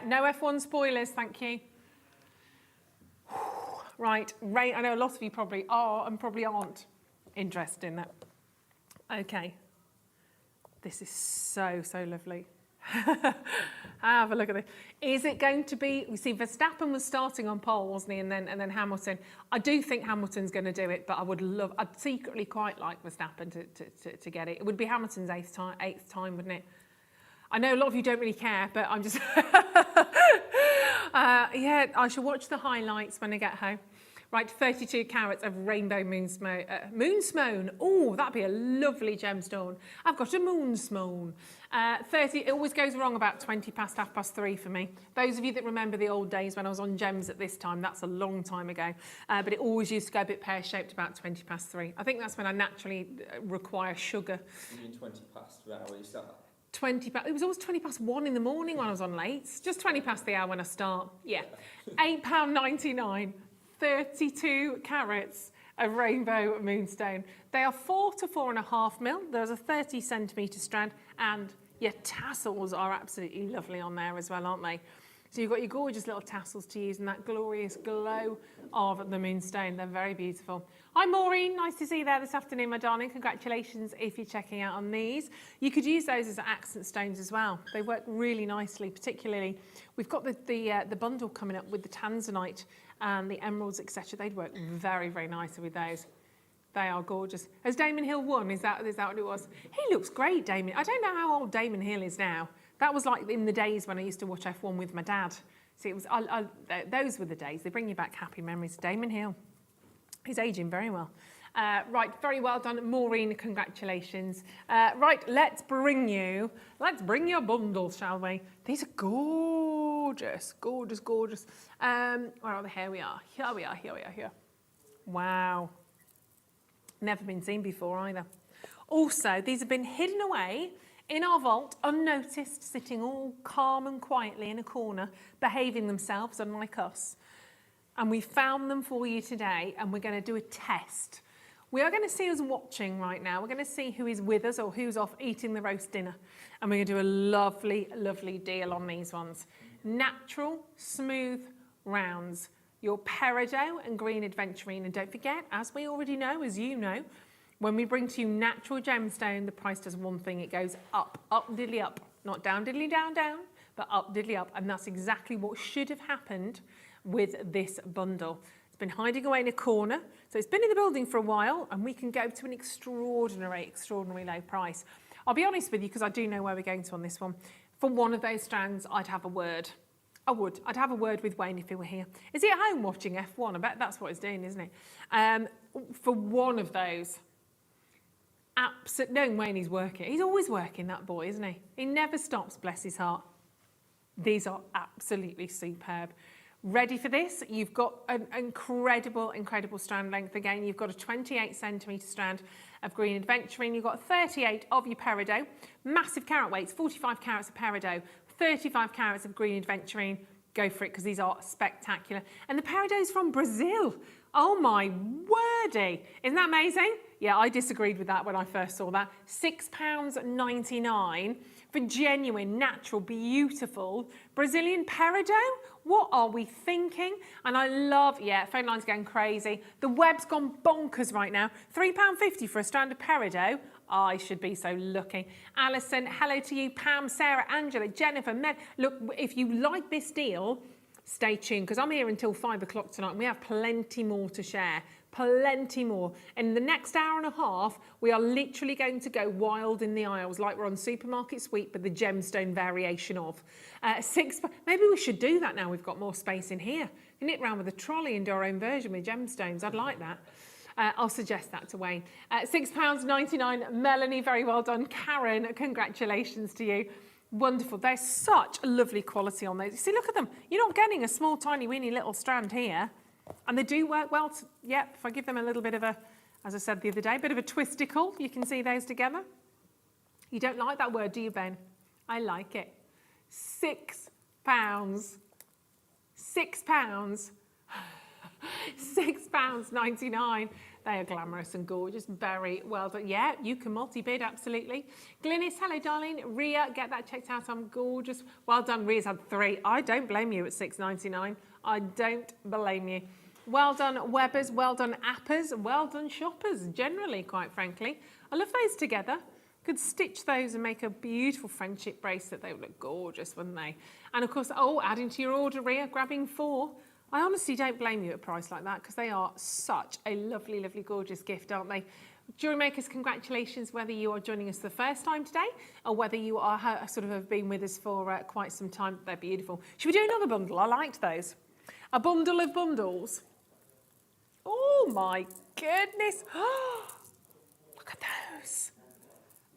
no F1 spoilers, thank you. Right, rain. I know a lot of you probably are and probably aren't interested in that. Okay. This is so lovely. Have a look at this. Is it going to be, we see Verstappen was starting on pole, wasn't he? And then Hamilton. I do think Hamilton's going to do it, but I'd secretly quite like Verstappen to get it. It would be Hamilton's eighth time, wouldn't it? I know a lot of you don't really care, but I'm just... yeah, I shall watch the highlights when I get home. Right, 32 carats of rainbow moonsmone. Oh, that'd be a lovely gemstone. I've got a moonsmone. 30, it always goes wrong about 20 past 3:30 for me. Those of you that remember the old days when I was on gems at this time, that's a long time ago. But it always used to go a bit pear-shaped about 20 past 3. I think that's when I naturally require sugar. You mean 20 past the hour you start? 20 past, it was always 20 past 1 in the morning when I was on late. Just 20 past the hour when I start. Yeah. £8.99, 32 carats of rainbow moonstone. They are 4 to 4.5 mil. There's a 30 centimetre strand, and your tassels are absolutely lovely on there as well, aren't they? So you've got your gorgeous little tassels to use and that glorious glow of the moonstone. They're very beautiful. Hi Maureen, nice to see you there this afternoon, my darling. Congratulations if you're checking out on these. You could use those as accent stones as well. They work really nicely, particularly, we've got the bundle coming up with the tanzanite and the emeralds, etc. They'd work very, very nicely with those. They are gorgeous. Has Damon Hill won? Is that what it was? He looks great, Damon. I don't know how old Damon Hill is now. That was like in the days when I used to watch F1 with my dad. See, it was those were the days. They bring you back happy memories. Damon Hill, he's aging very well. Right, very well done, Maureen. Congratulations. Right, let's bring your bundles, shall we? These are gorgeous, gorgeous, gorgeous. Where are they? Here we are. Here. Wow. Never been seen before either. Also, these have been hidden away in our vault, unnoticed, sitting all calm and quietly in a corner, behaving themselves, unlike us. And we found them for you today, and we're going to do a test. We are going to see who's watching right now. We're going to see who is with us or who's off eating the roast dinner. And we're going to do a lovely, lovely deal on these ones. Natural, smooth rounds. Your peridot and green adventurine. And don't forget, as we already know, as you know, when we bring to you natural gemstone, the price does one thing. It goes up, up diddly up. Not down diddly down down, but up diddly up. And that's exactly what should have happened with this bundle. It's been hiding away in a corner. So it's been in the building for a while, and we can go to an extraordinary, extraordinary low price. I'll be honest with you, because I do know where we're going to on this one. For one of those strands, I'd have a word. I would. I'd have a word with Wayne if he were here. Is he at home watching F1? I bet that's what he's doing, isn't he? For one of those, knowing Wayne is working. He's always working, that boy, isn't he? He never stops, bless his heart. These are absolutely superb. Ready for this? You've got an incredible, incredible strand length. Again, you've got a 28 centimetre strand of green adventurine. You've got 38 of your peridot. Massive carat weights, 45 carats of peridot, 35 carats of green adventurine. Go for it, because these are spectacular. And the peridot is from Brazil. Oh my wordy. Isn't that amazing? Yeah, I disagreed with that when I first saw that. £6.99 for genuine, natural, beautiful Brazilian peridot. What are we thinking? And I love, yeah, phone line's going crazy. The web's gone bonkers right now. £3.50 for a strand of peridot. I should be so lucky. Alison, hello to you. Pam, Sarah, Angela, Jennifer, Med. Look, if you like this deal, stay tuned, because I'm here until 5 o'clock tonight, and we have plenty more to share. Plenty more. In the next hour and a half, we are literally going to go wild in the aisles, like we're on Supermarket Sweep, but the gemstone variation of. Maybe we should do that now we've got more space in here. We can nip round with a trolley and do our own version with gemstones. I'd like that. I'll suggest that to Wayne. £6.99, Melanie, very well done. Karen, congratulations to you. Wonderful. There's such a lovely quality on those. You see, look at them. You're not getting a small, tiny, weeny little strand here. And they do work well. Yep, if I give them a little bit of a, as I said the other day, a bit of a twisticle, you can see those together. You don't like that word, do you, Ben? I like it. £6. £6. £6.99. They are glamorous and gorgeous. Very well done. Yeah, you can multi-bid, absolutely. Glynis, hello, darling. Ria, get that checked out. I'm gorgeous. Well done. Ria's had 3. I don't blame you at £6.99. I don't blame you. Well done, Webbers. Well done, Appers. Well done, shoppers, generally, quite frankly. I love those together. Could stitch those and make a beautiful friendship bracelet. They would look gorgeous, wouldn't they? And, of course, adding to your order, Ria, grabbing 4. I honestly don't blame you at a price like that, because they are such a lovely, lovely, gorgeous gift, aren't they? Jewellery Makers, congratulations, whether you are joining us the first time today or whether you are sort of have been with us for quite some time. They're beautiful. Should we do another bundle? I liked those. A bundle of bundles. Oh my goodness. Look at those.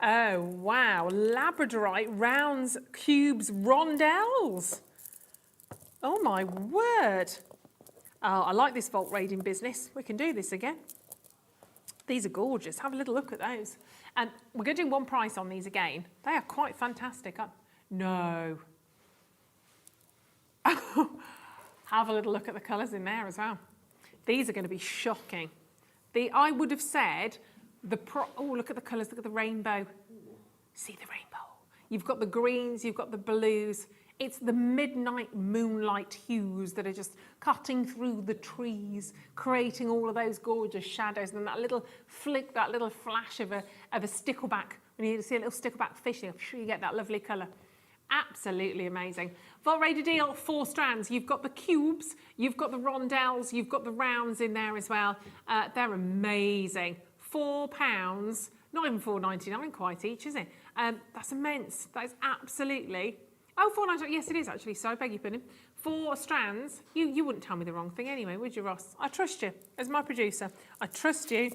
Oh wow, labradorite, rounds, cubes, rondelles. Oh my word. Oh, I like this vault raiding business. We can do this again. These are gorgeous. Have a little look at those. And we're going to do one price on these again. They are quite fantastic. No. Have a little look at the colours in there as well. These are going to be shocking. I would have said, oh, look at the colours, look at the rainbow. See the rainbow. You've got the greens, you've got the blues. It's the midnight moonlight hues that are just cutting through the trees, creating all of those gorgeous shadows. And that little flick, that little flash of a stickleback. When you see a little stickleback fish, I'm sure you get that lovely colour. Absolutely amazing. Vault Raider deal, 4 strands. You've got the cubes, you've got the rondelles, you've got the rounds in there as well. They're amazing. £4, not even $4.99 quite each, is it? That's immense. That is absolutely... Oh, $4.99. Yes, it is actually. So I beg your pardon. 4 strands. You wouldn't tell me the wrong thing anyway, would you, Ross? I trust you as my producer. I trust you.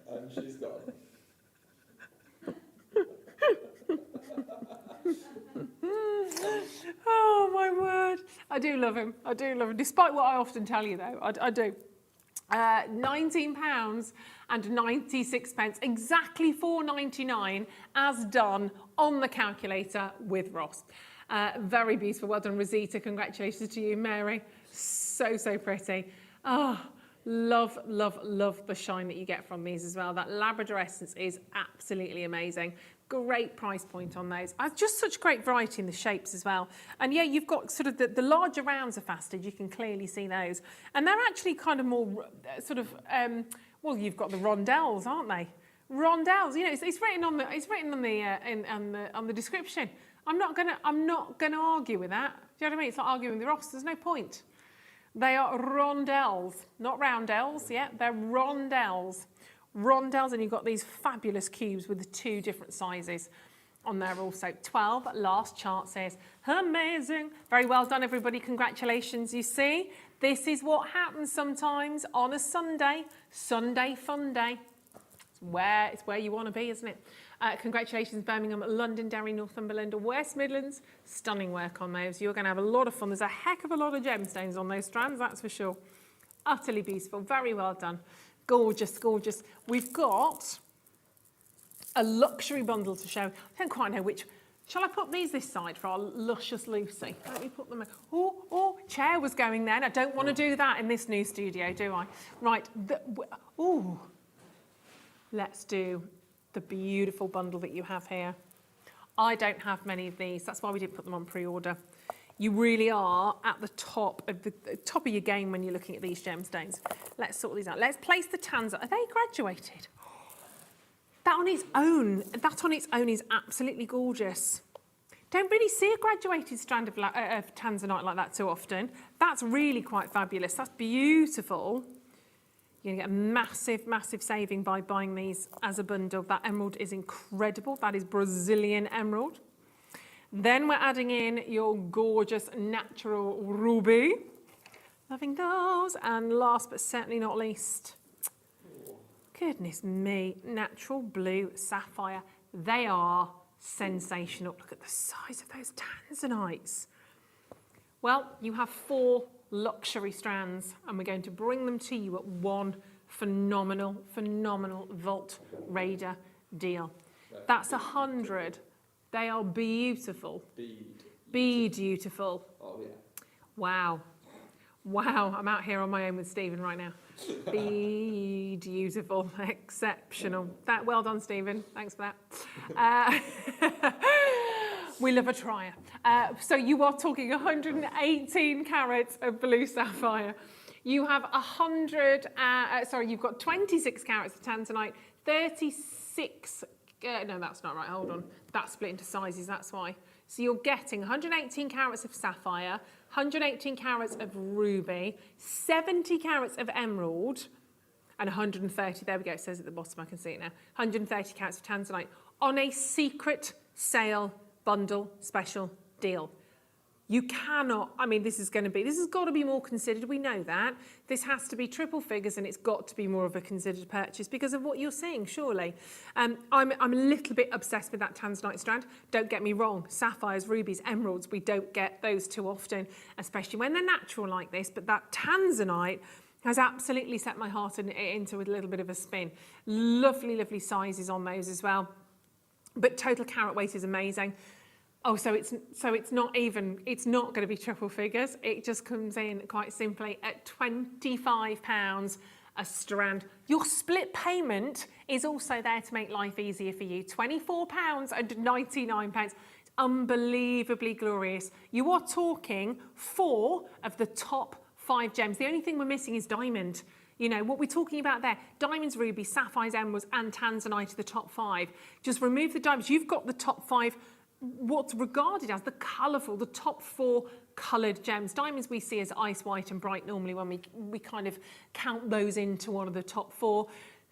And she's gone. Oh my word. I do love him. I do love him. Despite what I often tell you though, I do. £19 and 96 pence, exactly $4.99 as done on the calculator with Ross. Very beautiful. Well done, Rosita. Congratulations to you, Mary. So, so pretty. Oh, love, love, love the shine that you get from these as well. That Labrador essence is absolutely amazing. Great price point on those. Just such great variety in the shapes as well. And yeah, you've got sort of the larger rounds are faceted. You can clearly see those. And they're actually kind of more sort of, well, you've got the rondelles, aren't they? Rondelles, you know, it's written on the description. I'm not gonna argue with that. Do you know what I mean? It's like arguing with Ross. There's no point. They are rondelles, not roundels. Yeah, they're rondelles. Rondelles, and you've got these fabulous cubes with the 2 different sizes on there also. 12, last chart says, amazing. Very well done, everybody. Congratulations. You see, this is what happens sometimes on a Sunday. Sunday fun day. It's where you want to be, isn't it? Congratulations, Birmingham, Londonderry, Northumberland, West Midlands. Stunning work on those. You're going to have a lot of fun. There's a heck of a lot of gemstones on those strands, that's for sure. Utterly beautiful. Very well done. Gorgeous, gorgeous. We've got a luxury bundle to show. I don't quite know which. Shall I put these this side for our luscious Lucy? Let me put them in. Oh, chair was going then. I don't want to do that in this new studio, do I? Right. Let's do the beautiful bundle that you have here. I don't have many of these. That's why we didn't put them on pre-order. You really are at the top of your game when you're looking at these gemstones. Let's sort these out. Let's place the tanzanite. Are they graduated? That on its own is absolutely gorgeous. Don't really see a graduated strand of tanzanite like that too often. That's really quite fabulous. That's beautiful. You're going to get a massive, massive saving by buying these as a bundle. That emerald is incredible. That is Brazilian emerald. Then we're adding in your gorgeous natural ruby. Loving those. And last but certainly not least, goodness me, natural blue sapphire. They are sensational. Look at the size of those tanzanites. Well, you have 4 luxury strands and we're going to bring them to you at one phenomenal, phenomenal Vault Raider deal. That's 100. They are beautiful. Bead beautiful. Oh, yeah. Wow. Wow, I'm out here on my own with Stephen right now. Be beautiful, exceptional. Well done, Stephen. Thanks for that. We love a trier. So you are talking 118 carats of blue sapphire. You have you've got 26 carats of tanzanite, 36. No, that's not right. Hold on. That's split into sizes. That's why. So you're getting 118 carats of sapphire, 118 carats of ruby, 70 carats of emerald, and 130, there we go, it says at the bottom, I can see it now, 130 carats of tanzanite on a secret sale bundle special deal. You cannot, I mean, this has got to be more considered, we know that. This has to be triple figures and it's got to be more of a considered purchase because of what you're seeing, surely. I'm a little bit obsessed with that tanzanite strand. Don't get me wrong, sapphires, rubies, emeralds, we don't get those too often, especially when they're natural like this, but that tanzanite has absolutely set my heart into a little bit of a spin. Lovely, lovely sizes on those as well. But total carat weight is amazing. Oh, so it's not going to be triple figures. It just comes in quite simply at £25 a strand. Your split payment is also there to make life easier for you. £24.99. It's unbelievably glorious. You are talking 4 of the top 5 gems. The only thing we're missing is diamond. You know, what we're talking about there, diamonds, rubies, sapphires, emeralds, and tanzanite are the top 5. Just remove the diamonds. You've got the top 5, what's regarded as the colourful, the top 4 coloured gems. Diamonds we see as ice white and bright normally when we kind of count those into one of the top 4.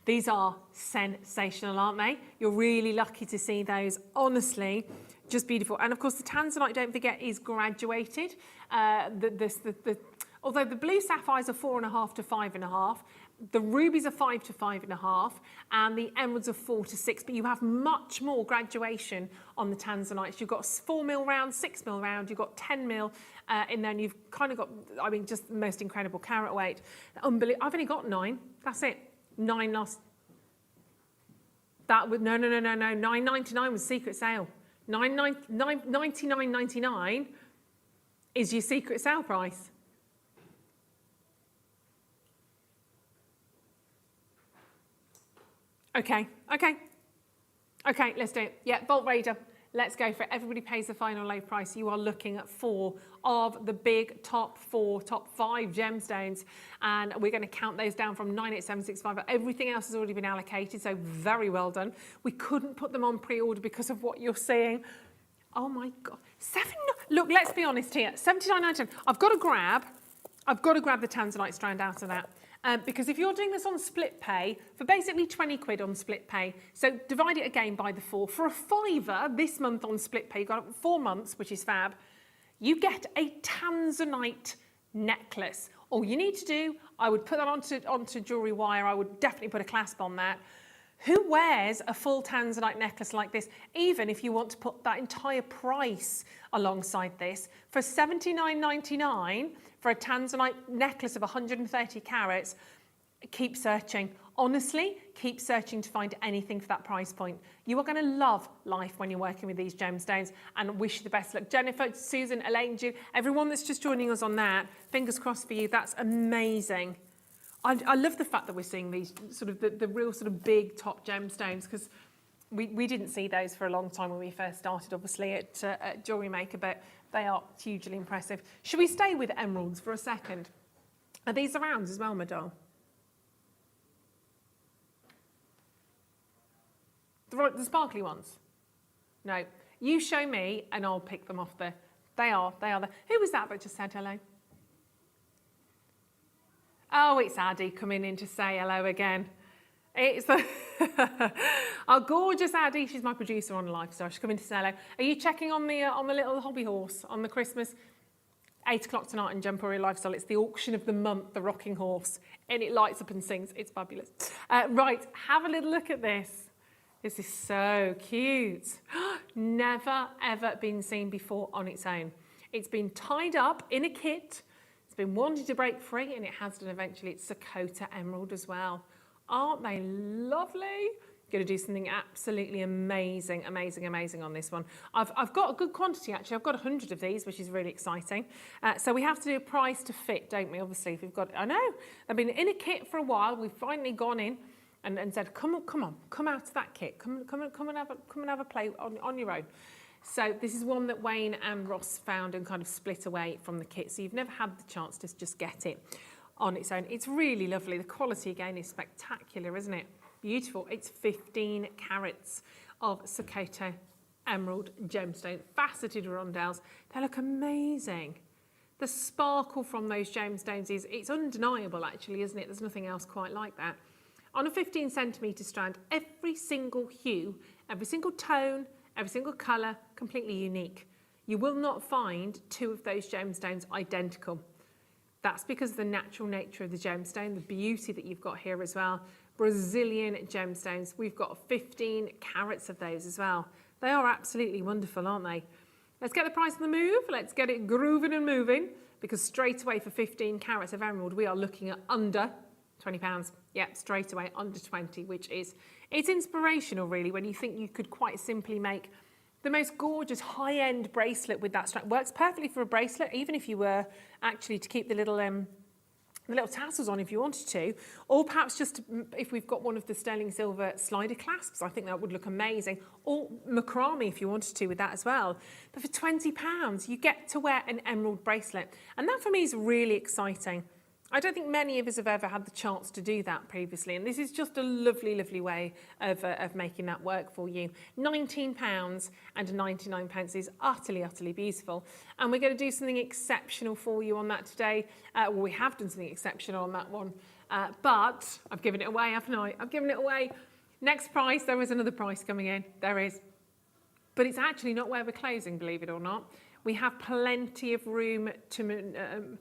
These are sensational, aren't they? You're really lucky to see those, honestly. Just beautiful. And of course the tanzanite, don't forget, is graduated. Although the blue sapphires are 4.5 to 5.5, the rubies are 5 to 5.5, and the emeralds are 4 to 6, but you have much more graduation on the tanzanites. You've got 4mm round, 6mm round, you've got 10mm, and then you've kind of got, I mean, just the most incredible carat weight. Unbelievable. I've only got 9, that's it. 9 last. That would, no, 9.99 was secret sale. 99.99 is your secret sale price. Okay, let's do it. Yeah, Bolt Raider, let's go for it. Everybody pays the final low price. You are looking at 4 of the big top 5 gemstones, and we're going to count those down from 98765. Everything else has already been allocated, so very well done. We couldn't put them on pre-order because of what you're seeing. Oh my God, look, let's be honest here, $79.99. I've got to grab the tanzanite strand out of that. Because if you're doing this on split pay, for basically 20 quid on split pay, so divide it again by the 4. For a £5 this month on split pay, you've got 4 months, which is fab, you get a tanzanite necklace. All you need to do, I would put that onto jewellery wire, I would definitely put a clasp on that. Who wears a full tanzanite necklace like this, even if you want to put that entire price alongside this? For $79.99 for a tanzanite necklace of 130 carats, keep searching. Honestly, keep searching to find anything for that price point. You are going to love life when you're working with these gemstones, and wish you the best luck. Jennifer, Susan, Elaine, Jude, everyone that's just joining us on that, fingers crossed for you. That's amazing. I love the fact that we're seeing these sort of the real sort of big top gemstones, because we didn't see those for a long time when we first started, obviously, at Jewellery Maker, but they are hugely impressive. Should we stay with emeralds for a second? Are these around as well, my doll? The sparkly ones? No. You show me and I'll pick them off there. They are there. Who was that just said hello? Oh, it's Addie coming in to say hello again. It's our gorgeous Addie. She's my producer on Lifestyle. She's coming to say hello. Are you checking on the little hobby horse on the Christmas? 8 o'clock tonight in Jewellery Lifestyle. It's the auction of the month, the rocking horse, and it lights up and sings. It's fabulous. Right, have a little look at this. This is so cute. Never ever been seen before on its own. It's been tied up in a kit. It's been wanting to break free, and it has done eventually. It's Sakota Emerald as well. Aren't they lovely? Going to do something absolutely amazing on this one. I've got a good quantity, actually. I've got 100 of these, which is really exciting. So we have to do a price to fit, don't we? Obviously, if we've got, I know, they've been in a kit for a while. We've finally gone in and said, come on, come out of that kit. Come and have a play on your own. So this is one that Wayne and Ross found and kind of split away from the kit. So you've never had the chance to just get it on its own. It's really lovely. The quality, again, is spectacular, isn't it? Beautiful. It's 15 carats of Sakota Emerald gemstone, faceted rondelles. They look amazing. The sparkle from those gemstones it's undeniable, actually, isn't it? There's nothing else quite like that. On a 15 centimetre strand, every single hue, every single tone, every single colour, completely unique. You will not find two of those gemstones identical. That's because of the natural nature of the gemstone, the beauty that you've got here as well. Brazilian gemstones, we've got 15 carats of those as well. They are absolutely wonderful, aren't they? Let's get the price on the move, let's get it grooving and moving, because straight away for 15 carats of emerald, we are looking at under £20. Yep, straight away under 20, which is, it's inspirational really, when you think you could quite simply make the most gorgeous high-end bracelet with that strand. Works perfectly for a bracelet, even if you were actually to keep the little tassels on if you wanted to, or perhaps just if we've got one of the sterling silver slider clasps, I think that would look amazing, or macrame if you wanted to with that as well. But for £20, you get to wear an emerald bracelet, and that for me is really exciting. I don't think many of us have ever had the chance to do that previously, and this is just a lovely, lovely way of making that work for you. £19 and 99 pence is utterly, utterly beautiful. And we're going to do something exceptional for you on that today. Well, we have done something exceptional on that one, but I've given it away, haven't I? I've given it away. Next price, there is another price coming in. There is. But it's actually not where we're closing, believe it or not. We have plenty of room to...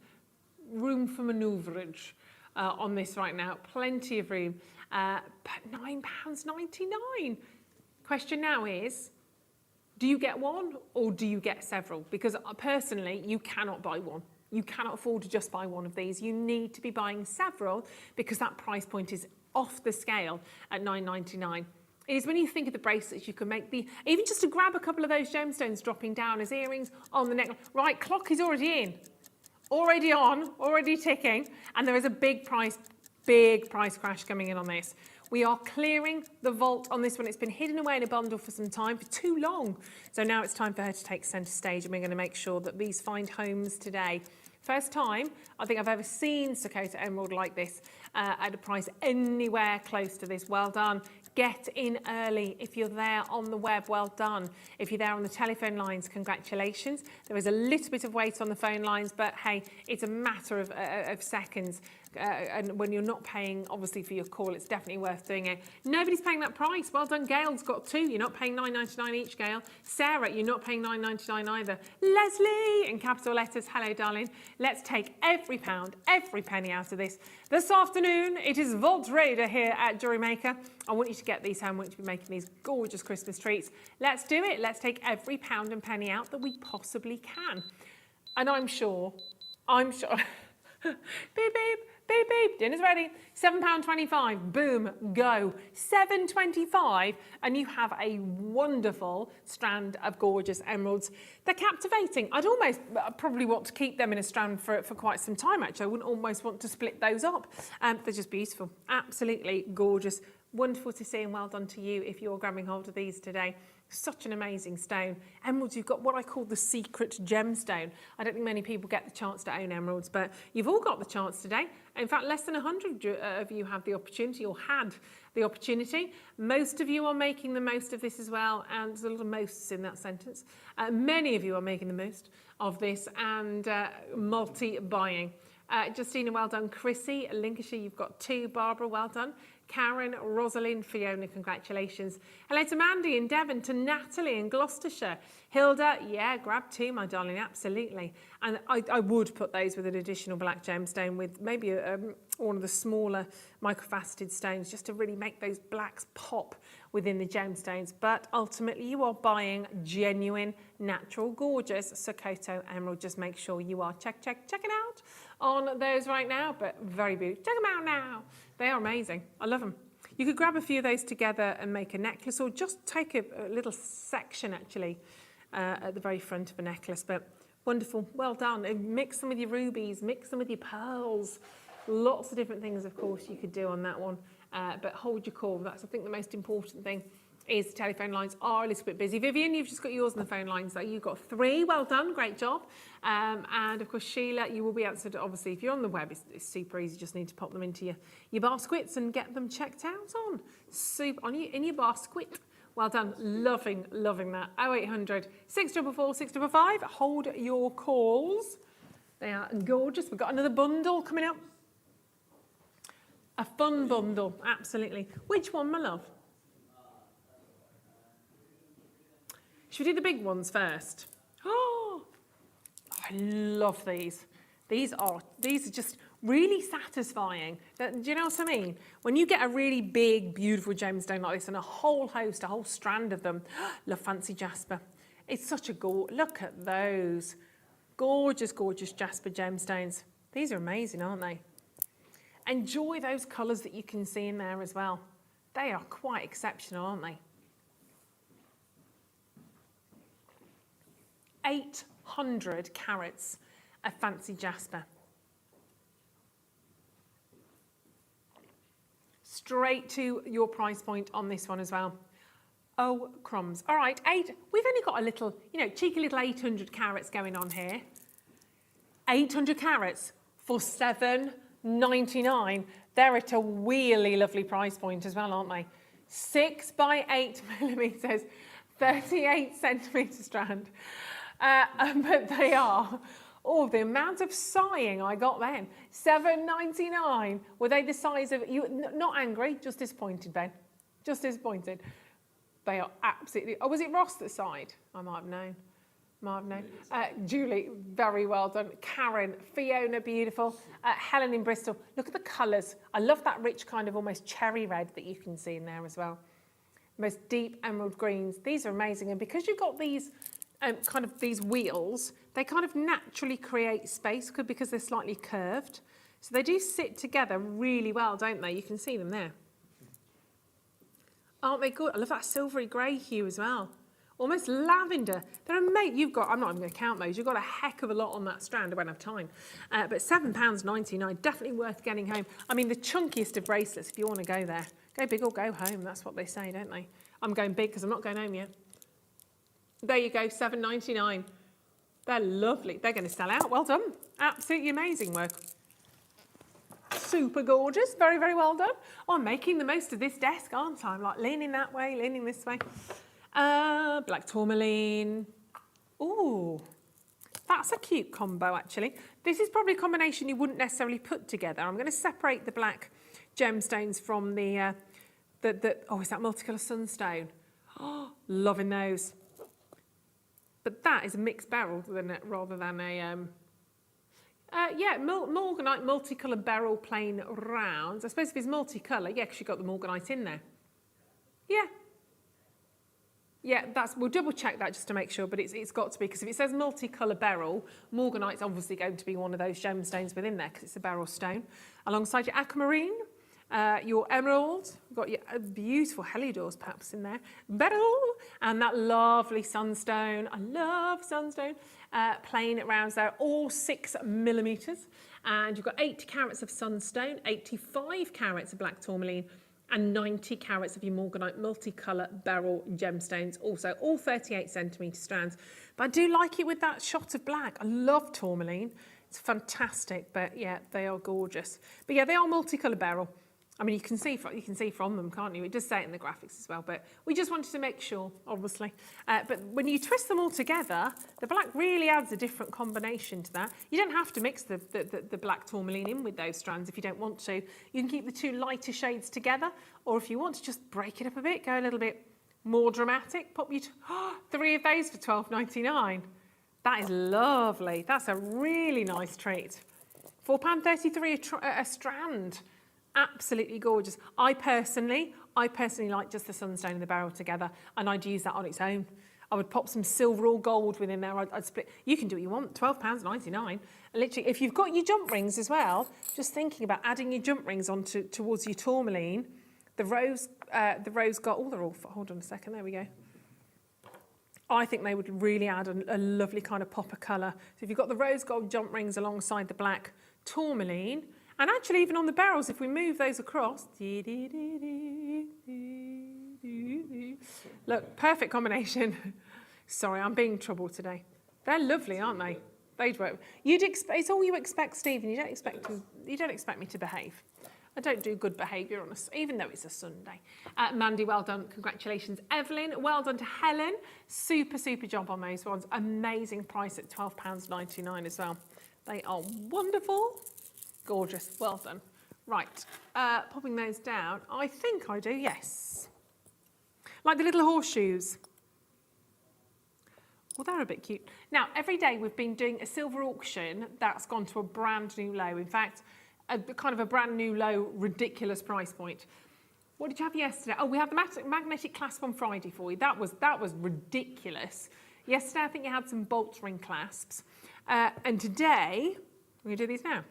room for manoeuvrage on this right now, plenty of room, but £9.99. Question now is, do you get one or do you get several? Because personally, you cannot buy one. You cannot afford to just buy one of these. You need to be buying several because that price point is off the scale at £9.99. It is when you think of the bracelets you can make, even just to grab a couple of those gemstones dropping down as earrings on the neck. Right, clock is already in. Already on, already ticking, and there is a big price crash coming in on this. We are clearing the vault on this one. It's been hidden away in a bundle for some time, for too long. So now it's time for her to take centre stage, and we're going to make sure that these find homes today. First time I think I've ever seen Sakota Emerald like this at a price anywhere close to this. Well done. Get in early. If you're there on the web, well done. If you're there on the telephone lines, congratulations. There is a little bit of wait on the phone lines, but hey, it's a matter of seconds. And when you're not paying, obviously, for your call, it's definitely worth doing it. Nobody's paying that price. Well done, Gail's got two. You're not paying £9.99 each, Gail. Sarah, you're not paying £9.99 either. Leslie, in capital letters, hello, darling. Let's take every pound, every penny out of this. This afternoon, it is Vault Raider here at Jewellery Maker. I want you to get these home. I want you to be making these gorgeous Christmas treats. Let's do it. Let's take every pound and penny out that we possibly can. And I'm sure, beep, beep. Beep, beep, dinner's ready. £7.25, boom, go. £7.25, and you have a wonderful strand of gorgeous emeralds. They're captivating. I'd almost probably want to keep them in a strand for quite some time, actually. I wouldn't almost want to split those up. They're just beautiful, absolutely gorgeous. Wonderful to see, and well done to you if you're grabbing hold of these today. Such an amazing stone. Emeralds, you've got what I call the secret gemstone. I don't think many people get the chance to own emeralds, but you've all got the chance today. In fact, less than 100 of you have the opportunity, or had the opportunity. Most of you are making the most of this as well, and there's a lot of mosts in that sentence. Many of you are making the most of this and multi-buying. Justina, well done. Chrissy, Lincolnshire, you've got two. Barbara, well done. Karen, Rosalind, Fiona, congratulations. Hello to Mandy in Devon, to Natalie in Gloucestershire. Hilda, yeah, grab two, my darling, absolutely. And I would put those with an additional black gemstone with maybe one of the smaller microfaceted stones just to really make those blacks pop within the gemstones. But ultimately, you are buying genuine, natural, gorgeous Sakota emerald. Just make sure you are checking out on those right now, but very beautiful. Check them out now. They are amazing. I love them. You could grab a few of those together and make a necklace, or just take a little section actually at the very front of a necklace. But wonderful, well done. And mix them with your rubies, mix them with your pearls. Lots of different things, of course, you could do on that one. But hold your call. That's, I think, the most important thing. Is the telephone lines are a little bit busy. Vivian, you've just got yours on the phone lines. So you've got three. Well done. Great job. And of course, Sheila, you will be answered. Obviously, if you're on the web, it's super easy. You just need to pop them into your baskets and get them checked out on. In your basket. Well done. Loving that. 0800 644 655. Hold your calls. They are gorgeous. We've got another bundle coming up. A fun bundle, absolutely. Which one, my love? Should we do the big ones first? Oh, I love these. These are just really satisfying. Do you know what I mean? When you get a really big, beautiful gemstone like this and a whole strand of them, love fancy jasper. It's such a look at those. Gorgeous, gorgeous jasper gemstones. These are amazing, aren't they? Enjoy those colours that you can see in there as well. They are quite exceptional, aren't they? 800 carats of fancy jasper. Straight to your price point on this one as well. Oh, crumbs. All right, we've only got a little, cheeky little 800 carats going on here. 800 carats for $7.99. They're at a really lovely price point as well, aren't they? 6 by 8 millimeters, 38 centimetre strand. But they are. Oh, the amount of sighing I got then. $7.99. Were they the size of you? Not angry, just disappointed, Ben. Just disappointed. They are absolutely. Oh, was it Ross that sighed? I might have known. Julie, very well done. Karen, Fiona, beautiful. Helen in Bristol. Look at the colours. I love that rich kind of almost cherry red that you can see in there as well. Most deep emerald greens. These are amazing, and because you've got these. Kind of these wheels, they kind of naturally create space because they're slightly curved. So they do sit together really well, don't they? You can see them there. Aren't they good? I love that silvery grey hue as well. Almost lavender. They're amazing. I'm not even going to count those. You've got a heck of a lot on that strand. I won't have time. But £7.99, definitely worth getting home. I mean, the chunkiest of bracelets, if you want to go there. Go big or go home. That's what they say, don't they? I'm going big because I'm not going home yet. There you go, $7.99. They're lovely. They're going to sell out. Well done. Absolutely amazing work. Super gorgeous. Very, very well done. Oh, I'm making the most of this desk, aren't I? I'm like leaning that way, leaning this way. Black tourmaline. Ooh, that's a cute combo, actually. This is probably a combination you wouldn't necessarily put together. I'm going to separate the black gemstones from the oh, is that multicolour sunstone? Oh, loving those. But that is a mixed beryl rather than a, morganite multicolour beryl plain rounds. I suppose if it's multicolour, yeah, because you've got the morganite in there. Yeah. Yeah, we'll double check that just to make sure, but it's got to be, because if it says multicolour beryl, morganite's obviously going to be one of those gemstones within there because it's a beryl stone. Alongside your aquamarine, your emerald, you've got your beautiful heliodors perhaps in there, beryl, and that lovely sunstone. I love sunstone. Plain rounds there, all 6 millimeters. And you've got 80 carats of sunstone, 85 carats of black tourmaline, and 90 carats of your morganite multicolour beryl gemstones, also all 38 centimetre strands. But I do like it with that shot of black. I love tourmaline. It's fantastic, but yeah, they are gorgeous. But yeah, they are multicolour beryl. I mean, you can see from them, can't you? It does say it in the graphics as well, but we just wanted to make sure, obviously. But when you twist them all together, the black really adds a different combination to that. You don't have to mix the black tourmaline in with those strands if you don't want to. You can keep the two lighter shades together, or if you want to just break it up a bit, go a little bit more dramatic, pop you 3 of those for $12.99. That is lovely. That's a really nice treat. £4.33 a strand. Absolutely gorgeous. I personally like just the sunstone and the beryl together, and I'd use that on its own. I would pop some silver or gold within there. I'd split. You can do what you want. £12.99. And literally, if you've got your jump rings as well, just thinking about adding your jump rings on towards your tourmaline, the rose gold. Oh, they're all. Hold on a second. There we go. I think they would really add a lovely kind of pop of colour. So if you've got the rose gold jump rings alongside the black tourmaline. And actually, even on the beryls, if we move those across, look, perfect combination. Sorry, I'm being troubled today. They're lovely, aren't they? They'd work. It's all you expect, Stephen. You don't expect me to behave. I don't do good behaviour even though it's a Sunday. Mandy, well done. Congratulations. Evelyn, well done to Helen. Super, super job on those ones. Amazing price at £12.99 as well. They are wonderful. Gorgeous. Well done. Right, popping those down. I think I do, yes. Like the little horseshoes. Well, they're a bit cute. Now, every day we've been doing a silver auction that's gone to a brand new low. In fact, a kind of a brand new low, ridiculous price point. What did you have yesterday? Oh, we had the magnetic clasp on Friday for you. That was ridiculous. Yesterday, I think you had some bolt ring clasps. And today, we're going to do these now.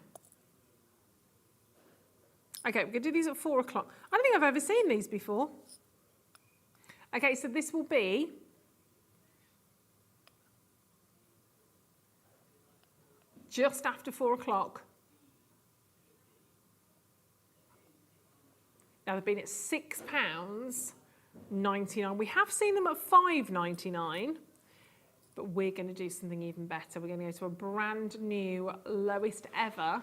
Okay, we're going to do these at 4 o'clock. I don't think I've ever seen these before. Okay, so this will be just after 4 o'clock. Now they've been at £6.99. We have seen them at £5.99, but we're going to do something even better. We're going to go to a brand new, lowest ever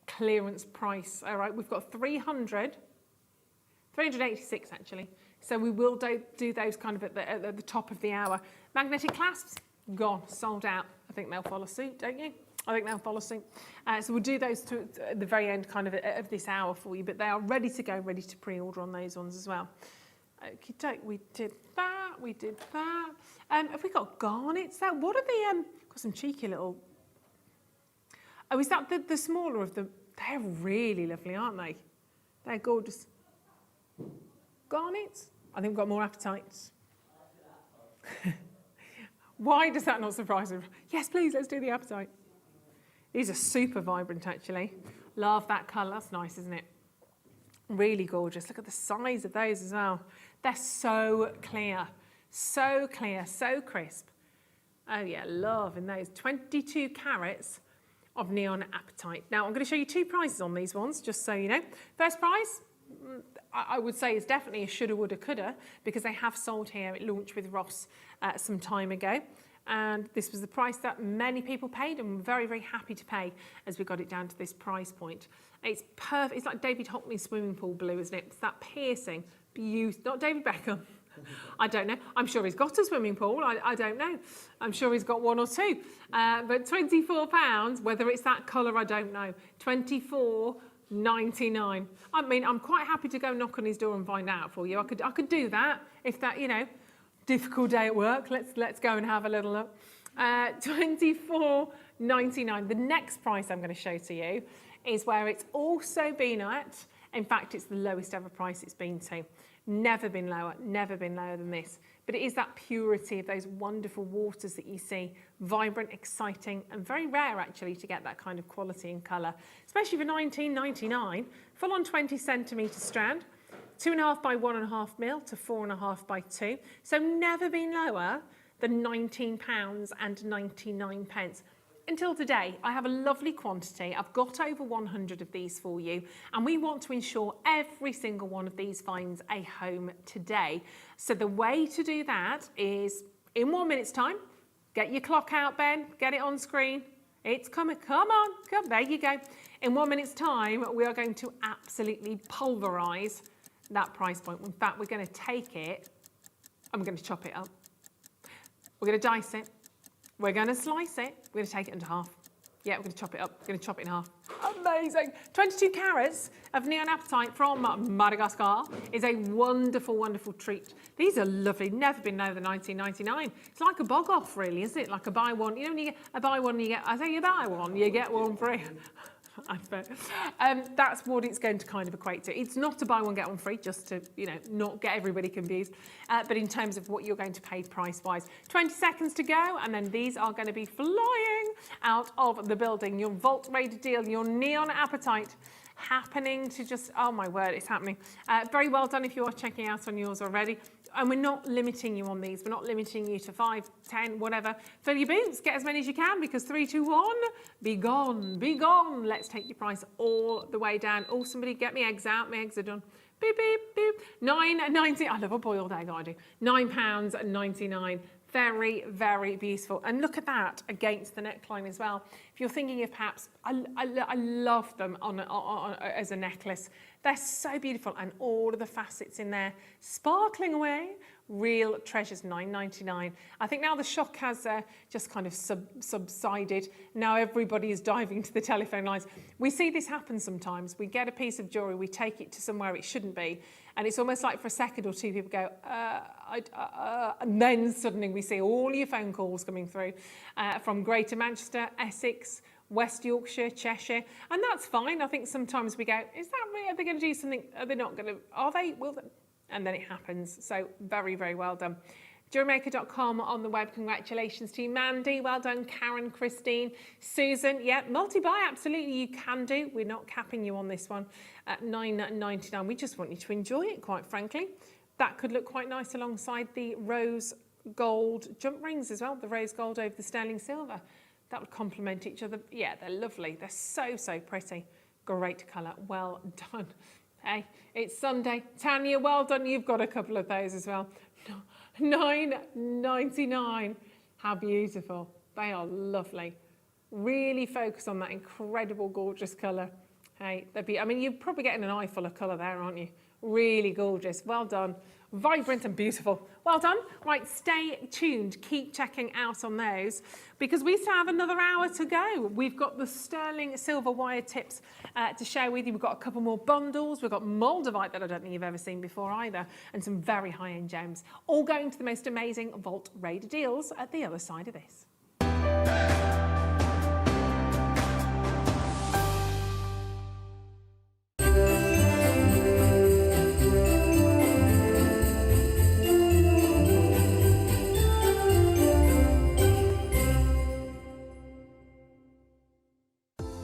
clearance price. All right, we've got 386 actually. So we will do those kind of at the top of the hour. Magnetic clasps, gone, sold out. I think they'll follow suit, don't you? I think they'll follow suit. So we'll do those at the very end kind of this hour for you, but they are ready to go, ready to pre-order on those ones as well. Okay, we did that, we did that. Have we got garnets there? What are the, got some cheeky little, oh, is that the smaller of them? They're really lovely, aren't they? They're gorgeous. Garnets? I think we've got more appetites. Why does that not surprise me? Yes, please, let's do the appetite. These are super vibrant, actually. Love that colour. That's nice, isn't it? Really gorgeous. Look at the size of those as well. They're so clear, so crisp. Oh, yeah, loving those. 22 carats of neon apatite. Now, I'm going to show you two prices on these ones, just so you know. First price, I would say is definitely a shoulda, woulda, coulda, because they have sold here. It launched with Ross some time ago. And this was the price that many people paid, and we're very, very happy to pay as we got it down to this price point. It's perfect. It's like David Hockney's swimming pool blue, isn't it? It's that piercing, beautiful. Not David Beckham. I don't know. I'm sure he's got a swimming pool. I don't know. I'm sure he's got one or two. But £24, whether it's that colour, I don't know. £24.99. I mean, I'm quite happy to go knock on his door and find out for you. I could do that if that, you know, difficult day at work. Let's go and have a little look. £24.99. The next price I'm going to show to you is where it's also been at. In fact, it's the lowest ever price it's been to. Never been lower than this. But it is that purity of those wonderful waters that you see. Vibrant, exciting, and very rare actually to get that kind of quality and colour. Especially for £19.99. Full on 20 centimetre strand. 2.5 by 1.5 mil to 4.5 by 2. So never been lower than £19.99. Until today, I have a lovely quantity. I've got over 100 of these for you, and we want to ensure every single one of these finds a home today. So the way to do that is, in 1 minute's time, get your clock out, Ben, get it on screen. It's coming, come on, there you go. In 1 minute's time, we are going to absolutely pulverise that price point. In fact, we're going to take it and we're going to chop it up. We're going to dice it. We're going to slice it. We're going to take it into half. Yeah, we're going to chop it up. We're going to chop it in half. Amazing. 22 carats of neon apatite from Madagascar is a wonderful, wonderful treat. These are lovely. Never been lower than £19.99. It's like a bog off, really, isn't it? Like a buy one. You know, when you get a buy one, you get, I say you buy one, you get one free. I bet. That's what it's going to kind of equate to. It's not a buy one, get one free, just to, you know, not get everybody confused. But in terms of what you're going to pay price-wise. 20 seconds to go, and then these are going to be flying out of the building. Your Vault Rated deal, your neon apatite, happening to just, oh my word, it's happening. Very well done if you are checking out on yours already. And we're not limiting you on these. We're not limiting you to 5, 10, whatever. Fill your boots, get as many as you can, because 3, 2, 1, be gone, be gone. Let's take your price all the way down. Oh, somebody get me eggs out. My eggs are done. Beep, beep, beep. £9.90. I love a boiled egg, I do. £9.99. Very, very beautiful. And look at that against the neckline as well. If you're thinking of perhaps, I love them on as a necklace. They're so beautiful, and all of the facets in there sparkling away Real treasures, $9.99. I think now the shock has just kind of subsided. Now everybody is diving to the telephone lines. We see this happen sometimes. We get a piece of jewellery, we take it to somewhere it shouldn't be, and it's almost like for a second or two people go, and then suddenly we see all your phone calls coming through from Greater Manchester, Essex, West Yorkshire, Cheshire, and that's fine. I think sometimes we go, is that really, are they going to do something? Are they not going to, are they, will they? And then it happens. So very, very well done. JewelleryMaker.com on the web. Congratulations to you, Mandy. Well done, Karen, Christine, Susan. Yeah, multi-buy, absolutely you can do. We're not capping you on this one at $9.99. We just want you to enjoy it, quite frankly. That could look quite nice alongside the rose gold jump rings as well. The rose gold over the sterling silver. That would complement each other. Yeah, they're lovely. They're so, so pretty. Great colour. Well done. Hey, it's Sunday. Tanya, well done. You've got a couple of those as well. $9.99. How beautiful. They are lovely. Really focus on that incredible, gorgeous colour. Hey, I mean, you're probably getting an eye full of colour there, aren't you? Really gorgeous. Well done. Vibrant and beautiful. Well done. Right, stay tuned. Keep checking out on those because we still have another hour to go. We've got the sterling silver wire tips to share with you. We've got a couple more bundles. We've got Moldavite that I don't think you've ever seen before either, and some very high-end gems. All going to the most amazing Vault Raider deals at the other side of this.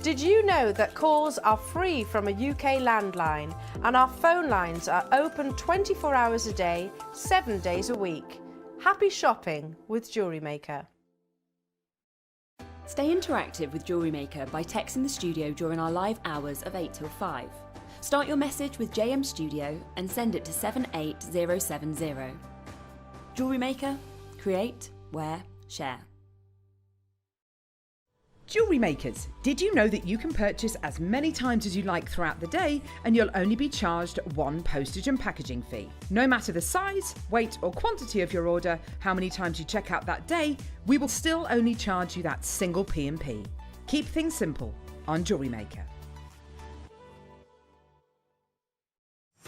Did you know that calls are free from a UK landline and our phone lines are open 24 hours a day, 7 days a week? Happy shopping with Jewellery Maker. Stay interactive with Jewellery Maker by texting the studio during our live hours of 8 till 5. Start your message with JM Studio and send it to 78070. Jewellery Maker, create, wear, share. Jewellery makers, did you know that you can purchase as many times as you like throughout the day and you'll only be charged one postage and packaging fee? No matter the size, weight or quantity of your order, how many times you check out that day, we will still only charge you that single P&P. Keep things simple on Jewellery Maker.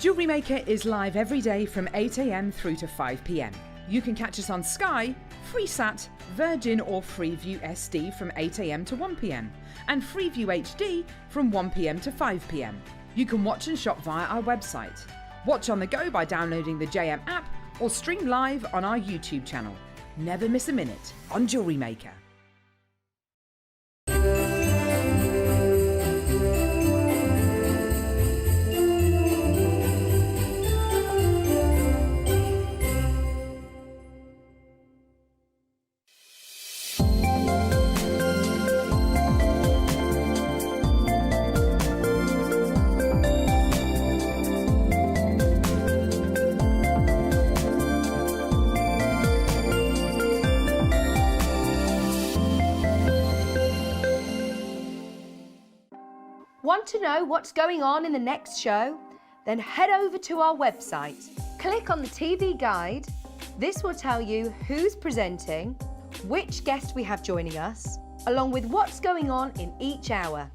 Jewellery Maker is live every day from 8 AM through to 5 PM. You can catch us on Sky, Freesat, Virgin or Freeview SD from 8 AM to 1 PM and Freeview HD from 1 PM to 5 PM. You can watch and shop via our website. Watch on the go by downloading the JM app or stream live on our YouTube channel. Never miss a minute on Jewellery Maker. Want to know what's going on in the next show? Then head over to our website. Click on the TV guide. This will tell you who's presenting, which guest we have joining us, along with what's going on in each hour.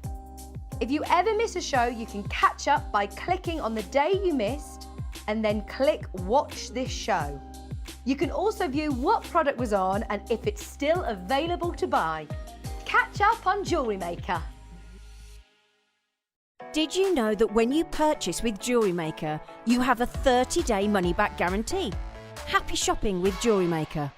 If you ever miss a show, you can catch up by clicking on the day you missed and then click Watch This Show. You can also view what product was on and if it's still available to buy. Catch up on Jewellery Maker. Did you know that when you purchase with Jewellery Maker, you have a 30-day money-back guarantee? Happy shopping with Jewellery Maker.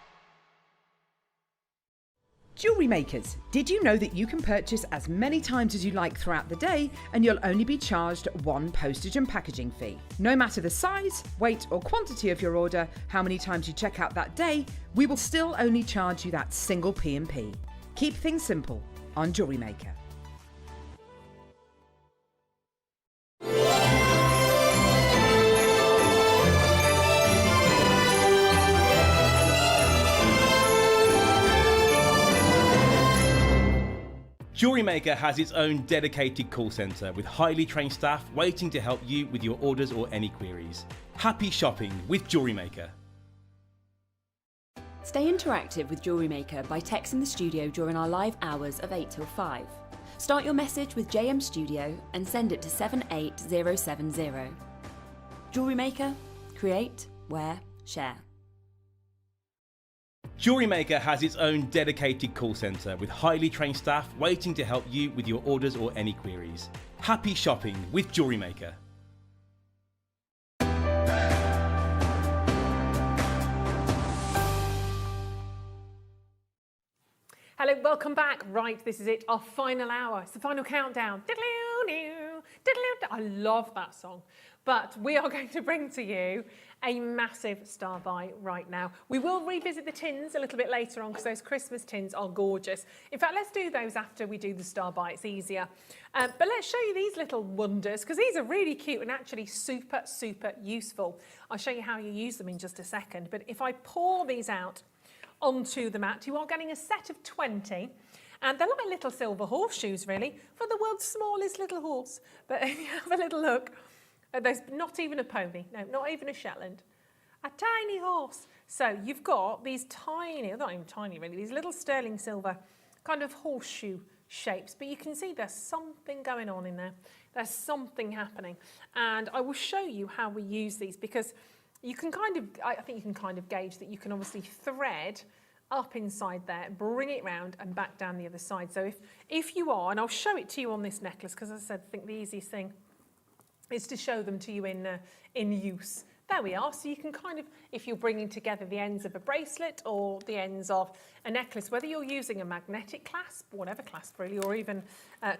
Jewellery makers, did you know that you can purchase as many times as you like throughout the day and you'll only be charged one postage and packaging fee? No matter the size, weight or quantity of your order, how many times you check out that day, we will still only charge you that single P&P. Keep things simple on Jewellery Maker. Jewellery Maker has its own dedicated call centre with highly trained staff waiting to help you with your orders or any queries. Happy shopping with Jewellery Maker. Stay interactive with Jewellery Maker by texting the studio during our live hours of 8 till 5. Start your message with JM Studio and send it to 78070. Jewellery Maker, create, wear, share. Jewellery Maker has its own dedicated call centre with highly trained staff waiting to help you with your orders or any queries. Happy shopping with Jewellery Maker. Hello, welcome back. Right, this is it, our final hour. It's the final countdown. I love that song. But we are going to bring to you a massive star buy right now. We will revisit the tins a little bit later on because those Christmas tins are gorgeous. In fact, let's do those after we do the star buy. It's easier. But let's show you these little wonders because these are really cute and actually super, super useful. I'll show you how you use them in just a second. But if I pour these out onto the mat, you are getting a set of 20. And they're like little silver horseshoes, really, for the world's smallest little horse. But if you have a little look, there's not even a pony, no, not even a Shetland, a tiny horse. So you've got these tiny, not even tiny really, these little sterling silver kind of horseshoe shapes. But you can see there's something going on in there. There's something happening. And I will show you how we use these because you can kind of, I think you can kind of gauge that you can obviously thread up inside there, bring it round and back down the other side. So if you are, and I'll show it to you on this necklace because as I said, I think the easiest thing is to show them to you in use. There we are. So you can kind of, if you're bringing together the ends of a bracelet or the ends of a necklace, whether you're using a magnetic clasp, whatever clasp really, or even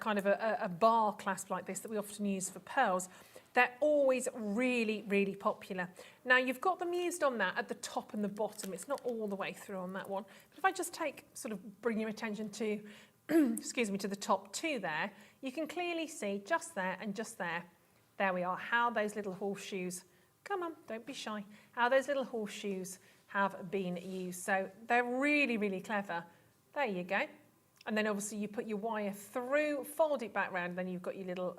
kind of a bar clasp like this that we often use for pearls, they're always really, really popular. Now you've got them used on that at the top and the bottom. It's not all the way through on that one. But if I just bring your attention to, excuse me, to the top two there, you can clearly see just there and just there. There we are, how those little horseshoes, come on, don't be shy, how those little horseshoes have been used. So they're really, really clever. There you go. And then obviously you put your wire through, fold it back round, and then you've got your little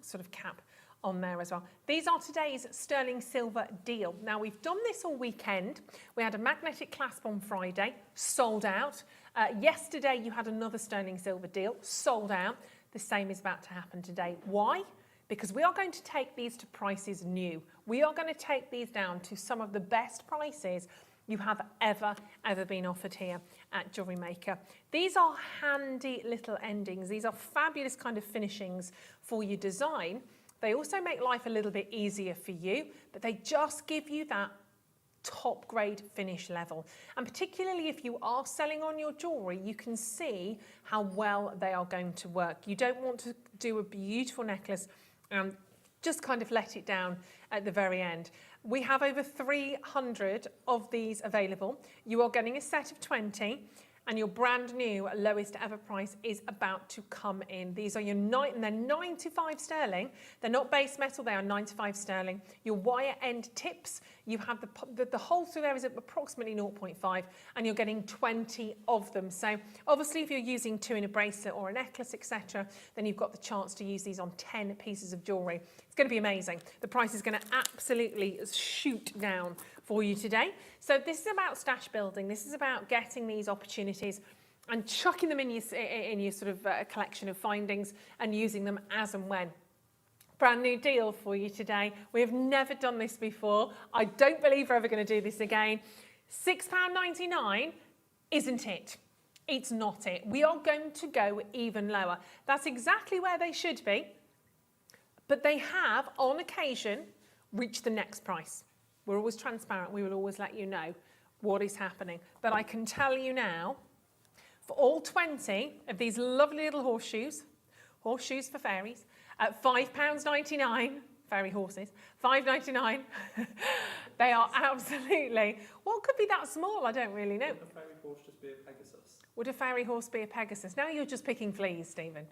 sort of cap on there as well. These are today's sterling silver deal. Now we've done this all weekend. We had a magnetic clasp on Friday, sold out. Yesterday you had another sterling silver deal, sold out. The same is about to happen today. Why? Because we are going to take these to prices new. We are going to take these down to some of the best prices you have ever been offered here at Jewellery Maker. These are handy little endings. These are fabulous kind of finishings for your design. They also make life a little bit easier for you, but they just give you that top grade finish level. And particularly if you are selling on your jewellery, you can see how well they are going to work. You don't want to do a beautiful necklace and just kind of let it down at the very end. We have over 300 of these available. You are getting a set of 20 and your brand new lowest ever price is about to come in. These are your and they're 95 sterling. They're not base metal, they are 95 sterling. Your wire end tips, you have the hole through there is at approximately 0.5 and you're getting 20 of them. So obviously if you're using 2 in a bracelet or a necklace, etc., then you've got the chance to use these on 10 pieces of jewellery. It's going to be amazing. The price is going to absolutely shoot down for you today. So this is about stash building. This is about getting these opportunities and chucking them in your sort of collection of findings and using them as and when. Brand new deal for you today. We have never done this before. I don't believe we're ever going to do this again. £6.99 isn't it? It's not it. We are going to go even lower. That's exactly where they should be. But they have, on occasion, reached the next price. We're always transparent. We will always let you know what is happening. But I can tell you now, for all 20 of these lovely little horseshoes for fairies, at £5.99, fairy horses, £5.99, they are absolutely, what could be that small? I don't really know. Would a fairy horse just be a Pegasus? Would a fairy horse be a Pegasus? Now you're just picking fleas, Stephen.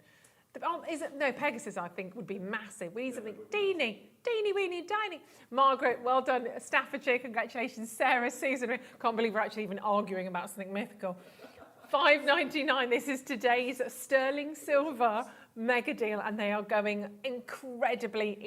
No, Pegasus, I think, would be massive. We need something teeny, weeny, tiny. Margaret, well done. Staffordshire, congratulations. Sarah, Susan, can't believe we're actually even arguing about something mythical. £5.99, this is today's sterling silver mega deal, and they are going incredibly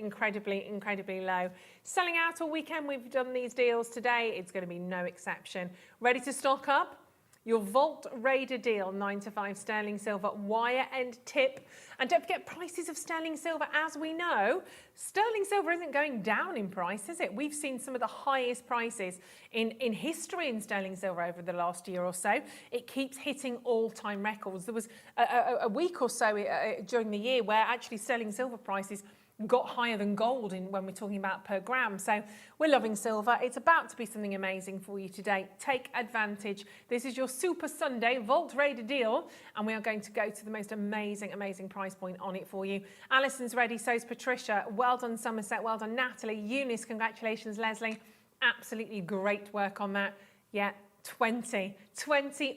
low. Selling out all weekend. We've done these deals today. It's going to be no exception. Ready to stock up? Your Vault Raider deal, 9 to 5 sterling silver wire end tip. And don't forget prices of sterling silver. As we know, sterling silver isn't going down in price, is it? We've seen some of the highest prices in history in sterling silver over the last year or so. It keeps hitting all-time records. There was a week or so during the year where actually sterling silver prices got higher than gold when we're talking about per gram. So we're loving silver. It's about to be something amazing for you today. Take advantage. This is your Super Sunday Vault Raider deal, and we are going to go to the most amazing price point on it for you. Alison's ready, so's Patricia. Well done, Somerset. Well done, Natalie. Eunice, congratulations, Leslie. Absolutely great work on that. Yeah. 20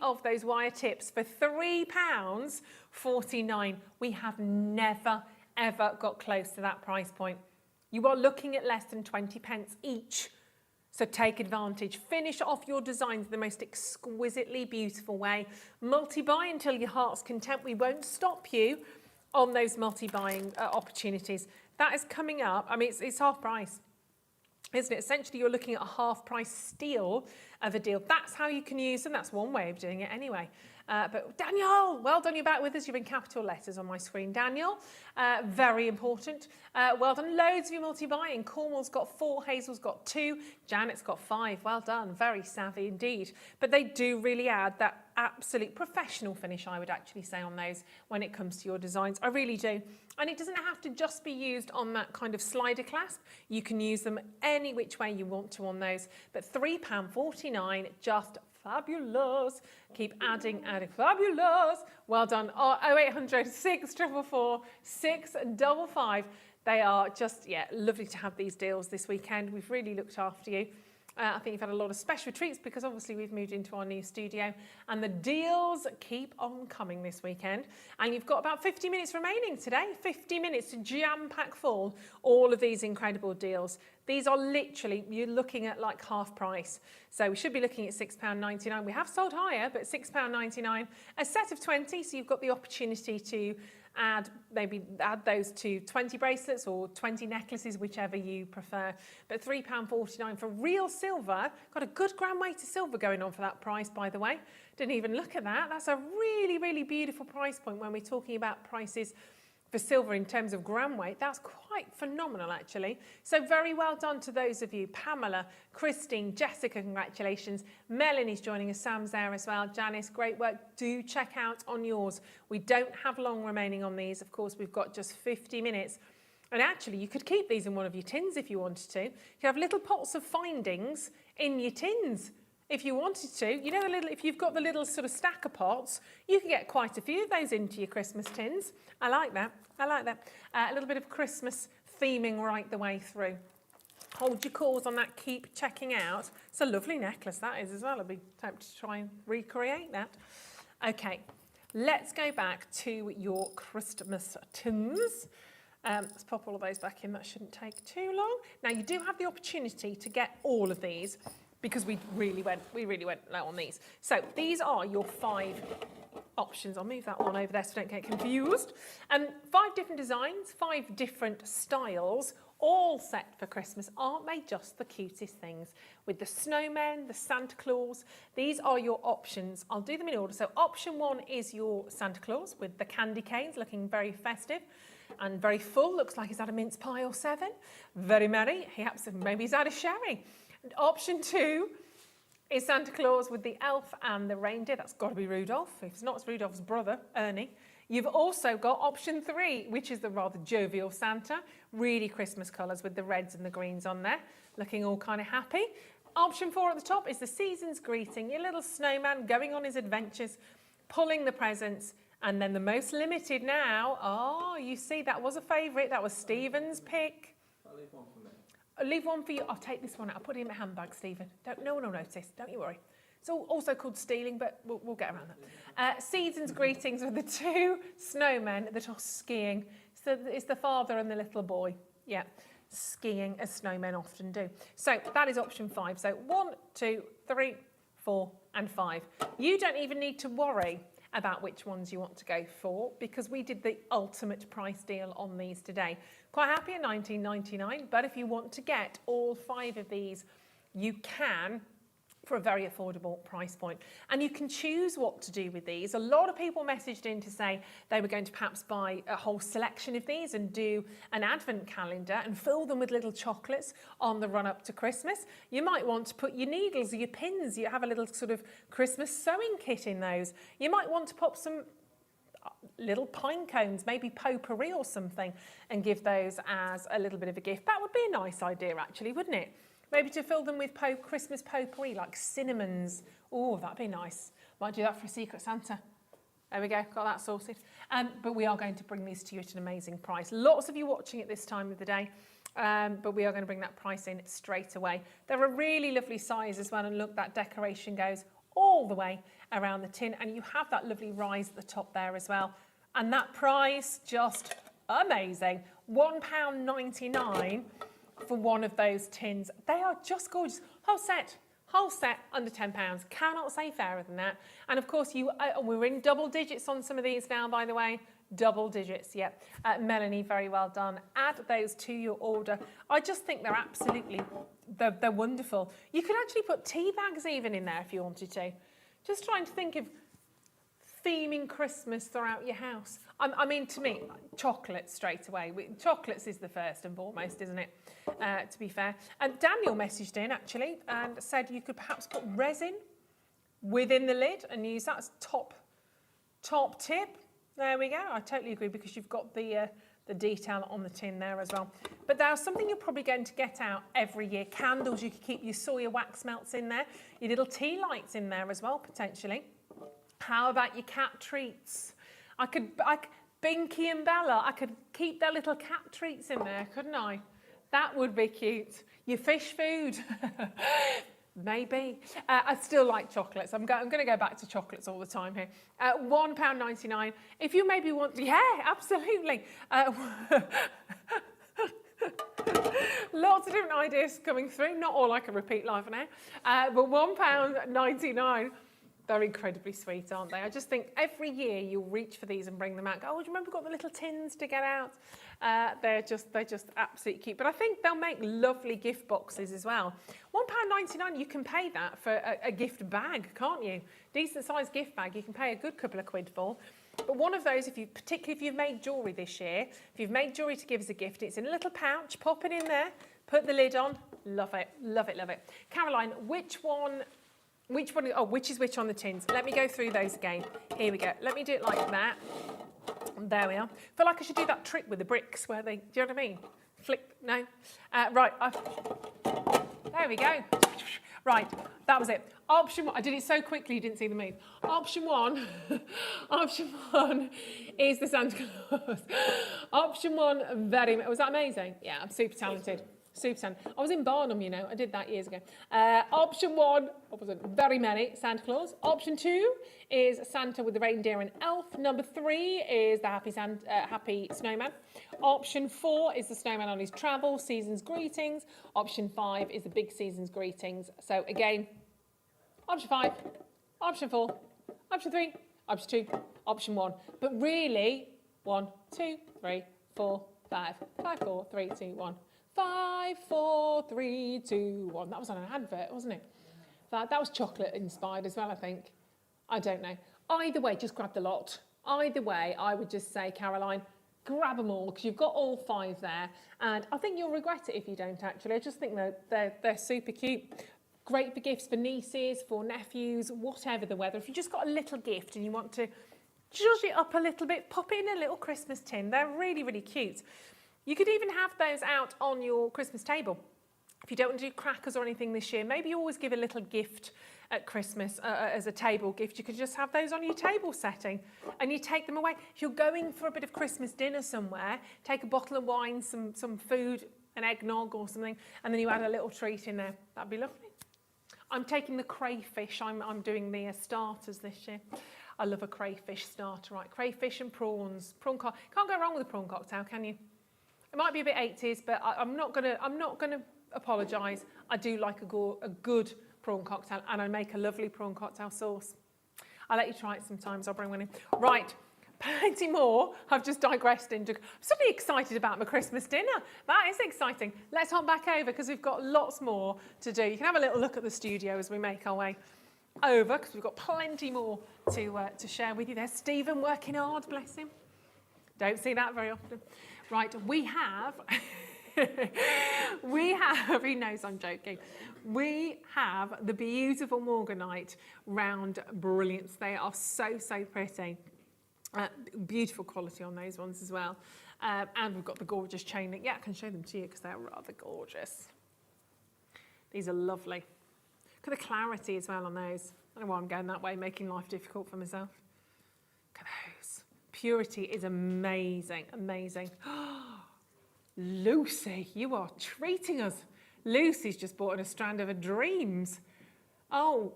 of those wire tips for £3.49. We have never ever got close to that price point. You are looking at less than 20 pence each. So take advantage. Finish off your designs the most exquisitely beautiful way. Multi-buy until your heart's content. We won't stop you on those multi-buying opportunities. That is coming up. I mean, it's half price, isn't it? Essentially, you're looking at a half price steal of a deal. That's how you can use them. That's one way of doing it anyway. But Daniel, well done, you're back with us. You're in capital letters on my screen, Daniel. Very important. Well done. Loads of you multi-buying. Cornwall's got 4, Hazel's got 2, Janet's got 5. Well done. Very savvy indeed. But they do really add that absolute professional finish, I would actually say, on those when it comes to your designs. I really do. And it doesn't have to just be used on that kind of slider clasp. You can use them any which way you want to on those. But £3.49, just fabulous. Keep adding. Fabulous. Well done. 0800 644 655. They are just, yeah, lovely to have these deals this weekend. We've really looked after you. I think you've had a lot of special treats because obviously we've moved into our new studio and the deals keep on coming this weekend. And you've got about 50 minutes remaining today, 50 minutes to jam-pack full all of these incredible deals. These are literally, you're looking at like half price. So we should be looking at £6.99. We have sold higher, but £6.99. A set of 20, so you've got the opportunity to add those to 20 bracelets or 20 necklaces, whichever you prefer. But £3.49 for real silver. Got a good gram weight of silver going on for that price, by the way. Didn't even look at that. That's a really beautiful price point when we're talking about prices for silver in terms of gram weight. That's quite phenomenal, actually. So very well done to those of you. Pamela, Christine, Jessica, congratulations. Melanie's joining us. Sam's there as well. Janice, great work. Do check out on yours. We don't have long remaining on these. Of course, we've got just 50 minutes. And actually, you could keep these in one of your tins if you wanted to. You have little pots of findings in your tins. If you wanted to, you know, if you've got the little sort of stacker pots, you can get quite a few of those into your Christmas tins. I like that. I like that. A little bit of Christmas theming right the way through. Hold your calls on that. Keep checking out. It's a lovely necklace, that is, as well. I'd be tempted to try and recreate that. Okay, let's go back to your Christmas tins. Let's pop all of those back in. That shouldn't take too long. Now, you do have the opportunity to get all of these, because we really went low on these. So these are your 5 options. I'll move that one over there so don't get confused. 5 different designs, 5 different styles, all set for Christmas. Aren't they just the cutest things? With the snowmen, the Santa Claus, these are your options. I'll do them in order. So option 1 is your Santa Claus with the candy canes, looking very festive and very full. Looks like he's had a mince pie or 7. Very merry. Maybe he's had a sherry. And option 2 is Santa Claus with the elf and the reindeer. That's got to be Rudolph. If it's not, it's Rudolph's brother, Ernie. You've also got option 3, which is the rather jovial Santa. Really Christmas colours with the reds and the greens on there. Looking all kind of happy. Option 4 at the top is the season's greeting. Your little snowman going on his adventures, pulling the presents. And then the most limited now. Oh, you see, that was a favourite. That was Stephen's pick. I'll leave one for me. I'll leave one for you. I'll take this one out. I'll put it in my handbag, Stephen. No one will notice. Don't you worry. It's also called stealing, but we'll get around that. Season's greetings with the 2 snowmen that are skiing. So it's the father and the little boy. Yeah, skiing as snowmen often do. So that is option 5. So 1, 2, 3, 4 and 5. You don't even need to worry about which ones you want to go for, because we did the ultimate price deal on these today. Quite happy at $19.99, but if you want to get all 5 of these, you can, for a very affordable price point. And you can choose what to do with these. A lot of people messaged in to say they were going to perhaps buy a whole selection of these and do an advent calendar and fill them with little chocolates on the run up to Christmas. You might want to put your needles or your pins, you have a little sort of Christmas sewing kit in those. You might want to pop some little pine cones, maybe potpourri or something, and give those as a little bit of a gift. That would be a nice idea actually, wouldn't it? Maybe to fill them with Christmas potpourri, like cinnamons. Oh, that'd be nice. Might do that for a Secret Santa. There we go, got that sorted. But we are going to bring these to you at an amazing price. Lots of you watching at this time of the day, but we are going to bring that price in straight away. They're a really lovely size as well, and look, that decoration goes all the way around the tin, and you have that lovely rise at the top there as well. And that price, just amazing. £1.99 for one of those tins. They are just gorgeous. Whole set under £10. Cannot say fairer than that. And of course, we're in double digits on some of these now, by the way. Double digits, yep. Melanie, very well done. Add those to your order. I just think they're absolutely, they're wonderful. You could actually put tea bags even in there if you wanted to. Just trying to think of theming Christmas throughout your house. I mean, to me, chocolates straight away. Chocolates is the first and foremost, isn't it? To be fair. And Daniel messaged in actually and said you could perhaps put resin within the lid and use that as top tip. There we go. I totally agree, because you've got the detail on the tin there as well. But there's something you're probably going to get out every year. Candles, you could keep your soya wax melts in there, your little tea lights in there as well, potentially. How about your cat treats? Binky and Bella, I could keep their little cat treats in there, couldn't I? That would be cute. Your fish food. Maybe. I still like chocolates. I'm going to go back to chocolates all the time here. £1.99. If you maybe want, yeah, absolutely. Lots of different ideas coming through. Not all I can repeat live and air. But £1.99. They're incredibly sweet, aren't they? I just think every year you'll reach for these and bring them out. Go, oh, do you remember we've got the little tins to get out? They're just absolutely cute. But I think they'll make lovely gift boxes as well. £1.99, you can pay that for a gift bag, can't you? Decent sized gift bag, you can pay a good couple of quid for. But one of those, particularly if you've made jewellery this year, if you've made jewellery to give as a gift, it's in a little pouch, pop it in there, put the lid on. Love it, love it, love it. Caroline, which is which on the tins? Let me go through those again. Here we go. Let me do it like that. There we are. Feel like I should do that trick with the bricks where they, do you know what I mean? Flick, no? Right. There we go. Right, that was it. Option one, I did it so quickly you didn't see the move. Option one is the Santa Claus. Option one, was that amazing? Yeah, I'm super talented. Super talented. I was in Barnum, you know, I did that years ago. Option one, very many, Santa Claus. Option two is Santa with the reindeer and elf. Number 3 is the happy snowman. Option 4 is the snowman on his travel, season's greetings. Option 5 is the big season's greetings. So again, option 5, option 4, option 3, option 2, option 1. But really, 1, 2, 3, 4, 5, 5, 4, 3, 2, 1. 5, 4, 3, 2, 1. That was on an advert, wasn't it? That was chocolate inspired as well, I think. I don't know. Either way, just grab the lot. Either way, I would just say, Caroline, grab them all, because you've got all 5 there. And I think you'll regret it if you don't, actually. I just think they're super cute. Great for gifts for nieces, for nephews, whatever the weather. If you just got a little gift and you want to zhuzh it up a little bit, pop it in a little Christmas tin. They're really, really cute. You could even have those out on your Christmas table. If you don't want to do crackers or anything this year, maybe you always give a little gift at Christmas as a table gift. You could just have those on your table setting and you take them away. If you're going for a bit of Christmas dinner somewhere, take a bottle of wine, some food, an eggnog or something, and then you add a little treat in there. That'd be lovely. I'm taking the crayfish. I'm doing the starters this year. I love a crayfish starter, right? Crayfish and prawns. Can't go wrong with a prawn cocktail, can you? It might be a bit 80s, but I'm not gonna apologise. I do like a good prawn cocktail, and I make a lovely prawn cocktail sauce. I'll let you try it sometimes. I'll bring one in. Right, plenty more. I've just digressed into. I'm suddenly excited about my Christmas dinner. That is exciting. Let's hop back over because we've got lots more to do. You can have a little look at the studio as we make our way over because we've got plenty more to share with you. There's Stephen working hard, bless him. Don't see that very often. Right, we have. He knows I'm joking. We have the beautiful Morganite round brilliance. They are so, so pretty. Beautiful quality on those ones as well. And we've got the gorgeous chain link. Yeah, I can show them to you because they're rather gorgeous. These are lovely. Look at the clarity as well on those. I don't know why I'm going that way, making life difficult for myself. Look at those. Purity is amazing, amazing. Lucy, you are treating us. Lucy's just bought in a strand of her dreams. Oh,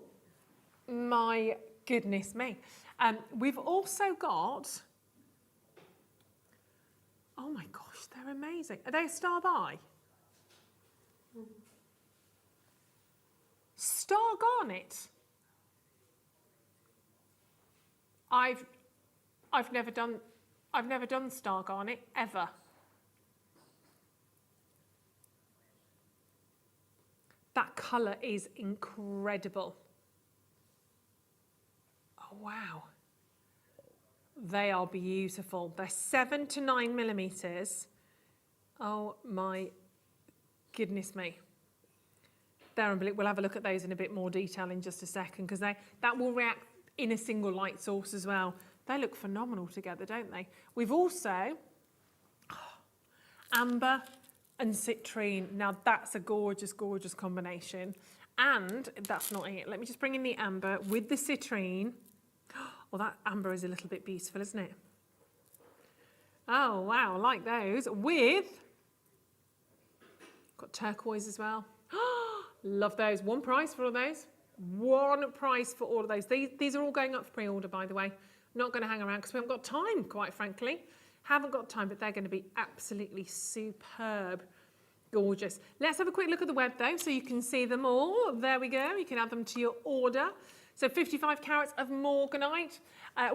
my goodness me. We've also got, oh my gosh, they're amazing. Are they a star by? Star garnet. I've never done star garnet ever. That colour is incredible. Oh, wow. They are beautiful. They're 7 to 9 millimetres. Oh, my goodness me. They're unbelievable. We'll have a look at those in a bit more detail in just a second because that will react in a single light source as well. They look phenomenal together, don't they? We've also amber and citrine. Now that's a gorgeous, gorgeous combination. And that's not it. Let me just bring in the amber with the citrine. Well, that amber is a little bit beautiful, isn't it? Oh, wow, I like those. With, got turquoise as well. Love those. One price for all those. One price for all of those. These are all going up for pre-order, by the way. Not going to hang around because we haven't got time, quite frankly. Haven't got time, but they're going to be absolutely superb. Gorgeous. Let's have a quick look at the web though, so you can see them all. There we go. You can add them to your order. So 55 carats of Morganite.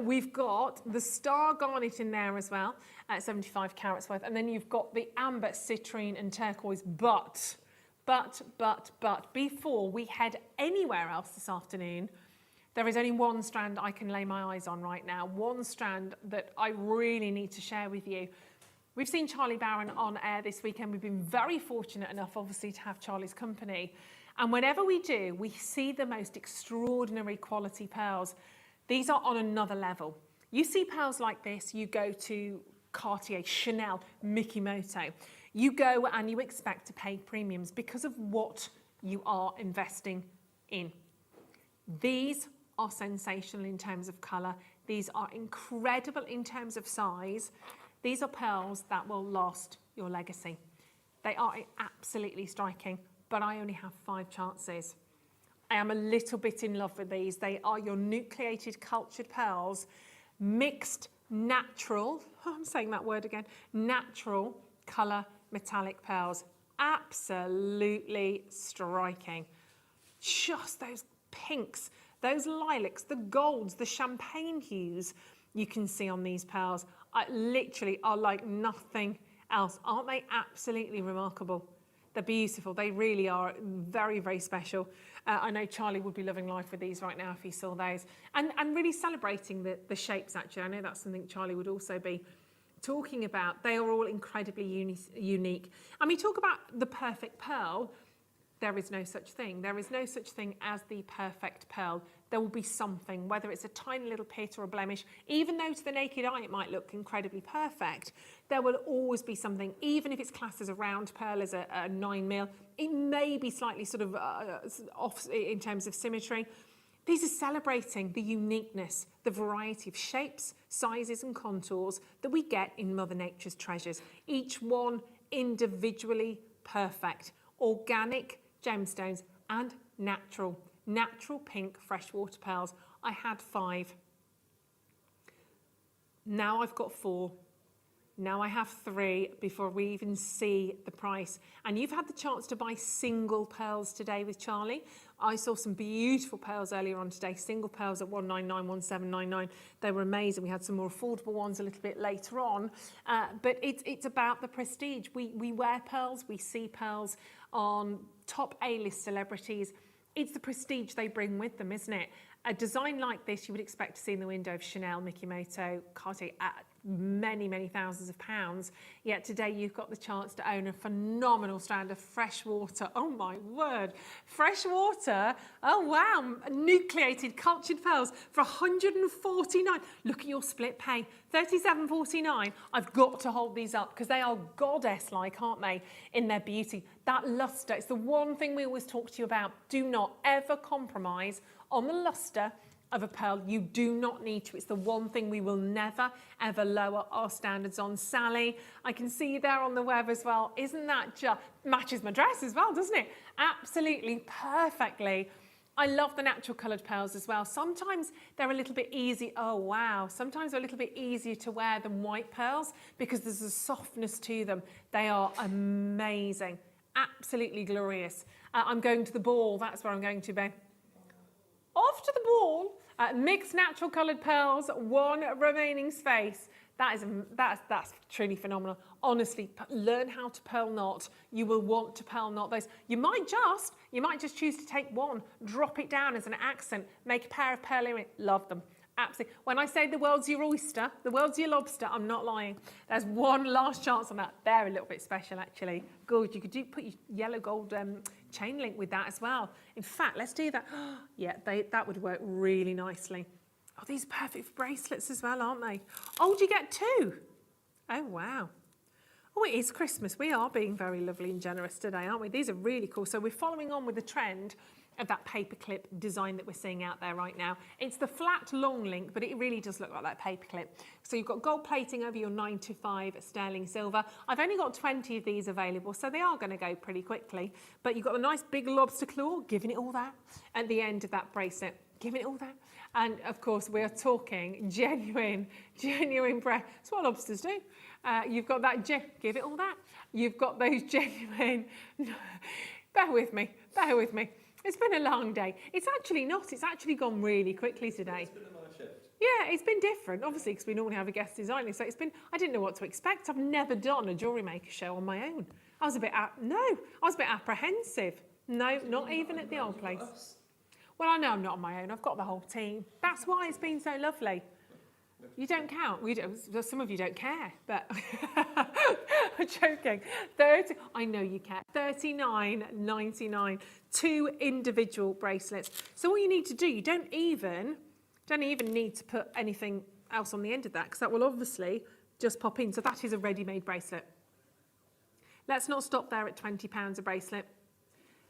We've got the star garnet in there as well, at 75 carats worth. And then you've got the amber, citrine and turquoise. But, before we head anywhere else this afternoon, there is only one strand I can lay my eyes on right now. One strand that I really need to share with you. We've seen Charlie Barron on air this weekend. We've been very fortunate enough, obviously, to have Charlie's company. And whenever we do, we see the most extraordinary quality pearls. These are on another level. You see pearls like this, you go to Cartier, Chanel, Mikimoto. You go and you expect to pay premiums because of what you are investing in. These are sensational in terms of colour. These are incredible in terms of size. These are pearls that will last your legacy. They are absolutely striking, but I only have 5 chances. I am a little bit in love with these. They are your nucleated cultured pearls, mixed natural, I'm saying that word again, natural colour metallic pearls. Absolutely striking. Just those pinks, those lilacs, the golds, the champagne hues you can see on these pearls literally are like nothing else. Aren't they absolutely remarkable? They're beautiful. They really are very, very special. I know Charlie would be loving life with these right now if he saw those. And really celebrating the shapes, actually. I know that's something Charlie would also be talking about. They are all incredibly unique. And we talk about the perfect pearl. There is no such thing. There is no such thing as the perfect pearl. There will be something, whether it's a tiny little pit or a blemish, even though to the naked eye it might look incredibly perfect, there will always be something, even if it's classed as a round pearl, as a 9mm, it may be slightly sort of off in terms of symmetry. These are celebrating the uniqueness, the variety of shapes, sizes and contours that we get in Mother Nature's treasures, each one individually perfect, organic gemstones and natural pink freshwater pearls. I had 5. Now I've got 4. Now I have 3 before we even see the price. And you've had the chance to buy single pearls today with Charlie. I saw some beautiful pearls earlier on today, single pearls at 199, 1799. They were amazing. We had some more affordable ones a little bit later on. But it's about the prestige. We wear pearls, we see pearls on top A-list celebrities. It's the prestige they bring with them, isn't it? A design like this you would expect to see in the window of Chanel, Mikimoto, Cartier at many, many thousands of pounds. Yet today you've got the chance to own a phenomenal strand of fresh water. Oh my word, fresh water. Oh wow, nucleated cultured pearls for 149. Look at your split pay, 37.49. I've got to hold these up because they are goddess-like, aren't they, in their beauty. That luster, it's the one thing we always talk to you about. Do not ever compromise on the luster of a pearl. You do not need to. It's the one thing we will never, ever lower our standards on. Sally, I can see you there on the web as well. Isn't that just, matches my dress as well, doesn't it? Absolutely, perfectly. I love the natural coloured pearls as well. Sometimes they're a little bit easy. Oh, wow. Sometimes they're a little bit easier to wear than white pearls because there's a softness to them. They are amazing. Absolutely glorious. I'm going to the ball. That's where I'm going to, babe. Off to the ball, mixed natural coloured pearls, 1 remaining space. That's truly phenomenal. Honestly, learn how to pearl knot. You will want to pearl knot those. You might just choose to take 1, drop it down as an accent, make a pair of pearl earrings. Love them. Absolutely. When I say the world's your oyster, the world's your lobster, I'm not lying. There's one last chance on that. They're a little bit special, actually. Good. You could put your yellow gold chain link with that as well. In fact, let's do that. Yeah, that would work really nicely. Oh, these are perfect for bracelets as well, aren't they? Oh, do you get 2? Oh, wow. Oh, it is Christmas. We are being very lovely and generous today, aren't we? These are really cool. So we're following on with the trend of that paperclip design that we're seeing out there right now. It's the flat long link, but it really does look like that paperclip. So you've got gold plating over your 925 sterling silver. I've only got 20 of these available, so they are going to go pretty quickly. But you've got the nice big lobster claw, giving it all that at the end of that bracelet. Giving it all that. And of course, we're talking genuine breath. That's what lobsters do. You've got that, give it all that. You've got those genuine, bear with me. It's been a long day. It's actually not. It's actually gone really quickly today. It's been a nice shift. Yeah, it's been different, obviously, because we normally have a guest designer. So I didn't know what to expect. I've never done a Jewellery Maker show on my own. I was a bit apprehensive. No, not even at the old place. Well, I know I'm not on my own. I've got the whole team. That's why it's been so lovely. You don't count. Some of you don't care, but I'm joking. 30. I know you care. $39.99. 2 individual bracelets. So all you need to do, you don't even need to put anything else on the end of that because that will obviously just pop in. So that is a ready-made bracelet. Let's not stop there at £20 a bracelet.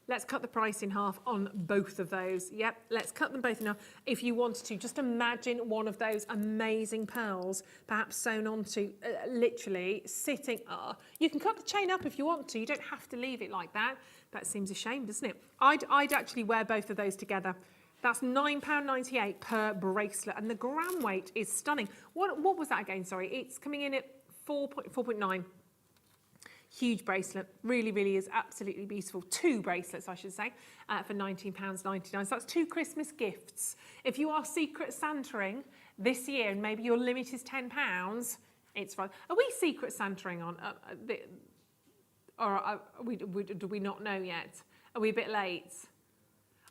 Let's cut the price in half on both of those. Yep, let's cut them both in half. If you wanted to, just imagine one of those amazing pearls, perhaps sewn onto, literally sitting. You can cut the chain up if you want to. You don't have to leave it like that. That seems a shame, doesn't it? I'd actually wear both of those together. That's £9.98 per bracelet, and the gram weight is stunning. What was that again? Sorry, it's coming in at 4.9. Huge bracelet, really is absolutely beautiful. 2 bracelets, I should say, for £19.99. So that's 2 Christmas gifts. If you are Secret Santaing this year and maybe your limit is £10, it's fine. Are we Secret Santaing on? Do we not know yet? Are we a bit late?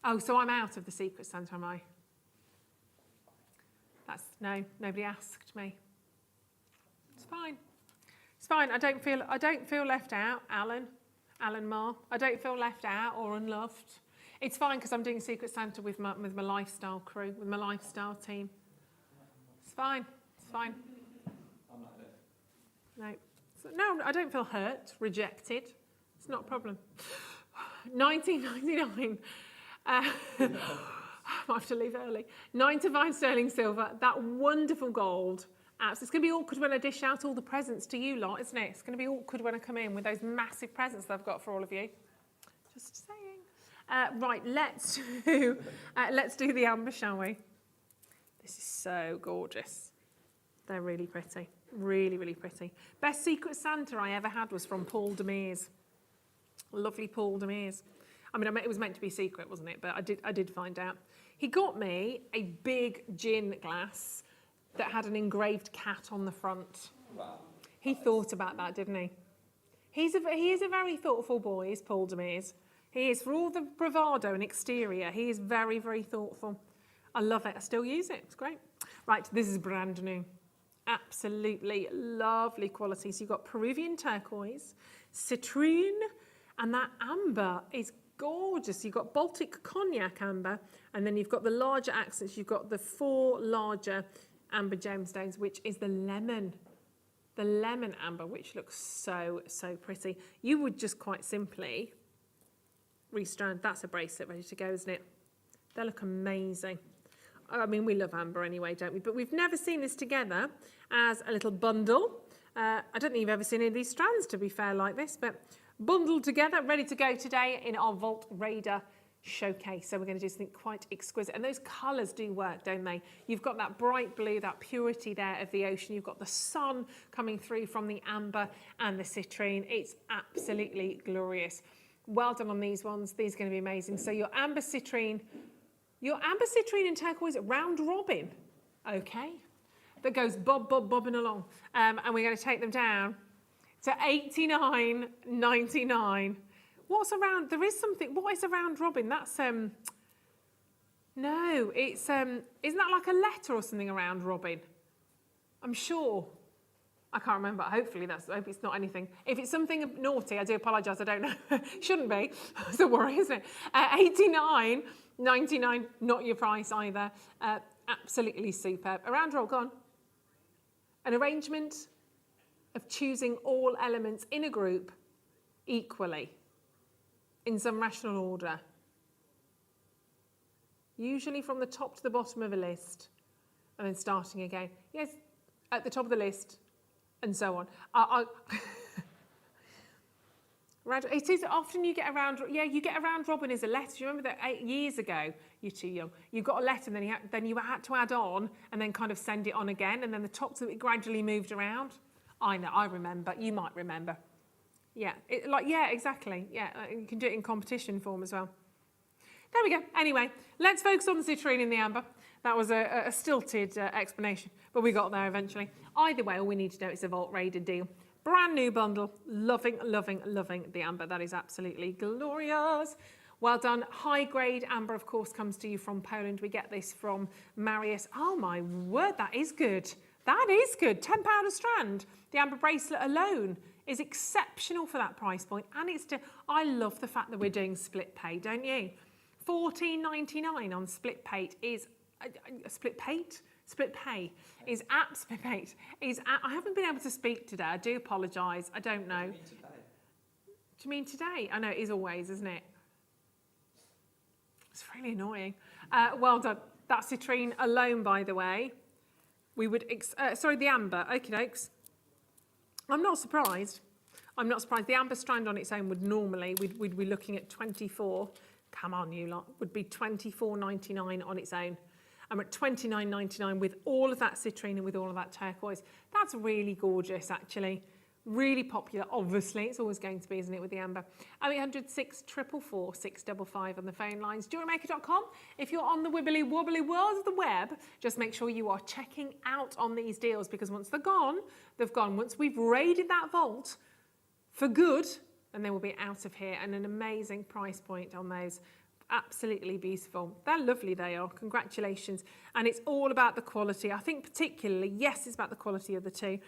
Oh, so I'm out of the Secret Santa, am I? No, nobody asked me. It's fine. It's fine. I don't feel left out, Alan Marr. I don't feel left out or unloved. It's fine because I'm doing Secret Santa with my lifestyle crew, with my lifestyle team. It's fine. I'm not hurt. No, I don't feel hurt, rejected. It's not a problem. $19.99. I might have to leave early. 925 sterling silver. That wonderful gold. It's going to be awkward when I dish out all the presents to you lot, isn't it? It's going to be awkward when I come in with those massive presents that I've got for all of you. Just saying. Right, let's do the amber, shall we? This is so gorgeous. They're really pretty. Really, really pretty. Best Secret Santa I ever had was from Paul Demers. Lovely Paul Demers. I mean, it was meant to be secret, wasn't it? But I did find out. He got me a big gin glass that had an engraved cat on the front. Wow. He thought about that, didn't he? He is a very thoughtful boy, is Paul Demers. He is, for all the bravado and exterior, he is very, very thoughtful. I love it. I still use it. It's great. Right, this is brand new. Absolutely lovely quality. So you've got Peruvian turquoise, citrine, and that amber is gorgeous. You've got Baltic cognac amber, and then you've got the larger accents. You've got the 4 larger amber gemstones, which is the lemon amber, which looks so, so pretty. You would just quite simply restrand. That's a bracelet ready to go, isn't it? They look amazing. I mean, we love amber anyway, don't we? But we've never seen this together as a little bundle. I don't think you've ever seen any of these strands, to be fair, like this, but bundled together, ready to go today in our Vault Raider showcase. So we're going to do something quite exquisite. And those colours do work, don't they? You've got that bright blue, that purity there of the ocean. You've got the sun coming through from the amber and the citrine. It's absolutely glorious. Well done on these ones. These are going to be amazing. So your amber citrine and turquoise round robin, okay, that goes bobbing along. And we're going to take them down to $89.99. What's around? There is something. What is a round robin? That's no, it's isn't that like a letter or something, around robin? I'm sure. I can't remember. Hopefully I hope it's not anything. If it's something naughty, I do apologise. I don't know. Shouldn't be. It's a worry, isn't it? $89.99. Not your price either. Absolutely superb. A round roll, go on. An arrangement of choosing all elements in a group equally, in some rational order. Usually from the top to the bottom of a list, and then starting again. Yes, at the top of the list, and so on. It is often you get around. Yeah, you get around robin as a letter. Do you remember that 8 years ago? You're too young. You got a letter, and then you had to add on, and then kind of send it on again, and then the top of it gradually moved around. I know. I remember. You might remember. Yeah, exactly. Yeah, you can do it in competition form as well. There we go. Anyway, let's focus on the citrine and the amber. That was a stilted explanation, but we got there eventually. Either way, all we need to know is a Vault Raider deal. Brand new bundle. Loving the amber. That is absolutely glorious. Well done. High grade amber, of course, comes to you from Poland. We get this from Marius. Oh my word, that is good. That is good. £10 a strand. The amber bracelet alone is exceptional for that price point, and I love the fact that we're doing split pay, don't you? $14.99 on split pay is split pay is I haven't been able to speak today. I do apologise. I don't know. Do you mean today? I know it is always, isn't it? It's really annoying. Well done. That citrine alone, by the way. We would the amber. Okie dokes. I'm not surprised. The amber strand on its own would normally, we'd be looking at 24. Come on, you lot. Would be $24.99 on its own. I'm at $29.99 with all of that citrine and with all of that turquoise. That's really gorgeous, actually. Really popular, obviously. It's always going to be, isn't it, with the amber. 0800 644 655 on the phone lines. JewelleryMaker.com. If you're on the wibbly wobbly world of the web, just make sure you are checking out on these deals, because once they're gone, they've gone. Once we've raided that vault for good, and they will be out of here, and an amazing price point on those. Absolutely beautiful. They're lovely, they are. Congratulations. And it's all about the quality. I think particularly, yes, it's about the quality of the two.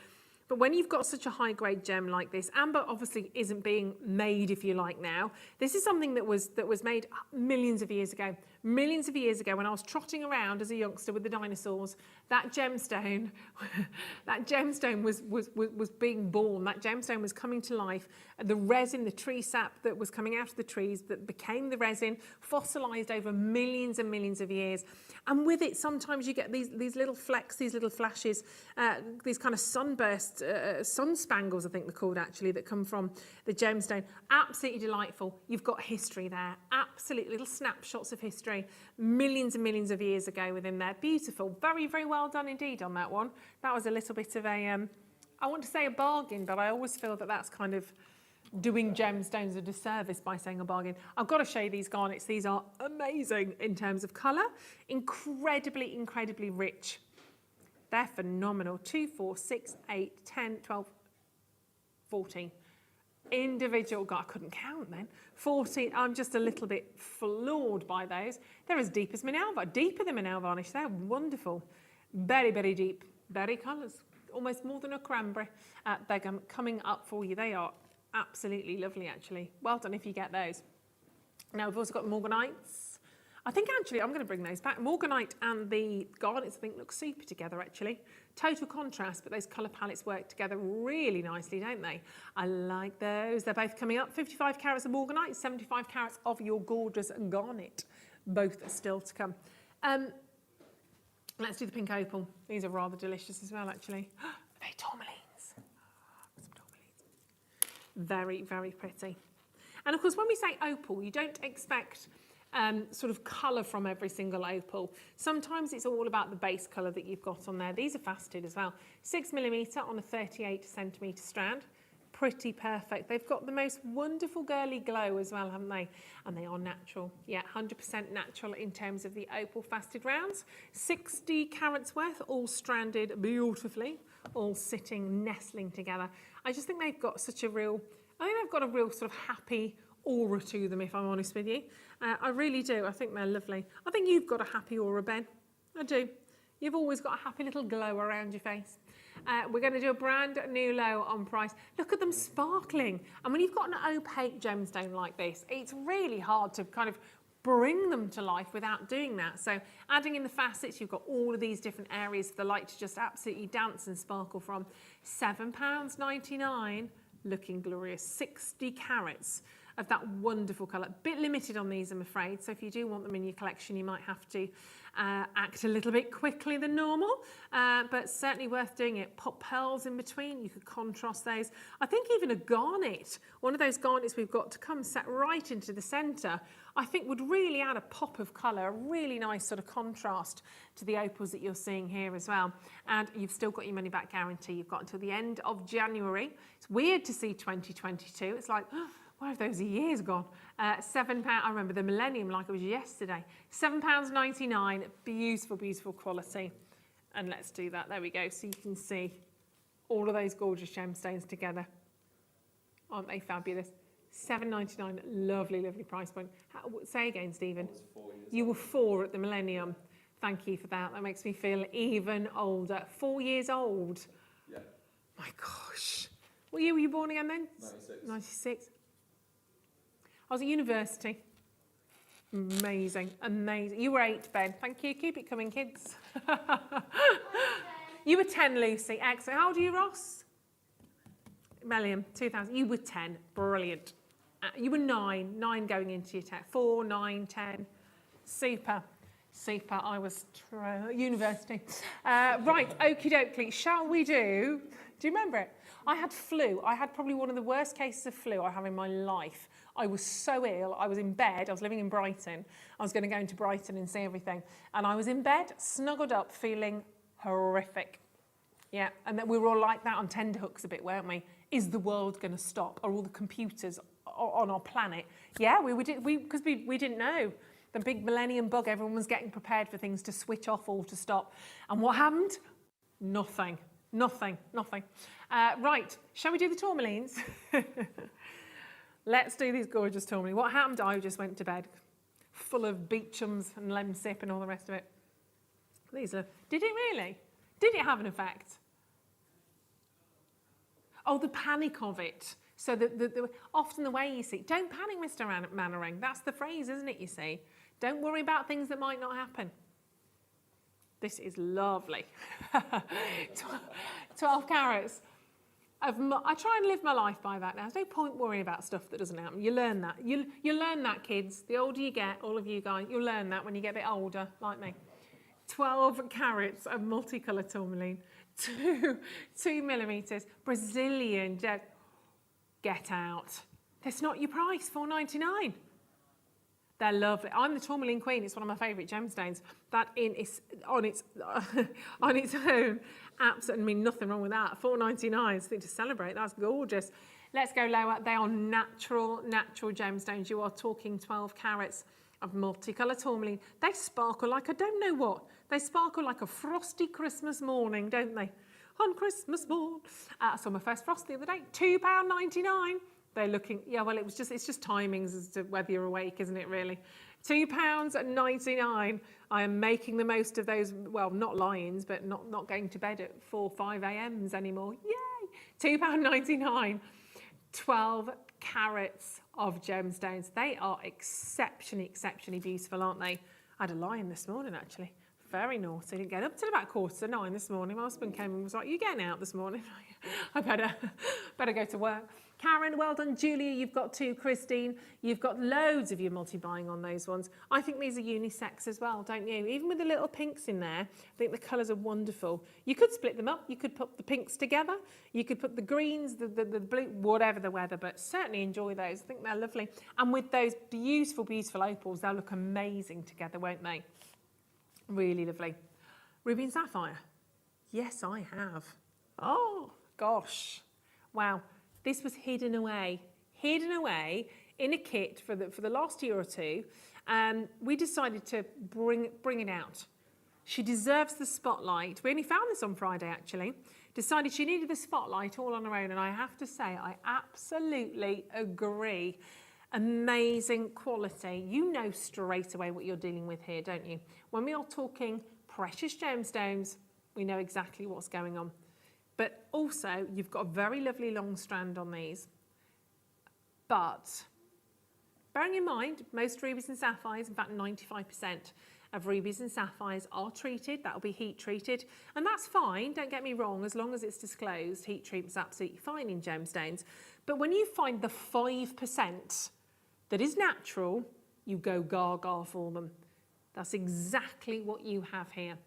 But when you've got such a high grade gem like this, amber obviously isn't being made, if you like, now. This is something that was made millions of years ago. Millions of years ago, when I was trotting around as a youngster with the dinosaurs, that gemstone was being born. That gemstone was coming to life. The resin, the tree sap that was coming out of the trees that became the resin, fossilized over millions and millions of years. And with it, sometimes you get these little flecks, these little flashes, these kind of sunbursts, sun spangles, I think they're called, actually, that come from the gemstone. Absolutely delightful. You've got history there. Absolute little snapshots of history. tapestry millions and millions of years ago within there. Beautiful. Very, very well done indeed on that one. That was a little bit of a, I want to say a bargain, but I always feel that that's kind of doing gemstones a disservice by saying a bargain. I've got to show you these garnets. These are amazing in terms of colour. Incredibly, incredibly rich. They're phenomenal. 2, 4, 6, 8, 10, 12, 14. Individual, God, I couldn't count then. 14, I'm just a little bit floored by those. They're as deep as my nail varnish, deeper than my nail varnish. They're wonderful. Very, very deep. Berry colours, almost more than a cranberry. They're coming up for you. They are absolutely lovely, actually. Well done if you get those. Now, we've also got Morganites. I think, actually, I'm going to bring those back. Morganite and the garnets, I think, look super together, actually. Total contrast, but those colour palettes work together really nicely, don't they? I like those. They're both coming up. 55 carats of Morganite, 75 carats of your gorgeous garnet. Both are still to come. Let's do the pink opal. These are rather delicious as well, actually. Are they tourmalines? Some tourmalines. Very, very pretty. And of course, when we say opal, you don't expect sort of colour from every single opal. Sometimes it's all about the base colour that you've got on there. These are faceted as well. 6mm on a 38cm strand. Pretty perfect. They've got the most wonderful girly glow as well, haven't they? And they are natural. Yeah, 100% natural in terms of the opal faceted rounds. 60 carats worth, all stranded beautifully, all sitting, nestling together. I just think they've got such a real, I think they've got a real sort of happy aura to them, if I'm honest with you. I really do. I think they're lovely. I think you've got a happy aura, Ben. I do. You've always got a happy little glow around your face. We're going to do a brand new low on price. Look at them sparkling. And when you've got an opaque gemstone like this, it's really hard to kind of bring them to life without doing that. So adding in the facets, you've got all of these different areas for the light to just absolutely dance and sparkle from. £7.99, looking glorious. 60 carats of that wonderful colour. Bit limited on these, I'm afraid, so if you do want them in your collection, you might have to act a little bit quickly than normal, but certainly worth doing it. Pop pearls in between, you could contrast those. I think even a garnet, one of those garnets we've got to come set right into the centre, I think would really add a pop of colour, a really nice sort of contrast to the opals that you're seeing here as well. And you've still got your money back guarantee. You've got until the end of January. It's weird to see 2022. It's like, oh, where have those years gone? £7, I remember the millennium like it was yesterday. £7.99, beautiful, beautiful quality. And let's do that, there we go. So you can see all of those gorgeous gemstones together. Aren't they fabulous? £7.99, lovely, lovely price point. Say again, Stephen. You were 4 at the millennium. Thank you for that. That makes me feel even older. 4 years old? Yeah. My gosh. What year were you born again then? 96. 96. I was at university. Amazing, amazing. You were 8, Ben. Thank you. Keep it coming, kids. You were 10, Lucy. Excellent. How old are you, Ross? Melliam, 2000. You were 10. Brilliant. You were 9. 9 going into your 10. 4, 9, 10. Super. Super. I was university. Right, okie dokie. Shall we do you remember it? I had flu. I had probably one of the worst cases of flu I have in my life. I was so ill. I was in bed. I was living in Brighton. I was going to go into Brighton and see everything. And I was in bed, snuggled up, feeling horrific. Yeah, and then we were all like that on tenterhooks a bit, weren't we? Is the world going to stop? Are all the computers on our planet? Yeah, because we didn't know. The big millennium bug, everyone was getting prepared for things to switch off or to stop. And what happened? Nothing. Nothing. Nothing. Right, shall we do the tourmalines? Let's do these gorgeous tourmalines. What happened? I just went to bed, full of beechams and lemsip and all the rest of it. These are. Did it really? Did it have an effect? Oh, the panic of it. So often the way you see, don't panic, Mr. Mannering. That's the phrase, isn't it? You see, don't worry about things that might not happen. This is lovely. 12 carats. I try and live my life by that now. There's no point worrying about stuff that doesn't happen. You learn that. You learn that, kids. The older you get, all of you guys, you'll learn that when you get a bit older, like me. 12 carats of multicolour tourmaline. 2 millimetres. Brazilian jet. Get out. That's not your price, $4.99. They're lovely. I'm the tourmaline queen. It's one of my favourite gemstones. That is on its on its own. Absolutely, I mean, nothing wrong with that. $4.99. I think to celebrate. That's gorgeous. Let's go lower. They are natural gemstones. You are talking 12 carats of multicolour tourmaline. They sparkle like I don't know what. They sparkle like a frosty Christmas morning, don't they? On Christmas morn. I saw my first frost the other day. £2.99. They're looking, yeah, well, it's just timings as to whether you're awake, isn't it, really? £2.99. I am making the most of those, well, not lions, but not going to bed at 4, 5 a.m.s anymore. Yay! £2.99. 12 carats of gemstones. They are exceptionally beautiful, aren't they? I had a lion this morning, actually. Very naughty. Didn't get up till about 8:45 this morning. My husband came and was like, "You getting out this morning?" I better go to work. Karen, well done. Julia, you've got 2. Christine, you've got loads of your multi-buying on those ones. I think these are unisex as well, don't you? Even with the little pinks in there, I think the colours are wonderful. You could split them up. You could put the pinks together. You could put the greens, the blue, whatever the weather, but certainly enjoy those. I think they're lovely. And with those beautiful opals, they'll look amazing together, won't they? Really lovely. Ruby and sapphire. Yes, I have. Oh, gosh. Wow. This was hidden away in a kit for the last year or two. We decided to bring it out. She deserves the spotlight. We only found this on Friday, actually. Decided she needed the spotlight all on her own, and I have to say, I absolutely agree. Amazing quality. You know straight away what you're dealing with here, don't you? When we are talking precious gemstones, we know exactly what's going on. But also, you've got a very lovely long strand on these. But bearing in mind, most rubies and sapphires, in fact 95% of rubies and sapphires are treated. That'll be heat treated. And that's fine, don't get me wrong, as long as it's disclosed, heat treatment's absolutely fine in gemstones. But when you find the 5% that is natural, you go gaga for them. That's exactly what you have here.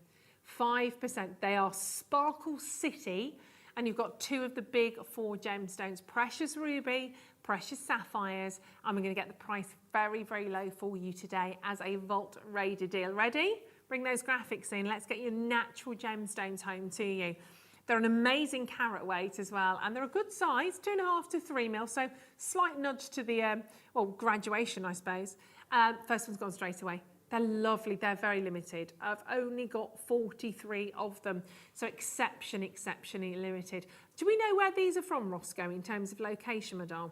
5%. They are Sparkle City, and you've got 2 of the big 4 gemstones, precious ruby, precious sapphires, and we're going to get the price very, very low for you today as a Vault Raider deal. Ready? Bring those graphics in. Let's get your natural gemstones home to you. They're an amazing carat weight as well, and they're a good size, 2.5 to 3 mil, so slight nudge to the, graduation, I suppose. First one's gone straight away. They're lovely, they're very limited. I've only got 43 of them, so exceptionally limited. Do we know where these are from, Roscoe, in terms of location, madame?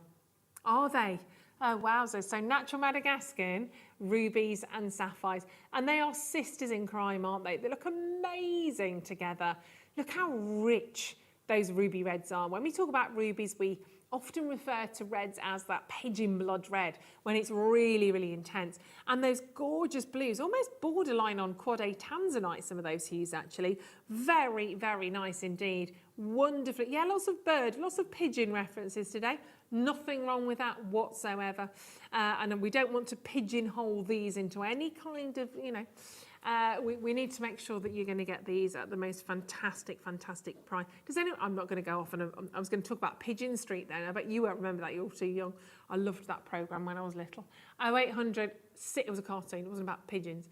Are they? Oh, wowzers. So natural Madagascan, rubies and sapphires. And they are sisters in crime, aren't they? They look amazing together. Look how rich those ruby reds are. When we talk about rubies, we often refer to reds as that pigeon blood red when it's really, really intense. And those gorgeous blues, almost borderline on quad A tanzanite, some of those hues actually. Very, very nice indeed. Wonderfully, yeah, lots of bird, lots of pigeon references today. Nothing wrong with that whatsoever. And we don't want to pigeonhole these into any kind of, we need to make sure that you're going to get these at the most fantastic price. Does anyone, I'm not going to go off on I was going to talk about Pigeon Street then. I bet you won't remember that, you're too young. I loved that programme when I was little. 0800, it was a cartoon, it wasn't about pigeons,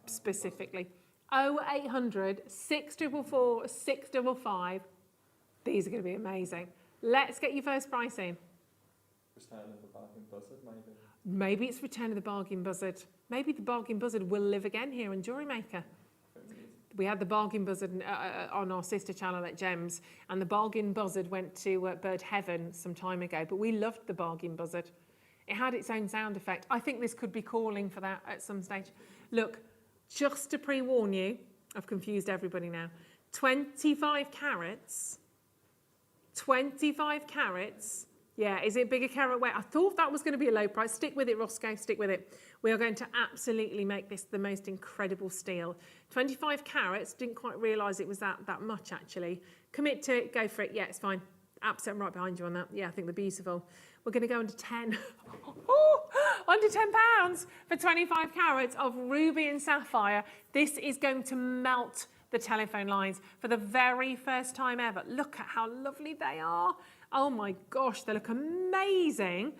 specifically. 0800 644 655. These are going to be amazing. Let's get your first price in. Return of the Bargain Buzzard, maybe? Maybe it's Return of the Bargain Buzzard. Maybe the Bargain Buzzard will live again here in Jewellery Maker. We had the Bargain Buzzard on our sister channel at Gems, and the Bargain Buzzard went to Bird Heaven some time ago, but we loved the Bargain Buzzard. It had its own sound effect. I think this could be calling for that at some stage. Look, just to pre-warn you, I've confused everybody now. 25 carats. 25 carats. Yeah, is it bigger carat weight? I thought that was going to be a low price. Stick with it, Roscoe, stick with it. We are going to absolutely make this the most incredible steal. 25 carats, didn't quite realise it was that much actually. Commit to it, go for it. Yeah, it's fine. Absolutely right behind you on that. Yeah, I think they're beautiful. We're going to go under 10. Under £10 for 25 carats of ruby and sapphire. This is going to melt the telephone lines for the very first time ever. Look at how lovely they are. Oh my gosh, they look amazing.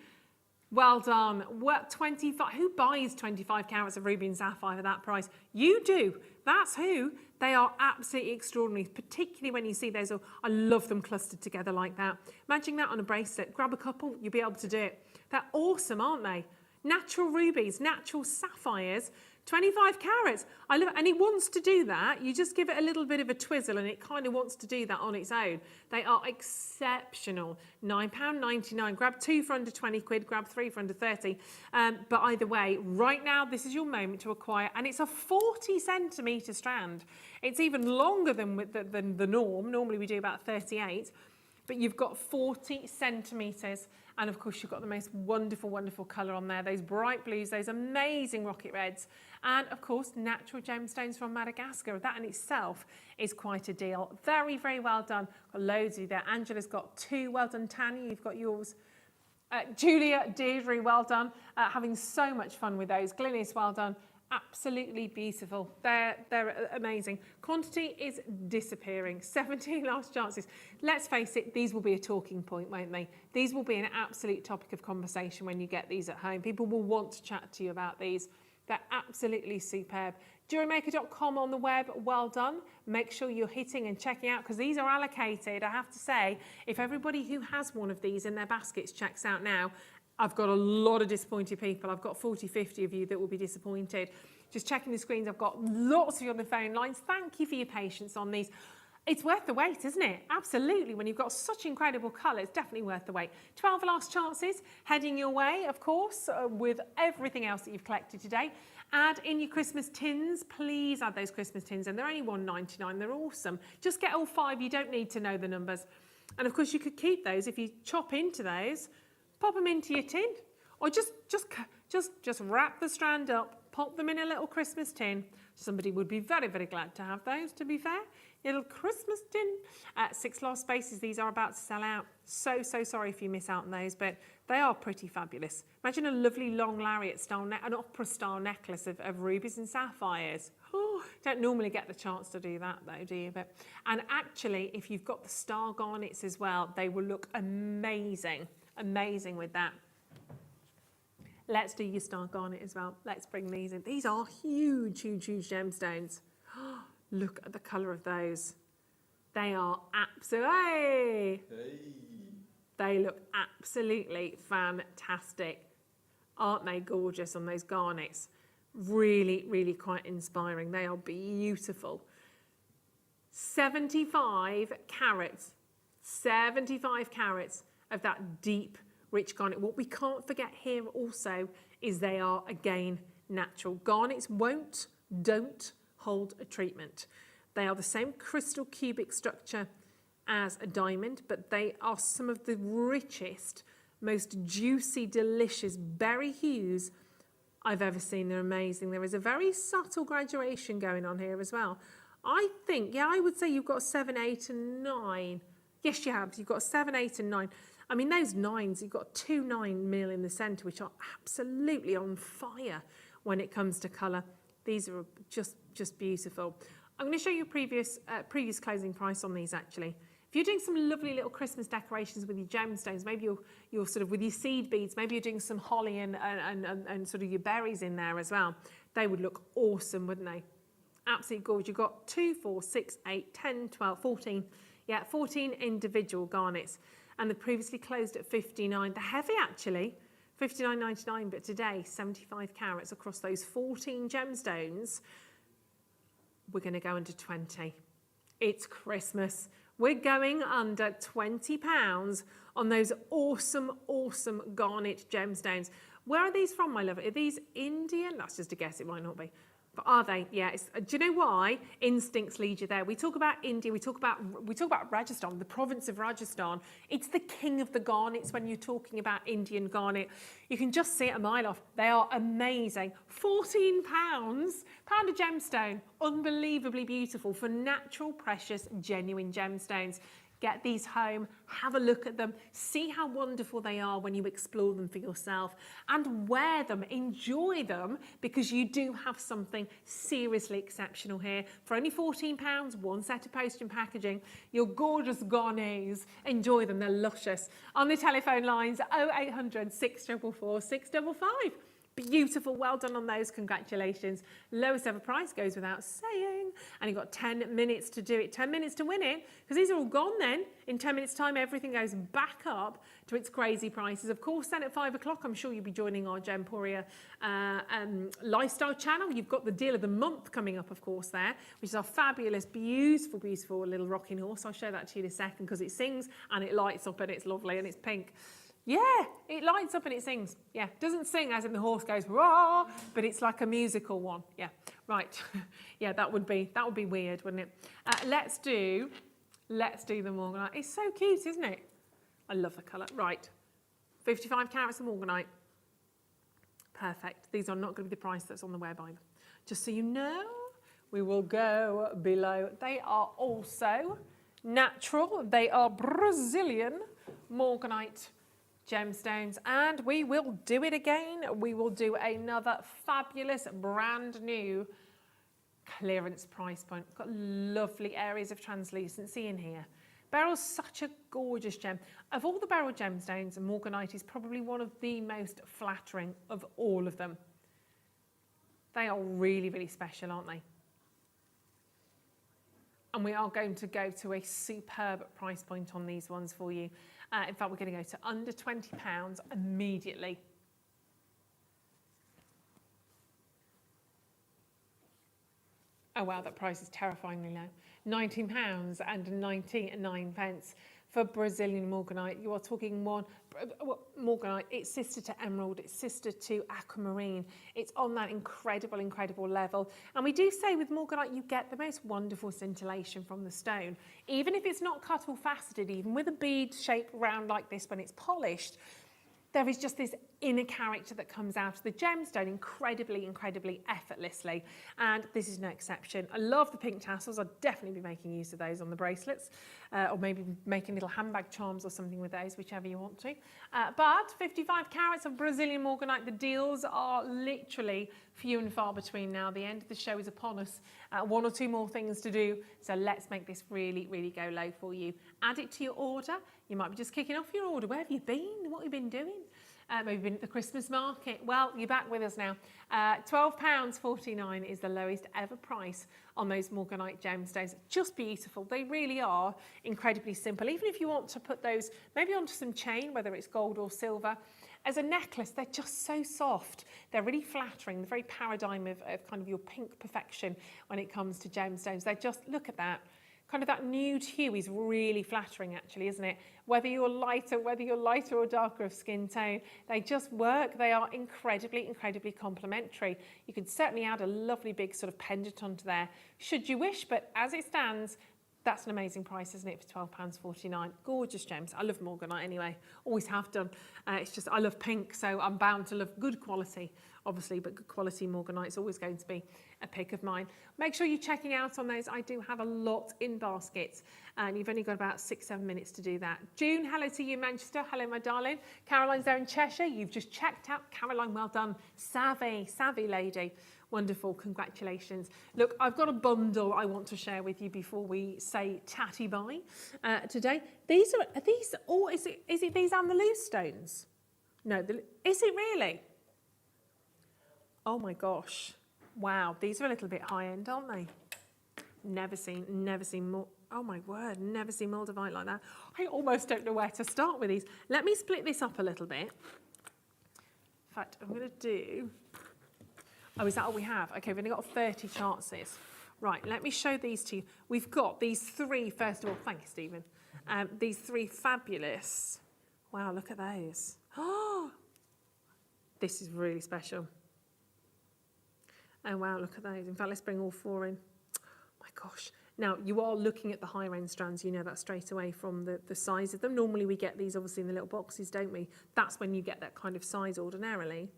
Well done. What 25? Who buys 25 carats of ruby and sapphire for that price? You do. That's who. They are absolutely extraordinary, particularly when you see those. I love them clustered together like that. Imagine that on a bracelet. Grab a couple, you'll be able to do it. They're awesome, aren't they? Natural rubies, natural sapphires, 25 carats. I love it. And it wants to do that. You just give it a little bit of a twizzle and it kind of wants to do that on its own. They are exceptional. £9.99. Grab 2 for under 20 quid, grab 3 for under 30. But either way, right now, this is your moment to acquire. And it's a 40 centimetre strand. It's even longer than the norm. Normally we do about 38. But you've got 40 centimetres. And of course, you've got the most wonderful, wonderful colour on there. Those bright blues, those amazing rocket reds. And of course, natural gemstones from Madagascar. That in itself is quite a deal. Very, very well done. Got loads of you there. Angela's got 2. Well done, Tanya. You've got yours. Julia, Deirdre, well done. Having so much fun with those. Glynis, well done. Absolutely beautiful. They're amazing. Quantity is disappearing. 17 last chances. Let's face it, these will be a talking point, won't they? These will be an absolute topic of conversation when you get these at home. People will want to chat to you about these. They're absolutely superb. JewelleryMaker.com on the web, well done. Make sure you're hitting and checking out because these are allocated. I have to say, if everybody who has one of these in their baskets checks out now, I've got a lot of disappointed people. I've got 40, 50 of you that will be disappointed. Just checking the screens. I've got lots of you on the phone lines. Thank you for your patience on these. It's worth the wait, isn't it? Absolutely. When you've got such incredible colour, it's definitely worth the wait. 12 last chances heading your way, of course, with everything else that you've collected today. Add in your Christmas tins. Please add those Christmas tins in. They're only £1.99. They're awesome. Just get all 5. You don't need to know the numbers. And of course, you could keep those if you chop into those. Pop them into your tin, or just wrap the strand up, pop them in a little Christmas tin. Somebody would be very, very glad to have those, to be fair. Little Christmas tin. 6 last spaces, these are about to sell out. So sorry if you miss out on those, but they are pretty fabulous. Imagine a lovely long lariat style, an opera style necklace of rubies and sapphires. Oh, don't normally get the chance to do that though, do you? And actually, if you've got the star garnets as well, they will look amazing. Amazing with that. Let's do your star garnet as well. Let's bring these in. These are huge, huge, huge gemstones. Look at the colour of those. They are absolutely... They look absolutely fantastic. Aren't they gorgeous on those garnets? Really, really quite inspiring. They are beautiful. 75 carats. 75 carats of that deep, rich garnet. What we can't forget here also is they are, again, natural. Garnets don't hold a treatment. They are the same crystal cubic structure as a diamond, but they are some of the richest, most juicy, delicious berry hues I've ever seen. They're amazing. There is a very subtle graduation going on here as well. I think, yeah, I would say you've got 7, 8 and 9. Yes, you have. You've got 7, 8 and 9. I mean, those 9s, you've got 2 9mm in the centre, which are absolutely on fire when it comes to colour. These are just beautiful. I'm going to show you previous closing price on these, actually. If you're doing some lovely little Christmas decorations with your gemstones, maybe you're sort of with your seed beads, maybe you're doing some holly and sort of your berries in there as well, they would look awesome, wouldn't they? Absolutely gorgeous. You've got 2, 4, 6, 8, 10, 12, 14. Yeah, 14 individual garnets. And they previously closed at 59. They're heavy, actually. 59.99, but today, 75 carats across those 14 gemstones. We're going to go under 20. It's Christmas. We're going under £20 on those awesome, awesome garnet gemstones. Where are these from, my love? Are these Indian? That's just a guess. It might not be. But are they? Yeah. Do you know why? Instincts lead you there. We talk about India. We talk about Rajasthan, the province of Rajasthan. It's the king of the garnets when you're talking about Indian garnet. You can just see it a mile off. They are amazing. £14, pound of gemstone. Unbelievably beautiful for natural, precious, genuine gemstones. Get these home, have a look at them, see how wonderful they are when you explore them for yourself, and wear them, enjoy them, because you do have something seriously exceptional here. For only £14, one set of postage and packaging, your gorgeous garnets. Enjoy them, they're luscious. On the telephone lines, 0800 644 655. Beautiful, well done on those, congratulations. Lowest ever price goes without saying. And you've got 10 minutes to do it, 10 minutes to win it, because these are all gone then. In 10 minutes time, everything goes back up to its crazy prices. Of course, then at 5 o'clock, I'm sure you'll be joining our Gemporia lifestyle channel. You've got the deal of the month coming up, of course, there, which is our fabulous, beautiful, beautiful little rocking horse. I'll show that to you in a second, because it sings and it lights up and it's lovely and it's pink. Yeah, it lights up and it sings. Yeah, doesn't sing as in the horse goes rah, but it's like a musical one. Yeah, right. Yeah, that would be weird, wouldn't it? Let's do the Morganite. It's so cute, isn't it? I love the colour. Right, 55 carats of Morganite. Perfect. These are not going to be the price that's on the web either. Just so you know, we will go below. They are also natural. They are Brazilian Morganite gemstones, and we will do it again. We will do another fabulous brand new clearance price point. We've got lovely areas of translucency in here. Beryl's such a gorgeous gem. Of all the beryl gemstones, Morganite is probably one of the most flattering of all of them. They are really, really special, aren't they? And we are going to go to a superb price point on these ones for you. In fact, we're going to go to under £20 immediately. Oh wow, that price is terrifyingly low. £19 and 99 pence for Brazilian Morganite. You are talking Morganite, it's sister to emerald, it's sister to aquamarine. It's on that incredible, incredible level. And we do say with Morganite, you get the most wonderful scintillation from the stone. Even if it's not cut or faceted, even with a bead shaped round like this when it's polished, there is just this inner character that comes out of the gemstone incredibly, incredibly effortlessly. And this is no exception. I love the pink tassels. I'll definitely be making use of those on the bracelets, or maybe making little handbag charms or something with those, whichever you want to. But 55 carats of Brazilian Morganite. The deals are literally few and far between now. The end of the show is upon us. One or two more things to do. So let's make this really, really go low for you. Add it to your order. You might be just kicking off your order. Where have you been? What have you been doing? Maybe been at the Christmas market. Well, you're back with us now. £12.49 is the lowest ever price on those Morganite gemstones. Just beautiful. They really are incredibly simple. Even if you want to put those maybe onto some chain, whether it's gold or silver, as a necklace, they're just so soft. They're really flattering, the very paradigm of kind of your pink perfection when it comes to gemstones. They just, look at that. Kind of that nude hue is really flattering actually, isn't it? Whether you're lighter or darker of skin tone, they just work. They are incredibly, incredibly complementary. You could certainly add a lovely big sort of pendant onto there, should you wish, but as it stands, that's an amazing price, isn't it, for £12.49. Gorgeous gems. I love Morganite anyway, always have done. It's just, I love pink, so I'm bound to love good quality, obviously, but good quality Morganite is always going to be a pick of mine. Make sure you're checking out on those. I do have a lot in baskets, and you've only got about 6-7 minutes to do that. June, hello to you, Manchester. Hello, my darling. Caroline's there in Cheshire. You've just checked out. Caroline, well done. Savvy lady. Wonderful, congratulations. Look, I've got a bundle I want to share with you before we say tatty bye today. These are these, or is it these and the loose stones? No, is it really? Oh my gosh. Wow, these are a little bit high end, aren't they? Never seen more. Oh my word, never seen moldavite like that. I almost don't know where to start with these. Let me split this up a little bit. In fact, I'm going to do... Oh, is that all we have? Okay, we've only got 30 chances. Right, let me show these to you. We've got these three, first of all, thank you, Stephen. These three fabulous, wow, look at those. Oh, this is really special. Oh, wow, look at those. In fact, let's bring all four in. Oh, my gosh. Now, you are looking at the higher end strands. You know that straight away from the size of them. Normally, we get these, obviously, in the little boxes, don't we? That's when you get that kind of size ordinarily.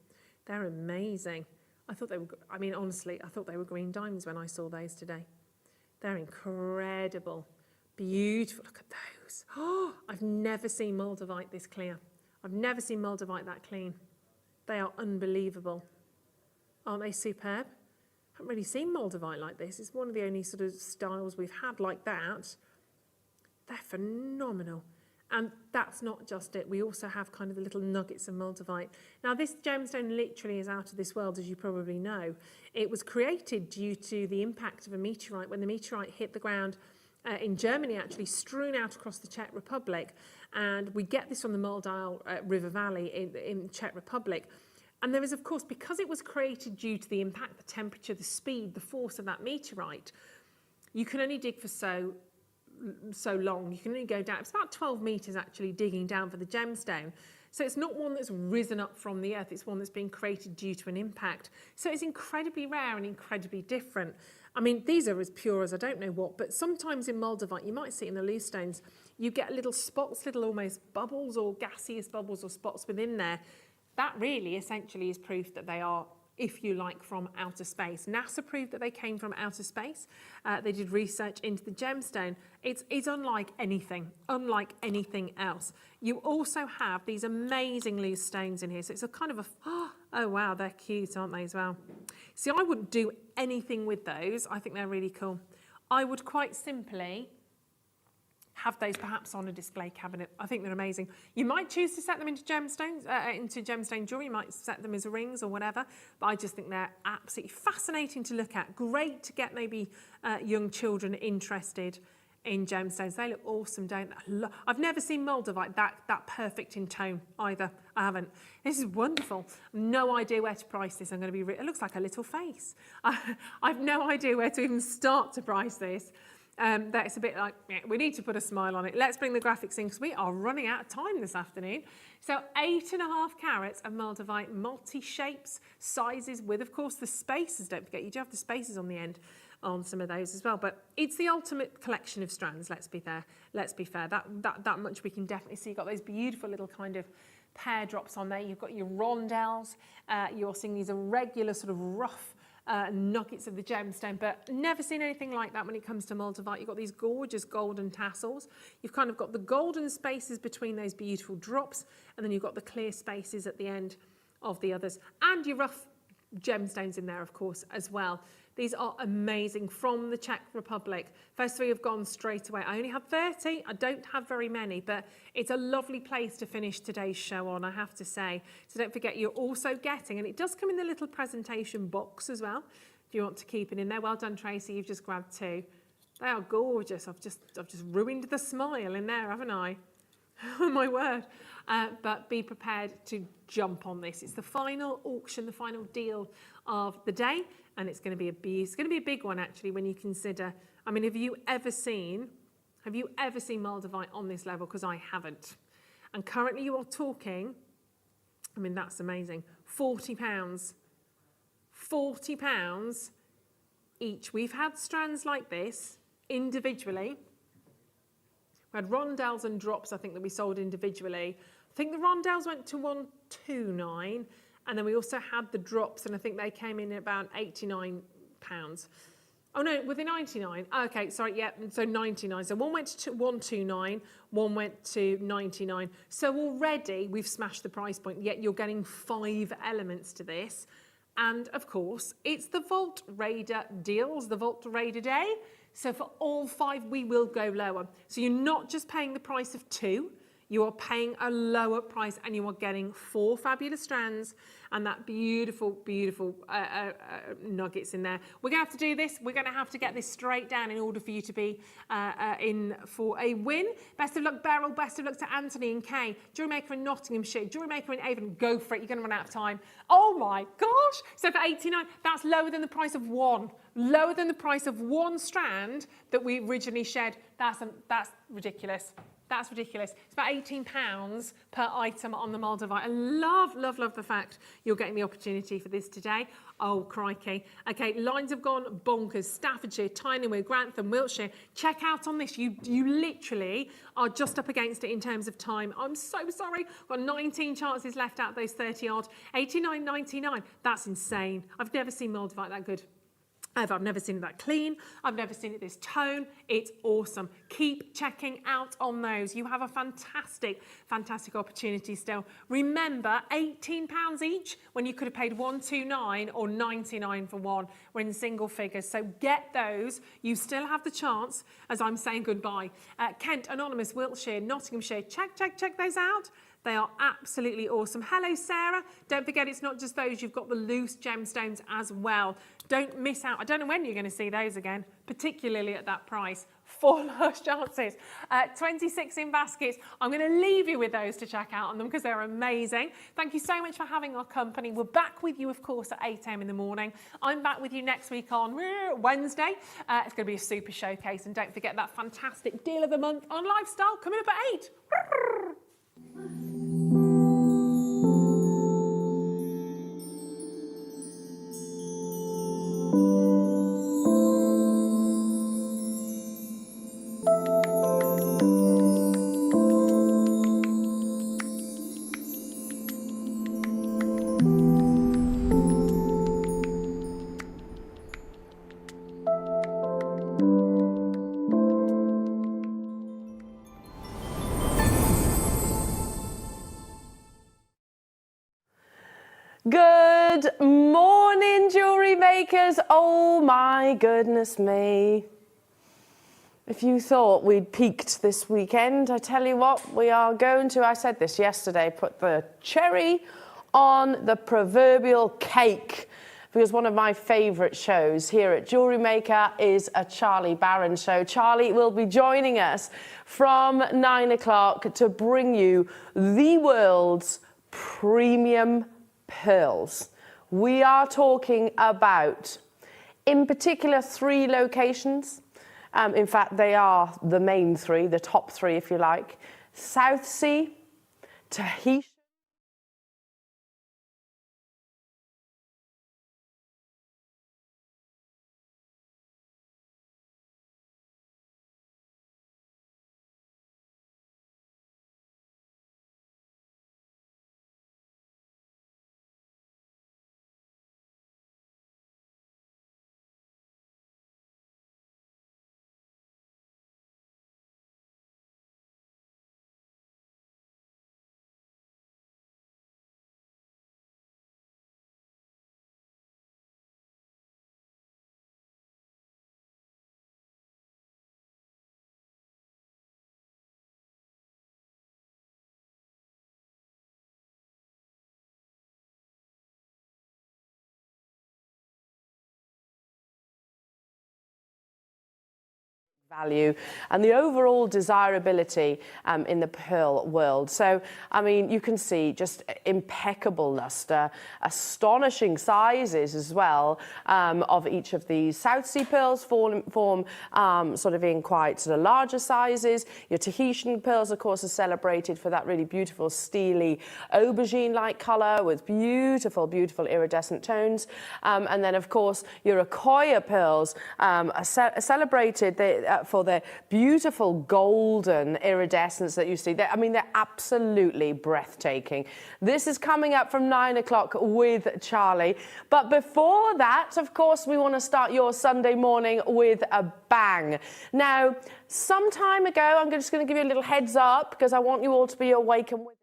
They're amazing. I thought they were, I mean, honestly, I thought they were green diamonds when I saw those today. They're incredible. Beautiful. Look at those. this. Oh, I've never seen Moldavite this clear. I've never seen Moldavite that clean. They are unbelievable. Aren't they superb? I haven't really seen Moldavite like this. It's one of the only sort of styles we've had like that. They're phenomenal. And that's not just it. We also have kind of the little nuggets of Moldavite. Now, this gemstone literally is out of this world, as you probably know. It was created due to the impact of a meteorite. When the meteorite hit the ground in Germany, actually strewn out across the Czech Republic. And we get this from the Moldau River Valley in Czech Republic. And there is, of course, because it was created due to the impact, the temperature, the speed, the force of that meteorite, you can only dig for so long. You can only go down. It's about 12 meters actually digging down for the gemstone. So it's not one that's risen up from the earth. It's one that's been created due to an impact. So it's incredibly rare and incredibly different. I mean, these are as pure as I don't know what, but sometimes in Moldavite, you might see in the loose stones, you get little spots, little almost bubbles or gaseous bubbles or spots within there. That really essentially is proof that they are, if you like, from outer space. NASA proved that they came from outer space. They did research into the gemstone. It's unlike anything else. You also have these amazing loose stones in here. So it's a kind of a, oh wow, they're cute, aren't they, as well? See, I wouldn't do anything with those. I think they're really cool. I would quite simply have those perhaps on a display cabinet. I think they're amazing. You might choose to set them into gemstones, into gemstone jewelry. You might set them as rings or whatever, but I just think they're absolutely fascinating to look at. Great to get maybe young children interested in gemstones. They look awesome, don't they? I've never seen Moldavite that perfect in tone either. I haven't. This is wonderful. No idea where to price this. I'm going to be. It looks like a little face. I've no idea where to even start to price this. That's a bit like, yeah, we need to put a smile on it. Let's bring the graphics in because we are running out of time this afternoon. So 8.5 carats of Moldavite, multi-shapes, sizes with, of course, the spaces. Don't forget, you do have the spaces on the end on some of those as well. But it's the ultimate collection of strands, let's be fair. That much we can definitely see. You've got those beautiful little kind of pear drops on there. You've got your rondelles. You're seeing these irregular sort of rough nuggets of the gemstone, but never seen anything like that when it comes to Moldavite. You've got these gorgeous golden tassels. You've kind of got the golden spaces between those beautiful drops, and then you've got the clear spaces at the end of the others, and your rough gemstones in there, of course, as well. These are amazing from the Czech Republic. First three have gone straight away. I only have 30. I don't have very many, but it's a lovely place to finish today's show on, I have to say. So don't forget, you're also getting, and it does come in the little presentation box as well, if you want to keep it in there. Well done, Tracy. You've just grabbed two. They are gorgeous. I've just ruined the smile in there, haven't I? Oh, my word. But be prepared to jump on this. It's the final auction, the final deal of the day, and it's going to be a big one actually when you consider. I mean, have you ever seen Moldavite on this level? Because I haven't. And currently you are talking, I mean, that's amazing, £40. £40 each. We've had strands like this individually. We had rondelles and drops, I think, that we sold individually. I think the rondelles went to £129, and then we also had the drops, and I think they came in at about £89. Oh no, were they 99? Okay, sorry, yeah, so 99. So one went to 129, one went to 99. So already we've smashed the price point, yet you're getting 5 elements to this. And of course, it's the Vault Raider deals, the Vault Raider day. So for all 5, we will go lower. So you're not just paying the price of 2, you are paying a lower price, and you are getting 4 fabulous strands and that beautiful, beautiful nuggets in there. We're going to have to do this. We're going to have to get this straight down in order for you to be in for a win. Best of luck, Beryl. Best of luck to Anthony and Kay. Jewellery Maker in Nottinghamshire. Jewellery Maker in Avon. Go for it. You're going to run out of time. Oh my gosh. So for 89, that's lower than the price of 1. Lower than the price of 1 strand that we originally shared. That's ridiculous. That's ridiculous. It's about £18 per item on the Moldavite. I love, love, love the fact you're getting the opportunity for this today. Oh, crikey. Okay, lines have gone bonkers. Staffordshire, Tynemouth, Grantham, Wiltshire. Check out on this. You literally are just up against it in terms of time. I'm so sorry. Got 19 chances left out of those 30 odd. 89.99. That's insane. I've never seen Moldavite that good. I've never seen it that clean. I've never seen it this tone. It's awesome. Keep checking out on those. You have a fantastic, fantastic opportunity still. Remember, £18 each when you could have paid $129 or $99 for one. We're in single figures, so get those. You still have the chance as I'm saying goodbye. Kent, Anonymous, Wiltshire, Nottinghamshire, check those out. They are absolutely awesome. Hello, Sarah. Don't forget, it's not just those. You've got the loose gemstones as well. Don't miss out. I don't know when you're going to see those again, particularly at that price. 4 last chances. 26 in baskets. I'm going to leave you with those to check out on them because they're amazing. Thank you so much for having our company. We're back with you, of course, at 8 a.m. in the morning. I'm back with you next week on Wednesday. It's going to be a super showcase. And don't forget that fantastic deal of the month on lifestyle coming up at 8. Good morning, jewellery makers. Oh my goodness me. If you thought we'd peaked this weekend, I tell you what, we are going to, I said this yesterday, put the cherry on the proverbial cake, because one of my favourite shows here at Jewellery Maker is a Charlie Barron show. Charlie will be joining us from 9 o'clock to bring you the world's premium pearls. We are talking about, in particular, 3 locations. In fact, they are the main 3, the top 3, if you like. South Sea, Tahitian, value and the overall desirability in the pearl world. So, I mean, you can see just impeccable luster, astonishing sizes as well of each of these. South Sea pearls form sort of in quite sort of larger sizes. Your Tahitian pearls, of course, are celebrated for that really beautiful steely aubergine-like colour with beautiful, beautiful iridescent tones. And then, of course, your Akoya pearls are celebrated for their beautiful golden iridescence that you see. I mean, they're absolutely breathtaking. This is coming up from 9 o'clock with Charlie. But before that, of course, we want to start your Sunday morning with a bang. Now, some time ago, I'm just going to give you a little heads up because I want you all to be awake and with.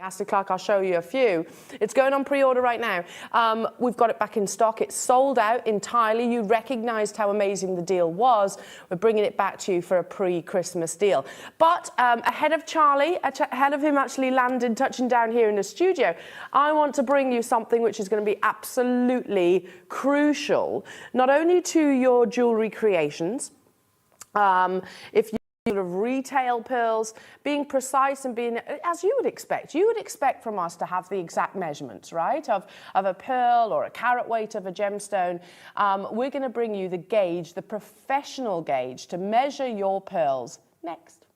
Ashley Clark, I'll show you a few. It's going on pre-order right now. We've got it back in stock. It's sold out entirely. You recognised how amazing the deal was. We're bringing it back to you for a pre-Christmas deal. But ahead of Charlie, ahead of him actually touching down here in the studio, I want to bring you something which is going to be absolutely crucial, not only to your jewellery creations, if you sort of retail pearls, being precise and being, as you would expect from us to have the exact measurements, right, of a pearl or a carat weight of a gemstone. We're going to bring you the gauge, the professional gauge, to measure your pearls next.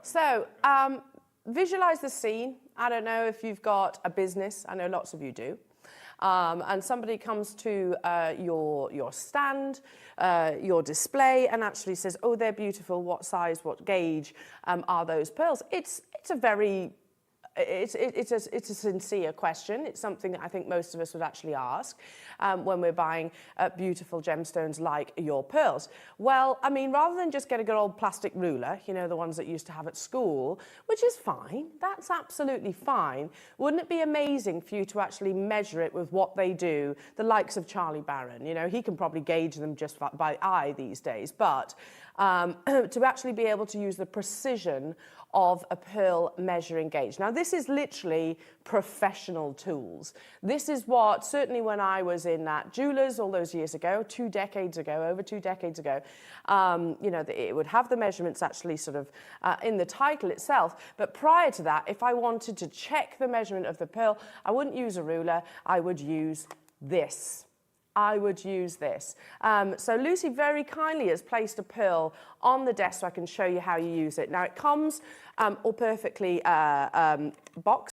So, visualize the scene. I don't know if you've got a business. I know lots of you do. And somebody comes to your stand, your display, and actually says, "Oh, they're beautiful. What size? What gauge are those pearls?" It's a very it's a sincere question. It's something that I think most of us would actually ask when we're buying beautiful gemstones like your pearls. Well, I mean, rather than just get a good old plastic ruler, you know, the ones that you used to have at school, which is fine, that's absolutely fine, wouldn't it be amazing for you to actually measure it with what they do, the likes of Charlie Barron? You know, he can probably gauge them just by eye these days, but to actually be able to use the precision of a pearl measuring gauge. Now, this is literally professional tools. This is what, certainly when I was in jewellers all those years ago, over 2 decades ago, you know, it would have the measurements actually sort of in the title itself. But prior to that, if I wanted to check the measurement of the pearl, I wouldn't use a ruler, I would use this. So Lucy very kindly has placed a pearl on the desk so I can show you how you use it. Now it comes all perfectly boxed.